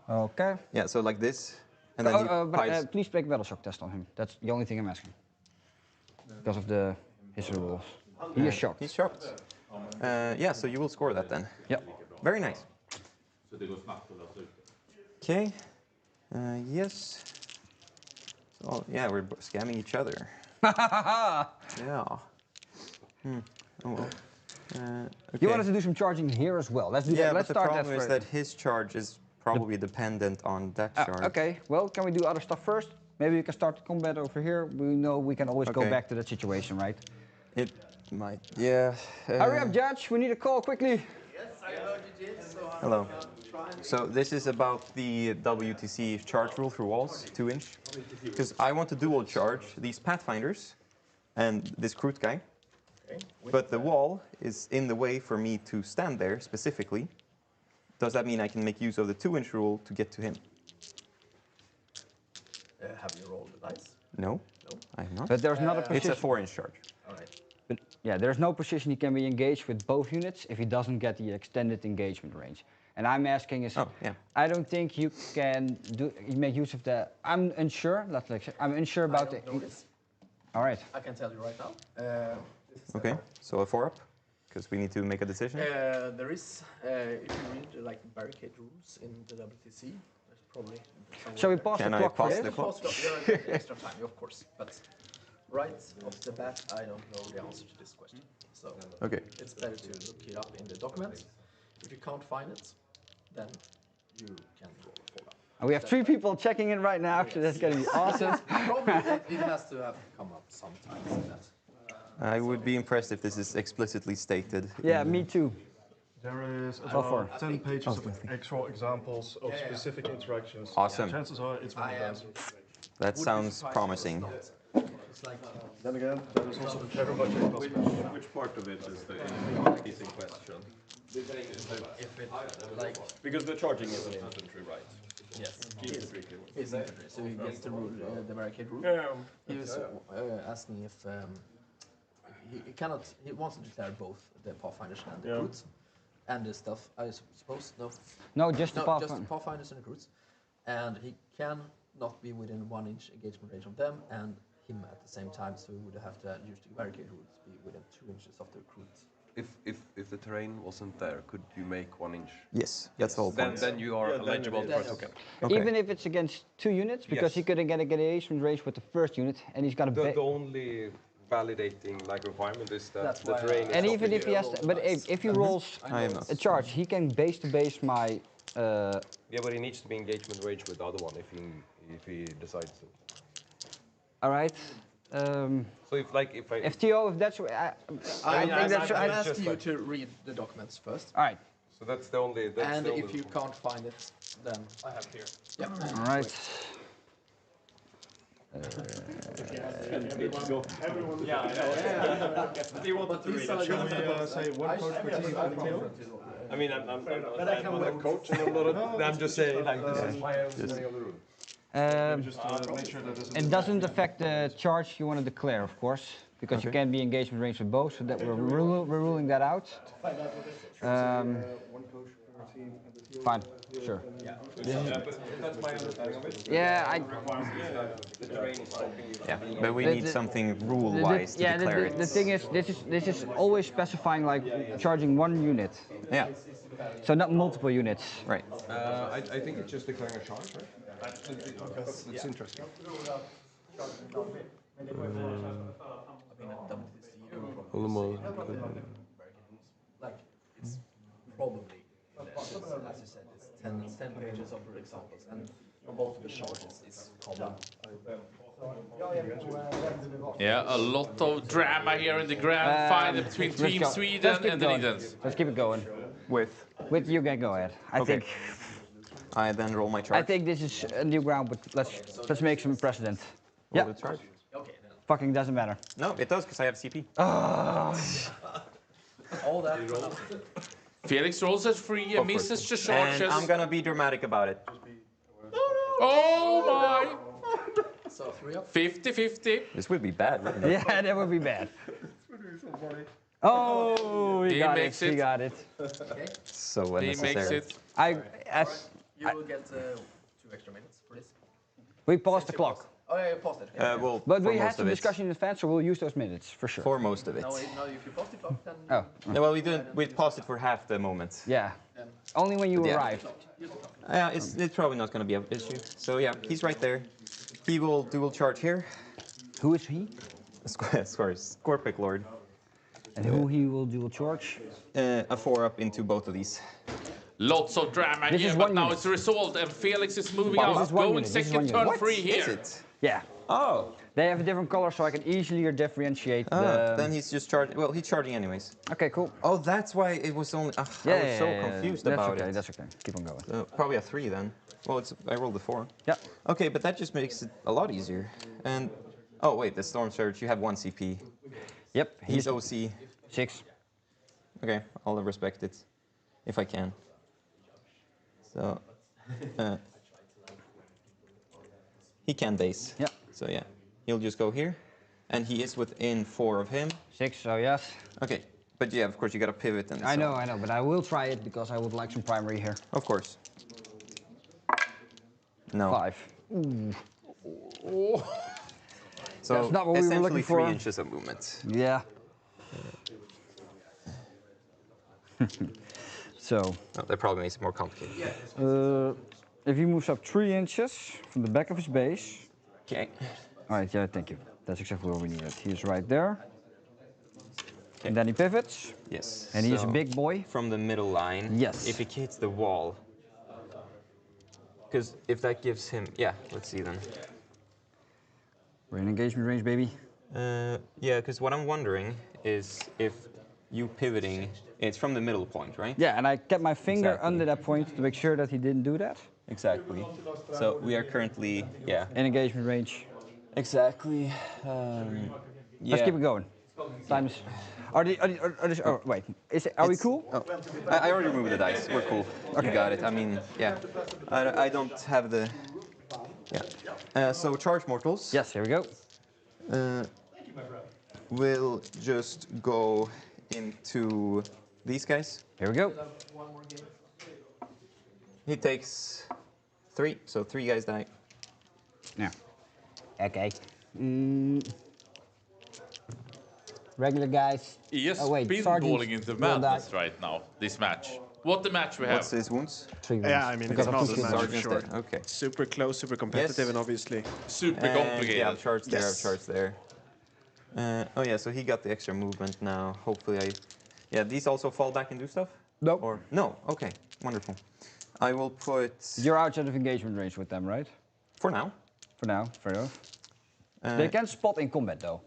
S10: Okay.
S11: Yeah, so like this. And then
S10: please make a battle shock test on him. That's the only thing I'm asking. Because of the history rules. He is shocked.
S11: He's shocked. Yeah, so you will score that then.
S10: Yep.
S11: Very nice. Okay. Yes. So, yeah, we're scamming each other. Yeah. Oh well. Okay.
S10: You wanted to do some charging here as well. Let's do that. Let's start that first.
S11: The problem is that his charge is probably dependent on that charge.
S10: Okay, well, can we do other stuff first? Maybe we can start the combat over here. We know we can always go back to that situation, right?
S11: It might, yeah.
S10: Hurry up, Judge. We need a call quickly.
S12: Yes, I heard you did, so I'm
S11: Hello.
S12: trying.
S11: So this is about the WTC charge rule through walls, 2-inch. Because I want to dual charge these Pathfinders and this Kroot guy. But the wall is in the way for me to stand there specifically. Does that mean I can make use of the 2-inch rule to get to him?
S12: Have you rolled the dice?
S11: No, I have not.
S10: But there's not a position.
S11: It's a 4-inch charge.
S12: All right.
S10: But yeah, there's no position he can be engaged with both units if he doesn't get the extended engagement range. And I'm asking is, I don't think you can make use of the. I'm unsure. I'm unsure about the. All right.
S12: I can tell you right now.
S11: Okay, so a 4-up, because we need to make a decision.
S12: There is, if you read like barricade rules in the WTC, there's probably.
S10: Shall we pause the clock for this?
S12: The clock? Yeah, extra time, of course. But right off the bat, I don't know the answer to this question. So it's better to look it up in the documents. If you can't find it, then you can roll a 4-up.
S10: And we have 3 people checking in right now, so that's going to be awesome.
S12: Probably it has to have come up sometimes in that.
S11: I would be impressed if this is explicitly stated.
S10: Yeah, me too.
S13: There is about 10 pages of actual examples of specific interactions.
S11: Awesome.
S13: Chances are it's one of those.
S11: That sounds promising.
S13: Then again, that is also very much a possibility.
S5: Which part of it is the increasing question?
S12: If it, like,
S5: because the charging is an infantry, right?
S12: Yes, it's infantry, so he gets the rule, the barricade rule.
S5: Yeah.
S12: He was asking if he wants to declare both the Pathfinders and the Kroots and the stuff, I suppose.
S10: No, just the Pathfinders.
S12: Just the Pathfinders and the Kroots. And he can not be within 1-inch engagement range of them and him at the same time, so he would have to use the barricade rule to be within 2 inches of the Kroots.
S14: If the terrain wasn't there, could you make 1 inch?
S11: Yes, that's the whole point.
S14: Then you are eligible for a token.
S10: Even if it's against 2 units, because he couldn't get a engagement range with the first unit, and he's got a.
S14: The only validating requirement is that the terrain.
S10: And even if he has, but if he rolls a charge, he can base my.
S14: Yeah, but he needs to be engagement range with the other one if he decides to.
S10: All right.
S14: So if
S10: that's
S12: I'm asking you to read the documents first.
S10: All right.
S14: So that's the only.
S12: And if you can't find it, then I have here. Yeah.
S10: All right.
S13: Say one coach per team and team?
S14: I mean, I'm not a coach, and I'm just saying, like, this is my understanding of the rule.
S10: It doesn't affect the charge you want to declare, of course, because you can't be engagement range with both, so that we're ruling that out.
S13: One coach per team and the team.
S10: Fine, sure.
S14: Yeah, that's my understanding of it.
S10: Yeah,
S11: but we need something rule-wise to declare it.
S10: The thing is, this is always specifying like charging one unit.
S11: Yeah.
S10: So not multiple units.
S11: Right.
S14: I think it's just declaring a charge, right?
S13: That's interesting.
S12: Like, it's probably, as you said, it's 10 pages of examples, and on both of the charges is common.
S1: Yeah, a lot of drama here in the grand final between Team Sweden and the Netherlands.
S10: Let's keep it going. With you, go ahead. I think.
S11: I then roll my charge.
S10: I think this is a new ground, but let's make some precedent.
S11: Roll the charge.
S10: Fucking doesn't matter.
S11: No, it does because I have CP.
S12: All that.
S1: Felix rolls it free and misses the charges.
S11: And I'm gonna be dramatic about it.
S1: Oh my!
S12: So 3 up.
S1: 50-50.
S11: This would be bad, wouldn't it?
S10: Yeah, that would be bad. Oh, he got it. He got it.
S12: Okay.
S11: So
S1: He
S11: unnecessary.
S1: makes it.
S12: You will get 2 extra minutes for this.
S10: We paused the clock.
S12: Oh yeah, you paused it. Yeah.
S11: Well,
S10: But
S11: for
S10: we had
S11: most
S10: some
S11: of it.
S10: discussion in advance, so we'll use those minutes for sure.
S11: For most of it.
S12: Now if you paused the clock, then...
S10: Oh.
S11: No, well, we didn't. We paused it for half the moment.
S10: Yeah. Only when you
S11: Yeah.
S10: arrived.
S11: Yeah, it's probably not going to be an issue. So yeah, he's right there. He will dual charge here.
S10: Who is he?
S11: Scorpic Lord.
S10: And who he will dual charge?
S11: A 4-up into both of these.
S1: Lots of drama
S10: This
S1: here,
S10: is
S1: but
S10: one
S1: now
S10: unit.
S1: it's resolved and Felix is moving
S10: Well,
S1: out.
S10: this is one
S1: Going
S10: unit, this is
S1: second
S10: one
S1: turn
S10: unit.
S1: free here.
S11: Is it?
S10: Yeah.
S11: Oh.
S10: They have a different color, so I can easily differentiate the...
S11: Then he's just charging. Well, he's charging anyways.
S10: Okay, cool.
S11: Oh, that's why it was only. I was so confused about it.
S10: That's okay. Keep on going.
S11: Probably a 3 then. Well, I rolled a 4.
S10: Yeah.
S11: Okay, but that just makes it a lot easier. And oh wait, the Storm Surge. You have 1 CP.
S10: Yep.
S11: He's OC.
S10: 6.
S11: Okay, I'll respect it if I can. So he can base.
S10: Yeah.
S11: So yeah, he'll just go here, and he is within 4 of him.
S10: 6, so yes.
S11: Okay, but yeah, of course you got to pivot and.
S10: I know, but I will try it because I would like some primary here.
S11: Of course. No.
S10: 5. Ooh.
S11: So
S10: that's not what we were looking for.
S11: 3 inches of movement.
S10: Yeah. So.
S11: Oh, that probably makes it more complicated.
S10: If he moves up 3 inches from the back of his base.
S11: Okay.
S10: All right, yeah, thank you. That's exactly where we need it. He's right there.
S11: Okay.
S10: And then he pivots.
S11: Yes.
S10: And he's a big boy.
S11: From the middle line.
S10: Yes.
S11: If he hits the wall. Because if that gives him, yeah, let's see then.
S10: We're in engagement range, baby.
S11: Yeah, because what I'm wondering is if you pivoting, it's from the middle point, right?
S10: Yeah, and I kept my finger under that point to make sure that he didn't do that.
S11: Exactly. So we are currently, yeah.
S10: In engagement range.
S11: Exactly.
S10: Let's keep it going. Times. Are wait. Are we cool?
S11: Oh, I already removed the dice. We're cool. Okay. You got it. I mean, yeah. I don't have the. Yeah. So charge mortals.
S10: Yes. Here we go.
S11: We'll just go into these guys.
S10: Here we go.
S11: He takes 3, so 3 guys die.
S10: Yeah. Okay. Regular guys.
S1: He is pinballing
S10: sergeants
S1: into
S10: will
S1: madness
S10: die.
S1: right now, this match. What the match we have?
S11: What's his wounds?
S10: 3 wounds.
S2: Yeah, I mean, it's not a match for sure.
S11: Okay.
S2: Super close, super competitive,
S11: Yes.
S2: and obviously
S1: Super complicated.
S11: Yeah, I've charged there,
S2: Yes.
S11: I've charged there. Oh yeah, so he got the extra movement now. Hopefully Yeah, these also fall back and do stuff?
S10: No.
S11: Or no, okay, wonderful. I will put...
S10: You're outside of engagement range with them, right?
S11: For now.
S10: For now, fair enough. They can spot in combat though.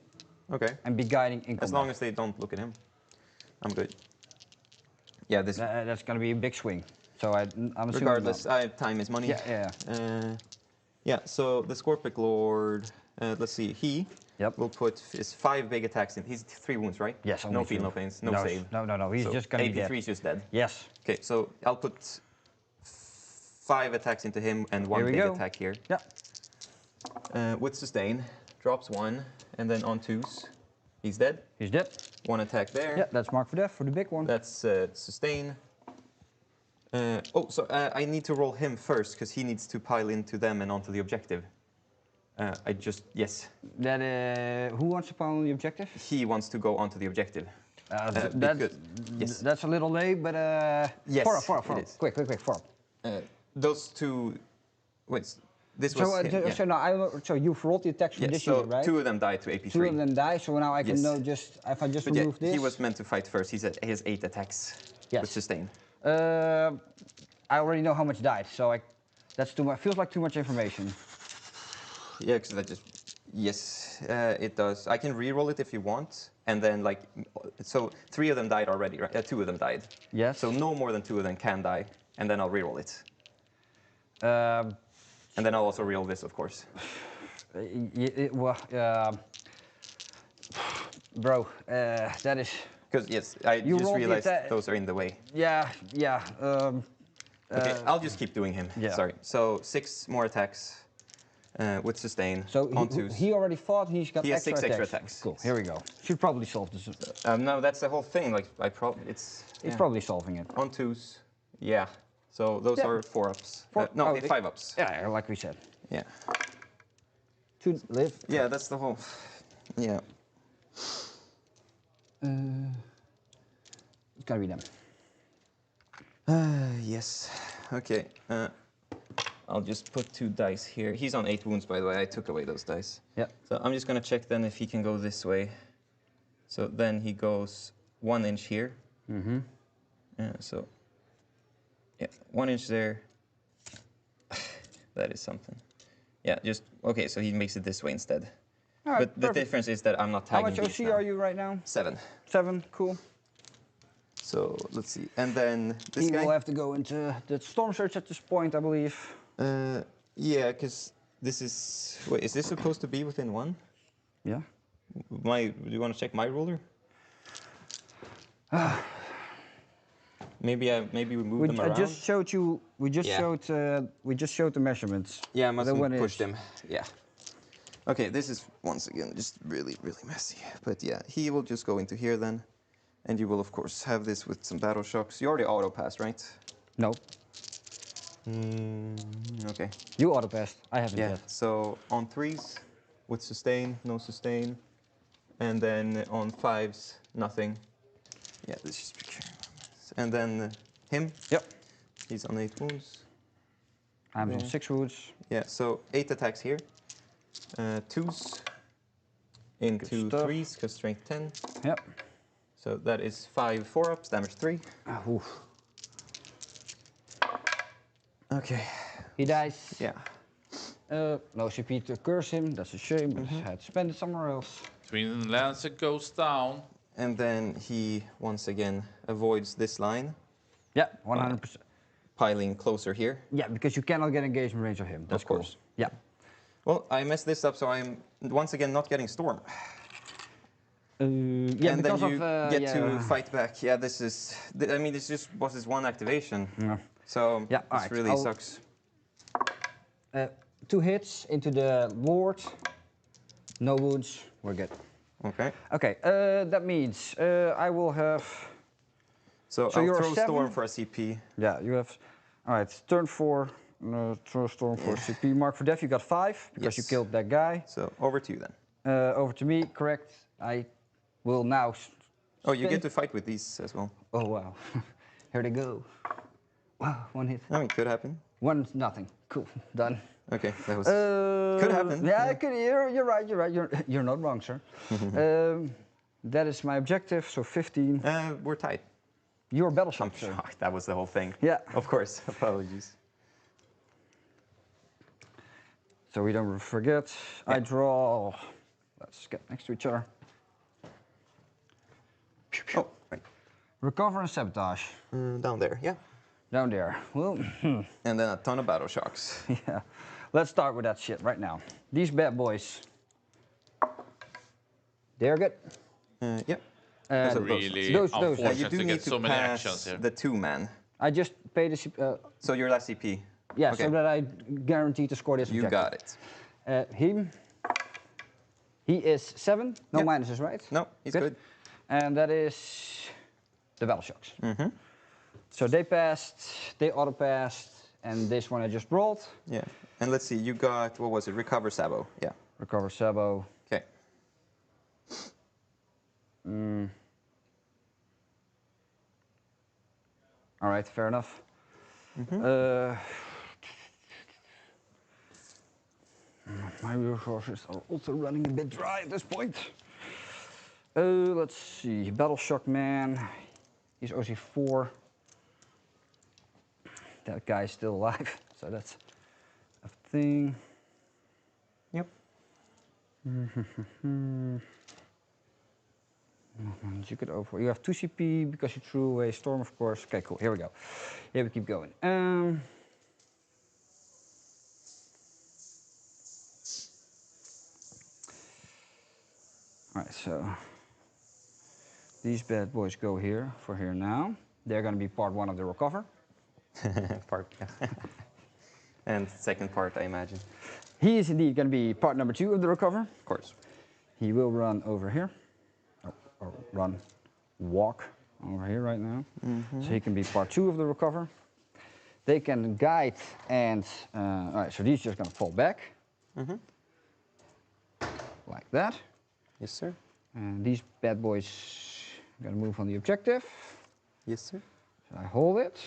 S11: Okay.
S10: And be guiding in combat.
S11: As long as they don't look at him. I'm good. Yeah, this...
S10: That's gonna be a big swing. So I'm assuming
S11: Regardless, time is money.
S10: Yeah.
S11: Yeah, so the Scorpic Lord, let's see, he will put his 5 big attacks in. He's 3 wounds, right?
S10: Yes,
S11: no
S10: only
S11: feel,
S10: 2.
S11: no pains, no save.
S10: No. He's
S11: so
S10: just gonna be dead.
S11: AP3 is just dead.
S10: Yes.
S11: Okay, so I'll put 5 attacks into him and 1 big attack here.
S10: Yeah.
S11: With sustain, drops 1, and then on 2s, he's dead.
S10: He's dead.
S11: 1 attack there.
S10: Yeah, that's marked for death for the big one.
S11: That's sustain. I need to roll him first because he needs to pile into them and onto the objective. Yes.
S10: That who wants to pile on the objective?
S11: He wants to go onto the objective.
S10: That's a little late, but
S11: yes,
S10: four. Quick, form.
S11: Those 2. Wait, this
S10: so,
S11: was. Him,
S10: so you've rolled the attacks from this
S11: so
S10: unit, right?
S11: 2 of them died to AP3.
S10: 2 of them die. So now I can know just if I just remove this.
S11: He was meant to fight first. He has 8 attacks with sustain.
S10: I already know how much died, so that's too much. Feels like too much information.
S11: Yeah, because I just it does. I can re-roll it if you want, and then so 3 of them died already, right? 2 of them died.
S10: Yes.
S11: So no more than 2 of them can die, and then I'll re-roll it. And then I'll also re-roll this, of course.
S10: Bro, that is.
S11: Because I just realized those are in the way.
S10: Yeah.
S11: Okay, I'll just keep doing him.
S10: Yeah.
S11: Sorry. So 6 more attacks with sustain.
S10: So
S11: on 2s.
S10: he already fought. He has
S11: 6 extra attacks.
S10: Cool. Here we go. Should probably solve this.
S11: No, that's the whole thing.
S10: It's probably solving it.
S11: On 2s. Yeah. So those are 4-ups. No, 5-ups.
S10: Yeah, like we said.
S11: Yeah.
S10: 2 live.
S11: Yeah, that's the whole. Yeah.
S10: It's gonna be them.
S11: Yes. Okay. I'll just put 2 dice here. He's on 8 wounds, by the way. I took away those dice.
S10: Yeah.
S11: So I'm just gonna check then if he can go this way. So then he goes 1 inch here.
S10: Mm-hmm.
S11: So. Yeah, 1 inch there. That is something. Yeah, just okay. So he makes it this way instead.
S10: All right,
S11: but the difference is that I'm not tagging.
S10: How much OC are you right now?
S11: 7.
S10: 7, cool.
S11: So let's see, and then this guy
S10: will have to go into the storm surge at this point, I believe.
S11: Yeah, because this is. Wait, is this supposed to be within 1?
S10: Yeah.
S11: Do you want to check my ruler? Maybe we moved them around.
S10: I just showed you. We just showed the measurements.
S11: Yeah, I must have pushed them. Yeah. Okay, this is once again just really messy. But yeah, he will just go into here then, and you will of course have this with some battle shocks. You already auto passed, right?
S10: No.
S11: Okay.
S10: You auto passed. I haven't
S11: yet.
S10: Yeah.
S11: So on 3s with sustain, no sustain, and then on 5s, nothing. Yeah, this is picture. And then him.
S10: Yep.
S11: He's on 8 wounds.
S10: I'm on 6 wounds.
S11: Yeah, so 8 attacks here. 2s into 3s, because strength 10.
S10: Yep.
S11: So that is 5 4-ups, damage 3.
S10: Oof.
S11: Okay.
S10: He dies.
S11: Yeah.
S10: No CP to curse him, that's a shame, but I had to spend it somewhere else.
S1: Twin Lancer goes down.
S11: And then he once again avoids this line.
S10: Yeah, 100%.
S11: Piling closer here.
S10: Yeah, because you cannot get engagement range of him. That's
S11: of course.
S10: Cool. Yeah.
S11: Well, I messed this up, so I'm once again not getting Storm.
S10: Yeah,
S11: and then you get
S10: yeah.
S11: to fight back. Yeah, this is. I mean, this just was this one activation.
S10: Yeah.
S11: So
S10: yeah,
S11: this really sucks.
S10: 2 hits into the Lord. No wounds. We're good.
S11: Okay.
S10: Okay. That means I will have.
S11: So I'll throw Storm for a CP.
S10: Yeah, you have. All right. Turn 4. Throw Storm for a CP. Mark for death. You got 5 because you killed that guy.
S11: So over to you then.
S10: Over to me. Correct. I will now.
S11: Oh, you get to fight with these as well.
S10: Oh wow. Here they go. Wow, 1 hit.
S11: I mean, could happen.
S10: 1 nothing. Cool. Done.
S11: Okay, that was. Could happen.
S10: Yeah, it could, you're right. You're not wrong, sir. That is my objective. So 15.
S11: We're tied.
S10: Your battle shock,
S11: sir. That was the whole thing.
S10: Yeah.
S11: Of course. Apologies.
S10: So we don't forget. Yeah. I draw. Let's get next to each other.
S11: Oh, right.
S10: Recover and sabotage.
S11: Down there, yeah.
S10: Down there. Well,
S11: and then a ton of battle shocks.
S10: Yeah. Let's start with that shit right now. These bad boys. They're good.
S11: Yep.
S1: It's really unfortunate
S11: you do
S1: to
S11: need
S1: get
S11: to
S1: so many
S11: pass
S1: actions here.
S11: the 2-man.
S10: I just paid the...
S11: so you're less CP?
S10: Yeah,
S11: okay.
S10: so that I guarantee to score this objective.
S11: You got it.
S10: He is 7. No minuses, right?
S11: No, he's good.
S10: And that is the battle shocks. So they passed, they auto-passed, and this one I just rolled.
S11: Yeah. And let's see, you got, what was it? Recover Sabo. Yeah.
S10: Recover Sabo.
S11: Okay.
S10: All right, fair enough. My resources are also running a bit dry at this point. Let's see, Battle Shock Man. He's OC 4. That guy's still alive, so that's a thing.
S11: Yep.
S10: You could over. You have 2 CP because you threw away Storm, of course. Okay, cool. Here we go. Here we keep going. All right, so these bad boys go here for here now. They're going to be part 1 of the recover.
S11: Part, yeah. And second part, I imagine.
S10: He is indeed going to be part number 2 of the recover.
S11: Of course.
S10: He will run over here. Or walk over here right now. So he can be part 2 of the recover. They can guide and, all right, so he's just going to fall back. Like that.
S11: Yes, sir.
S10: And these bad boys are going to move on the objective.
S11: Yes, sir.
S10: So I hold it.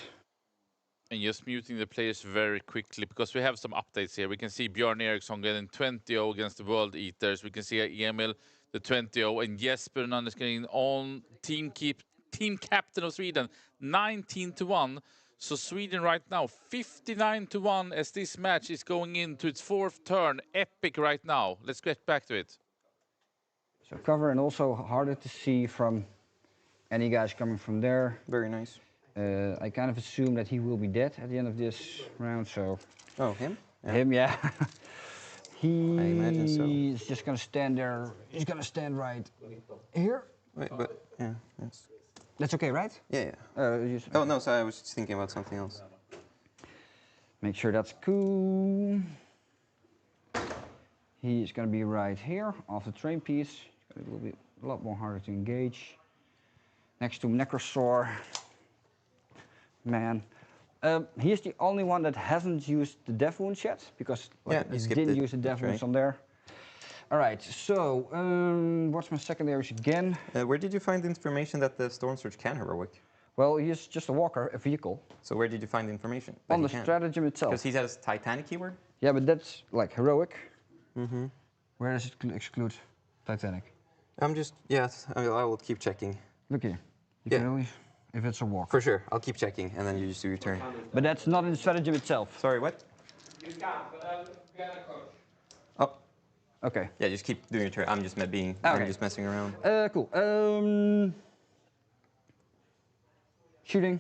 S1: And just muting the players very quickly because we have some updates here. We can see Björn Eriksson getting 20-0 against the World Eaters. We can see Emil the 20-0 and Jesper Hernandez getting on team captain of Sweden 19-1. So Sweden right now 59-1 as this match is going into its 4th turn. Epic right now. Let's get back to it.
S10: So cover and also harder to see from any guys coming from there.
S11: Very nice.
S10: I kind of assume that he will be dead at the end of this round, so...
S11: Oh, him?
S10: Yeah. Him, yeah. I
S11: imagine so.
S10: He's just going to stand there. He's going to stand right here.
S11: Wait, but, yeah, that's...
S10: That's okay, right?
S11: Yeah, yeah. Oh, no, sorry, I was just thinking about something else.
S10: Make sure that's cool. He's going to be right here, off the train piece. It will be a lot more harder to engage. Next to Necrosaur. Man. He's the only one that hasn't used the Death Wounds yet, because he didn't use the Death Wounds on there. All right, so what's my secondaries again?
S11: Where did you find the information that the Storm Surge can heroic?
S10: Well, he's just a walker, a vehicle.
S11: So where did you find the information?
S10: On the stratagem itself.
S11: Because he has Titanic keyword?
S10: Yeah, but that's like heroic. Where does it exclude Titanic?
S11: I'm just, yes, I will keep checking.
S10: Look here. You can only, if it's a walk.
S11: For sure, I'll keep checking, and then you just do your turn.
S10: But that's not in the stratagem itself.
S11: Sorry, what?
S15: You can, but coach.
S11: Oh.
S10: Okay.
S11: Yeah, just keep doing your turn. I'm just I'm just messing around.
S10: Cool. Shooting.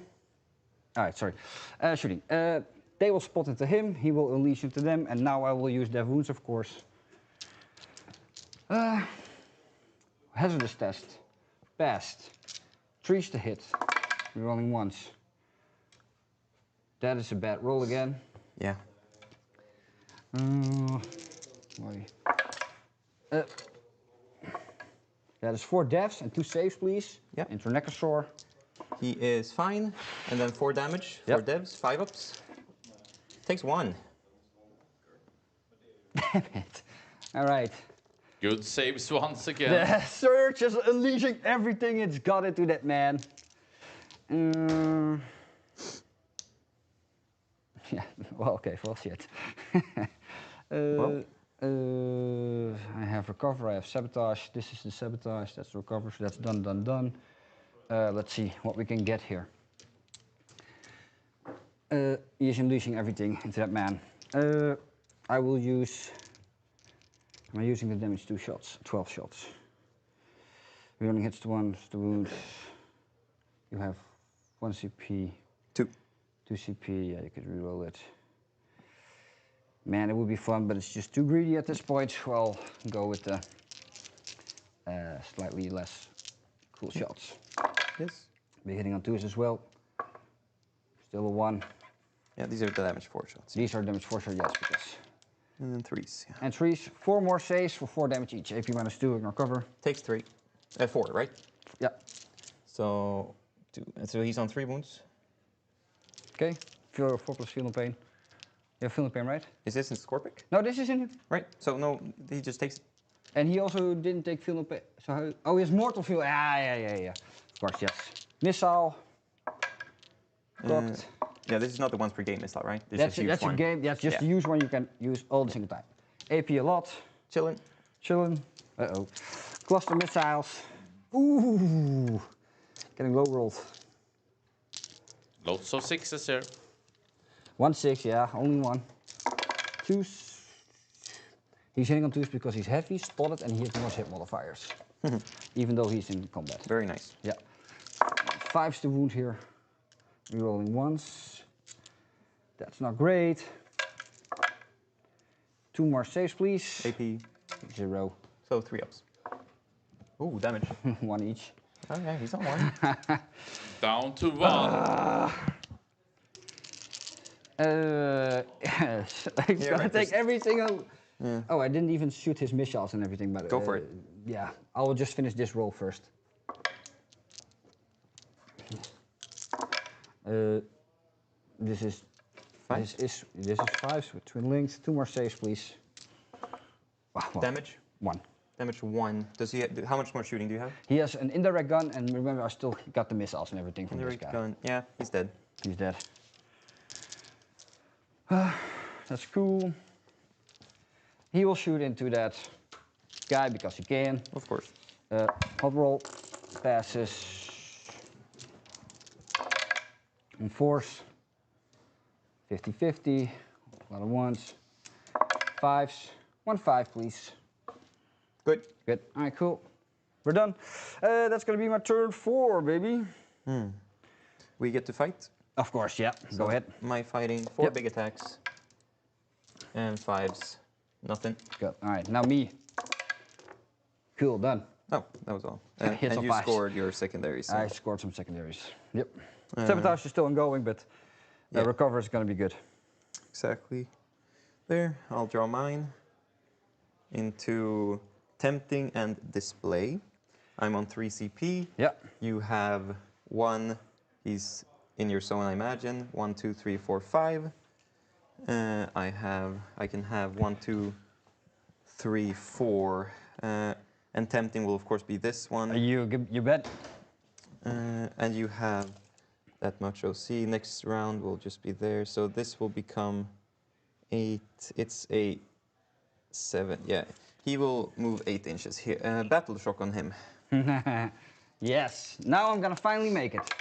S10: All right, sorry. Shooting. They will spot into him. He will unleash into them, and now I will use their wounds, of course. Hazardous test. Passed. 3's to hit. Rerolling once. That is a bad roll again.
S11: Yeah.
S10: That is 4 deaths and 2 saves, please.
S11: Yeah.
S10: Into Necrosaur.
S11: He is fine. And then 4 damage, 4 devs, 5 ups. Takes 1.
S10: Damn it. All right.
S1: Good saves once again.
S10: The Surge is unleashing everything it's got into that man. Yeah, well, okay, well, shit. I have recover, I have sabotage. This is the sabotage, that's the recover, so that's done. Let's see what we can get here. He is unleashing everything into that man. I will use... Am I using the damage 2 shots? 12 shots. Returning hits to 1, the wounds. You have 1 CP.
S11: 2.
S10: 2 CP, yeah, you could reroll it. Man, it would be fun, but it's just too greedy at this point. Well, go with the slightly less cool shots.
S11: Yes.
S10: Be hitting on 2s as well. Still a 1.
S11: Yeah, these are the damage 4 shots.
S10: These are damage 4 shots, yes, because.
S11: And then 3s. Yeah.
S10: And 3s, 4 more saves for 4 damage each. AP minus 2, ignore cover.
S11: Takes 3. 4, right?
S10: Yeah.
S11: So, 2. And so he's on 3 wounds.
S10: Okay. 4 plus feel no pain. You have feel no pain, right?
S11: Is this in Scorpic?
S10: No, this is in him.
S11: Right. So no, he just takes it.
S10: And he also didn't take feel no pain. So how, oh, he has mortal feel. Yeah. Of course, yes. Missile. Cocked.
S11: Yeah, this is not the once per game missile, right? This
S10: That's
S11: is
S10: that's a game. That's just to use one you can use all the single time. AP a lot.
S11: Chillin'.
S10: Uh-oh. Cluster missiles. Ooh. Getting low rolled.
S1: Lots of 6s here.
S10: 1 6, yeah, only 1. 2s. He's hitting on 2s because he's heavy, spotted, and he has more hit modifiers. Even though he's in combat.
S11: Very nice.
S10: Yeah. 5's the wound here. Rerolling 1s. That's not great. 2 more saves, please.
S11: AP.
S10: 0.
S11: So 3 ups. Ooh, damage.
S10: 1 each.
S11: Oh yeah, he's on 1.
S1: Down to 1.
S10: Yes. He's gonna take every single.
S11: Yeah.
S10: Oh, I didn't even shoot his missiles and everything, but
S11: go for it.
S10: Yeah, I will just finish this roll first. This is 5. This is 5s with twin links. 2 more saves, please. Wow.
S11: Damage.
S10: 1.
S11: Damage 1. Does he? How much more shooting do you have?
S10: He has an indirect gun, and remember, I still got the missiles and everything from
S11: Indirect
S10: this guy.
S11: gun. Yeah, he's dead.
S10: He's dead. That's cool. He will shoot into that guy because he can.
S11: Of course.
S10: Hot roll passes. On force. 50-50. A lot of 1s. 5s. 1 5, please.
S11: Good.
S10: Good. All right, cool. We're done. That's gonna be my turn 4, baby.
S11: We get to fight.
S10: Of course, yeah.
S11: So
S10: go ahead.
S11: My fighting 4 big attacks. And 5s. Nothing.
S10: Good. All right, now me. Cool, done.
S11: Oh, that was all.
S10: Hits
S11: And
S10: on
S11: you
S10: 5s.
S11: scored your secondaries. So.
S10: I scored some secondaries. Yep. Sabotage is still ongoing, but recover is going to be good.
S11: Exactly. There, I'll draw mine into tempting and display. I'm on 3 CP.
S10: Yeah.
S11: You have 1. He's in your zone, I imagine. 1, 2, 3, 4, 5. I can have 1, 2, 3, 4. And tempting will of course be this one.
S10: You bet.
S11: And you have that much OC. Next round will just be there. So this will become 8. It's a 7. Yeah. He will move 8 inches here. Battle shock on him.
S10: Yes. Now I'm gonna finally make it.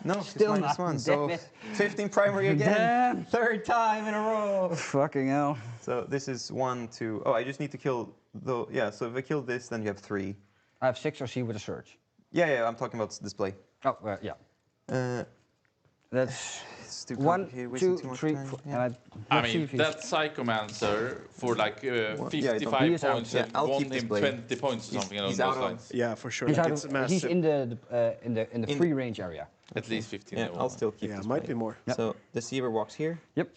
S10: No,
S11: still
S10: not.
S11: -1.
S10: Damn
S11: So
S10: it.
S11: 15 primary again.
S10: Damn, 3rd time in a row. Fucking hell.
S11: So this is 1, 2. Oh, I just need to kill the. Yeah. So if I kill this, then you have 3.
S10: I have 6 or C with a surge.
S11: Yeah. I'm talking about display.
S10: Oh, yeah. That's
S11: it's too
S10: 1,
S11: complicated,
S10: 2, 3, 4.
S11: Yeah.
S1: I mean, that Psychomancer for like 55 points and
S11: I'll
S1: won
S11: keep
S1: him
S11: display.
S1: 20 points or something along
S11: he's
S1: those
S11: out
S1: lines.
S2: Yeah, for sure.
S10: He's,
S2: Like,
S10: out
S2: it's
S10: of,
S2: massive.
S10: he's in the free range area.
S1: At least 15.
S11: Yeah, I'll still keep
S2: Yeah,
S11: display.
S2: might be more.
S10: Yep.
S11: So Deceiver walks here.
S10: Yep.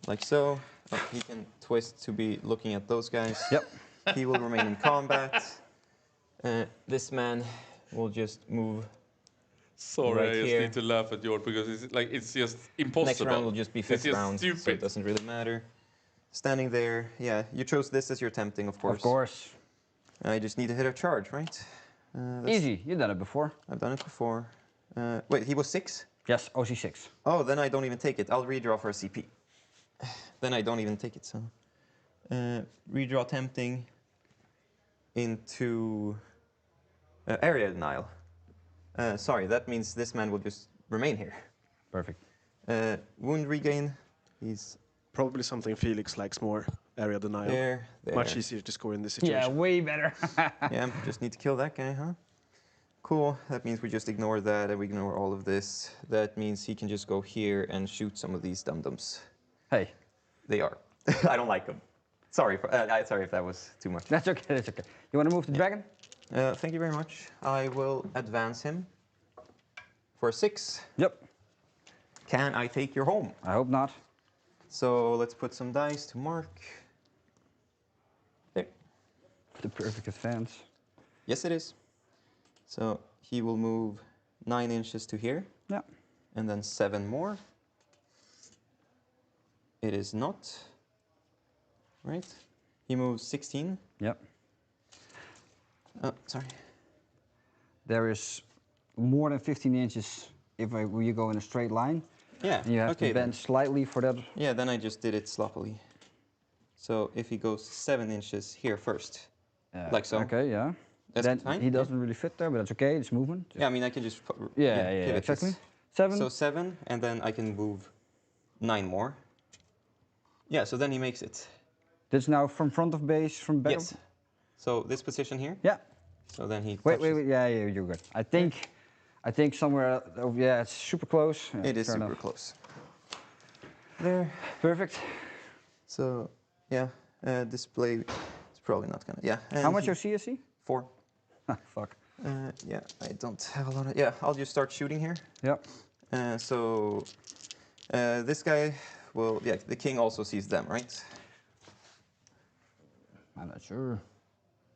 S11: Like so. Oh, he can twist to be looking at those guys.
S10: Yep.
S11: He will remain in combat. This man will just move.
S1: Sorry,
S11: right
S1: I just
S11: here.
S1: need to laugh at Jord because it's just impossible.
S11: Next round will just be 5th
S1: It's just
S11: round, so
S1: stupid.
S11: it doesn't really matter. Standing there, yeah, you chose this as your tempting, of course.
S10: Of course.
S11: I just need to hit a charge, right?
S10: Easy. You've done it before.
S11: I've done it before. Wait, he was 6?
S10: Yes, OC 6.
S11: Oh, then I don't even take it. I'll redraw for a CP. Then I don't even take it, so. Redraw tempting into area denial. Sorry, that means this man will just remain here.
S10: Perfect.
S11: Wound regain. He's
S2: Probably something Felix likes more. Area denial.
S11: there.
S2: Much easier to score in this situation.
S10: Yeah, way better.
S11: Yeah, just need to kill that guy, huh? Cool. That means we just ignore that and we ignore all of this. That means he can just go here and shoot some of these dum-dums.
S10: Hey.
S11: They are. I don't like them. Sorry, sorry if that was too much.
S10: That's okay, that's okay. You want to move the dragon?
S11: Thank you very much. I will advance him for 6.
S10: Yep.
S11: Can I take your home?
S10: I hope not.
S11: So let's put some dice to mark. There.
S10: The perfect advance.
S11: Yes, it is. So he will move 9 inches to here.
S10: Yeah.
S11: And then 7 more. It is not. Right? He moves 16.
S10: Yep.
S11: Oh, sorry.
S10: There is more than 15 inches if you go in a straight line.
S11: Yeah,
S10: and you have
S11: okay,
S10: to bend slightly for that.
S11: Yeah, then I just did it sloppily. So if he goes 7 inches here first, like so.
S10: Okay, yeah.
S11: That's
S10: then
S11: fine.
S10: he doesn't really fit there, but that's okay. It's movement.
S11: Yeah, I mean I can just
S10: yeah,
S11: pivot
S10: exactly.
S11: this.
S10: 7.
S11: So 7, and then I can move 9 more. Yeah, so then he makes it.
S10: This now from front of base, from back.
S11: Yes. So this position here.
S10: Yeah.
S11: So then he.
S10: Wait. Yeah, you're good. I think somewhere. Yeah, it's super close. Yeah,
S11: it is super
S10: enough.
S11: close. There.
S10: Perfect.
S11: So yeah, display. It's probably not gonna. Yeah.
S10: How much your CSC?
S11: 4.
S10: Ah, fuck.
S11: Yeah, I don't have a lot of. Yeah, I'll just start shooting here.
S10: Yep.
S11: So this guy will. Yeah, the king also sees them, right?
S10: I'm not sure.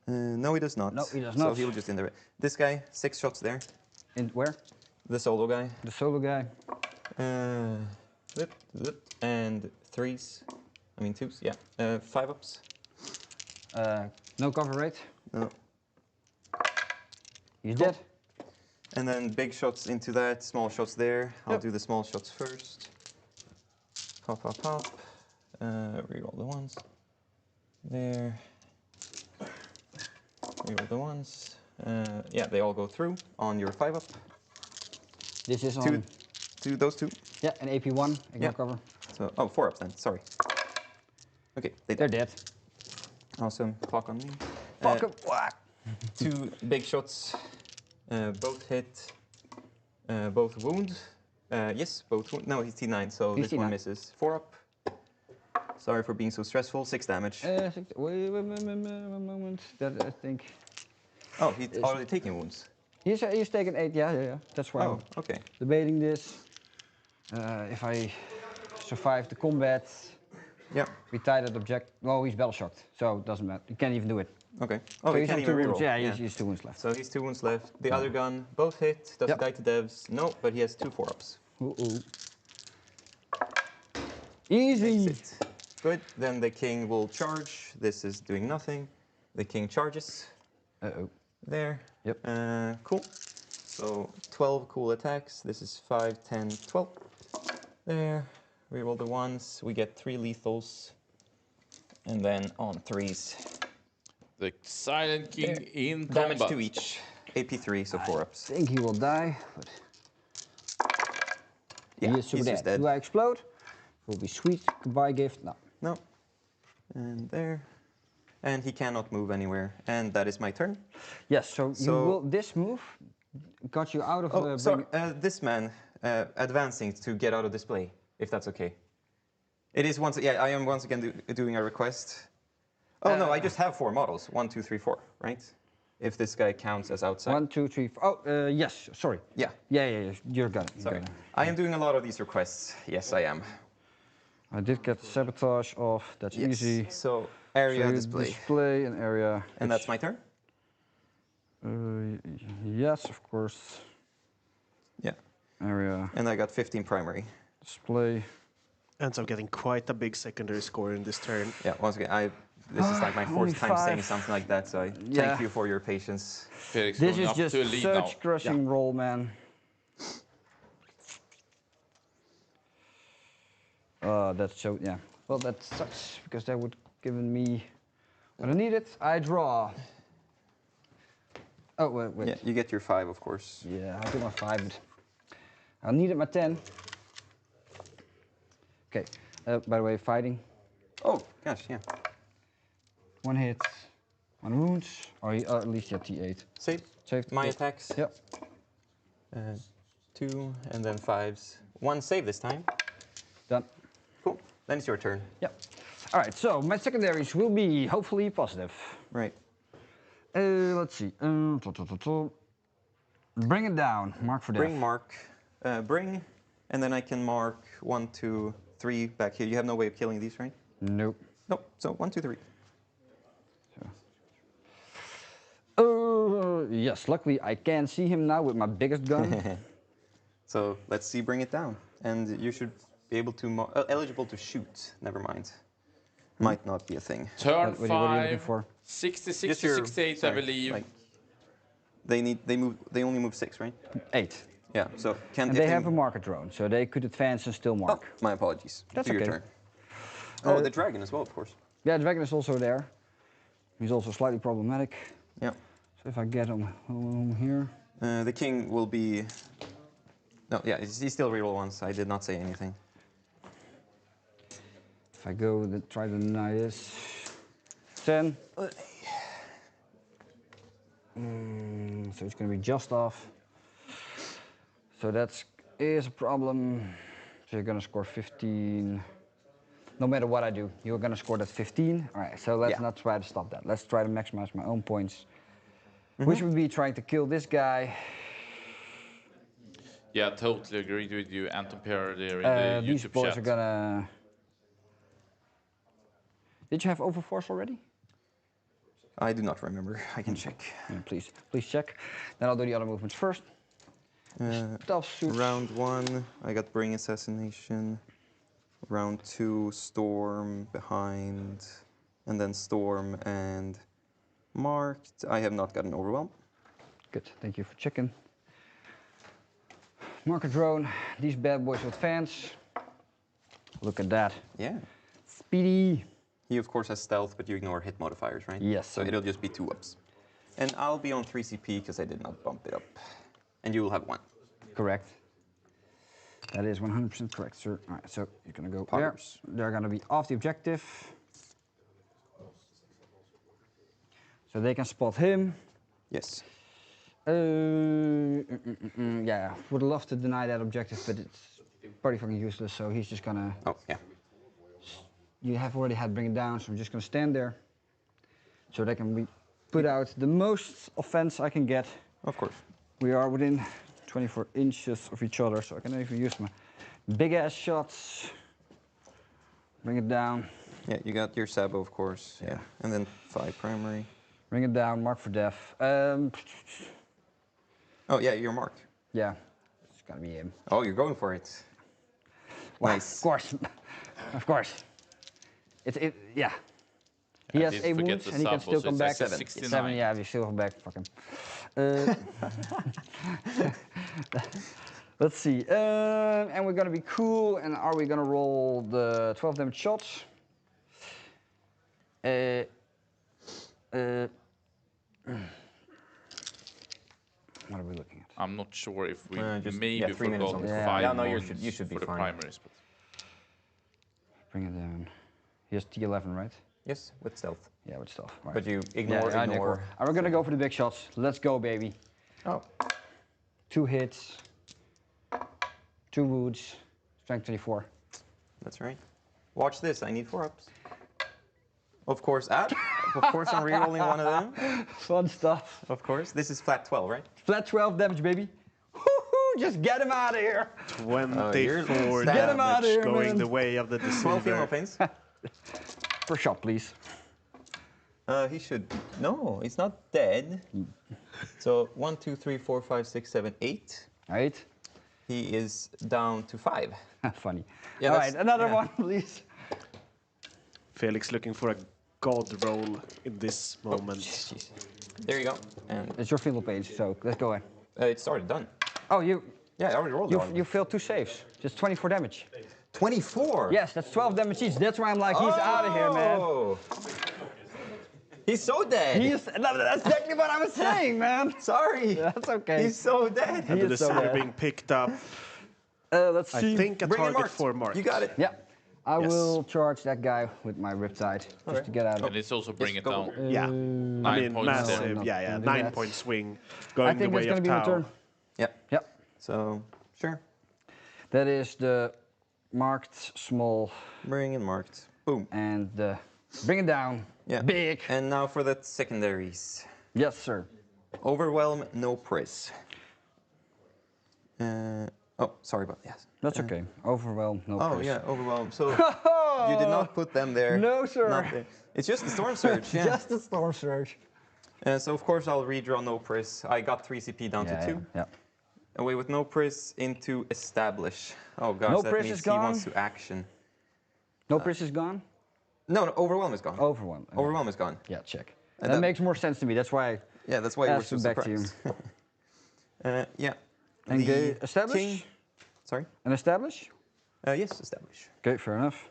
S11: No, he does not.
S10: No, he does
S11: So
S10: not.
S11: he'll just indirect. This guy, 6 shots there.
S10: In where?
S11: The solo guy.
S10: The solo guy.
S11: And 3s. I mean 2s. Yeah. 5 ups.
S10: No cover rate.
S11: No.
S10: He's dead.
S11: And then big shots into that, small shots there. I'll do the small shots first. Pop, pop, pop. Reroll the ones. There. Reroll the ones. Yeah, they all go through on your 5 up.
S10: This is on.
S11: Those 2.
S10: Yeah, an AP1. Ignore cover.
S11: So 4 ups then. Sorry. Okay,
S10: they're dead.
S11: Awesome. Clock on me.
S10: Fuck 'em.
S11: 2 big shots. Both hit. Both wound. Yes, both wound. No, he's T9, so
S10: He's
S11: this one
S10: T9.
S11: misses. 4 up. Sorry for being so stressful. 6 damage.
S10: Wait one moment. That I think.
S11: Oh, he's already taking wounds.
S10: He's taken 8. Yeah. That's why.
S11: Oh, okay.
S10: Debating this. If I survive the combat.
S11: Yeah.
S10: We tie that object. Well, he's battle shocked, so it doesn't matter. You can't even do it.
S11: Okay.
S10: So
S11: Oh, he
S10: he's
S11: can't
S10: on
S11: even
S10: 2
S11: reroll.
S10: wounds. Yeah, he's 2 wounds left.
S11: So he's 2 wounds left. The other gun, both hit. Does it die to devs? No, but he has 2 4-ups.
S10: Easy.
S11: Good. Then the king will charge. This is doing nothing. The king charges. There.
S10: Yep.
S11: Cool. So 12 cool attacks. This is 5, 10, 12. There. Reroll the ones. We get 3 lethals. And then on 3s.
S1: The Silent King
S11: There.
S1: in
S11: Damage
S1: combat.
S11: 2 each. AP3, so 4 ups.
S10: I think he will die, but
S11: Yeah,
S10: he is super
S11: he's
S10: dead.
S11: just dead.
S10: Do I explode? It will be sweet. Goodbye gift. No.
S11: No. And there. And he cannot move anywhere. And that is my turn.
S10: Yes, so you will. This move got you out of the.
S11: Sorry. This man advancing to get out of display, if that's okay. It is once. Yeah, I am once again doing a request. Oh no, I just have 4 models. 1, 2, 3, 4. Right? If this guy counts as outside.
S10: 1, 2, 3, 4. Oh, yes. Sorry.
S11: Yeah.
S10: Yeah. You're good.
S11: Sorry. I am doing a lot of these requests. Yes, I am.
S10: I did get sabotage off. That's easy.
S11: So area
S10: you
S11: display.
S10: Display an area.
S11: And that's my turn.
S10: Yes, of course.
S11: Yeah.
S10: Area.
S11: And I got 15 primary.
S10: Display.
S2: Ends up getting quite a big secondary score in this turn.
S11: Yeah. Once again, this is like my 4th time saying something like that, so I thank you for your patience.
S1: Felix
S10: this
S1: going
S10: is
S1: up
S10: just
S1: to a lead
S10: such
S1: now.
S10: crushing roll, man. That's so, yeah. Well, that sucks, because that would given me what I needed. I draw. Oh, wait.
S11: Yeah, you get your 5, of course.
S10: Yeah, I do my 5, but I needed my 10. Okay, by the way, fighting.
S11: Oh, gosh, yeah.
S10: 1 hit, 1 wound. Or at least you have T8.
S11: Save.
S10: Save.
S11: My attacks.
S10: Yep.
S11: 2 and then 5s. 1 save this time.
S10: Done.
S11: Cool. Then it's your turn.
S10: Yep. All right. So my secondaries will be hopefully positive.
S11: Right.
S10: Let's see. Bring it down. Mark for death.
S11: Bring, mark. Bring, and then I can mark 1, 2, 3 back here. You have no way of killing these, right?
S10: Nope.
S11: Nope. So 1, 2, 3.
S10: Yes, luckily I can see him now with my biggest gun.
S11: So let's see, bring it down. And you should be able to, eligible to shoot, never mind. Might not be a thing.
S1: Turn
S10: what are you looking
S1: 5,
S10: for?
S1: 60,
S11: Just
S1: 60,
S11: your-
S1: 68,
S11: sorry,
S1: I believe.
S11: like, they only move 6, right?
S10: 8.
S11: Yeah, so can
S10: And they have a marker drone, so they could advance and still mark.
S11: Oh, my apologies.
S10: That's
S11: to your
S10: okay.
S11: turn. Oh, the dragon as well, of course.
S10: Yeah, the dragon is also there. He's also slightly problematic.
S11: Yeah.
S10: So if I get him here.
S11: The king will be... No, yeah, he still reroll once. I did not say anything.
S10: If I go, try to deny this. 10. So it's going to be just off. So that is a problem. So you're going to score 15. No matter what I do, you're going to score that 15. All right, so let's not try to stop that. Let's try to maximize my own points. Which would be trying to kill this guy.
S1: Yeah, totally agreed with you, Anton Pierre there in the
S10: These
S1: YouTube
S10: boys
S1: chat.
S10: are gonna... Did you have Overforce already?
S11: I do not remember. I can check.
S10: Yeah, please check. Then I'll do the other movements first.
S11: Round 1, I got Bring Assassination. Round 2, Storm behind. And then Storm and marked. I have not gotten Overwhelm.
S10: Good, thank you for checking. Marker drone, these bad boys will advance. Look at that.
S11: Yeah.
S10: Speedy.
S11: He of course has stealth, but you ignore hit modifiers, right?
S10: Yes.
S11: So it'll just be 2 ups. And I'll be on 3 CP because I did not bump it up. And you will have 1.
S10: Correct. That is 100% correct, sir. All right, so you're gonna go
S11: Poggers.
S10: there. They're gonna be off the objective. So they can spot him.
S11: Yes.
S10: Yeah, would love to deny that objective, but it's pretty fucking useless, so he's just gonna...
S11: Oh, yeah.
S10: You have already had bring it down, so I'm just gonna stand there. So they can put out the most offense I can get.
S11: Of course.
S10: We are within 24 inches of each other, so I can even use my big ass shots. Bring it down.
S11: Yeah, you got your Sabo, of course. Yeah. And then 5 primary.
S10: Bring it down, mark for death.
S11: Oh, yeah, your mark.
S10: Yeah, it's gotta be him.
S11: Oh, you're going for it.
S10: Well,
S11: Nice.
S10: Of course, of course. Yeah. He has 8 wounds and he can still come back.
S11: 7.
S10: 7, yeah, he still come back. Fuck him. Let's see. And we're gonna be cool. And are we gonna roll the 12 damage shots? What are we looking at?
S1: I'm not sure if we
S11: Just-
S1: maybe
S11: yeah, 3 minutes
S1: forgot
S11: on the
S1: 5
S11: Yeah, no, you
S1: mods
S11: should be
S1: for the
S11: fine.
S1: primaries. But
S10: Bring it down. He has T11, right?
S11: Yes, with stealth.
S10: Yeah, with stealth. Right.
S11: But you ignore.
S10: I ignore. And we're gonna go for the big shots. Let's go, baby.
S11: Oh.
S10: 2 hits. 2 wounds. Strength 24.
S11: That's right. Watch this. I need 4 ups. Of course, of course, I'm rerolling one of them.
S10: Fun stuff.
S11: Of course. This is flat 12, right?
S10: Flat 12 damage, baby. Woohoo! Just get him out of here.
S2: 24
S10: Get him out of
S2: damage
S10: here,
S2: going
S10: man.
S2: the way of the
S11: 12 female
S2: deceiver.
S11: pains.
S10: Per shot, please.
S11: He should. No, he's not dead. So 1, 2, 3, 4, 5, 6, 7, 8.
S10: 8.
S11: He is down to 5.
S10: Funny.
S11: Yeah,
S10: All right, another
S11: yeah.
S10: one, please.
S2: Felix looking for a god roll in this moment.
S11: There you go. And
S10: It's your field page, so let's go ahead.
S11: it's already done.
S10: Oh, you
S11: Yeah, I already rolled one.
S10: you failed 2 saves. Just 24 damage.
S11: 24.
S10: Yes, that's 12 damage each. That's why I'm like, he's out of here, man.
S11: He's so dead.
S10: That's exactly what I was saying, man.
S11: Sorry.
S10: That's okay.
S11: He's so dead.
S2: And the
S10: is so
S2: deceiver
S10: bad.
S2: being picked up.
S10: Let's
S2: I
S10: see.
S2: think a
S11: Bring it
S2: target
S11: marked.
S2: for Mark.
S11: You got it.
S10: Yeah. I will charge that guy with my Riptide just to get out of it.
S1: And it's also bring it
S11: go.
S1: down.
S2: Yeah. I
S1: 9
S2: mean,
S1: points there.
S2: massive.
S10: not
S2: Yeah,
S10: gonna do
S2: 9
S10: that.
S2: point swing
S10: I
S2: going the
S10: think
S2: way
S10: that's
S2: of
S10: going to be my
S2: Tau.
S10: turn.
S11: Yep.
S10: Yep.
S11: So, sure.
S10: That is the marked small.
S11: Bring it marked. Boom.
S10: And bring it down.
S11: Yeah.
S10: Big.
S11: And now for the secondaries.
S10: Yes, sir.
S11: Overwhelm, no prize. Oh, sorry about that.
S10: That's okay. Overwhelm, no prize.
S11: Oh, yeah, overwhelm. So you did not put them there.
S10: No, sir.
S11: Not there. It's just the Storm Surge. Yeah.
S10: Just the Storm Surge.
S11: So of course I'll redraw no prize. I got 3 CP down to 2.
S10: Yeah.
S11: Away with no prize into establish. Oh gosh,
S10: No
S11: that
S10: prize
S11: means
S10: is
S11: he
S10: gone?
S11: wants to action.
S10: No prize is gone?
S11: No, overwhelm is gone.
S10: Overwhelm. Okay.
S11: Overwhelm is gone.
S10: Yeah, check.
S11: And
S10: That makes more sense to me. That's why.
S11: Yeah, that's why you were
S10: asked
S11: so
S10: him back to you.
S11: surprised. Yeah.
S10: And
S11: The
S10: establish?
S11: king- Sorry?
S10: And establish?
S11: Yes, establish.
S10: Okay, fair enough.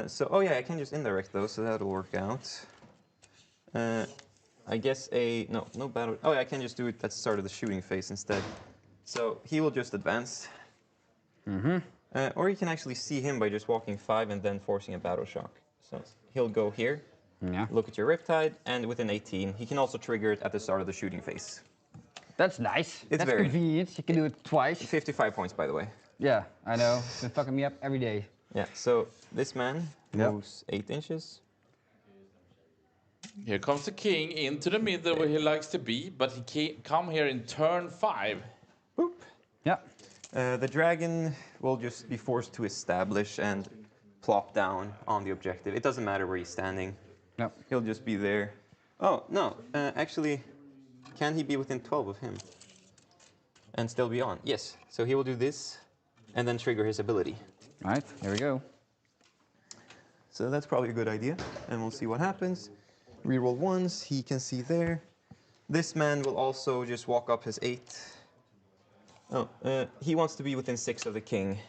S11: So, oh yeah, I can just indirect those, so that'll work out. I guess no battle. Oh yeah, I can just do it at the start of the shooting phase instead. So he will just advance. Or you can actually see him by just walking 5 and then forcing a battle shock. So he'll go here, look at your Riptide, and within 18, he can also trigger it at the start of the shooting phase.
S10: That's nice.
S11: It's
S10: That's
S11: very
S10: convenient. You can do it twice.
S11: 55 points, by the way.
S10: Yeah, I know. It's been fucking me up every day.
S11: Yeah, so this man moves 8 inches.
S1: Here comes the king into the middle where he likes to be, but he can't come here in turn 5.
S11: Boop.
S10: Yeah.
S11: The dragon will just be forced to establish and plop down on the objective. It doesn't matter where he's standing.
S10: No.
S11: He'll just be there. Oh, no. Actually, can he be within 12 of him? And still be on? Yes. So he will do this and then trigger his ability.
S10: All right, here we go.
S11: So that's probably a good idea. And we'll see what happens. Reroll 1s. He can see there. This man will also just walk up his 8. Oh, he wants to be within 6 of the king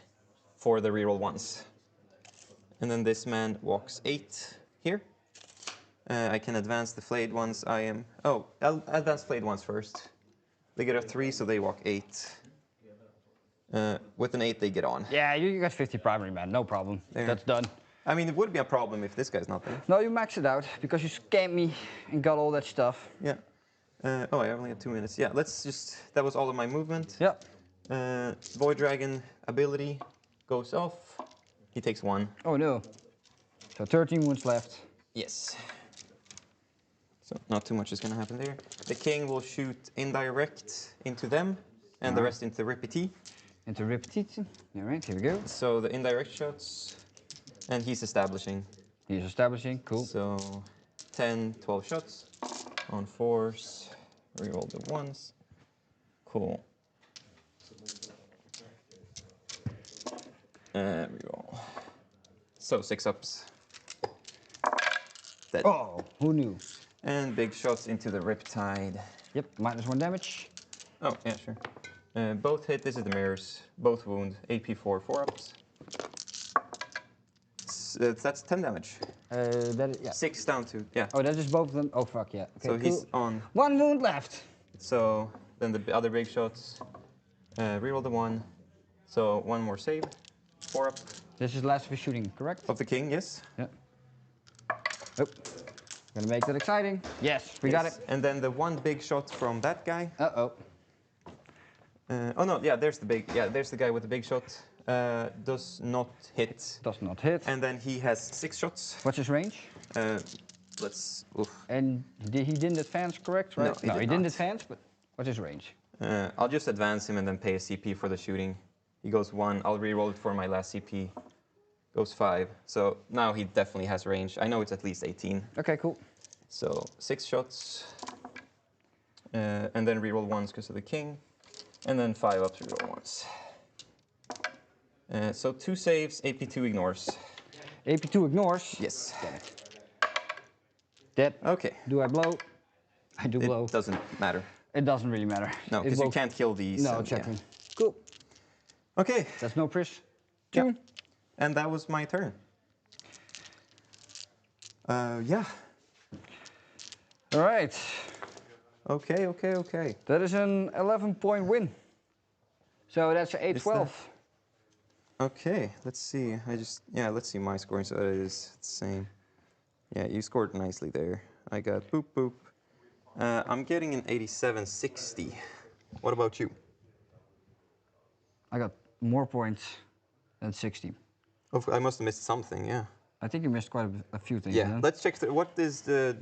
S11: for the reroll 1s. And then this man walks 8 here. I can advance the flayed ones. I'll advance flayed ones first. They get a 3, so they walk 8. With an 8, they get on.
S10: Yeah, you got 50 primary, man. No problem.
S11: There.
S10: That's done.
S11: I mean, it would be a problem if this guy's not there.
S10: No, you maxed it out because you scammed me and got all that stuff.
S11: Yeah. Oh, I only have 2 minutes. Yeah, that was all of my movement.
S10: Yeah.
S11: Void Dragon ability goes off. He takes 1.
S10: Oh no. So 13 wounds left.
S11: Yes. So not too much is going to happen there. The king will shoot indirect into them, and the rest into Ripity.
S10: Into Ripity. All right, here we go.
S11: So the indirect shots, and he's establishing.
S10: He's establishing, cool.
S11: So 10, 12 shots on 4s. Reroll the 1s. Cool. Reroll. So 6 ups. Dead.
S10: Oh, who knew?
S11: And big shots into the Riptide.
S10: Yep, -1 damage.
S11: Oh, yeah, sure. Both hit, this is the mirrors. Both wound, AP 4, 4 ups. That's 10 damage.
S10: Yeah.
S11: 6 down to, yeah.
S10: Oh, that is both of them? Oh, fuck, yeah. Okay,
S11: So
S10: cool.
S11: he's on.
S10: 1 wound left.
S11: So then the other big shots. Reroll the 1. So 1 more save. 4 up.
S10: This is the last of his shooting, correct?
S11: Of the king, yes.
S10: Yeah. Oh. Gonna make that exciting. Yes, we got it.
S11: And then the 1 big shot from that guy.
S10: Uh-oh.
S11: Oh no, yeah, there's the guy with the big shot. Does not hit.
S10: Does not hit.
S11: And then he has 6 shots.
S10: What's his range?
S11: Oof.
S10: And he didn't advance, correct? Right?
S11: No,
S10: he didn't advance, but what's his range?
S11: I'll just advance him and then pay a CP for the shooting. He goes 1. I'll re-roll it for my last CP. Goes 5. So now he definitely has range. I know it's at least 18.
S10: Okay, cool.
S11: So 6 shots. And then re-roll 1s because of the king. And then 5 ups, re-roll 1s. So 2 saves, AP2 ignores.
S10: AP2 ignores?
S11: Yes.
S10: Damn it. Dead.
S11: Okay.
S10: Do I blow? I do blow.
S11: It doesn't matter.
S10: It doesn't really matter.
S11: No, because you can't kill these.
S10: No, exactly. Yeah. Cool.
S11: Okay.
S10: That's no prish.
S11: Yeah. And that was my turn. Yeah.
S10: All right.
S11: Okay.
S10: That is an 11-point win. So that's an 8-12.
S11: Okay, let's see. Let's see my scoring. So it is the same. Yeah, you scored nicely there. I got boop boop. I'm getting an 87-60. What about you?
S10: I got more points than 60.
S11: I must have missed something. Yeah.
S10: I think you missed quite a few things.
S11: Yeah. Let's check. What is the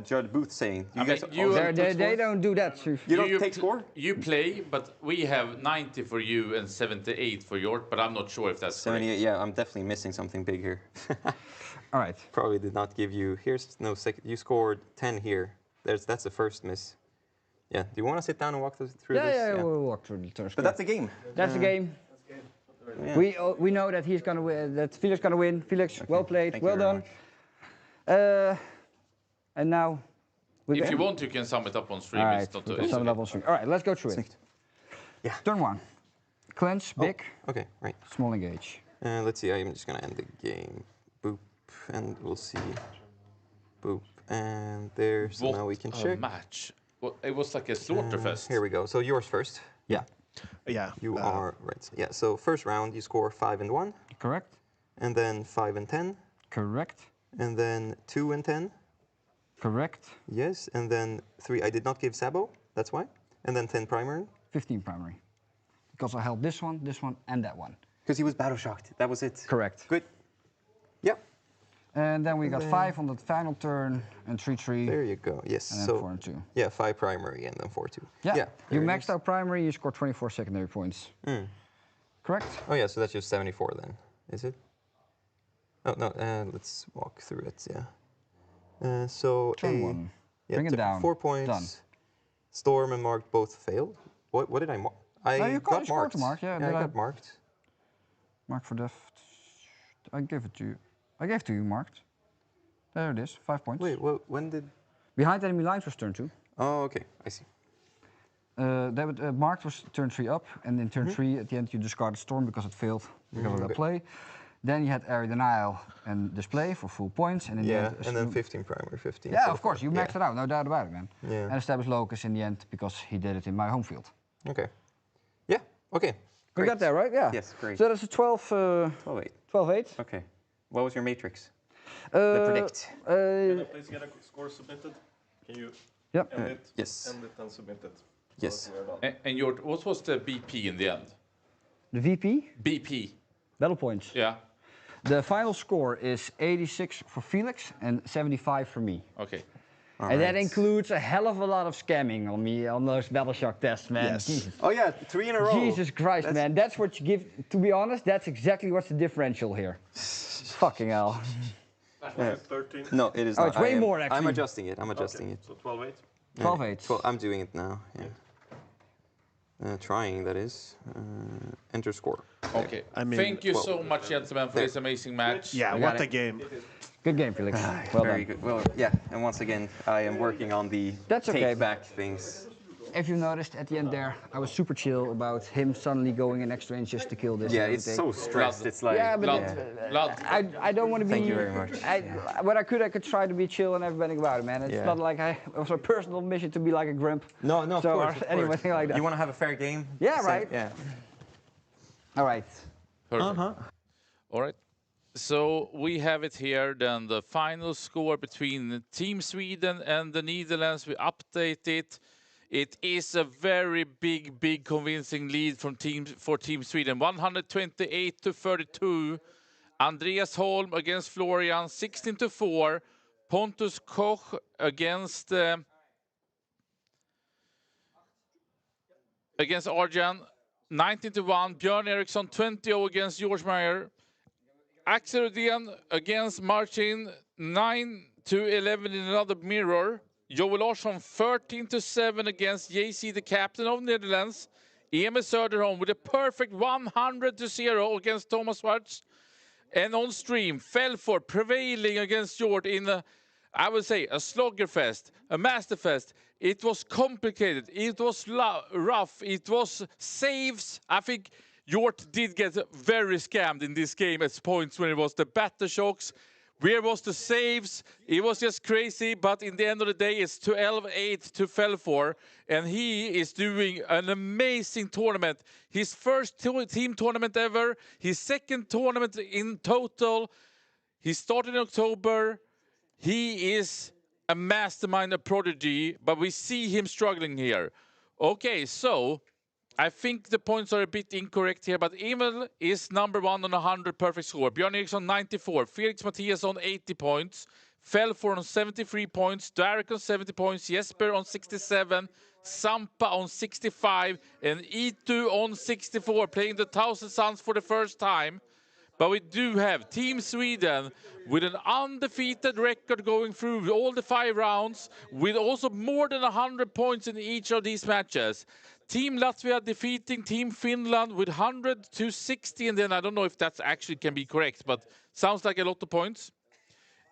S11: judge booth saying?
S10: They don't do that.
S11: You don't take score?
S1: You play, but we have 90 for you and 78 for Jort, but I'm not sure if that's
S11: 78,
S1: correct.
S11: yeah, I'm definitely missing something big here.
S10: All right.
S11: Probably did not give you, here's no second, you scored 10 here. That's the first miss. Yeah, do you want to sit down and walk through this?
S10: Yeah, we'll walk through the turns.
S11: But that's a game.
S10: That's a game. Yeah. We know that he's gonna win, that Felix gonna win. Felix, okay. Well played, well done. And now,
S1: if you want, you can sum it up on stream.
S10: All right, sum it up on stream. All right, let's go through it.
S11: Yeah.
S10: Turn 1. Cleanse, big.
S11: Okay, right.
S10: Small engage.
S11: Let's see. I'm just gonna end the game. Boop, and we'll see. Boop, and there. So now we can check.
S1: Match. Well, it was like a slaughterfest.
S11: Here we go. So yours first.
S2: Yeah. Yeah.
S11: You are right. Yeah. So first round, you score 5 and 1.
S10: Correct.
S11: And then 5 and 10.
S10: Correct.
S11: And then 2 and 10.
S10: Correct.
S11: Yes. And then 3. I did not give Sabo. That's why. And then 10 primary.
S10: 15 primary. Because I held this one, and that one.
S11: Because he was battle shocked. That was it.
S10: Correct.
S11: Good. Yep.
S10: And then we got 5 on the final turn and 3-3.
S11: There you go. Yes.
S10: And then
S11: so
S10: 4 and 2.
S11: Yeah, 5 primary and then 4-2.
S10: Yeah. You maxed out primary. You scored 24 secondary points. Correct.
S11: Oh yeah. So that's just 74 then, is it? Oh no. Let's walk through it. Yeah. So
S10: turn 1.
S11: Yeah,
S10: bring it down.
S11: 4 points.
S10: Done.
S11: Storm and Mark both failed. What did I mark? I got marked.
S10: Yeah,
S11: I got marked.
S10: Mark for def. I gave it to you. I gave it to you marked. There it is. 5 points.
S11: Wait, well, when did?
S10: Behind enemy lines was turn 2.
S11: Oh, okay. I see.
S10: Marked was turn 3 up, and in turn 3 at the end you discarded Storm because it failed because of that play. Then you had area denial and display for full points, and in the end,
S11: and then 15 primary, 15.
S10: Yeah, of course, you maxed it out, no doubt about it, man.
S11: Yeah.
S10: And established locus in the end because he did it in my home field.
S11: Okay. Yeah. Okay.
S10: We got there, right? Yeah.
S11: Yes, great.
S10: So that's a 12.
S11: 12-8.
S10: 12-8.
S11: Okay. What was your matrix? The predict.
S5: Can I please get a score submitted? Can you
S10: end
S5: it?
S11: Yes.
S5: End it and submit it.
S11: Yes.
S1: And what was the BP in the end?
S10: The VP?
S1: BP.
S10: Battle points.
S1: Yeah.
S10: The final score is 86 for Felix and 75 for me.
S1: Okay.
S10: And that includes a hell of a lot of scamming on me on those battle shock tests, man.
S11: Yes.
S10: Jesus.
S11: Oh yeah, 3 in a row.
S10: Jesus Christ, man. That's what you give. To be honest, that's exactly what's the differential here. Fucking hell.
S5: 13.
S11: No, it is
S10: not.
S11: not.
S10: It's way more, actually.
S11: I'm adjusting it. I'm adjusting it.
S5: So 12-8.
S10: 12-8.
S11: I'm doing it now. Yeah. Trying, that is. Enter score.
S1: Okay. Thank you so much, gentlemen, for this amazing match.
S2: Yeah, what a game.
S10: Good game, Felix. Well
S11: Very
S10: done.
S11: good. Well, yeah, and once again, I am working on the take back things.
S10: If you noticed at the end there, I was super chill about him suddenly going in extra inches just to kill this.
S11: Yeah, it's so stressed. It's like
S10: yeah, but I don't want to be.
S11: Thank you very much.
S10: What I could try to be chill and everything about it, man. It's not like it was a personal mission to be like a grump.
S11: No, of course.
S10: Anything like that.
S11: You want to have a fair game?
S10: Yeah, right.
S11: Yeah.
S10: All right.
S1: Perfect. All right. So we have it here, then the final score between Team Sweden and the Netherlands. We update it. It is a very big convincing lead for Team Sweden. 128-32. Andreas Holm against Florian, 16-4. Pontus Koch against Arjan, 19-1. Björn Eriksson, 20-0 against George Meyer. Axel Rudén against Martin, 9-11 in another mirror. Joel Larsson, 13-7 against JC, the captain of Netherlands. Emil Söderholm with a perfect 100-0 against Thomas Schwartz. And on stream, Felford prevailing against Jord in, I would say, a sluggerfest, a masterfest. It was complicated, it was rough, it was saves. I think Jord did get very scammed in this game at points when it was the batter shocks. Where was the saves? It was just crazy, but in the end of the day, it's 12-8 to Felfor, and he is doing an amazing tournament. His first team tournament ever, his second tournament in total. He started in October. He is a mastermind, a prodigy, but we see him struggling here. Okay, so I think the points are a bit incorrect here, but Emil is number 1 on 100 perfect score. Björn Eriksson 94, Felix Mattias on 80 points, Felfor on 73 points, Derek on 70 points, Jesper on 67, Sampa on 65, and Itu on 64, playing the 1000 Suns for the first time. But we do have Team Sweden with an undefeated record going through all the 5 rounds, with also more than 100 points in each of these matches. Team Latvia defeating Team Finland with 100 to 60, and then I don't know if that actually can be correct, but sounds like a lot of points.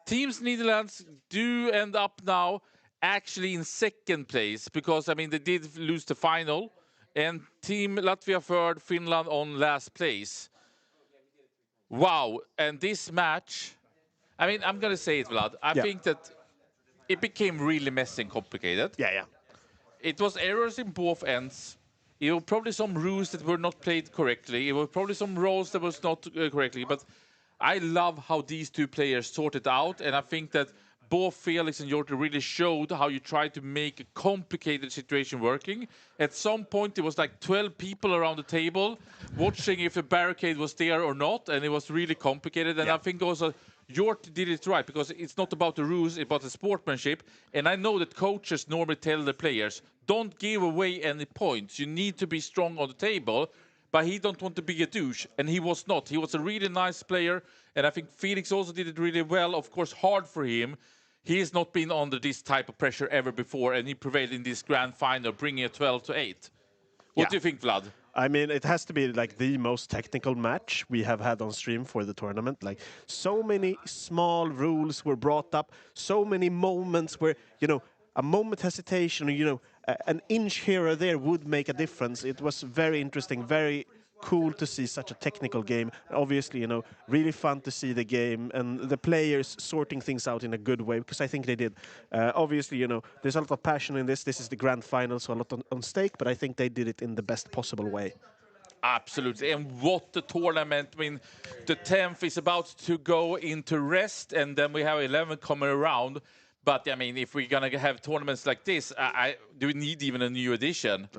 S1: Teams Netherlands do end up now actually in second place, because, I mean, they did lose the final, and Team Latvia third, Finland on last place. Wow, and this match, I mean, I'm going to say it, Vlad. I think that it became really messy and complicated.
S2: Yeah.
S1: It was errors in both ends. It was probably some rules that were not played correctly. It was probably some roles that was not correctly. But I love how these two players sorted out, and I think that both Felix and Jorti really showed how you try to make a complicated situation working. At some point, there was like 12 people around the table watching if the barricade was there or not, and it was really complicated. And I think also Jorti did it right, because it's not about the rules, it's about the sportsmanship. And I know that coaches normally tell the players, don't give away any points. You need to be strong on the table. But he don't want to be a douche, and he was not. He was a really nice player, and I think Felix also did it really well. Of course, hard for him. He has not been under this type of pressure ever before, and he prevailed in this grand final, bringing it 12-8. What do you think, Vlad?
S2: I mean, it has to be like the most technical match we have had on stream for the tournament. Like, so many small rules were brought up, so many moments where, you know, a moment hesitation, you know, an inch here or there would make a difference. It was very interesting, very cool to see such a technical game. Obviously, you know, really fun to see the game and the players sorting things out in a good way, because I think they did. Obviously, you know, there's a lot of passion in this. This is the grand final, so a lot on stake, but I think they did it in the best possible way.
S1: Absolutely, and what the tournament, I mean, the 10th is about to go into rest, and then we have 11 coming around. But, I mean, if we're going to have tournaments like this, do we need even a new edition?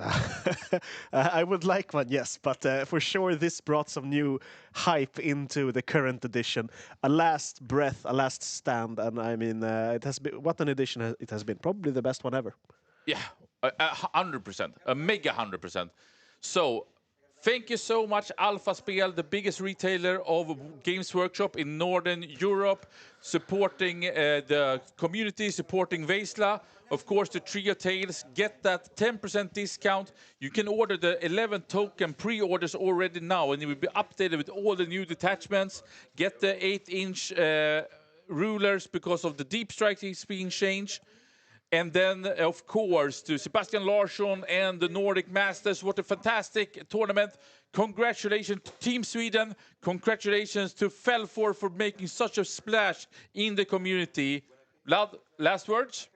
S2: I would like one, yes. But for sure, this brought some new hype into the current edition. A last breath, a last stand. And, I mean, it has been, what an edition it has been. Probably the best one ever.
S1: Yeah, 100%. A mega 100%. So, thank you so much, Alpha Spel, the biggest retailer of Games Workshop in Northern Europe, supporting the community, supporting Västerås. Of course, the Trio Tales, get that 10% discount. You can order the 11 token pre-orders already now, and it will be updated with all the new detachments. Get the 8-inch rulers because of the deep strike is being changed. And then, of course, to Sebastian Larsson and the Nordic Masters. What a fantastic tournament. Congratulations to Team Sweden. Congratulations to Felfor for making such a splash in the community. Last words?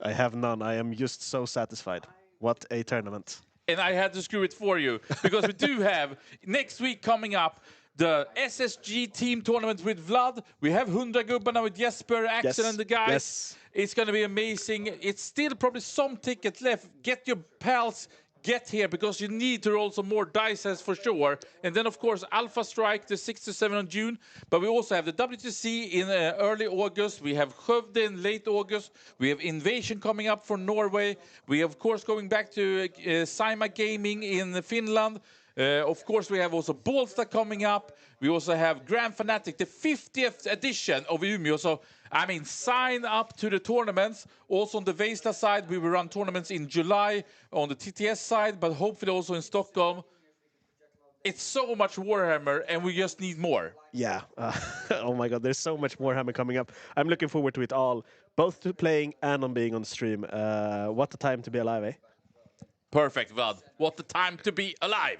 S2: I have none. I am just so satisfied. What a tournament.
S1: And I had to screw it for you, because we do have, next week coming up, the SSG team tournament with Vlad. We have 100 gubbarna with Jesper, Axel, and the guys.
S2: Yes.
S1: It's going to be amazing. It's still probably some tickets left. Get your pals, get here, because you need to roll some more dice for sure. And then, of course, Alpha Strike, the 6th to 7th of June. But we also have the WTC in early August. We have Skövde in late August. We have Invasion coming up for Norway. We, of course, going back to Saima Gaming in Finland. Of course, we have also Bålsta coming up. We also have Grand Fanatic, the 50th edition of Umeå. So, I mean, sign up to the tournaments. Also on the Västerås side, we will run tournaments in July on the TTS side, but hopefully also in Stockholm. It's so much Warhammer, and we just need more.
S2: Yeah. Oh my God, there's so much Warhammer coming up. I'm looking forward to it all, both to playing and on being on stream. What a time to be alive, eh?
S1: Perfect, Vlad. What a time to be alive.